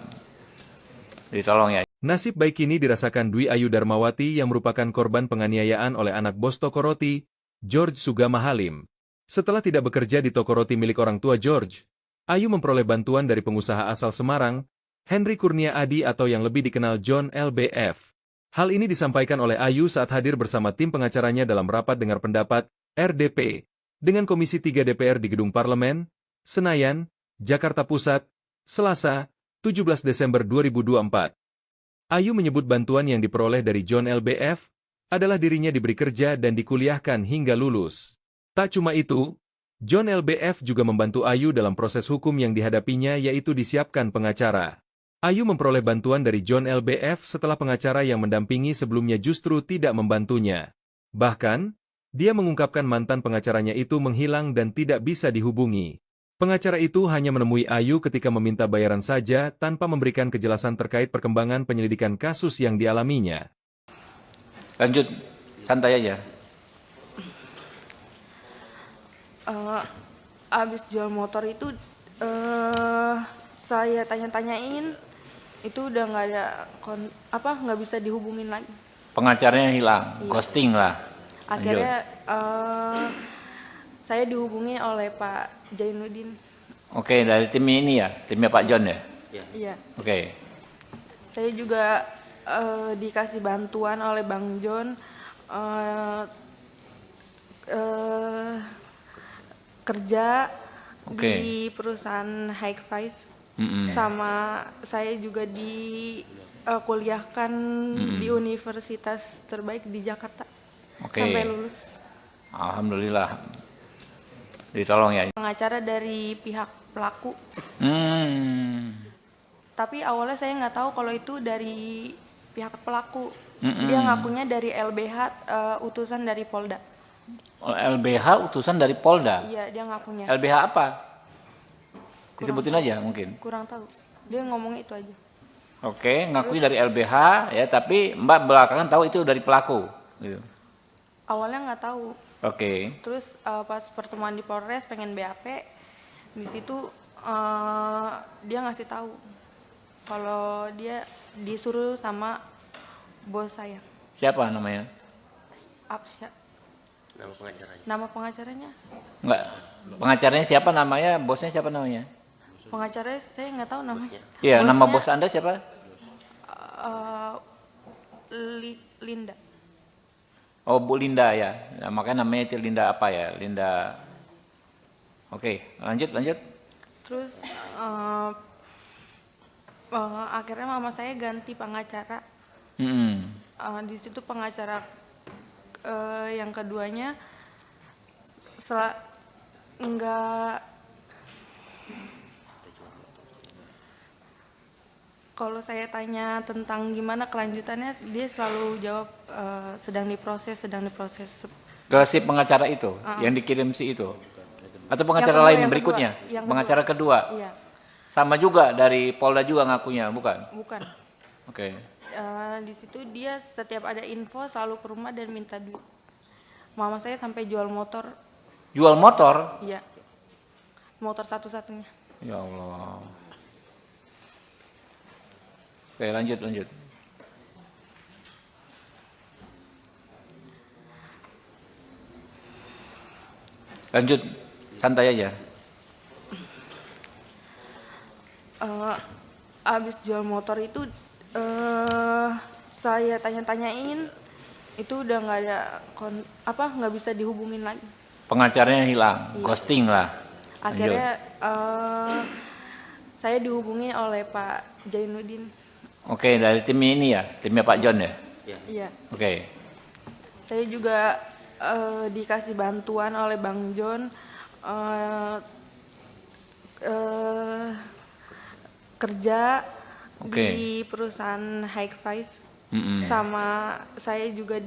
Ditolong ya. Nasib baik ini dirasakan Dwi Ayu Darmawati yang merupakan korban penganiayaan oleh anak bos toko roti, George Sugama Halim. Setelah tidak bekerja di toko roti milik orang tua George, Ayu memperoleh bantuan dari pengusaha asal Semarang, Henry Kurnia Adi atau yang lebih dikenal John LBF. Hal ini disampaikan oleh Ayu saat hadir bersama tim pengacaranya dalam rapat dengar pendapat, RDP, dengan Komisi 3 DPR di Gedung Parlemen, Senayan, Jakarta Pusat, Selasa, 17 Desember 2024. Ayu menyebut bantuan yang diperoleh dari John LBF adalah dirinya diberi kerja dan dikuliahkan hingga lulus. Tak cuma itu, John LBF juga membantu Ayu dalam proses hukum yang dihadapinya yaitu disiapkan pengacara. Ayu memperoleh bantuan dari John LBF setelah pengacara yang mendampingi sebelumnya justru tidak membantunya. Bahkan, dia mengungkapkan mantan pengacaranya itu menghilang dan tidak bisa dihubungi. Pengacara itu hanya menemui Ayu ketika meminta bayaran saja tanpa memberikan kejelasan terkait perkembangan penyelidikan kasus yang dialaminya. Lanjut, santai aja. Abis jual motor itu saya tanya-tanyain, itu udah nggak ada nggak bisa dihubungin lagi. Pengacaranya hilang, ghosting lah. Akhirnya saya dihubungi oleh Pak Jainuddin. Oke, dari tim ini ya, timnya Pak John ya. Iya. Oke, Saya juga dikasih bantuan oleh Bang John kerja Oke. di perusahaan High Five. Sama saya juga kuliahkan di universitas terbaik di Jakarta. Oke. Sampai lulus. Alhamdulillah. Ditolong ya. Pengacara dari pihak pelaku. Tapi awalnya saya nggak tahu kalau itu dari pihak pelaku. Dia ngakunya dari LBH, utusan dari Polda. LBH utusan dari Polda. Iya, dia ngakunya. LBH apa? Disebutin aja mungkin. Kurang tahu. Dia ngomong itu aja. Oke, ngakui dari LBH ya, tapi Mbak belakangan tahu itu dari pelaku. Gitu. Awalnya nggak tahu. Oke. Terus pas pertemuan di Polres pengen BAP, di situ dia ngasih tahu kalau dia disuruh sama bos saya. Siapa namanya? Apsya. Nama pengacaranya. Nama pengacaranya? Enggak. Pengacaranya siapa namanya? Bosnya siapa namanya? Pengacaranya saya nggak tahu namanya. Iya, nama Bosnya, bos Anda siapa? Linda. Oh, Bu Linda ya. Nah, makanya namanya itu Linda apa ya? Linda. Oke, lanjut. Terus akhirnya mama saya ganti pengacara. Di situ pengacara yang keduanya enggak. Kalau saya tanya tentang gimana kelanjutannya, dia selalu jawab sedang diproses. Ke si pengacara itu yang dikirim si itu. Atau pengacara Yang kedua, lain yang berikutnya? kedua. Yang Pengacara kedua. Iya, Sama juga dari Polda juga ngakunya, bukan? bukan. Oke. Di situ dia setiap ada info selalu ke rumah dan minta duit. Mama saya sampai jual motor. Jual motor? Iya, motor satu-satunya. Ya Allah. Oke, lanjut. Lanjut, santai aja. Abis jual motor itu saya tanya-tanyain, itu udah nggak ada nggak bisa dihubungin lagi. Pengacaranya hilang, ghosting lah. Akhirnya saya dihubungi oleh Pak Jainuddin. Oke, dari tim ini ya, timnya Pak John ya. Iya. Oke. Saya juga dikasih bantuan oleh Bang John kerja di perusahaan High Five. Sama saya juga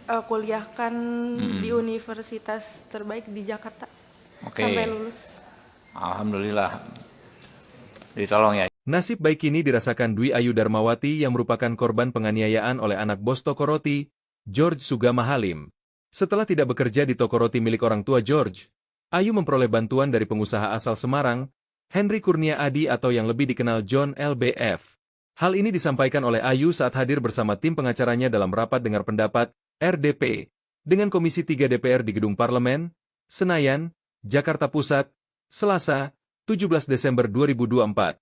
kuliahkan di universitas terbaik di Jakarta. Sampai lulus. Alhamdulillah. Ditolong ya. Nasib baik ini dirasakan Dwi Ayu Darmawati yang merupakan korban penganiayaan oleh anak bos toko roti, George Sugama Halim. Setelah tidak bekerja di toko roti milik orang tua George, Ayu memperoleh bantuan dari pengusaha asal Semarang, Henry Kurnia Adi atau yang lebih dikenal John LBF. Hal ini disampaikan oleh Ayu saat hadir bersama tim pengacaranya dalam rapat dengar pendapat, RDP, dengan Komisi 3 DPR di Gedung Parlemen, Senayan, Jakarta Pusat, Selasa, 17 Desember 2024.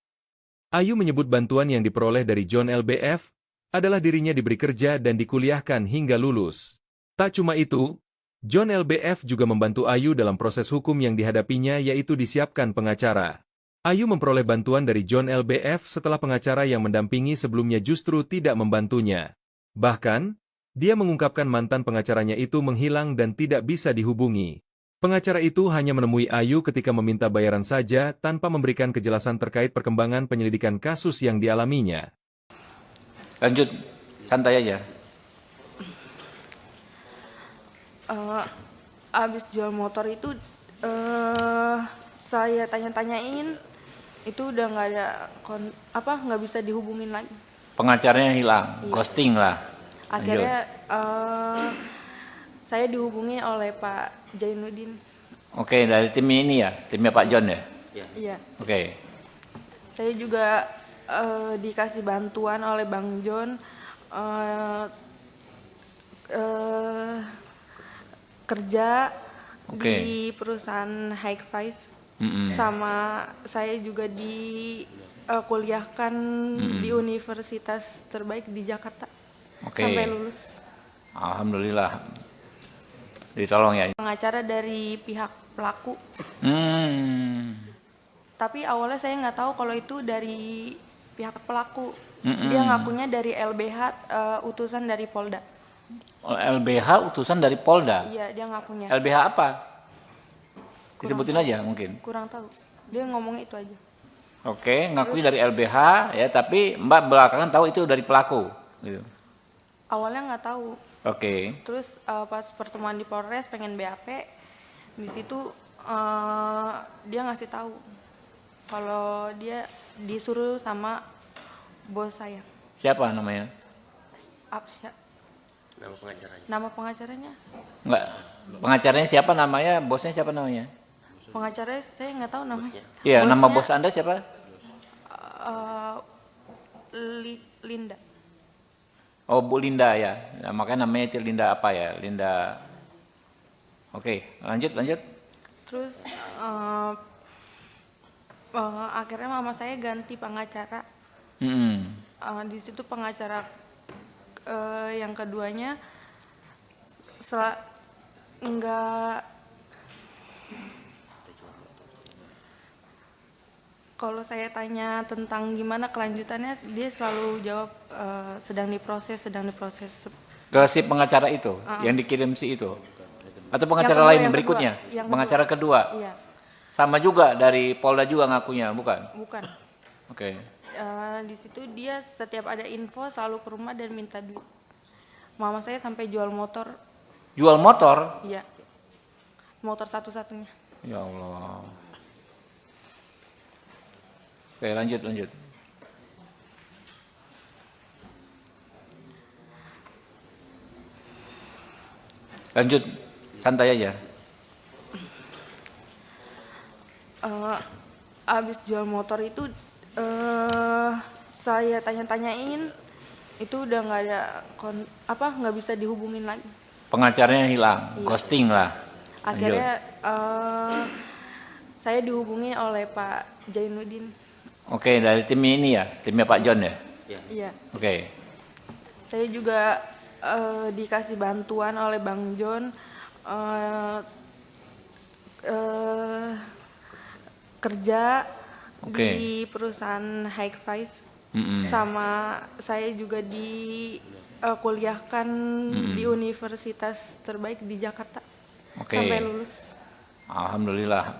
Ayu menyebut bantuan yang diperoleh dari John LBF adalah dirinya diberi kerja dan dikuliahkan hingga lulus. Tak cuma itu, John LBF juga membantu Ayu dalam proses hukum yang dihadapinya yaitu disiapkan pengacara. Ayu memperoleh bantuan dari John LBF setelah pengacara yang mendampingi sebelumnya justru tidak membantunya. Bahkan, dia mengungkapkan mantan pengacaranya itu menghilang dan tidak bisa dihubungi. Pengacara itu hanya menemui Ayu ketika meminta bayaran saja tanpa memberikan kejelasan terkait perkembangan penyelidikan kasus yang dialaminya. Lanjut, santai aja. Abis jual motor itu saya tanya-tanyain itu udah nggak ada nggak bisa dihubungin lagi. Pengacaranya hilang, Iya. ghosting lah. Akhirnya saya dihubungi oleh Pak Jainuddin. Oke, dari tim ini ya, timnya Pak John ya. Iya. Oke, Saya juga dikasih bantuan oleh Bang John kerja Oke. di perusahaan High Five. Mm-mm. Sama saya juga kuliahkan di universitas terbaik di Jakarta Oke. sampai lulus. Alhamdulillah. Ditolong ya. Pengacara dari pihak pelaku, Hmm. tapi awalnya saya nggak tahu kalau itu dari pihak pelaku. Mm-mm. Dia ngakunya dari LBH, utusan dari Polda. LBH utusan dari Polda. Iya, dia ngakunya. LBH apa? Disebutin aja mungkin. Kurang tahu. Dia ngomongnya itu aja. Oke, ngakui dari LBH ya, tapi Mbak belakangan tahu itu dari pelaku. Gitu. Awalnya nggak tahu. Oke. Terus pas pertemuan di Polres pengen BAP, di situ dia ngasih tahu kalau dia disuruh sama bos saya. Siapa namanya? Apsya. Nama pengacaranya. Nama pengacaranya? Enggak. Pengacaranya siapa namanya? Bosnya siapa namanya? Pengacaranya saya nggak tahu namanya. Iya, nama Bosnya, bos Anda siapa? Linda. Oh, Bu Linda ya. Nah, makanya namanya itu Linda apa ya? Linda. Oke, lanjut. Terus akhirnya mama saya ganti pengacara. Mm-mm. Di situ pengacara yang keduanya enggak, kalau saya tanya tentang gimana kelanjutannya, dia selalu jawab sedang diproses. Ke si pengacara itu, yang dikirim si itu. Atau pengacara Yang kedua, lain yang berikutnya? kedua. Yang Pengacara kedua. Iya, Sama juga dari Polda juga ngakunya, bukan? bukan. Oke. Di situ dia setiap ada info selalu ke rumah dan minta duit. Mama saya sampai jual motor. Jual motor? Iya, motor satu-satunya. Ya Allah. Oke, lanjut. Lanjut, santai aja. Abis jual motor itu saya tanya-tanyain itu udah nggak ada nggak bisa dihubungin lagi. Pengacaranya hilang, Iya. ghosting lah. Akhirnya saya dihubungi oleh Pak Jainuddin. Oke, dari tim ini ya, timnya Pak John ya. Iya. Oke, Saya juga dikasih bantuan oleh Bang John kerja Oke. di perusahaan High Five. Mm-mm. Sama saya juga kuliahkan di universitas terbaik di Jakarta Oke. sampai lulus. Alhamdulillah.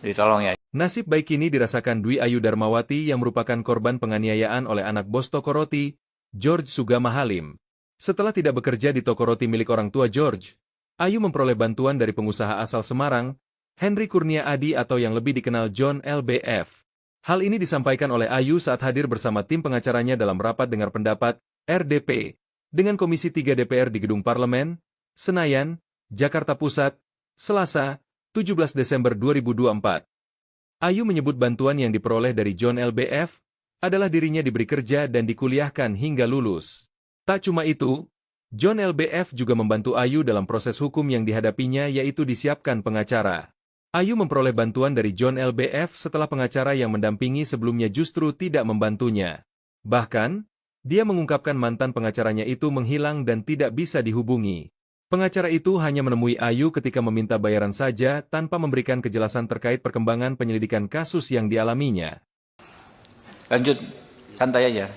Ditolong ya. Nasib baik ini dirasakan Dwi Ayu Darmawati yang merupakan korban penganiayaan oleh anak bos toko roti, George Sugama Halim. Setelah tidak bekerja di toko roti milik orang tua George, Ayu memperoleh bantuan dari pengusaha asal Semarang, Henry Kurnia Adi atau yang lebih dikenal John LBF. Hal ini disampaikan oleh Ayu saat hadir bersama tim pengacaranya dalam rapat dengar pendapat, RDP, dengan Komisi 3 DPR di Gedung Parlemen, Senayan, Jakarta Pusat, Selasa, 17 Desember 2024. Ayu menyebut bantuan yang diperoleh dari John LBF adalah dirinya diberi kerja dan dikuliahkan hingga lulus. Tak cuma itu, John LBF juga membantu Ayu dalam proses hukum yang dihadapinya yaitu disiapkan pengacara. Ayu memperoleh bantuan dari John LBF setelah pengacara yang mendampingi sebelumnya justru tidak membantunya. Bahkan, dia mengungkapkan mantan pengacaranya itu menghilang dan tidak bisa dihubungi. Pengacara itu hanya menemui Ayu ketika meminta bayaran saja tanpa memberikan kejelasan terkait perkembangan penyelidikan kasus yang dialaminya. Lanjut, santai aja.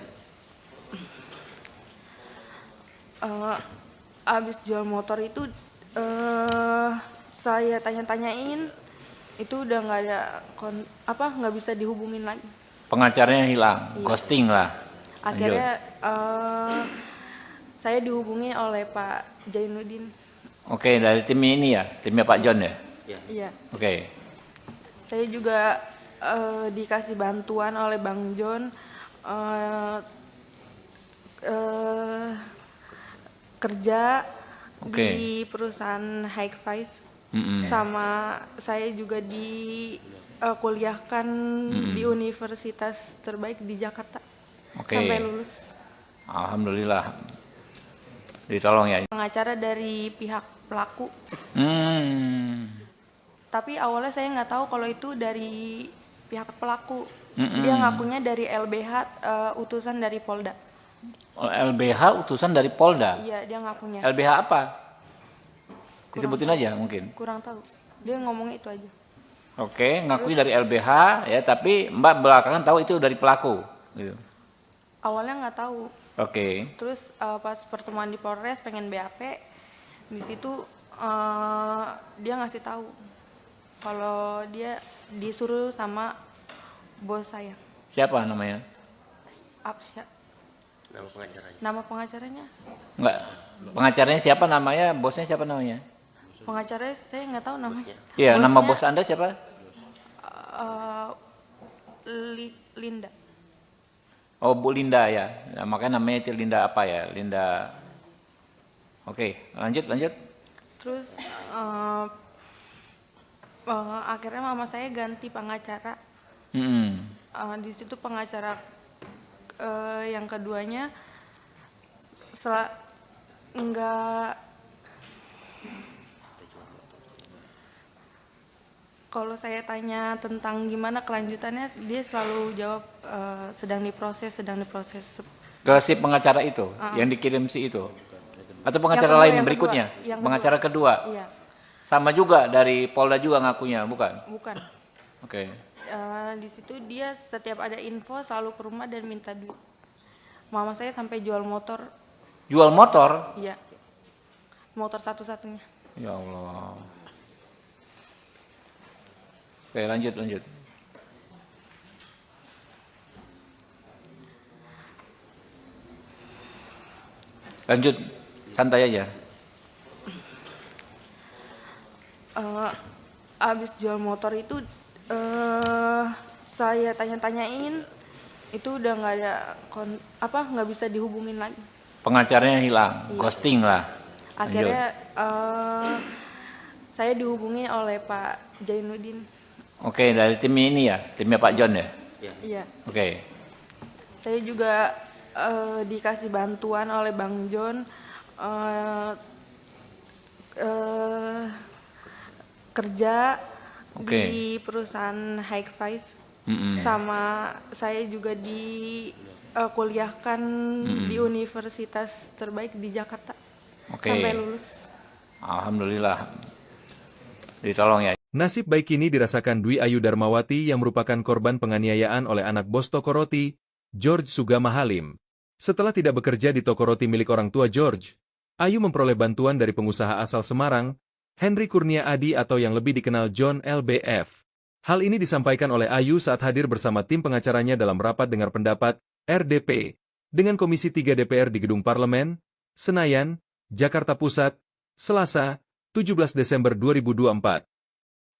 Abis jual motor itu saya tanya-tanyain itu udah nggak ada nggak bisa dihubungin lagi. Pengacaranya hilang, Iya. ghosting lah. Akhirnya saya dihubungi oleh Pak Jainuddin. Oke, dari tim ini ya, timnya Pak John ya. Iya. Oke, Saya juga dikasih bantuan oleh Bang John eh, eh, kerja Oke. di perusahaan High Five, sama saya juga kuliahkan di universitas terbaik di Jakarta Oke. sampai lulus. Alhamdulillah. Ditolong ya. Pengacara dari pihak pelaku, tapi awalnya saya nggak tahu kalau itu dari pihak pelaku. Dia ngakunya dari LBH, utusan dari Polda. LBH utusan dari Polda. Iya, dia ngakunya. LBH apa? Disebutin aja mungkin. Kurang tahu. Dia ngomongnya itu aja. Oke, ngakui dari LBH ya, tapi Mbak belakangan tahu itu dari pelaku. Gitu. Awalnya nggak tahu. Oke. Terus pas pertemuan di Polres pengen BAP, di situ dia ngasih tahu kalau dia disuruh sama bos saya. Siapa namanya? Apsya. Nama pengacaranya. Nama pengacaranya? Enggak. Pengacaranya siapa namanya? Bosnya siapa namanya? Pengacaranya saya nggak tahu namanya. Iya, nama Bosnya, bos Anda siapa? Linda. Oh, Bu Linda ya. Nah, makanya namanya itu Linda apa ya? Linda. Oke, lanjut. Terus akhirnya mama saya ganti pengacara. Di situ pengacara yang keduanya enggak, kalau saya tanya tentang gimana kelanjutannya, dia selalu jawab sedang diproses. Ke si pengacara itu, yang dikirim si itu? Atau pengacara Yang lain kedua, berikutnya? yang Pengacara kedua? Iya, Sama juga dari Polda juga ngakunya, bukan? bukan. Oke. Di situ dia setiap ada info selalu ke rumah dan minta duit. Mama saya sampai jual motor. Jual motor? Iya, motor satu-satunya. Ya Allah. Oke, lanjut. Lanjut, santai aja. Abis jual motor itu saya tanya-tanyain, itu udah nggak ada nggak bisa dihubungin lagi. Pengacaranya hilang, ghosting lah. Akhirnya saya dihubungi oleh Pak Jainuddin. Oke, dari tim ini ya, timnya Pak John ya. Iya. Oke. Saya juga dikasih bantuan oleh Bang John kerja di perusahaan High Five, sama saya juga kuliahkan di universitas terbaik di Jakarta sampai lulus. Alhamdulillah. Ditolong ya. Nasib baik ini dirasakan Dwi Ayu Darmawati yang merupakan korban penganiayaan oleh anak bos toko roti, George Sugama Halim. Setelah tidak bekerja di toko roti milik orang tua George, Ayu memperoleh bantuan dari pengusaha asal Semarang, Henry Kurnia Adi atau yang lebih dikenal John LBF. Hal ini disampaikan oleh Ayu saat hadir bersama tim pengacaranya dalam rapat dengar pendapat, RDP, dengan Komisi 3 DPR di Gedung Parlemen, Senayan, Jakarta Pusat, Selasa, 17 Desember 2024.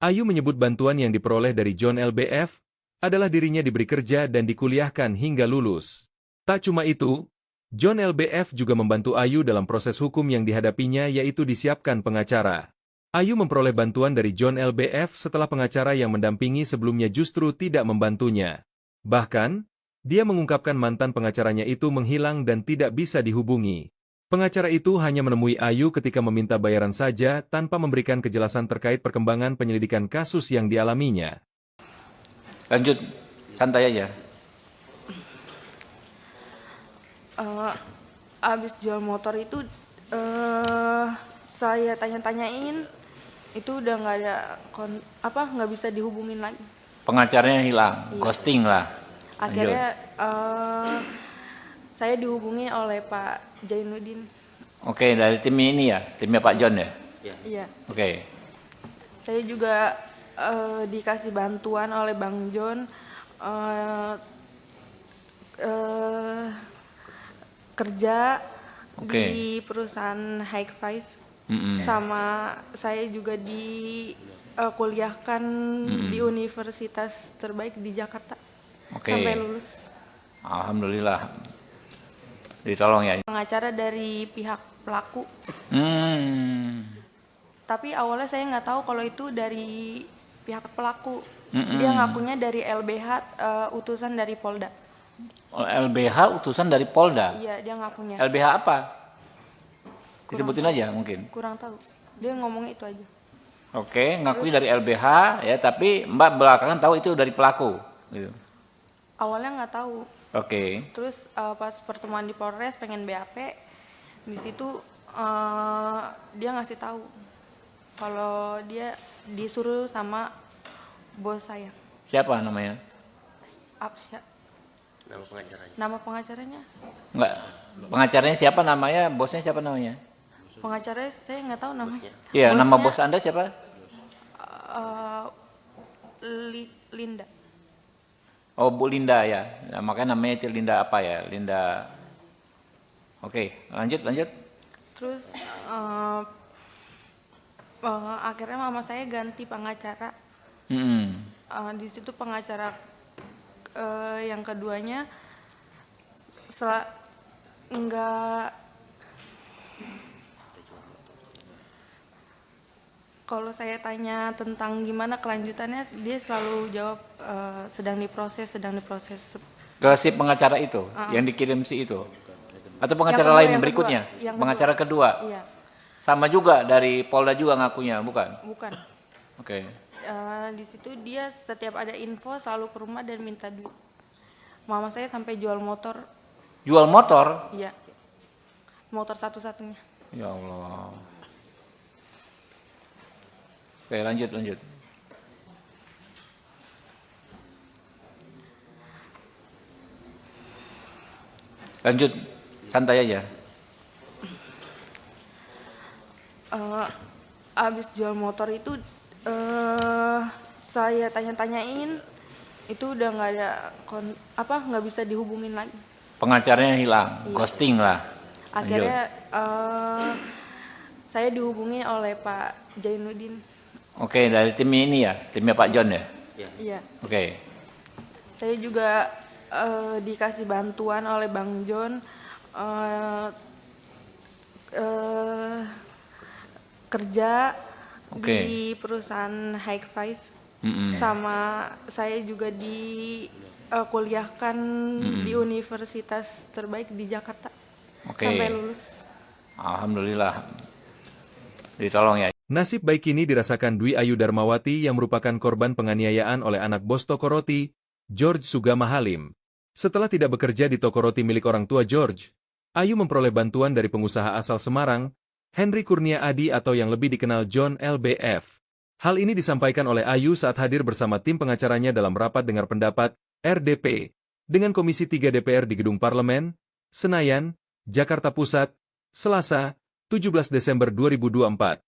Ayu menyebut bantuan yang diperoleh dari John LBF adalah dirinya diberi kerja dan dikuliahkan hingga lulus. Tak cuma itu, John LBF juga membantu Ayu dalam proses hukum yang dihadapinya yaitu disiapkan pengacara. Ayu memperoleh bantuan dari John LBF setelah pengacara yang mendampingi sebelumnya justru tidak membantunya. Bahkan, dia mengungkapkan mantan pengacaranya itu menghilang dan tidak bisa dihubungi. Pengacara itu hanya menemui Ayu ketika meminta bayaran saja tanpa memberikan kejelasan terkait perkembangan penyelidikan kasus yang dialaminya. Lanjut, santai aja. Abis jual motor itu saya tanya-tanyain, itu udah nggak ada nggak bisa dihubungin lagi. Pengacaranya hilang, ghosting lah. Akhirnya saya dihubungi oleh Pak Jainuddin. Oke, dari tim ini ya, timnya Pak John ya. Iya. Oke. Saya juga dikasih bantuan oleh Bang John kerja di perusahaan High Five, sama saya juga kuliahkan di universitas terbaik di Jakarta Oke. sampai lulus. Alhamdulillah. Ditolong ya. Pengacara dari pihak pelaku, Hmm. tapi awalnya saya nggak tahu kalau itu dari pihak pelaku. Dia ngakunya dari LBH, utusan dari Polda. LBH utusan dari Polda. Iya, dia ngakunya. LBH apa? Disebutin aja mungkin. Kurang tahu. Dia ngomongnya itu aja. Oke, ngakui dari LBH ya, tapi Mbak belakangan tahu itu dari pelaku. Gitu. Awalnya nggak tahu. Oke. Terus pas pertemuan di Polres pengen BAP, di situ dia ngasih tahu kalau dia disuruh sama bos saya. Siapa namanya? Absya. Nama pengacaranya. Nama pengacaranya? Enggak. Pengacaranya siapa namanya? Bosnya siapa namanya? Pengacaranya saya nggak tahu namanya. Iya, nama Bosnya, bos Anda siapa? Linda. Oh, Bu Linda ya. Nah, makanya namanya itu Linda apa ya? Linda. Oke, lanjut. Terus akhirnya mama saya ganti pengacara. Di situ pengacara yang keduanya enggak, kalau saya tanya tentang gimana kelanjutannya, dia selalu jawab sedang diproses. Ke si pengacara itu yang dikirim si itu. Atau pengacara Yang kedua, lain yang berikutnya? kedua, yang Pengacara kedua. Iya, Sama juga dari Polda juga ngakunya, bukan? bukan. Oke. Di situ dia setiap ada info selalu ke rumah dan minta duit. Mama saya sampai jual motor. Jual motor? Iya, motor satu-satunya. Ya Allah. Oke, lanjut. Lanjut, santai aja. Abis jual motor itu saya tanya-tanyain, itu udah nggak ada nggak bisa dihubungin lagi. Pengacaranya hilang, Iya. ghosting lah. Akhirnya saya dihubungi oleh Pak Jainuddin. Oke, dari tim ini ya, timnya Pak John ya. Iya. Oke. Saya juga dikasih bantuan oleh Bang John, kerja Oke. di perusahaan High Five, sama saya juga kuliahkan di universitas terbaik di Jakarta Oke. sampai lulus. Alhamdulillah. Ditolong ya. Nasib baik ini dirasakan Dwi Ayu Darmawati yang merupakan korban penganiayaan oleh anak bos toko roti, George Sugama Halim. Setelah tidak bekerja di toko roti milik orang tua George, Ayu memperoleh bantuan dari pengusaha asal Semarang, Henry Kurnia Adi atau yang lebih dikenal John LBF. Hal ini disampaikan oleh Ayu saat hadir bersama tim pengacaranya dalam rapat dengar pendapat, RDP, dengan Komisi 3 DPR di Gedung Parlemen, Senayan, Jakarta Pusat, Selasa, 17 Desember 2024.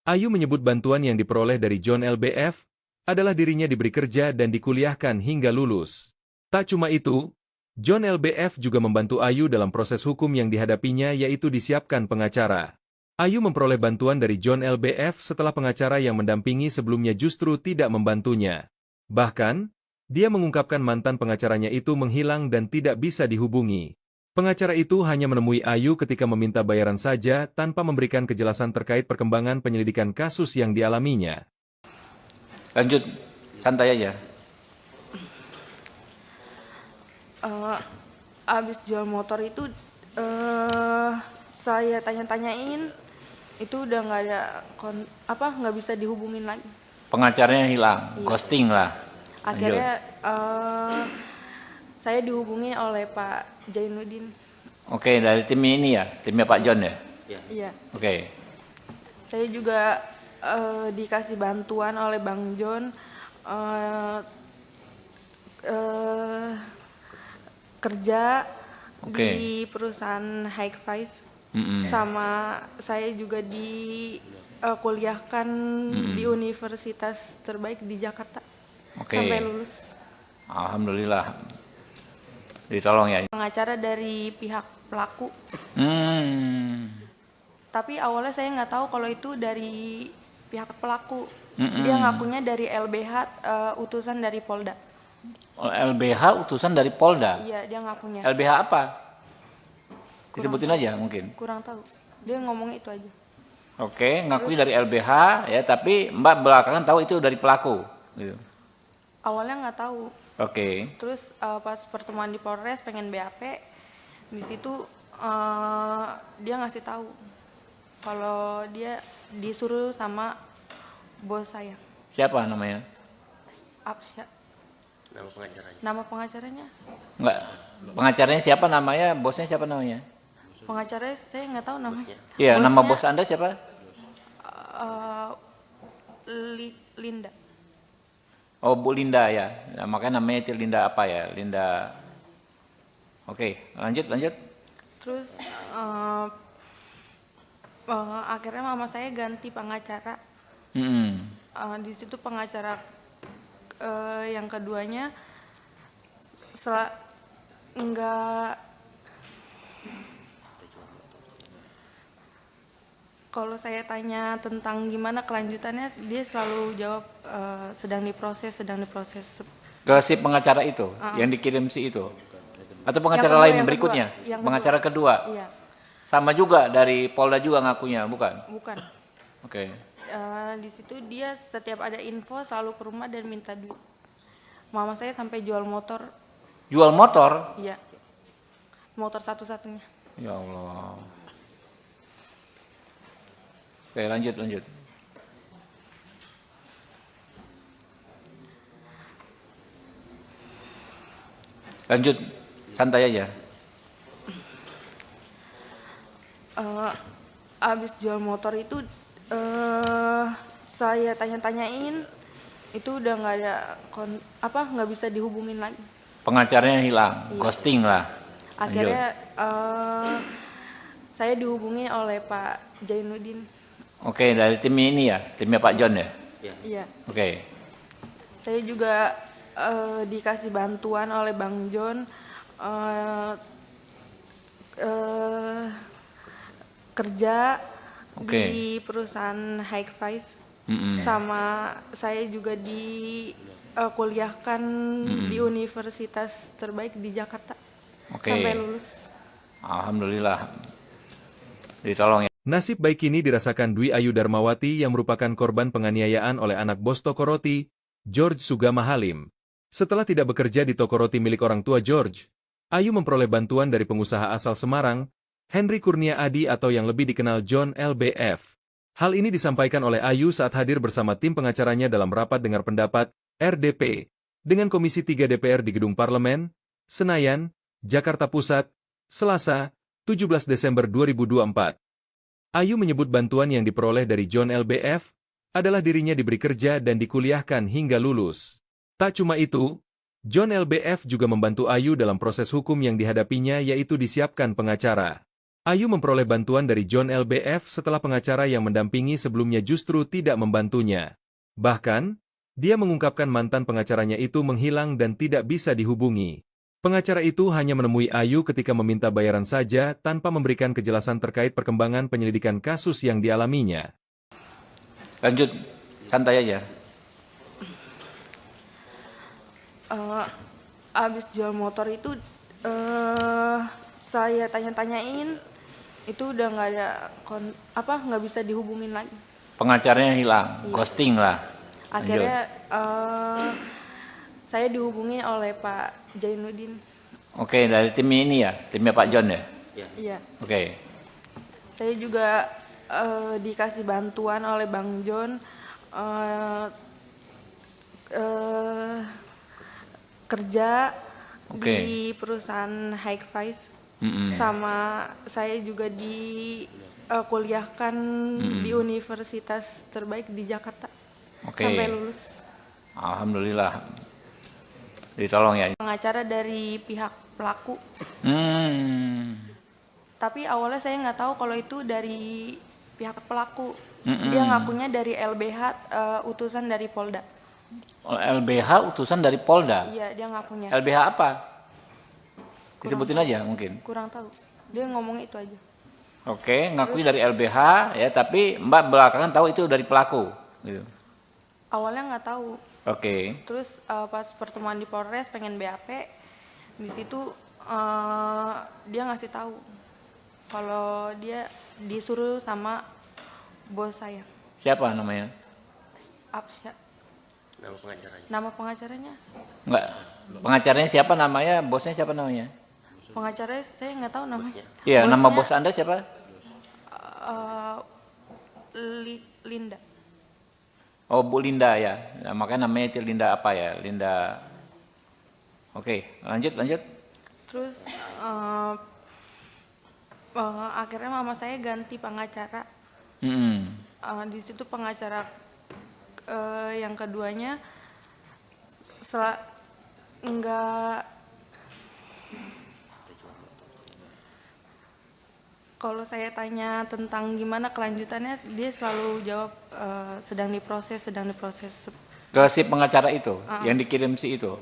Ayu menyebut bantuan yang diperoleh dari John LBF adalah dirinya diberi kerja dan dikuliahkan hingga lulus. Tak cuma itu, John LBF juga membantu Ayu dalam proses hukum yang dihadapinya yaitu disiapkan pengacara. Ayu memperoleh bantuan dari John LBF setelah pengacara yang mendampingi sebelumnya justru tidak membantunya. Bahkan, dia mengungkapkan mantan pengacaranya itu menghilang dan tidak bisa dihubungi. Pengacara itu hanya menemui Ayu ketika meminta bayaran saja tanpa memberikan kejelasan terkait perkembangan penyelidikan kasus yang dialaminya. Lanjut, santai aja. Abis jual motor itu saya tanya-tanyain, itu udah nggak ada nggak bisa dihubungin lagi. Pengacaranya hilang, ghosting lah. Akhirnya saya dihubungi oleh Pak Jainuddin. Oke, dari tim ini ya, timnya Pak John ya. Iya. Oke. Saya juga dikasih bantuan oleh Bang John, kerja di perusahaan High Five, sama saya juga kuliahkan di universitas terbaik di Jakarta sampai lulus. Alhamdulillah. Ditolong ya. Pengacara dari pihak pelaku. Hmm. Tapi awalnya saya nggak tahu kalau itu dari pihak pelaku. Dia ngakunya dari LBH, utusan dari Polda. LBH utusan dari Polda. Iya, dia ngakunya. LBH apa? Disebutin aja mungkin. Kurang tahu. Dia ngomong itu aja. Oke, ngakui dari LBH ya, tapi Mbak belakangan tahu itu dari pelaku. Gitu. Awalnya nggak tahu. Oke. Terus pas pertemuan di Polres pengen BAP, di situ dia ngasih tahu kalau dia disuruh sama bos saya. Siapa namanya? Apsya. Nama pengacaranya. Nama pengacaranya? Enggak. Pengacaranya siapa namanya? Bosnya siapa namanya? Pengacaranya saya nggak tahu namanya. Iya, nama Bosnya, bos Anda siapa? Linda. Oh, Bu Linda ya. Nah, makanya namanya itu Linda apa ya? Linda. Oke, lanjut. Terus akhirnya mama saya ganti pengacara. Di situ pengacara yang keduanya enggak, kalau saya tanya tentang gimana kelanjutannya, dia selalu jawab sedang diproses. Ke si pengacara itu, yang dikirim si itu? Atau pengacara Yang lain kedua, berikutnya? yang Pengacara kedua? Iya, Sama juga dari Polda juga ngakunya, bukan? bukan. Oke. Di situ dia setiap ada info selalu ke rumah dan minta duit. Mama saya sampai jual motor. Jual motor? Iya, motor satu-satunya. Ya Allah. Oke, lanjut. Lanjut, santai aja. Abis jual motor itu saya tanya-tanyain, itu udah nggak ada nggak bisa dihubungin lagi. Pengacaranya hilang, ghosting lah. Akhirnya saya dihubungi oleh Pak Jainuddin. Oke, dari tim ini ya, timnya Pak John ya. Iya. Oke. Saya juga dikasih bantuan oleh Bang John kerja di perusahaan High Five. Sama saya juga kuliahkan di universitas terbaik di Jakarta. Sampai lulus. Alhamdulillah. Ditolong ya. Nasib baik ini dirasakan Dwi Ayu Darmawati yang merupakan korban penganiayaan oleh anak bos toko roti, George Sugama Halim. Setelah tidak bekerja di toko roti milik orang tua George, Ayu memperoleh bantuan dari pengusaha asal Semarang, Henry Kurnia Adi atau yang lebih dikenal John LBF. Hal ini disampaikan oleh Ayu saat hadir bersama tim pengacaranya dalam rapat dengar pendapat, RDP, dengan Komisi 3 DPR di Gedung Parlemen, Senayan, Jakarta Pusat, Selasa, 17 Desember 2024. Ayu menyebut bantuan yang diperoleh dari John LBF adalah dirinya diberi kerja dan dikuliahkan hingga lulus. Tak cuma itu, John LBF juga membantu Ayu dalam proses hukum yang dihadapinya yaitu disiapkan pengacara. Ayu memperoleh bantuan dari John LBF setelah pengacara yang mendampingi sebelumnya justru tidak membantunya. Bahkan, dia mengungkapkan mantan pengacaranya itu menghilang dan tidak bisa dihubungi. Pengacara itu hanya menemui Ayu ketika meminta bayaran saja tanpa memberikan kejelasan terkait perkembangan penyelidikan kasus yang dialaminya. Lanjut, santai aja. Abis jual motor itu saya tanya-tanyain, itu udah nggak ada nggak bisa dihubungin lagi. Pengacaranya hilang, ghosting lah. Akhirnya saya dihubungi oleh Pak Jainuddin. Oke, dari tim ini ya, timnya Pak John ya. Iya. Oke. Saya juga dikasih bantuan oleh Bang John kerja di perusahaan High Five. Sama saya juga kuliahkan di universitas terbaik di Jakarta. Sampai lulus. Alhamdulillah. Ditolong ya. Pengacara dari pihak pelaku. Tapi awalnya saya nggak tahu kalau itu dari pihak pelaku. Dia ngakunya dari LBH, utusan dari Polda. LBH utusan dari Polda? Iya, dia ngakunya. LBH apa? Disebutin aja mungkin. Kurang tahu. Dia ngomong itu aja. Oke, ngakui dari LBH ya, tapi Mbak belakangan tahu itu dari pelaku. Gitu. Awalnya nggak tahu. Oke. Terus pas pertemuan di Polres pengen BAP, di situ dia ngasih tahu kalau dia disuruh sama bos saya. Siapa namanya? Absya. Nama pengacaranya. Nama pengacaranya? Enggak. Pengacaranya siapa namanya? Bosnya siapa namanya? Pengacaranya saya nggak tahu namanya. Iya, nama Bosnya, bos Anda siapa? Linda. Oh, Bu Linda ya. Nah, makanya namanya itu Linda apa ya? Linda. Oke, lanjut. Terus akhirnya mama saya ganti pengacara. Hmm. Di situ pengacara yang keduanya enggak, kalau saya tanya tentang gimana kelanjutannya, dia selalu jawab sedang diproses. Ke si pengacara itu, yang dikirim si itu?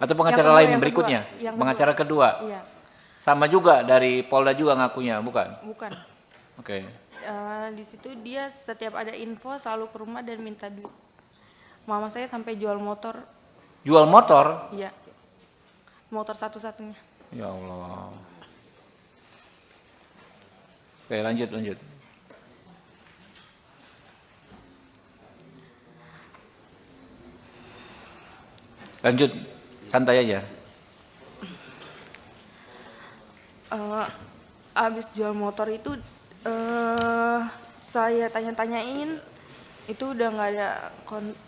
Atau pengacara Yang kedua, lain yang berikutnya? kedua. Yang Pengacara kedua? Iya, Sama juga dari Polda juga ngakunya, bukan? bukan. Oke. Di situ dia setiap ada info selalu ke rumah dan minta duit. Mama saya sampai jual motor. Jual motor? Iya, motor satu-satunya. Ya Allah. Oke, lanjut. Lanjut, santai aja. Abis jual motor itu saya tanya-tanyain, itu udah nggak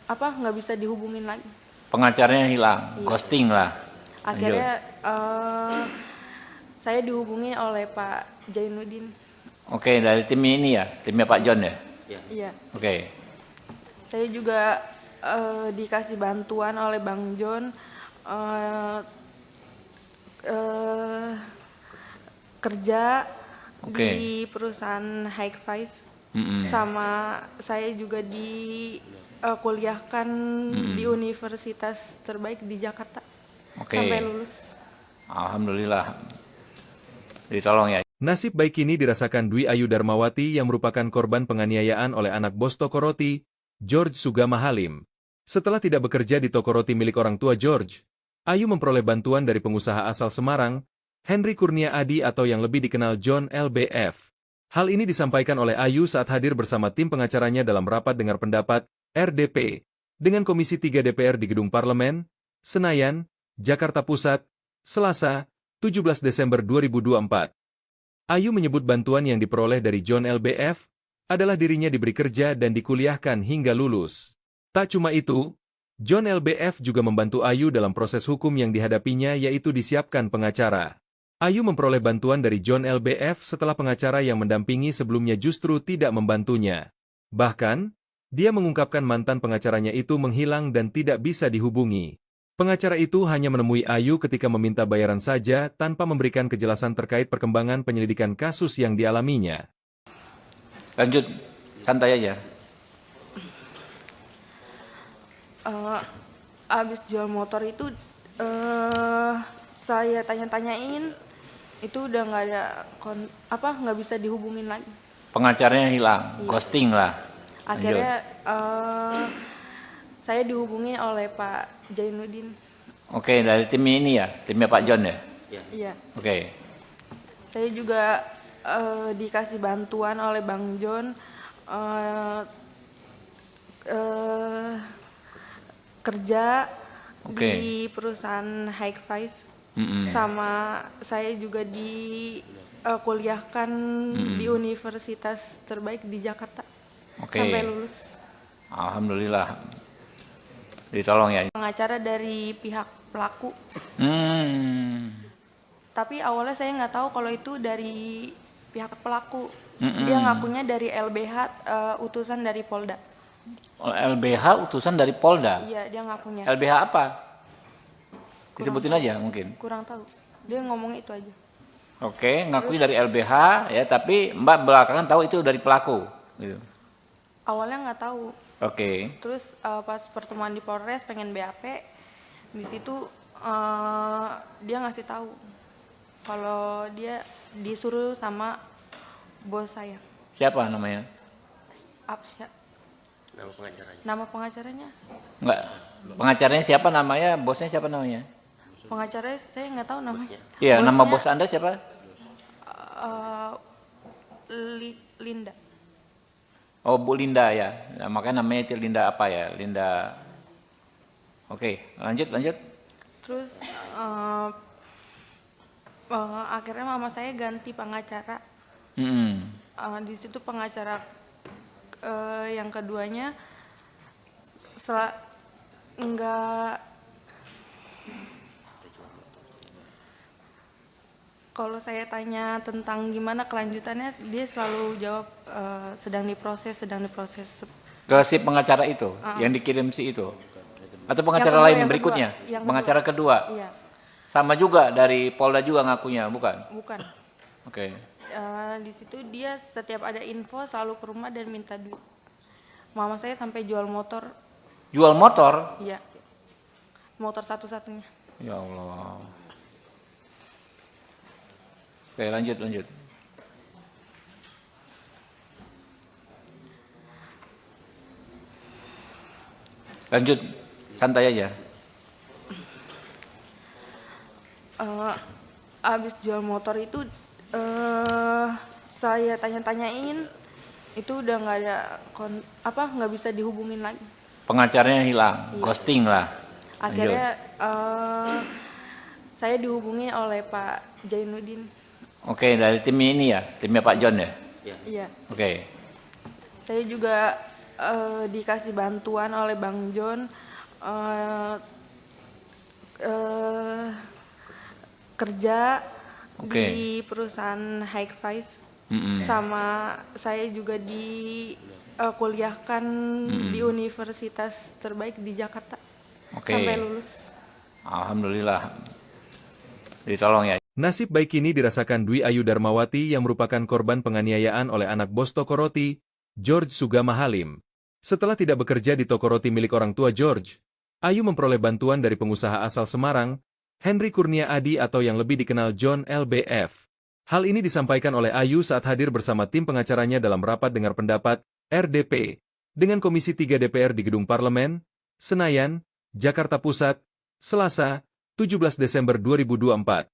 ada nggak bisa dihubungin lagi. Pengacaranya hilang, Iya. ghosting lah. Akhirnya saya dihubungi oleh Pak Jainuddin. Oke, dari tim ini ya, timnya Pak John ya. Iya. Oke. Saya juga dikasih bantuan oleh Bang John kerja Oke. di perusahaan High Five. Sama saya juga kuliahkan di universitas terbaik di Jakarta. Oke. Sampai lulus. Alhamdulillah. Ditolong ya. Nasib baik ini dirasakan Dwi Ayu Darmawati yang merupakan korban penganiayaan oleh anak bos toko roti, George Sugama Halim. Setelah tidak bekerja di toko roti milik orang tua George, Ayu memperoleh bantuan dari pengusaha asal Semarang, Henry Kurnia Adi atau yang lebih dikenal John LBF. Hal ini disampaikan oleh Ayu saat hadir bersama tim pengacaranya dalam rapat dengar pendapat, RDP, dengan Komisi 3 DPR di Gedung Parlemen, Senayan, Jakarta Pusat, Selasa, 17 Desember 2024. Ayu menyebut bantuan yang diperoleh dari John LBF adalah dirinya diberi kerja dan dikuliahkan hingga lulus. Tak cuma itu, John LBF juga membantu Ayu dalam proses hukum yang dihadapinya yaitu disiapkan pengacara. Ayu memperoleh bantuan dari John LBF setelah pengacara yang mendampingi sebelumnya justru tidak membantunya. Bahkan, dia mengungkapkan mantan pengacaranya itu menghilang dan tidak bisa dihubungi. Pengacara itu hanya menemui Ayu ketika meminta bayaran saja tanpa memberikan kejelasan terkait perkembangan penyelidikan kasus yang dialaminya. Lanjut, santai aja. Abis jual motor itu saya tanya-tanyain, itu udah nggak ada nggak bisa dihubungin lagi. Pengacaranya hilang, ghosting lah. Akhirnya saya dihubungi oleh Pak Jainuddin. Oke, dari tim ini ya, timnya Pak John ya. Iya. Oke. Saya juga dikasih bantuan oleh Bang John kerja di perusahaan High Five. Sama saya juga kuliahkan di universitas terbaik di Jakarta. Sampai lulus. Alhamdulillah. Ditolong ya. Pengacara dari pihak pelaku. Tapi awalnya saya nggak tahu kalau itu dari pihak pelaku. Dia ngakunya dari LBH, utusan dari Polda. LBH utusan dari Polda? Iya, dia ngakunya. LBH apa? Disebutin aja mungkin. Kurang tahu. Dia ngomongnya itu aja. Oke, ngakui dari LBH ya, tapi Mbak belakangan tahu itu dari pelaku. Gitu. Awalnya nggak tahu. Oke. Terus pas pertemuan di Polres pengen BAP, di situ dia ngasih tahu kalau dia disuruh sama bos saya. Siapa namanya? Absya. Nama pengacaranya. Nama pengacaranya? Enggak. Pengacaranya siapa namanya? Bosnya siapa namanya? Pengacaranya saya nggak tahu namanya. Iya, nama Bosnya, bos Anda siapa? eh, Linda. Oh, Bu Linda ya. Nah, makanya namanya itu Linda apa ya? Linda. Oke, lanjut. Terus akhirnya mama saya ganti pengacara. Mm-mm. Di situ pengacara yang keduanya enggak, kalau saya tanya tentang gimana kelanjutannya dia selalu jawab sedang diproses. Ke si pengacara itu, yang dikirim si itu? Atau pengacara kedua, lain yang berikutnya? kedua, yang Pengacara kedua? Iya, Sama juga dari Polda juga ngakunya, bukan? bukan. Oke. Di situ dia setiap ada info selalu ke rumah dan minta duit. Mama saya sampai jual motor. Jual motor? Iya, motor satu-satunya. Ya Allah. Oke, lanjut. Lanjut, santai aja. Abis jual motor itu saya tanya-tanyain, itu udah nggak ada nggak bisa dihubungin lagi. Pengacaranya hilang, Iya. ghosting lah. Akhirnya saya dihubungi oleh Pak Jainuddin. Oke, dari tim ini ya, timnya Pak John ya. Iya. Oke. Saya juga dikasih bantuan oleh Bang John kerja Oke. di perusahaan High Five. Mm-mm. Sama saya juga kuliahkan di universitas terbaik di Jakarta. Oke. Sampai lulus. Alhamdulillah. Ditolong ya. Nasib baik ini dirasakan Dwi Ayu Darmawati yang merupakan korban penganiayaan oleh anak bos toko roti, George Sugama Halim. Setelah tidak bekerja di toko roti milik orang tua George, Ayu memperoleh bantuan dari pengusaha asal Semarang, Henry Kurnia Adi atau yang lebih dikenal John LBF. Hal ini disampaikan oleh Ayu saat hadir bersama tim pengacaranya dalam rapat dengar pendapat, RDP, dengan Komisi 3 DPR di Gedung Parlemen, Senayan, Jakarta Pusat, Selasa, 17 Desember 2024.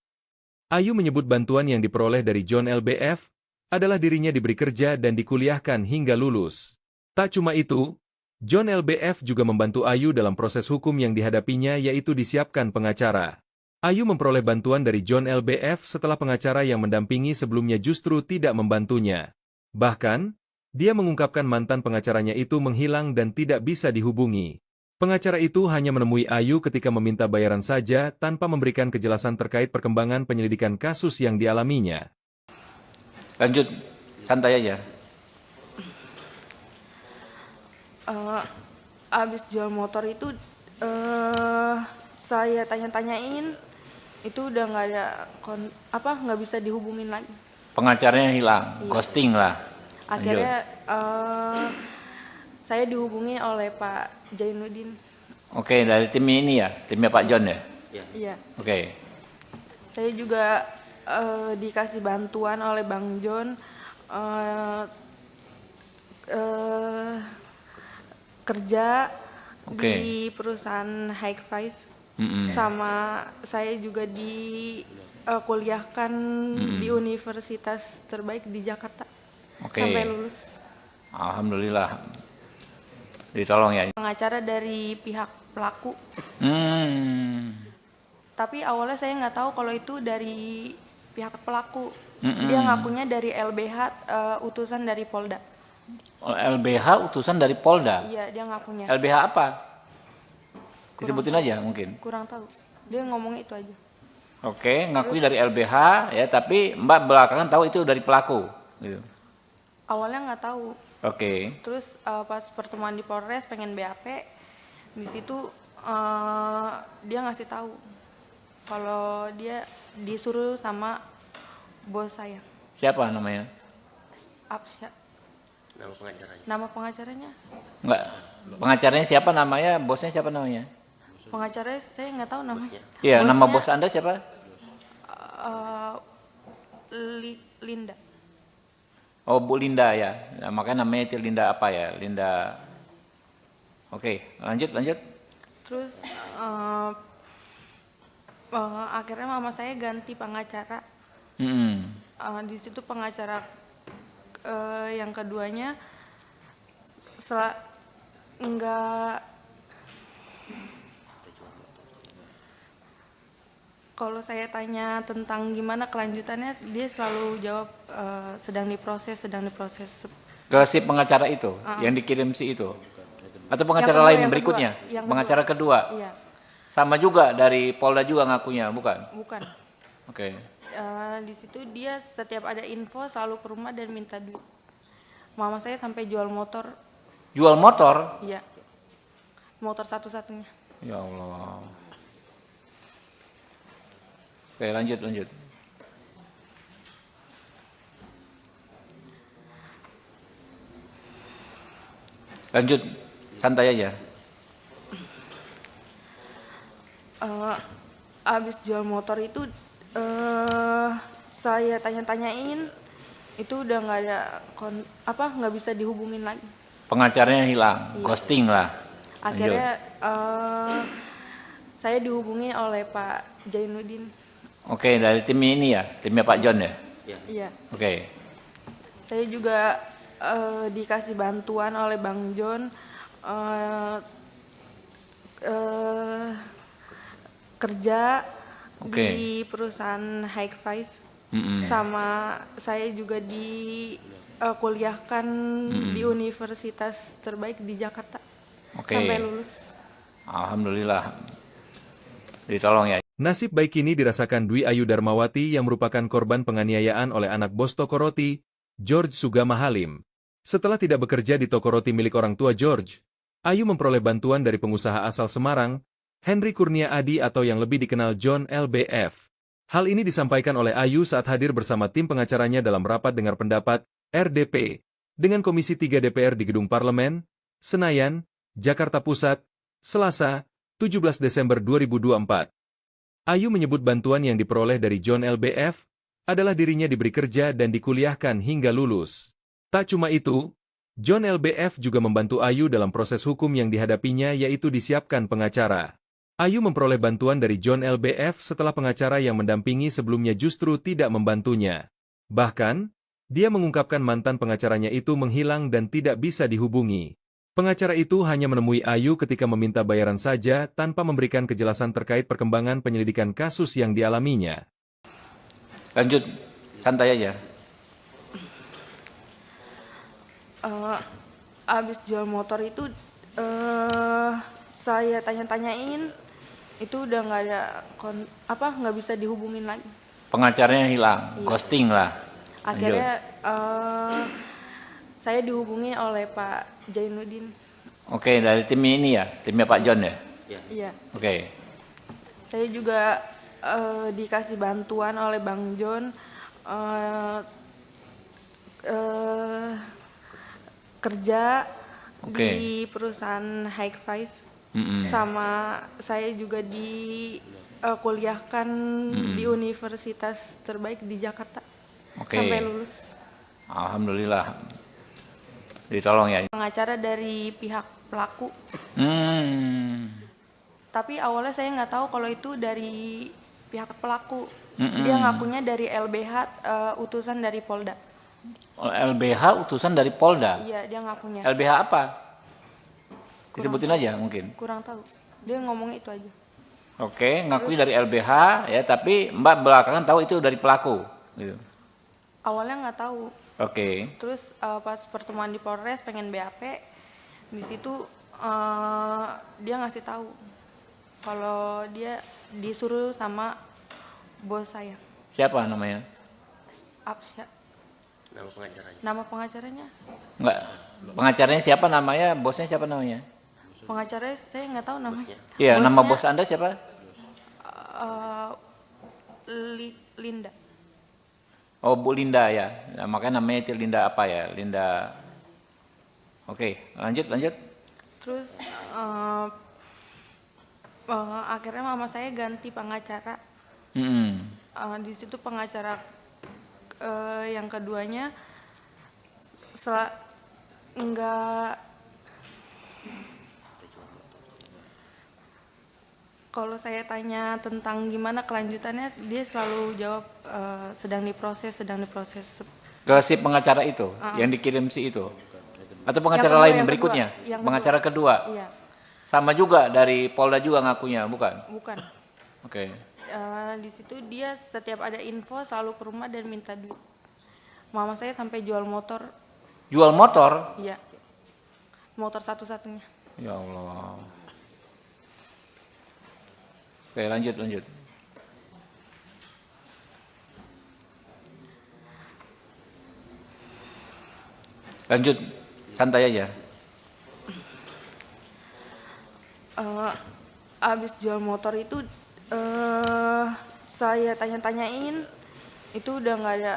Ayu menyebut bantuan yang diperoleh dari John LBF adalah dirinya diberi kerja dan dikuliahkan hingga lulus. Tak cuma itu, John LBF juga membantu Ayu dalam proses hukum yang dihadapinya yaitu disiapkan pengacara. Ayu memperoleh bantuan dari John LBF setelah pengacara yang mendampingi sebelumnya justru tidak membantunya. Bahkan, dia mengungkapkan mantan pengacaranya itu menghilang dan tidak bisa dihubungi. Pengacara itu hanya menemui Ayu ketika meminta bayaran saja tanpa memberikan kejelasan terkait perkembangan penyelidikan kasus yang dialaminya. Lanjut, santai aja. Abis jual motor itu saya tanya-tanyain, itu udah nggak ada nggak bisa dihubungin lagi. Pengacaranya hilang, Iya. ghosting lah. Akhirnya saya dihubungi oleh Pak Jainuddin. Oke, dari tim ini ya, timnya Pak John ya. Iya. Oke. Saya juga dikasih bantuan oleh Bang John kerja Oke. di perusahaan High Five. Mm-mm. Sama saya juga kuliahkan di universitas terbaik di Jakarta. Oke. Sampai lulus. Alhamdulillah. Ditolong ya. Pengacara dari pihak pelaku. Tapi awalnya saya nggak tahu kalau itu dari pihak pelaku. Dia ngakunya dari LBH, utusan dari Polda. LBH utusan dari Polda. Iya, dia ngakunya. LBH apa? Disebutin aja mungkin. Kurang tahu. Dia ngomongnya itu aja. Oke, ngakui dari LBH ya, tapi Mbak belakangan tahu itu dari pelaku. Gitu. Awalnya nggak tahu. Oke. Terus pas pertemuan di Polres pengen BAP, di situ dia ngasih tahu kalau dia disuruh sama bos saya. Siapa namanya? Absya. Nama pengacaranya. Nama pengacaranya? Enggak. Pengacaranya siapa namanya? Bosnya siapa namanya? Pengacaranya saya nggak tahu namanya. Iya, nama Bosnya, bos Anda siapa? Linda. Oh, Bu Linda ya. Nah, makanya namanya itu Linda apa ya? Linda. Oke, lanjut. Terus akhirnya mama saya ganti pengacara. Di situ pengacara yang keduanya enggak, kalau saya tanya tentang gimana kelanjutannya, dia selalu jawab sedang diproses. Ke si pengacara itu, yang dikirim si itu? Atau pengacara Yang lain kedua, berikutnya? yang Pengacara kedua? Iya, Sama juga dari Polda juga ngakunya, bukan? bukan. Oke. Di situ dia setiap ada info selalu ke rumah dan minta duit. Mama saya sampai jual motor, Jual motor? iya, motor satu-satunya. Ya Allah. Oke, lanjut. Lanjut, santai aja. Abis jual motor itu saya tanya-tanyain, itu udah nggak ada nggak bisa dihubungin lagi. Pengacaranya hilang, Iya. ghosting lah. Akhirnya saya dihubungi oleh Pak Jainuddin. Oke, dari tim ini ya, timnya Pak John ya. Iya. Oke, Saya juga dikasih bantuan oleh Bang John, kerja Oke. di perusahaan High Five. Sama saya juga kuliahkan di universitas terbaik di Jakarta. Oke. Sampai lulus. Alhamdulillah. Ditolong ya. Nasib baik ini dirasakan Dwi Ayu Darmawati yang merupakan korban penganiayaan oleh anak bos toko roti, George Sugama Halim. Setelah tidak bekerja di toko roti milik orang tua George, Ayu memperoleh bantuan dari pengusaha asal Semarang, Henry Kurnia Adi atau yang lebih dikenal John LBF. Hal ini disampaikan oleh Ayu saat hadir bersama tim pengacaranya dalam rapat dengar pendapat, RDP, dengan Komisi 3 DPR di Gedung Parlemen, Senayan, Jakarta Pusat, Selasa, 17 Desember 2024. Ayu menyebut bantuan yang diperoleh dari John LBF adalah dirinya diberi kerja dan dikuliahkan hingga lulus. Tak cuma itu, John LBF juga membantu Ayu dalam proses hukum yang dihadapinya yaitu disiapkan pengacara. Ayu memperoleh bantuan dari John LBF setelah pengacara yang mendampingi sebelumnya justru tidak membantunya. Bahkan, dia mengungkapkan mantan pengacaranya itu menghilang dan tidak bisa dihubungi. Pengacara itu hanya menemui Ayu ketika meminta bayaran saja tanpa memberikan kejelasan terkait perkembangan penyelidikan kasus yang dialaminya. Lanjut, santai aja. Abis jual motor itu saya tanya-tanyain, itu udah nggak ada nggak bisa dihubungin lagi. Pengacaranya hilang, ghosting lah. Akhirnya saya dihubungi oleh Pak Jainuddin. Oke, dari tim ini ya, timnya Pak John ya. Iya. Oke. Saya juga dikasih bantuan oleh Bang John, kerja di perusahaan High Five. Sama saya juga kuliahkan di universitas terbaik di Jakarta. Sampai lulus. Alhamdulillah. Ditolong ya. Pengacara dari pihak pelaku. Tapi awalnya saya nggak tahu kalau itu dari pihak pelaku. Dia ngakunya dari LBH, utusan dari Polda. LBH utusan dari Polda? Iya, dia ngakunya. LBH apa? Disebutin aja mungkin. Kurang tahu. Dia ngomong itu aja. Oke, ngakui dari LBH ya, tapi Mbak belakangan tahu itu dari pelaku. Gitu. Awalnya nggak tahu. Oke. Terus pas pertemuan di Polres pengen BAP, di situ dia ngasih tahu kalau dia disuruh sama bos saya. Siapa namanya? Absya. Nama pengacaranya. Nama pengacaranya? Enggak. Pengacaranya siapa namanya? Bosnya siapa namanya? Pengacaranya saya nggak tahu namanya. Iya, nama Bosnya, bos Anda siapa? Linda. Oh, Bu Linda ya. Nah, makanya namanya itu Linda apa ya? Linda. Oke, lanjut. Terus akhirnya mama saya ganti pengacara. Di situ pengacara yang keduanya enggak, Kalau saya tanya tentang gimana kelanjutannya, dia selalu jawab sedang diproses, sedang diproses. Ke si pengacara itu, yang dikirim si itu? Atau pengacara Yang kedua, lain yang berikutnya? kedua. Yang Pengacara kedua? Iya, Sama juga dari Polda juga ngakunya, bukan? bukan. Oke. Di situ dia setiap ada info selalu ke rumah dan minta duit. Mama saya sampai jual motor, Jual motor? iya, motor satu-satunya. Ya Allah. Oke, lanjut, lanjut. Lanjut, santai aja. Abis jual motor itu saya tanya-tanyain, itu udah nggak ada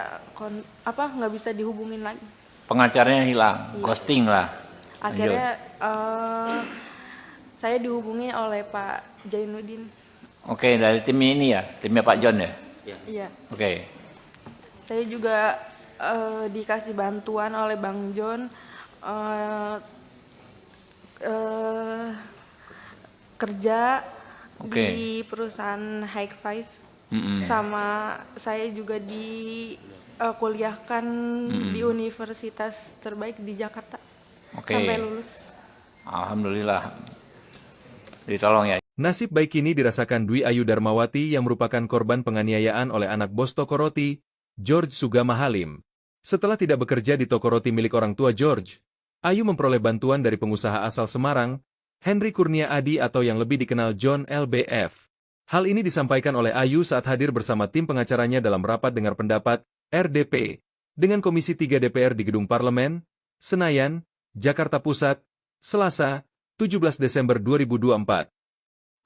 nggak bisa dihubungin lagi. Pengacaranya hilang, Iya. ghosting lah. Lanjut. Akhirnya saya dihubungi oleh Pak Jainuddin. Oke, dari tim ini ya, timnya Pak John ya. Iya. Oke, Saya juga dikasih bantuan oleh Bang John kerja Oke. di perusahaan High Five. Sama saya juga kuliahkan di universitas terbaik di Jakarta Oke. sampai lulus. Alhamdulillah. Ditolong ya. Nasib baik ini dirasakan Dwi Ayu Darmawati yang merupakan korban penganiayaan oleh anak bos toko roti, George Sugama Halim. Setelah tidak bekerja di toko roti milik orang tua George, Ayu memperoleh bantuan dari pengusaha asal Semarang, Henry Kurnia Adi atau yang lebih dikenal John LBF. Hal ini disampaikan oleh Ayu saat hadir bersama tim pengacaranya dalam rapat dengar pendapat, RDP, dengan Komisi 3 DPR di Gedung Parlemen, Senayan, Jakarta Pusat, Selasa, 17 Desember 2024.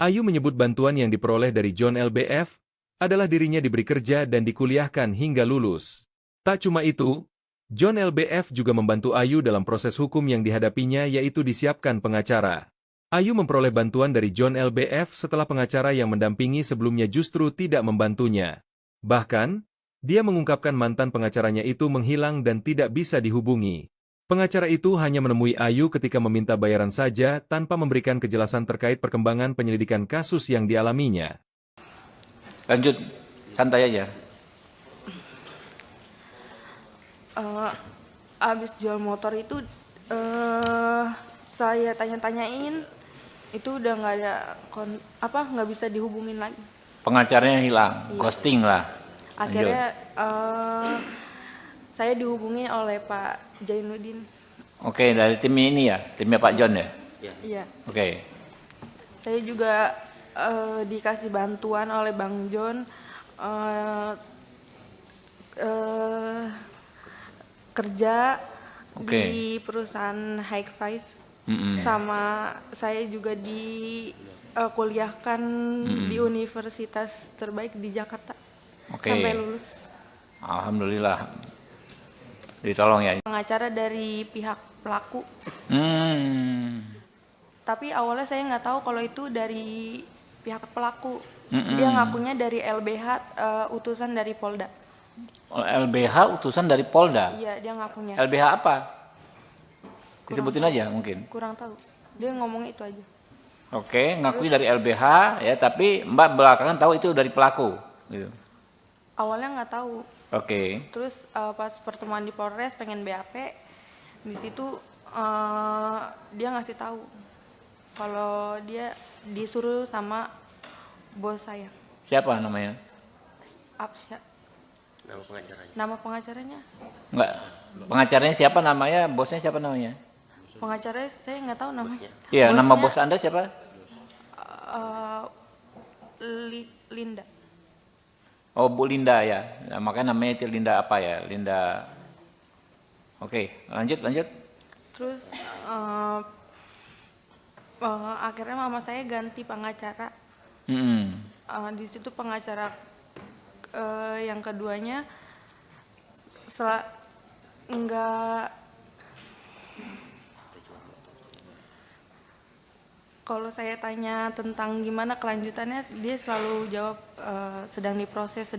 Ayu menyebut bantuan yang diperoleh dari John LBF adalah dirinya diberi kerja dan dikuliahkan hingga lulus. Tak cuma itu, John LBF juga membantu Ayu dalam proses hukum yang dihadapinya yaitu disiapkan pengacara. Ayu memperoleh bantuan dari John LBF setelah pengacara yang mendampingi sebelumnya justru tidak membantunya. Bahkan, dia mengungkapkan mantan pengacaranya itu menghilang dan tidak bisa dihubungi. Pengacara itu hanya menemui Ayu ketika meminta bayaran saja tanpa memberikan kejelasan terkait perkembangan penyelidikan kasus yang dialaminya. Lanjut, santai aja. Abis jual motor itu saya tanya-tanyain, itu udah nggak ada nggak bisa dihubungin lagi. Pengacaranya hilang, ghosting lah. Lanjut. Akhirnya saya dihubungi oleh Pak Jainuddin. Oke, dari tim ini ya, timnya Pak John ya. Iya. Oke. Saya juga dikasih bantuan oleh Bang John kerja Oke. di perusahaan High Five. Sama saya juga kuliahkan di universitas terbaik di Jakarta Oke. sampai lulus. Alhamdulillah. Ditolong ya. Pengacara dari pihak pelaku, tapi awalnya saya nggak tahu kalau itu dari pihak pelaku. Dia ngakunya dari LBH, utusan dari Polda. LBH utusan dari Polda. Iya, dia ngakunya. LBH apa? Disebutin aja mungkin. Kurang tahu. Dia ngomong itu aja. Oke, ngakui dari LBH ya, tapi Mbak belakangan tahu itu dari pelaku. Gitu. Awalnya nggak tahu. Oke. Terus pas pertemuan di Polres pengen BAP, di situ dia ngasih tahu kalau dia disuruh sama bos saya. Siapa namanya? Absya. Nama pengacaranya. Nama pengacaranya? Enggak. Pengacaranya siapa namanya? Bosnya siapa namanya? Pengacaranya saya nggak tahu namanya. Iya, nama Bosnya, bos Anda siapa? Linda. Oh, Bu Linda ya. Nah, makanya namanya itu Linda apa ya? Linda. Oke, lanjut. Terus akhirnya mama saya ganti pengacara. Di situ pengacara yang keduanya enggak. Kalau saya tanya tentang gimana kelanjutannya, dia selalu jawab sedang diproses.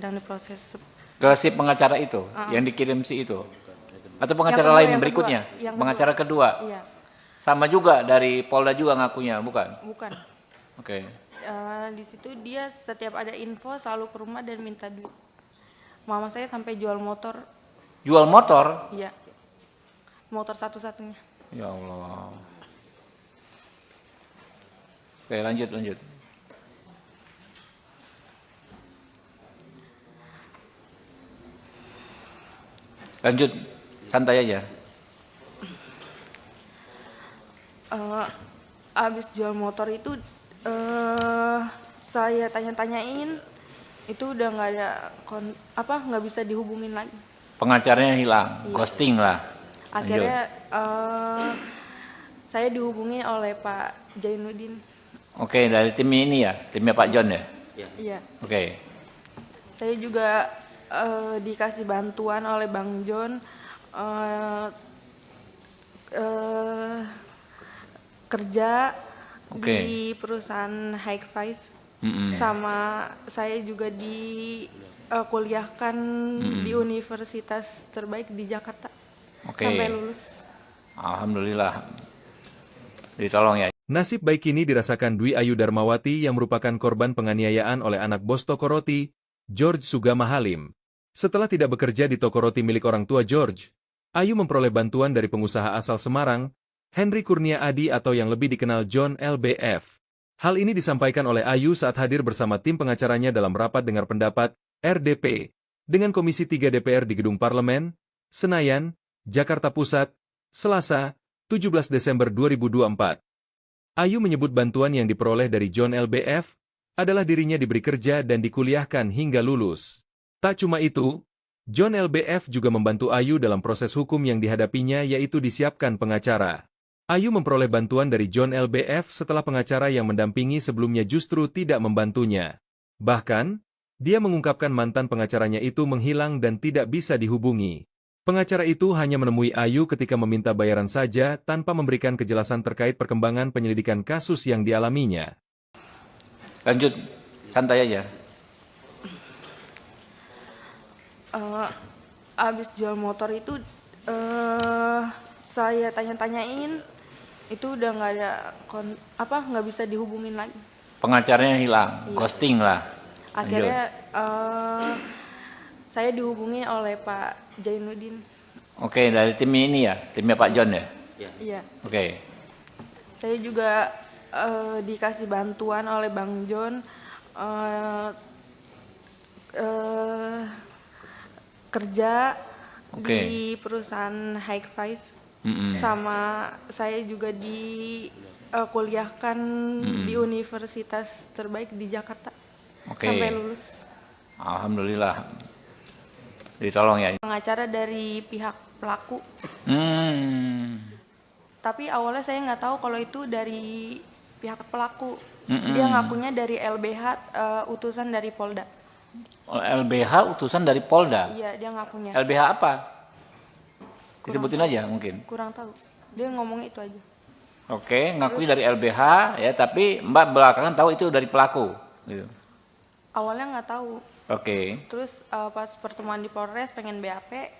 Ke si pengacara itu, yang dikirim si itu. Atau pengacara Yang kedua, lain yang berikutnya? kedua. Yang Pengacara kedua. Iya, Sama juga dari Polda juga ngakunya, bukan? bukan. Oke. Di situ dia setiap ada info selalu ke rumah dan minta duit. Mama saya sampai jual motor. Jual motor? Iya. Motor satu-satunya. Ya Allah. Oke, lanjut. Lanjut, santai aja. Abis jual motor itu saya tanya-tanyain, itu udah nggak ada nggak bisa dihubungin lagi. Pengacaranya hilang, ghosting lah. Akhirnya saya dihubungi oleh Pak Jainuddin. Oke, dari tim ini ya, timnya Pak John ya. Iya. Oke. Saya juga dikasih bantuan oleh Bang John kerja di perusahaan High Five. Sama saya juga kuliahkan di universitas terbaik di Jakarta. Sampai lulus. Alhamdulillah. Ditolong ya. Nasib baik ini dirasakan Dwi Ayu Darmawati yang merupakan korban penganiayaan oleh anak bos toko roti, George Sugama Halim. Setelah tidak bekerja di toko roti milik orang tua George, Ayu memperoleh bantuan dari pengusaha asal Semarang, Henry Kurnia Adi atau yang lebih dikenal John LBF. Hal ini disampaikan oleh Ayu saat hadir bersama tim pengacaranya dalam rapat dengar pendapat, RDP, dengan Komisi 3 DPR di Gedung Parlemen, Senayan, Jakarta Pusat, Selasa, 17 Desember 2024. Ayu menyebut bantuan yang diperoleh dari John LBF adalah dirinya diberi kerja dan dikuliahkan hingga lulus. Tak cuma itu, John LBF juga membantu Ayu dalam proses hukum yang dihadapinya yaitu disiapkan pengacara. Ayu memperoleh bantuan dari John LBF setelah pengacara yang mendampingi sebelumnya justru tidak membantunya. Bahkan, dia mengungkapkan mantan pengacaranya itu menghilang dan tidak bisa dihubungi. Pengacara itu hanya menemui Ayu ketika meminta bayaran saja tanpa memberikan kejelasan terkait perkembangan penyelidikan kasus yang dialaminya. Lanjut, santai aja. Abis jual motor itu saya tanya-tanyain, itu udah nggak ada nggak bisa dihubungin lagi. Pengacaranya hilang, ghosting lah. Akhirnya saya dihubungi oleh Pak Jainuddin. Oke, dari tim ini ya, timnya Pak John ya. Iya. Oke. Saya juga dikasih bantuan oleh Bang John kerja di perusahaan High Five. Sama saya juga kuliahkan di universitas terbaik di Jakarta. Sampai lulus. Alhamdulillah. Ditolong ya. Pengacara dari pihak pelaku. Tapi awalnya saya nggak tahu kalau itu dari pihak pelaku. Dia ngakunya dari LBH, utusan dari Polda. LBH utusan dari Polda? Iya, dia ngakunya. LBH apa? Disebutin aja mungkin. Kurang tahu. Dia ngomong itu aja. Oke, ngakui dari LBH ya, tapi Mbak belakangan tahu itu dari pelaku. Gitu. Awalnya nggak tahu. Oke. Terus pas pertemuan di Polres pengen BAP,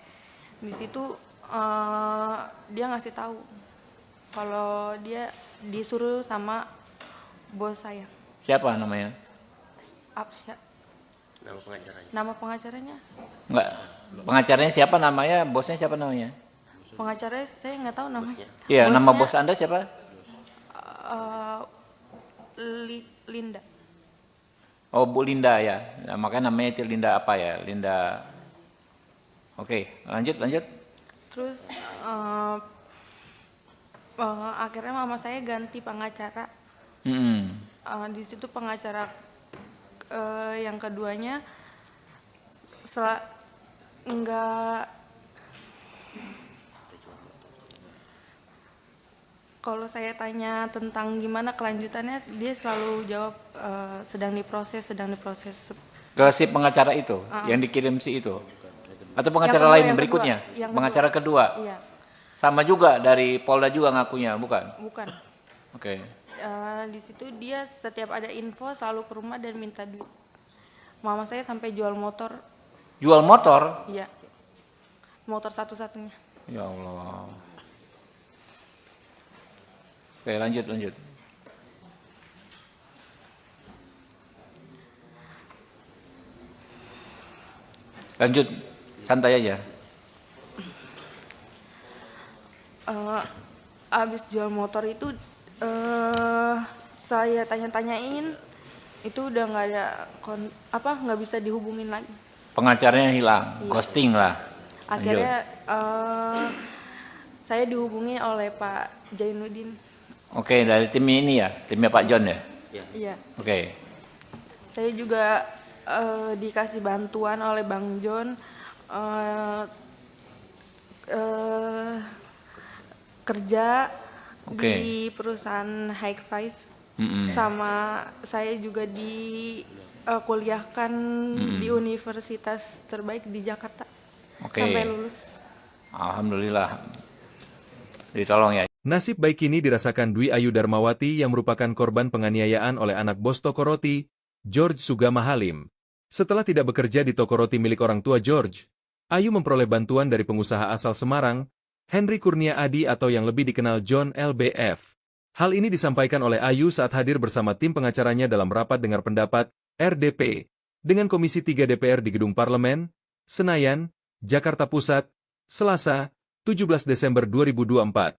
di situ dia ngasih tahu kalau dia disuruh sama bos saya. Siapa namanya? Absya. Nama pengacaranya? Nama pengacaranya? Enggak. Pengacaranya siapa namanya? Bosnya siapa namanya? Pengacaranya saya nggak tahu namanya. Iya, nama bos Anda siapa? Linda. Oh, Bu Linda ya. Nah, makanya namanya itu Linda apa ya? Linda. Oke, lanjut. Terus akhirnya mama saya ganti pengacara. Di situ pengacara yang keduanya kalau saya tanya tentang gimana kelanjutannya, dia selalu jawab sedang diproses. Ke si pengacara itu, yang dikirim si itu? Atau pengacara lain berikutnya? Pengacara kedua? Iya. Sama juga dari Polda juga ngakunya, bukan? Bukan. Oke. Di situ dia setiap ada info selalu ke rumah dan minta duit. Mama saya sampai jual motor. Jual motor? Iya. Motor satu-satunya. Ya Allah. Oke, lanjut. Lanjut, santai aja. Abis jual motor itu saya tanya-tanyain, itu udah nggak ada nggak bisa dihubungin lagi. Pengacaranya hilang, Iya. ghosting lah. Akhirnya saya dihubungi oleh Pak Jainuddin. Oke, dari tim ini ya, timnya Pak John ya. Iya. Oke, Saya juga dikasih bantuan oleh Bang John kerja Oke. di perusahaan High Five. Sama saya juga kuliahkan di universitas terbaik di Jakarta. Oke. Sampai lulus. Alhamdulillah. Ditolong ya. Nasib baik ini dirasakan Dwi Ayu Darmawati yang merupakan korban penganiayaan oleh anak bos toko roti, George Sugama Halim. Setelah tidak bekerja di toko roti milik orang tua George, Ayu memperoleh bantuan dari pengusaha asal Semarang, Henry Kurnia Adi atau yang lebih dikenal John LBF. Hal ini disampaikan oleh Ayu saat hadir bersama tim pengacaranya dalam rapat dengar pendapat, RDP, dengan Komisi 3 DPR di Gedung Parlemen, Senayan, Jakarta Pusat, Selasa, 17 Desember 2024.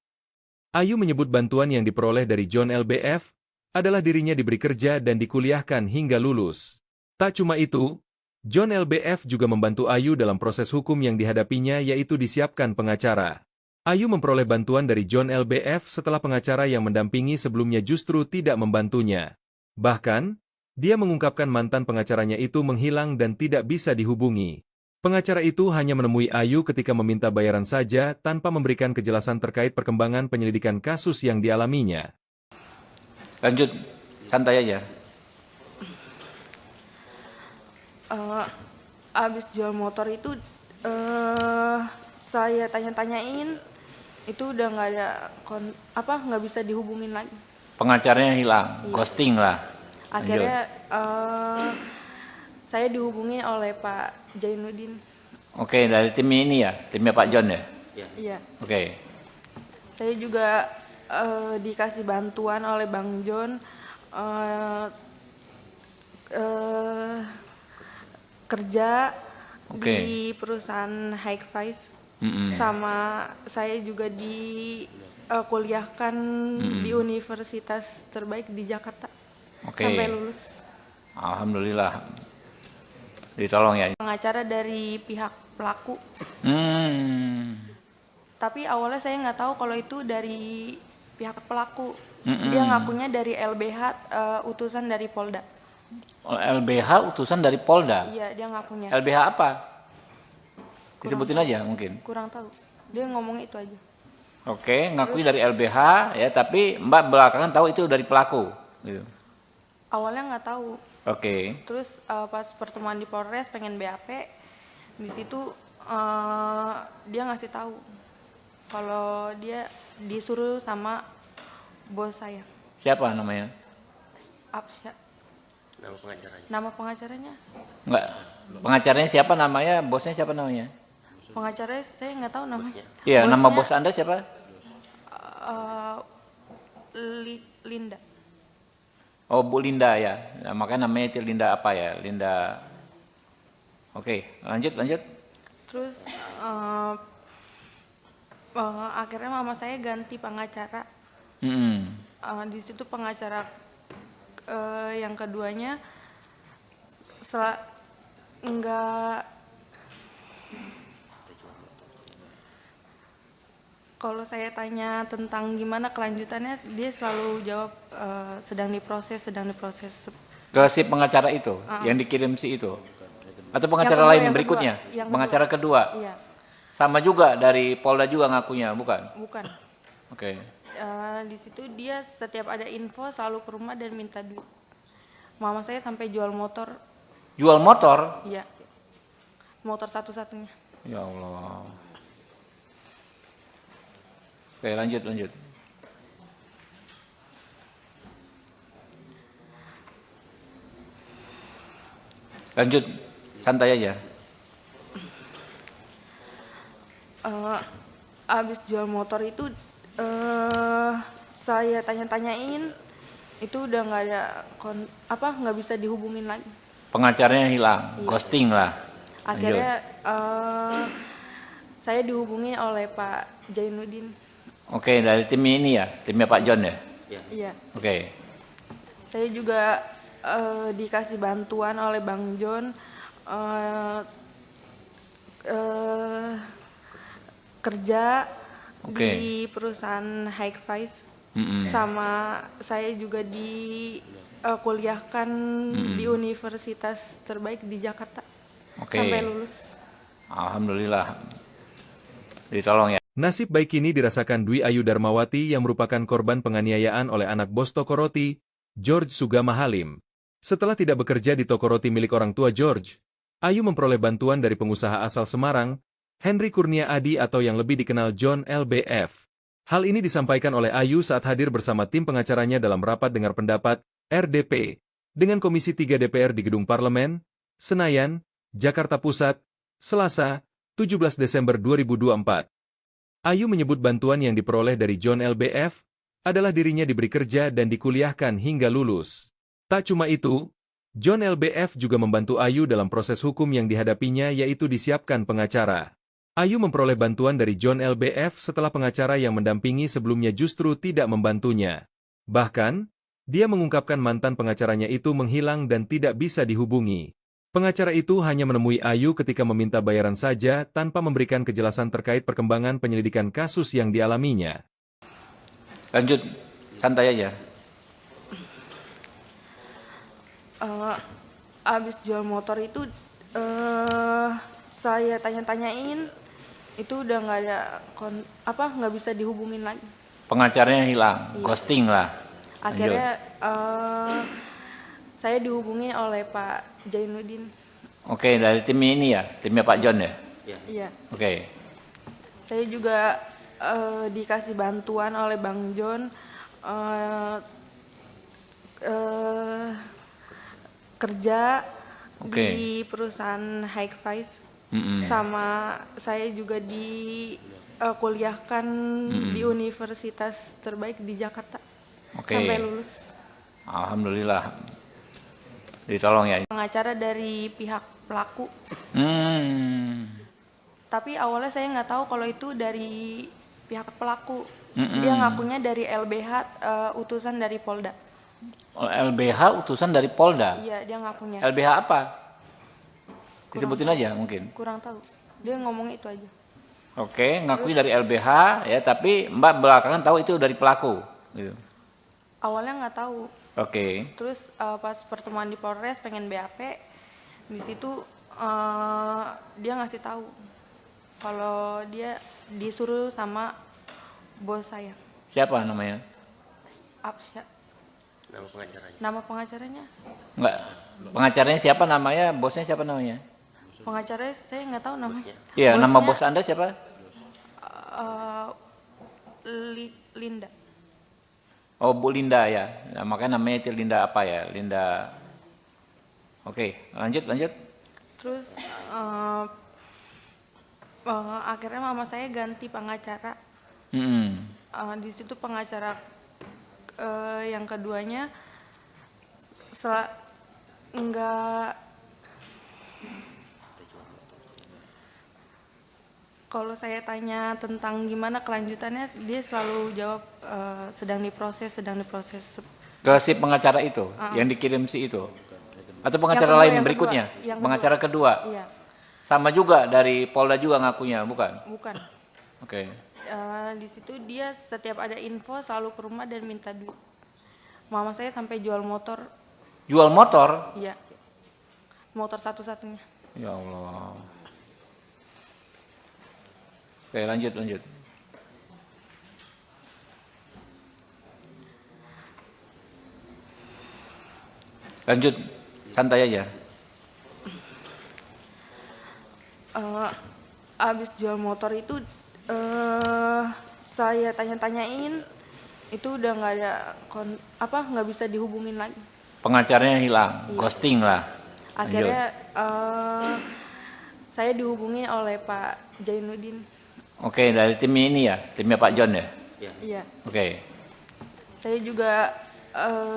Ayu menyebut bantuan yang diperoleh dari John LBF adalah dirinya diberi kerja dan dikuliahkan hingga lulus. Tak cuma itu, John LBF juga membantu Ayu dalam proses hukum yang dihadapinya yaitu disiapkan pengacara. Ayu memperoleh bantuan dari John LBF setelah pengacara yang mendampingi sebelumnya justru tidak membantunya. Bahkan, dia mengungkapkan mantan pengacaranya itu menghilang dan tidak bisa dihubungi. Pengacara itu hanya menemui Ayu ketika meminta bayaran saja tanpa memberikan kejelasan terkait perkembangan penyelidikan kasus yang dialaminya. Lanjut, santai aja. Abis jual motor itu saya tanya-tanyain, itu udah nggak ada nggak bisa dihubungin lagi. Pengacaranya hilang, ghosting lah. Akhirnya saya dihubungi oleh Pak Jainuddin. Oke, dari tim ini ya, timnya Pak John ya. Iya. Oke, Saya juga dikasih bantuan oleh Bang John kerja Oke. di perusahaan High Five. Sama saya juga kuliahkan di universitas terbaik di Jakarta. Oke. Sampai lulus. Alhamdulillah. Ditolong ya. Pengacara dari pihak pelaku. Tapi awalnya saya nggak tahu kalau itu dari pihak pelaku. Dia ngakunya dari LBH, utusan dari Polda. LBH utusan dari Polda. Iya, dia ngakunya. LBH apa? Disebutin aja mungkin. Kurang tahu. Dia ngomongnya itu aja. Oke, ngakui dari LBH ya, tapi Mbak belakangan tahu itu dari pelaku. Gitu. Awalnya nggak tahu. Oke. Terus pas pertemuan di Polres pengen BAP, di situ dia ngasih tahu kalau dia disuruh sama bos saya. Siapa namanya? Absya. Nama pengacaranya. Nama pengacaranya? Enggak. Pengacaranya siapa namanya? Bosnya siapa namanya? Pengacaranya saya nggak tahu namanya. Iya, nama Bosnya, bos Anda siapa? Linda. Oh, Bu Linda ya. Nah, makanya namanya itu Linda apa ya? Linda. Oke, lanjut. Terus akhirnya mama saya ganti pengacara. Di situ pengacara yang keduanya enggak. Kalau saya tanya tentang gimana kelanjutannya, dia selalu jawab sedang diproses. Ke si pengacara itu, yang dikirim si itu. Atau pengacara Yang kedua, lain yang berikutnya? kedua. Yang Pengacara kedua. Iya, Sama juga dari Polda juga ngakunya, bukan? bukan. Oke. Di situ dia setiap ada info selalu ke rumah dan minta duit. Mama saya sampai jual motor. Jual motor? Iya. Motor satu-satunya. Ya Allah. Oke, lanjut. Lanjut, santai aja. Abis jual motor itu saya tanya-tanyain, itu udah nggak ada nggak bisa dihubungin lagi. Pengacaranya hilang, ghosting lah. Akhirnya saya dihubungi oleh Pak Jainuddin. Oke, dari tim ini ya, timnya Pak John ya. Iya. Oke, Saya juga dikasih bantuan oleh Bang John kerja Oke. di perusahaan High Five. Sama saya juga kuliahkan di universitas terbaik di Jakarta Oke. sampai lulus. alhamdulillah. Ditolong ya. Nasib baik ini dirasakan Dwi Ayu Darmawati yang merupakan korban penganiayaan oleh anak bos toko roti, George Sugama Halim. Setelah tidak bekerja di toko roti milik orang tua George, Ayu memperoleh bantuan dari pengusaha asal Semarang, Henry Kurnia Adi atau yang lebih dikenal John LBF. Hal ini disampaikan oleh Ayu saat hadir bersama tim pengacaranya dalam rapat dengar pendapat, RDP, dengan Komisi 3 DPR di Gedung Parlemen, Senayan, Jakarta Pusat, Selasa, 17 Desember 2024. Ayu menyebut bantuan yang diperoleh dari John LBF adalah dirinya diberi kerja dan dikuliahkan hingga lulus. Tak cuma itu, John LBF juga membantu Ayu dalam proses hukum yang dihadapinya yaitu disiapkan pengacara. Ayu memperoleh bantuan dari John LBF setelah pengacara yang mendampingi sebelumnya justru tidak membantunya. Bahkan, dia mengungkapkan mantan pengacaranya itu menghilang dan tidak bisa dihubungi. Pengacara itu hanya menemui Ayu ketika meminta bayaran saja tanpa memberikan kejelasan terkait perkembangan penyelidikan kasus yang dialaminya. Lanjut, santai aja. Abis jual motor itu saya tanya-tanyain, itu udah nggak ada nggak bisa dihubungin lagi. Pengacaranya hilang, ghosting lah. Akhirnya saya dihubungi oleh Pak Jainuddin. Oke, dari tim ini ya, timnya Pak John ya. Iya. Oke, Saya juga dikasih bantuan oleh Bang John kerja Oke. di perusahaan High Five. Sama saya juga kuliahkan di universitas terbaik di Jakarta Oke. sampai lulus. alhamdulillah. Ditolong ya. Pengacara dari pihak pelaku. Tapi awalnya saya nggak tahu kalau itu dari pihak pelaku. Dia ngakunya dari LBH, utusan dari Polda. LBH utusan dari Polda. Iya, dia ngakunya. LBH apa? Disebutin aja mungkin. Kurang tahu. Dia ngomongnya itu aja. Oke, ngakui dari LBH ya, tapi Mbak belakangan tahu itu dari pelaku. Gitu. Awalnya nggak tahu. Oke. Terus pas pertemuan di Polres pengen BAP, di situ dia ngasih tahu kalau dia disuruh sama bos saya. Siapa namanya? Absya. Nama pengacaranya. Nama pengacaranya? Enggak. Pengacaranya siapa namanya? Bosnya siapa namanya? Pengacaranya saya nggak tahu namanya. Iya, nama Bosnya, bos Anda siapa? Linda. Oh, Bu Linda ya. Nah, makanya namanya itu Linda apa ya? Linda. Oke, lanjut. Terus akhirnya mama saya ganti pengacara. Di situ pengacara yang keduanya enggak, kalau saya tanya tentang gimana kelanjutannya, dia selalu jawab sedang diproses. Ke si pengacara itu yang dikirim si itu. Atau pengacara Yang kedua, lain yang berikutnya? kedua. Yang Pengacara kedua. Iya, Sama juga dari Polda juga ngakunya, bukan? bukan. Oke. Di situ dia setiap ada info selalu ke rumah dan minta duit. Mama saya sampai jual motor. Jual motor? Iya, motor satu-satunya. Ya Allah. Oke, lanjut. Lanjut, santai aja. Abis jual motor itu saya tanya-tanyain, itu udah nggak ada nggak bisa dihubungin lagi. Pengacaranya hilang, ghosting lah. Akhirnya saya dihubungi oleh Pak Jainuddin. Oke, dari tim ini ya, timnya Pak John ya. Iya. Oke, Saya juga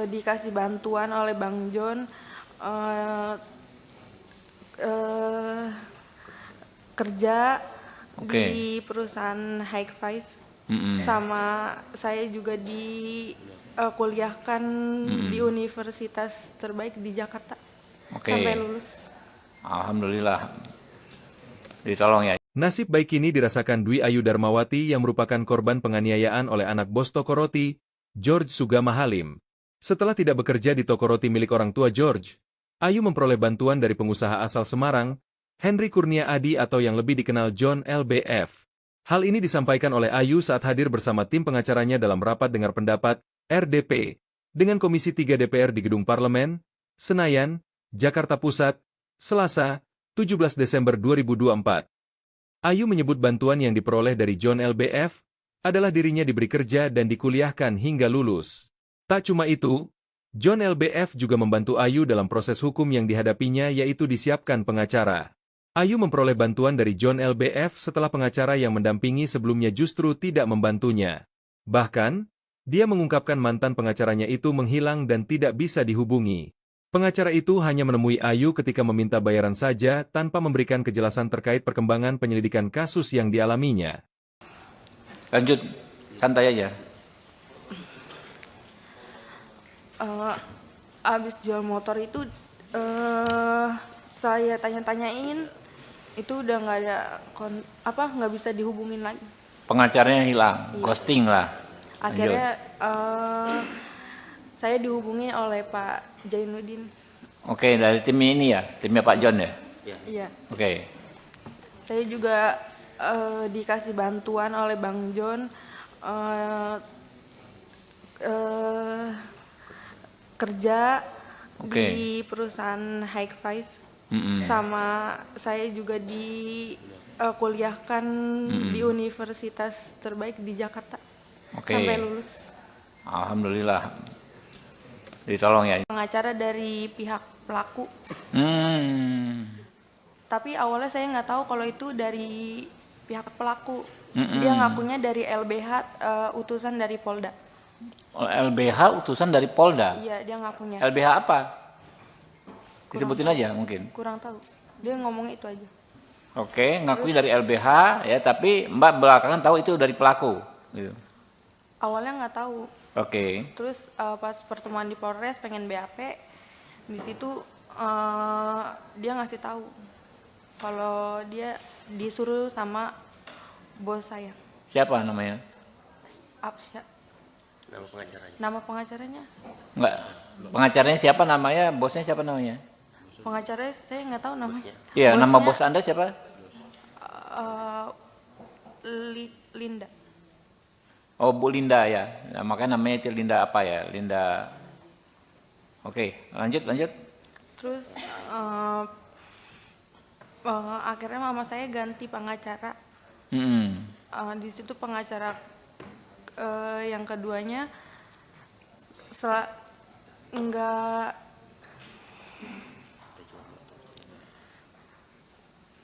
dikasih bantuan oleh Bang John kerja Oke. di perusahaan High Five, Mm-mm. sama saya juga kuliahkan di universitas terbaik di Jakarta Oke. sampai lulus. Alhamdulillah. Ditolong ya. Nasib baik ini dirasakan Dwi Ayu Darmawati yang merupakan korban penganiayaan oleh anak bos toko roti, George Sugama Halim. Setelah tidak bekerja di toko roti milik orang tua George, Ayu memperoleh bantuan dari pengusaha asal Semarang, Henry Kurnia Adi atau yang lebih dikenal John LBF. Hal ini disampaikan oleh Ayu saat hadir bersama tim pengacaranya dalam rapat dengar pendapat, RDP, dengan Komisi 3 DPR di Gedung Parlemen, Senayan, Jakarta Pusat, Selasa, 17 Desember 2024. Ayu menyebut bantuan yang diperoleh dari John LBF adalah dirinya diberi kerja dan dikuliahkan hingga lulus. Tak cuma itu, John LBF juga membantu Ayu dalam proses hukum yang dihadapinya yaitu disiapkan pengacara. Ayu memperoleh bantuan dari John LBF setelah pengacara yang mendampingi sebelumnya justru tidak membantunya. Bahkan, dia mengungkapkan mantan pengacaranya itu menghilang dan tidak bisa dihubungi. Pengacara itu hanya menemui Ayu ketika meminta bayaran saja tanpa memberikan kejelasan terkait perkembangan penyelidikan kasus yang dialaminya. Lanjut, santai aja. Abis jual motor itu saya tanya-tanyain, itu udah nggak ada nggak bisa dihubungin lagi. Pengacaranya hilang, ghosting lah. Akhirnya saya dihubungi oleh Pak Jainuddin. Oke, dari tim ini ya, timnya Pak John ya. Iya. Oke. Saya juga dikasih bantuan oleh Bang John kerja Oke. di perusahaan High Five, sama saya juga kuliahkan di universitas terbaik di Jakarta Oke. sampai lulus. Alhamdulillah. Ditolong ya. Pengacara dari pihak pelaku, tapi awalnya saya nggak tahu kalau itu dari pihak pelaku. Dia ngakunya dari LBH, utusan dari Polda. LBH utusan dari Polda. Iya, dia ngakunya. LBH apa? Disebutin aja mungkin. Kurang tahu. Dia ngomongnya itu aja. Oke, ngakui dari LBH ya, tapi Mbak belakangan tahu itu dari pelaku. Gitu. Awalnya nggak tahu. Oke. Terus pas pertemuan di Polres pengen BAP, di situ dia ngasih tahu kalau dia disuruh sama bos saya. Siapa namanya? Absya. Nama pengacaranya. Nama pengacaranya? Enggak. Pengacaranya siapa namanya? Bosnya siapa namanya? Pengacaranya saya nggak tahu namanya. Iya, nama Bosnya, bos Anda siapa? Linda. Oh, Bu Linda ya. Nah, makanya namanya itu Linda apa ya? Linda. Oke, lanjut. Terus akhirnya mama saya ganti pengacara. Di situ pengacara yang keduanya enggak,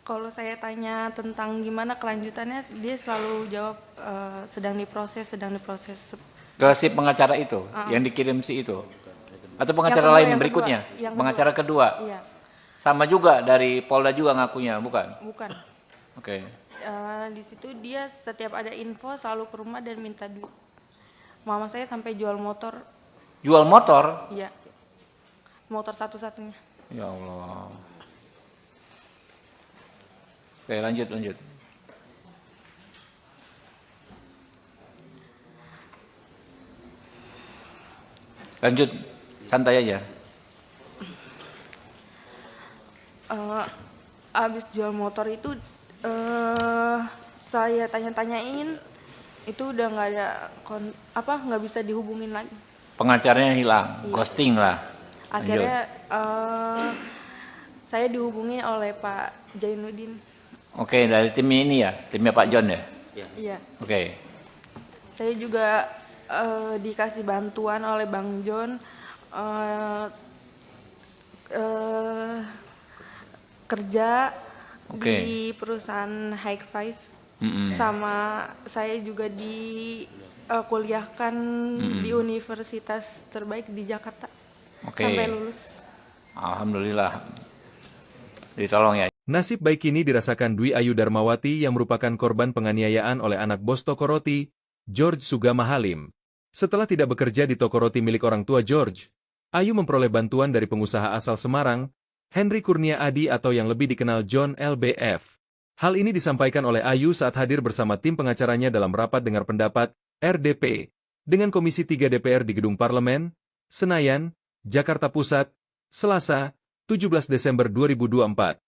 kalau saya tanya tentang gimana kelanjutannya, dia selalu jawab sedang diproses. Ke si pengacara itu, yang dikirim si itu? Atau pengacara Yang lain kedua, berikutnya? yang Pengacara kedua? Iya, Sama juga dari Polda juga ngakunya, bukan? bukan. Oke. Di situ dia setiap ada info selalu ke rumah dan minta duit. Mama saya sampai jual motor. Jual motor? Iya, motor satu-satunya. Ya Allah. Oke, lanjut. Lanjut, santai aja. Abis jual motor itu saya tanya-tanyain, itu udah nggak ada nggak bisa dihubungin lagi. Pengacaranya hilang, ghosting lah. Akhirnya saya dihubungi oleh Pak Jainuddin. Oke, dari tim ini ya, timnya Pak John ya. Iya. Oke. Saya juga dikasih bantuan oleh Bang John kerja di perusahaan High Five, sama saya juga kuliahkan di universitas terbaik di Jakarta sampai lulus. Alhamdulillah. Ditolong ya. Nasib baik ini dirasakan Dwi Ayu Darmawati yang merupakan korban penganiayaan oleh anak bos toko roti, George Sugama Halim. Setelah tidak bekerja di toko roti milik orang tua George, Ayu memperoleh bantuan dari pengusaha asal Semarang, Henry Kurnia Adi atau yang lebih dikenal John LBF. Hal ini disampaikan oleh Ayu saat hadir bersama tim pengacaranya dalam rapat dengar pendapat, RDP, dengan Komisi 3 DPR di Gedung Parlemen, Senayan, Jakarta Pusat, Selasa, 17 Desember 2024.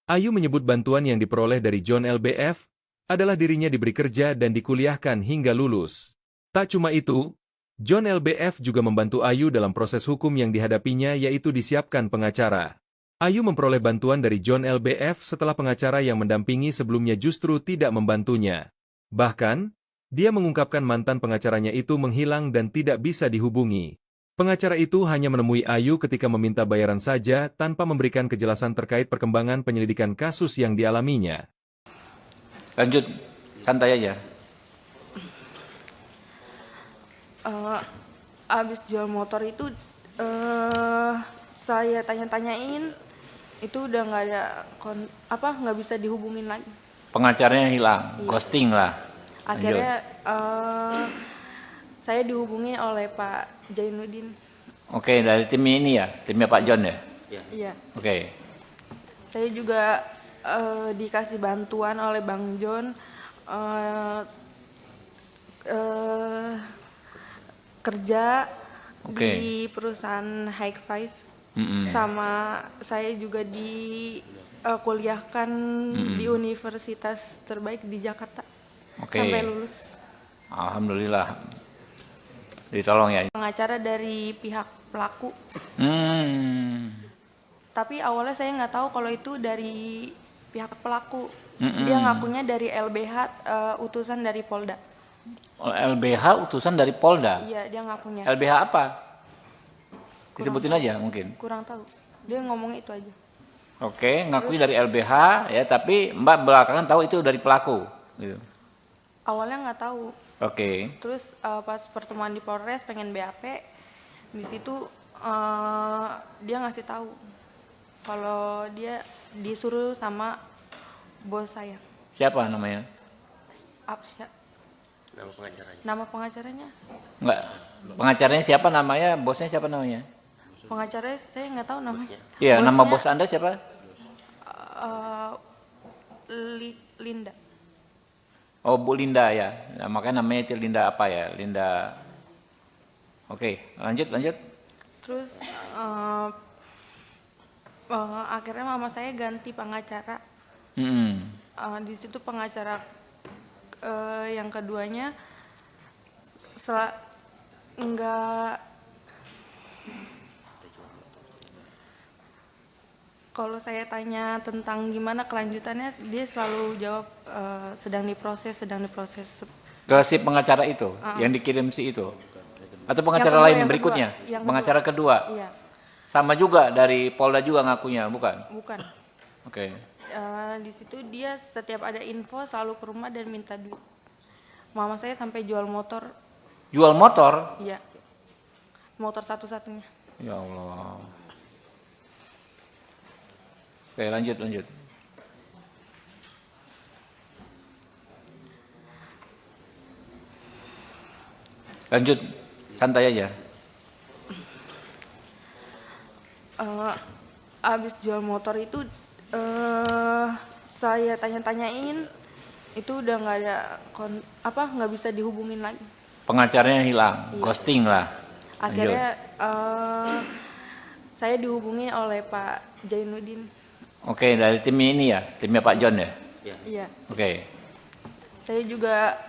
Ayu menyebut bantuan yang diperoleh dari John LBF adalah dirinya diberi kerja dan dikuliahkan hingga lulus. Tak cuma itu, John LBF juga membantu Ayu dalam proses hukum yang dihadapinya yaitu disiapkan pengacara. Ayu memperoleh bantuan dari John LBF setelah pengacara yang mendampingi sebelumnya justru tidak membantunya. Bahkan, dia mengungkapkan mantan pengacaranya itu menghilang dan tidak bisa dihubungi. Pengacara itu hanya menemui Ayu ketika meminta bayaran saja tanpa memberikan kejelasan terkait perkembangan penyelidikan kasus yang dialaminya. Lanjut, santai aja. Abis jual motor itu saya tanya-tanyain, itu udah nggak ada nggak bisa dihubungin lagi. Pengacaranya hilang, Iya. ghosting lah. Akhirnya saya dihubungi oleh Pak Jainuddin. Oke, dari tim ini ya, timnya Pak John ya. Iya. Oke, Saya juga dikasih bantuan oleh Bang John kerja Oke. di perusahaan High Five. Mm-mm. Sama saya juga kuliahkan di universitas terbaik di Jakarta. Oke. Sampai lulus. Alhamdulillah. Ditolong ya. Pengacara dari pihak pelaku. Hmm. Tapi awalnya saya nggak tahu kalau itu dari pihak pelaku. Mm-mm. Dia ngakunya dari LBH, utusan dari Polda. LBH utusan dari Polda. Iya, dia ngakunya. LBH apa? Disebutin aja mungkin. Kurang tahu. Dia ngomong itu aja. Oke, ngakui dari LBH ya, tapi Mbak belakangan tahu itu dari pelaku. Gitu. Awalnya nggak tahu. Oke. Terus pas pertemuan di Polres pengen BAP, di situ dia ngasih tahu kalau dia disuruh sama bos saya. Siapa namanya? Apsya. Nama pengacaranya. Nama pengacaranya? Enggak. Pengacaranya siapa namanya? Bosnya siapa namanya? Pengacaranya saya nggak tahu namanya. Iya, nama Bosnya, bos Anda siapa? Linda. Oh, Bu Linda ya. Nah, makanya namanya itu Linda apa ya? Linda. Oke, lanjut. Terus akhirnya mama saya ganti pengacara. Hmm. Di situ pengacara yang keduanya enggak, kalau saya tanya tentang gimana kelanjutannya, dia selalu jawab sedang diproses. Ke si pengacara itu yang dikirim si itu. Atau pengacara Yang kedua, lain yang berikutnya? kedua. Yang Pengacara kedua. Iya, Sama juga dari Polda juga ngakunya, bukan? bukan. Oke. Di situ dia setiap ada info selalu ke rumah dan minta duit. Mama saya sampai jual motor, Jual motor? iya, motor satu-satunya. Ya Allah. Oke, lanjut. Lanjut, santai aja. Abis jual motor itu saya tanya-tanyain, itu udah nggak ada nggak bisa dihubungin lagi. Pengacaranya hilang, Iya. ghosting lah. Akhirnya saya dihubungi oleh Pak Jainuddin. Oke, dari tim ini ya, timnya Pak John ya. Iya. Oke, Saya juga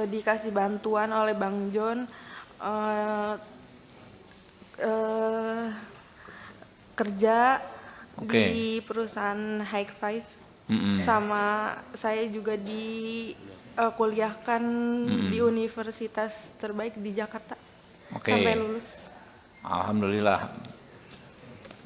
dikasih bantuan oleh Bang John kerja Oke. di perusahaan High Five. Mm-mm. Sama saya juga kuliahkan di universitas terbaik di Jakarta. Oke. Sampai lulus. Alhamdulillah.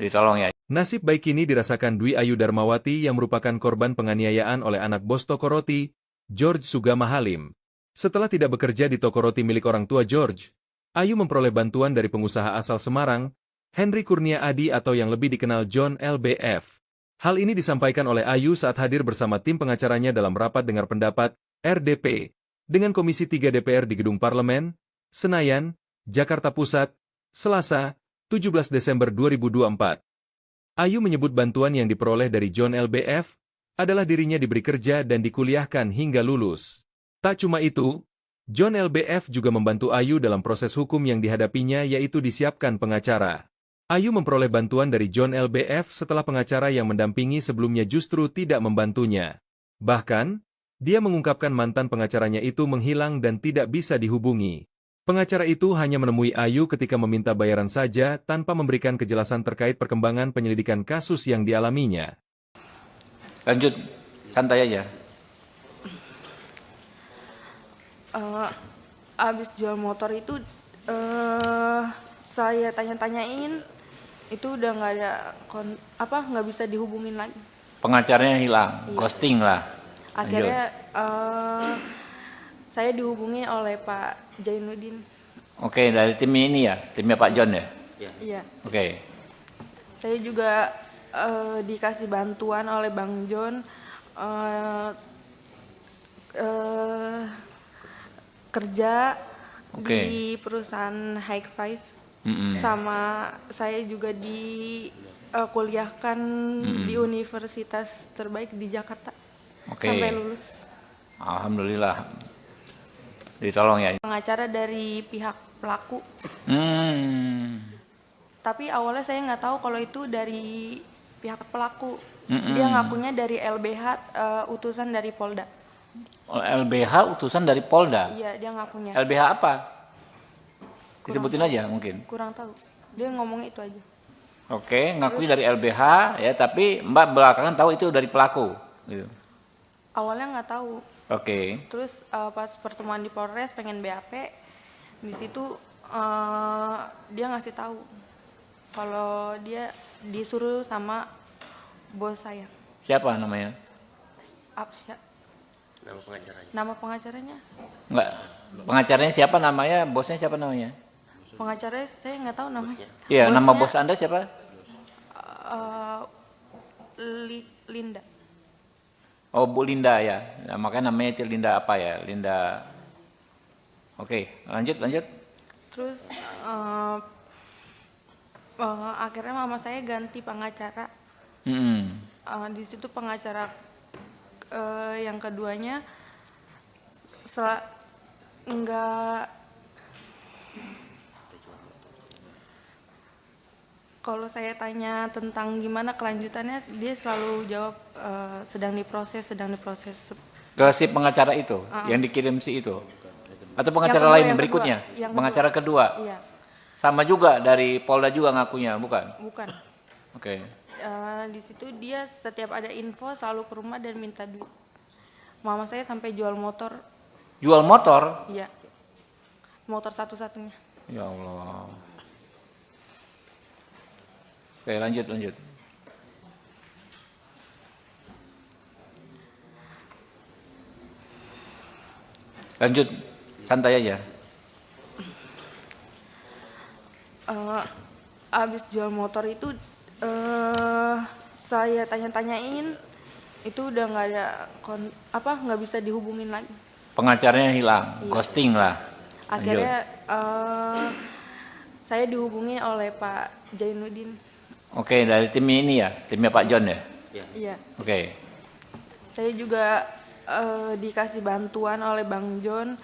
Ditolong ya. Nasib baik ini dirasakan Dwi Ayu Darmawati yang merupakan korban penganiayaan oleh anak bos toko roti, George Sugama Halim. Setelah tidak bekerja di toko roti milik orang tua George, Ayu memperoleh bantuan dari pengusaha asal Semarang, Henry Kurnia Adi atau yang lebih dikenal John LBF. Hal ini disampaikan oleh Ayu saat hadir bersama tim pengacaranya dalam rapat dengar pendapat RDP dengan Komisi 3 DPR di Gedung Parlemen, Senayan, Jakarta Pusat, Selasa, 17 Desember 2024. Ayu menyebut bantuan yang diperoleh dari John LBF adalah dirinya diberi kerja dan dikuliahkan hingga lulus. Tak cuma itu, John LBF juga membantu Ayu dalam proses hukum yang dihadapinya yaitu disiapkan pengacara. Ayu memperoleh bantuan dari John LBF setelah pengacara yang mendampingi sebelumnya justru tidak membantunya. Bahkan, dia mengungkapkan mantan pengacaranya itu menghilang dan tidak bisa dihubungi. Pengacara itu hanya menemui Ayu ketika meminta bayaran saja tanpa memberikan kejelasan terkait perkembangan penyelidikan kasus yang dialaminya. Lanjut, santai aja. Abis jual motor itu saya tanya-tanyain, itu udah nggak ada nggak bisa dihubungin lagi. Pengacaranya hilang, ghosting lah. Akhirnya saya dihubungi oleh Pak Jainuddin. Oke, dari tim ini ya, timnya Pak John ya. Iya. Oke. Saya juga dikasih bantuan oleh Bang John kerja di perusahaan High Five. Sama saya juga kuliahkan di universitas terbaik di Jakarta sampai lulus. Alhamdulillah, ditolong ya. Pengacara dari pihak pelaku. Tapi awalnya saya nggak tahu kalau itu dari pihak pelaku. Dia ngakunya dari LBH, utusan dari Polda. LBH utusan dari Polda? Iya, dia ngakunya. LBH apa? Disebutin aja mungkin. Kurang tahu. Dia ngomongnya itu aja. Oke, ngakui dari LBH ya, tapi Mbak belakangan tahu itu dari pelaku. Gitu. Awalnya nggak tahu. Oke. Terus pas pertemuan di Polres pengen BAP, di situ dia ngasih tahu kalau dia disuruh sama bos saya. Siapa namanya? Absya. Nama pengacaranya. Nama pengacaranya? Enggak. Pengacaranya siapa namanya? Bosnya siapa namanya? Pengacaranya saya nggak tahu namanya. Iya, nama bos Anda siapa? Linda. Oh, Bu Linda ya. Nah, makanya namanya itu Linda apa ya? Linda. Oke, lanjut. Terus akhirnya mama saya ganti pengacara. Di situ pengacara yang keduanya kalau saya tanya tentang gimana kelanjutannya, dia selalu jawab sedang diproses. Ke si pengacara itu, yang dikirim si itu? Atau pengacara lain berikutnya? Pengacara kedua? Iya. Sama juga dari Polda juga ngakunya, bukan? Bukan. Oke. Di situ dia setiap ada info selalu ke rumah dan minta duit. Mama saya sampai jual motor. Jual motor? Iya. Motor satu-satunya. Ya Allah. Oke, lanjut. Lanjut, santai aja. Abis jual motor itu saya tanya-tanyain, itu udah nggak ada nggak bisa dihubungin lagi. Pengacaranya hilang, ghosting lah. Akhirnya saya dihubungi oleh Pak Jainuddin. Oke, dari tim ini ya, timnya Pak John ya. Iya. Oke. Saya juga dikasih bantuan oleh Bang John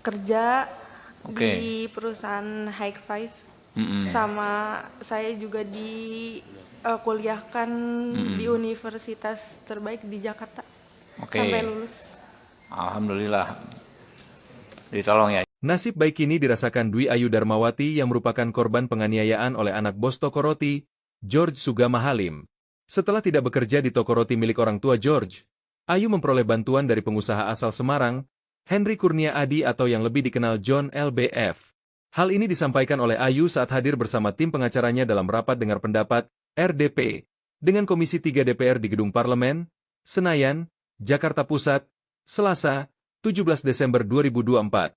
kerja di perusahaan High Five. Sama saya juga kuliahkan di universitas terbaik di Jakarta sampai lulus. Alhamdulillah, ditolong ya. Nasib baik ini dirasakan Dwi Ayu Darmawati yang merupakan korban penganiayaan oleh anak bos toko roti, George Sugama Halim. Setelah tidak bekerja di toko roti milik orang tua George, Ayu memperoleh bantuan dari pengusaha asal Semarang, Henry Kurnia Adi atau yang lebih dikenal John LBF. Hal ini disampaikan oleh Ayu saat hadir bersama tim pengacaranya dalam rapat dengar pendapat RDP dengan Komisi 3 DPR di Gedung Parlemen, Senayan, Jakarta Pusat, Selasa, 17 Desember 2024.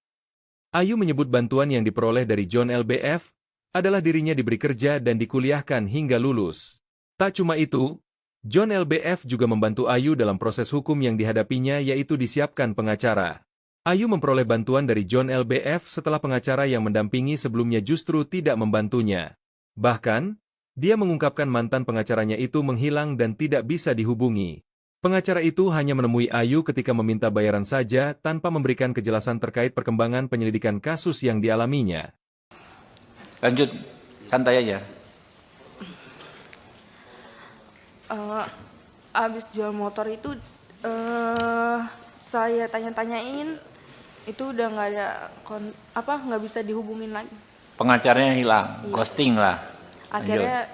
Ayu menyebut bantuan yang diperoleh dari John LBF adalah dirinya diberi kerja dan dikuliahkan hingga lulus. Tak cuma itu, John LBF juga membantu Ayu dalam proses hukum yang dihadapinya yaitu disiapkan pengacara. Ayu memperoleh bantuan dari John LBF setelah pengacara yang mendampingi sebelumnya justru tidak membantunya. Bahkan, dia mengungkapkan mantan pengacaranya itu menghilang dan tidak bisa dihubungi. Pengacara itu hanya menemui Ayu ketika meminta bayaran saja tanpa memberikan kejelasan terkait perkembangan penyelidikan kasus yang dialaminya. Lanjut, santai aja. Abis jual motor itu saya tanya-tanyain, itu udah nggak ada nggak bisa dihubungin lagi. Pengacaranya hilang, Iya. ghosting lah. Akhirnya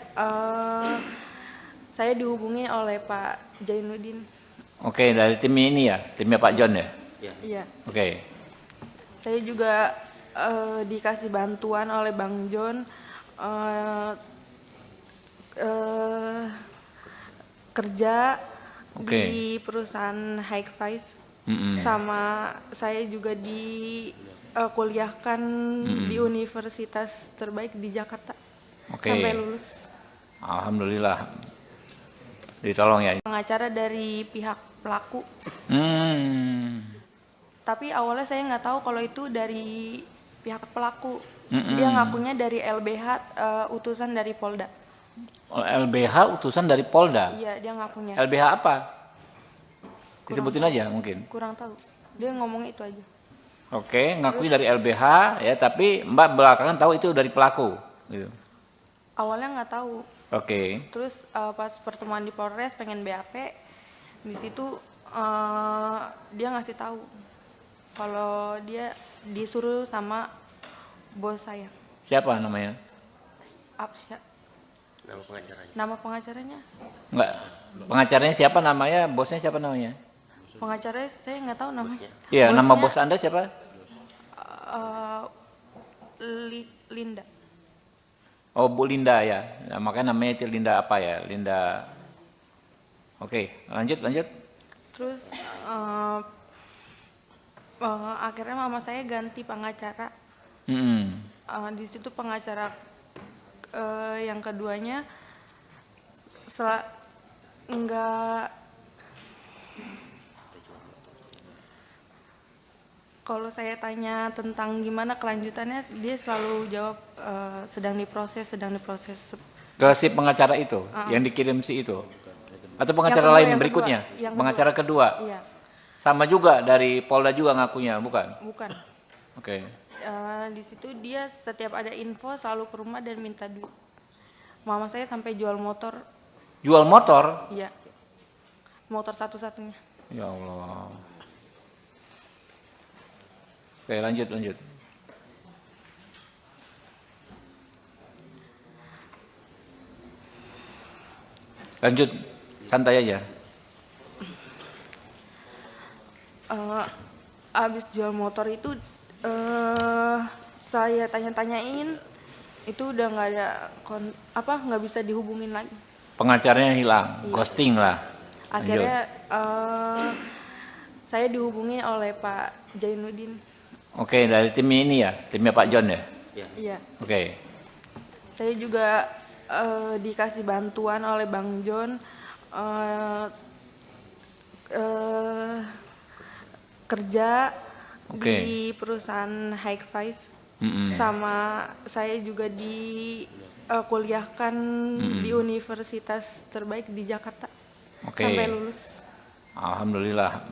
saya dihubungi oleh Pak Jainuddin. Oke, dari tim ini ya, timnya Pak John ya. Iya. Oke, Saya juga dikasih bantuan oleh Bang John kerja Oke. di perusahaan High Five. Mm-mm. Sama saya juga kuliahkan di universitas terbaik di Jakarta. Oke. Sampai lulus. Alhamdulillah. Ditolong ya. Pengacara dari pihak pelaku. Tapi awalnya saya nggak tahu kalau itu dari pihak pelaku. Dia ngakunya dari LBH, utusan dari Polda. LBH utusan dari Polda. Iya, dia ngakunya. LBH apa? Disebutin aja mungkin. Kurang tahu. Dia ngomongnya itu aja. Oke, ngakui dari LBH ya, tapi Mbak belakangan tahu itu dari pelaku. Gitu. Awalnya nggak tahu. Oke. Terus pas pertemuan di Polres pengen BAP, di situ dia ngasih tahu kalau dia disuruh sama bos saya. Siapa namanya? Apsya. Nama pengacaranya. Nama pengacaranya? Enggak. Pengacaranya siapa namanya? Bosnya siapa namanya? Pengacaranya saya nggak tahu namanya. Iya, nama Bosnya, bos Anda siapa? Linda. Oh, Bu Linda ya. Nah, makanya namanya itu Linda apa ya? Linda. Oke, lanjut. Terus akhirnya mama saya ganti pengacara. Di situ pengacara yang keduanya kalau saya tanya tentang gimana kelanjutannya, dia selalu jawab sedang diproses. Ke si pengacara itu, yang dikirim si itu? Atau pengacara Yang kedua, lain yang berikutnya? kedua. Yang Pengacara kedua? Iya, Sama juga dari Polda juga ngakunya, bukan? bukan. Oke. Di situ dia setiap ada info selalu ke rumah dan minta duit. Mama saya sampai jual motor, Jual motor? iya, motor satu-satunya. Ya Allah. Oke, lanjut. Lanjut, santai aja. Abis jual motor itu saya tanya-tanyain, itu udah nggak ada nggak bisa dihubungin lagi. Pengacaranya hilang, ghosting lah. Akhirnya saya dihubungi oleh Pak Jainuddin. Oke, dari tim ini ya, timnya Pak John ya. Iya. Oke. Saya juga dikasih bantuan oleh Bang John kerja di perusahaan High Five. Sama saya juga kuliahkan di universitas terbaik di Jakarta. Oke. Sampai lulus. Alhamdulillah.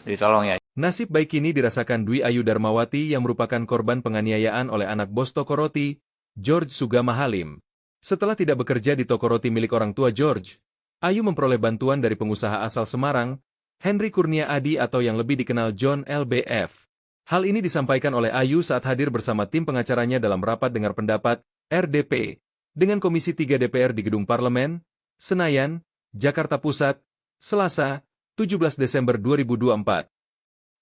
Ditolong ya. Nasib baik ini dirasakan Dwi Ayu Darmawati yang merupakan korban penganiayaan oleh anak bos toko roti, George Sugama Halim. Setelah tidak bekerja di toko roti milik orang tua George, Ayu memperoleh bantuan dari pengusaha asal Semarang, Henry Kurnia Adi atau yang lebih dikenal John LBF. Hal ini disampaikan oleh Ayu saat hadir bersama tim pengacaranya dalam rapat dengar pendapat, RDP, dengan Komisi 3 DPR di Gedung Parlemen, Senayan, Jakarta Pusat, Selasa, 17 Desember 2024.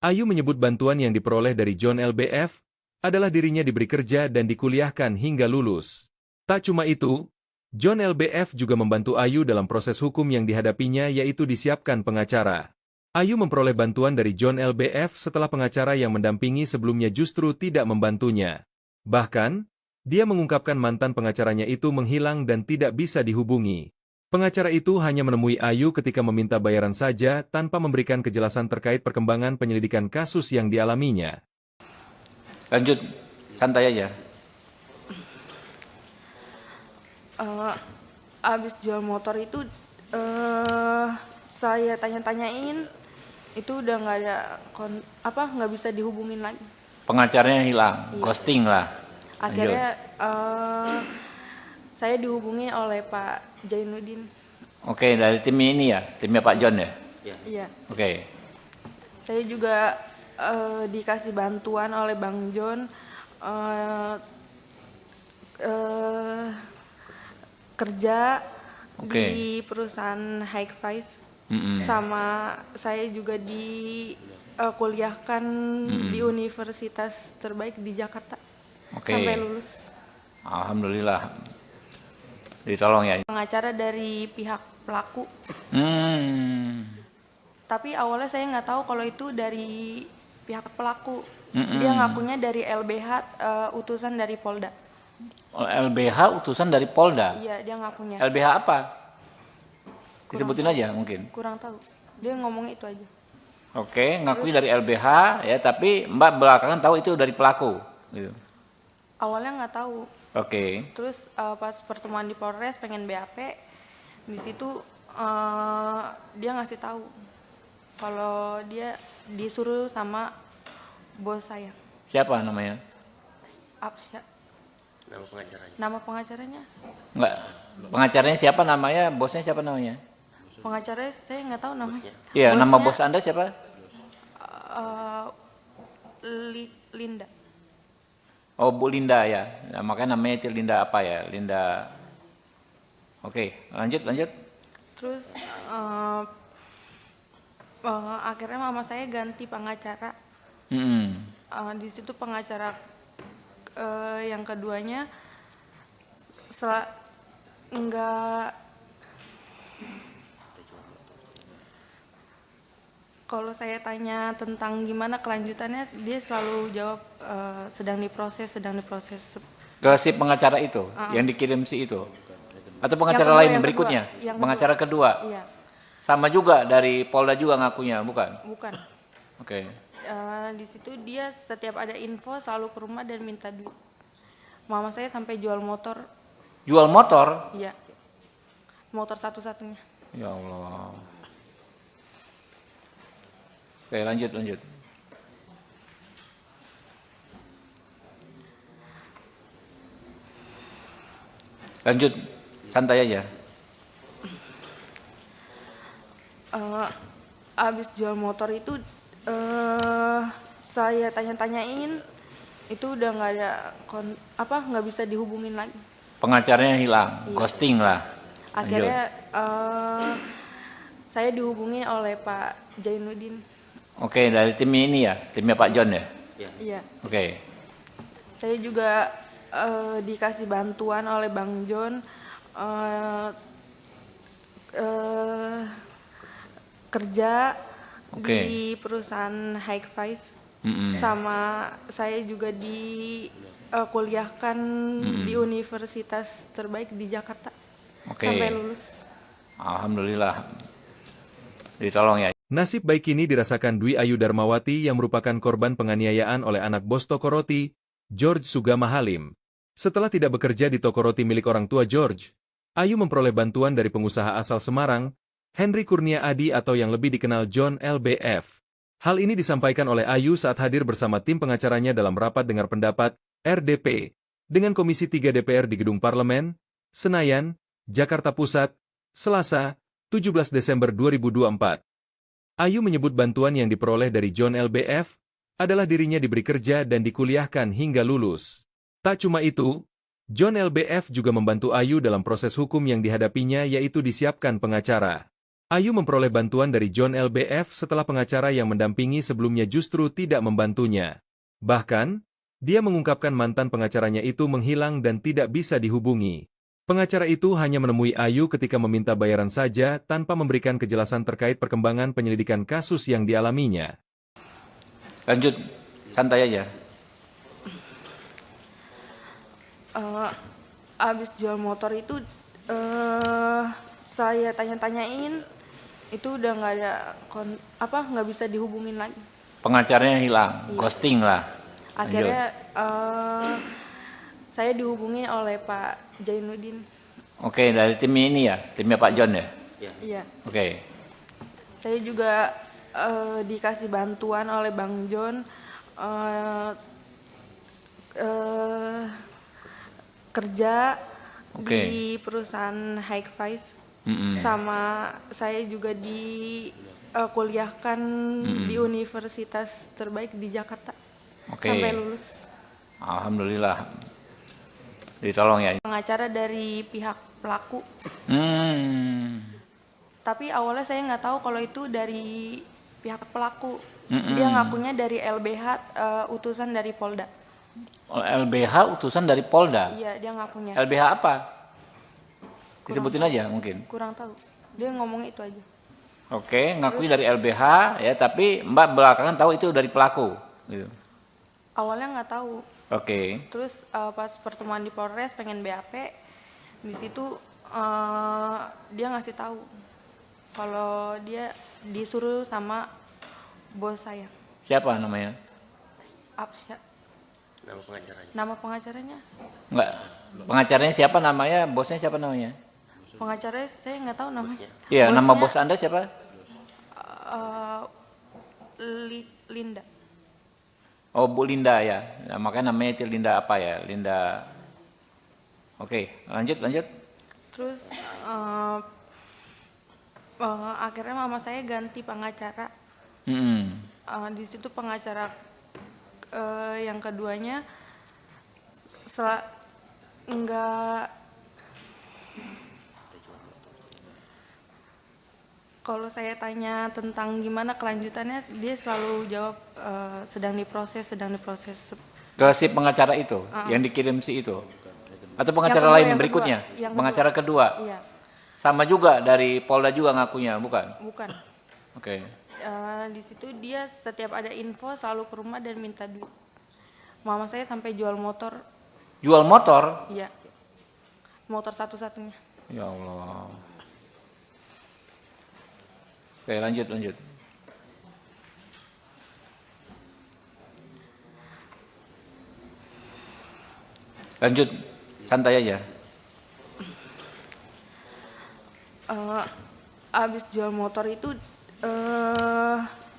Ayu menyebut bantuan yang diperoleh dari John LBF adalah dirinya diberi kerja dan dikuliahkan hingga lulus. Tak cuma itu, John LBF juga membantu Ayu dalam proses hukum yang dihadapinya yaitu disiapkan pengacara. Ayu memperoleh bantuan dari John LBF setelah pengacara yang mendampingi sebelumnya justru tidak membantunya. Bahkan, Dia mengungkapkan mantan pengacaranya itu menghilang dan tidak bisa dihubungi. Pengacara itu hanya menemui Ayu ketika meminta bayaran saja tanpa memberikan kejelasan terkait perkembangan penyelidikan kasus yang dialaminya. Lanjut, santai aja. Abis jual motor itu saya tanya-tanyain, itu udah nggak ada nggak bisa dihubungin lagi. Pengacaranya hilang, ghosting lah. Akhirnya saya dihubungi oleh Pak Jainuddin. Oke, dari tim ini ya, timnya Pak John ya. Iya. Oke. Saya juga dikasih bantuan oleh Bang John kerja di perusahaan High Five. Sama saya juga kuliahkan di universitas terbaik di Jakarta. Sampai lulus. Alhamdulillah. Ditolong ya. Pengacara dari pihak pelaku. Tapi awalnya saya nggak tahu kalau itu dari pihak pelaku. Dia ngakunya dari LBH, utusan dari Polda. LBH utusan dari Polda? Iya, dia ngakunya. LBH apa? Disebutin aja mungkin. Kurang tahu. Dia ngomongnya itu aja. Oke, ngakui dari LBH ya, tapi Mbak belakangan tahu itu dari pelaku. Gitu. Awalnya nggak tahu. Oke. Terus pas pertemuan di Polres pengen BAP, di situ dia ngasih tahu kalau dia disuruh sama bos saya. Siapa namanya? Nama pengacaranya. Nama pengacaranya? Enggak. Pengacaranya siapa namanya? Bosnya siapa namanya? Pengacaranya saya nggak tahu namanya. Iya, nama bos Anda siapa? Linda. Oh, Bu Linda ya. Nah, makanya namanya itu Linda apa ya? Linda. Oke, lanjut. Terus akhirnya mama saya ganti pengacara. Di situ pengacara yang keduanya kalau saya tanya tentang gimana kelanjutannya, dia selalu jawab sedang diproses. Ke si pengacara itu, yang dikirim si itu? Atau pengacara Yang kedua, lain yang berikutnya? kedua. Pengacara kedua? Iya. Sama juga dari Polda juga ngakunya, bukan? Bukan. Oke. Di situ dia setiap ada info selalu ke rumah dan minta duit. Mama saya sampai jual motor. Jual motor? Iya. Motor satu-satunya. Ya Allah. Oke, lanjut. Lanjut, santai aja. Abis jual motor itu saya tanya-tanyain, itu udah nggak ada nggak bisa dihubungin lagi. Pengacaranya hilang, ghosting lah. Akhirnya saya dihubungi oleh Pak Jainuddin. Oke, dari tim ini ya, timnya Pak John ya. Iya. Oke. Saya juga dikasih bantuan oleh Bang John kerja di perusahaan High Five. Sama saya juga kuliahkan di universitas terbaik di Jakarta. Sampai lulus. Alhamdulillah. Ditolong ya. Nasib baik ini dirasakan Dwi Ayu Darmawati yang merupakan korban penganiayaan oleh anak bos toko roti, George Sugama Halim. Setelah tidak bekerja di toko roti milik orang tua George, Ayu memperoleh bantuan dari pengusaha asal Semarang, Henry Kurnia Adi atau yang lebih dikenal John LBF. Hal ini disampaikan oleh Ayu saat hadir bersama tim pengacaranya dalam rapat dengar pendapat, RDP, dengan Komisi 3 DPR di Gedung Parlemen, Senayan, Jakarta Pusat, Selasa, 17 Desember 2024. Ayu menyebut bantuan yang diperoleh dari John LBF adalah dirinya diberi kerja dan dikuliahkan hingga lulus. Tak cuma itu, John LBF juga membantu Ayu dalam proses hukum yang dihadapinya yaitu disiapkan pengacara. Ayu memperoleh bantuan dari John LBF setelah pengacara yang mendampingi sebelumnya justru tidak membantunya. Bahkan, dia mengungkapkan mantan pengacaranya itu menghilang dan tidak bisa dihubungi. Pengacara itu hanya menemui Ayu ketika meminta bayaran saja tanpa memberikan kejelasan terkait perkembangan penyelidikan kasus yang dialaminya. Lanjut, santai aja. Eh, abis jual motor itu saya tanya-tanyain, itu udah nggak ada nggak bisa dihubungin lagi. Pengacaranya hilang, Iya. ghosting lah. Akhirnya saya dihubungi oleh Pak Jainuddin. Oke, dari tim ini ya, timnya Pak John ya. Iya. Oke, Saya juga dikasih bantuan oleh Bang John kerja Oke. di perusahaan High Five. Sama saya juga kuliahkan di universitas terbaik di Jakarta Oke. sampai lulus. alhamdulillah ditolong ya. Pengacara dari pihak pelaku, tapi awalnya saya nggak tahu kalau itu dari pihak pelaku. Dia ngakunya dari LBH, utusan dari Polda. LBH utusan dari Polda. Iya, dia ngakunya. LBH apa? Disebutin aja mungkin. Kurang tahu. Dia ngomongnya itu aja. Oke, ngakui dari LBH ya, tapi Mbak belakangan tahu itu dari pelaku. Gitu. Awalnya nggak tahu. Oke. Terus pas pertemuan di Polres pengen BAP, di situ dia ngasih tahu kalau dia disuruh sama bos saya. Siapa namanya? Apsya. Nama pengacaranya. Nama pengacaranya? Enggak. Pengacaranya siapa namanya? Bosnya siapa namanya? Pengacaranya saya nggak tahu namanya. Iya, nama Bosnya, bos Anda siapa? Linda. Oh, Bu Linda ya. Nah, makanya namanya itu Linda apa ya? Linda. Oke, lanjut. Terus akhirnya mama saya ganti pengacara. Di situ pengacara yang keduanya enggak. Kalau saya tanya tentang gimana kelanjutannya, dia selalu jawab sedang diproses. Ke si pengacara itu, yang dikirim si itu. Atau pengacara kedua, lain yang berikutnya? kedua, yang Pengacara kedua. Iya, Sama juga dari Polda juga ngakunya, bukan? bukan. Oke. Di situ dia setiap ada info selalu ke rumah dan minta duit. Mama saya sampai jual motor. Jual motor? Iya, motor satu-satunya. Ya Allah. Oke, lanjut. Lanjut, santai aja. Abis jual motor itu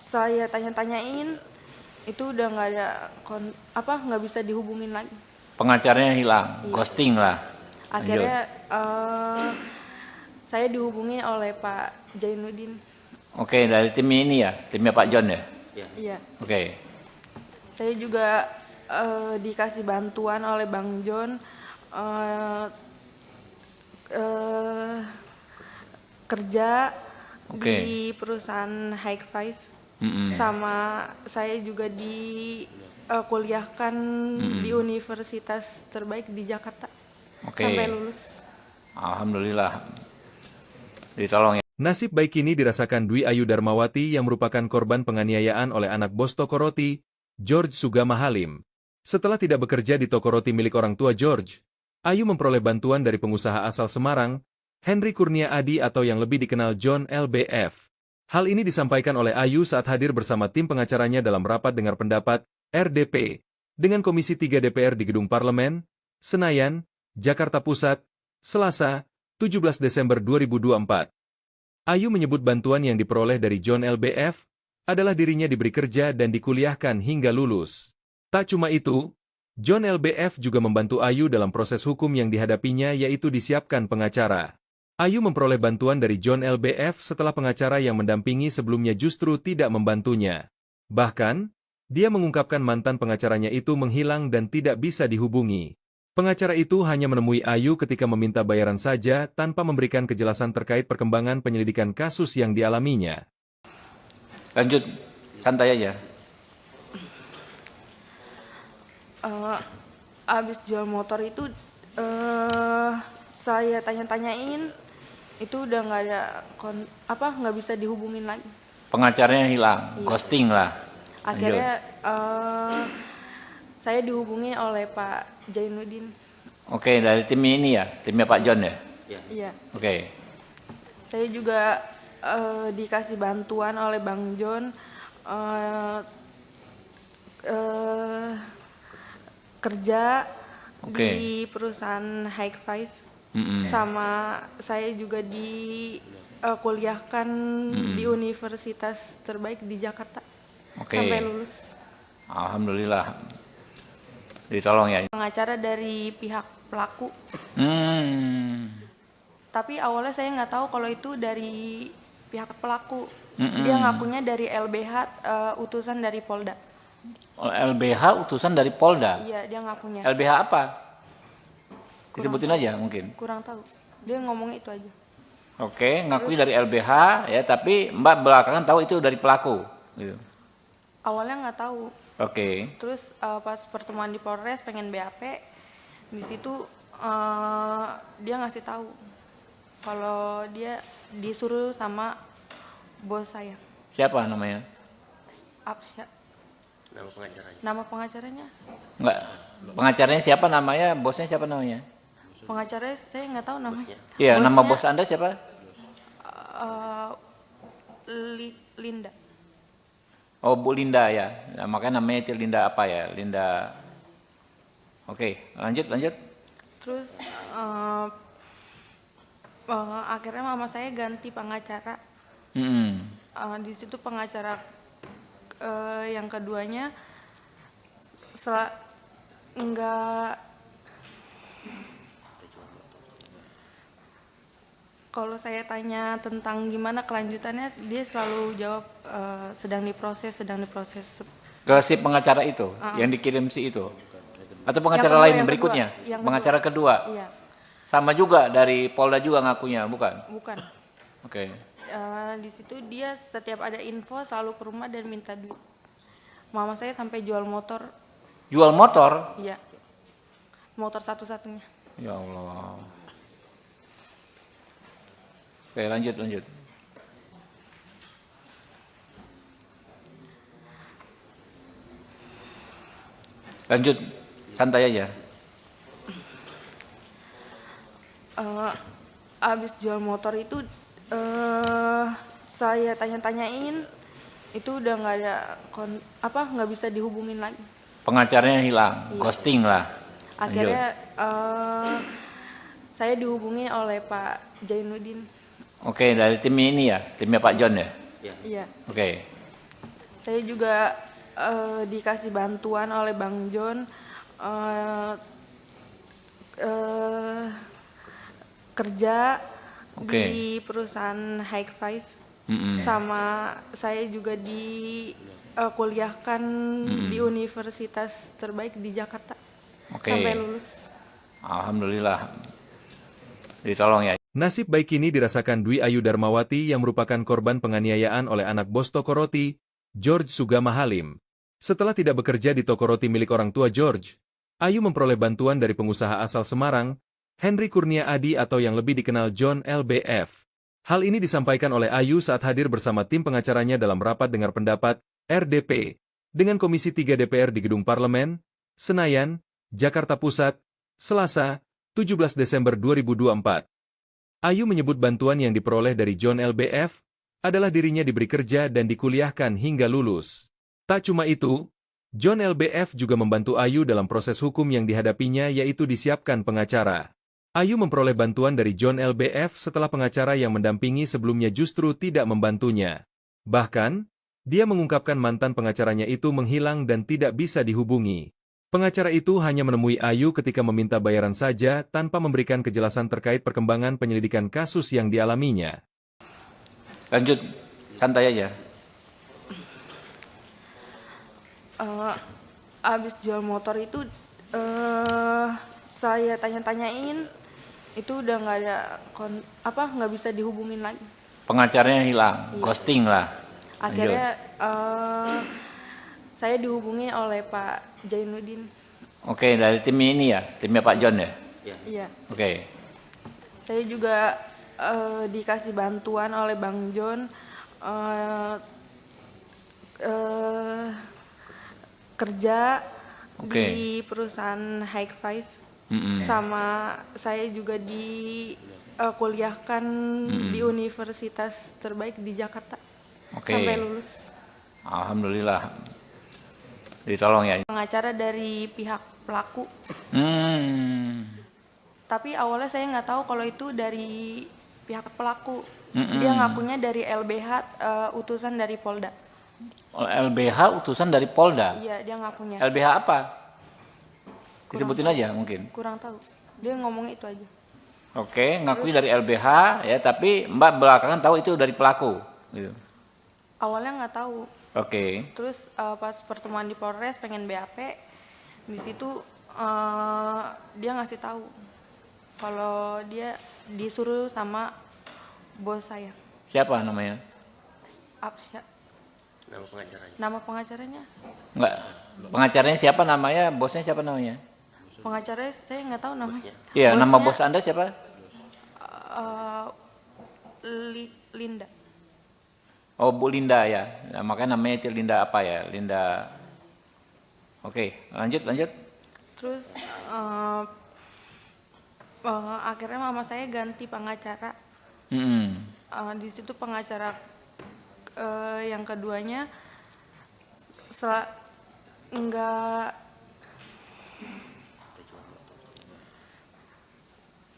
saya tanya-tanyain, itu udah nggak ada nggak bisa dihubungin lagi. Pengacaranya hilang, ghosting lah. Akhirnya saya dihubungi oleh Pak Jainuddin. Oke, dari tim ini ya, timnya Pak John ya. Iya. Oke. Saya juga dikasih bantuan oleh Bang John kerja di perusahaan High Five. Sama saya juga kuliahkan di universitas terbaik di Jakarta sampai lulus. Alhamdulillah ditolong ya. Nasib baik ini dirasakan Dwi Ayu Darmawati yang merupakan korban penganiayaan oleh anak bos toko roti, George Sugama Halim. Setelah tidak bekerja di toko roti milik orang tua George, Ayu memperoleh bantuan dari pengusaha asal Semarang, Henry Kurnia Adi atau yang lebih dikenal John LBF. Hal ini disampaikan oleh Ayu saat hadir bersama tim pengacaranya dalam rapat dengar pendapat, RDP, dengan Komisi 3 DPR di Gedung Parlemen, Senayan, Jakarta Pusat, Selasa, 17 Desember 2024. Ayu menyebut bantuan yang diperoleh dari John LBF adalah dirinya diberi kerja dan dikuliahkan hingga lulus. Tak cuma itu, John LBF juga membantu Ayu dalam proses hukum yang dihadapinya yaitu disiapkan pengacara. Ayu memperoleh bantuan dari John LBF setelah pengacara yang mendampingi sebelumnya justru tidak membantunya. Bahkan, dia mengungkapkan mantan pengacaranya itu menghilang dan tidak bisa dihubungi. Pengacara itu hanya menemui Ayu ketika meminta bayaran saja tanpa memberikan kejelasan terkait perkembangan penyelidikan kasus yang dialaminya. Lanjut, santai aja. Abis jual motor itu saya tanya-tanyain, itu udah nggak ada nggak bisa dihubungin lagi. Pengacaranya hilang, ghosting lah. Akhirnya saya dihubungi oleh Pak Jainuddin. Oke, dari tim ini ya, timnya Pak John ya. Iya. Oke. Saya juga dikasih bantuan oleh Bang John eh, eh, kerja Oke. di perusahaan High Five, Mm-mm. sama saya juga kuliahkan di universitas terbaik di Jakarta Oke. sampai lulus. Alhamdulillah. Ditolong ya. Pengacara dari pihak pelaku, Hmm. tapi awalnya saya nggak tahu kalau itu dari pihak pelaku. Dia ngakunya dari LBH, utusan dari Polda. LBH utusan dari Polda. Iya, dia ngakunya. LBH apa? Disebutin aja mungkin. Kurang tahu. Dia ngomong itu aja. Oke, ngakui dari LBH ya, tapi Mbak belakangan tahu itu dari pelaku. Gitu. Awalnya nggak tahu. Oke. Terus pas pertemuan di Polres pengen BAP, di situ dia ngasih tahu kalau dia disuruh sama bos saya. Siapa namanya? Absya. Nama pengacaranya. Nama pengacaranya? Enggak. Pengacaranya siapa namanya? Bosnya siapa namanya? Pengacaranya saya nggak tahu namanya. Iya, nama Bosnya, bos Anda siapa? Linda. Oh, Bu Linda ya. Nah, makanya namanya itu Linda apa ya? Linda. Oke, lanjut. Terus akhirnya mama saya ganti pengacara. Hmm. Di situ pengacara yang keduanya enggak, kalau saya tanya tentang gimana kelanjutannya, dia selalu jawab sedang diproses. Ke si pengacara itu yang dikirim si itu. Atau pengacara Yang kedua, lain yang berikutnya? kedua. Yang Pengacara kedua. Iya, Sama juga dari Polda juga ngakunya, bukan? bukan. Oke. Di situ dia setiap ada info selalu ke rumah dan minta duit. Mama saya sampai jual motor, Jual motor? iya, motor satu-satunya. Ya Allah. Oke, lanjut. Lanjut, santai aja. Abis jual motor itu saya tanya-tanyain, itu udah nggak ada nggak bisa dihubungin lagi. Pengacaranya hilang, ghosting lah. Akhirnya saya dihubungi oleh Pak Jainuddin. Oke, dari tim ini ya, timnya Pak John ya. Iya. Oke. Saya juga dikasih bantuan oleh Bang John kerja di perusahaan High Five, sama saya juga kuliahkan di universitas terbaik di Jakarta sampai lulus. Alhamdulillah. Ditolong ya. Nasib baik ini dirasakan Dwi Ayu Darmawati yang merupakan korban penganiayaan oleh anak bos toko roti, George Sugama Halim. Setelah tidak bekerja di toko roti milik orang tua George, Ayu memperoleh bantuan dari pengusaha asal Semarang, Henry Kurnia Adi atau yang lebih dikenal John LBF. Hal ini disampaikan oleh Ayu saat hadir bersama tim pengacaranya dalam rapat dengar pendapat, RDP, dengan Komisi 3 DPR di Gedung Parlemen, Senayan, Jakarta Pusat, Selasa, 17 Desember 2024. Ayu menyebut bantuan yang diperoleh dari John LBF adalah dirinya diberi kerja dan dikuliahkan hingga lulus. Tak cuma itu, John LBF juga membantu Ayu dalam proses hukum yang dihadapinya yaitu disiapkan pengacara. Ayu memperoleh bantuan dari John LBF setelah pengacara yang mendampingi sebelumnya justru tidak membantunya. Bahkan, dia mengungkapkan mantan pengacaranya itu menghilang dan tidak bisa dihubungi. Pengacara itu hanya menemui Ayu ketika meminta bayaran saja tanpa memberikan kejelasan terkait perkembangan penyelidikan kasus yang dialaminya. Lanjut, santai aja. Abis jual motor itu saya tanya-tanyain, itu udah nggak ada nggak bisa dihubungin lagi. Pengacaranya hilang, ghosting lah. Akhirnya saya dihubungi oleh Pak Jainuddin. Oke, dari tim ini ya, timnya Pak John ya. Iya. Oke. Saya juga dikasih bantuan oleh Bang John kerja di perusahaan High Five, sama saya juga kuliahkan di universitas terbaik di Jakarta sampai lulus. Alhamdulillah. Ditolong ya. Pengacara dari pihak pelaku. Tapi awalnya saya nggak tahu kalau itu dari pihak pelaku. Dia ngakunya dari LBH, utusan dari Polda. LBH utusan dari Polda. Iya, dia ngakunya. LBH apa? Disebutin aja mungkin. Kurang tahu. Dia ngomongnya itu aja. Oke, ngakui dari LBH ya, tapi Mbak belakangan tahu itu dari pelaku. Gitu. Awalnya nggak tahu. Oke. Terus pas pertemuan di Polres pengen BAP, di situ dia ngasih tahu kalau dia disuruh sama bos saya. Siapa namanya? Absya. Nama pengacaranya. Nama pengacaranya? Enggak. Pengacaranya siapa namanya? Bosnya siapa namanya? Pengacaranya saya nggak tahu namanya. Iya, nama Bosnya, bos Anda siapa? Linda. Oh, Bu Linda ya. Nah, makanya namanya itu Linda apa ya? Linda. Oke, lanjut. Terus akhirnya mama saya ganti pengacara. Di situ pengacara yang keduanya enggak.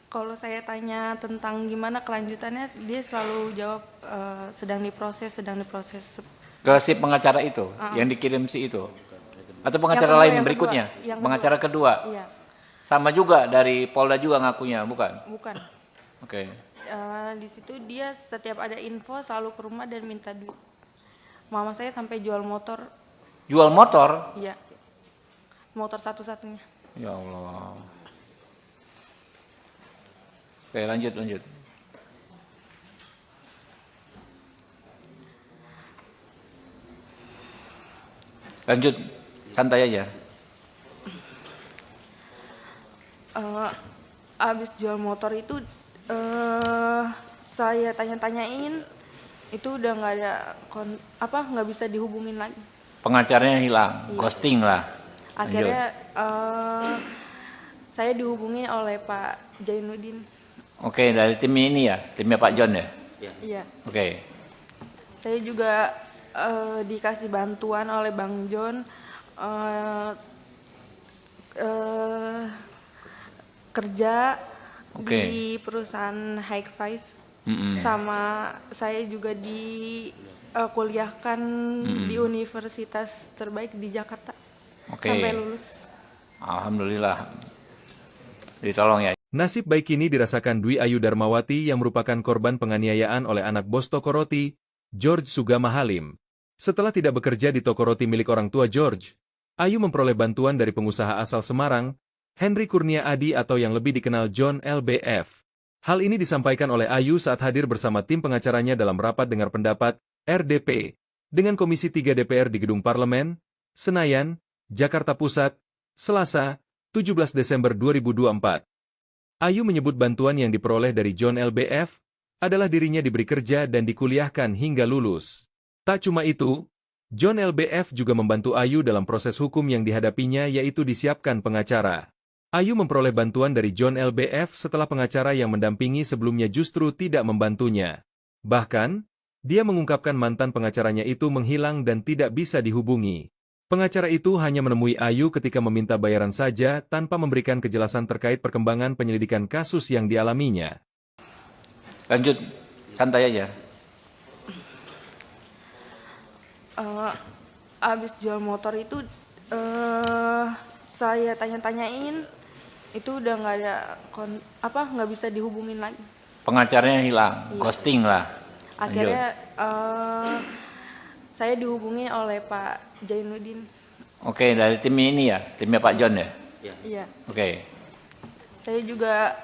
Kalau saya tanya tentang gimana kelanjutannya, dia selalu jawab sedang diproses. Ke si pengacara itu, yang dikirim si itu. Atau pengacara Yang kedua, lain yang berikutnya? kedua. Yang Pengacara kedua. Iya, Sama juga dari Polda juga ngakunya, bukan? bukan. Oke. Di situ dia setiap ada info selalu ke rumah dan minta duit. Mama saya sampai jual motor. Jual motor? Iya, motor satu-satunya. Ya Allah. Oke, lanjut. Lanjut, santai aja. Abis jual motor itu saya tanya-tanyain, itu udah nggak ada nggak bisa dihubungin lagi. Pengacaranya hilang, Iya. ghosting lah. Akhirnya saya dihubungi oleh Pak Jainuddin. Oke, dari tim ini ya, timnya Pak John ya. Iya. Oke. Saya juga dikasih bantuan oleh Bang John kerja di perusahaan High Five. Sama saya juga kuliahkan di universitas terbaik di Jakarta sampai lulus. Alhamdulillah. Ditolong ya. Nasib baik ini dirasakan Dwi Ayu Darmawati yang merupakan korban penganiayaan oleh anak bos toko roti, George Sugama Halim. Setelah tidak bekerja di toko roti milik orang tua George, Ayu memperoleh bantuan dari pengusaha asal Semarang, Henry Kurnia Adi atau yang lebih dikenal John LBF. Hal ini disampaikan oleh Ayu saat hadir bersama tim pengacaranya dalam rapat dengar pendapat, RDP, dengan Komisi 3 DPR di Gedung Parlemen, Senayan, Jakarta Pusat, Selasa, 17 Desember 2024. Ayu menyebut bantuan yang diperoleh dari John LBF adalah dirinya diberi kerja dan dikuliahkan hingga lulus. Tak cuma itu, John LBF juga membantu Ayu dalam proses hukum yang dihadapinya yaitu disiapkan pengacara. Ayu memperoleh bantuan dari John LBF setelah pengacara yang mendampingi sebelumnya justru tidak membantunya. Bahkan, dia mengungkapkan mantan pengacaranya itu menghilang dan tidak bisa dihubungi. Pengacara itu hanya menemui Ayu ketika meminta bayaran saja tanpa memberikan kejelasan terkait perkembangan penyelidikan kasus yang dialaminya. Lanjut, santai aja. Abis jual motor itu saya tanya-tanyain, itu udah nggak ada nggak bisa dihubungin lagi. Pengacaranya hilang, ghosting lah. Akhirnya saya dihubungi oleh Pak Jainuddin. Oke, dari tim ini ya, timnya Pak John ya. Iya. Oke. Saya juga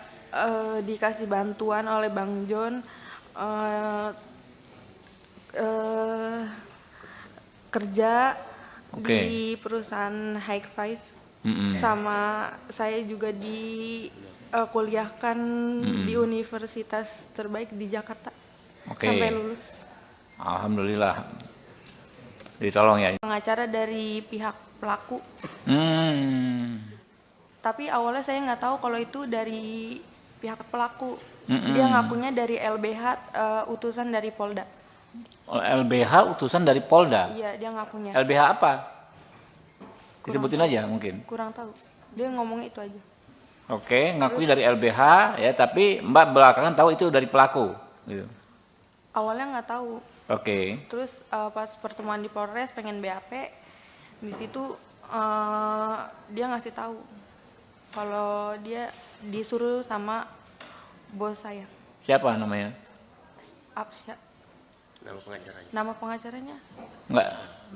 dikasih bantuan oleh Bang John kerja di perusahaan High Five. Sama saya juga kuliahkan di universitas terbaik di Jakarta sampai lulus. Alhamdulillah. Ditolong ya. Pengacara dari pihak pelaku. Tapi awalnya saya nggak tahu kalau itu dari pihak pelaku. Dia ngakunya dari LBH, utusan dari Polda. LBH utusan dari Polda. Iya, dia ngakunya. LBH apa? Disebutin aja mungkin. Kurang tahu. Dia ngomongnya itu aja. Oke, ngakui dari LBH ya, tapi Mbak belakangan tahu itu dari pelaku. Gitu. Awalnya nggak tahu. Oke. Terus pas pertemuan di Polres pengen BAP, di situ dia ngasih tahu kalau dia disuruh sama bos saya. Siapa namanya? Absya. Nama pengacaranya. Nama pengacaranya? Enggak.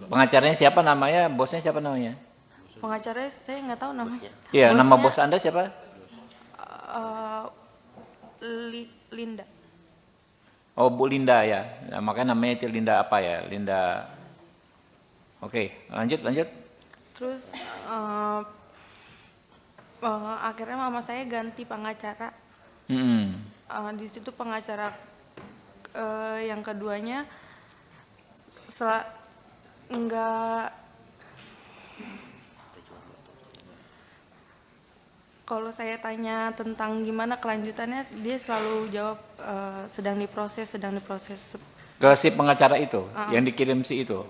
Pengacaranya siapa namanya? Bosnya siapa namanya? Pengacaranya saya nggak tahu namanya. Iya, nama Bosnya, bos Anda siapa? Linda. Oh, Bu Linda ya. Nah, makanya namanya itu Linda apa ya? Linda. Oke, lanjut. Terus akhirnya mama saya ganti pengacara. Di situ pengacara yang keduanya enggak, kalau saya tanya tentang gimana kelanjutannya, dia selalu jawab sedang diproses. Ke si pengacara itu, yang dikirim si itu?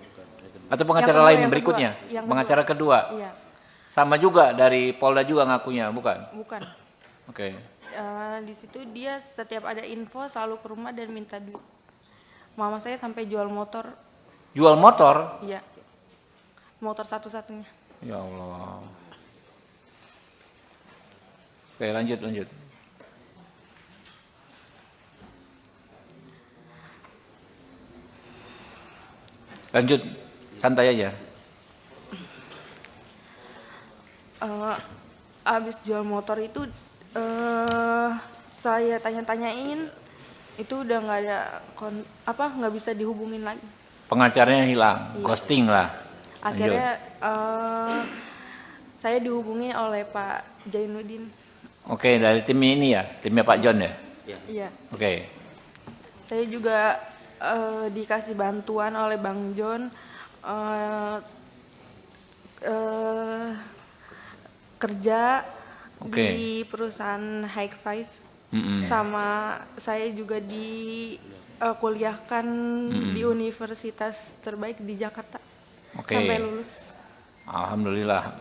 Atau pengacara Yang lain kedua, berikutnya? yang Pengacara kedua? Iya, Sama juga dari Polda juga ngakunya, bukan? bukan. Oke. Di situ dia setiap ada info selalu ke rumah dan minta duit. Mama saya sampai jual motor. Jual motor? Iya, motor satu-satunya. Ya Allah. Oke, lanjut. Lanjut, santai aja. Abis jual motor itu saya tanya-tanyain, itu udah nggak ada nggak bisa dihubungin lagi. Pengacaranya hilang, ghosting lah. Akhirnya saya dihubungi oleh Pak Jainuddin. Oke, dari tim ini ya, timnya Pak John ya. Iya. Oke. Saya juga dikasih bantuan oleh Bang John, kerja di perusahaan High Five. Sama saya juga kuliahkan di universitas terbaik di Jakarta. Sampai lulus. Alhamdulillah.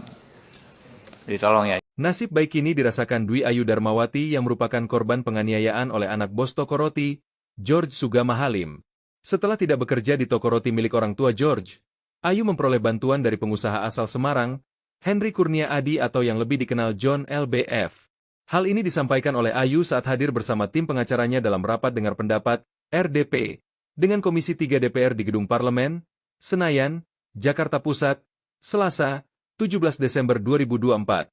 Ditolong ya. Nasib baik ini dirasakan Dwi Ayu Darmawati yang merupakan korban penganiayaan oleh anak bos toko roti, George Sugama Halim. Setelah tidak bekerja di toko roti milik orang tua George, Ayu memperoleh bantuan dari pengusaha asal Semarang, Henry Kurnia Adi atau yang lebih dikenal John LBF. Hal ini disampaikan oleh Ayu saat hadir bersama tim pengacaranya dalam rapat dengar pendapat, RDP, dengan Komisi 3 DPR di Gedung Parlemen, Senayan, Jakarta Pusat, Selasa, 17 Desember 2024.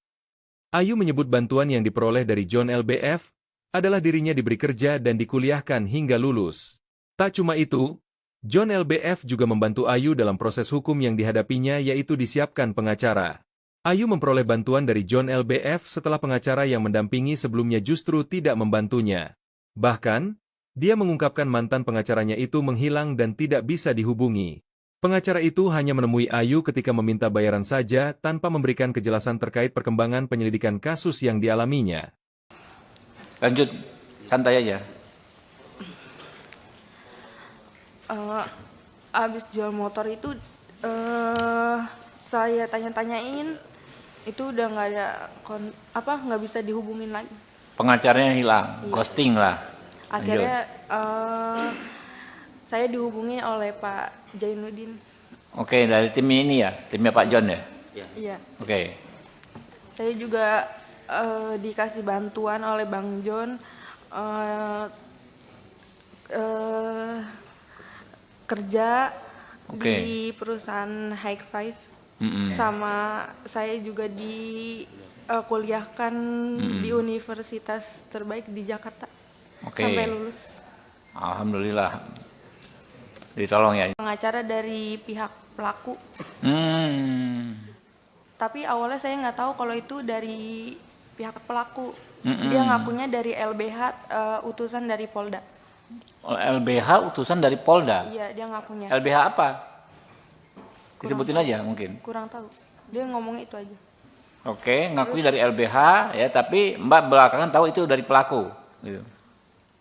Ayu menyebut bantuan yang diperoleh dari John LBF adalah dirinya diberi kerja dan dikuliahkan hingga lulus. Tak cuma itu, John LBF juga membantu Ayu dalam proses hukum yang dihadapinya yaitu disiapkan pengacara. Ayu memperoleh bantuan dari John LBF setelah pengacara yang mendampingi sebelumnya justru tidak membantunya. Bahkan, dia mengungkapkan mantan pengacaranya itu menghilang dan tidak bisa dihubungi. Pengacara itu hanya menemui Ayu ketika meminta bayaran saja tanpa memberikan kejelasan terkait perkembangan penyelidikan kasus yang dialaminya. Lanjut, santai aja. Abis jual motor itu saya tanya-tanyain, itu udah nggak ada nggak bisa dihubungin lagi. Pengacaranya hilang, ghosting lah. Akhirnya saya dihubungi oleh Pak Jainuddin. Oke, dari tim ini ya, timnya Pak John ya. Iya. Oke. Saya juga dikasih bantuan oleh Bang John, kerja di perusahaan High Five. Sama saya juga kuliahkan di universitas terbaik di Jakarta. Sampai lulus. Alhamdulillah. Ditolong ya. Pengacara dari pihak pelaku. Tapi awalnya saya nggak tahu kalau itu dari pihak pelaku. Dia ngakunya dari LBH, utusan dari Polda. LBH utusan dari Polda? Iya, dia ngakunya. LBH apa? Disebutin aja mungkin. Kurang tahu. Dia ngomongnya itu aja. Oke, ngakui dari LBH ya, tapi Mbak belakangan tahu itu dari pelaku. Gitu.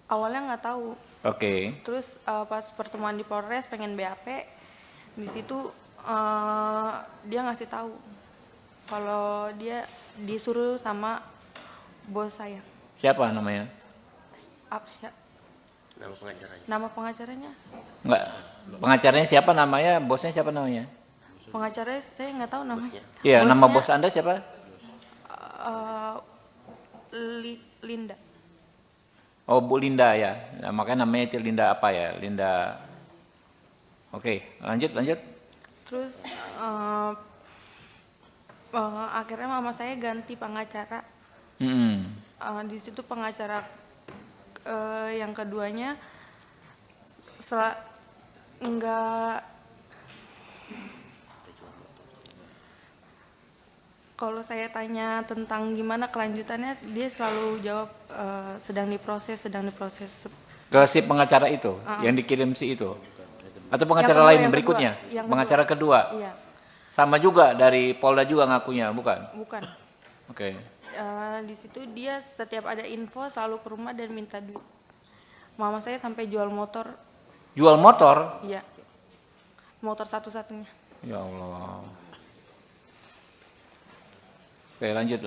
Awalnya nggak tahu. Oke. Terus pas pertemuan di Polres pengen BAP, di situ dia ngasih tahu kalau dia disuruh sama bos saya. Siapa namanya? Apsya. Nama pengacaranya. Nama pengacaranya? Enggak. Pengacaranya siapa namanya? Bosnya siapa namanya? Pengacaranya saya nggak tahu namanya. Iya, nama Bosnya, bos Anda siapa? Linda. Oh, Bu Linda ya. Nah, makanya namanya itu Linda apa ya? Linda. Oke, lanjut. Terus akhirnya mama saya ganti pengacara. Di situ pengacara yang keduanya enggak, kalau saya tanya tentang gimana kelanjutannya, dia selalu jawab sedang diproses. Ke si pengacara itu yang dikirim si itu. Atau pengacara Yang kedua, lain yang berikutnya? kedua. Yang Pengacara kedua. Iya, Sama juga dari Polda juga ngakunya, bukan? bukan. Oke. Di situ dia setiap ada info selalu ke rumah dan minta duit. Mama saya sampai jual motor. Jual motor? Iya, motor satu-satunya. Ya Allah. Oke, lanjut.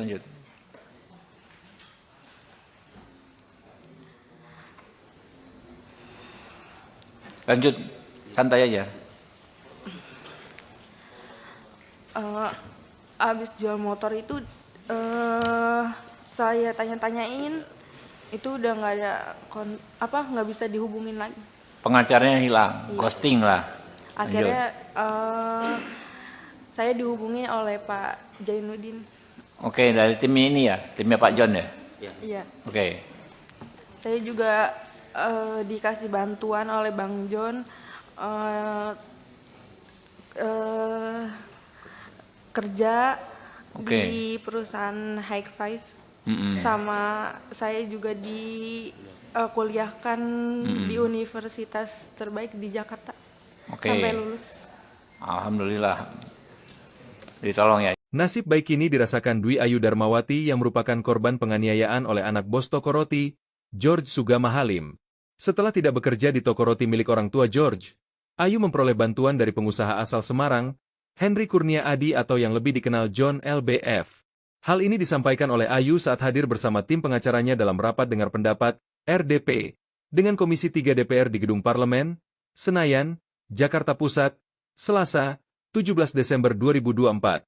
Lanjut, santai aja. Abis jual motor itu saya tanya-tanyain, itu udah nggak ada nggak bisa dihubungin lagi. Pengacaranya hilang, Iya. ghosting lah. Akhirnya saya dihubungi oleh Pak Jainuddin. Oke, dari tim ini ya, timnya Pak John ya. Iya. Oke. Saya juga dikasih bantuan oleh Bang John kerja Oke. di perusahaan High Five. Sama saya juga kuliahkan di universitas terbaik di Jakarta. Oke. Sampai lulus. Alhamdulillah. Ditolong ya. Nasib baik ini dirasakan Dwi Ayu Darmawati yang merupakan korban penganiayaan oleh anak bos toko roti, George Sugama Halim. Setelah tidak bekerja di toko roti milik orang tua George, Ayu memperoleh bantuan dari pengusaha asal Semarang, Henry Kurnia Adi atau yang lebih dikenal John LBF. Hal ini disampaikan oleh Ayu saat hadir bersama tim pengacaranya dalam rapat dengar pendapat, RDP, dengan Komisi 3 DPR di Gedung Parlemen, Senayan, Jakarta Pusat, Selasa, 17 Desember 2024.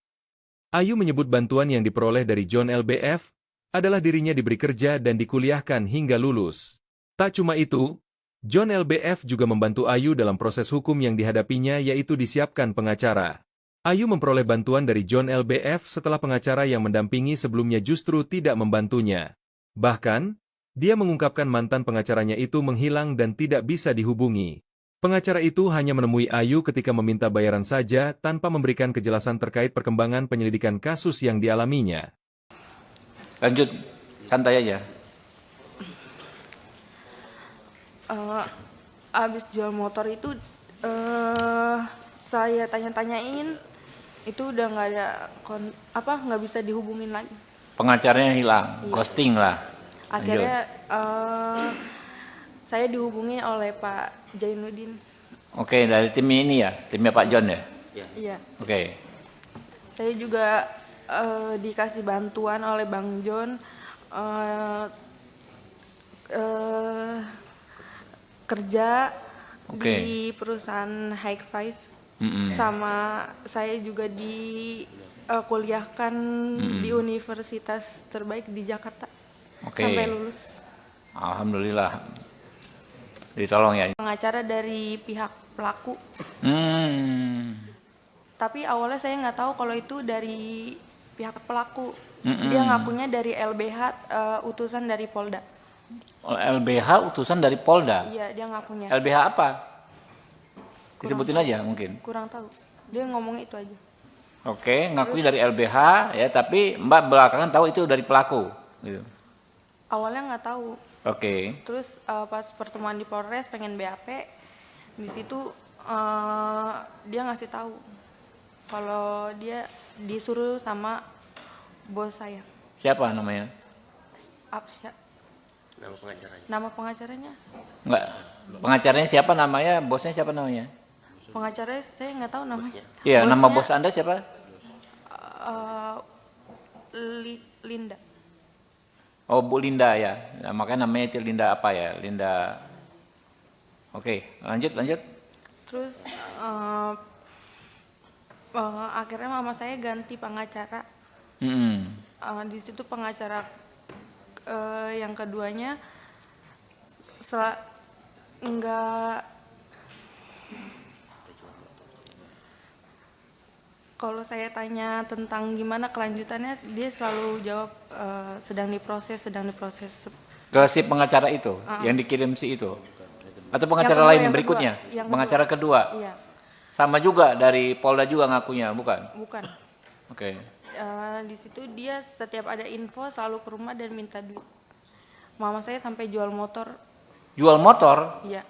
Ayu menyebut bantuan yang diperoleh dari John LBF adalah dirinya diberi kerja dan dikuliahkan hingga lulus. Tak cuma itu, John LBF juga membantu Ayu dalam proses hukum yang dihadapinya yaitu disiapkan pengacara. Ayu memperoleh bantuan dari John LBF setelah pengacara yang mendampingi sebelumnya justru tidak membantunya. Bahkan, dia mengungkapkan mantan pengacaranya itu menghilang dan tidak bisa dihubungi. Pengacara itu hanya menemui Ayu ketika meminta bayaran saja tanpa memberikan kejelasan terkait perkembangan penyelidikan kasus yang dialaminya. Lanjut, santai aja. Abis jual motor itu saya tanya-tanyain, itu udah nggak ada nggak bisa dihubungin lagi. Pengacaranya hilang, Iya. ghosting lah. Akhirnya saya dihubungi oleh Pak Jainuddin. Oke, dari tim ini ya, timnya Pak John ya. Iya. Oke. Saya juga dikasih bantuan oleh Bang John kerja Oke. di perusahaan High Five. Sama saya juga kuliahkan di universitas terbaik di Jakarta. Oke. Sampai lulus. Alhamdulillah. Ditolong ya. Pengacara dari pihak pelaku. Tapi awalnya saya nggak tahu kalau itu dari pihak pelaku. Dia ngakunya dari LBH, utusan dari Polda. LBH utusan dari Polda. Iya, dia ngakunya. LBH apa? Disebutin aja mungkin. Kurang tahu. Dia ngomong itu aja. Oke, ngakui dari LBH ya, tapi Mbak belakangan tahu itu dari pelaku. Gitu. Awalnya nggak tahu. Oke. Terus pas pertemuan di Polres pengen BAP, di situ dia ngasih tahu kalau dia disuruh sama bos saya. Siapa namanya? Absya. Nama pengacaranya. Nama pengacaranya? Enggak. Pengacaranya siapa namanya? Bosnya siapa namanya? Pengacaranya saya nggak tahu namanya. Iya, nama Bosnya, bos Anda siapa? eh, Linda. Oh, Bu Linda ya. Nah, makanya namanya itu Linda apa ya? Linda. Oke, lanjut. Terus akhirnya mama saya ganti pengacara. Mm-mm. Di situ pengacara yang keduanya enggak, kalau saya tanya tentang gimana kelanjutannya dia selalu jawab sedang diproses. Ke si pengacara itu, yang dikirim si itu? Atau pengacara kedua, lain yang berikutnya? kedua, yang Pengacara kedua? Iya, Sama juga dari Polda juga ngakunya, bukan? bukan. Oke. Di situ dia setiap ada info selalu ke rumah dan minta duit. Mama saya sampai jual motor. Jual motor? Iya,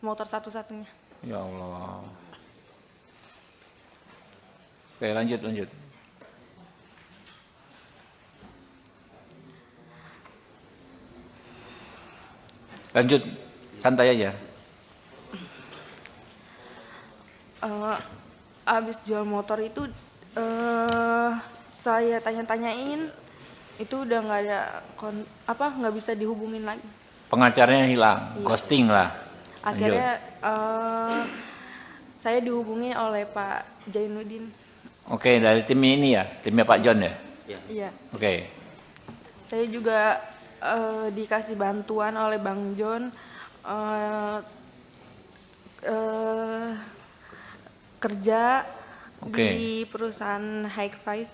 motor satu-satunya. Ya Allah. Oke, lanjut. Lanjut, santai aja. Abis jual motor itu saya tanya-tanyain, itu udah nggak ada nggak bisa dihubungin lagi. Pengacaranya hilang, ghosting lah. Akhirnya saya dihubungi oleh Pak Jainuddin. Oke, dari tim ini ya, timnya Pak John ya. Iya. Oke. Saya juga dikasih bantuan oleh Bang John kerja di perusahaan High Five.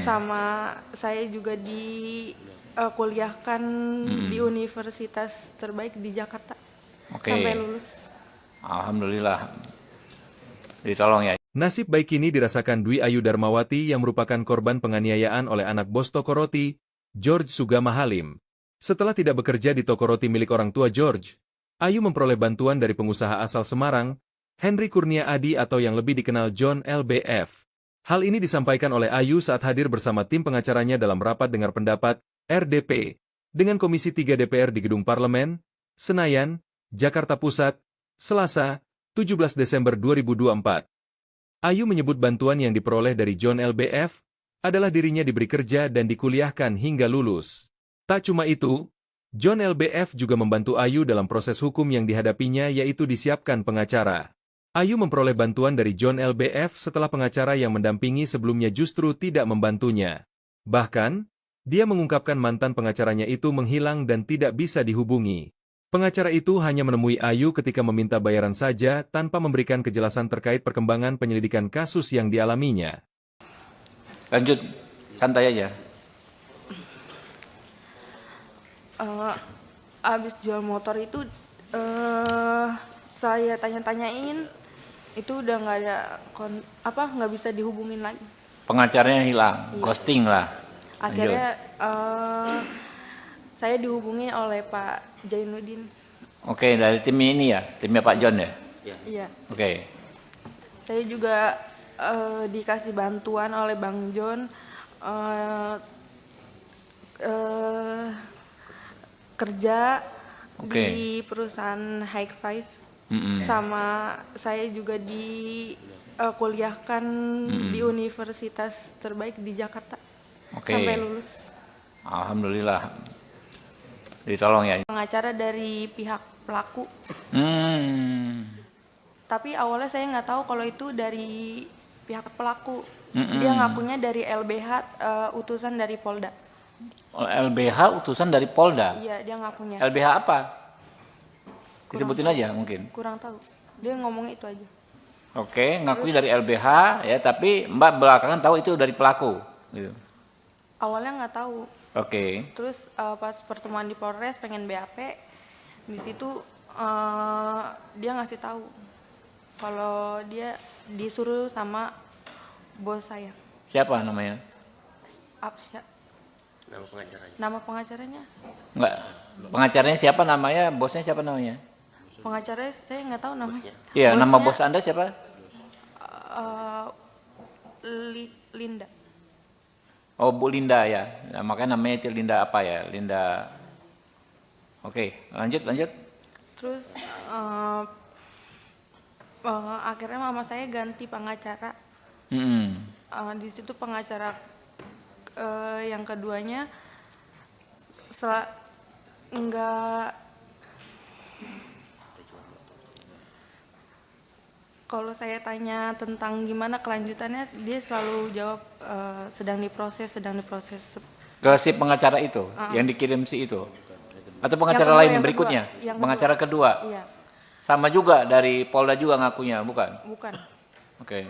Sama saya juga kuliahkan di universitas terbaik di Jakarta sampai lulus. Alhamdulillah, ditolong ya. Nasib baik ini dirasakan Dwi Ayu Darmawati yang merupakan korban penganiayaan oleh anak bos toko roti, George Sugama Halim. Setelah tidak bekerja di toko roti milik orang tua George, Ayu memperoleh bantuan dari pengusaha asal Semarang, Henry Kurnia Adi atau yang lebih dikenal John LBF. Hal ini disampaikan oleh Ayu saat hadir bersama tim pengacaranya dalam rapat dengar pendapat, RDP, dengan Komisi 3 DPR di Gedung Parlemen, Senayan, Jakarta Pusat, Selasa, 17 Desember 2024. Ayu menyebut bantuan yang diperoleh dari John LBF adalah dirinya diberi kerja dan dikuliahkan hingga lulus. Tak cuma itu, John LBF juga membantu Ayu dalam proses hukum yang dihadapinya yaitu disiapkan pengacara. Ayu memperoleh bantuan dari John LBF setelah pengacara yang mendampingi sebelumnya justru tidak membantunya. Bahkan, dia mengungkapkan mantan pengacaranya itu menghilang dan tidak bisa dihubungi. Pengacara itu hanya menemui Ayu ketika meminta bayaran saja tanpa memberikan kejelasan terkait perkembangan penyelidikan kasus yang dialaminya. Lanjut, santai aja. Abis jual motor itu saya tanya-tanyain, itu udah nggak ada nggak bisa dihubungin lagi. Pengacaranya hilang, ghosting lah. Akhirnya saya dihubungi oleh Pak Jainuddin. Oke, dari tim ini ya, timnya Pak John ya. Iya. Oke. Saya juga dikasih bantuan oleh Bang John kerja di perusahaan High Five. Sama saya juga kuliahkan di universitas terbaik di Jakarta sampai lulus. Alhamdulillah, ditolong ya. Pengacara dari pihak pelaku. Tapi awalnya saya nggak tahu kalau itu dari pihak pelaku. Dia ngakunya dari LBH, utusan dari Polda. LBH utusan dari Polda? Iya, dia ngakunya. LBH apa? Disebutin aja mungkin. Kurang tahu. Dia ngomong itu aja. Oke, ngakui dari LBH ya, tapi Mbak belakangan tahu itu dari pelaku. Gitu. Awalnya nggak tahu. Oke. Terus pas pertemuan di Polres pengen BAP, di situ dia ngasih tahu kalau dia disuruh sama bos saya. Siapa namanya? Absya. Nama pengacaranya. Nama pengacaranya? Enggak. Pengacaranya siapa namanya? Bosnya siapa namanya? Pengacaranya saya nggak tahu namanya. Iya, nama bos Anda siapa? Linda. Oh, Bu Linda ya. Nah, makanya namanya itu Linda apa ya? Linda. Oke, lanjut. Terus akhirnya mama saya ganti pengacara. Mm-mm. Di situ pengacara yang keduanya enggak, kalau saya tanya tentang gimana kelanjutannya, dia selalu jawab sedang diproses. Ke si pengacara itu, yang dikirim si itu? Atau pengacara Yang kedua, lain yang berikutnya? kedua, yang Pengacara kedua? Iya, Sama juga dari Polda juga ngakunya, bukan? bukan. Oke.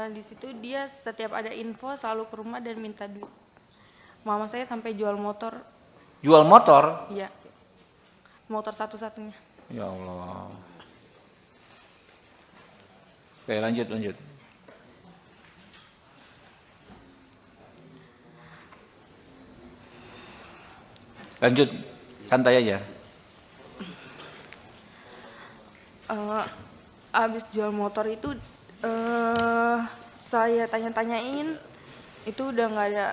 Di situ dia setiap ada info selalu ke rumah dan minta duit. Mama saya sampai jual motor, Jual motor? iya, motor satu-satunya. Ya Allah. Oke, lanjut. Lanjut, santai aja. Abis jual motor itu saya tanya-tanyain, itu udah nggak ada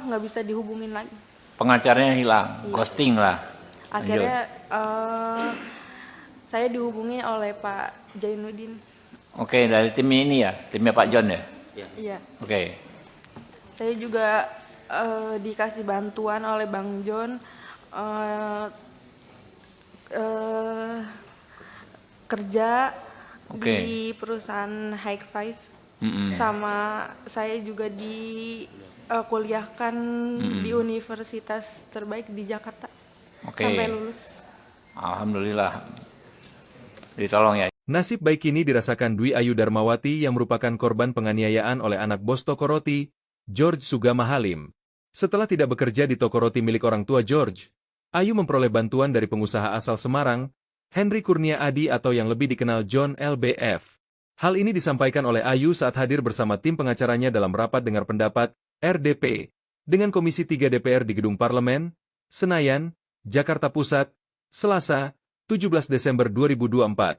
nggak bisa dihubungin lagi. Pengacaranya hilang, Iya. ghosting lah. Akhirnya saya dihubungi oleh Pak Jainuddin. Oke, dari tim ini ya, timnya Pak John ya. Iya. Oke, Saya juga dikasih bantuan oleh Bang John kerja Oke. di perusahaan High Five. Mm-mm. Sama saya juga kuliahkan di universitas terbaik di Jakarta. Oke. Sampai lulus. Alhamdulillah. Ditolong ya. Nasib baik ini dirasakan Dwi Ayu Darmawati yang merupakan korban penganiayaan oleh anak bos toko roti, George Sugama Halim. Setelah tidak bekerja di toko roti milik orang tua George, Ayu memperoleh bantuan dari pengusaha asal Semarang, Henry Kurnia Adi atau yang lebih dikenal John LBF. Hal ini disampaikan oleh Ayu saat hadir bersama tim pengacaranya dalam rapat dengar pendapat, RDP, dengan Komisi 3 DPR di Gedung Parlemen, Senayan, Jakarta Pusat, Selasa, 17 Desember 2024.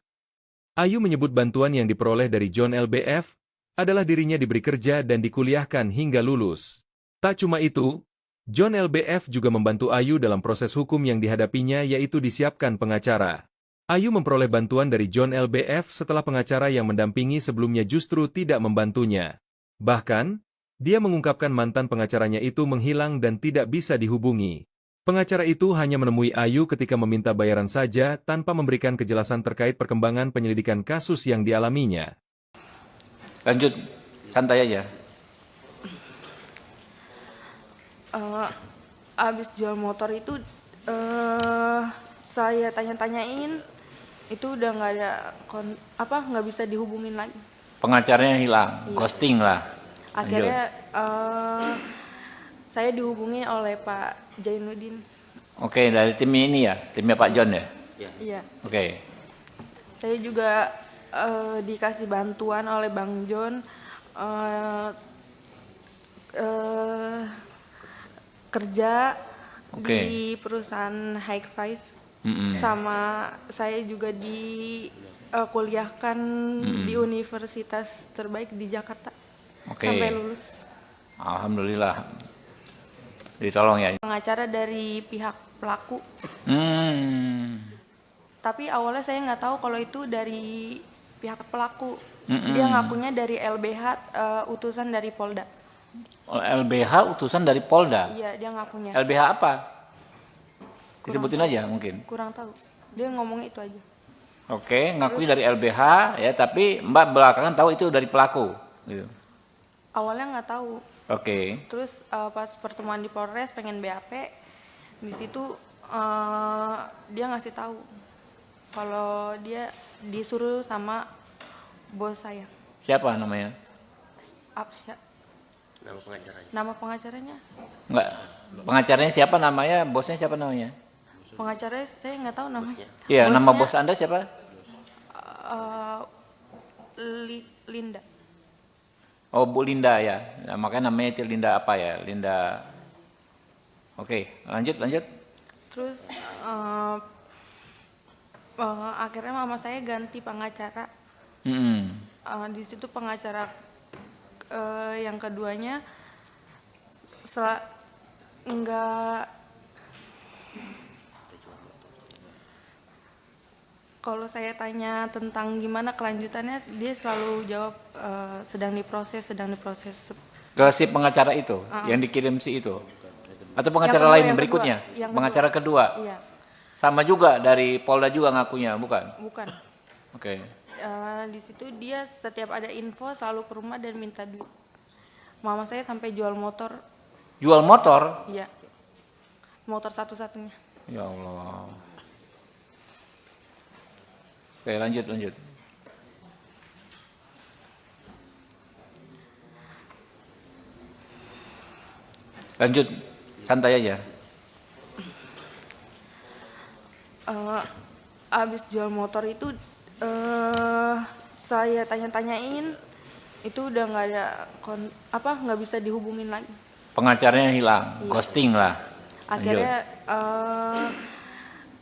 Ayu menyebut bantuan yang diperoleh dari John LBF adalah dirinya diberi kerja dan dikuliahkan hingga lulus. Tak cuma itu, John LBF juga membantu Ayu dalam proses hukum yang dihadapinya yaitu disiapkan pengacara. Ayu memperoleh bantuan dari John LBF setelah pengacara yang mendampingi sebelumnya justru tidak membantunya. Bahkan, dia mengungkapkan mantan pengacaranya itu menghilang dan tidak bisa dihubungi. Pengacara itu hanya menemui Ayu ketika meminta bayaran saja tanpa memberikan kejelasan terkait perkembangan penyelidikan kasus yang dialaminya. Lanjut, santai aja. Abis jual motor itu saya tanya-tanyain, itu udah nggak ada nggak bisa dihubungin lagi. Pengacaranya hilang, ghosting lah. Akhirnya saya dihubungi oleh Pak Jainuddin. Oke, dari tim ini ya, timnya Pak John ya. Iya. Oke. Saya juga dikasih bantuan oleh Bang John kerja Oke. di perusahaan High Five. Mm-mm. Sama saya juga kuliahkan di universitas terbaik di Jakarta. Oke. Sampai lulus. Alhamdulillah. Ditolong ya. Pengacara dari pihak pelaku. Tapi awalnya saya nggak tahu kalau itu dari pihak pelaku. Dia ngakunya dari LBH, utusan dari Polda. LBH utusan dari Polda. Iya, dia ngakunya. LBH apa? Disebutin aja mungkin. Kurang tahu. Dia ngomongnya itu aja. Oke, ngakui dari LBH ya, tapi Mbak belakangan tahu itu dari pelaku. Gitu. Awalnya nggak tahu. Oke. Terus pas pertemuan di Polres pengen BAP, di situ dia ngasih tahu kalau dia disuruh sama bos saya. Siapa namanya? Absya. Nama pengacaranya. Nama pengacaranya? Enggak. Pengacaranya siapa namanya? Bosnya siapa namanya? Pengacaranya saya nggak tahu namanya. Iya, nama Bosnya, bos Anda siapa? Linda. Oh, Bu Linda ya. Nah, makanya namanya itu Linda apa ya? Linda. Oke, lanjut. Terus akhirnya mama saya ganti pengacara. Mm-mm. Di situ pengacara yang keduanya enggak, kalau saya tanya tentang gimana kelanjutannya, dia selalu jawab sedang diproses. Ke si pengacara itu, yang dikirim si itu? Atau pengacara kedua, lain yang berikutnya? kedua, yang Pengacara kedua? Iya, Sama juga dari Polda juga ngakunya, bukan? bukan. Oke. Di situ dia setiap ada info selalu ke rumah dan minta duit. Mama saya sampai jual motor, Jual motor? iya, motor satu-satunya. Ya Allah. Oke, lanjut. Lanjut, santai aja. Abis jual motor itu saya tanya-tanyain, itu udah nggak ada nggak bisa dihubungin lagi. Pengacaranya hilang, ghosting lah. Akhirnya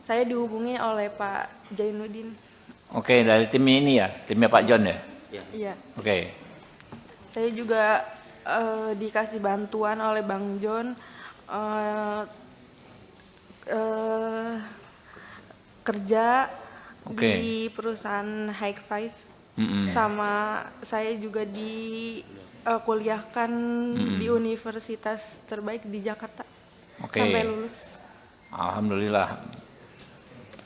saya dihubungi oleh Pak Jainuddin. Oke, dari tim ini ya, timnya Pak John ya. Iya. Oke. Saya juga dikasih bantuan oleh Bang John, kerja di perusahaan High Five, sama saya juga kuliahkan di universitas terbaik di Jakarta sampai lulus. Alhamdulillah,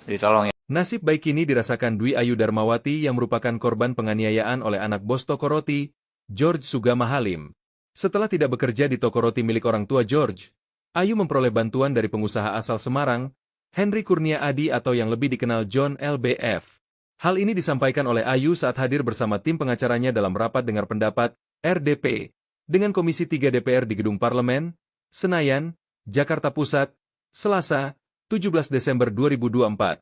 ditolong ya. Nasib baik ini dirasakan Dwi Ayu Darmawati yang merupakan korban penganiayaan oleh anak bos toko roti, George Sugama Halim. Setelah tidak bekerja di toko roti milik orang tua George, Ayu memperoleh bantuan dari pengusaha asal Semarang, Henry Kurnia Adi atau yang lebih dikenal John LBF. Hal ini disampaikan oleh Ayu saat hadir bersama tim pengacaranya dalam rapat dengar pendapat, RDP, dengan Komisi 3 DPR di Gedung Parlemen, Senayan, Jakarta Pusat, Selasa, 17 Desember 2024.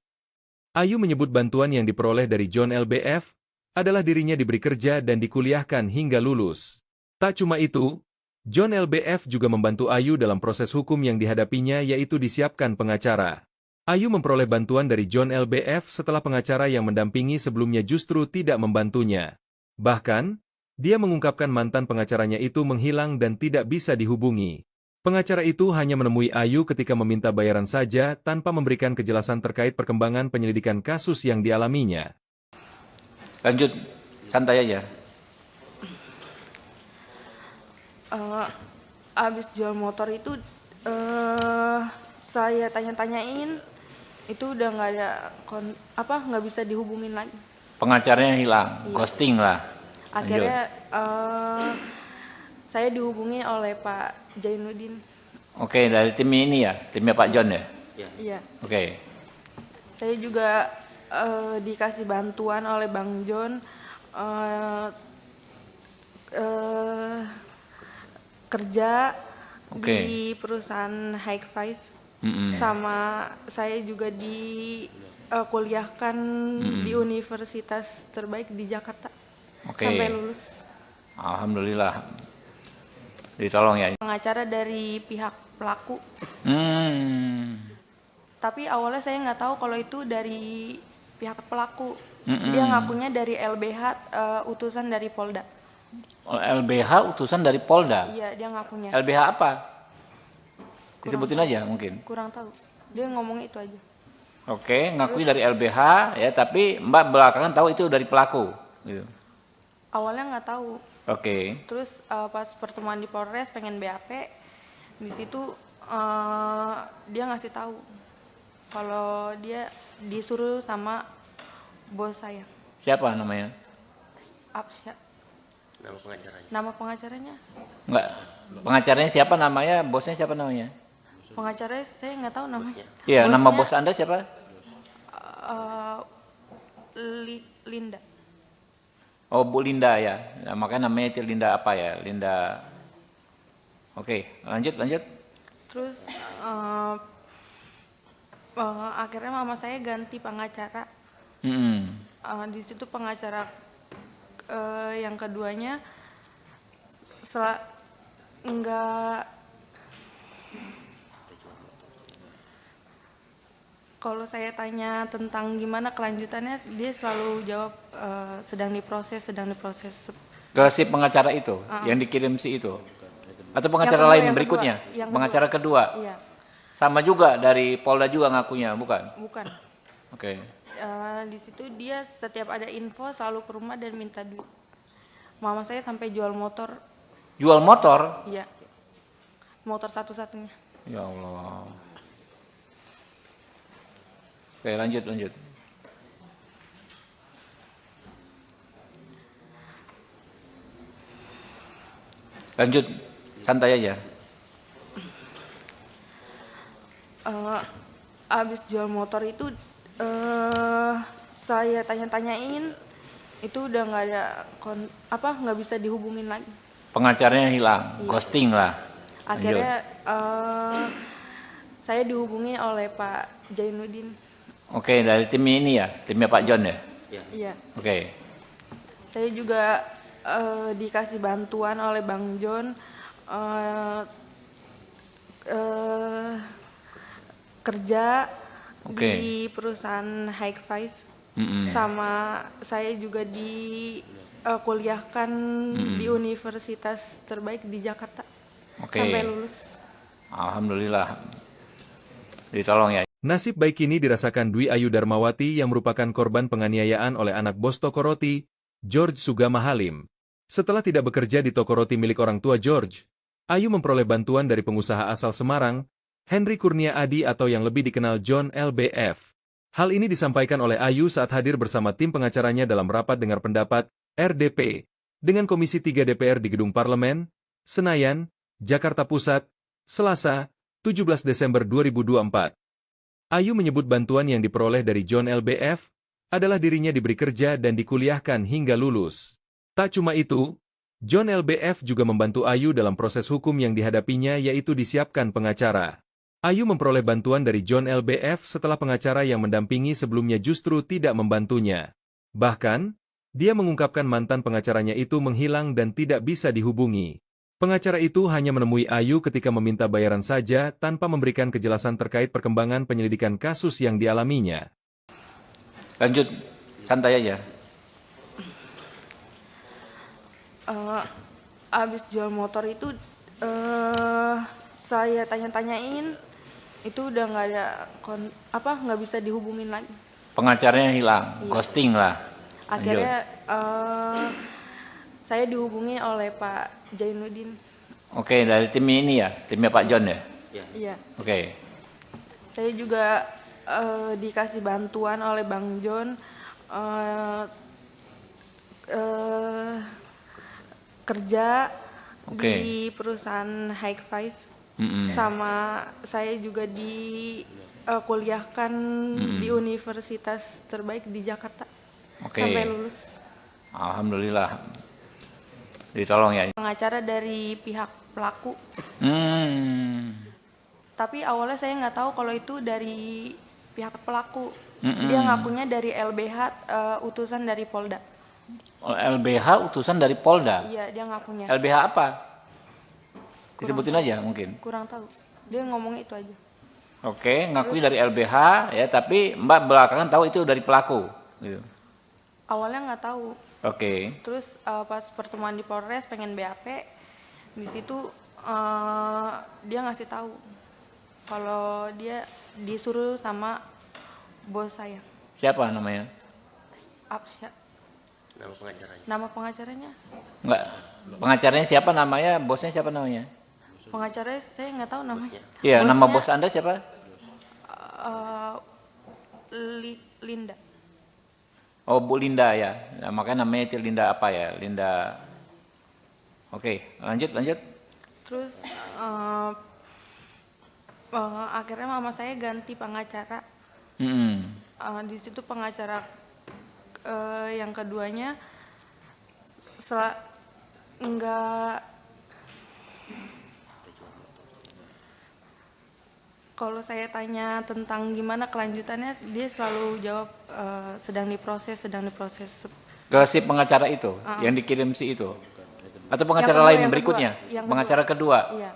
Ayu menyebut bantuan yang diperoleh dari John LBF adalah dirinya diberi kerja dan dikuliahkan hingga lulus. Tak cuma itu, John LBF juga membantu Ayu dalam proses hukum yang dihadapinya yaitu disiapkan pengacara. Ayu memperoleh bantuan dari John LBF setelah pengacara yang mendampingi sebelumnya justru tidak membantunya. Bahkan, dia mengungkapkan mantan pengacaranya itu menghilang dan tidak bisa dihubungi. Pengacara itu hanya menemui Ayu ketika meminta bayaran saja tanpa memberikan kejelasan terkait perkembangan penyelidikan kasus yang dialaminya. Lanjut, santai aja. Abis jual motor itu saya tanya-tanyain, itu udah nggak ada nggak bisa dihubungin lagi. Pengacaranya hilang, ghosting lah. Akhirnya saya dihubungi oleh Pak Jainuddin. Oke, dari tim ini ya, timnya Pak John ya. Iya. Oke. Saya juga dikasih bantuan oleh Bang John, kerja di perusahaan High Five, sama saya juga kuliahkan di universitas terbaik di Jakarta sampai lulus. Alhamdulillah, ditolong ya. Pengacara dari pihak pelaku. Tapi awalnya saya nggak tahu kalau itu dari pihak pelaku. Dia ngakunya dari LBH, utusan dari Polda. LBH utusan dari Polda? Iya, dia ngakunya. LBH apa? Disebutin aja mungkin. Kurang tahu. Dia ngomong itu aja. Oke, ngakui dari LBH ya, tapi Mbak belakangan tahu itu dari pelaku. Gitu. Awalnya nggak tahu. Oke. Terus pas pertemuan di Polres pengen BAP, di situ dia ngasih tahu kalau dia disuruh sama bos saya. Siapa namanya? Absya. Nama pengacaranya? Nama pengacaranya? Enggak. Pengacaranya siapa namanya? Bosnya siapa namanya? Pengacaranya saya nggak tahu namanya. Iya, Bosnya, nama bos Anda siapa? Linda. Oh, Bu Linda ya. Nah, makanya namanya itu Linda apa ya? Linda. Oke, lanjut. Terus akhirnya mama saya ganti pengacara. Di situ pengacara yang keduanya kalau saya tanya tentang gimana kelanjutannya, dia selalu jawab sedang diproses. Ke si pengacara itu, yang dikirim si itu? Atau pengacara kedua, lain yang berikutnya? kedua, yang Pengacara kedua? Iya, Sama juga dari Polda juga ngakunya, bukan? bukan. Oke. Di situ dia setiap ada info selalu ke rumah dan minta duit. Mama saya sampai jual motor. Jual motor? Iya, motor satu-satunya. Ya Allah. Oke, lanjut, lanjut. Lanjut, santai aja. Abis jual motor itu saya tanya-tanyain, itu udah nggak ada nggak bisa dihubungin lagi. Pengacaranya hilang, ghosting lah. Akhirnya saya dihubungi oleh Pak Jainuddin. Oke, dari tim ini ya, timnya Pak John ya. Iya. Oke, Saya juga dikasih bantuan oleh Bang John kerja Oke. di perusahaan High Five. Sama saya juga kuliahkan di universitas terbaik di Jakarta. Oke. Sampai lulus. Alhamdulillah. Ditolong ya. Nasib baik ini dirasakan Dwi Ayu Darmawati yang merupakan korban penganiayaan oleh anak bos toko roti, George Sugama Halim. Setelah tidak bekerja di toko roti milik orang tua George, Ayu memperoleh bantuan dari pengusaha asal Semarang, Henry Kurnia Adi atau yang lebih dikenal John LBF. Hal ini disampaikan oleh Ayu saat hadir bersama tim pengacaranya dalam rapat dengar pendapat, RDP, dengan Komisi 3 DPR di Gedung Parlemen, Senayan, Jakarta Pusat, Selasa, 17 Desember 2024. Ayu menyebut bantuan yang diperoleh dari John LBF adalah dirinya diberi kerja dan dikuliahkan hingga lulus. Tak cuma itu, John LBF juga membantu Ayu dalam proses hukum yang dihadapinya yaitu disiapkan pengacara. Ayu memperoleh bantuan dari John LBF setelah pengacara yang mendampingi sebelumnya justru tidak membantunya. Bahkan, dia mengungkapkan mantan pengacaranya itu menghilang dan tidak bisa dihubungi. Pengacara itu hanya menemui Ayu ketika meminta bayaran saja tanpa memberikan kejelasan terkait perkembangan penyelidikan kasus yang dialaminya. Lanjut, santai aja. Abis jual motor itu saya tanya-tanyain, itu udah nggak ada nggak bisa dihubungin lagi. Pengacaranya hilang, ghosting lah. Akhirnya saya dihubungi oleh Pak Jainuddin. Oke, dari tim ini ya, timnya Pak John ya. Iya. Oke. Saya juga dikasih bantuan oleh Bang John kerja di perusahaan High Five. Sama saya juga kuliahkan di universitas terbaik di Jakarta. Sampai lulus. Alhamdulillah. Ditolong ya. Pengacara dari pihak pelaku. Tapi awalnya saya nggak tahu kalau itu dari pihak pelaku. Dia ngakunya dari LBH, utusan dari Polda. LBH utusan dari Polda? Iya, dia ngakunya. LBH apa? Disebutin aja mungkin. Kurang tahu. Dia ngomong itu aja. Oke, ngakui dari LBH ya, tapi Mbak belakangan tahu itu dari pelaku. Gitu. Awalnya nggak tahu. Oke. Terus pas pertemuan di Polres pengen BAP, di situ dia ngasih tahu kalau dia disuruh sama bos saya. Siapa namanya? Apsya. Nama pengacaranya. Nama pengacaranya? Enggak. Pengacaranya siapa namanya? Bosnya siapa namanya? Pengacaranya saya nggak tahu namanya. Iya, nama Bosnya, bos Anda siapa? Linda. Oh, Bu Linda ya. Nah, makanya namanya itu Linda apa ya? Linda. Oke, lanjut, lanjut. Terus akhirnya mama saya ganti pengacara. Di situ pengacara yang keduanya enggak. Kalau saya tanya tentang gimana kelanjutannya, dia selalu jawab sedang diproses. Ke si pengacara itu, yang dikirim si itu? Atau pengacara Yang kedua, lain yang berikutnya? kedua. Yang Pengacara kedua? Iya.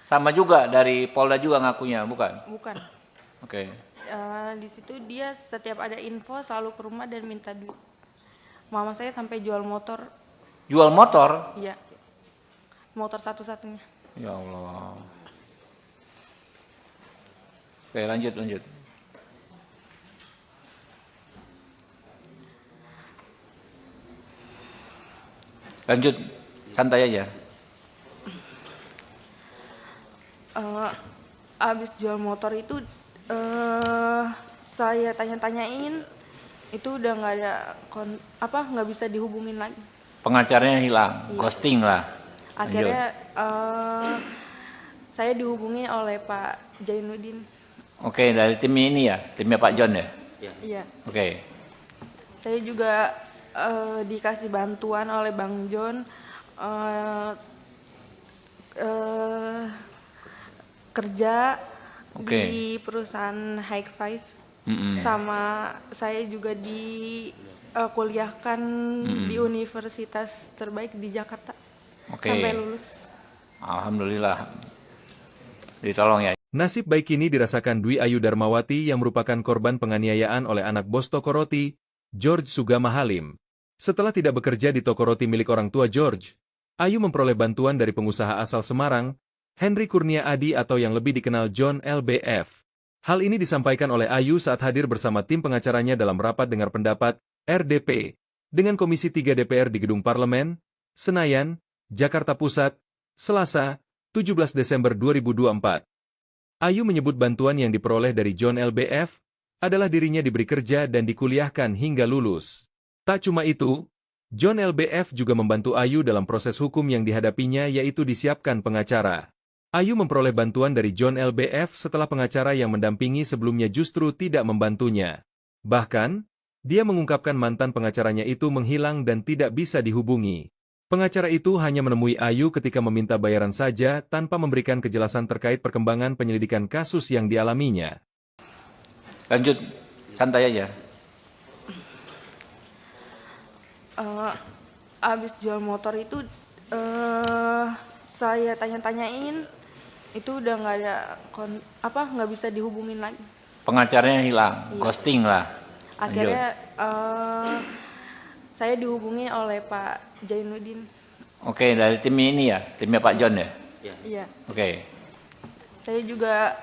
Sama juga dari Polda juga ngakunya, bukan? Bukan. Oke. Di situ dia setiap ada info selalu ke rumah dan minta duit. Mama saya sampai jual motor. Jual motor? Iya. Motor satu-satunya. Ya Allah. Oke, lanjut, lanjut. Lanjut, santai aja. Abis jual motor itu saya tanya-tanyain, itu udah nggak ada nggak bisa dihubungin lagi. Pengacaranya hilang, ghosting lah. Akhirnya saya dihubungi oleh Pak Jainuddin. Oke, dari tim ini ya, timnya Pak John ya. Iya. Oke, Saya juga dikasih bantuan oleh Bang John kerja Oke. di perusahaan High Five, sama saya juga kuliahkan di universitas terbaik di Jakarta Oke. sampai lulus. Alhamdulillah. Ditolong ya. Nasib baik ini dirasakan Dwi Ayu Darmawati yang merupakan korban penganiayaan oleh anak bos toko roti, George Sugama Halim. Setelah tidak bekerja di toko roti milik orang tua George, Ayu memperoleh bantuan dari pengusaha asal Semarang, Henry Kurnia Adi atau yang lebih dikenal John LBF. Hal ini disampaikan oleh Ayu saat hadir bersama tim pengacaranya dalam rapat dengar pendapat, RDP, dengan Komisi 3 DPR di Gedung Parlemen, Senayan, Jakarta Pusat, Selasa, 17 Desember 2024. Ayu menyebut bantuan yang diperoleh dari John LBF adalah dirinya diberi kerja dan dikuliahkan hingga lulus. Tak cuma itu, John LBF juga membantu Ayu dalam proses hukum yang dihadapinya yaitu disiapkan pengacara. Ayu memperoleh bantuan dari John LBF setelah pengacara yang mendampingi sebelumnya justru tidak membantunya. Bahkan, dia mengungkapkan mantan pengacaranya itu menghilang dan tidak bisa dihubungi. Pengacara itu hanya menemui Ayu ketika meminta bayaran saja tanpa memberikan kejelasan terkait perkembangan penyelidikan kasus yang dialaminya. Lanjut, santai aja. Abis jual motor itu saya tanya-tanyain, itu udah nggak ada nggak bisa dihubungin lagi. Pengacaranya hilang, ghosting lah. Akhirnya saya dihubungi oleh Pak Jainuddin. Oke, dari tim ini ya, timnya Pak John ya. Iya. Oke, Saya juga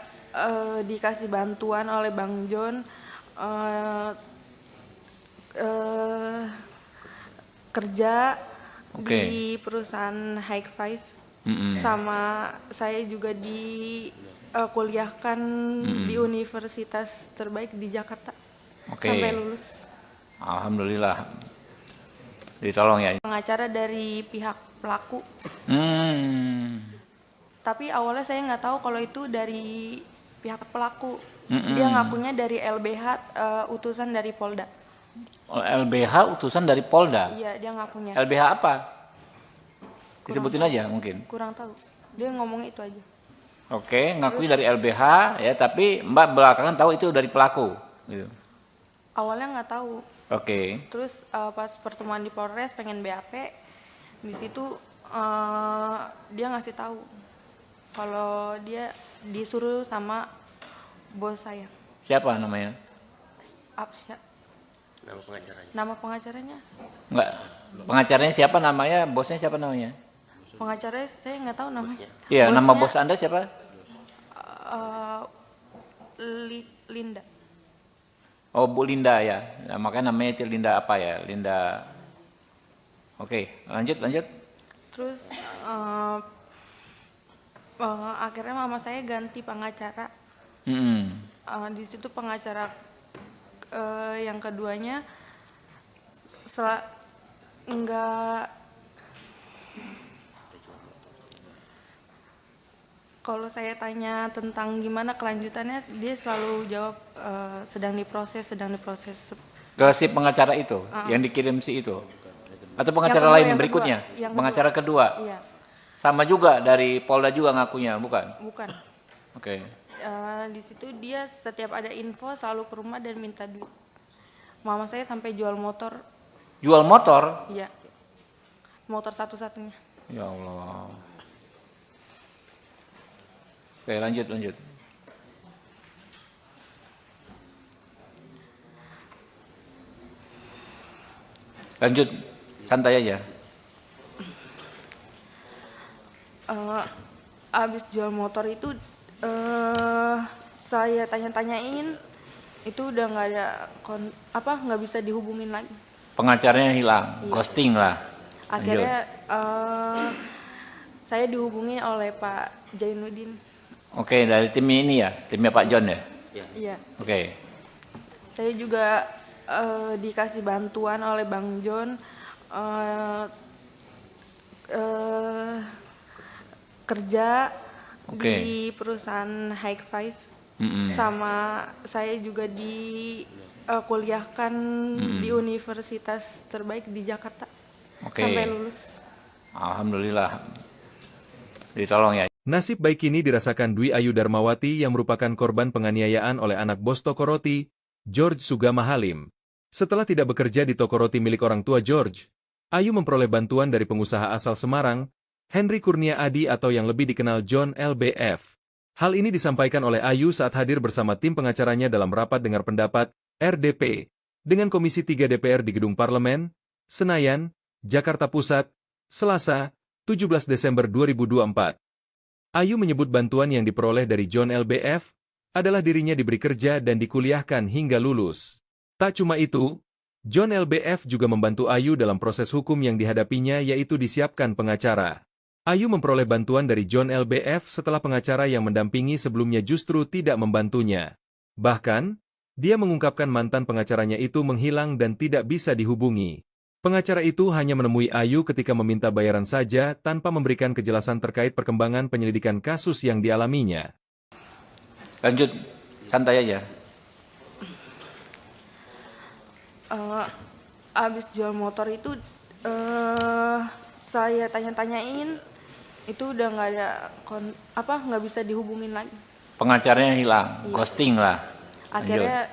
dikasih bantuan oleh Bang John kerja di perusahaan High Five, sama saya juga kuliahkan di universitas terbaik di Jakarta sampai lulus. Alhamdulillah. Ditolong ya. Pengacara dari pihak pelaku, tapi awalnya saya nggak tahu kalau itu dari pihak pelaku. Dia ngakunya dari LBH, utusan dari Polda. LBH utusan dari Polda. Iya, dia ngakunya. LBH apa? Disebutin aja mungkin. Kurang tahu. Dia ngomongnya itu aja. Oke, ngakui dari LBH ya, tapi Mbak belakangan tahu itu dari pelaku. Gitu. Awalnya nggak tahu. Oke. Terus pas pertemuan di Polres pengen BAP, di situ dia ngasih tahu kalau dia disuruh sama bos saya. Siapa namanya? Nama pengacaranya. Nama pengacaranya? Enggak. Pengacaranya siapa namanya? Bosnya siapa namanya? Pengacaranya saya nggak tahu namanya. Iya, nama Bosnya, bos Anda siapa? Linda. Oh, Bu Linda ya. Nah, makanya namanya itu Linda apa ya? Linda. Oke, lanjut. Terus akhirnya mama saya ganti pengacara. Di situ pengacara yang keduanya enggak, kalau saya tanya tentang gimana kelanjutannya, dia selalu jawab sedang diproses. Ke si pengacara itu, yang dikirim si itu. Atau pengacara Yang kedua, lain yang berikutnya? kedua. Yang Pengacara kedua. Iya, Sama juga dari Polda juga ngakunya, bukan? bukan. Oke. Di situ dia setiap ada info selalu ke rumah dan minta duit. Mama saya sampai jual motor. Jual motor? Iya, motor satu-satunya. Ya Allah. Oke, lanjut. Lanjut, santai aja. abis jual motor itu saya tanya-tanyain, itu udah nggak ada nggak bisa dihubungin lagi. Pengacaranya hilang, ghosting lah. Akhirnya saya dihubungi oleh Pak Jainuddin. Oke, dari tim ini ya, timnya Pak John ya. Iya. Oke, Saya juga dikasih bantuan oleh Bang John kerja Oke. di perusahaan High Five. Sama saya juga kuliahkan di universitas terbaik di Jakarta Oke. sampai lulus. Alhamdulillah. Ditolong ya. Nasib baik ini dirasakan Dwi Ayu Darmawati yang merupakan korban penganiayaan oleh anak bos toko roti, George Sugama Halim. Setelah tidak bekerja di toko roti milik orang tua George, Ayu memperoleh bantuan dari pengusaha asal Semarang, Henry Kurnia Adi atau yang lebih dikenal John LBF. Hal ini disampaikan oleh Ayu saat hadir bersama tim pengacaranya dalam rapat dengar pendapat, RDP, dengan Komisi 3 DPR di Gedung Parlemen, Senayan, Jakarta Pusat, Selasa, 17 Desember 2024. Ayu menyebut bantuan yang diperoleh dari John LBF adalah dirinya diberi kerja dan dikuliahkan hingga lulus. Tak cuma itu, John LBF juga membantu Ayu dalam proses hukum yang dihadapinya yaitu disiapkan pengacara. Ayu memperoleh bantuan dari John LBF setelah pengacara yang mendampingi sebelumnya justru tidak membantunya. Bahkan, dia mengungkapkan mantan pengacaranya itu menghilang dan tidak bisa dihubungi. Pengacara itu hanya menemui Ayu ketika meminta bayaran saja tanpa memberikan kejelasan terkait perkembangan penyelidikan kasus yang dialaminya. Lanjut, santai aja. Abis jual motor itu saya tanya-tanyain, itu udah nggak ada nggak bisa dihubungin lagi. Pengacaranya hilang, ghosting lah. Akhirnya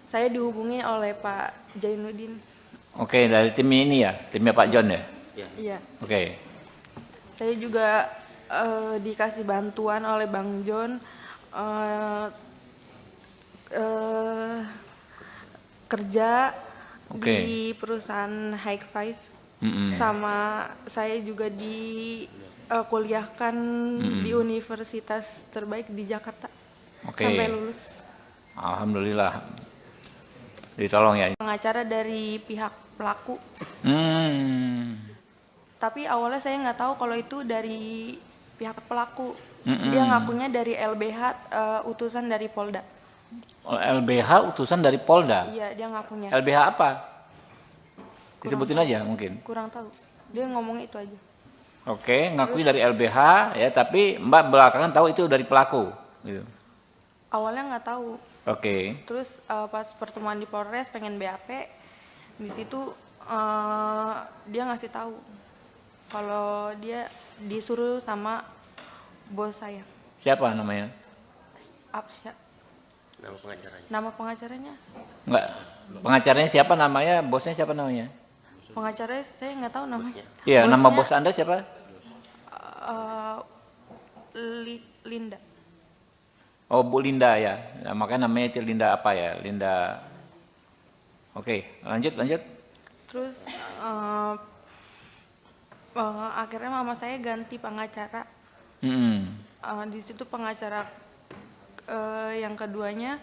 saya dihubungi oleh Pak Jainuddin. Oke, dari tim ini ya, timnya Pak John ya. Iya. Oke. Saya juga dikasih bantuan oleh Bang John kerja di perusahaan High Five. Sama saya juga kuliahkan di universitas terbaik di Jakarta sampai lulus. Alhamdulillah. Ditolong ya. Pengacara dari pihak pelaku. Tapi awalnya saya nggak tahu kalau itu dari pihak pelaku. Dia ngakunya dari LBH, utusan dari Polda. LBH utusan dari Polda? Iya, dia ngakunya. LBH apa? Disebutin aja mungkin. Kurang tahu. Dia ngomongnya itu aja. Oke, ngakui dari LBH ya, tapi Mbak belakangan tahu itu dari pelaku. Gitu. Awalnya nggak tahu. Oke. Terus pas pertemuan di Polres pengen BAP, di situ dia ngasih tahu kalau dia disuruh sama bos saya. Siapa namanya? Absya. Nama pengacaranya. Nama pengacaranya? Enggak. Pengacaranya siapa namanya? Bosnya siapa namanya? Pengacaranya saya nggak tahu namanya. Iya, Bosnya, nama bos Anda siapa? Linda. Oh, Bu Linda ya. Nah, makanya namanya itu Linda apa ya? Linda. Oke, lanjut. Terus akhirnya mama saya ganti pengacara. Di situ pengacara yang keduanya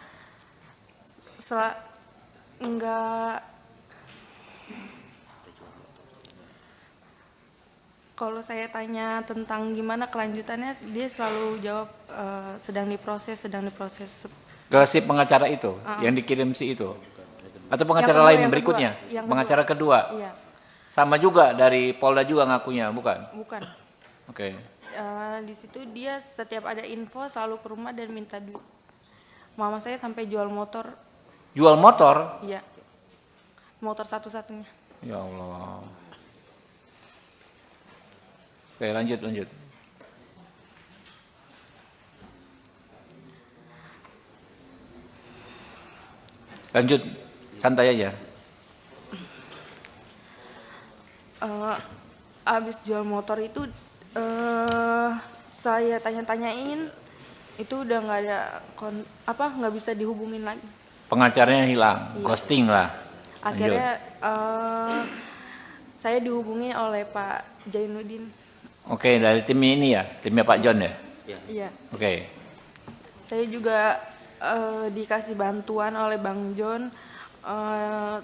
kalau saya tanya tentang gimana kelanjutannya, dia selalu jawab sedang diproses. Ke si pengacara itu, yang dikirim si itu? Atau pengacara Yang lain kedua, berikutnya? yang Pengacara kedua? Iya. Sama juga dari Polda juga ngakunya, bukan? Bukan. Oke. Di situ dia setiap ada info selalu ke rumah dan minta duit. Mama saya sampai jual motor. Jual motor? Iya. Motor satu-satunya. Ya Allah. Oke, lanjut. Lanjut, santai aja. Abis jual motor itu saya tanya-tanyain, itu udah nggak ada nggak bisa dihubungin lagi. Pengacaranya hilang, ghosting lah. Akhirnya saya dihubungi oleh Pak Jainuddin. Oke, dari tim ini ya, timnya Pak John ya. Iya. Oke, Saya juga dikasih bantuan oleh Bang John eh,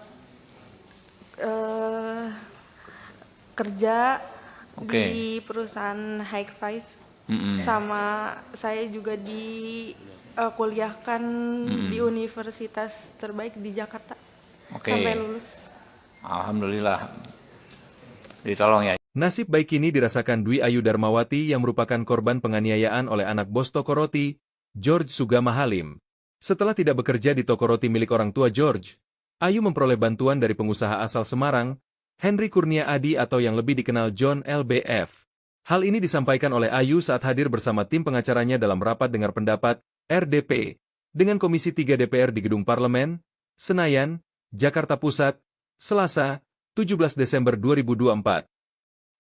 eh, kerja Oke. di perusahaan High Five. Mm-mm. Sama saya juga kuliahkan di universitas terbaik di Jakarta Oke. sampai lulus. Alhamdulillah. Ditolong ya. Nasib baik ini dirasakan Dwi Ayu Darmawati yang merupakan korban penganiayaan oleh anak bos toko roti, George Sugama Halim. Setelah tidak bekerja di toko roti milik orang tua George, Ayu memperoleh bantuan dari pengusaha asal Semarang, Henry Kurnia Adi atau yang lebih dikenal John LBF. Hal ini disampaikan oleh Ayu saat hadir bersama tim pengacaranya dalam rapat dengar pendapat, RDP, dengan Komisi 3 DPR di Gedung Parlemen, Senayan, Jakarta Pusat, Selasa, 17 Desember 2024.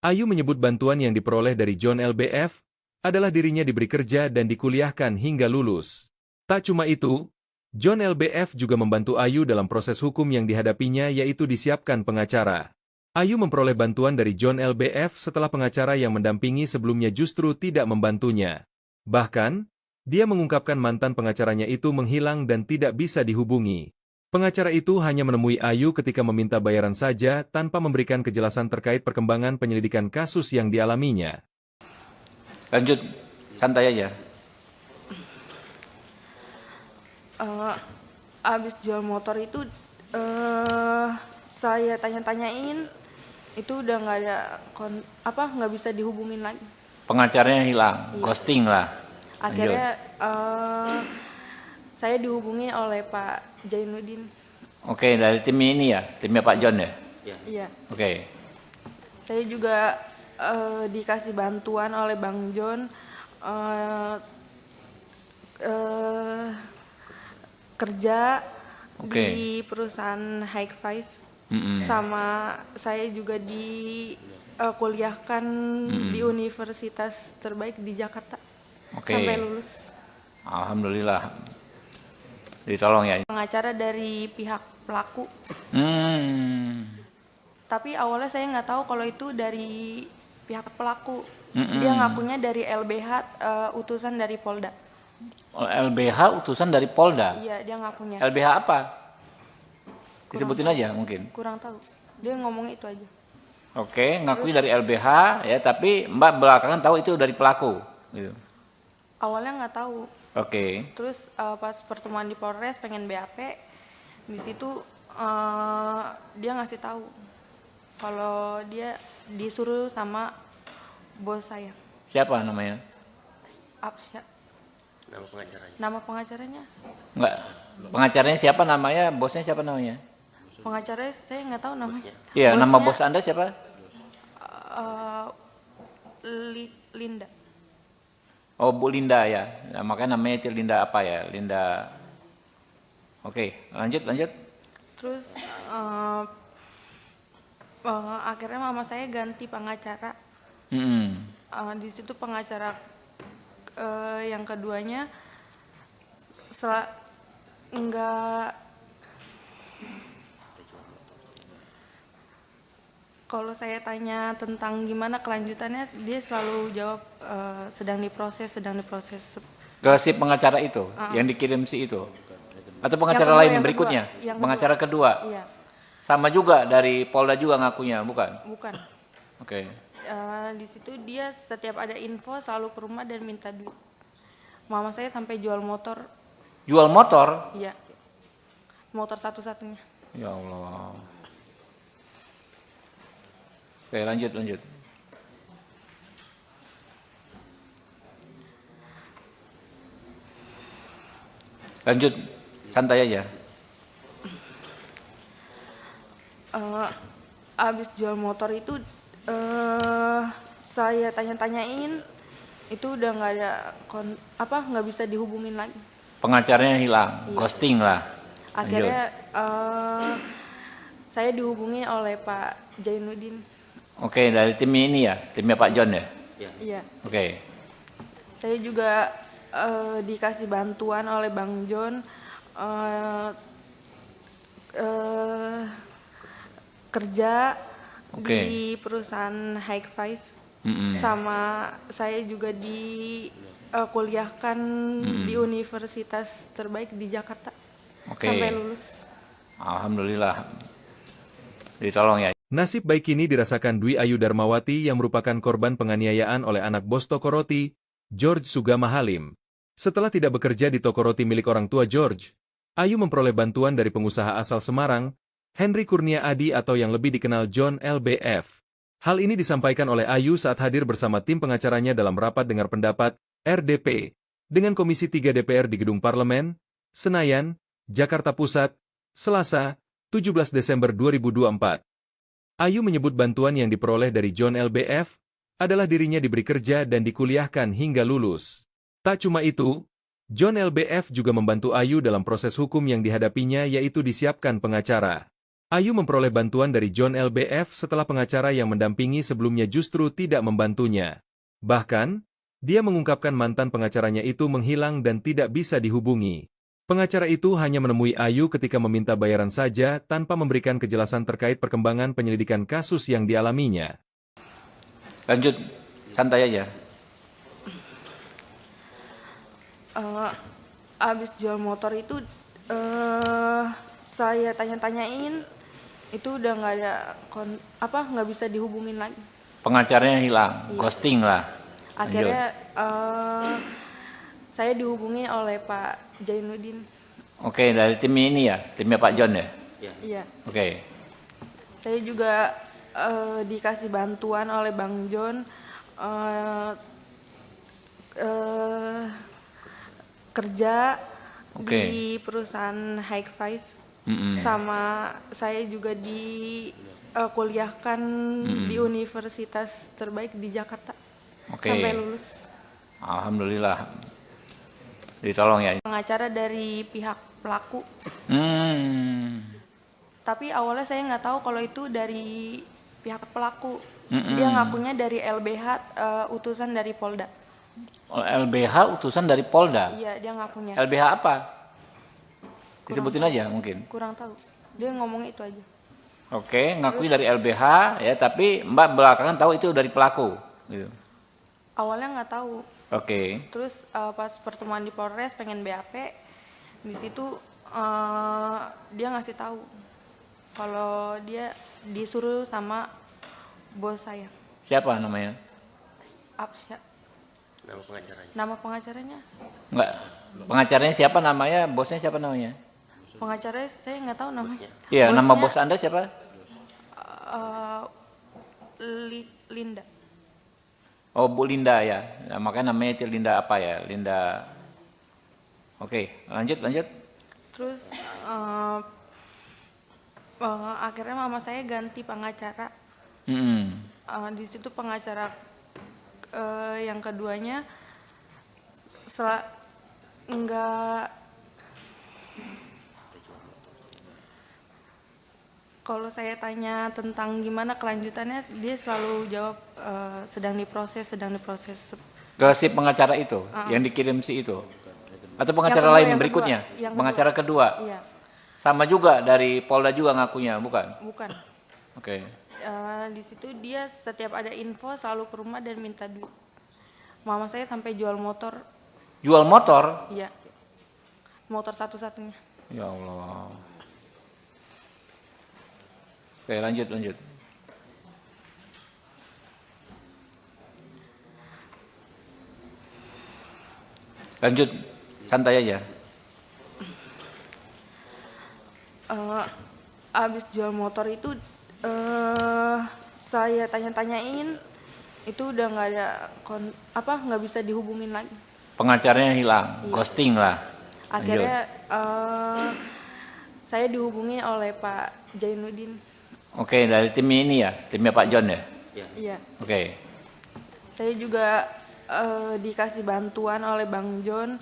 Ayu menyebut bantuan yang diperoleh dari John LBF adalah dirinya diberi kerja dan dikuliahkan hingga lulus. Tak cuma itu, John LBF juga membantu Ayu dalam proses hukum yang dihadapinya yaitu disiapkan pengacara. Ayu memperoleh bantuan dari John LBF setelah pengacara yang mendampingi sebelumnya justru tidak membantunya. Bahkan, dia mengungkapkan mantan pengacaranya itu menghilang dan tidak bisa dihubungi. Pengacara itu hanya menemui Ayu ketika meminta bayaran saja tanpa memberikan kejelasan terkait perkembangan penyelidikan kasus yang dialaminya. Lanjut, santai aja. Abis jual motor itu saya tanya-tanyain, itu udah nggak ada nggak bisa dihubungin lagi. Pengacaranya hilang, ghosting lah. Akhirnya saya dihubungi oleh Pak Jainuddin. Oke, dari tim ini ya, timnya Pak John ya. Iya. Oke, Saya juga dikasih bantuan oleh Bang John kerja Oke. di perusahaan High Five. Mm-mm. Sama saya juga kuliahkan di universitas terbaik di Jakarta Oke. sampai lulus. Alhamdulillah. Ditolong ya. Pengacara dari pihak pelaku. Tapi awalnya saya nggak tahu kalau itu dari pihak pelaku. Dia ngakunya dari LBH, utusan dari Polda. LBH utusan dari Polda. Iya, dia ngakunya. LBH apa? Disebutin aja mungkin. Kurang tahu. Dia ngomong itu aja. Oke, ngakui dari LBH ya, tapi Mbak belakangan tahu itu dari pelaku. Gitu. Awalnya nggak tahu. Oke. Terus pas pertemuan di Polres pengen BAP, di situ dia ngasih tahu kalau dia disuruh sama bos saya. Siapa namanya? Nama pengacaranya. Nama pengacaranya? Enggak. Pengacaranya siapa namanya? Bosnya siapa namanya? Pengacaranya saya nggak tahu namanya. Iya, nama Bosnya, bos Anda siapa? Linda. Oh, Bu Linda ya. Nah, makanya namanya itu Linda apa ya? Linda. Oke, lanjut. Terus akhirnya mama saya ganti pengacara. Di situ pengacara yang keduanya enggak, kalau saya tanya tentang gimana kelanjutannya, dia selalu jawab sedang diproses. Ke si pengacara itu yang dikirim si itu. Atau pengacara Yang kedua, lain yang berikutnya? kedua. Yang Pengacara kedua. Iya, Sama juga dari Polda juga ngakunya, bukan? bukan. Oke. Di situ dia setiap ada info selalu ke rumah dan minta duit. Mama saya sampai jual motor. Jual motor? Iya, motor satu-satunya. Ya Allah. Oke, lanjut. Lanjut, santai aja. Abis jual motor itu saya tanya-tanyain, itu udah nggak ada nggak bisa dihubungin lagi. Pengacaranya hilang, ghosting lah. Akhirnya saya dihubungi oleh Pak Jainuddin. Oke, dari tim ini ya, timnya Pak John ya. Iya. Oke. Saya juga dikasih bantuan oleh Bang John kerja Oke. di perusahaan High Five. sama saya juga kuliahkan di universitas terbaik di Jakarta Oke. sampai lulus. Alhamdulillah. Ditolong ya. Nasib baik ini dirasakan Dwi Ayu Darmawati yang merupakan korban penganiayaan oleh anak bos toko roti, George Sugama Halim. Setelah tidak bekerja di toko roti milik orang tua George, Ayu memperoleh bantuan dari pengusaha asal Semarang, Henry Kurnia Adi atau yang lebih dikenal John LBF. Hal ini disampaikan oleh Ayu saat hadir bersama tim pengacaranya dalam rapat dengar pendapat, RDP, dengan Komisi 3 DPR di Gedung Parlemen, Senayan, Jakarta Pusat, Selasa, 17 Desember 2024. Ayu menyebut bantuan yang diperoleh dari John LBF adalah dirinya diberi kerja dan dikuliahkan hingga lulus. Tak cuma itu, John LBF juga membantu Ayu dalam proses hukum yang dihadapinya yaitu disiapkan pengacara. Ayu memperoleh bantuan dari John LBF setelah pengacara yang mendampingi sebelumnya justru tidak membantunya. Bahkan, dia mengungkapkan mantan pengacaranya itu menghilang dan tidak bisa dihubungi. Pengacara itu hanya menemui Ayu ketika meminta bayaran saja tanpa memberikan kejelasan terkait perkembangan penyelidikan kasus yang dialaminya. Lanjut, santai aja. Abis jual motor itu saya tanya-tanyain, itu udah nggak ada nggak bisa dihubungin lagi. Pengacaranya hilang, ghosting lah. Akhirnya saya dihubungi oleh Pak Jainuddin. Oke, dari tim ini ya, timnya Pak John ya. Iya. Oke. Saya juga dikasih bantuan oleh Bang John kerja di perusahaan High Five, sama saya juga kuliahkan di universitas terbaik di Jakarta sampai lulus. Alhamdulillah. Ditolong ya. Pengacara dari pihak pelaku. Tapi awalnya saya nggak tahu kalau itu dari pihak pelaku. Dia ngakunya dari LBH, utusan dari Polda. LBH utusan dari Polda? Iya, dia ngakunya. LBH apa? Disebutin aja mungkin. Kurang tahu. Dia ngomongnya itu aja. Oke, ngakui dari LBH ya, tapi Mbak belakangan tahu itu dari pelaku. Gitu. Awalnya nggak tahu. Oke. Terus pas pertemuan di Polres pengen BAP, di situ dia ngasih tahu kalau dia disuruh sama bos saya. Siapa namanya? Apsya. Nama pengacaranya. Nama pengacaranya? Enggak. Pengacaranya siapa namanya? Bosnya siapa namanya? Pengacaranya saya nggak tahu namanya. Iya, Bosnya, nama bos Anda siapa? Linda. Oh, Bu Linda ya. Nah, makanya namanya itu Linda apa ya? Linda. Oke, lanjut. Terus akhirnya mama saya ganti pengacara. Di situ pengacara yang keduanya kalau saya tanya tentang gimana kelanjutannya, dia selalu jawab sedang diproses. Ke si pengacara itu, yang dikirim si itu? Atau pengacara Yang lain kedua, berikutnya? yang Pengacara kedua? Iya. Sama juga dari Polda juga ngakunya, bukan? Bukan. Oke. Di situ dia setiap ada info selalu ke rumah dan minta duit. Mama saya sampai jual motor. Jual motor? Iya. Motor satu-satunya. Ya Allah. Oke, lanjut. Lanjut, santai aja. Abis jual motor itu saya tanya-tanyain, itu udah nggak ada nggak bisa dihubungin lagi. Pengacaranya hilang, ghosting lah. Akhirnya saya dihubungi oleh Pak Jainuddin. Oke, dari tim ini ya, timnya Pak John ya. Iya. Oke. Saya juga dikasih bantuan oleh Bang John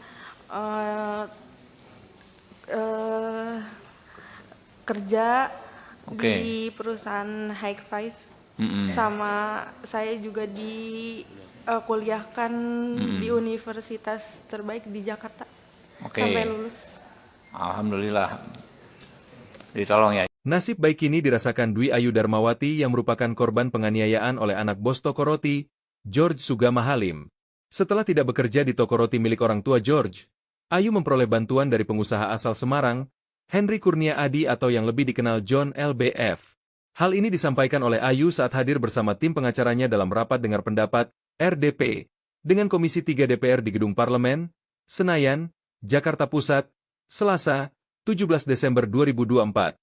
kerja di perusahaan High Five, sama saya juga kuliahkan di universitas terbaik di Jakarta sampai lulus. Alhamdulillah. Ditolong ya. Nasib baik ini dirasakan Dwi Ayu Darmawati yang merupakan korban penganiayaan oleh anak bos toko roti, George Sugama Halim. Setelah tidak bekerja di toko roti milik orang tua George, Ayu memperoleh bantuan dari pengusaha asal Semarang, Henry Kurnia Adi atau yang lebih dikenal John LBF. Hal ini disampaikan oleh Ayu saat hadir bersama tim pengacaranya dalam rapat dengar pendapat, RDP, dengan Komisi 3 DPR di Gedung Parlemen, Senayan, Jakarta Pusat, Selasa, 17 Desember 2024.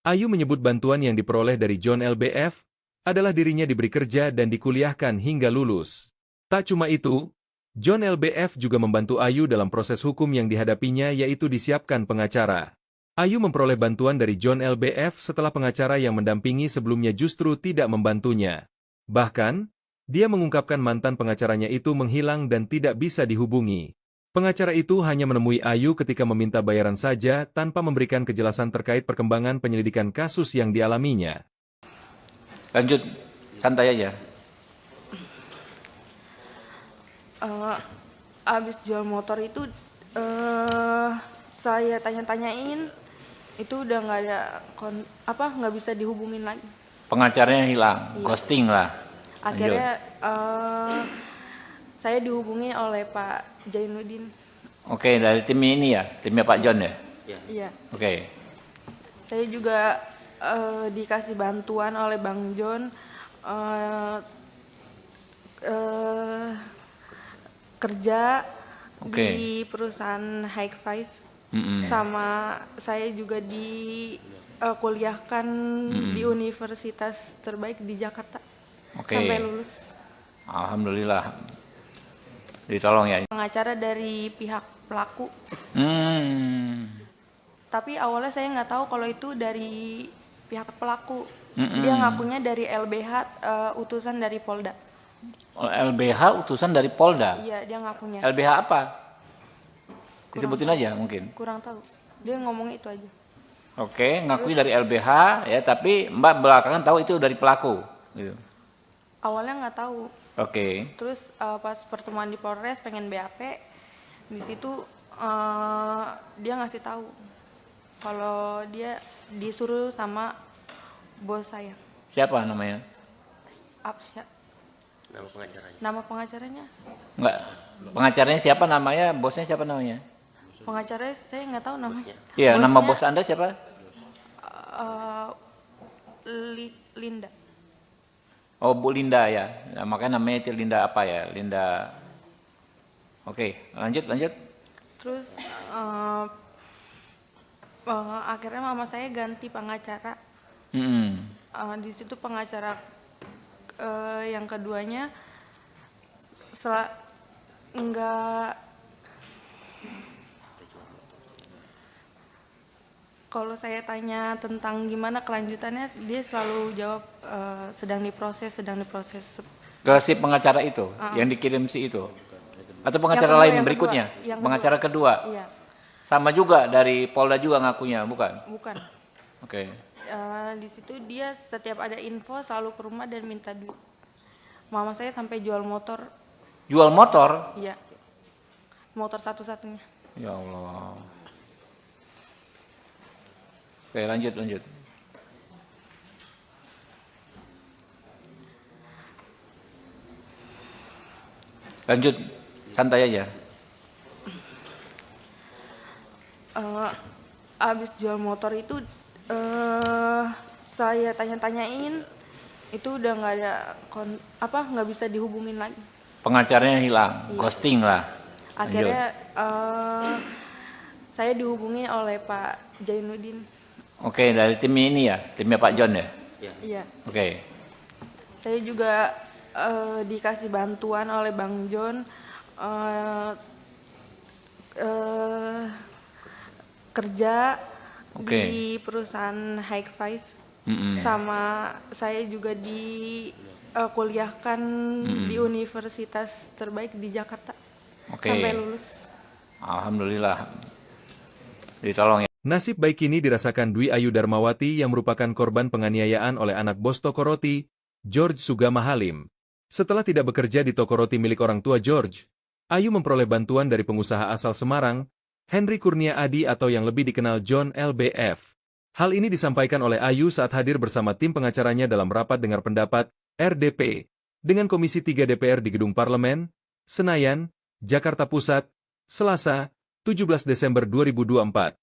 Ayu menyebut bantuan yang diperoleh dari John LBF adalah dirinya diberi kerja dan dikuliahkan hingga lulus. Tak cuma itu, John LBF juga membantu Ayu dalam proses hukum yang dihadapinya yaitu disiapkan pengacara. Ayu memperoleh bantuan dari John LBF setelah pengacara yang mendampingi sebelumnya justru tidak membantunya. Bahkan, dia mengungkapkan mantan pengacaranya itu menghilang dan tidak bisa dihubungi. Pengacara itu hanya menemui Ayu ketika meminta bayaran saja tanpa memberikan kejelasan terkait perkembangan penyelidikan kasus yang dialaminya. Lanjut, santai aja. Abis jual motor itu saya tanya-tanyain, itu udah nggak ada nggak bisa dihubungin lagi. Pengacaranya hilang, Iya. ghosting lah. Akhirnya saya dihubungi oleh Pak Jainuddin. Oke, dari tim ini ya, timnya Pak John ya. Iya. Oke, Saya juga dikasih bantuan oleh Bang John kerja Oke. di perusahaan High Five. Mm-mm. Sama saya juga kuliahkan di universitas terbaik di Jakarta Oke. sampai lulus. Alhamdulillah. Ditolong ya. Pengacara dari pihak pelaku, Hmm. tapi awalnya saya nggak tahu kalau itu dari pihak pelaku. Mm-mm. Dia ngakunya dari LBH, utusan dari Polda. LBH utusan dari Polda. Iya, dia ngakunya. LBH apa? Disebutin aja mungkin. Kurang tahu. Dia ngomong itu aja. Oke, ngakui dari LBH ya, tapi Mbak belakangan tahu itu dari pelaku. Gitu. Awalnya nggak tahu. Oke. Terus pas pertemuan di Polres pengen BAP, di situ dia ngasih tahu kalau dia disuruh sama bos saya. Siapa namanya? Apsya. Nama pengacaranya. Nama pengacaranya? Enggak. Pengacaranya siapa namanya? Bosnya siapa namanya? Pengacaranya saya nggak tahu namanya. Iya, nama Bosnya, bos Anda siapa? Linda. Oh, Bu Linda ya. Nah, makanya namanya itu Linda apa ya? Linda. Oke, lanjut. Terus akhirnya mama saya ganti pengacara. Mm-mm. Di situ pengacara yang keduanya enggak. Kalau saya tanya tentang gimana kelanjutannya, dia selalu jawab sedang diproses. Ke si pengacara itu, yang dikirim si itu? Atau pengacara Yang kedua, lain yang berikutnya? kedua. Yang Pengacara kedua? Iya, Sama juga dari Polda juga ngakunya, bukan? bukan. Oke. Di situ dia setiap ada info selalu ke rumah dan minta duit. Mama saya sampai jual motor, Jual motor? iya, motor satu-satunya. Ya Allah. Oke, lanjut. Lanjut, santai aja. Abis jual motor itu saya tanya-tanyain, itu udah nggak ada nggak bisa dihubungin lagi. Pengacaranya hilang, Iya. ghosting lah. Akhirnya saya dihubungi oleh Pak Jainuddin. Oke, dari tim ini ya, timnya Pak John ya. Iya. Oke, Saya juga dikasih bantuan oleh Bang John kerja Oke. di perusahaan High Five. Mm-mm. Sama saya juga kuliahkan di universitas terbaik di Jakarta Oke. sampai lulus. Alhamdulillah. Ditolong ya. Nasib baik ini dirasakan Dwi Ayu Darmawati yang merupakan korban penganiayaan oleh anak bos toko roti, George Sugama Halim. Setelah tidak bekerja di toko roti milik orang tua George, Ayu memperoleh bantuan dari pengusaha asal Semarang, Henry Kurnia Adi atau yang lebih dikenal John LBF. Hal ini disampaikan oleh Ayu saat hadir bersama tim pengacaranya dalam rapat dengar pendapat, RDP, dengan Komisi 3 DPR di Gedung Parlemen, Senayan, Jakarta Pusat, Selasa, 17 Desember 2024.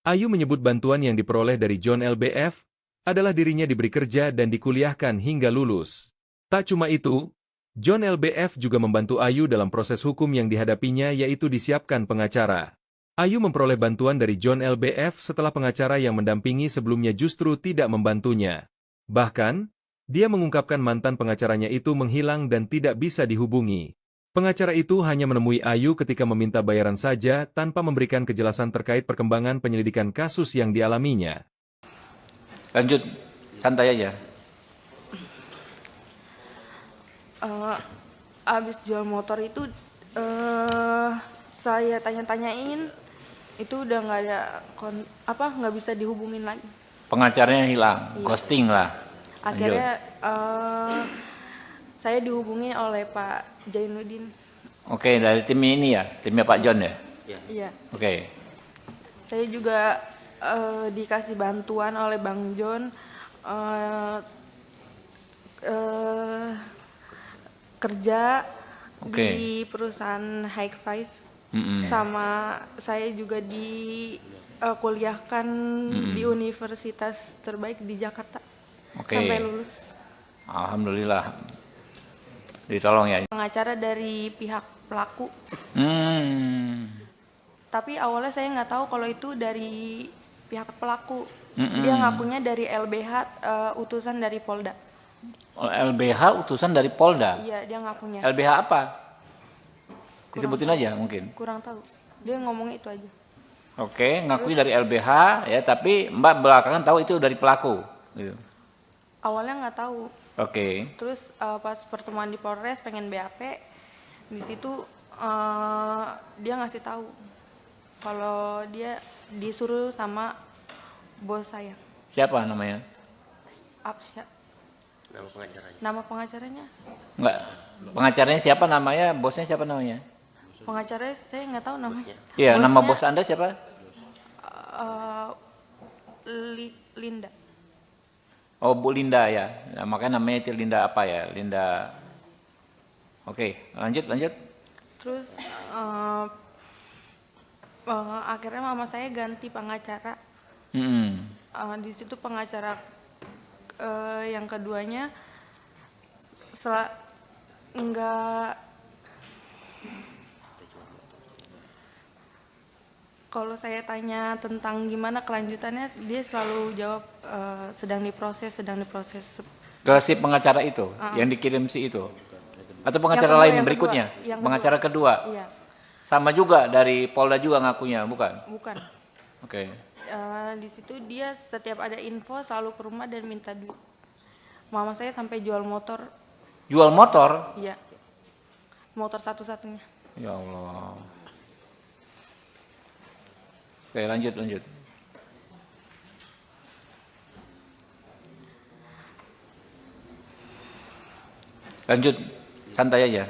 Ayu menyebut bantuan yang diperoleh dari John LBF adalah dirinya diberi kerja dan dikuliahkan hingga lulus. Tak cuma itu, John LBF juga membantu Ayu dalam proses hukum yang dihadapinya, yaitu disiapkan pengacara. Ayu memperoleh bantuan dari John LBF setelah pengacara yang mendampingi sebelumnya justru tidak membantunya. Bahkan, dia mengungkapkan mantan pengacaranya itu menghilang dan tidak bisa dihubungi. Pengacara itu hanya menemui Ayu ketika meminta bayaran saja tanpa memberikan kejelasan terkait perkembangan penyelidikan kasus yang dialaminya. Lanjut, santai aja. Abis jual motor itu saya tanya-tanyain, itu udah nggak ada nggak bisa dihubungin lagi. Pengacaranya hilang, Iya. ghosting lah. Akhirnya saya dihubungi oleh Pak Jainuddin. Oke, dari tim ini ya, timnya Pak John ya. Iya. Oke, Saya juga dikasih bantuan oleh Bang John kerja Oke. di perusahaan High Five. Sama saya juga kuliahkan di universitas terbaik di Jakarta. Oke. Sampai lulus. Alhamdulillah. Ditolong ya. Pengacara dari pihak pelaku. Tapi awalnya saya nggak tahu kalau itu dari pihak pelaku. Dia ngakunya dari LBH, utusan dari Polda. LBH utusan dari Polda. Iya, dia ngakunya. LBH apa? Disebutin aja mungkin. Kurang tahu. Dia ngomongnya itu aja. Oke, ngakui dari LBH ya, tapi Mbak belakangan tahu itu dari pelaku. Gitu. Awalnya nggak tahu. Oke. Terus pas pertemuan di Polres pengen BAP, di situ dia ngasih tahu kalau dia disuruh sama bos saya. Siapa namanya? Absya. Nama pengacaranya. Nama pengacaranya? Enggak. Pengacaranya siapa namanya? Bosnya siapa namanya? Pengacaranya saya nggak tahu namanya. Iya, nama Bosnya, bos Anda siapa? Linda. Oh, Bu Linda ya. Nah, makanya namanya itu Linda apa ya? Linda. Oke, lanjut. Terus akhirnya mama saya ganti pengacara. Di situ pengacara yang keduanya enggak, kalau saya tanya tentang gimana kelanjutannya, dia selalu jawab sedang diproses. Ke si pengacara itu, yang dikirim si itu. Atau pengacara Yang kedua, lain yang berikutnya? kedua. Yang Pengacara kedua. Iya, Sama juga dari Polda juga ngakunya, bukan? bukan. Oke. Di situ dia setiap ada info selalu ke rumah dan minta duit. Mama saya sampai jual motor. Jual motor? Iya, motor satu-satunya. Ya Allah. Oke, lanjut. Lanjut, santai aja.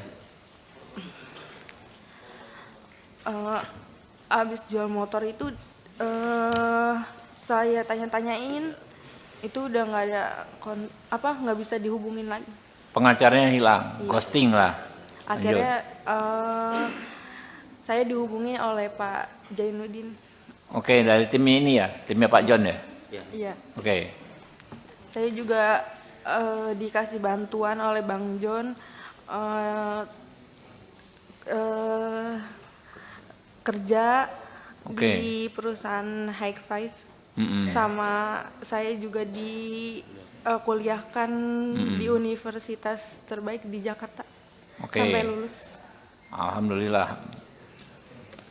Abis jual motor itu saya tanya-tanyain, itu udah nggak ada nggak bisa dihubungin lagi. Pengacaranya hilang, Iya. ghosting lah. Akhirnya saya dihubungi oleh Pak Jainuddin. Oke, dari tim ini ya, timnya Pak John ya. Iya. Oke, Saya juga dikasih bantuan oleh Bang John kerja Oke. di perusahaan High Five. Sama saya juga kuliahkan di universitas terbaik di Jakarta. Oke. Sampai lulus. Alhamdulillah.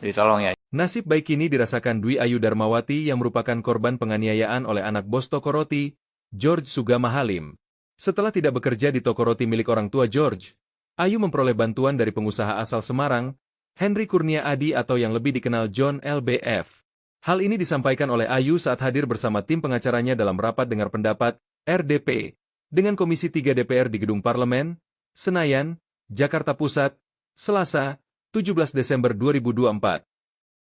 Ditolong ya. Nasib baik ini dirasakan Dwi Ayu Darmawati yang merupakan korban penganiayaan oleh anak bos toko roti, George Sugama Halim. Setelah tidak bekerja di toko roti milik orang tua George, Ayu memperoleh bantuan dari pengusaha asal Semarang, Henry Kurnia Adi atau yang lebih dikenal John LBF. Hal ini disampaikan oleh Ayu saat hadir bersama tim pengacaranya dalam rapat dengar pendapat, RDP, dengan Komisi 3 DPR di Gedung Parlemen, Senayan, Jakarta Pusat, Selasa, 17 Desember 2024.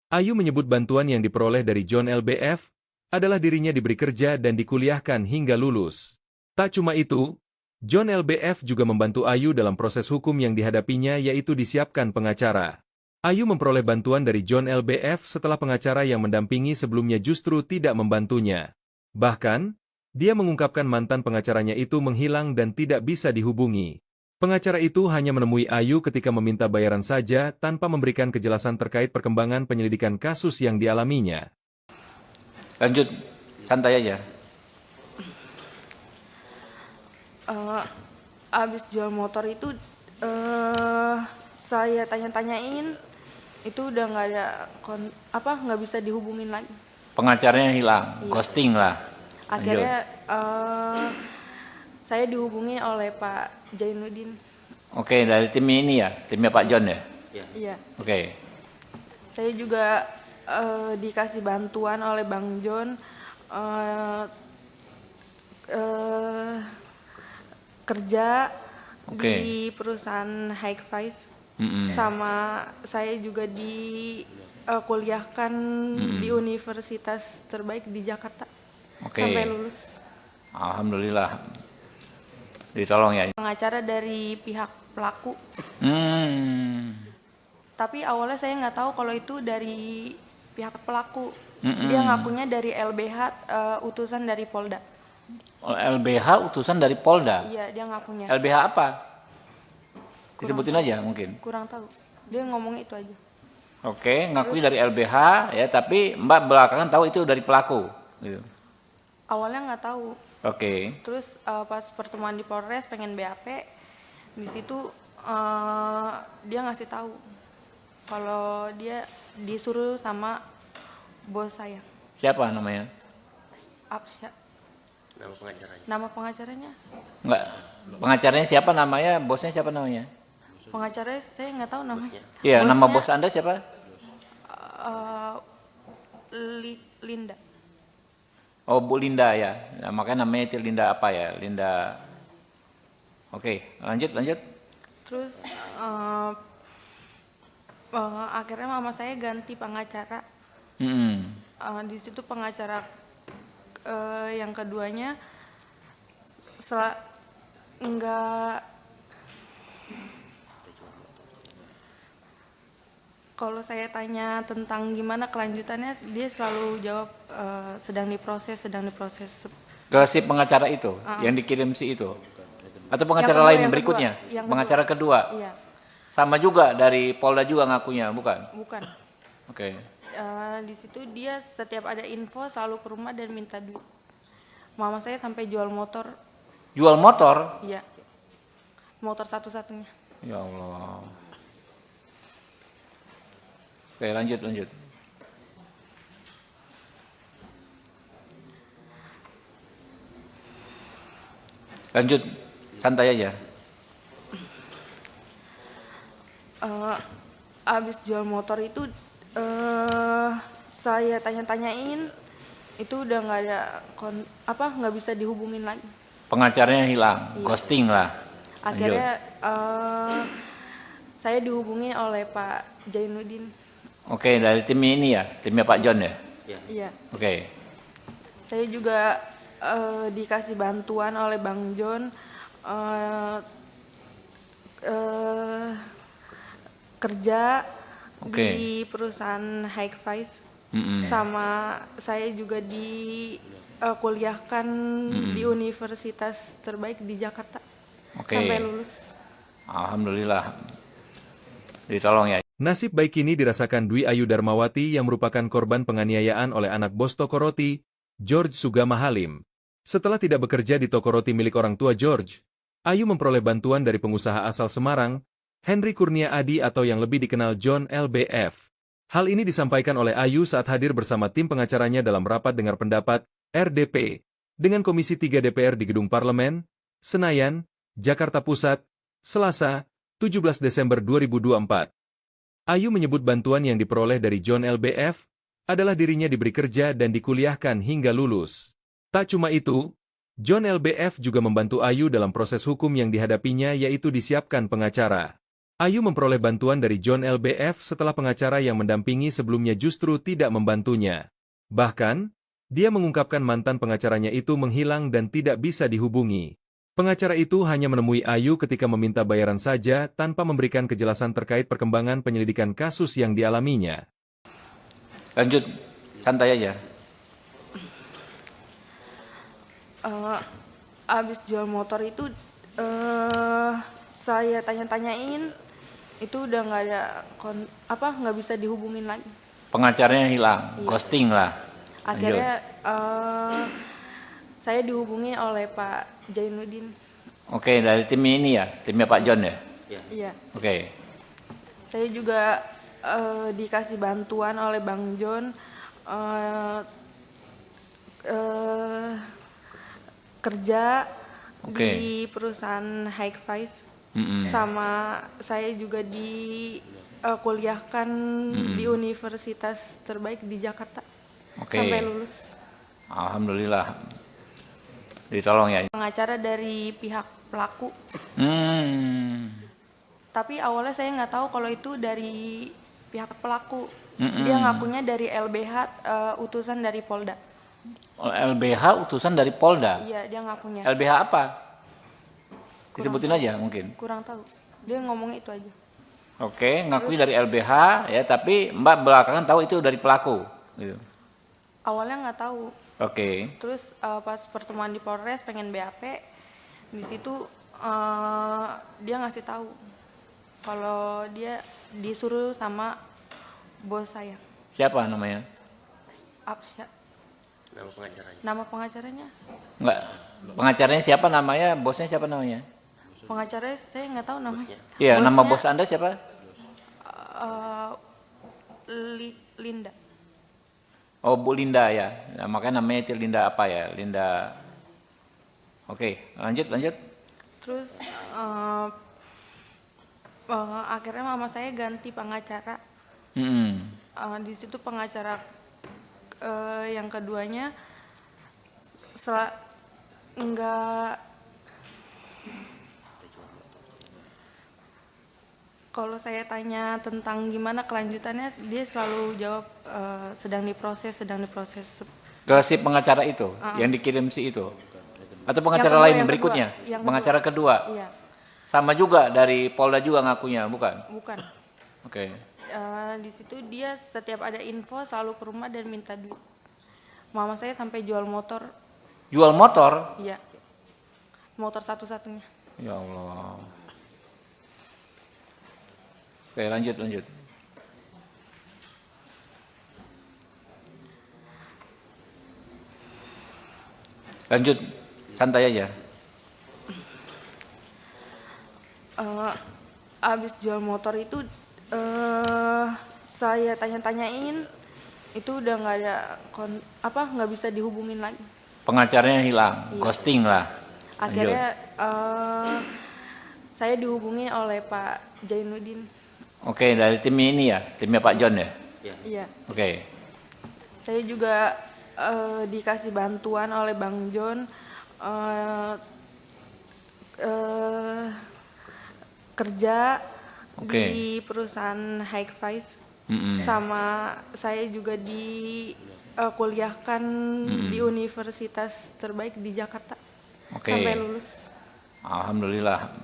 Ayu menyebut bantuan yang diperoleh dari John LBF adalah dirinya diberi kerja dan dikuliahkan hingga lulus. Tak cuma itu, John LBF juga membantu Ayu dalam proses hukum yang dihadapinya yaitu disiapkan pengacara. Ayu memperoleh bantuan dari John LBF setelah pengacara yang mendampingi sebelumnya justru tidak membantunya. Bahkan, dia mengungkapkan mantan pengacaranya itu menghilang dan tidak bisa dihubungi. Pengacara itu hanya menemui Ayu ketika meminta bayaran saja tanpa memberikan kejelasan terkait perkembangan penyelidikan kasus yang dialaminya. Lanjut, santai aja. Abis jual motor itu saya tanya-tanyain, itu udah nggak ada nggak bisa dihubungin lagi. Pengacaranya hilang, Iya. ghosting lah. Akhirnya saya dihubungi oleh Pak Jainuddin. Oke, dari tim ini ya, timnya Pak John ya. Iya. Oke, Saya juga dikasih bantuan oleh Bang John kerja Oke. di perusahaan High Five. Sama saya juga kuliahkan di universitas terbaik di Jakarta Oke. sampai lulus. Alhamdulillah. Ditolong ya. Pengacara dari pihak pelaku, tapi awalnya saya nggak tahu kalau itu dari pihak pelaku. Dia ngakunya dari LBH, utusan dari Polda. LBH utusan dari Polda. Iya, dia ngakunya. LBH apa? Disebutin aja mungkin. Kurang tahu. Dia ngomong itu aja. Oke, ngakui dari LBH ya, tapi Mbak belakangan tahu itu dari pelaku. Gitu. Awalnya nggak tahu. Oke. Terus pas pertemuan di Polres pengen BAP, di situ dia ngasih tahu kalau dia disuruh sama bos saya. Siapa namanya? Absya. Nama pengacaranya. Nama pengacaranya? Enggak. Pengacaranya siapa namanya? Bosnya siapa namanya? Pengacaranya saya nggak tahu namanya. Iya, nama Bosnya, bos Anda siapa? Linda. Oh, Bu Linda ya. Nah, makanya namanya itu Linda apa ya? Linda. Oke, lanjut. Terus akhirnya mama saya ganti pengacara. Di situ pengacara yang keduanya enggak. Kalau saya tanya tentang gimana kelanjutannya, dia selalu jawab sedang diproses. Ke si pengacara itu, yang dikirim si itu? Atau pengacara kedua, lain yang berikutnya? kedua, yang Pengacara kedua? Iya, Sama juga dari Polda juga ngakunya, bukan? bukan. Oke. Di situ dia setiap ada info selalu ke rumah dan minta duit. Mama saya sampai jual motor, Jual motor? iya, motor satu-satunya. Ya Allah. Oke, lanjut. Lanjut, santai aja. Abis jual motor itu saya tanya-tanyain, itu udah nggak ada nggak bisa dihubungin lagi. Pengacaranya hilang, ghosting lah. Akhirnya saya dihubungi oleh Pak Jainuddin. Oke, dari tim ini ya, timnya Pak John ya. Iya. Oke. Saya juga dikasih bantuan oleh Bang John kerja di perusahaan High Five. Sama saya juga kuliahkan di universitas terbaik di Jakarta sampai lulus. Alhamdulillah. Ditolong ya. Nasib baik ini dirasakan Dwi Ayu Darmawati yang merupakan korban penganiayaan oleh anak bos toko roti, George Sugama Halim. Setelah tidak bekerja di toko roti milik orang tua George, Ayu memperoleh bantuan dari pengusaha asal Semarang, Henry Kurnia Adi atau yang lebih dikenal John LBF. Hal ini disampaikan oleh Ayu saat hadir bersama tim pengacaranya dalam rapat dengar pendapat, RDP, dengan Komisi 3 DPR di Gedung Parlemen, Senayan, Jakarta Pusat, Selasa, 17 Desember 2024. Ayu menyebut bantuan yang diperoleh dari John LBF adalah dirinya diberi kerja dan dikuliahkan hingga lulus. Tak cuma itu, John LBF juga membantu Ayu dalam proses hukum yang dihadapinya yaitu disiapkan pengacara. Ayu memperoleh bantuan dari John LBF setelah pengacara yang mendampingi sebelumnya justru tidak membantunya. Bahkan, dia mengungkapkan mantan pengacaranya itu menghilang dan tidak bisa dihubungi. Pengacara itu hanya menemui Ayu ketika meminta bayaran saja tanpa memberikan kejelasan terkait perkembangan penyelidikan kasus yang dialaminya. Lanjut, santai aja. Abis jual motor itu saya tanya-tanyain, itu udah nggak ada nggak bisa dihubungin lagi. Pengacaranya hilang, ghosting lah. Akhirnya saya dihubungi oleh Pak Jainuddin. Oke, dari tim ini ya, timnya Pak John ya. Iya. Oke, Saya juga dikasih bantuan oleh Bang John kerja Oke. di perusahaan High Five. Sama saya juga kuliahkan di universitas terbaik di Jakarta. Oke. Sampai lulus. Alhamdulillah. Ditolong ya. Pengacara dari pihak pelaku. Tapi awalnya saya nggak tahu kalau itu dari pihak pelaku. Dia ngakunya dari LBH, utusan dari Polda. LBH utusan dari Polda. Iya, dia ngakunya. LBH apa? Disebutin aja mungkin. Kurang tahu. Dia ngomongnya itu aja. Oke, ngakui dari LBH ya, tapi Mbak belakangan tahu itu dari pelaku. Gitu. Awalnya nggak tahu. Oke. Terus pas pertemuan di Polres pengen BAP, di situ dia ngasih tahu kalau dia disuruh sama bos saya. Siapa namanya? Absya. Nama pengacaranya. Nama pengacaranya? Enggak. Pengacaranya siapa namanya? Bosnya siapa namanya? Pengacaranya saya nggak tahu namanya. Iya, nama Bosnya, bos Anda siapa? Linda. Oh, Bu Linda ya. Nah, makanya namanya itu Linda apa ya? Linda. Oke, lanjut. Terus akhirnya mama saya ganti pengacara. Di situ pengacara yang keduanya enggak. Kalau saya tanya tentang gimana kelanjutannya, dia selalu jawab sedang diproses. Ke si pengacara itu yang dikirim si itu. Atau pengacara Yang kedua, lain yang berikutnya? kedua. Yang Pengacara kedua. Iya, Sama juga dari Polda juga ngakunya, bukan? bukan. Oke. Di situ dia setiap ada info selalu ke rumah dan minta duit. Mama saya sampai jual motor, Jual motor? iya, motor satu-satunya. Ya Allah. Oke, lanjut. Lanjut, santai aja. Abis jual motor itu saya tanya-tanyain, itu udah nggak ada nggak bisa dihubungin lagi. Pengacaranya hilang, ghosting lah. Akhirnya saya dihubungi oleh Pak Jainuddin. Oke, dari tim ini ya, timnya Pak John ya. Iya. Oke. Saya juga dikasih bantuan oleh Bang John kerja di perusahaan High Five. Sama saya juga kuliahkan di universitas terbaik di Jakarta. Oke. Sampai lulus. Alhamdulillah.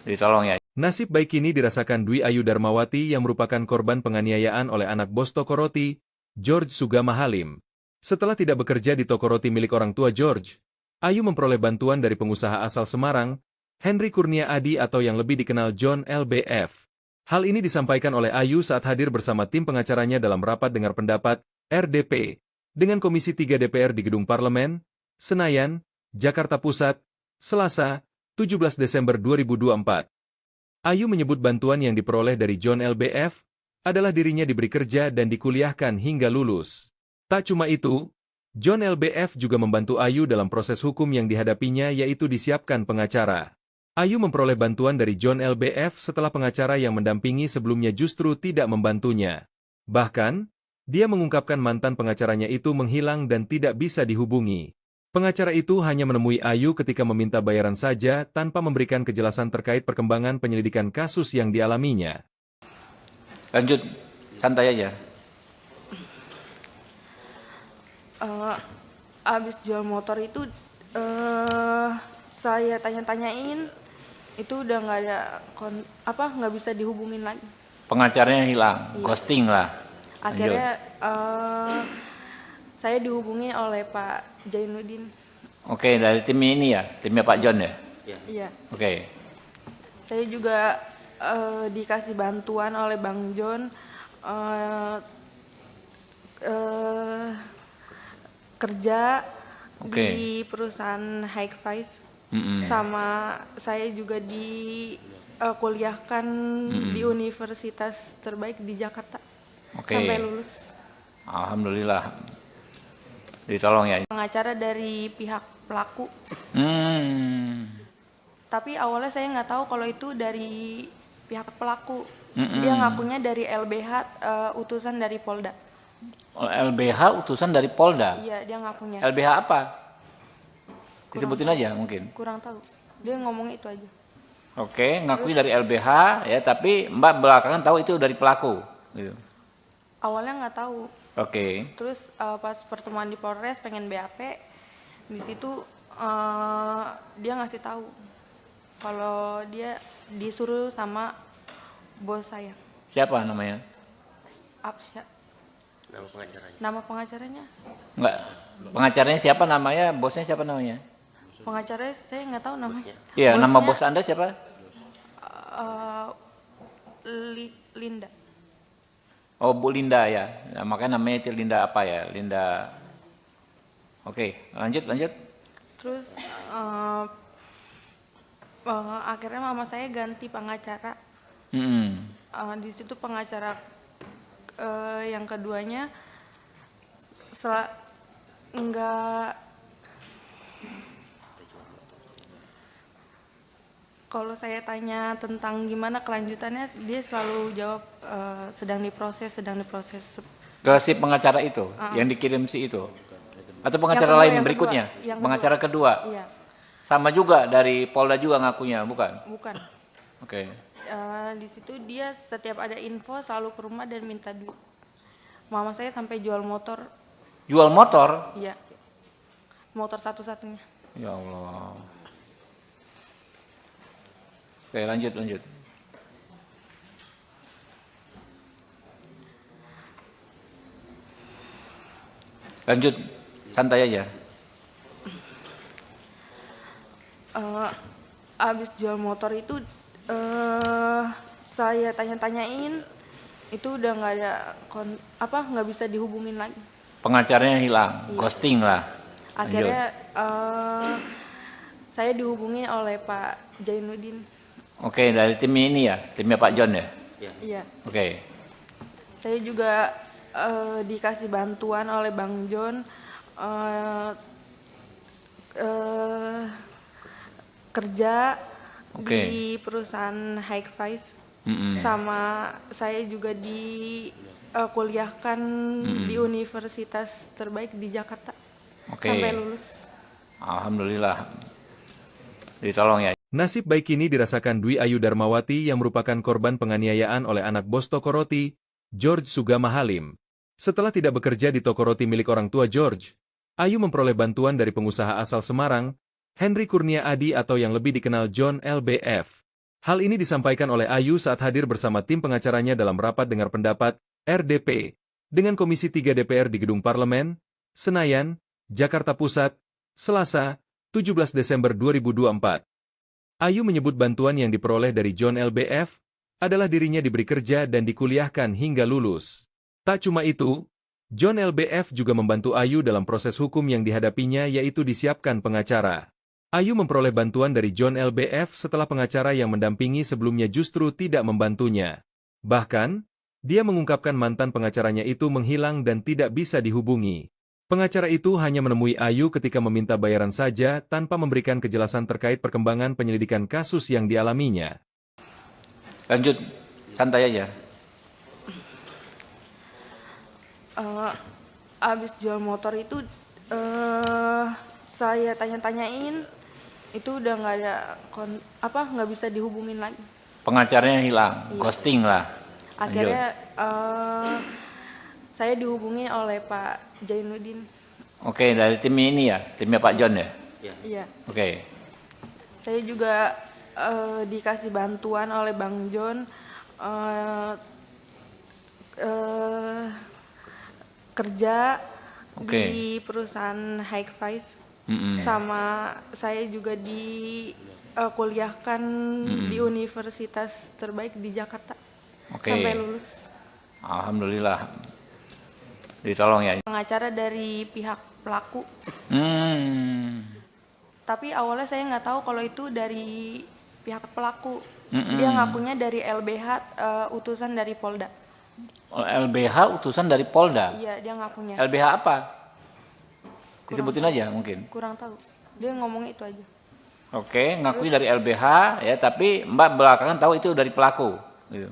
Ditolong ya. Nasib baik ini dirasakan Dwi Ayu Darmawati yang merupakan korban penganiayaan oleh anak bos toko roti, George Sugama Halim. Setelah tidak bekerja di toko roti milik orang tua George, Ayu memperoleh bantuan dari pengusaha asal Semarang, Henry Kurnia Adi atau yang lebih dikenal John LBF. Hal ini disampaikan oleh Ayu saat hadir bersama tim pengacaranya dalam rapat dengar pendapat, RDP, dengan Komisi 3 DPR di Gedung Parlemen, Senayan, Jakarta Pusat, Selasa, 17 Desember 2024. Ayu menyebut bantuan yang diperoleh dari John LBF adalah dirinya diberi kerja dan dikuliahkan hingga lulus. Tak cuma itu, John LBF juga membantu Ayu dalam proses hukum yang dihadapinya yaitu disiapkan pengacara. Ayu memperoleh bantuan dari John LBF setelah pengacara yang mendampingi sebelumnya justru tidak membantunya. Bahkan, dia mengungkapkan mantan pengacaranya itu menghilang dan tidak bisa dihubungi. Pengacara itu hanya menemui Ayu ketika meminta bayaran saja tanpa memberikan kejelasan terkait perkembangan penyelidikan kasus yang dialaminya. Lanjut, santai aja. Abis jual motor itu saya tanya-tanyain itu udah nggak ada nggak bisa dihubungin lagi. Pengacaranya hilang, ghosting lah. Akhirnya saya dihubungi oleh Pak Jainuddin. Oke, dari tim ini ya, timnya Pak John ya. Iya. Oke. Saya juga dikasih bantuan oleh Bang John kerja di perusahaan High Five. Sama saya juga kuliahkan di universitas terbaik di Jakarta sampai lulus. Alhamdulillah, ditolong ya. Pengacara dari pihak pelaku. Tapi awalnya saya nggak tahu kalau itu dari pihak pelaku. Dia ngakunya dari LBH, utusan dari Polda. LBH utusan dari Polda? Iya, dia ngakunya. LBH apa? Disebutin aja mungkin. Kurang tahu. Dia ngomongnya itu aja. Oke, ngakui dari LBH ya, tapi Mbak belakangan tahu itu dari pelaku. Gitu. Awalnya nggak tahu. Oke. Terus pas pertemuan di Polres pengen BAP, di situ dia ngasih tahu kalau dia disuruh sama bos saya. Siapa namanya? Absya. Nama pengacaranya. Nama pengacaranya? Enggak. Pengacaranya siapa namanya? Bosnya siapa namanya? Pengacaranya saya nggak tahu namanya. Iya, nama bos Anda siapa? Linda. Oh, Bu Linda ya. Nah, makanya namanya itu Linda apa ya? Linda. Oke, lanjut. Terus akhirnya mama saya ganti pengacara. Di situ pengacara yang keduanya kalau saya tanya tentang gimana kelanjutannya, dia selalu jawab sedang diproses. Ke si pengacara itu, yang dikirim si itu? Atau pengacara lain berikutnya? Pengacara kedua? Iya. Sama juga dari Polda juga ngakunya, bukan? Bukan. Oke. Di situ dia setiap ada info selalu ke rumah dan minta duit. Mama saya sampai jual motor. Jual motor? Iya. Motor satu-satunya. Ya Allah. Oke, lanjut. Lanjut, santai aja. Abis jual motor itu saya tanya-tanyain itu udah nggak ada nggak bisa dihubungin lagi. Pengacaranya hilang, ghosting lah. Akhirnya saya dihubungi oleh Pak Jainuddin. Oke, dari tim ini ya, timnya Pak John ya. Iya. Oke. Saya juga dikasih bantuan oleh Bang John kerja di perusahaan High Five. Sama saya juga kuliahkan di universitas terbaik di Jakarta sampai lulus. Alhamdulillah, ditolong ya. Nasib baik ini dirasakan Dwi Ayu Darmawati yang merupakan korban penganiayaan oleh anak bos toko roti, George Sugama Halim. Setelah tidak bekerja di toko roti milik orang tua George, Ayu memperoleh bantuan dari pengusaha asal Semarang, Henry Kurnia Adi atau yang lebih dikenal John LBF. Hal ini disampaikan oleh Ayu saat hadir bersama tim pengacaranya dalam rapat dengar pendapat, RDP, dengan Komisi 3 DPR di Gedung Parlemen, Senayan, Jakarta Pusat, Selasa, 17 Desember 2024. Ayu menyebut bantuan yang diperoleh dari John LBF adalah dirinya diberi kerja dan dikuliahkan hingga lulus. Tak cuma itu, John LBF juga membantu Ayu dalam proses hukum yang dihadapinya yaitu disiapkan pengacara. Ayu memperoleh bantuan dari John LBF setelah pengacara yang mendampingi sebelumnya justru tidak membantunya. Bahkan, dia mengungkapkan mantan pengacaranya itu menghilang dan tidak bisa dihubungi. Pengacara itu hanya menemui Ayu ketika meminta bayaran saja tanpa memberikan kejelasan terkait perkembangan penyelidikan kasus yang dialaminya. Lanjut, santai aja. Abis jual motor itu saya tanya-tanyain itu udah nggak ada nggak bisa dihubungin lagi. Pengacaranya hilang, ghosting lah. Akhirnya saya dihubungi oleh Pak Jainuddin. Oke, dari tim ini ya, timnya Pak John ya. Iya. Oke. Saya juga dikasih bantuan oleh Bang John eh, eh, kerja Oke. di perusahaan High Five, sama saya juga kuliahkan di universitas terbaik di Jakarta Oke. sampai lulus. Alhamdulillah. Ditolong ya. Pengacara dari pihak pelaku, Hmm. tapi awalnya saya nggak tahu kalau itu dari pihak pelaku. Dia ngakunya dari LBH, utusan dari Polda. LBH utusan dari Polda. Iya, dia ngakunya. LBH apa? Disebutin aja mungkin. Kurang tahu. Dia ngomongnya itu aja. Oke, ngakui dari LBH ya, tapi Mbak belakangan tahu itu dari pelaku. Gitu.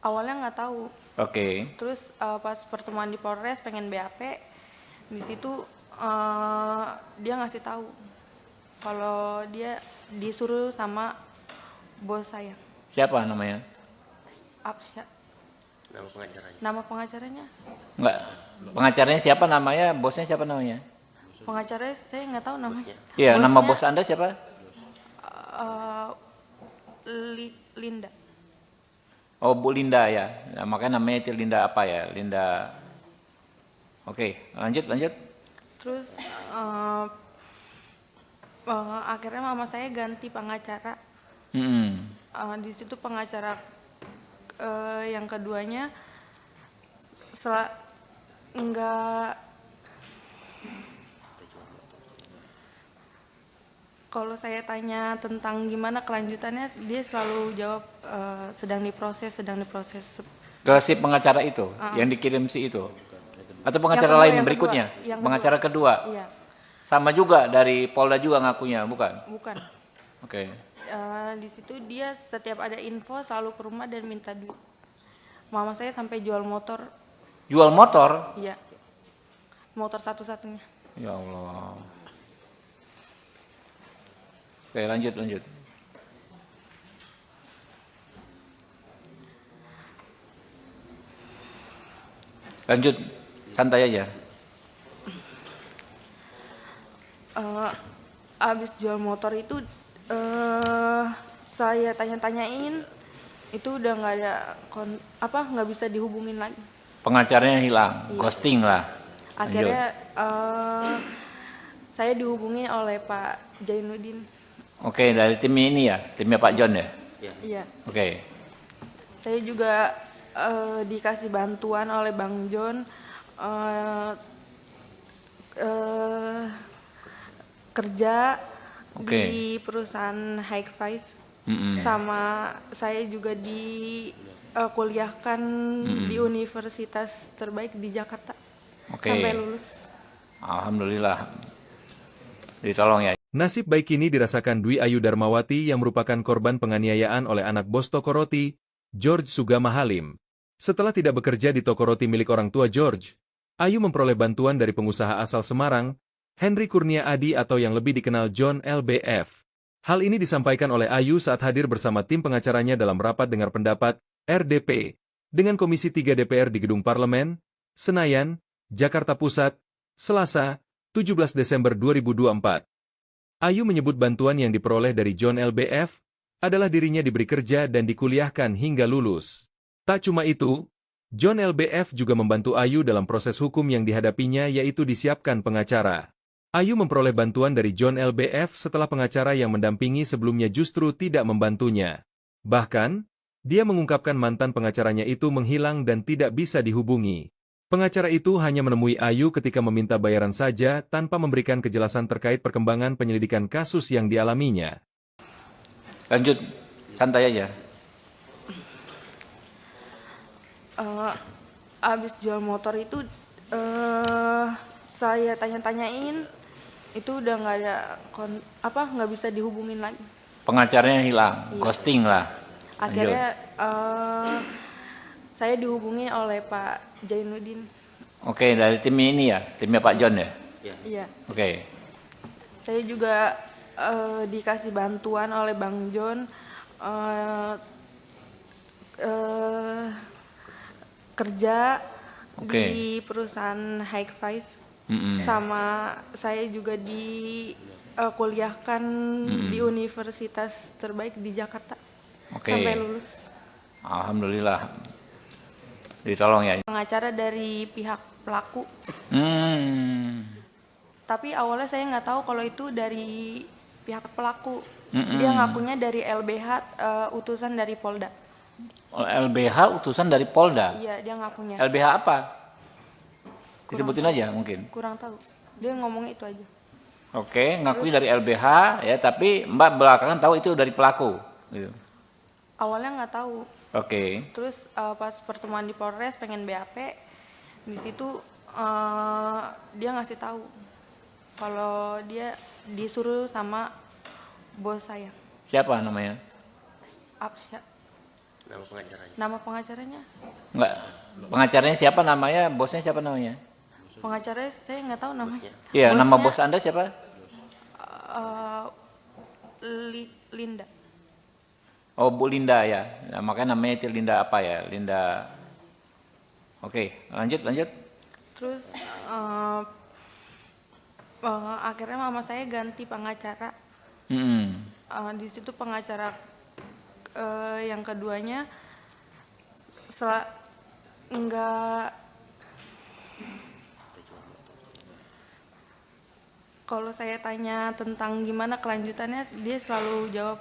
Awalnya nggak tahu. Oke. Terus pas pertemuan di Polres pengen BAP, di situ dia ngasih tahu kalau dia disuruh sama bos saya. Siapa namanya? Apsya. Nama pengacaranya. Nama pengacaranya? Enggak. Pengacaranya siapa namanya? Bosnya siapa namanya? Pengacaranya saya nggak tahu namanya. Iya, nama Bosnya, bos Anda siapa? Linda. Oh, Bu Linda ya. Nah, makanya namanya itu Linda apa ya? Linda. Oke, lanjut. Terus akhirnya mama saya ganti pengacara. Di situ pengacara yang keduanya enggak, kalau saya tanya tentang gimana kelanjutannya, dia selalu jawab sedang diproses. Ke si pengacara itu, yang dikirim si itu. Atau pengacara Yang lain kedua, berikutnya? yang Pengacara kedua. Iya, Sama juga dari Polda juga ngakunya, bukan? bukan. Oke. Di situ dia setiap ada info selalu ke rumah dan minta duit. Mama saya sampai jual motor, Jual motor? iya, motor satu-satunya. Ya Allah. Oke, lanjut. Lanjut, santai aja. Abis jual motor itu saya tanya-tanyain, itu udah nggak ada nggak bisa dihubungin lagi. Pengacaranya hilang, ghosting lah. Akhirnya saya dihubungi oleh Pak Jainuddin. Oke, dari tim ini ya, timnya Pak John ya. Iya. Oke. Saya juga dikasih bantuan oleh Bang John kerja di perusahaan High Five, sama saya juga kuliahkan di universitas terbaik di Jakarta sampai lulus. Alhamdulillah. Ditolong ya. Nasib baik ini dirasakan Dwi Ayu Darmawati yang merupakan korban penganiayaan oleh anak bos toko roti, George Sugama Halim. Setelah tidak bekerja di toko roti milik orang tua George, Ayu memperoleh bantuan dari pengusaha asal Semarang, Henry Kurnia Adi atau yang lebih dikenal John LBF. Hal ini disampaikan oleh Ayu saat hadir bersama tim pengacaranya dalam rapat dengar pendapat, RDP, dengan Komisi 3 DPR di Gedung Parlemen, Senayan, Jakarta Pusat, Selasa, 17 Desember 2024. Ayu menyebut bantuan yang diperoleh dari John LBF adalah dirinya diberi kerja dan dikuliahkan hingga lulus. Tak cuma itu, John LBF juga membantu Ayu dalam proses hukum yang dihadapinya yaitu disiapkan pengacara. Ayu memperoleh bantuan dari John LBF setelah pengacara yang mendampingi sebelumnya justru tidak membantunya. Bahkan, dia mengungkapkan mantan pengacaranya itu menghilang dan tidak bisa dihubungi. Pengacara itu hanya menemui Ayu ketika meminta bayaran saja tanpa memberikan kejelasan terkait perkembangan penyelidikan kasus yang dialaminya. Lanjut, santai aja. Abis jual motor itu saya tanya-tanyain, itu udah nggak ada nggak bisa dihubungin lagi. Pengacaranya hilang, ghosting lah. Akhirnya saya dihubungi oleh Pak Jainuddin. Oke, dari tim ini ya, timnya Pak John ya. Iya. Oke. Saya juga dikasih bantuan oleh Bang John kerja di perusahaan High Five, sama saya juga kuliahkan di universitas terbaik di Jakarta sampai lulus. Alhamdulillah. Ditolong ya. Pengacara dari pihak pelaku. Hmm. Tapi awalnya saya nggak tahu kalau itu dari pihak pelaku. Dia ngakunya dari LBH, utusan dari Polda. LBH utusan dari Polda. Iya, dia ngakunya. LBH apa? Disebutin aja mungkin. Kurang tahu. Dia ngomongnya itu aja. Oke, ngakui dari LBH ya, tapi Mbak belakangan tahu itu dari pelaku. Gitu. Awalnya nggak tahu. Oke. Terus pas pertemuan di Polres pengen BAP, di situ dia ngasih tahu kalau dia disuruh sama bos saya. Siapa namanya? Absya. Nama pengacaranya. Nama pengacaranya? Enggak. Pengacaranya siapa namanya? Bosnya siapa namanya? Pengacaranya saya nggak tahu namanya. Iya, nama Bosnya, bos Anda siapa? Linda. Oh, Bu Linda ya. Nah, makanya namanya itu Linda apa ya? Linda. Oke, lanjut. Terus akhirnya mama saya ganti pengacara. Di situ pengacara yang keduanya enggak. Kalau saya tanya tentang gimana kelanjutannya, dia selalu jawab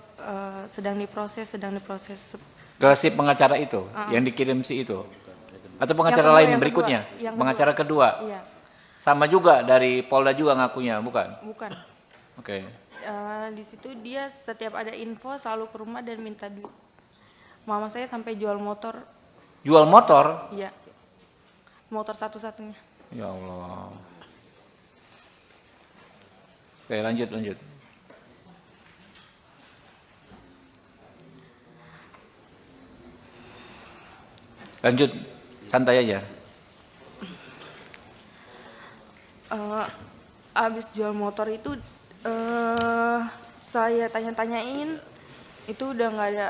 sedang diproses. Ke si pengacara itu, yang dikirim si itu? Atau pengacara Yang kedua, lain yang berikutnya? kedua. Yang Pengacara kedua? Iya, Sama juga dari Polda juga ngakunya, bukan? bukan. Oke. Di situ dia setiap ada info selalu ke rumah dan minta duit. Mama saya sampai jual motor. Jual motor? Iya, motor satu-satunya. Ya Allah. Oke, lanjut. Lanjut, santai aja. Abis jual motor itu saya tanya-tanyain, itu udah nggak ada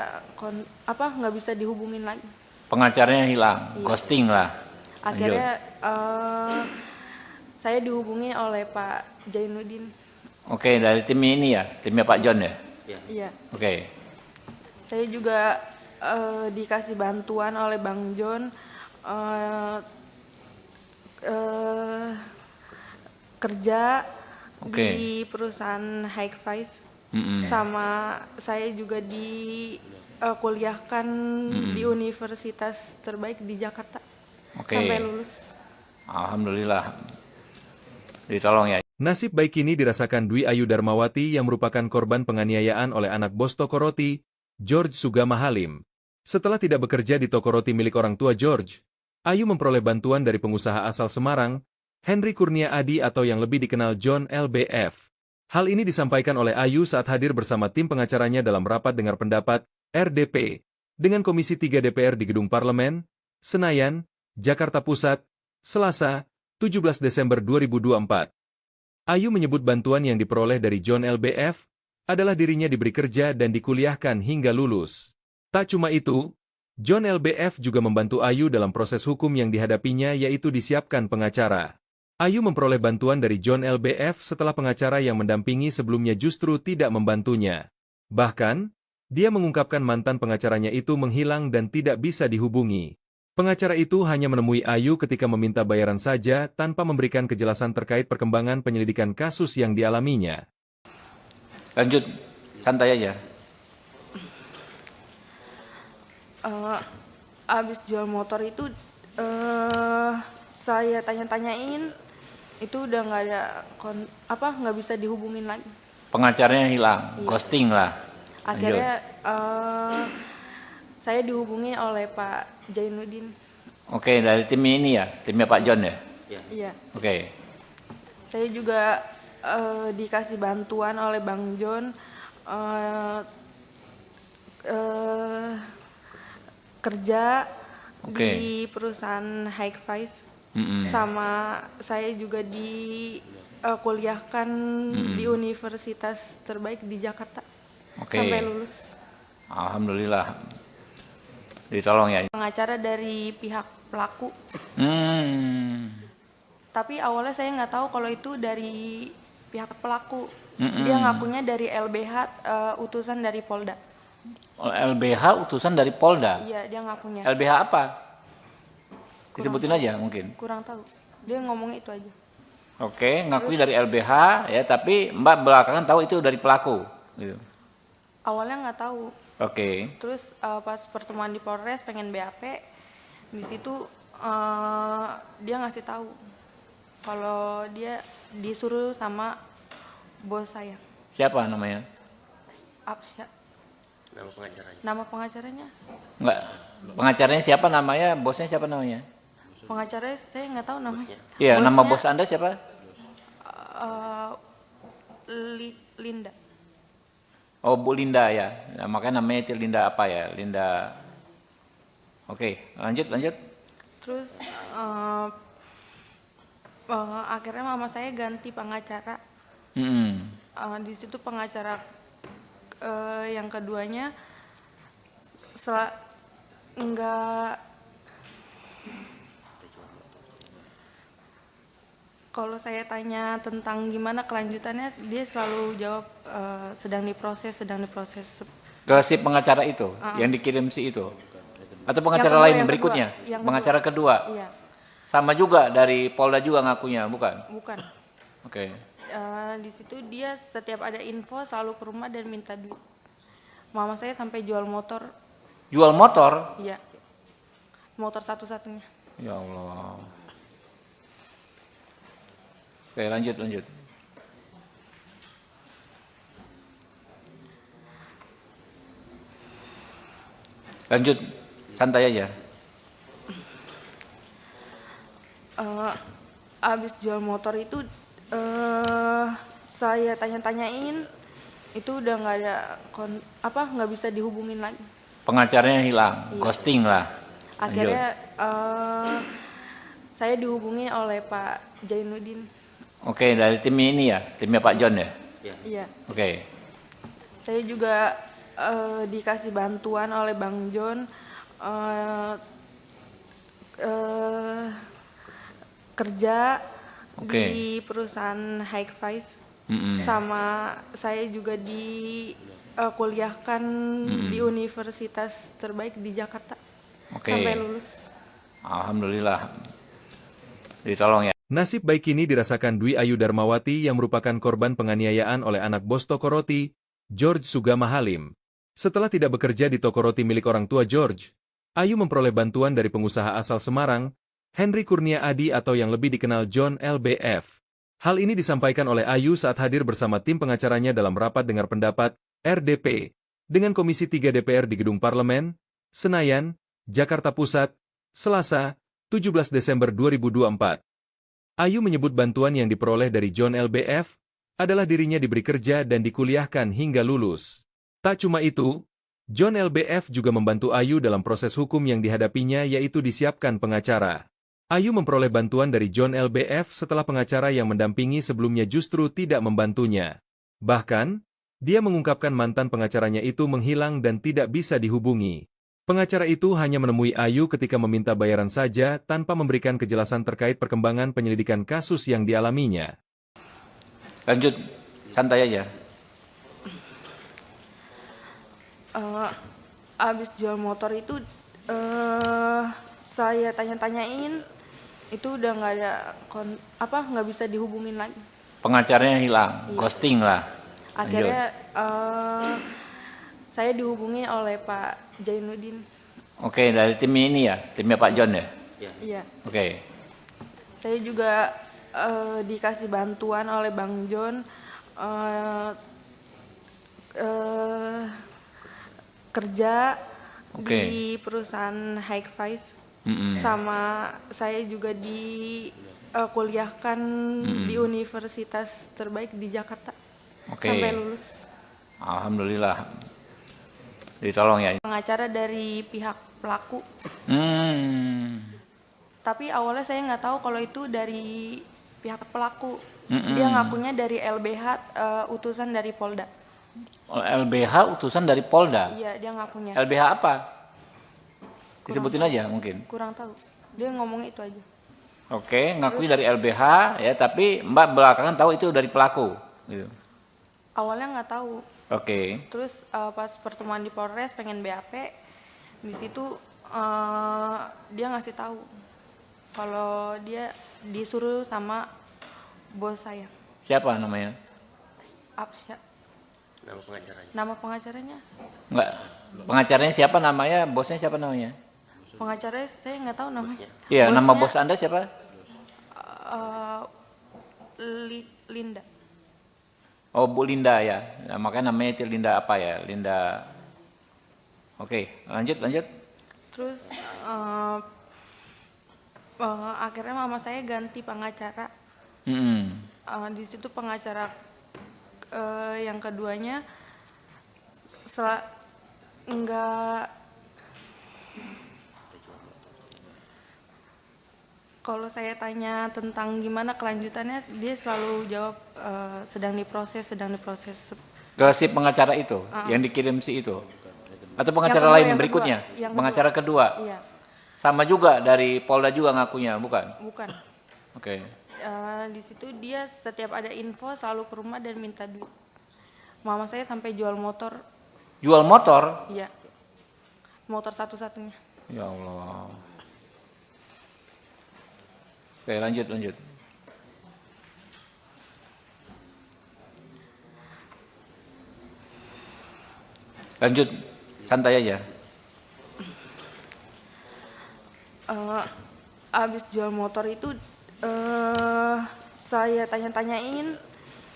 nggak bisa dihubungin lagi. Pengacaranya hilang, Iya. ghosting lah. Akhirnya saya dihubungi oleh Pak Jainuddin. Oke, dari tim ini ya, timnya Pak John ya. Iya. Oke. Saya juga dikasih bantuan oleh Bang John kerja di perusahaan High Five. Sama saya juga kuliahkan di universitas terbaik di Jakarta sampai lulus. Alhamdulillah. Ditolong ya. Nasib baik ini dirasakan Dwi Ayu Darmawati yang merupakan korban penganiayaan oleh anak bos toko roti, George Sugama Halim. Setelah tidak bekerja di toko roti milik orang tua George, Ayu memperoleh bantuan dari pengusaha asal Semarang, Henry Kurnia Adi atau yang lebih dikenal John LBF. Hal ini disampaikan oleh Ayu saat hadir bersama tim pengacaranya dalam rapat dengar pendapat, RDP, dengan Komisi 3 DPR di Gedung Parlemen, Senayan, Jakarta Pusat, Selasa, 17 Desember 2024. Ayu menyebut bantuan yang diperoleh dari John LBF adalah dirinya diberi kerja dan dikuliahkan hingga lulus. Tak cuma itu, John LBF juga membantu Ayu dalam proses hukum yang dihadapinya yaitu disiapkan pengacara. Ayu memperoleh bantuan dari John LBF setelah pengacara yang mendampingi sebelumnya justru tidak membantunya. Bahkan, dia mengungkapkan mantan pengacaranya itu menghilang dan tidak bisa dihubungi. Pengacara itu hanya menemui Ayu ketika meminta bayaran saja tanpa memberikan kejelasan terkait perkembangan penyelidikan kasus yang dialaminya. Lanjut, santai aja. Abis jual motor itu saya tanya-tanyain, itu udah nggak ada nggak bisa dihubungin lagi. Pengacaranya hilang, ghosting lah. Akhirnya saya dihubungi oleh Pak Jainuddin. Oke, dari tim ini ya, timnya Pak John ya. Iya. Oke. Saya juga dikasih bantuan oleh Bang John kerja di perusahaan High Five. Sama saya juga kuliahkan di universitas terbaik di Jakarta sampai lulus. Alhamdulillah. Ditolong ya. Pengacara dari pihak pelaku. Tapi awalnya saya nggak tahu kalau itu dari pihak pelaku. Dia ngakunya dari LBH, utusan dari Polda. LBH utusan dari Polda. Iya, dia ngakunya. LBH apa? Disebutin aja mungkin. Kurang tahu. Dia ngomongnya itu aja. Oke, ngakui dari LBH ya, tapi Mbak belakangan tahu itu dari pelaku. Gitu. Awalnya nggak tahu. Oke. Terus pas pertemuan di Polres pengen BAP, di situ dia ngasih tahu kalau dia disuruh sama bos saya. Siapa namanya? Nama pengacaranya. Nama pengacaranya? Enggak. Pengacaranya siapa namanya? Bosnya siapa namanya? Pengacaranya saya nggak tahu namanya. Iya, Bosnya, nama bos Anda siapa? Linda. Oh, Bu Linda ya. Nah, makanya namanya itu Linda apa ya? Linda. Oke, lanjut. Terus akhirnya mama saya ganti pengacara. Di situ pengacara yang keduanya enggak, kalau saya tanya tentang gimana kelanjutannya, dia selalu jawab sedang diproses. Ke si pengacara itu, yang dikirim si itu? Atau pengacara Yang lain kedua, berikutnya? yang Pengacara kedua? Iya, Sama juga dari Polda juga ngakunya, bukan? bukan. Oke. Di situ dia setiap ada info selalu ke rumah dan minta duit. Mama saya sampai jual motor. Jual motor? Iya, motor satu-satunya. Ya Allah. Oke, lanjut. Lanjut, santai aja. Abis jual motor itu saya tanya-tanyain, itu udah nggak ada nggak bisa dihubungin lagi. Pengacaranya hilang, ghosting lah. Akhirnya saya dihubungi oleh Pak Jainuddin. Oke, dari tim ini ya, timnya Pak John ya. Iya. Oke. Saya juga dikasih bantuan oleh Bang John kerja di perusahaan High Five. Sama saya juga kuliahkan di universitas terbaik di Jakarta. Sampai lulus. Alhamdulillah. Ditolong ya. Nasib baik ini dirasakan Dwi Ayu Darmawati yang merupakan korban penganiayaan oleh anak bos toko roti, George Sugama Halim. Setelah tidak bekerja di toko roti milik orang tua George, Ayu memperoleh bantuan dari pengusaha asal Semarang, Henry Kurnia Adi atau yang lebih dikenal John LBF. Hal ini disampaikan oleh Ayu saat hadir bersama tim pengacaranya dalam rapat dengar pendapat, RDP, dengan Komisi 3 DPR di Gedung Parlemen, Senayan, Jakarta Pusat, Selasa, 17 Desember 2024. Ayu menyebut bantuan yang diperoleh dari John LBF adalah dirinya diberi kerja dan dikuliahkan hingga lulus. Tak cuma itu, John LBF juga membantu Ayu dalam proses hukum yang dihadapinya yaitu disiapkan pengacara. Ayu memperoleh bantuan dari John LBF setelah pengacara yang mendampingi sebelumnya justru tidak membantunya. Bahkan, dia mengungkapkan mantan pengacaranya itu menghilang dan tidak bisa dihubungi. Pengacara itu hanya menemui Ayu ketika meminta bayaran saja tanpa memberikan kejelasan terkait perkembangan penyelidikan kasus yang dialaminya. Lanjut, santai aja. Abis jual motor itu saya tanya-tanyain, itu udah nggak ada nggak bisa dihubungin lagi. Pengacaranya hilang, ghosting lah. Akhirnya saya dihubungi oleh Pak Jainuddin. Oke, dari tim ini ya, timnya Pak John ya. Iya. Oke. Saya juga dikasih bantuan oleh Bang John kerja di perusahaan High Five. Sama saya juga kuliahkan di universitas terbaik di Jakarta. Sampai lulus. Alhamdulillah. Ditolong ya. Pengacara dari pihak pelaku. Tapi awalnya saya nggak tahu kalau itu dari pihak pelaku. Dia ngakunya dari LBH, utusan dari Polda. LBH utusan dari Polda? Iya, dia ngakunya. LBH apa? Disebutin aja mungkin. Kurang tahu. Dia ngomongnya itu aja. Oke, ngakui dari LBH ya, tapi Mbak belakangan tahu itu dari pelaku. Gitu. Awalnya nggak tahu. Oke. Terus pas pertemuan di Polres pengen BAP, di situ dia ngasih tahu kalau dia disuruh sama bos saya. Siapa namanya? Apsya. Nama pengacaranya. Nama pengacaranya? Enggak. Pengacaranya siapa namanya? Bosnya siapa namanya? Pengacaranya saya nggak tahu namanya. Iya, nama Bosnya, bos Anda siapa? Linda. Oh, Bu Linda ya. Nah, makanya namanya itu Linda apa ya? Linda. Oke, lanjut. Terus akhirnya mama saya ganti pengacara. Di situ pengacara yang keduanya enggak, kalau saya tanya tentang gimana kelanjutannya, dia selalu jawab sedang diproses. Ke si pengacara itu, yang dikirim si itu? Atau pengacara Yang lain kedua, berikutnya? yang Pengacara kedua? Iya, Sama juga dari Polda juga ngakunya, bukan? bukan. Oke. Di situ dia setiap ada info selalu ke rumah dan minta duit. Mama saya sampai jual motor. Jual motor? Iya, motor satu-satunya. Ya Allah. Oke, lanjut. Lanjut, santai aja. Abis jual motor itu saya tanya-tanyain,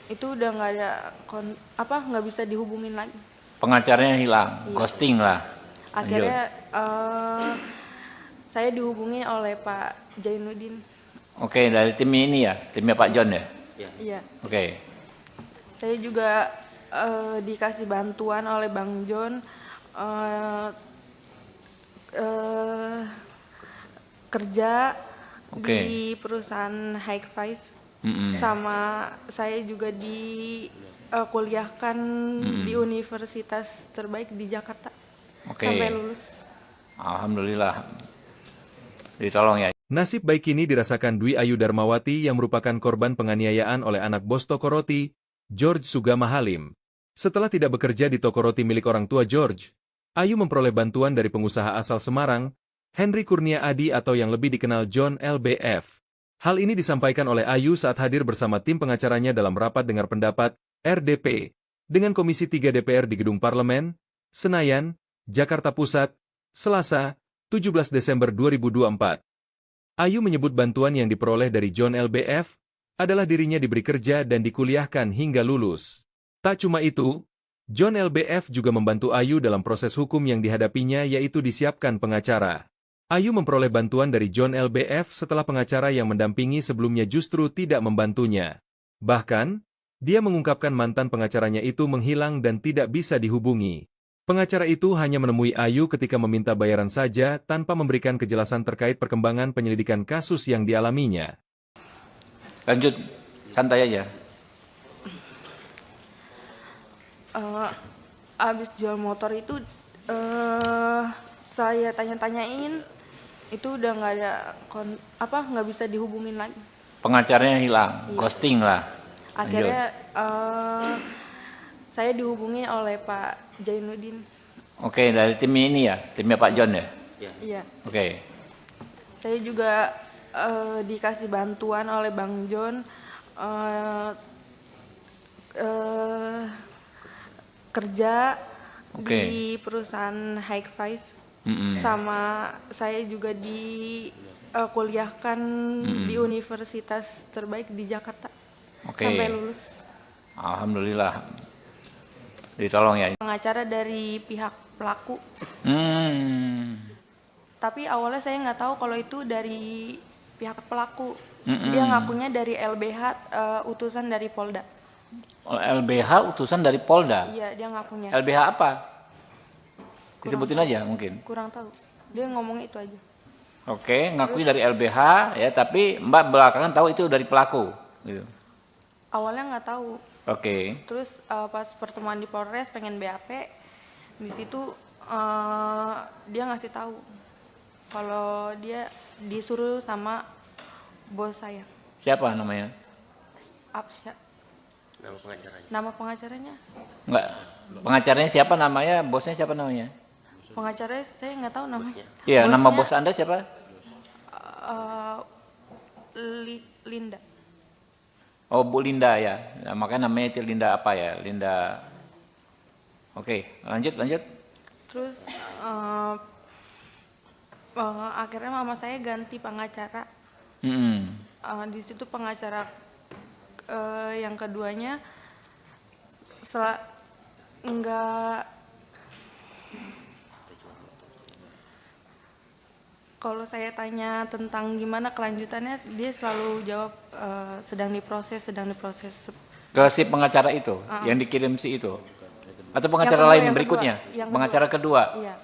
itu udah nggak ada nggak bisa dihubungin lagi. Pengacaranya hilang, Iya. ghosting lah. Akhirnya saya dihubungi oleh Pak Jainuddin. Oke, dari tim ini ya, timnya Pak John ya. Iya. Oke. Saya juga dikasih bantuan oleh Bang John kerja Oke. di perusahaan High Five. Sama saya juga kuliahkan di universitas terbaik di Jakarta. Oke. Sampai lulus. Alhamdulillah. Ditolong ya. Nasib baik ini dirasakan Dwi Ayu Darmawati yang merupakan korban penganiayaan oleh anak bos toko roti, George Sugama Halim. Setelah tidak bekerja di toko roti milik orang tua George, Ayu memperoleh bantuan dari pengusaha asal Semarang, Henry Kurnia Adi atau yang lebih dikenal John LBF. Hal ini disampaikan oleh Ayu saat hadir bersama tim pengacaranya dalam rapat dengar pendapat, RDP, dengan Komisi 3 DPR di Gedung Parlemen, Senayan, Jakarta Pusat, Selasa, 17 Desember 2024. Ayu menyebut bantuan yang diperoleh dari John LBF adalah dirinya diberi kerja dan dikuliahkan hingga lulus. Tak cuma itu, John LBF juga membantu Ayu dalam proses hukum yang dihadapinya yaitu disiapkan pengacara. Ayu memperoleh bantuan dari John LBF setelah pengacara yang mendampingi sebelumnya justru tidak membantunya. Bahkan, dia mengungkapkan mantan pengacaranya itu menghilang dan tidak bisa dihubungi. Pengacara itu hanya menemui Ayu ketika meminta bayaran saja tanpa memberikan kejelasan terkait perkembangan penyelidikan kasus yang dialaminya. Lanjut, santai aja. Abis jual motor itu saya tanya-tanyain, itu udah nggak ada nggak bisa dihubungin lagi. Pengacaranya hilang, ghosting lah. Akhirnya saya dihubungi oleh Pak Jainuddin. Oke, dari tim ini ya, timnya Pak John ya. Iya. Oke. Saya juga dikasih bantuan oleh Bang John kerja di perusahaan High Five. Sama saya juga kuliahkan di universitas terbaik di Jakarta. Sampai lulus. Alhamdulillah. Ditolong ya. Pengacara dari pihak pelaku. Tapi awalnya saya nggak tahu kalau itu dari pihak pelaku. Dia ngakunya dari LBH, utusan dari Polda. LBH utusan dari Polda? Iya, dia ngakunya. LBH apa? Disebutin aja mungkin. Kurang tahu. Dia ngomongnya itu aja. Oke, ngakui dari LBH ya, tapi Mbak belakangan tahu itu dari pelaku. Gitu. Awalnya nggak tahu. Oke. Terus pas pertemuan di Polres pengen BAP, di situ dia ngasih tahu kalau dia disuruh sama bos saya. Siapa namanya? Absya. Nama pengacaranya. Nama pengacaranya? Enggak. Pengacaranya siapa namanya? Bosnya siapa namanya? Pengacaranya saya nggak tahu namanya. Iya, nama Bosnya, bos Anda siapa? eh, Linda. Oh, Bu Linda ya. Nah, makanya namanya itu Linda apa ya? Linda. Oke, lanjut. Terus akhirnya mama saya ganti pengacara. Mm-mm. Di situ pengacara yang keduanya enggak, kalau saya tanya tentang gimana kelanjutannya dia selalu jawab sedang diproses. Ke si pengacara itu, yang dikirim si itu? Atau pengacara kedua, lain yang berikutnya? kedua, yang Pengacara kedua? Iya,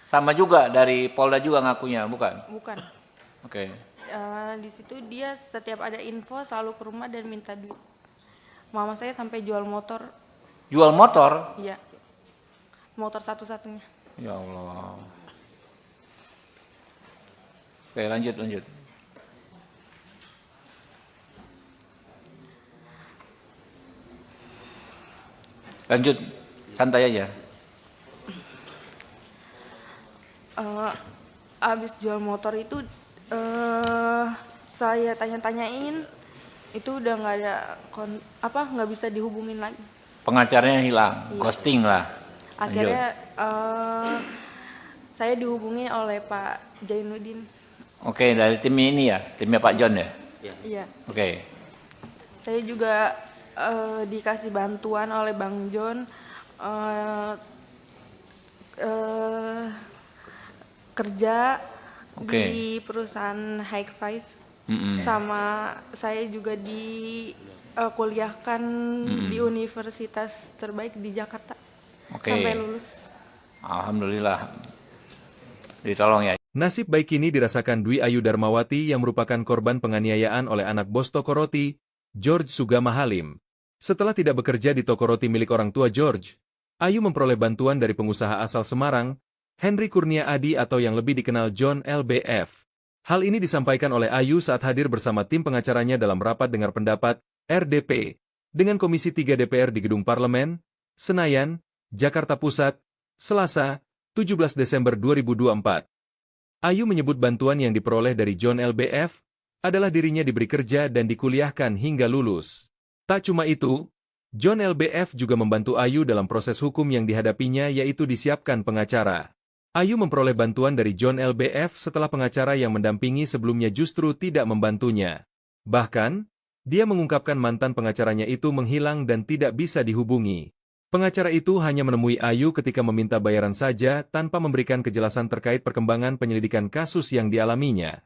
Sama juga dari Polda juga ngakunya, bukan? bukan. Oke. Di situ dia setiap ada info selalu ke rumah dan minta duit. Mama saya sampai jual motor. Jual motor? Iya, motor satu-satunya. Ya Allah. Oke, lanjut. Lanjut, santai aja. Abis jual motor itu saya tanya-tanyain, itu udah nggak ada nggak bisa dihubungin lagi. Pengacaranya hilang, Iya. ghosting lah. Akhirnya saya dihubungi oleh Pak Jainuddin. Oke, dari tim ini ya, timnya Pak John ya. Iya. Oke. Saya juga dikasih bantuan oleh Bang John kerja Oke. di perusahaan High Five. Mm-mm. Sama saya juga kuliahkan di universitas terbaik di Jakarta. Oke. Sampai lulus. Alhamdulillah. Ditolong ya. Nasib baik ini dirasakan Dwi Ayu Darmawati yang merupakan korban penganiayaan oleh anak bos toko roti, George Sugama Halim. Setelah tidak bekerja di toko roti milik orang tua George, Ayu memperoleh bantuan dari pengusaha asal Semarang, Henry Kurnia Adi atau yang lebih dikenal John LBF. Hal ini disampaikan oleh Ayu saat hadir bersama tim pengacaranya dalam rapat dengar pendapat, RDP, dengan Komisi 3 DPR di Gedung Parlemen, Senayan, Jakarta Pusat, Selasa, 17 Desember 2024. Ayu menyebut bantuan yang diperoleh dari John LBF adalah dirinya diberi kerja dan dikuliahkan hingga lulus. Tak cuma itu, John LBF juga membantu Ayu dalam proses hukum yang dihadapinya yaitu disiapkan pengacara. Ayu memperoleh bantuan dari John LBF setelah pengacara yang mendampingi sebelumnya justru tidak membantunya. Bahkan, dia mengungkapkan mantan pengacaranya itu menghilang dan tidak bisa dihubungi. Pengacara itu hanya menemui Ayu ketika meminta bayaran saja tanpa memberikan kejelasan terkait perkembangan penyelidikan kasus yang dialaminya.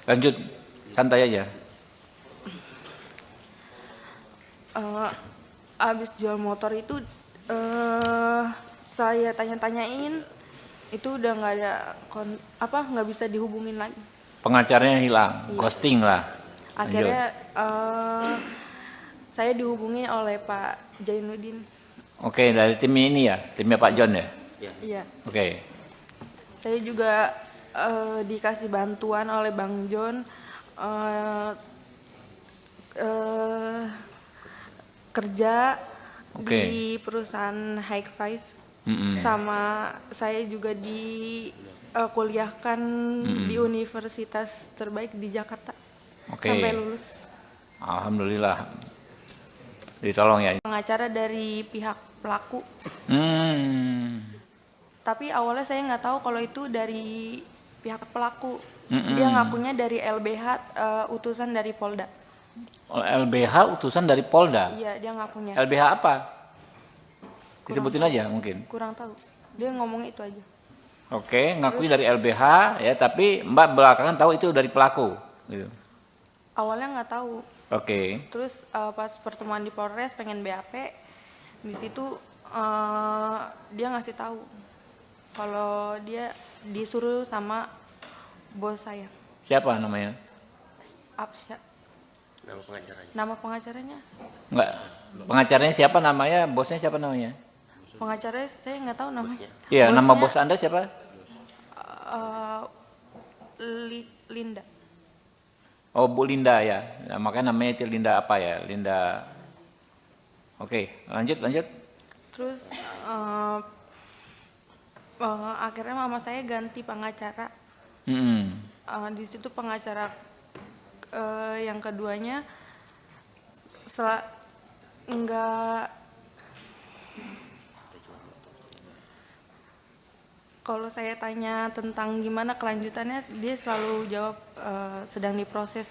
Lanjut, santai aja. Abis jual motor itu saya tanya-tanyain, itu udah nggak ada nggak bisa dihubungin lagi. Pengacaranya hilang, ghosting lah. Akhirnya saya dihubungi oleh Pak Jainuddin. Oke, dari tim ini ya, timnya Pak John ya. Iya. Oke. Saya juga dikasih bantuan oleh Bang John kerja di perusahaan High Five. Sama saya juga kuliahkan di universitas terbaik di Jakarta. Sampai lulus. Alhamdulillah. Ditolong ya. Pengacara dari pihak pelaku. Tapi awalnya saya nggak tahu kalau itu dari pihak pelaku. Dia ngakunya dari LBH, utusan dari Polda. LBH utusan dari Polda? Iya, dia ngakunya. LBH apa? Disebutin aja mungkin. Kurang tahu. Dia ngomong itu aja. Oke, ngakui dari LBH ya, tapi Mbak belakangan tahu itu dari pelaku. Gitu. Awalnya nggak tahu. Oke. Terus pas pertemuan di Polres pengen BAP, di situ dia ngasih tahu kalau dia disuruh sama bos saya. Siapa namanya? Absya. Nama pengacaranya. Nama pengacaranya? Enggak. Pengacaranya siapa namanya? Bosnya siapa namanya? Pengacaranya saya nggak tahu namanya. Iya, Bosnya, nama bos Anda siapa? Linda. Oh, Bu Linda ya. Nah, makanya namanya itu Linda apa ya? Linda. Oke, lanjut. Terus akhirnya mama saya ganti pengacara. Mm-mm. Di situ pengacara yang keduanya enggak, kalau saya tanya tentang gimana kelanjutannya, dia selalu jawab sedang diproses.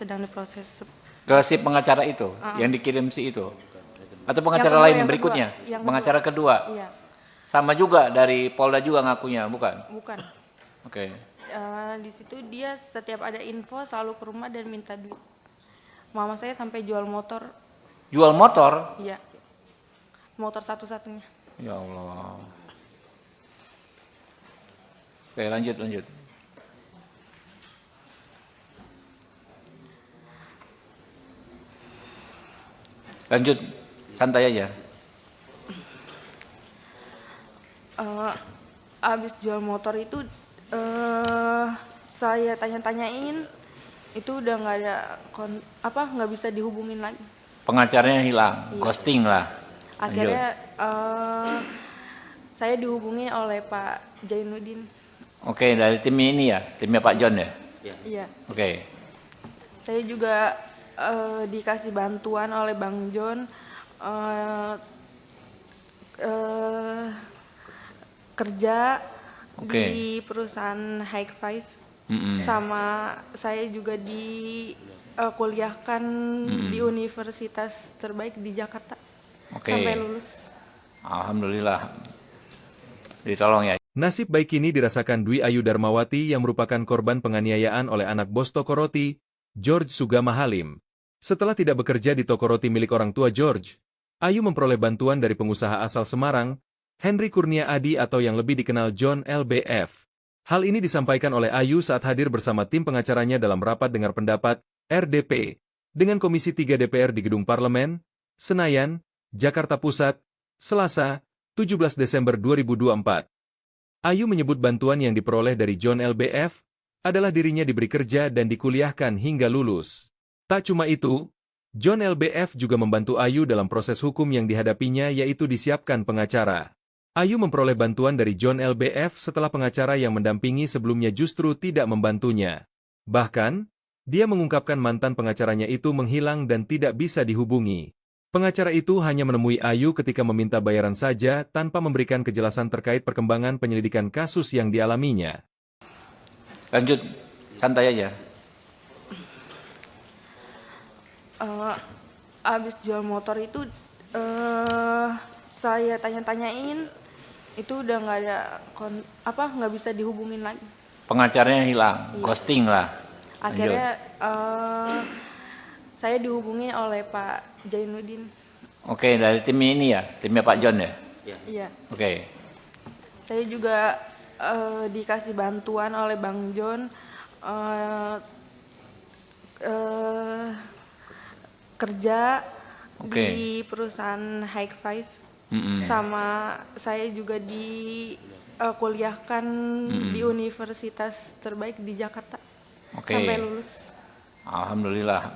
Ke si pengacara itu, yang dikirim si itu? Atau pengacara Yang lain kedua, berikutnya? yang Pengacara kedua? Iya, Sama juga dari Polda juga ngakunya, bukan? bukan. Oke. Di situ dia setiap ada info selalu ke rumah dan minta duit. Mama saya sampai jual motor, Jual motor? iya, motor satu-satunya. Ya Allah. Oke, lanjut. Lanjut, santai aja. Abis jual motor itu saya tanya-tanyain, itu udah nggak ada nggak bisa dihubungin lagi. Pengacaranya hilang, Iya. ghosting lah. Akhirnya saya dihubungi oleh Pak Jainuddin. Oke, dari tim ini ya, timnya Pak John ya. Iya. Oke, Saya juga dikasih bantuan oleh Bang John, kerja Oke. di perusahaan High Five. Mm-mm. Sama saya juga kuliahkan di universitas terbaik di Jakarta. Oke. Sampai lulus. Alhamdulillah. Ditolong ya. Nasib baik ini dirasakan Dwi Ayu Darmawati yang merupakan korban penganiayaan oleh anak bos toko roti, George Sugama Halim. Setelah tidak bekerja di toko roti milik orang tua George, Ayu memperoleh bantuan dari pengusaha asal Semarang, Henry Kurnia Adi atau yang lebih dikenal John LBF. Hal ini disampaikan oleh Ayu saat hadir bersama tim pengacaranya dalam rapat dengar pendapat, RDP, dengan Komisi 3 DPR di Gedung Parlemen, Senayan, Jakarta Pusat, Selasa, 17 Desember 2024. Ayu menyebut bantuan yang diperoleh dari John LBF adalah dirinya diberi kerja dan dikuliahkan hingga lulus. Tak cuma itu, John LBF juga membantu Ayu dalam proses hukum yang dihadapinya yaitu disiapkan pengacara. Ayu memperoleh bantuan dari John LBF setelah pengacara yang mendampingi sebelumnya justru tidak membantunya. Bahkan, dia mengungkapkan mantan pengacaranya itu menghilang dan tidak bisa dihubungi. Pengacara itu hanya menemui Ayu ketika meminta bayaran saja tanpa memberikan kejelasan terkait perkembangan penyelidikan kasus yang dialaminya. Lanjut, santai aja. Abis jual motor itu saya tanya-tanyain, itu udah nggak ada nggak bisa dihubungin lagi. Pengacaranya hilang, ghosting lah. Akhirnya saya dihubungi oleh Pak Jainuddin. Oke, dari tim ini ya, timnya Pak John ya. Iya. Oke. Saya juga dikasih bantuan oleh Bang John, kerja Oke. di perusahaan High Five. Mm-mm. Sama saya juga kuliahkan di universitas terbaik di Jakarta. Oke. Sampai lulus. Alhamdulillah.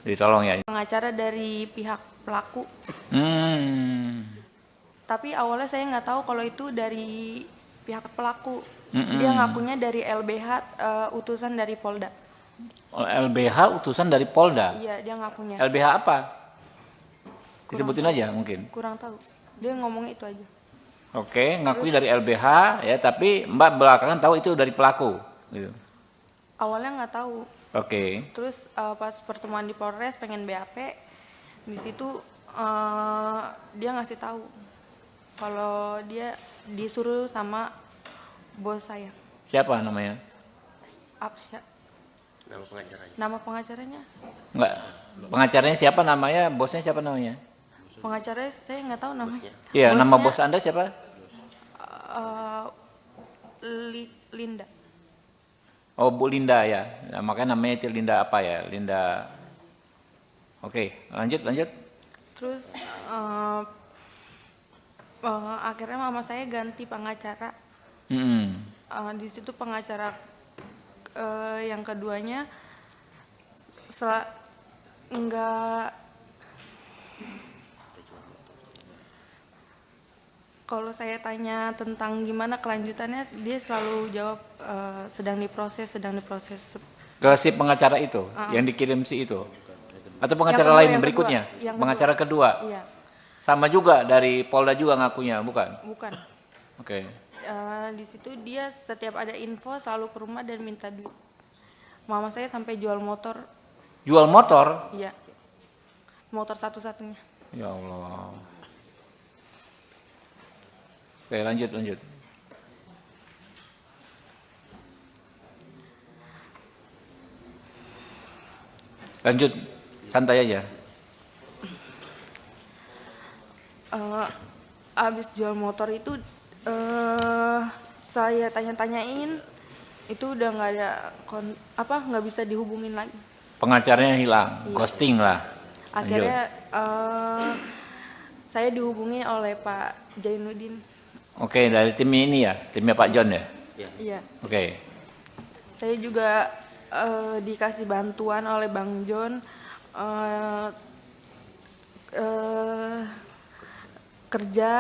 Ditolong ya. Pengacara dari pihak pelaku. Tapi awalnya saya nggak tahu kalau itu dari pihak pelaku. Dia ngakunya dari LBH, utusan dari Polda. LBH utusan dari Polda. Iya, dia ngakunya. LBH apa? Disebutin aja mungkin. Kurang tahu. Dia ngomong itu aja. Oke, ngakui dari LBH ya, tapi Mbak belakangan tahu itu dari pelaku. Gitu. Awalnya nggak tahu. Oke. Terus pas pertemuan di Polres pengen BAP, di situ dia ngasih tahu kalau dia disuruh sama bos saya. Siapa namanya? Absya. Nama pengacaranya. Nama pengacaranya? Enggak. Pengacaranya siapa namanya? Bosnya siapa namanya? Pengacaranya saya nggak tahu namanya. Iya, nama Bosnya, bos Anda siapa? Linda. Oh, Bu Linda ya. Nah, makanya namanya itu Linda apa ya? Linda. Oke, lanjut. Terus akhirnya mama saya ganti pengacara. Mm-mm. Di situ pengacara yang keduanya Sel enggak, kalau saya tanya tentang gimana kelanjutannya, dia selalu jawab sedang diproses, sedang diproses. Ke si pengacara itu, yang dikirim si itu? Atau pengacara Yang kedua, lain yang berikutnya? kedua. Yang Pengacara kedua? Iya, Sama juga dari Polda juga ngakunya, bukan? bukan. Oke. Di situ dia setiap ada info selalu ke rumah dan minta duit. Mama saya sampai jual motor, Jual motor? iya, motor satu-satunya. Ya Allah. Oke, lanjut, lanjut. Lanjut, santai aja. Abis jual motor itu saya tanya-tanyain, itu udah nggak ada nggak bisa dihubungin lagi. Pengacaranya hilang, Iya. ghosting lah. Akhirnya saya dihubungi oleh Pak Jainuddin. Oke, dari tim ini ya, timnya Pak John ya. Iya. Oke, Saya juga dikasih bantuan oleh Bang John, kerja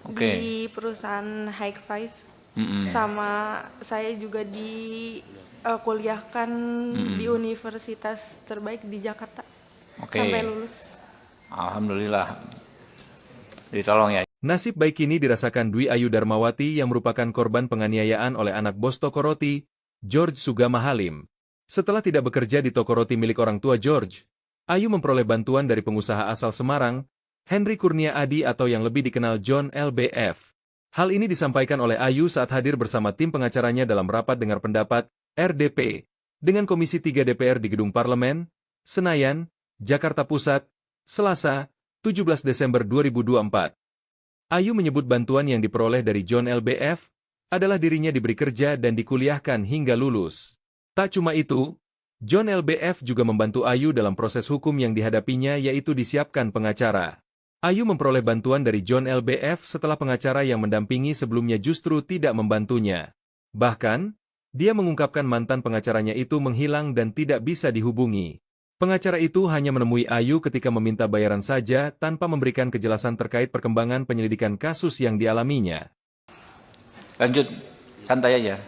Oke. di perusahaan High Five, sama saya juga kuliahkan di universitas terbaik di Jakarta Oke. sampai lulus. Alhamdulillah. Ditolong ya. Nasib baik ini dirasakan Dwi Ayu Darmawati yang merupakan korban penganiayaan oleh anak bos toko roti, George Sugama Halim. Setelah tidak bekerja di toko roti milik orang tua George, Ayu memperoleh bantuan dari pengusaha asal Semarang, Henry Kurnia Adi atau yang lebih dikenal John LBF. Hal ini disampaikan oleh Ayu saat hadir bersama tim pengacaranya dalam rapat dengar pendapat, RDP, dengan Komisi 3 DPR di Gedung Parlemen, Senayan, Jakarta Pusat, Selasa, 17 Desember 2024. Ayu menyebut bantuan yang diperoleh dari John LBF adalah dirinya diberi kerja dan dikuliahkan hingga lulus. Tak cuma itu, John LBF juga membantu Ayu dalam proses hukum yang dihadapinya yaitu disiapkan pengacara. Ayu memperoleh bantuan dari John LBF setelah pengacara yang mendampingi sebelumnya justru tidak membantunya. Bahkan, dia mengungkapkan mantan pengacaranya itu menghilang dan tidak bisa dihubungi. Pengacara itu hanya menemui Ayu ketika meminta bayaran saja tanpa memberikan kejelasan terkait perkembangan penyelidikan kasus yang dialaminya. Lanjut, santai aja.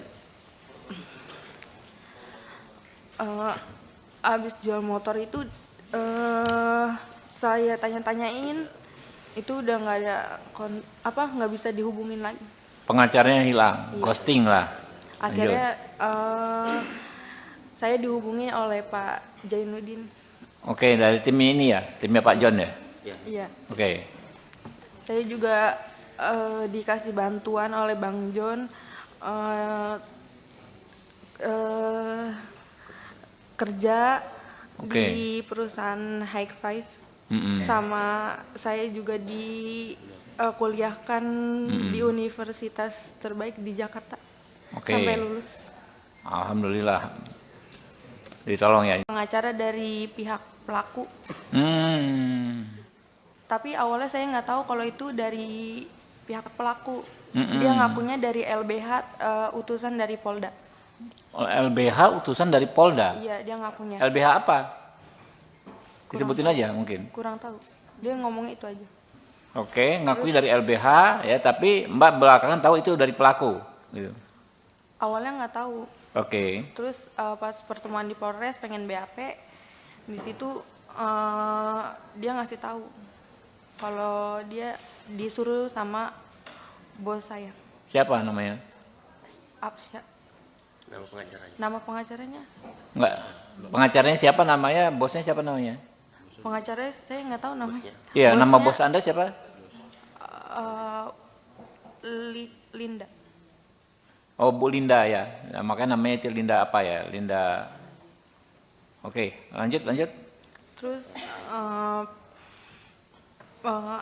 Abis jual motor itu saya tanya-tanyain, itu udah nggak ada nggak bisa dihubungin lagi. Pengacaranya hilang, ghosting lah. Akhirnya saya dihubungi oleh Pak Jainuddin. Oke, dari tim ini ya, timnya Pak John ya. Iya. Oke. Saya juga dikasih bantuan oleh Bang John, kerja Oke. di perusahaan High Five, sama saya juga kuliahkan di universitas terbaik di Jakarta Oke. sampai lulus. Alhamdulillah. Ditolong ya. Pengacara dari pihak pelaku, tapi awalnya saya nggak tahu kalau itu dari pihak pelaku. Dia ngakunya dari LBH, utusan dari Polda. LBH utusan dari Polda. Iya, dia ngakunya. LBH apa? Disebutin aja mungkin. Kurang tahu. Dia ngomong itu aja. Oke, ngakui dari LBH ya, tapi Mbak belakangan tahu itu dari pelaku. Gitu. Awalnya nggak tahu. Oke. Terus pas pertemuan di Polres pengen BAP, di situ dia ngasih tahu kalau dia disuruh sama bos saya. Siapa namanya? Apsya. Nama pengacaranya. Nama pengacaranya? Enggak. Pengacaranya siapa namanya? Bosnya siapa namanya? Pengacaranya saya nggak tahu namanya. Iya, nama Bosnya, bos Anda siapa? Linda. Oh, Bu Linda ya. Nah, makanya namanya itu Linda apa ya? Linda. Oke, lanjut, lanjut. Terus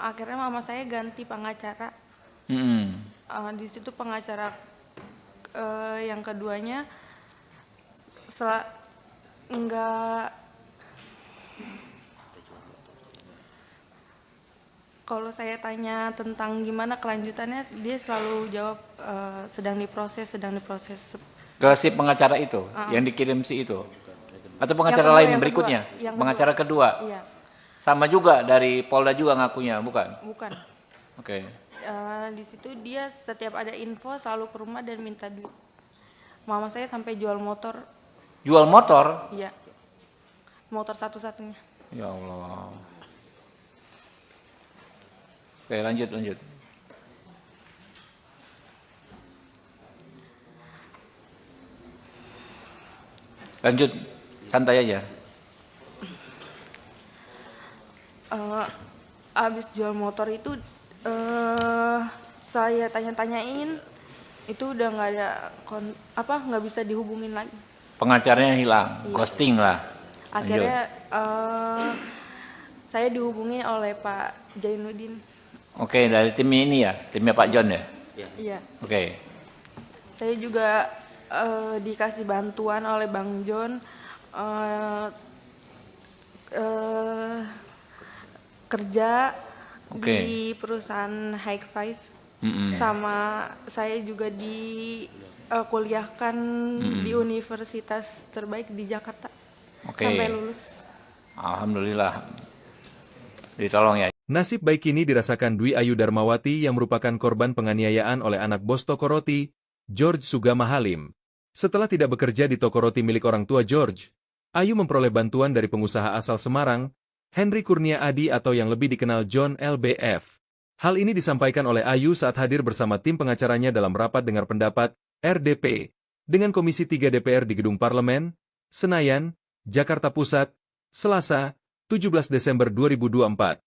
akhirnya mama saya ganti pengacara. Di situ pengacara yang keduanya enggak, kalau saya tanya tentang gimana kelanjutannya, dia selalu jawab sedang diproses, sedang diproses. Ke si pengacara itu, yang dikirim si itu. Atau pengacara kedua, lain yang berikutnya? kedua. Yang Pengacara kedua? Iya, Sama juga dari Polda juga ngakunya, bukan? bukan. Oke. Di situ dia setiap ada info selalu ke rumah dan minta duit. Mama saya sampai jual motor. Jual motor? Iya, motor satu-satunya. Ya Allah. Oke, lanjut, lanjut. Lanjut, santai aja. Abis jual motor itu saya tanya-tanyain, itu udah nggak ada nggak bisa dihubungin lagi. Pengacaranya hilang, Iya. ghosting lah. Akhirnya saya dihubungi oleh Pak Jainuddin. Oke, dari tim ini ya, timnya Pak John ya. Iya. Oke, Saya juga dikasih bantuan oleh Bang John kerja Oke. di perusahaan High Five. Mm-mm. Sama saya juga kuliahkan di universitas terbaik di Jakarta. Oke. Sampai lulus. Alhamdulillah. Ditolong ya. Nasib baik ini dirasakan Dwi Ayu Darmawati yang merupakan korban penganiayaan oleh anak bos toko roti, George Sugama Halim. Setelah tidak bekerja di toko roti milik orang tua George, Ayu memperoleh bantuan dari pengusaha asal Semarang, Henry Kurnia Adi atau yang lebih dikenal John LBF. Hal ini disampaikan oleh Ayu saat hadir bersama tim pengacaranya dalam rapat dengar pendapat, RDP, dengan Komisi 3 DPR di Gedung Parlemen, Senayan, Jakarta Pusat, Selasa, 17 Desember 2024.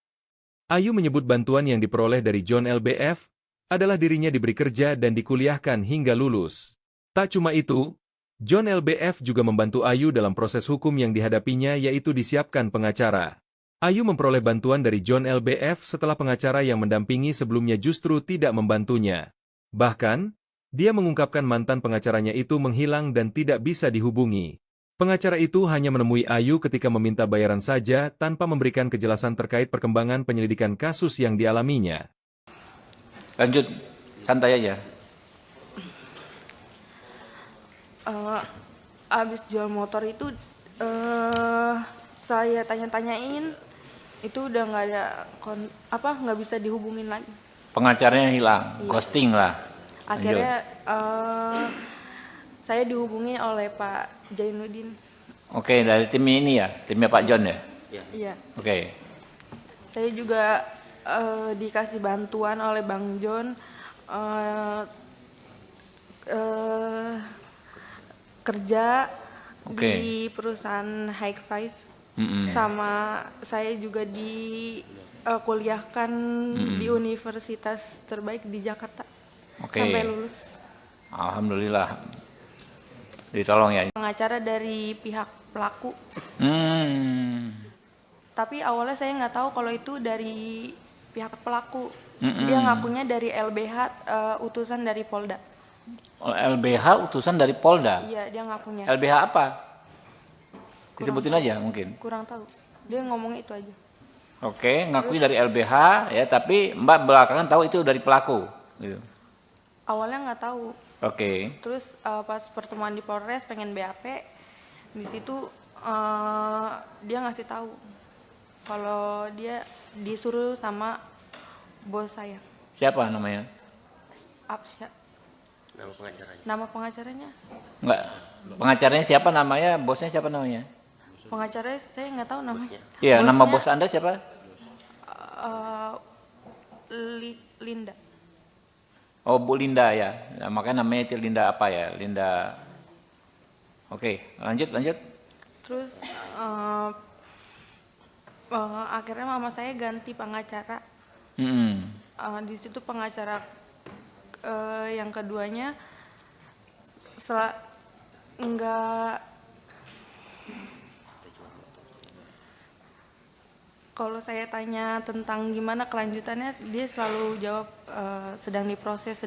Ayu menyebut bantuan yang diperoleh dari John LBF adalah dirinya diberi kerja dan dikuliahkan hingga lulus. Tak cuma itu, John LBF juga membantu Ayu dalam proses hukum yang dihadapinya yaitu disiapkan pengacara. Ayu memperoleh bantuan dari John LBF setelah pengacara yang mendampingi sebelumnya justru tidak membantunya. Bahkan, dia mengungkapkan mantan pengacaranya itu menghilang dan tidak bisa dihubungi. Pengacara itu hanya menemui Ayu ketika meminta bayaran saja tanpa memberikan kejelasan terkait perkembangan penyelidikan kasus yang dialaminya. Lanjut, santai aja. Abis jual motor itu saya tanya-tanyain, itu udah nggak ada nggak bisa dihubungin lagi. Pengacaranya hilang, Iya. ghosting lah. Akhirnya saya dihubungi oleh Pak Jainuddin. Oke, dari tim ini ya, timnya Pak John ya. Iya. Oke, Saya juga dikasih bantuan oleh Bang John kerja Oke. di perusahaan High Five. Mm-mm. Sama saya juga kuliahkan di universitas terbaik di Jakarta. Oke. Sampai lulus. Alhamdulillah. Ditolong ya. Pengacara dari pihak pelaku. Tapi awalnya saya nggak tahu kalau itu dari pihak pelaku. Dia ngakunya dari LBH, utusan dari Polda. LBH utusan dari Polda. Iya, dia ngakunya. LBH apa? Disebutin aja mungkin. Kurang tahu. Dia ngomong itu aja. Oke, ngakui dari LBH ya, tapi Mbak belakangan tahu itu dari pelaku. Gitu. Awalnya nggak tahu. Oke. Terus pas pertemuan di Polres pengen BAP, di situ dia ngasih tahu kalau dia disuruh sama bos saya. Siapa namanya? Absya. Nama pengacaranya. Nama pengacaranya? Enggak. Pengacaranya siapa namanya? Bosnya siapa namanya? Pengacaranya saya nggak tahu namanya. Iya, nama Bosnya, bos Anda siapa? Linda. Oh, Bu Linda ya. Nah, makanya namanya itu Linda apa ya? Linda. Oke, lanjut, lanjut. Terus akhirnya mama saya ganti pengacara. Di situ pengacara yang keduanya enggak. Kalau saya tanya tentang gimana kelanjutannya, dia selalu jawab sedang diproses.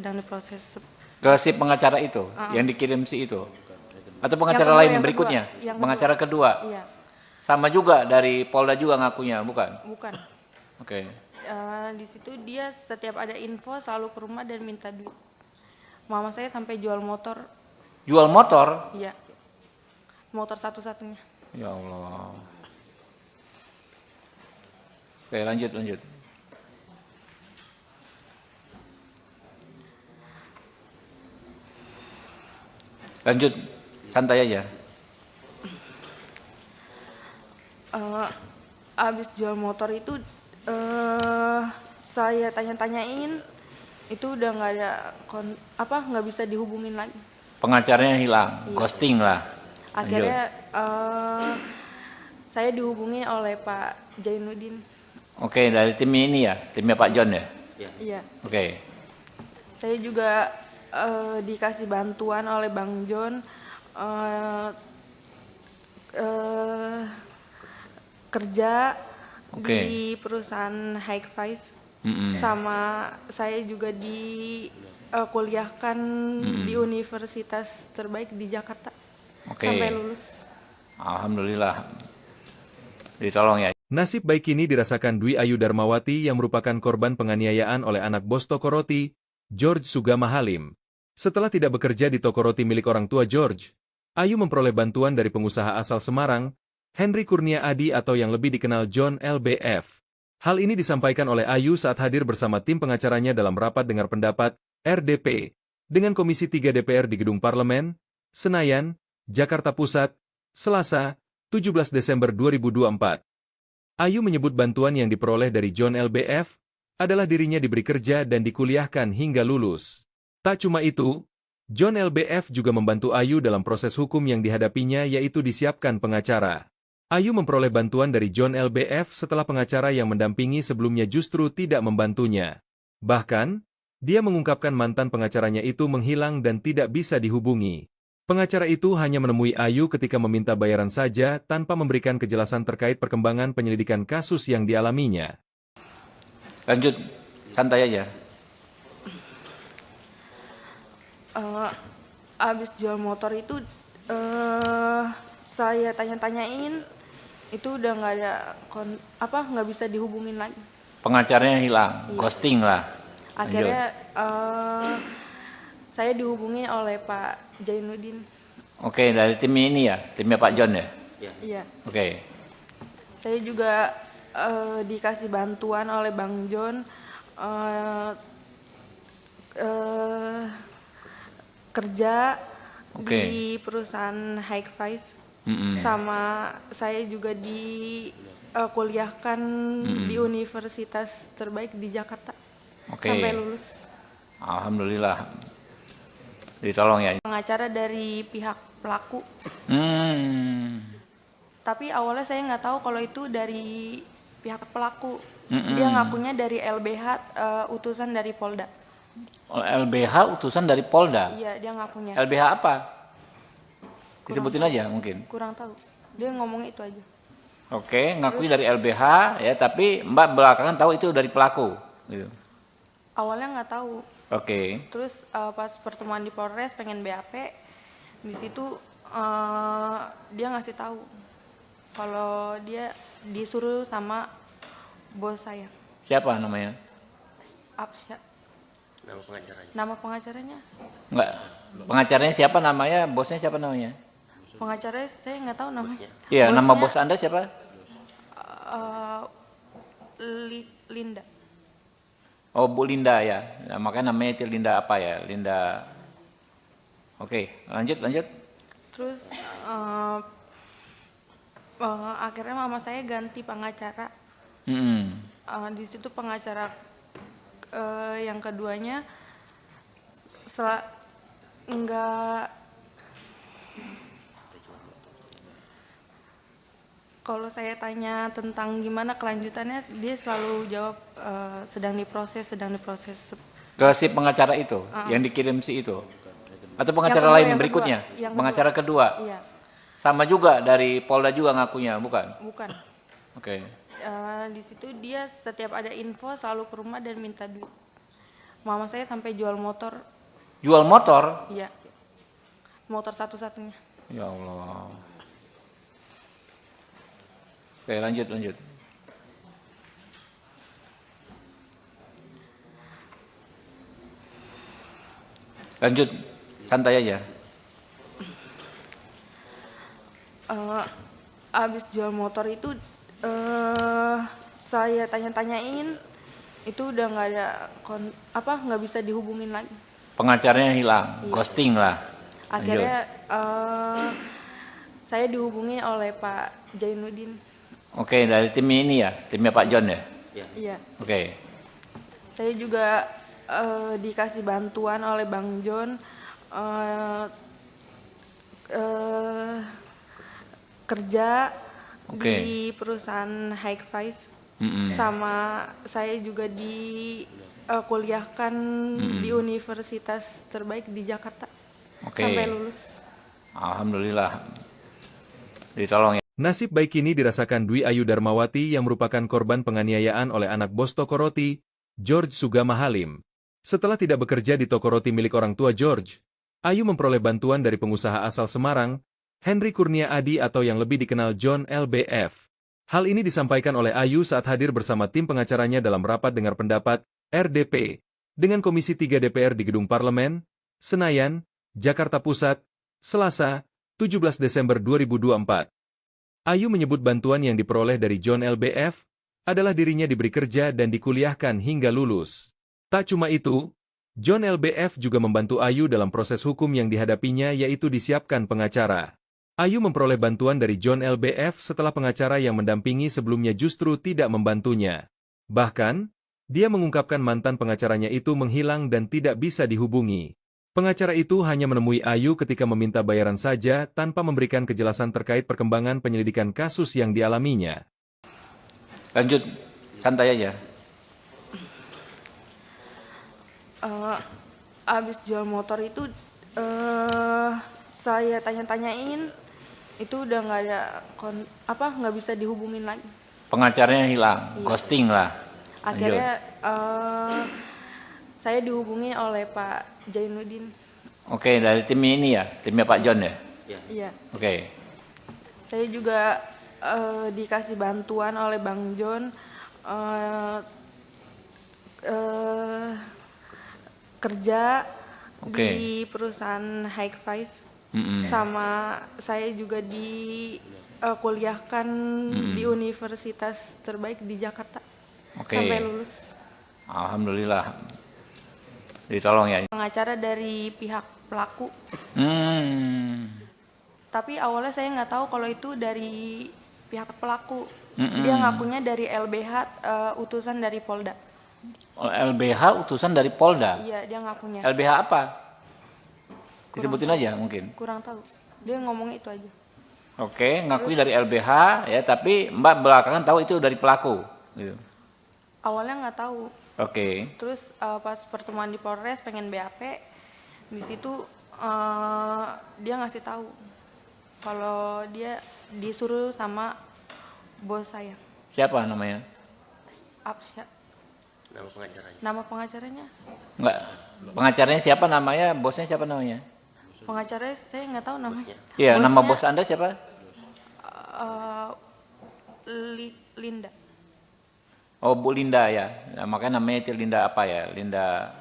Ke si pengacara itu, yang dikirim si itu. Atau pengacara Yang kedua, lain yang berikutnya? kedua. Yang Pengacara kedua. Iya, Sama juga dari Polda juga ngakunya, bukan? bukan. Oke. Di situ dia setiap ada info selalu ke rumah dan minta duit. Mama saya sampai jual motor. Jual motor? Iya, motor satu-satunya. Ya Allah. Oke, lanjut. Lanjut, santai aja. Abis jual motor itu saya tanya-tanyain, itu udah nggak ada nggak bisa dihubungin lagi. Pengacaranya hilang, ghosting lah. Akhirnya saya dihubungi oleh Pak Jainuddin. Oke, dari tim ini ya, timnya Pak John ya. Iya. Oke. Saya juga dikasih bantuan oleh Bang John kerja di perusahaan High Five. Sama saya juga kuliahkan di universitas terbaik di Jakarta. Sampai lulus. Alhamdulillah. Ditolong ya. Nasib baik ini dirasakan Dwi Ayu Darmawati yang merupakan korban penganiayaan oleh anak bos toko roti, George Sugama Halim. Setelah tidak bekerja di toko roti milik orang tua George, Ayu memperoleh bantuan dari pengusaha asal Semarang, Henry Kurnia Adi atau yang lebih dikenal John LBF. Hal ini disampaikan oleh Ayu saat hadir bersama tim pengacaranya dalam rapat dengar pendapat, RDP, dengan Komisi 3 DPR di Gedung Parlemen, Senayan, Jakarta Pusat, Selasa, 17 Desember 2024. Ayu menyebut bantuan yang diperoleh dari John LBF adalah dirinya diberi kerja dan dikuliahkan hingga lulus. Tak cuma itu, John LBF juga membantu Ayu dalam proses hukum yang dihadapinya yaitu disiapkan pengacara. Ayu memperoleh bantuan dari John LBF setelah pengacara yang mendampingi sebelumnya justru tidak membantunya. Bahkan, dia mengungkapkan mantan pengacaranya itu menghilang dan tidak bisa dihubungi. Pengacara itu hanya menemui Ayu ketika meminta bayaran saja tanpa memberikan kejelasan terkait perkembangan penyelidikan kasus yang dialaminya. Lanjut, santai aja. Abis jual motor itu saya tanya-tanyain, itu udah nggak ada nggak bisa dihubungin lagi. Pengacaranya hilang, ghosting lah. Akhirnya saya dihubungi oleh Pak Jainuddin. Oke, dari tim ini ya, timnya Pak John ya. Iya. Oke. Saya juga dikasih bantuan oleh Bang John kerja di perusahaan High Five. Sama saya juga kuliahkan di universitas terbaik di Jakarta. Sampai lulus. Alhamdulillah. Ditolong ya. Pengacara dari pihak pelaku. Tapi awalnya saya nggak tahu kalau itu dari pihak pelaku. Dia ngakunya dari LBH, utusan dari Polda. LBH utusan dari Polda? Iya, dia ngakunya. LBH apa? Disebutin aja mungkin. Kurang tahu. Dia ngomongnya itu aja. Oke, ngakui dari LBH ya, tapi Mbak belakangan tahu itu dari pelaku. Gitu. Awalnya nggak tahu. Oke. Terus pas pertemuan di Polres pengen BAP, di situ dia ngasih tahu kalau dia disuruh sama bos saya. Siapa namanya? Absya. Nama pengacaranya? Nama pengacaranya? Enggak. Pengacaranya siapa namanya? Bosnya siapa namanya? Pengacaranya saya nggak tahu namanya. Iya, nama bos Anda siapa? Linda. Oh, Bu Linda ya. Nah, makanya namanya itu Linda apa ya? Linda. Oke, lanjut. Terus akhirnya mama saya ganti pengacara. Di situ pengacara yang keduanya kalau saya tanya tentang gimana kelanjutannya, dia selalu jawab sedang diproses. Ke si pengacara itu, yang dikirim si itu? Atau pengacara Yang kedua, lain yang berikutnya? kedua. Yang Pengacara kedua? Iya. Sama juga dari Polda juga ngakunya, bukan? Bukan. Oke. Di situ dia setiap ada info selalu ke rumah dan minta duit. Mama saya sampai jual motor. Jual motor? Iya. Motor satu-satunya. Ya Allah. Oke, lanjut. Lanjut, santai aja. Eh, abis jual motor itu saya tanya-tanyain, itu udah nggak ada nggak bisa dihubungin lagi. Pengacaranya hilang, Iya. ghosting lah. Akhirnya saya dihubungi oleh Pak Jainuddin. Oke, dari tim ini ya, timnya Pak John ya. Iya. Oke, Saya juga dikasih bantuan oleh Bang John, kerja Oke. di perusahaan High Five, Mm-mm. sama saya juga kuliahkan di universitas terbaik di Jakarta Oke. sampai lulus. Alhamdulillah. Ditolong ya. Nasib baik ini dirasakan Dwi Ayu Darmawati yang merupakan korban penganiayaan oleh anak bos toko roti, George Sugama Halim. Setelah tidak bekerja di toko roti milik orang tua George, Ayu memperoleh bantuan dari pengusaha asal Semarang, Henry Kurnia Adi atau yang lebih dikenal John LBF. Hal ini disampaikan oleh Ayu saat hadir bersama tim pengacaranya dalam rapat dengar pendapat, RDP, dengan Komisi 3 DPR di Gedung Parlemen, Senayan, Jakarta Pusat, Selasa, 17 Desember 2024. Ayu menyebut bantuan yang diperoleh dari John LBF adalah dirinya diberi kerja dan dikuliahkan hingga lulus. Tak cuma itu, John LBF juga membantu Ayu dalam proses hukum yang dihadapinya yaitu disiapkan pengacara. Ayu memperoleh bantuan dari John LBF setelah pengacara yang mendampingi sebelumnya justru tidak membantunya. Bahkan, dia mengungkapkan mantan pengacaranya itu menghilang dan tidak bisa dihubungi. Pengacara itu hanya menemui Ayu ketika meminta bayaran saja tanpa memberikan kejelasan terkait perkembangan penyelidikan kasus yang dialaminya. Lanjut, santai aja. Abis jual motor itu saya tanya-tanyain, itu udah nggak ada nggak bisa dihubungin lagi. Pengacaranya hilang, ghosting lah. Akhirnya saya dihubungi oleh Pak Jainuddin. Oke, dari tim ini ya, timnya Pak John ya. Iya. Oke, Saya juga dikasih bantuan oleh Bang John, kerja Oke. di perusahaan High Five, Mm-mm. sama saya juga kuliahkan di universitas terbaik di Jakarta Oke. sampai lulus. Alhamdulillah. Ditolong ya. Pengacara dari pihak pelaku, tapi awalnya saya nggak tahu kalau itu dari pihak pelaku. Dia ngakunya dari LBH, utusan dari Polda. LBH utusan dari Polda. Iya, dia ngakunya. LBH apa? Disebutin aja mungkin. Kurang tahu. Dia ngomong itu aja. Oke, ngakui dari LBH ya, tapi Mbak belakangan tahu itu dari pelaku. Gitu. Awalnya nggak tahu. Oke. Terus pas pertemuan di Polres pengen BAP, di situ dia ngasih tahu kalau dia disuruh sama bos saya. Siapa namanya? Absya. Nama pengacaranya. Nama pengacaranya? Enggak. Pengacaranya siapa namanya? Bosnya siapa namanya? Pengacaranya saya nggak tahu namanya. Iya, nama Bosnya, bos Anda siapa? Linda. Oh, Bu Linda ya. Nah, makanya namanya itu Linda apa ya? Linda.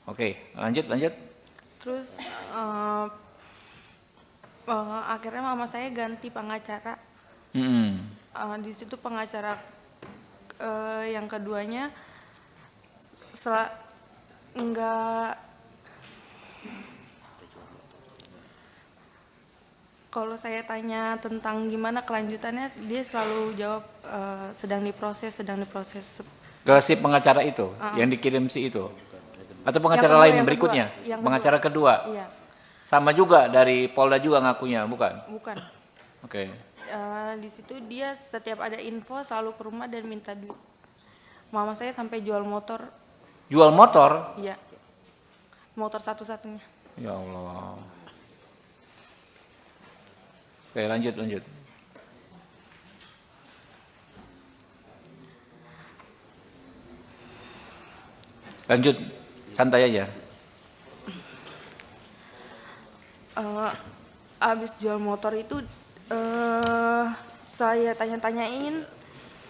Oke, lanjut. Terus akhirnya mama saya ganti pengacara. Di situ pengacara yang keduanya enggak, kalau saya tanya tentang gimana kelanjutannya, dia selalu jawab sedang diproses. Ke si pengacara itu, yang dikirim si itu. Atau pengacara Yang lain kedua, berikutnya? yang Pengacara kedua. Iya, Sama juga dari Polda juga ngakunya, bukan? bukan. Oke. Di situ dia setiap ada info selalu ke rumah dan minta duit. Mama saya sampai jual motor. Jual motor? Iya, motor satu-satunya. Ya Allah. Oke, lanjut. Lanjut, santai aja. Abis jual motor itu saya tanya-tanyain,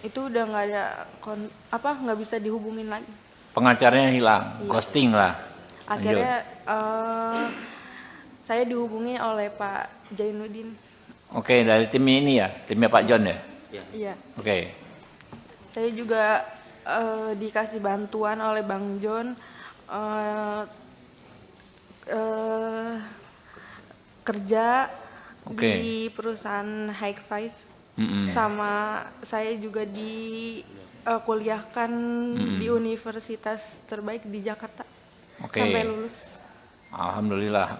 itu udah nggak ada nggak bisa dihubungin lagi. Pengacaranya hilang, ghosting lah. Akhirnya saya dihubungi oleh Pak Jainuddin. Oke, dari tim ini ya, timnya Pak John ya. Iya. Oke, Saya juga dikasih bantuan oleh Bang John eh, eh, kerja Oke. di perusahaan High Five. Mm-mm. Sama saya juga kuliahkan di universitas terbaik di Jakarta Oke. sampai lulus. Alhamdulillah.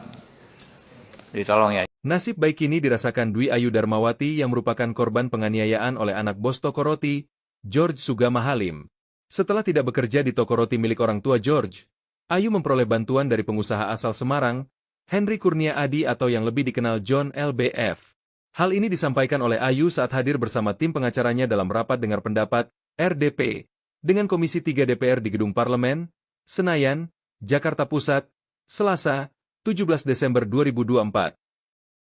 Ditolong ya. Nasib baik ini dirasakan Dwi Ayu Darmawati yang merupakan korban penganiayaan oleh anak bos toko roti, George Sugama Halim. Setelah tidak bekerja di toko roti milik orang tua George, Ayu memperoleh bantuan dari pengusaha asal Semarang, Henry Kurnia Adi atau yang lebih dikenal John LBF. Hal ini disampaikan oleh Ayu saat hadir bersama tim pengacaranya dalam rapat dengar pendapat, RDP, dengan Komisi 3 DPR di Gedung Parlemen, Senayan, Jakarta Pusat, Selasa, 17 Desember 2024.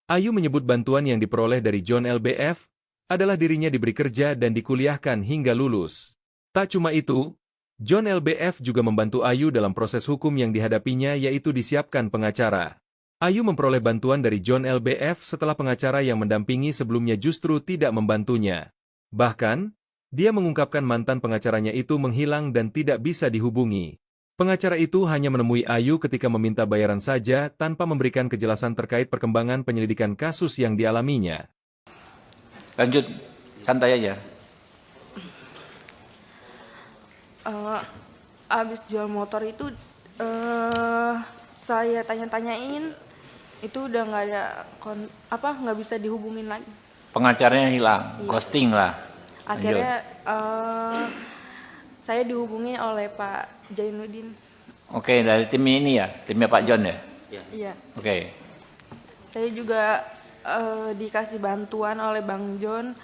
Ayu menyebut bantuan yang diperoleh dari John LBF adalah dirinya diberi kerja dan dikuliahkan hingga lulus. Tak cuma itu, John LBF juga membantu Ayu dalam proses hukum yang dihadapinya yaitu disiapkan pengacara. Ayu memperoleh bantuan dari John LBF setelah pengacara yang mendampingi sebelumnya justru tidak membantunya. Bahkan, dia mengungkapkan mantan pengacaranya itu menghilang dan tidak bisa dihubungi. Pengacara itu hanya menemui Ayu ketika meminta bayaran saja tanpa memberikan kejelasan terkait perkembangan penyelidikan kasus yang dialaminya. Lanjut, santai aja. Abis jual motor itu saya tanya-tanyain, itu udah nggak ada nggak bisa dihubungin lagi. Pengacaranya hilang, ghosting lah. Akhirnya saya dihubungi oleh Pak Jainuddin. Oke, dari tim ini ya, timnya Pak John ya. Iya. Oke, Saya juga dikasih bantuan oleh Bang John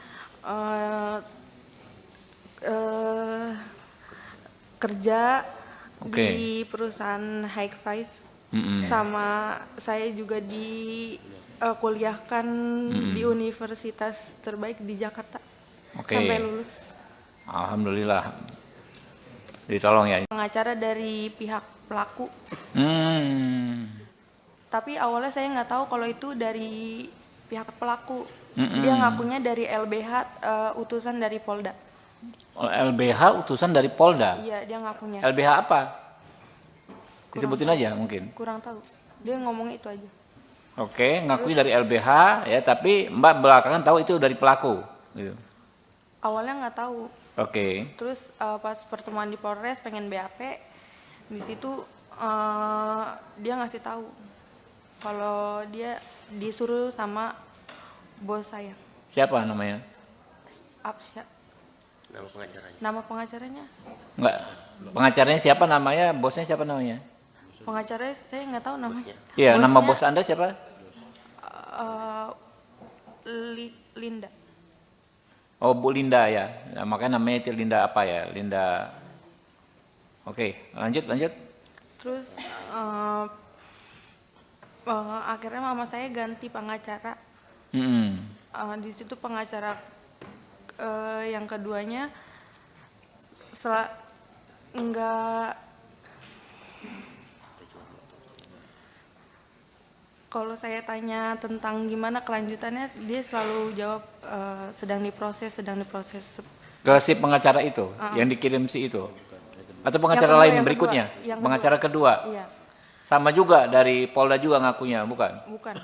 kerja Oke. di perusahaan High Five. Mm-mm. Sama saya juga kuliahkan di universitas terbaik di Jakarta Oke. sampai lulus. Alhamdulillah. Ditolong ya. Pengacara dari pihak pelaku, Hmm. tapi awalnya saya nggak tahu kalau itu dari pihak pelaku. Dia ngakunya dari LBH, utusan dari Polda. LBH utusan dari Polda. Iya, dia ngakunya. LBH apa? Disebutin aja mungkin. Kurang tahu. Dia ngomong itu aja. Oke, ngakui dari LBH ya, tapi Mbak belakangan tahu itu dari pelaku. Gitu. Awalnya nggak tahu. Oke. Terus pas pertemuan di Polres pengen BAP, di situ dia ngasih tahu kalau dia disuruh sama bos saya. Siapa namanya? Absya. Nama pengacaranya. Nama pengacaranya? Enggak. Pengacaranya siapa namanya? Bosnya siapa namanya? Pengacaranya saya nggak tahu namanya. Iya, nama Bosnya, bos Anda siapa? Linda. Oh, Bu Linda ya. Nah, makanya namanya itu Linda apa ya? Linda. Oke, lanjut. Terus akhirnya mama saya ganti pengacara. Mm-mm. Di situ pengacara yang keduanya nggak. Kalau saya tanya tentang gimana kelanjutannya, dia selalu jawab sedang diproses. Ke si pengacara itu, yang dikirim si itu. Atau pengacara Yang kedua, lain yang berikutnya? kedua. Yang Pengacara kedua. Iya, Sama juga dari Polda juga ngakunya, bukan? bukan.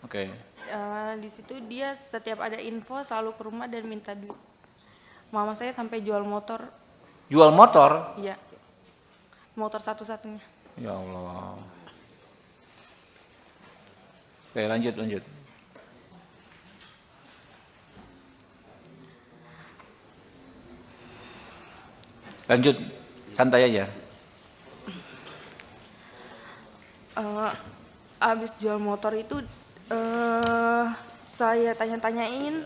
Oke. Di situ dia setiap ada info selalu ke rumah dan minta duit. Mama saya sampai jual motor, Jual motor? iya, motor satu-satunya. Ya Allah. Oke, lanjut. Lanjut, santai aja. Abis jual motor itu saya tanya-tanyain,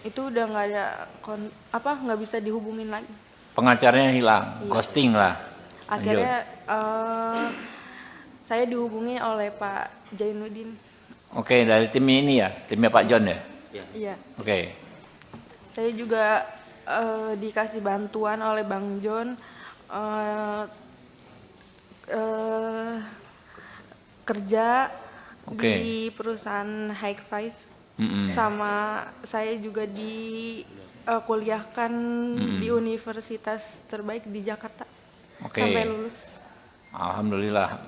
itu udah nggak ada nggak bisa dihubungin lagi. Pengacaranya hilang, ghosting lah. Akhirnya saya dihubungi oleh Pak Jainuddin. Oke, dari tim ini ya, timnya Pak John ya. Iya. Oke, Saya juga dikasih bantuan oleh Bang John kerja Oke. di perusahaan High Five. sama saya juga kuliahkan di universitas terbaik di Jakarta Oke. sampai lulus. Alhamdulillah.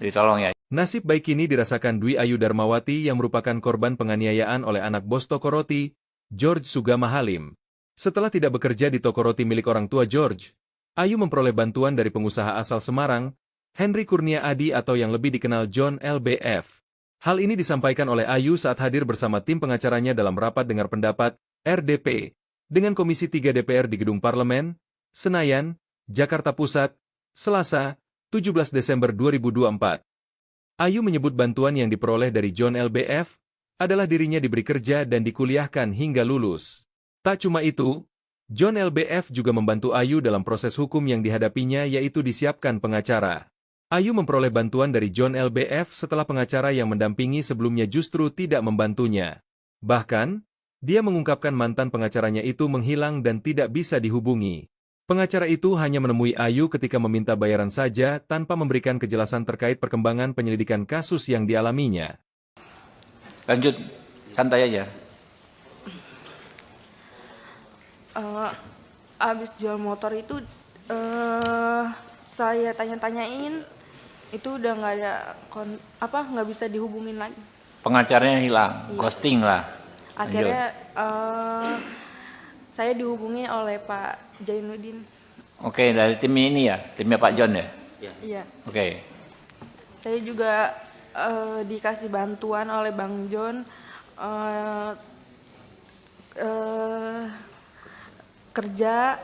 Ditolong ya. Nasib baik ini dirasakan Dwi Ayu Darmawati yang merupakan korban penganiayaan oleh anak bos toko roti, George Sugama Halim. Setelah tidak bekerja di toko roti milik orang tua George, Ayu memperoleh bantuan dari pengusaha asal Semarang, Henry Kurnia Adi atau yang lebih dikenal John LBF. Hal ini disampaikan oleh Ayu saat hadir bersama tim pengacaranya dalam rapat dengar pendapat, RDP, dengan Komisi 3 DPR di Gedung Parlemen, Senayan, Jakarta Pusat, Selasa, 17 Desember 2024. Ayu menyebut bantuan yang diperoleh dari John LBF adalah dirinya diberi kerja dan dikuliahkan hingga lulus. Tak cuma itu, John LBF juga membantu Ayu dalam proses hukum yang dihadapinya yaitu disiapkan pengacara. Ayu memperoleh bantuan dari John LBF setelah pengacara yang mendampingi sebelumnya justru tidak membantunya. Bahkan, dia mengungkapkan mantan pengacaranya itu menghilang dan tidak bisa dihubungi. Pengacara itu hanya menemui Ayu ketika meminta bayaran saja tanpa memberikan kejelasan terkait perkembangan penyelidikan kasus yang dialaminya. Lanjut, santai aja. Abis jual motor itu saya tanya-tanyain, itu udah nggak ada nggak bisa dihubungin lagi. Pengacaranya hilang, ghosting lah. Akhirnya saya dihubungi oleh Pak Jainuddin. Oke, dari tim ini ya, timnya Pak John ya. Iya. Oke. Saya juga dikasih bantuan oleh Bang John kerja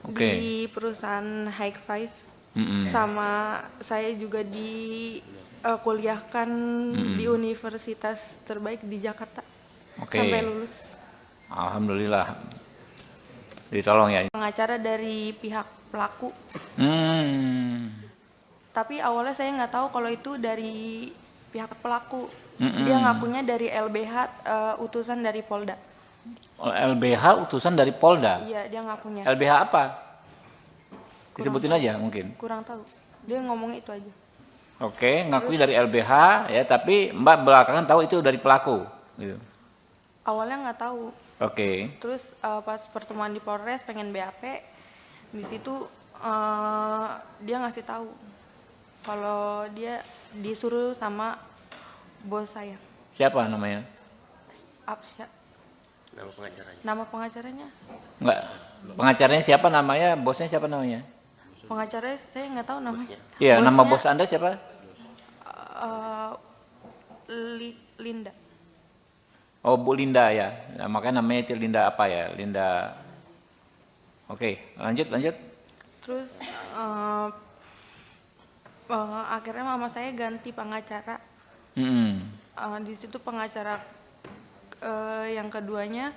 di perusahaan High Five. Sama saya juga kuliahkan di universitas terbaik di Jakarta sampai lulus. Alhamdulillah. Ditolong ya. Pengacara dari pihak pelaku. Tapi awalnya saya nggak tahu kalau itu dari pihak pelaku. Dia ngakunya dari LBH, utusan dari Polda. LBH utusan dari Polda? Iya, dia ngakunya. LBH apa? Disebutin aja mungkin. Kurang tahu. Dia ngomongnya itu aja. Oke, ngakui dari LBH ya, tapi Mbak belakangan tahu itu dari pelaku. Gitu. Awalnya nggak tahu. Oke. Terus pas pertemuan di Polres pengen BAP, di situ dia ngasih tahu kalau dia disuruh sama bos saya. Siapa namanya? Absya. Nama pengacaranya. Nama pengacaranya? Enggak. Pengacaranya siapa namanya? Bosnya siapa namanya? Pengacaranya saya nggak tahu namanya. Iya, nama Bosnya, bos Anda siapa? Linda. Oh, Bu Linda ya. Nah, makanya namanya itu Linda apa ya? Linda. Oke, lanjut. Terus akhirnya mama saya ganti pengacara. Di situ pengacara yang keduanya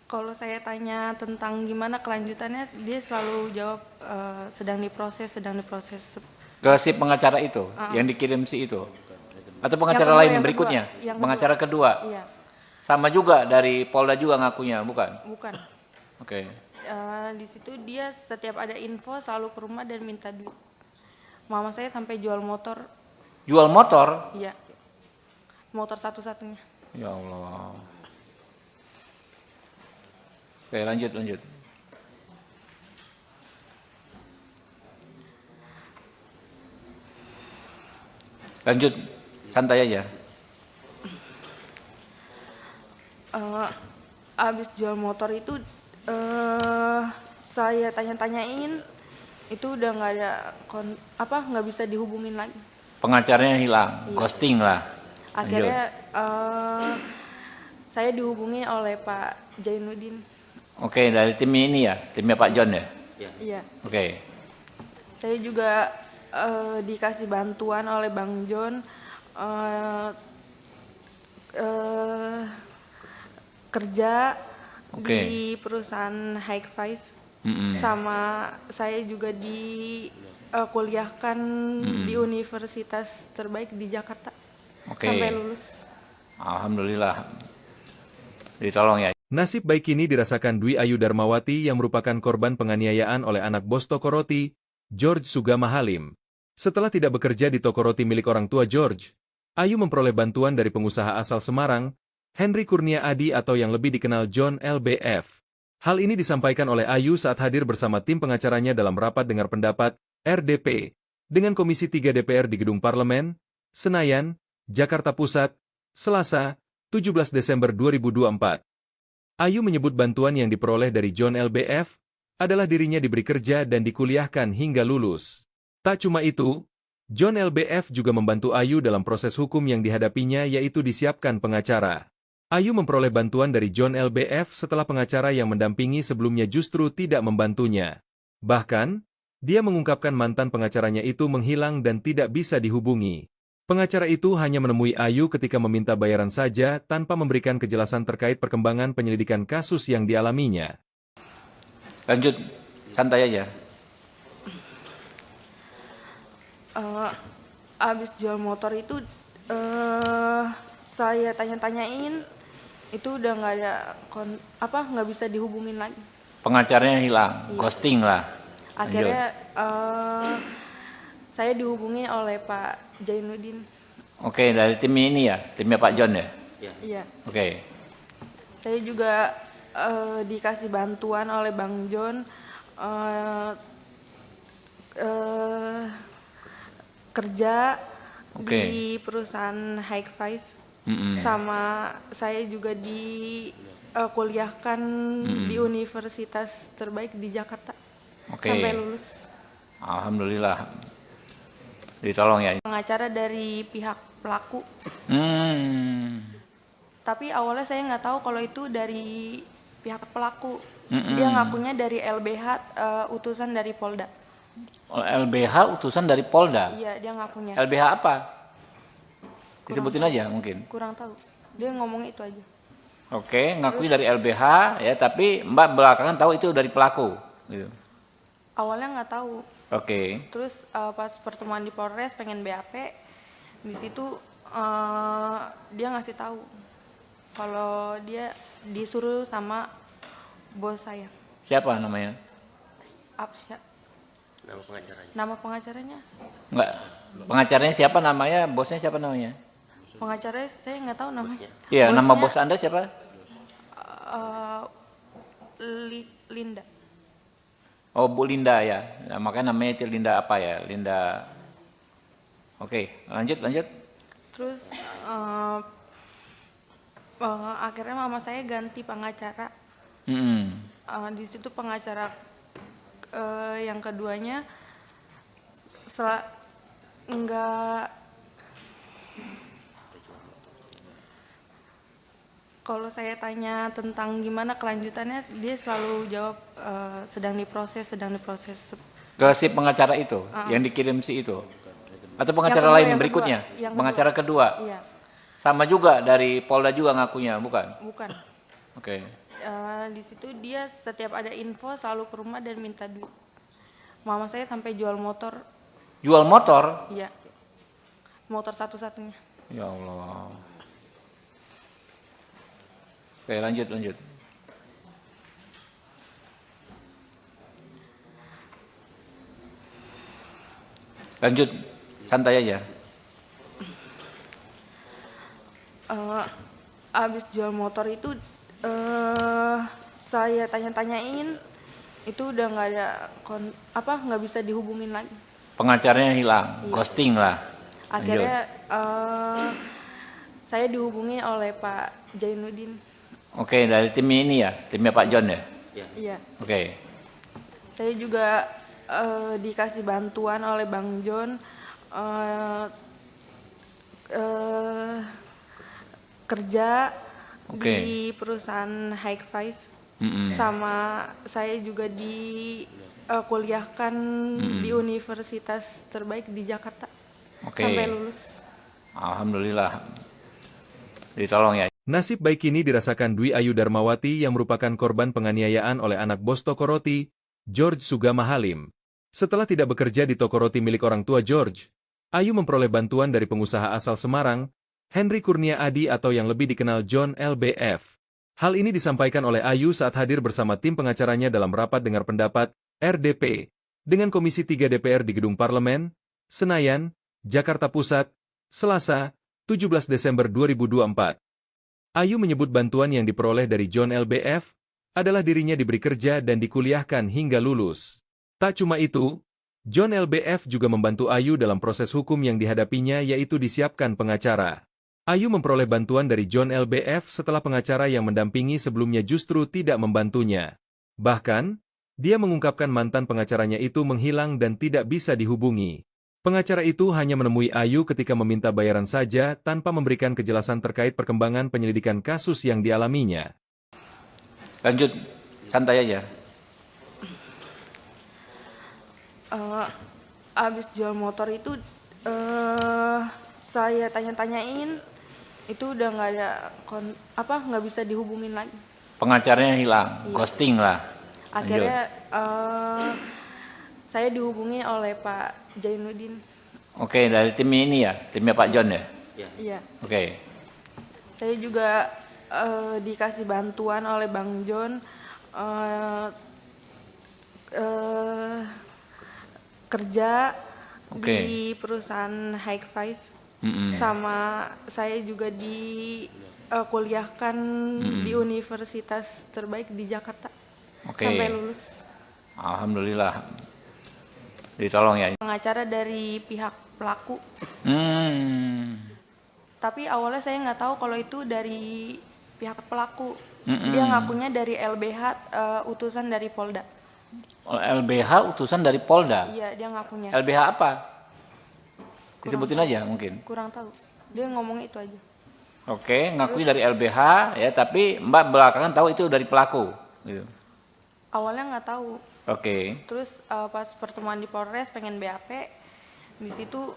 kalau saya tanya tentang gimana kelanjutannya, dia selalu jawab sedang diproses. Ke si pengacara itu, yang dikirim si itu? Atau pengacara Yang kedua, lain yang berikutnya? kedua. Pengacara kedua? Iya. Sama juga dari Polda juga ngakunya, bukan? Bukan. Oke. Di situ dia setiap ada info selalu ke rumah dan minta duit. Mama saya sampai jual motor. Jual motor? Iya. Motor satu-satunya. Ya Allah. Oke, lanjut. Lanjut, santai aja. Abis jual motor itu saya tanya-tanyain, itu udah nggak ada nggak bisa dihubungin lagi. Pengacaranya hilang, ghosting lah. Akhirnya saya dihubungi oleh Pak Jainuddin. Oke, dari tim ini ya, timnya Pak John ya. Iya. Oke. Saya juga dikasih bantuan oleh Bang John kerja di perusahaan High Five. Sama saya juga kuliahkan di universitas terbaik di Jakarta sampai lulus. Alhamdulillah. Ditolong ya. Nasib baik ini dirasakan Dwi Ayu Darmawati yang merupakan korban penganiayaan oleh anak bos toko roti, George Sugama Halim. Setelah tidak bekerja di toko roti milik orang tua George, Ayu memperoleh bantuan dari pengusaha asal Semarang, Henry Kurnia Adi atau yang lebih dikenal John LBF. Hal ini disampaikan oleh Ayu saat hadir bersama tim pengacaranya dalam rapat dengar pendapat, RDP, dengan Komisi 3 DPR di Gedung Parlemen, Senayan, Jakarta Pusat, Selasa, 17 Desember 2024. Ayu menyebut bantuan yang diperoleh dari John LBF adalah dirinya diberi kerja dan dikuliahkan hingga lulus. Tak cuma itu, John LBF juga membantu Ayu dalam proses hukum yang dihadapinya yaitu disiapkan pengacara. Ayu memperoleh bantuan dari John LBF setelah pengacara yang mendampingi sebelumnya justru tidak membantunya. Bahkan, dia mengungkapkan mantan pengacaranya itu menghilang dan tidak bisa dihubungi. Pengacara itu hanya menemui Ayu ketika meminta bayaran saja tanpa memberikan kejelasan terkait perkembangan penyelidikan kasus yang dialaminya. Lanjut, santai aja. Abis jual motor itu saya tanya-tanyain, itu udah nggak ada nggak bisa dihubungin lagi. Pengacaranya hilang, Iya. ghosting lah. Akhirnya saya dihubungi oleh Pak Jainuddin. Oke, dari tim ini ya, timnya Pak John ya. Iya. Oke, Saya juga dikasih bantuan oleh Bang John kerja Oke. di perusahaan High Five. Mm-mm. Sama saya juga kuliahkan di universitas terbaik di Jakarta Oke. sampai lulus. Alhamdulillah. Ditolong ya. Pengacara dari pihak pelaku, Hmm. tapi awalnya saya nggak tahu kalau itu dari pihak pelaku. Mm-mm. Dia ngakunya dari LBH, utusan dari Polda. LBH utusan dari Polda. Iya, dia ngakunya. LBH apa? Disebutin aja mungkin. Kurang tahu. Dia ngomong itu aja. Oke, ngakui dari LBH ya, tapi Mbak belakangan tahu itu dari pelaku. Gitu. Awalnya nggak tahu. Oke. Terus pas pertemuan di Polres pengen BAP, di situ dia ngasih tahu kalau dia disuruh sama bos saya. Siapa namanya? Absya. Nama pengacaranya. Nama pengacaranya? Enggak. Pengacaranya siapa namanya? Bosnya siapa namanya? Pengacaranya saya nggak tahu namanya. Iya, nama Bosnya, bos Anda siapa? Linda. Oh, Bu Linda ya. Nah, makanya namanya itu Linda apa ya? Linda. Oke, lanjut. Terus akhirnya mama saya ganti pengacara. Mm-mm. Di situ pengacara yang keduanya enggak, kalau saya tanya tentang gimana kelanjutannya, dia selalu jawab sedang diproses. Ke si pengacara itu, yang dikirim si itu. Atau pengacara Yang lain kedua, berikutnya? yang kedua. Pengacara kedua. Iya, Sama juga dari Polda juga ngakunya, bukan? bukan. Oke. Di situ dia setiap ada info selalu ke rumah dan minta duit. Mama saya sampai jual motor, Jual motor? iya, motor satu-satunya. Ya Allah. Oke, lanjut. Lanjut, santai aja. Abis jual motor itu saya tanya-tanyain, itu udah nggak ada nggak bisa dihubungin lagi. Pengacaranya hilang, Iya. ghosting lah. Akhirnya saya dihubungi oleh Pak Jainuddin. Oke, dari tim ini ya, timnya Pak John ya. Iya. Oke, Saya juga dikasih bantuan oleh Bang John kerja Oke. di perusahaan High Five. Mm-mm. Sama saya juga kuliahkan di universitas terbaik di Jakarta Oke. sampai lulus. Alhamdulillah. Ditolong ya. Nasib baik ini dirasakan Dwi Ayu Darmawati yang merupakan korban penganiayaan oleh anak bos toko roti, George Sugama Halim. Setelah tidak bekerja di toko roti milik orang tua George, Ayu memperoleh bantuan dari pengusaha asal Semarang, Henry Kurnia Adi atau yang lebih dikenal John LBF. Hal ini disampaikan oleh Ayu saat hadir bersama tim pengacaranya dalam rapat dengar pendapat, RDP, dengan Komisi 3 DPR di Gedung Parlemen, Senayan, Jakarta Pusat, Selasa, 17 Desember 2024. Ayu menyebut bantuan yang diperoleh dari John LBF adalah dirinya diberi kerja dan dikuliahkan hingga lulus. Tak cuma itu, John LBF juga membantu Ayu dalam proses hukum yang dihadapinya yaitu disiapkan pengacara. Ayu memperoleh bantuan dari John LBF setelah pengacara yang mendampingi sebelumnya justru tidak membantunya. Bahkan, dia mengungkapkan mantan pengacaranya itu menghilang dan tidak bisa dihubungi. Pengacara itu hanya menemui Ayu ketika meminta bayaran saja tanpa memberikan kejelasan terkait perkembangan penyelidikan kasus yang dialaminya. Lanjut, santai aja. Abis jual motor itu saya tanya-tanyain, itu udah nggak ada nggak bisa dihubungin lagi. Pengacaranya hilang, ghosting lah. Akhirnya saya dihubungi oleh Pak Jainuddin. Oke, dari tim ini ya, timnya Pak John ya. Iya. Oke. Saya juga dikasih bantuan oleh Bang John kerja di perusahaan High Five. Sama saya juga kuliahkan di universitas terbaik di Jakarta sampai lulus. Alhamdulillah, ditolong ya. Pengacara dari pihak pelaku. Tapi awalnya saya nggak tahu kalau itu dari pihak pelaku. Dia ngakunya dari LBH, utusan dari Polda. LBH utusan dari Polda? Iya, dia ngakunya. LBH apa? Disebutin aja mungkin. Kurang tahu. Dia ngomong itu aja. Oke, ngakui dari LBH ya, tapi Mbak belakangan tahu itu dari pelaku. Gitu. Awalnya nggak tahu. Oke. Terus pas pertemuan di Polres pengen BAP, di situ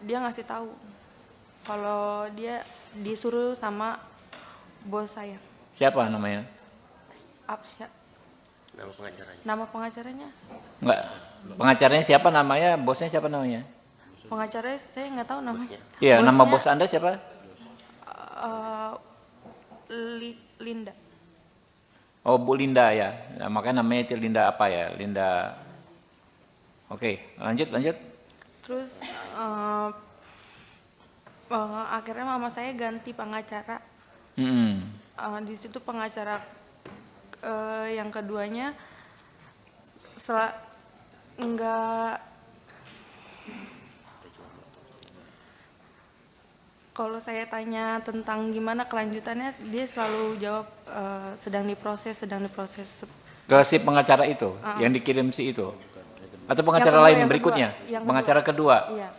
dia ngasih tahu kalau dia disuruh sama bos saya. Siapa namanya? Absya. Nama pengacaranya. Nama pengacaranya? Enggak. Pengacaranya siapa namanya? Bosnya siapa namanya? Pengacaranya saya nggak tahu namanya. Iya, nama Bosnya, bos Anda siapa? Linda. Oh, Bu Linda ya. Nah, makanya namanya itu Linda apa ya? Linda. Oke, lanjut. Terus akhirnya mama saya ganti pengacara. Di situ pengacara yang keduanya kalau saya tanya tentang gimana kelanjutannya, dia selalu jawab sedang diproses. Ke si pengacara itu yang dikirim si itu. Atau pengacara Yang kedua, lain yang berikutnya? kedua. Yang Pengacara kedua. Iya,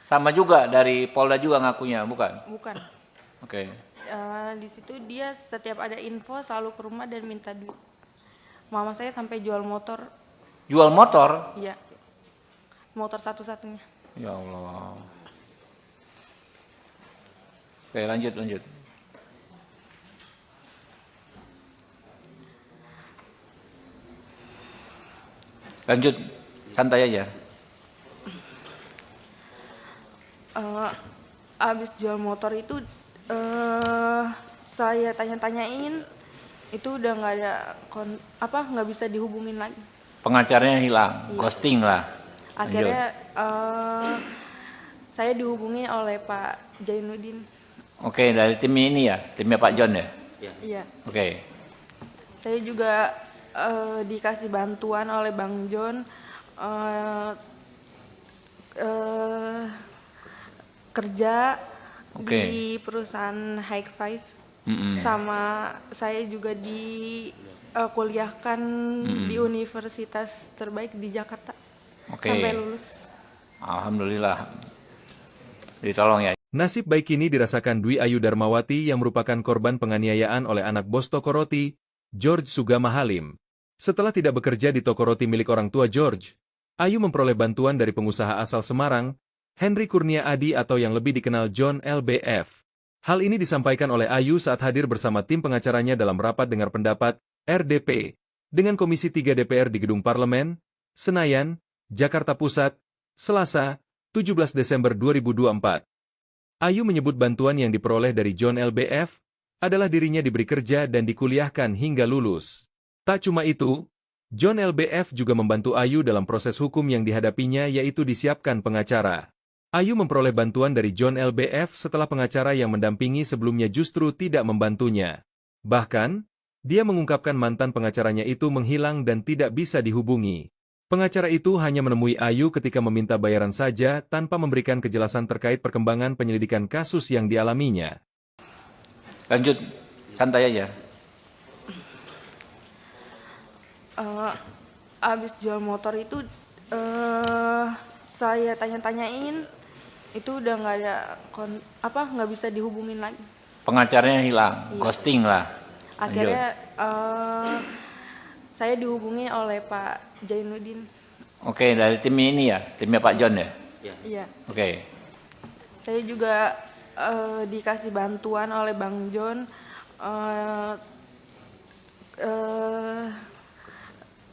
Sama juga dari Polda juga ngakunya, bukan? bukan. Oke. Di situ dia setiap ada info selalu ke rumah dan minta duit. Mama saya sampai jual motor. Jual motor? Iya. Motor satu-satunya. Ya Allah. Oke, lanjut. Lanjut, santai aja. Abis jual motor itu saya tanya-tanyain, itu udah nggak ada nggak bisa dihubungin lagi. Pengacaranya hilang, ghosting lah. Akhirnya saya dihubungi oleh Pak Jainuddin. Oke, dari tim ini ya, timnya Pak John ya. Iya. Oke. Saya juga dikasih bantuan oleh Bang John kerja di perusahaan High Five. Sama saya juga kuliahkan di universitas terbaik di Jakarta sampai lulus. Alhamdulillah, ditolong ya. Nasib baik ini dirasakan Dwi Ayu Darmawati yang merupakan korban penganiayaan oleh anak bos toko roti, George Sugama Halim. Setelah tidak bekerja di toko roti milik orang tua George, Ayu memperoleh bantuan dari pengusaha asal Semarang, Henry Kurnia Adi atau yang lebih dikenal John LBF. Hal ini disampaikan oleh Ayu saat hadir bersama tim pengacaranya dalam rapat dengar pendapat, RDP, dengan Komisi 3 DPR di Gedung Parlemen, Senayan, Jakarta Pusat, Selasa, 17 Desember 2024. Ayu menyebut bantuan yang diperoleh dari John LBF adalah dirinya diberi kerja dan dikuliahkan hingga lulus. Tak cuma itu, John LBF juga membantu Ayu dalam proses hukum yang dihadapinya yaitu disiapkan pengacara. Ayu memperoleh bantuan dari John LBF setelah pengacara yang mendampingi sebelumnya justru tidak membantunya. Bahkan, dia mengungkapkan mantan pengacaranya itu menghilang dan tidak bisa dihubungi. Pengacara itu hanya menemui Ayu ketika meminta bayaran saja tanpa memberikan kejelasan terkait perkembangan penyelidikan kasus yang dialaminya. Lanjut, santai aja. Abis jual motor itu saya tanya-tanyain, itu udah nggak ada nggak bisa dihubungin lagi. Pengacaranya hilang, Iya. ghosting lah. Akhirnya saya dihubungi oleh Pak Jainuddin. Oke, dari tim ini ya, timnya Pak John ya. Iya. Oke, Saya juga dikasih bantuan oleh Bang John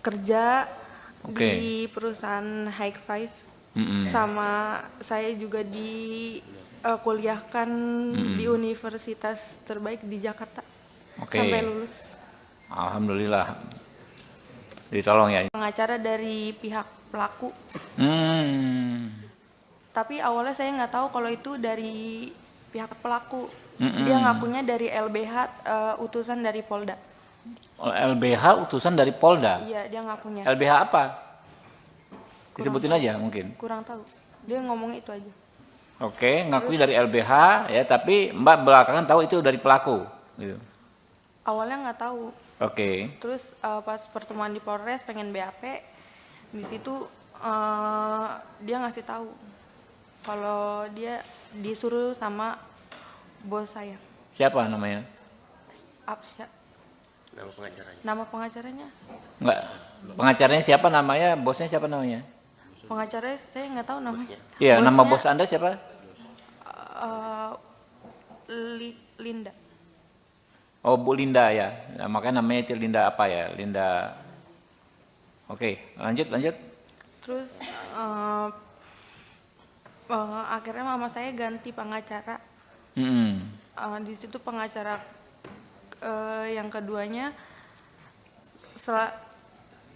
kerja Oke. di perusahaan High Five. Mm-mm. Sama saya juga kuliahkan di universitas terbaik di Jakarta. Oke. Sampai lulus. Alhamdulillah. Ditolong ya. Pengacara dari pihak pelaku. Tapi awalnya saya nggak tahu kalau itu dari pihak pelaku. Dia ngakunya dari LBH, utusan dari Polda. LBH utusan dari Polda. Iya, dia ngakunya. LBH apa? Disebutin aja mungkin. Kurang tahu. Dia ngomong itu aja. Oke, ngakui dari LBH ya, tapi Mbak belakangan tahu itu dari pelaku. Gitu. Awalnya nggak tahu. Oke. Terus pas pertemuan di Polres pengen BAP, di situ dia ngasih tahu kalau dia disuruh sama bos saya. Siapa namanya? Absya. Nama pengacaranya. Nama pengacaranya? Enggak. Pengacaranya siapa namanya? Bosnya siapa namanya? Pengacaranya saya nggak tahu namanya. Iya, nama Bosnya, bos Anda siapa? Linda. Oh, Bu Linda ya. Nah, makanya namanya itu Linda apa ya? Linda. Oke, lanjut. Terus akhirnya mama saya ganti pengacara. Di situ pengacara yang keduanya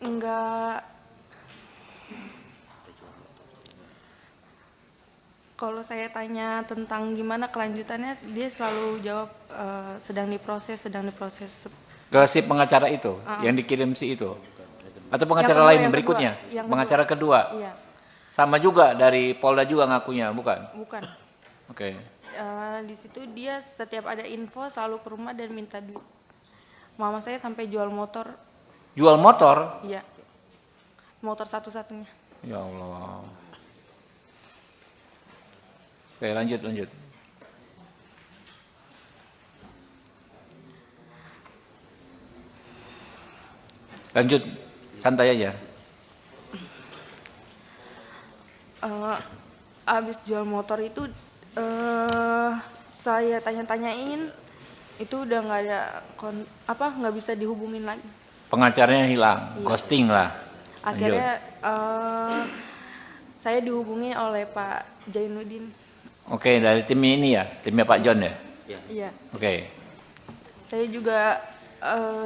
enggak. Kalau saya tanya tentang gimana kelanjutannya, dia selalu jawab sedang diproses. Ke si pengacara itu, yang dikirim si itu. Atau pengacara Yang lain kedua, berikutnya? yang Pengacara kedua. Iya, Sama juga dari Polda juga ngakunya, bukan? bukan. Oke. Di situ dia setiap ada info selalu ke rumah dan minta duit. Mama saya sampai jual motor, Jual motor? iya, motor satu-satunya. Ya Allah. Oke, lanjut. Lanjut, santai aja. Abis jual motor itu saya tanya-tanyain, itu udah nggak ada nggak bisa dihubungin lagi. Pengacaranya hilang, Iya. ghosting lah. Akhirnya saya dihubungi oleh Pak Jainuddin. Oke, dari tim ini ya, timnya Pak John ya. Iya. Oke, Saya juga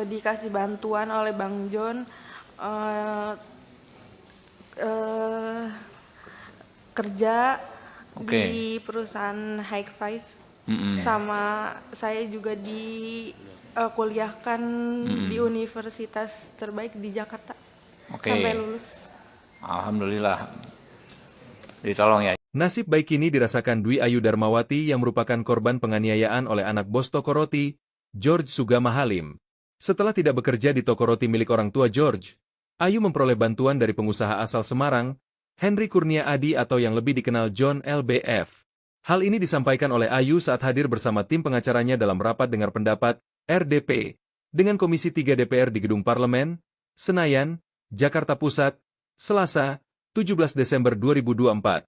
dikasih bantuan oleh Bang John kerja Oke. di perusahaan High Five. Sama saya juga kuliahkan di universitas terbaik di Jakarta. Oke. Sampai lulus. Alhamdulillah. Ditolong ya. Nasib baik ini dirasakan Dwi Ayu Darmawati yang merupakan korban penganiayaan oleh anak bos toko roti, George Sugama Halim. Setelah tidak bekerja di toko roti milik orang tua George, Ayu memperoleh bantuan dari pengusaha asal Semarang, Henry Kurnia Adi atau yang lebih dikenal John LBF. Hal ini disampaikan oleh Ayu saat hadir bersama tim pengacaranya dalam rapat dengar pendapat, RDP, dengan Komisi 3 DPR di Gedung Parlemen, Senayan, Jakarta Pusat, Selasa, 17 Desember 2024.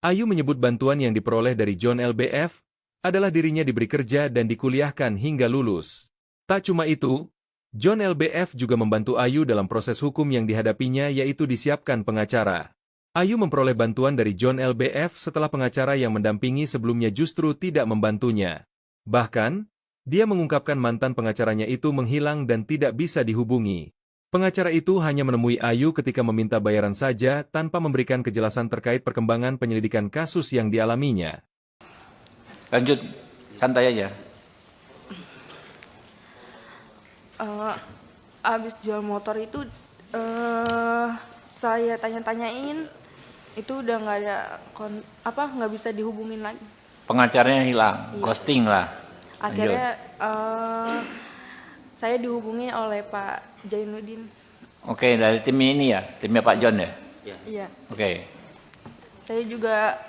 Ayu menyebut bantuan yang diperoleh dari John LBF adalah dirinya diberi kerja dan dikuliahkan hingga lulus. Tak cuma itu, John LBF juga membantu Ayu dalam proses hukum yang dihadapinya yaitu disiapkan pengacara. Ayu memperoleh bantuan dari John LBF setelah pengacara yang mendampingi sebelumnya justru tidak membantunya. Bahkan, dia mengungkapkan mantan pengacaranya itu menghilang dan tidak bisa dihubungi. Pengacara itu hanya menemui Ayu ketika meminta bayaran saja tanpa memberikan kejelasan terkait perkembangan penyelidikan kasus yang dialaminya. Lanjut, santai aja. Abis jual motor itu saya tanya-tanyain, itu udah nggak ada nggak bisa dihubungin lagi. Pengacaranya hilang, ghosting lah. Akhirnya saya dihubungi oleh Pak Jainuddin. Oke, dari tim ini ya, timnya Pak John ya. Iya. Oke, Saya juga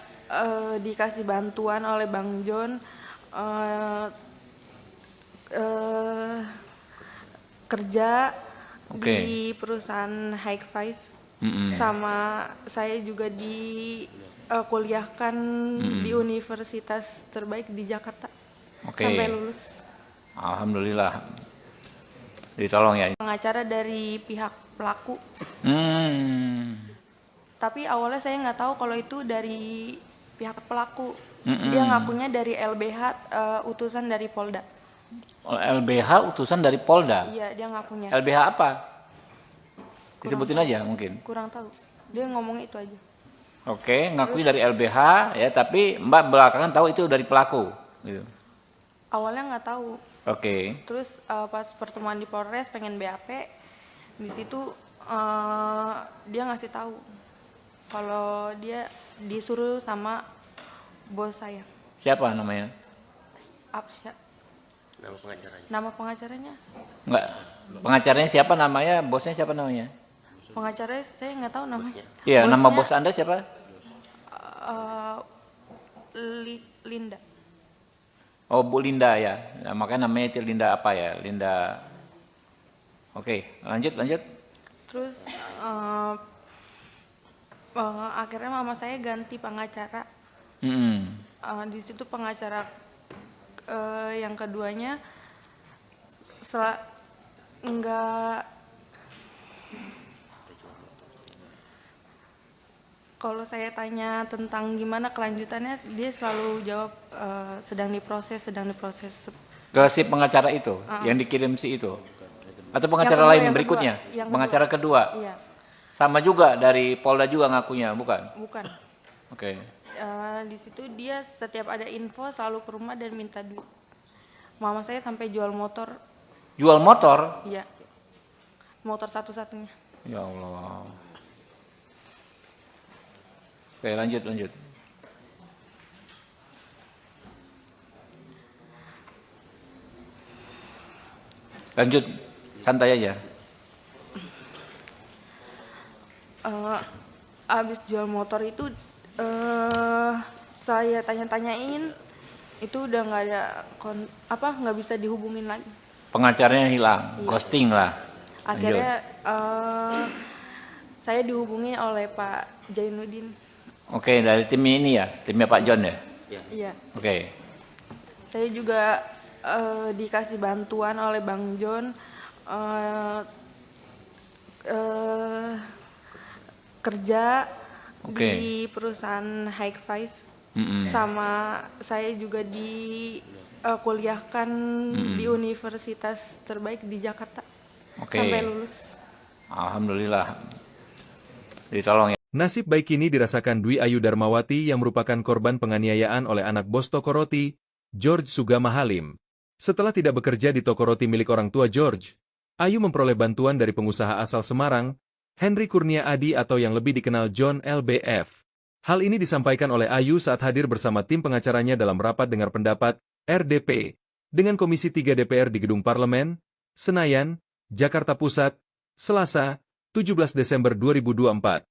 dikasih bantuan oleh Bang John kerja Oke. di perusahaan High Five. Sama saya juga kuliahkan di universitas terbaik di Jakarta Oke. sampai lulus. Alhamdulillah. Ditolong ya. Pengacara dari pihak pelaku, tapi awalnya saya nggak tahu kalau itu dari pihak pelaku. Dia ngakunya dari LBH, utusan dari Polda. LBH utusan dari Polda. Iya, dia ngakunya. LBH apa? Disebutin aja mungkin. Kurang tahu. Dia ngomong itu aja. Oke, ngakui dari LBH ya, tapi Mbak belakangan tahu itu dari pelaku. Gitu. Awalnya nggak tahu. Oke. Terus pas pertemuan di Polres pengen BAP, di situ dia ngasih tahu kalau dia disuruh sama bos saya. Siapa namanya? Apsya. Nama pengacaranya. Nama pengacaranya? Enggak. Pengacaranya siapa namanya? Bosnya siapa namanya? Pengacaranya saya nggak tahu namanya. Iya, nama Bosnya, bos Anda siapa? Linda. Oh, Bu Linda ya. Nah, makanya namanya itu Linda apa ya? Linda. Oke, lanjut. Terus akhirnya mama saya ganti pengacara. Di situ pengacara yang keduanya enggak. Kalau saya tanya tentang gimana kelanjutannya, dia selalu jawab sedang diproses. Ke si pengacara itu yang dikirim si itu. Atau pengacara Yang kedua, lain yang berikutnya? kedua. Yang Pengacara kedua. Iya, Sama juga dari Polda juga ngakunya, bukan? bukan. Oke. Di situ dia setiap ada info selalu ke rumah dan minta duit. Mama saya sampai jual motor, Jual motor? iya, motor satu-satunya. Ya Allah. Oke, lanjut. Lanjut, santai aja. Abis jual motor itu saya tanya-tanyain, itu udah nggak ada nggak bisa dihubungin lagi. Pengacaranya hilang, ghosting lah. Akhirnya saya dihubungi oleh Pak Jainuddin. Oke, dari tim ini ya, timnya Pak John ya. Iya. Oke, Saya juga dikasih bantuan oleh Bang John kerja di perusahaan High Five. Sama saya juga kuliahkan di universitas terbaik di Jakarta sampai lulus. Alhamdulillah. Ditolong ya. Nasib baik ini dirasakan Dwi Ayu Darmawati yang merupakan korban penganiayaan oleh anak bos toko roti, George Sugama Halim. Setelah tidak bekerja di toko roti milik orang tua George, Ayu memperoleh bantuan dari pengusaha asal Semarang, Henry Kurnia Adi atau yang lebih dikenal John LBF. Hal ini disampaikan oleh Ayu saat hadir bersama tim pengacaranya dalam rapat dengar pendapat, RDP, dengan Komisi 3 DPR di Gedung Parlemen, Senayan, Jakarta Pusat, Selasa, 17 Desember 2024.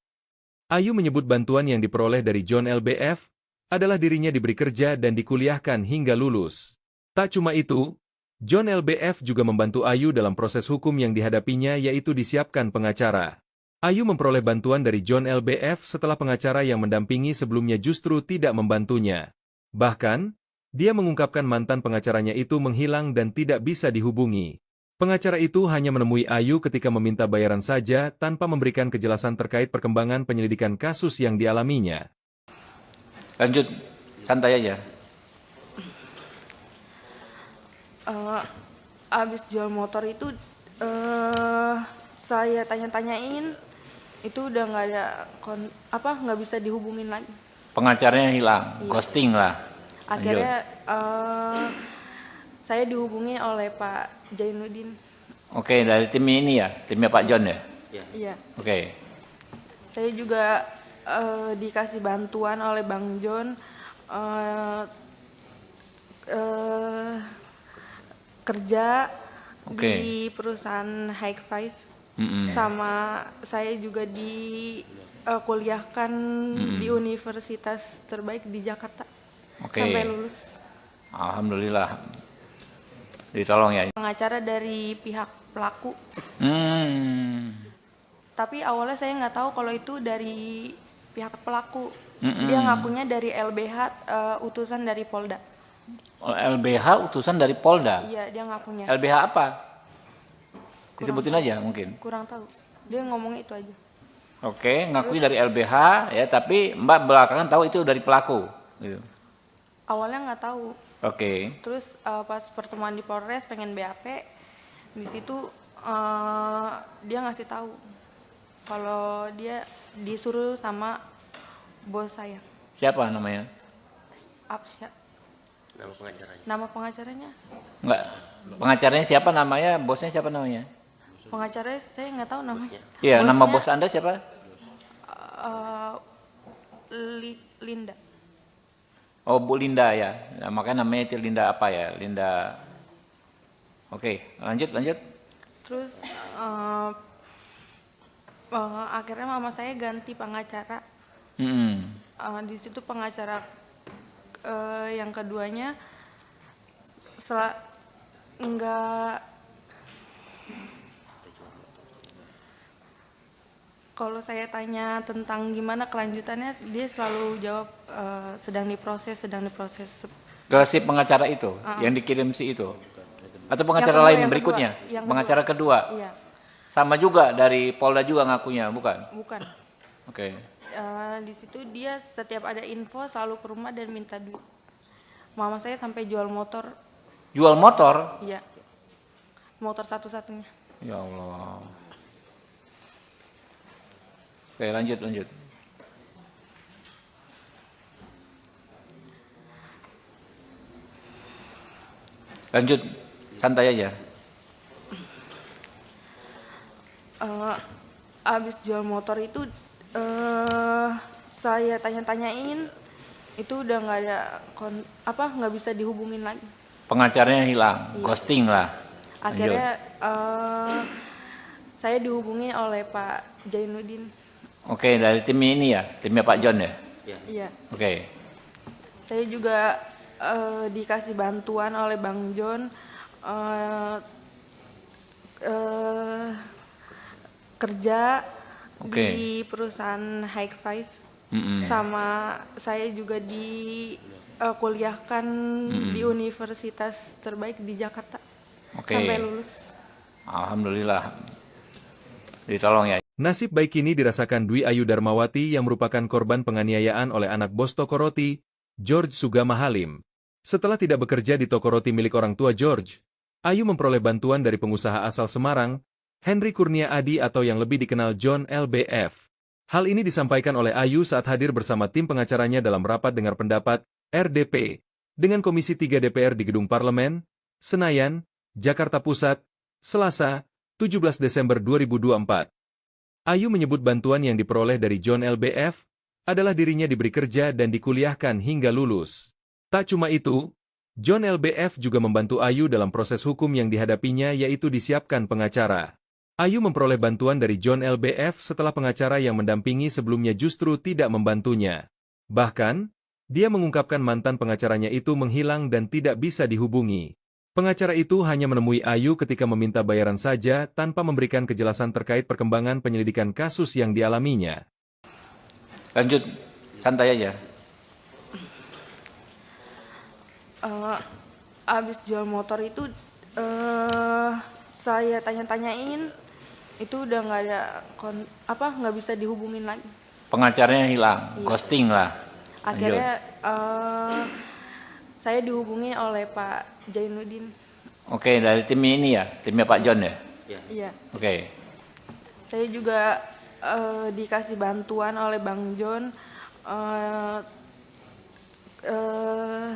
Ayu menyebut bantuan yang diperoleh dari John LBF adalah dirinya diberi kerja dan dikuliahkan hingga lulus. Tak cuma itu, John LBF juga membantu Ayu dalam proses hukum yang dihadapinya yaitu disiapkan pengacara. Ayu memperoleh bantuan dari John LBF setelah pengacara yang mendampingi sebelumnya justru tidak membantunya. Bahkan, dia mengungkapkan mantan pengacaranya itu menghilang dan tidak bisa dihubungi. Pengacara itu hanya menemui Ayu ketika meminta bayaran saja tanpa memberikan kejelasan terkait perkembangan penyelidikan kasus yang dialaminya. Lanjut, santai aja. Abis jual motor itu saya tanya-tanyain itu udah nggak ada nggak bisa dihubungin lagi. Pengacaranya hilang, ghosting lah. Akhirnya saya dihubungi oleh Pak Jainuddin. Oke, dari tim ini ya, timnya Pak John ya. Iya. Oke. Saya juga dikasih bantuan oleh Bang John kerja di perusahaan High Five. Sama saya juga kuliahkan di universitas terbaik di Jakarta sampai lulus. Alhamdulillah, ditolong ya. Pengacara dari pihak pelaku. Tapi awalnya saya nggak tahu kalau itu dari pihak pelaku. Dia ngakunya dari LBH, utusan dari Polda. LBH utusan dari Polda? Iya, dia ngakunya. LBH apa? Disebutin aja mungkin. Kurang tahu. Dia ngomongnya itu aja. Oke, ngakui dari LBH ya, tapi Mbak belakangan tahu itu dari pelaku. Gitu. Awalnya nggak tahu. Oke. Terus pas pertemuan di Polres pengen BAP, di situ dia ngasih tahu kalau dia disuruh sama bos saya. Siapa namanya? Nama pengacaranya. Nama pengacaranya? Enggak. Pengacaranya siapa namanya? Bosnya siapa namanya? Pengacaranya saya nggak tahu namanya. Iya, nama bos Anda siapa? Linda. Oh, Bu Linda ya. Nah, makanya namanya itu Linda apa ya? Linda. Oke, lanjut. Terus akhirnya mama saya ganti pengacara. Di situ pengacara yang keduanya kalau saya tanya tentang gimana kelanjutannya, dia selalu jawab sedang diproses. Ke si pengacara itu yang dikirim si itu. Atau pengacara Yang kedua, lain yang berikutnya? kedua. Pengacara kedua. Iya. Sama juga dari Polda juga ngakunya, bukan? Bukan. Oke. Di situ dia setiap ada info selalu ke rumah dan minta duit. Mama saya sampai jual motor. Jual motor? Iya. Motor satu-satunya. Ya Allah. Oke, lanjut. Lanjut, santai aja. Abis jual motor itu saya tanya-tanyain itu udah nggak ada nggak bisa dihubungin lagi. Pengacaranya hilang, ghosting lah. Akhirnya saya dihubungi oleh Pak Jainuddin. Oke, dari tim ini ya, timnya Pak John ya. Iya. Oke. Saya juga dikasih bantuan oleh Bang John kerja di perusahaan High Five. Sama saya juga kuliahkan di universitas terbaik di Jakarta sampai lulus. Alhamdulillah, ditolong ya. Nasib baik ini dirasakan Dwi Ayu Darmawati yang merupakan korban penganiayaan oleh anak bos toko roti, George Sugama Halim. Setelah tidak bekerja di toko roti milik orang tua George, Ayu memperoleh bantuan dari pengusaha asal Semarang, Henry Kurnia Adi atau yang lebih dikenal John LBF. Hal ini disampaikan oleh Ayu saat hadir bersama tim pengacaranya dalam rapat dengar pendapat, RDP, dengan Komisi 3 DPR di Gedung Parlemen, Senayan, Jakarta Pusat, Selasa, 17 Desember 2024. Ayu menyebut bantuan yang diperoleh dari John LBF adalah dirinya diberi kerja dan dikuliahkan hingga lulus. Tak cuma itu, John LBF juga membantu Ayu dalam proses hukum yang dihadapinya yaitu disiapkan pengacara. Ayu memperoleh bantuan dari John LBF setelah pengacara yang mendampingi sebelumnya justru tidak membantunya. Bahkan, dia mengungkapkan mantan pengacaranya itu menghilang dan tidak bisa dihubungi. Pengacara itu hanya menemui Ayu ketika meminta bayaran saja tanpa memberikan kejelasan terkait perkembangan penyelidikan kasus yang dialaminya. Lanjut, santai aja. Abis jual motor itu saya tanya-tanyain itu udah nggak ada nggak bisa dihubungin lagi. Pengacaranya hilang, ghosting lah. Akhirnya saya dihubungi oleh Pak Jainuddin. Oke, dari tim ini ya, timnya Pak John ya. Iya. Oke. Saya juga dikasih bantuan oleh Bang John eh, eh,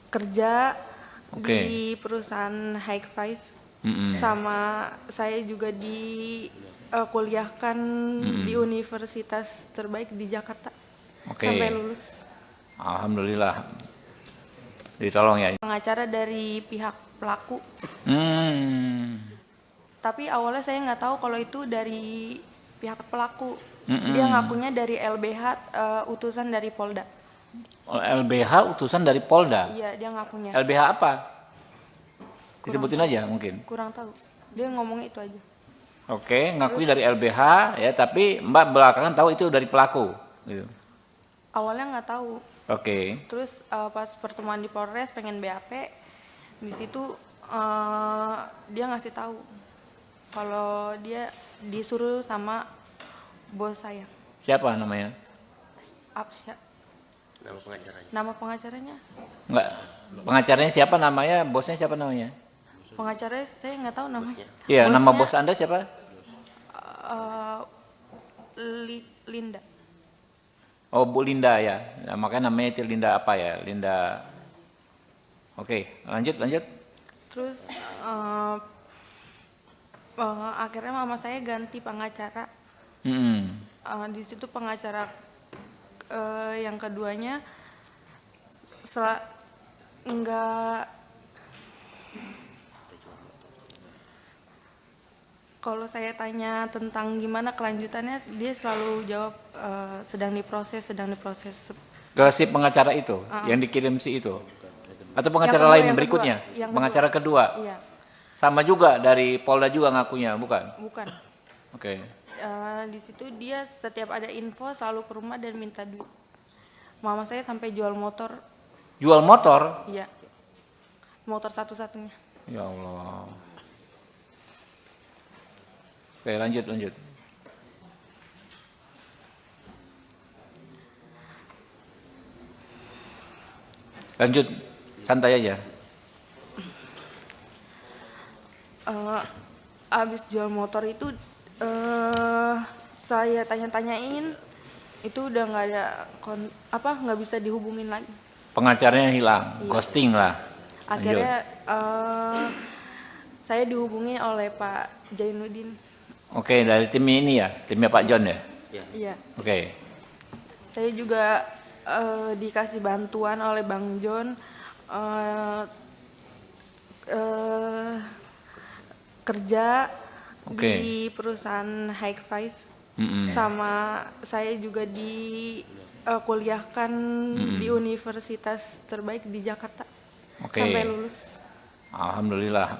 kerja Oke. di perusahaan High Five, sama saya juga kuliahkan di universitas terbaik di Jakarta Oke. sampai lulus. Alhamdulillah. Ditolong ya. Pengacara dari pihak pelaku, Hmm. tapi awalnya saya nggak tahu kalau itu dari pihak pelaku. Dia ngakunya dari LBH, utusan dari Polda. LBH utusan dari Polda. Iya, dia ngakunya. LBH apa? Disebutin aja mungkin. Kurang tahu. Dia ngomongnya itu aja. Oke, ngakui dari LBH ya, tapi Mbak belakangan tahu itu dari pelaku. Gitu. Awalnya nggak tahu. Oke. Terus pas pertemuan di Polres pengen BAP, di situ dia ngasih tahu kalau dia disuruh sama bos saya. Siapa namanya? Apsya. Nama pengacaranya. Nama pengacaranya? Enggak. Pengacaranya siapa namanya? Bosnya siapa namanya? Pengacaranya saya nggak tahu namanya. Iya, nama Bosnya, bos Anda siapa? Linda. Oh, Bu Linda ya. Nah, makanya namanya itu Linda apa ya? Linda. Oke, lanjut. Terus akhirnya mama saya ganti pengacara. Di situ pengacara yang keduanya enggak, kalau saya tanya tentang gimana kelanjutannya, dia selalu jawab sedang diproses. Ke si pengacara itu, yang dikirim si itu. Atau pengacara kedua, lain yang berikutnya? kedua, yang Pengacara kedua. Iya, Sama juga dari Polda juga ngakunya, bukan? bukan. Oke. Di situ dia setiap ada info selalu ke rumah dan minta duit. Mama saya sampai jual motor. Jual motor? Iya, motor satu-satunya. Ya Allah. Oke, lanjut. Lanjut, santai aja. Abis jual motor itu saya tanya-tanyain, itu udah nggak ada nggak bisa dihubungin lagi. Pengacaranya hilang, ghosting lah. Akhirnya saya dihubungi oleh Pak Jainuddin. Oke, dari tim ini ya, timnya Pak John ya. Iya. Oke. Saya juga dikasih bantuan oleh Bang John kerja di perusahaan High Five, sama saya juga kuliahkan di universitas terbaik di Jakarta sampai lulus. Alhamdulillah.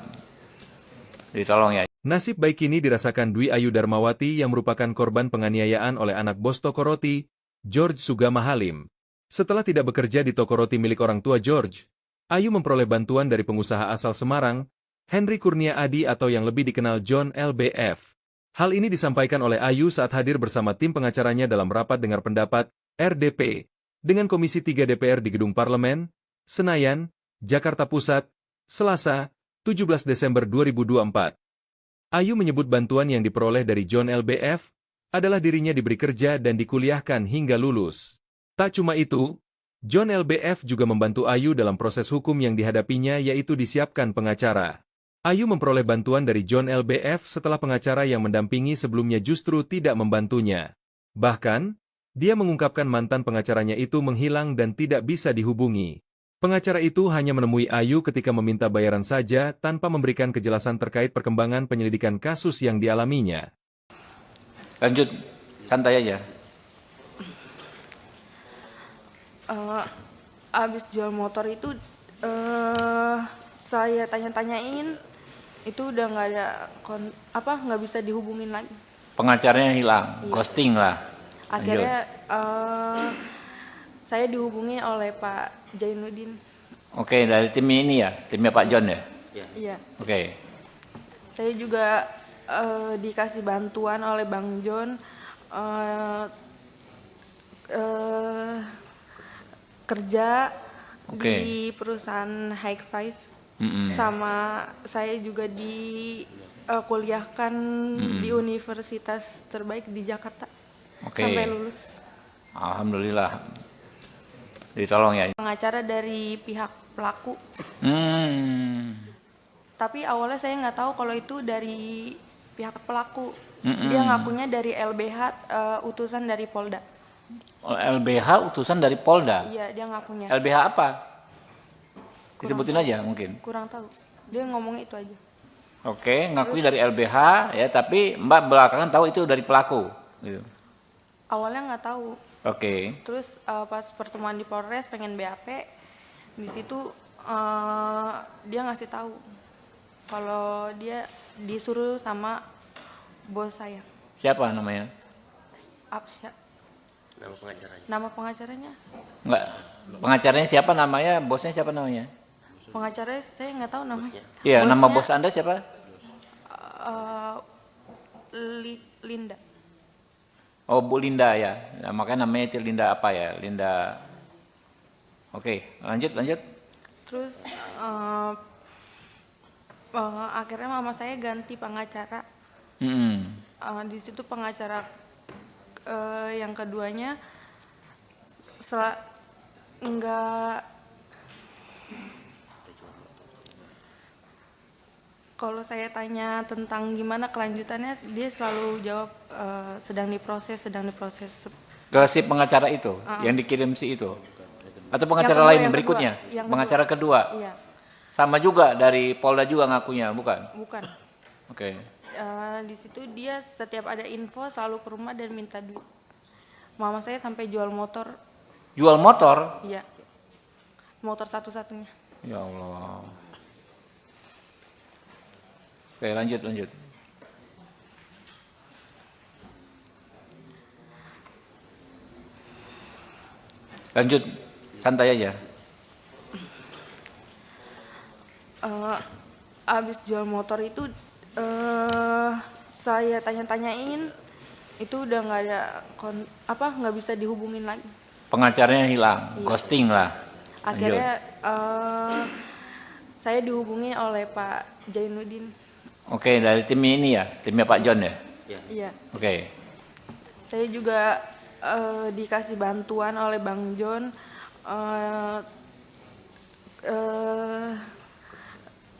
Ditolong ya. Nasib baik ini dirasakan Dwi Ayu Darmawati yang merupakan korban penganiayaan oleh anak bos toko roti, George Sugama Halim. Setelah tidak bekerja di toko roti milik orang tua George, Ayu memperoleh bantuan dari pengusaha asal Semarang, Henry Kurnia Adi atau yang lebih dikenal John LBF. Hal ini disampaikan oleh Ayu saat hadir bersama tim pengacaranya dalam rapat dengar pendapat, RDP, dengan Komisi 3 DPR di Gedung Parlemen, Senayan, Jakarta Pusat, Selasa, 17 Desember 2024. Ayu menyebut bantuan yang diperoleh dari John LBF adalah dirinya diberi kerja dan dikuliahkan hingga lulus. Tak cuma itu, John LBF juga membantu Ayu dalam proses hukum yang dihadapinya yaitu disiapkan pengacara. Ayu memperoleh bantuan dari John LBF setelah pengacara yang mendampingi sebelumnya justru tidak membantunya. Bahkan, dia mengungkapkan mantan pengacaranya itu menghilang dan tidak bisa dihubungi. Pengacara itu hanya menemui Ayu ketika meminta bayaran saja tanpa memberikan kejelasan terkait perkembangan penyelidikan kasus yang dialaminya. Lanjut, santai aja. Abis jual motor itu saya tanya-tanyain, itu udah nggak ada nggak bisa dihubungin lagi. Pengacaranya hilang, ghosting lah. Akhirnya saya dihubungi oleh Pak Jainuddin. Oke, dari tim ini ya, timnya Pak John ya. Iya. Oke. Saya juga dikasih bantuan oleh Bang John kerja di perusahaan High Five, sama saya juga kuliahkan di universitas terbaik di Jakarta Oke. sampai lulus. Alhamdulillah. Ditolong ya. Pengacara dari pihak pelaku, Hmm. tapi awalnya saya nggak tahu kalau itu dari pihak pelaku. Dia ngakunya dari LBH, utusan dari Polda. LBH utusan dari Polda. Iya, dia ngakunya. LBH apa? Disebutin aja mungkin. Kurang tahu. Dia ngomong itu aja. Oke, ngakui dari LBH ya, tapi Mbak belakangan tahu itu dari pelaku. Gitu. Awalnya nggak tahu. Oke. Terus pas pertemuan di Polres pengen BAP, di situ dia ngasih tahu kalau dia disuruh sama bos saya. Siapa namanya? Apsya. Nama pengacaranya. Nama pengacaranya? Enggak. Pengacaranya siapa namanya? Bosnya siapa namanya? Pengacaranya saya nggak tahu namanya. Iya, nama Bosnya, bos Anda siapa? Linda. Oh, Bu Linda ya. Nah, makanya namanya itu Linda apa ya? Linda. Oke, lanjut. Terus akhirnya mama saya ganti pengacara. Di situ pengacara yang keduanya enggak, kalau saya tanya tentang gimana kelanjutannya, dia selalu jawab sedang diproses. Ke si pengacara itu yang dikirim si itu. Atau pengacara Yang kedua, lain yang berikutnya? kedua. Yang Pengacara kedua. Iya, Sama juga dari Polda juga ngakunya, bukan? bukan. Oke. Di situ dia setiap ada info selalu ke rumah dan minta duit. Mama saya sampai jual motor, Jual motor? iya, motor satu-satunya. Ya Allah. Oke, lanjut. Lanjut, santai aja. Abis jual motor itu saya tanya-tanyain, itu udah nggak ada nggak bisa dihubungin lagi. Pengacaranya hilang, ghosting lah. Akhirnya saya dihubungi oleh Pak Jainuddin. Oke, dari tim ini ya, timnya Pak John ya. Iya. Oke. Saya juga dikasih bantuan oleh Bang John,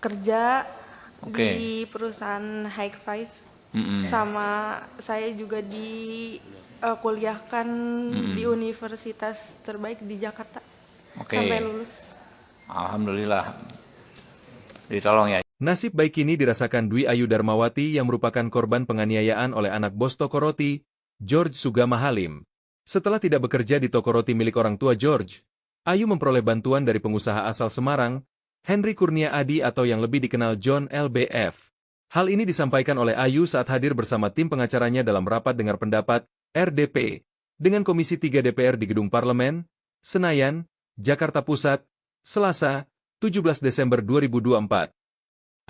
kerja di perusahaan High Five, sama saya juga kuliahkan di universitas terbaik di Jakarta sampai lulus. Alhamdulillah. Ditolong ya. Nasib baik ini dirasakan Dwi Ayu Darmawati yang merupakan korban penganiayaan oleh anak bos toko roti, George Sugama Halim. Setelah tidak bekerja di toko roti milik orang tua George, Ayu memperoleh bantuan dari pengusaha asal Semarang, Henry Kurnia Adi atau yang lebih dikenal John LBF. Hal ini disampaikan oleh Ayu saat hadir bersama tim pengacaranya dalam rapat dengar pendapat, RDP, dengan Komisi 3 DPR di Gedung Parlemen, Senayan, Jakarta Pusat, Selasa, 17 Desember 2024.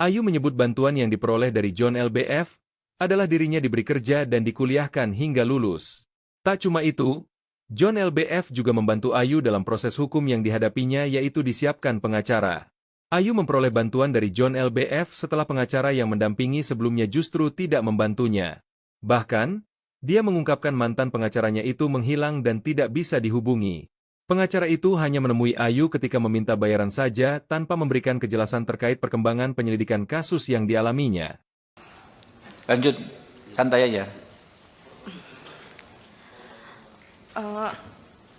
Ayu menyebut bantuan yang diperoleh dari John LBF adalah dirinya diberi kerja dan dikuliahkan hingga lulus. Tak cuma itu, John LBF juga membantu Ayu dalam proses hukum yang dihadapinya yaitu disiapkan pengacara. Ayu memperoleh bantuan dari John LBF setelah pengacara yang mendampingi sebelumnya justru tidak membantunya. Bahkan, dia mengungkapkan mantan pengacaranya itu menghilang dan tidak bisa dihubungi. Pengacara itu hanya menemui Ayu ketika meminta bayaran saja tanpa memberikan kejelasan terkait perkembangan penyelidikan kasus yang dialaminya. Lanjut, santai aja.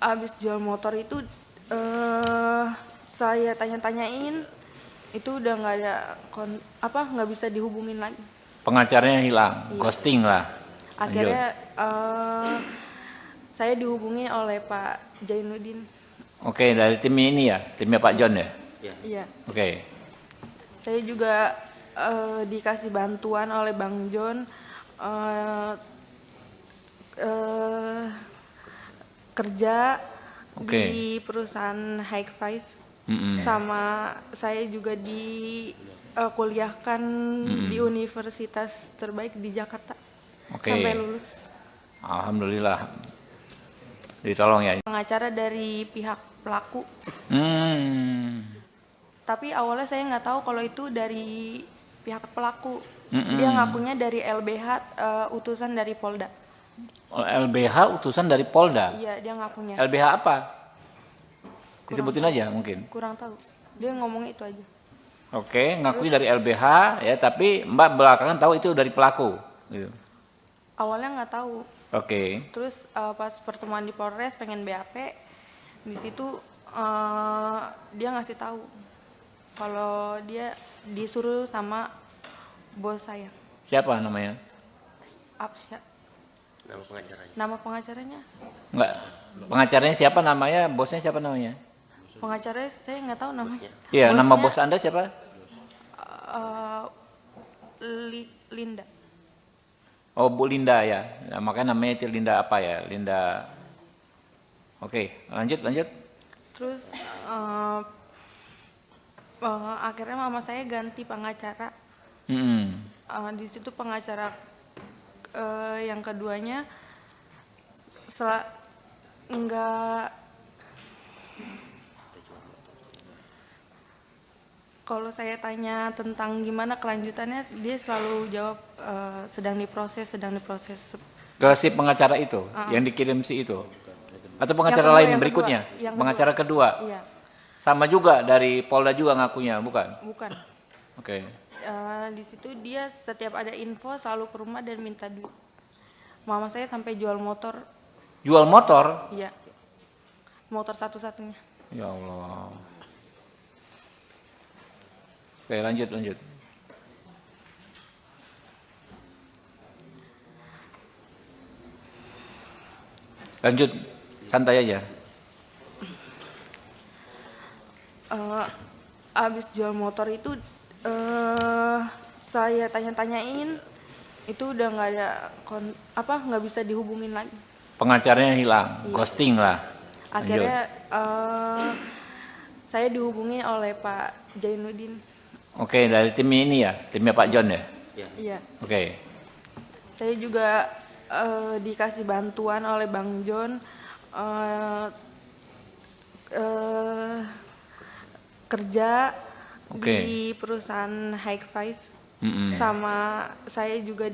Abis jual motor itu saya tanya-tanyain, itu udah nggak ada nggak bisa dihubungin lagi. Pengacaranya hilang, ghosting lah. Akhirnya saya dihubungi oleh Pak Jainuddin. Oke, dari tim ini ya, timnya Pak John ya. Iya. Oke. Saya juga dikasih bantuan oleh Bang John, kerja di perusahaan High Five, sama saya juga kuliahkan di universitas terbaik di Jakarta sampai lulus. Alhamdulillah. Ditolong ya. Pengacara dari pihak pelaku. Tapi awalnya saya nggak tahu kalau itu dari pihak pelaku. Dia ngakunya dari LBH, utusan dari Polda. LBH utusan dari Polda. Iya, dia ngakunya. LBH apa? Disebutin aja mungkin. Kurang tahu. Dia ngomong itu aja. Oke, ngakui dari LBH ya, tapi Mbak belakangan tahu itu dari pelaku. Gitu. Awalnya nggak tahu. Oke. Terus pas pertemuan di Polres pengen BAP, di situ dia ngasih tahu kalau dia disuruh sama bos saya. Siapa namanya? Apsya. Nama pengacaranya. Nama pengacaranya? Enggak. Pengacaranya siapa namanya? Bosnya siapa namanya? Pengacaranya saya nggak tahu namanya. Iya, Bosnya, nama bos Anda siapa? Linda. Oh, Bu Linda ya. Nah, makanya namanya itu Linda apa ya? Linda. Oke, lanjut. Terus akhirnya mama saya ganti pengacara. Di situ pengacara yang keduanya kalau saya tanya tentang gimana kelanjutannya, dia selalu jawab sedang diproses. Ke si pengacara itu, yang dikirim si itu? Atau pengacara Yang kedua, lain yang berikutnya? kedua. Pengacara kedua? Iya, Sama juga dari Polda juga ngakunya, bukan? bukan. Oke. Di situ dia setiap ada info selalu ke rumah dan minta duit. Mama saya sampai jual motor. Jual motor? Iya, motor satu-satunya. Ya Allah. Oke, lanjut. Lanjut, santai aja. Abis jual motor itu saya tanya-tanyain, itu udah nggak ada nggak bisa dihubungin lagi. Pengacaranya hilang, ghosting lah. Akhirnya saya dihubungi oleh Pak Jainuddin. Oke, dari tim ini ya, timnya Pak John ya. Iya. Oke. Saya juga dikasih bantuan oleh Bang John kerja di perusahaan High Five. Sama saya juga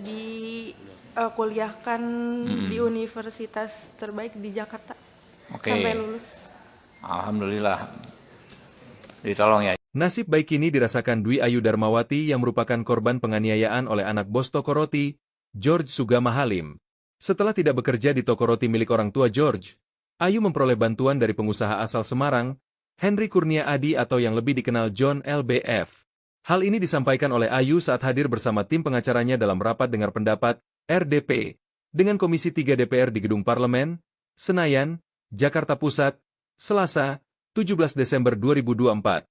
kuliahkan di universitas terbaik di Jakarta. Sampai lulus. Alhamdulillah. Ditolong ya. Nasib baik ini dirasakan Dwi Ayu Darmawati yang merupakan korban penganiayaan oleh anak bos toko roti, George Sugama Halim. Setelah tidak bekerja di toko roti milik orang tua George, Ayu memperoleh bantuan dari pengusaha asal Semarang, Henry Kurnia Adi atau yang lebih dikenal John LBF. Hal ini disampaikan oleh Ayu saat hadir bersama tim pengacaranya dalam rapat dengar pendapat, RDP, dengan Komisi 3 DPR di Gedung Parlemen, Senayan, Jakarta Pusat, Selasa, 17 Desember 2024.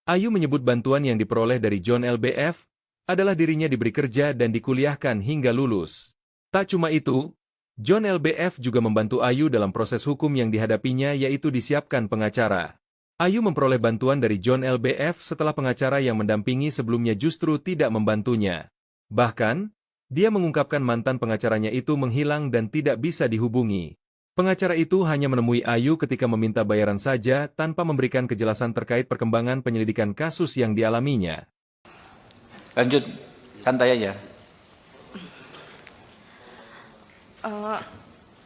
Ayu menyebut bantuan yang diperoleh dari John LBF adalah dirinya diberi kerja dan dikuliahkan hingga lulus. Tak cuma itu, John LBF juga membantu Ayu dalam proses hukum yang dihadapinya yaitu disiapkan pengacara. Ayu memperoleh bantuan dari John LBF setelah pengacara yang mendampingi sebelumnya justru tidak membantunya. Bahkan, dia mengungkapkan mantan pengacaranya itu menghilang dan tidak bisa dihubungi. Pengacara itu hanya menemui Ayu ketika meminta bayaran saja tanpa memberikan kejelasan terkait perkembangan penyelidikan kasus yang dialaminya. Lanjut, santai aja.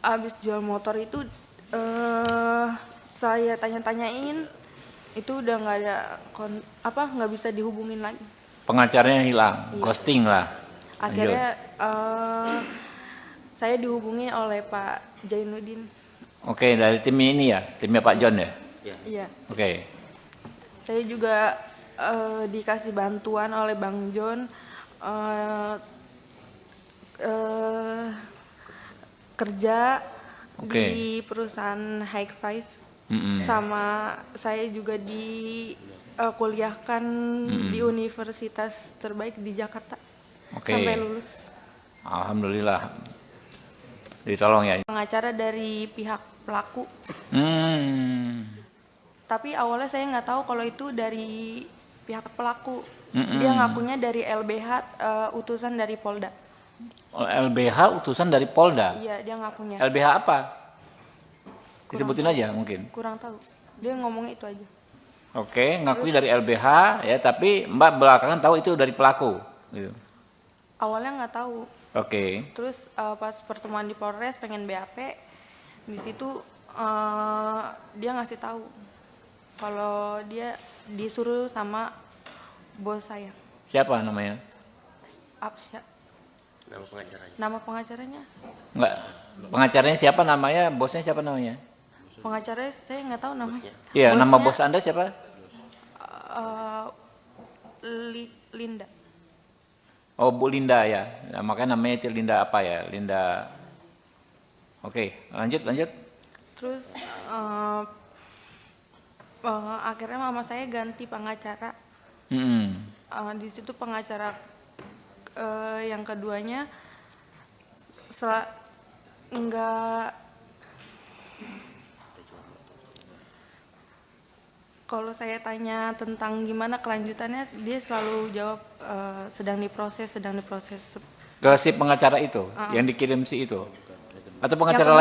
Abis jual motor itu saya tanya-tanyain, itu udah nggak ada nggak bisa dihubungin lagi. Pengacaranya hilang, ghosting lah. Akhirnya saya dihubungi oleh Pak Jainuddin. Oke, dari tim ini ya, timnya Pak John ya. Iya. Oke. Saya juga dikasih bantuan oleh Bang John kerja di perusahaan High Five. Sama saya juga kuliahkan di universitas terbaik di Jakarta. Sampai lulus. Alhamdulillah. Ditolong ya. Pengacara dari pihak pelaku. Tapi awalnya saya nggak tahu kalau itu dari pihak pelaku. Dia ngakunya dari LBH, utusan dari Polda. LBH utusan dari Polda? Iya, dia ngakunya. LBH apa? Disebutin aja mungkin. Kurang tahu. Dia ngomong itu aja. Oke, ngakui dari LBH ya, tapi Mbak belakangan tahu itu dari pelaku. Gitu. awalnya nggak tahu. Oke. Terus pas pertemuan di Polres pengen BAP, di situ dia ngasih tahu kalau dia disuruh sama bos saya. Siapa namanya? Absya. Nama pengacaranya. Nama pengacaranya? Enggak. Pengacaranya siapa namanya? Bosnya siapa namanya? Pengacaranya saya nggak tahu namanya. Iya, nama Bosnya, bos Anda siapa? Linda. Oh, Bu Linda ya. Nah, makanya namanya itu Linda apa ya? Linda. Oke, lanjut. Terus akhirnya mama saya ganti pengacara. Di situ pengacara yang keduanya enggak, kalau saya tanya tentang gimana kelanjutannya, dia selalu jawab sedang diproses. Ke si pengacara itu yang dikirim si itu atau pengacara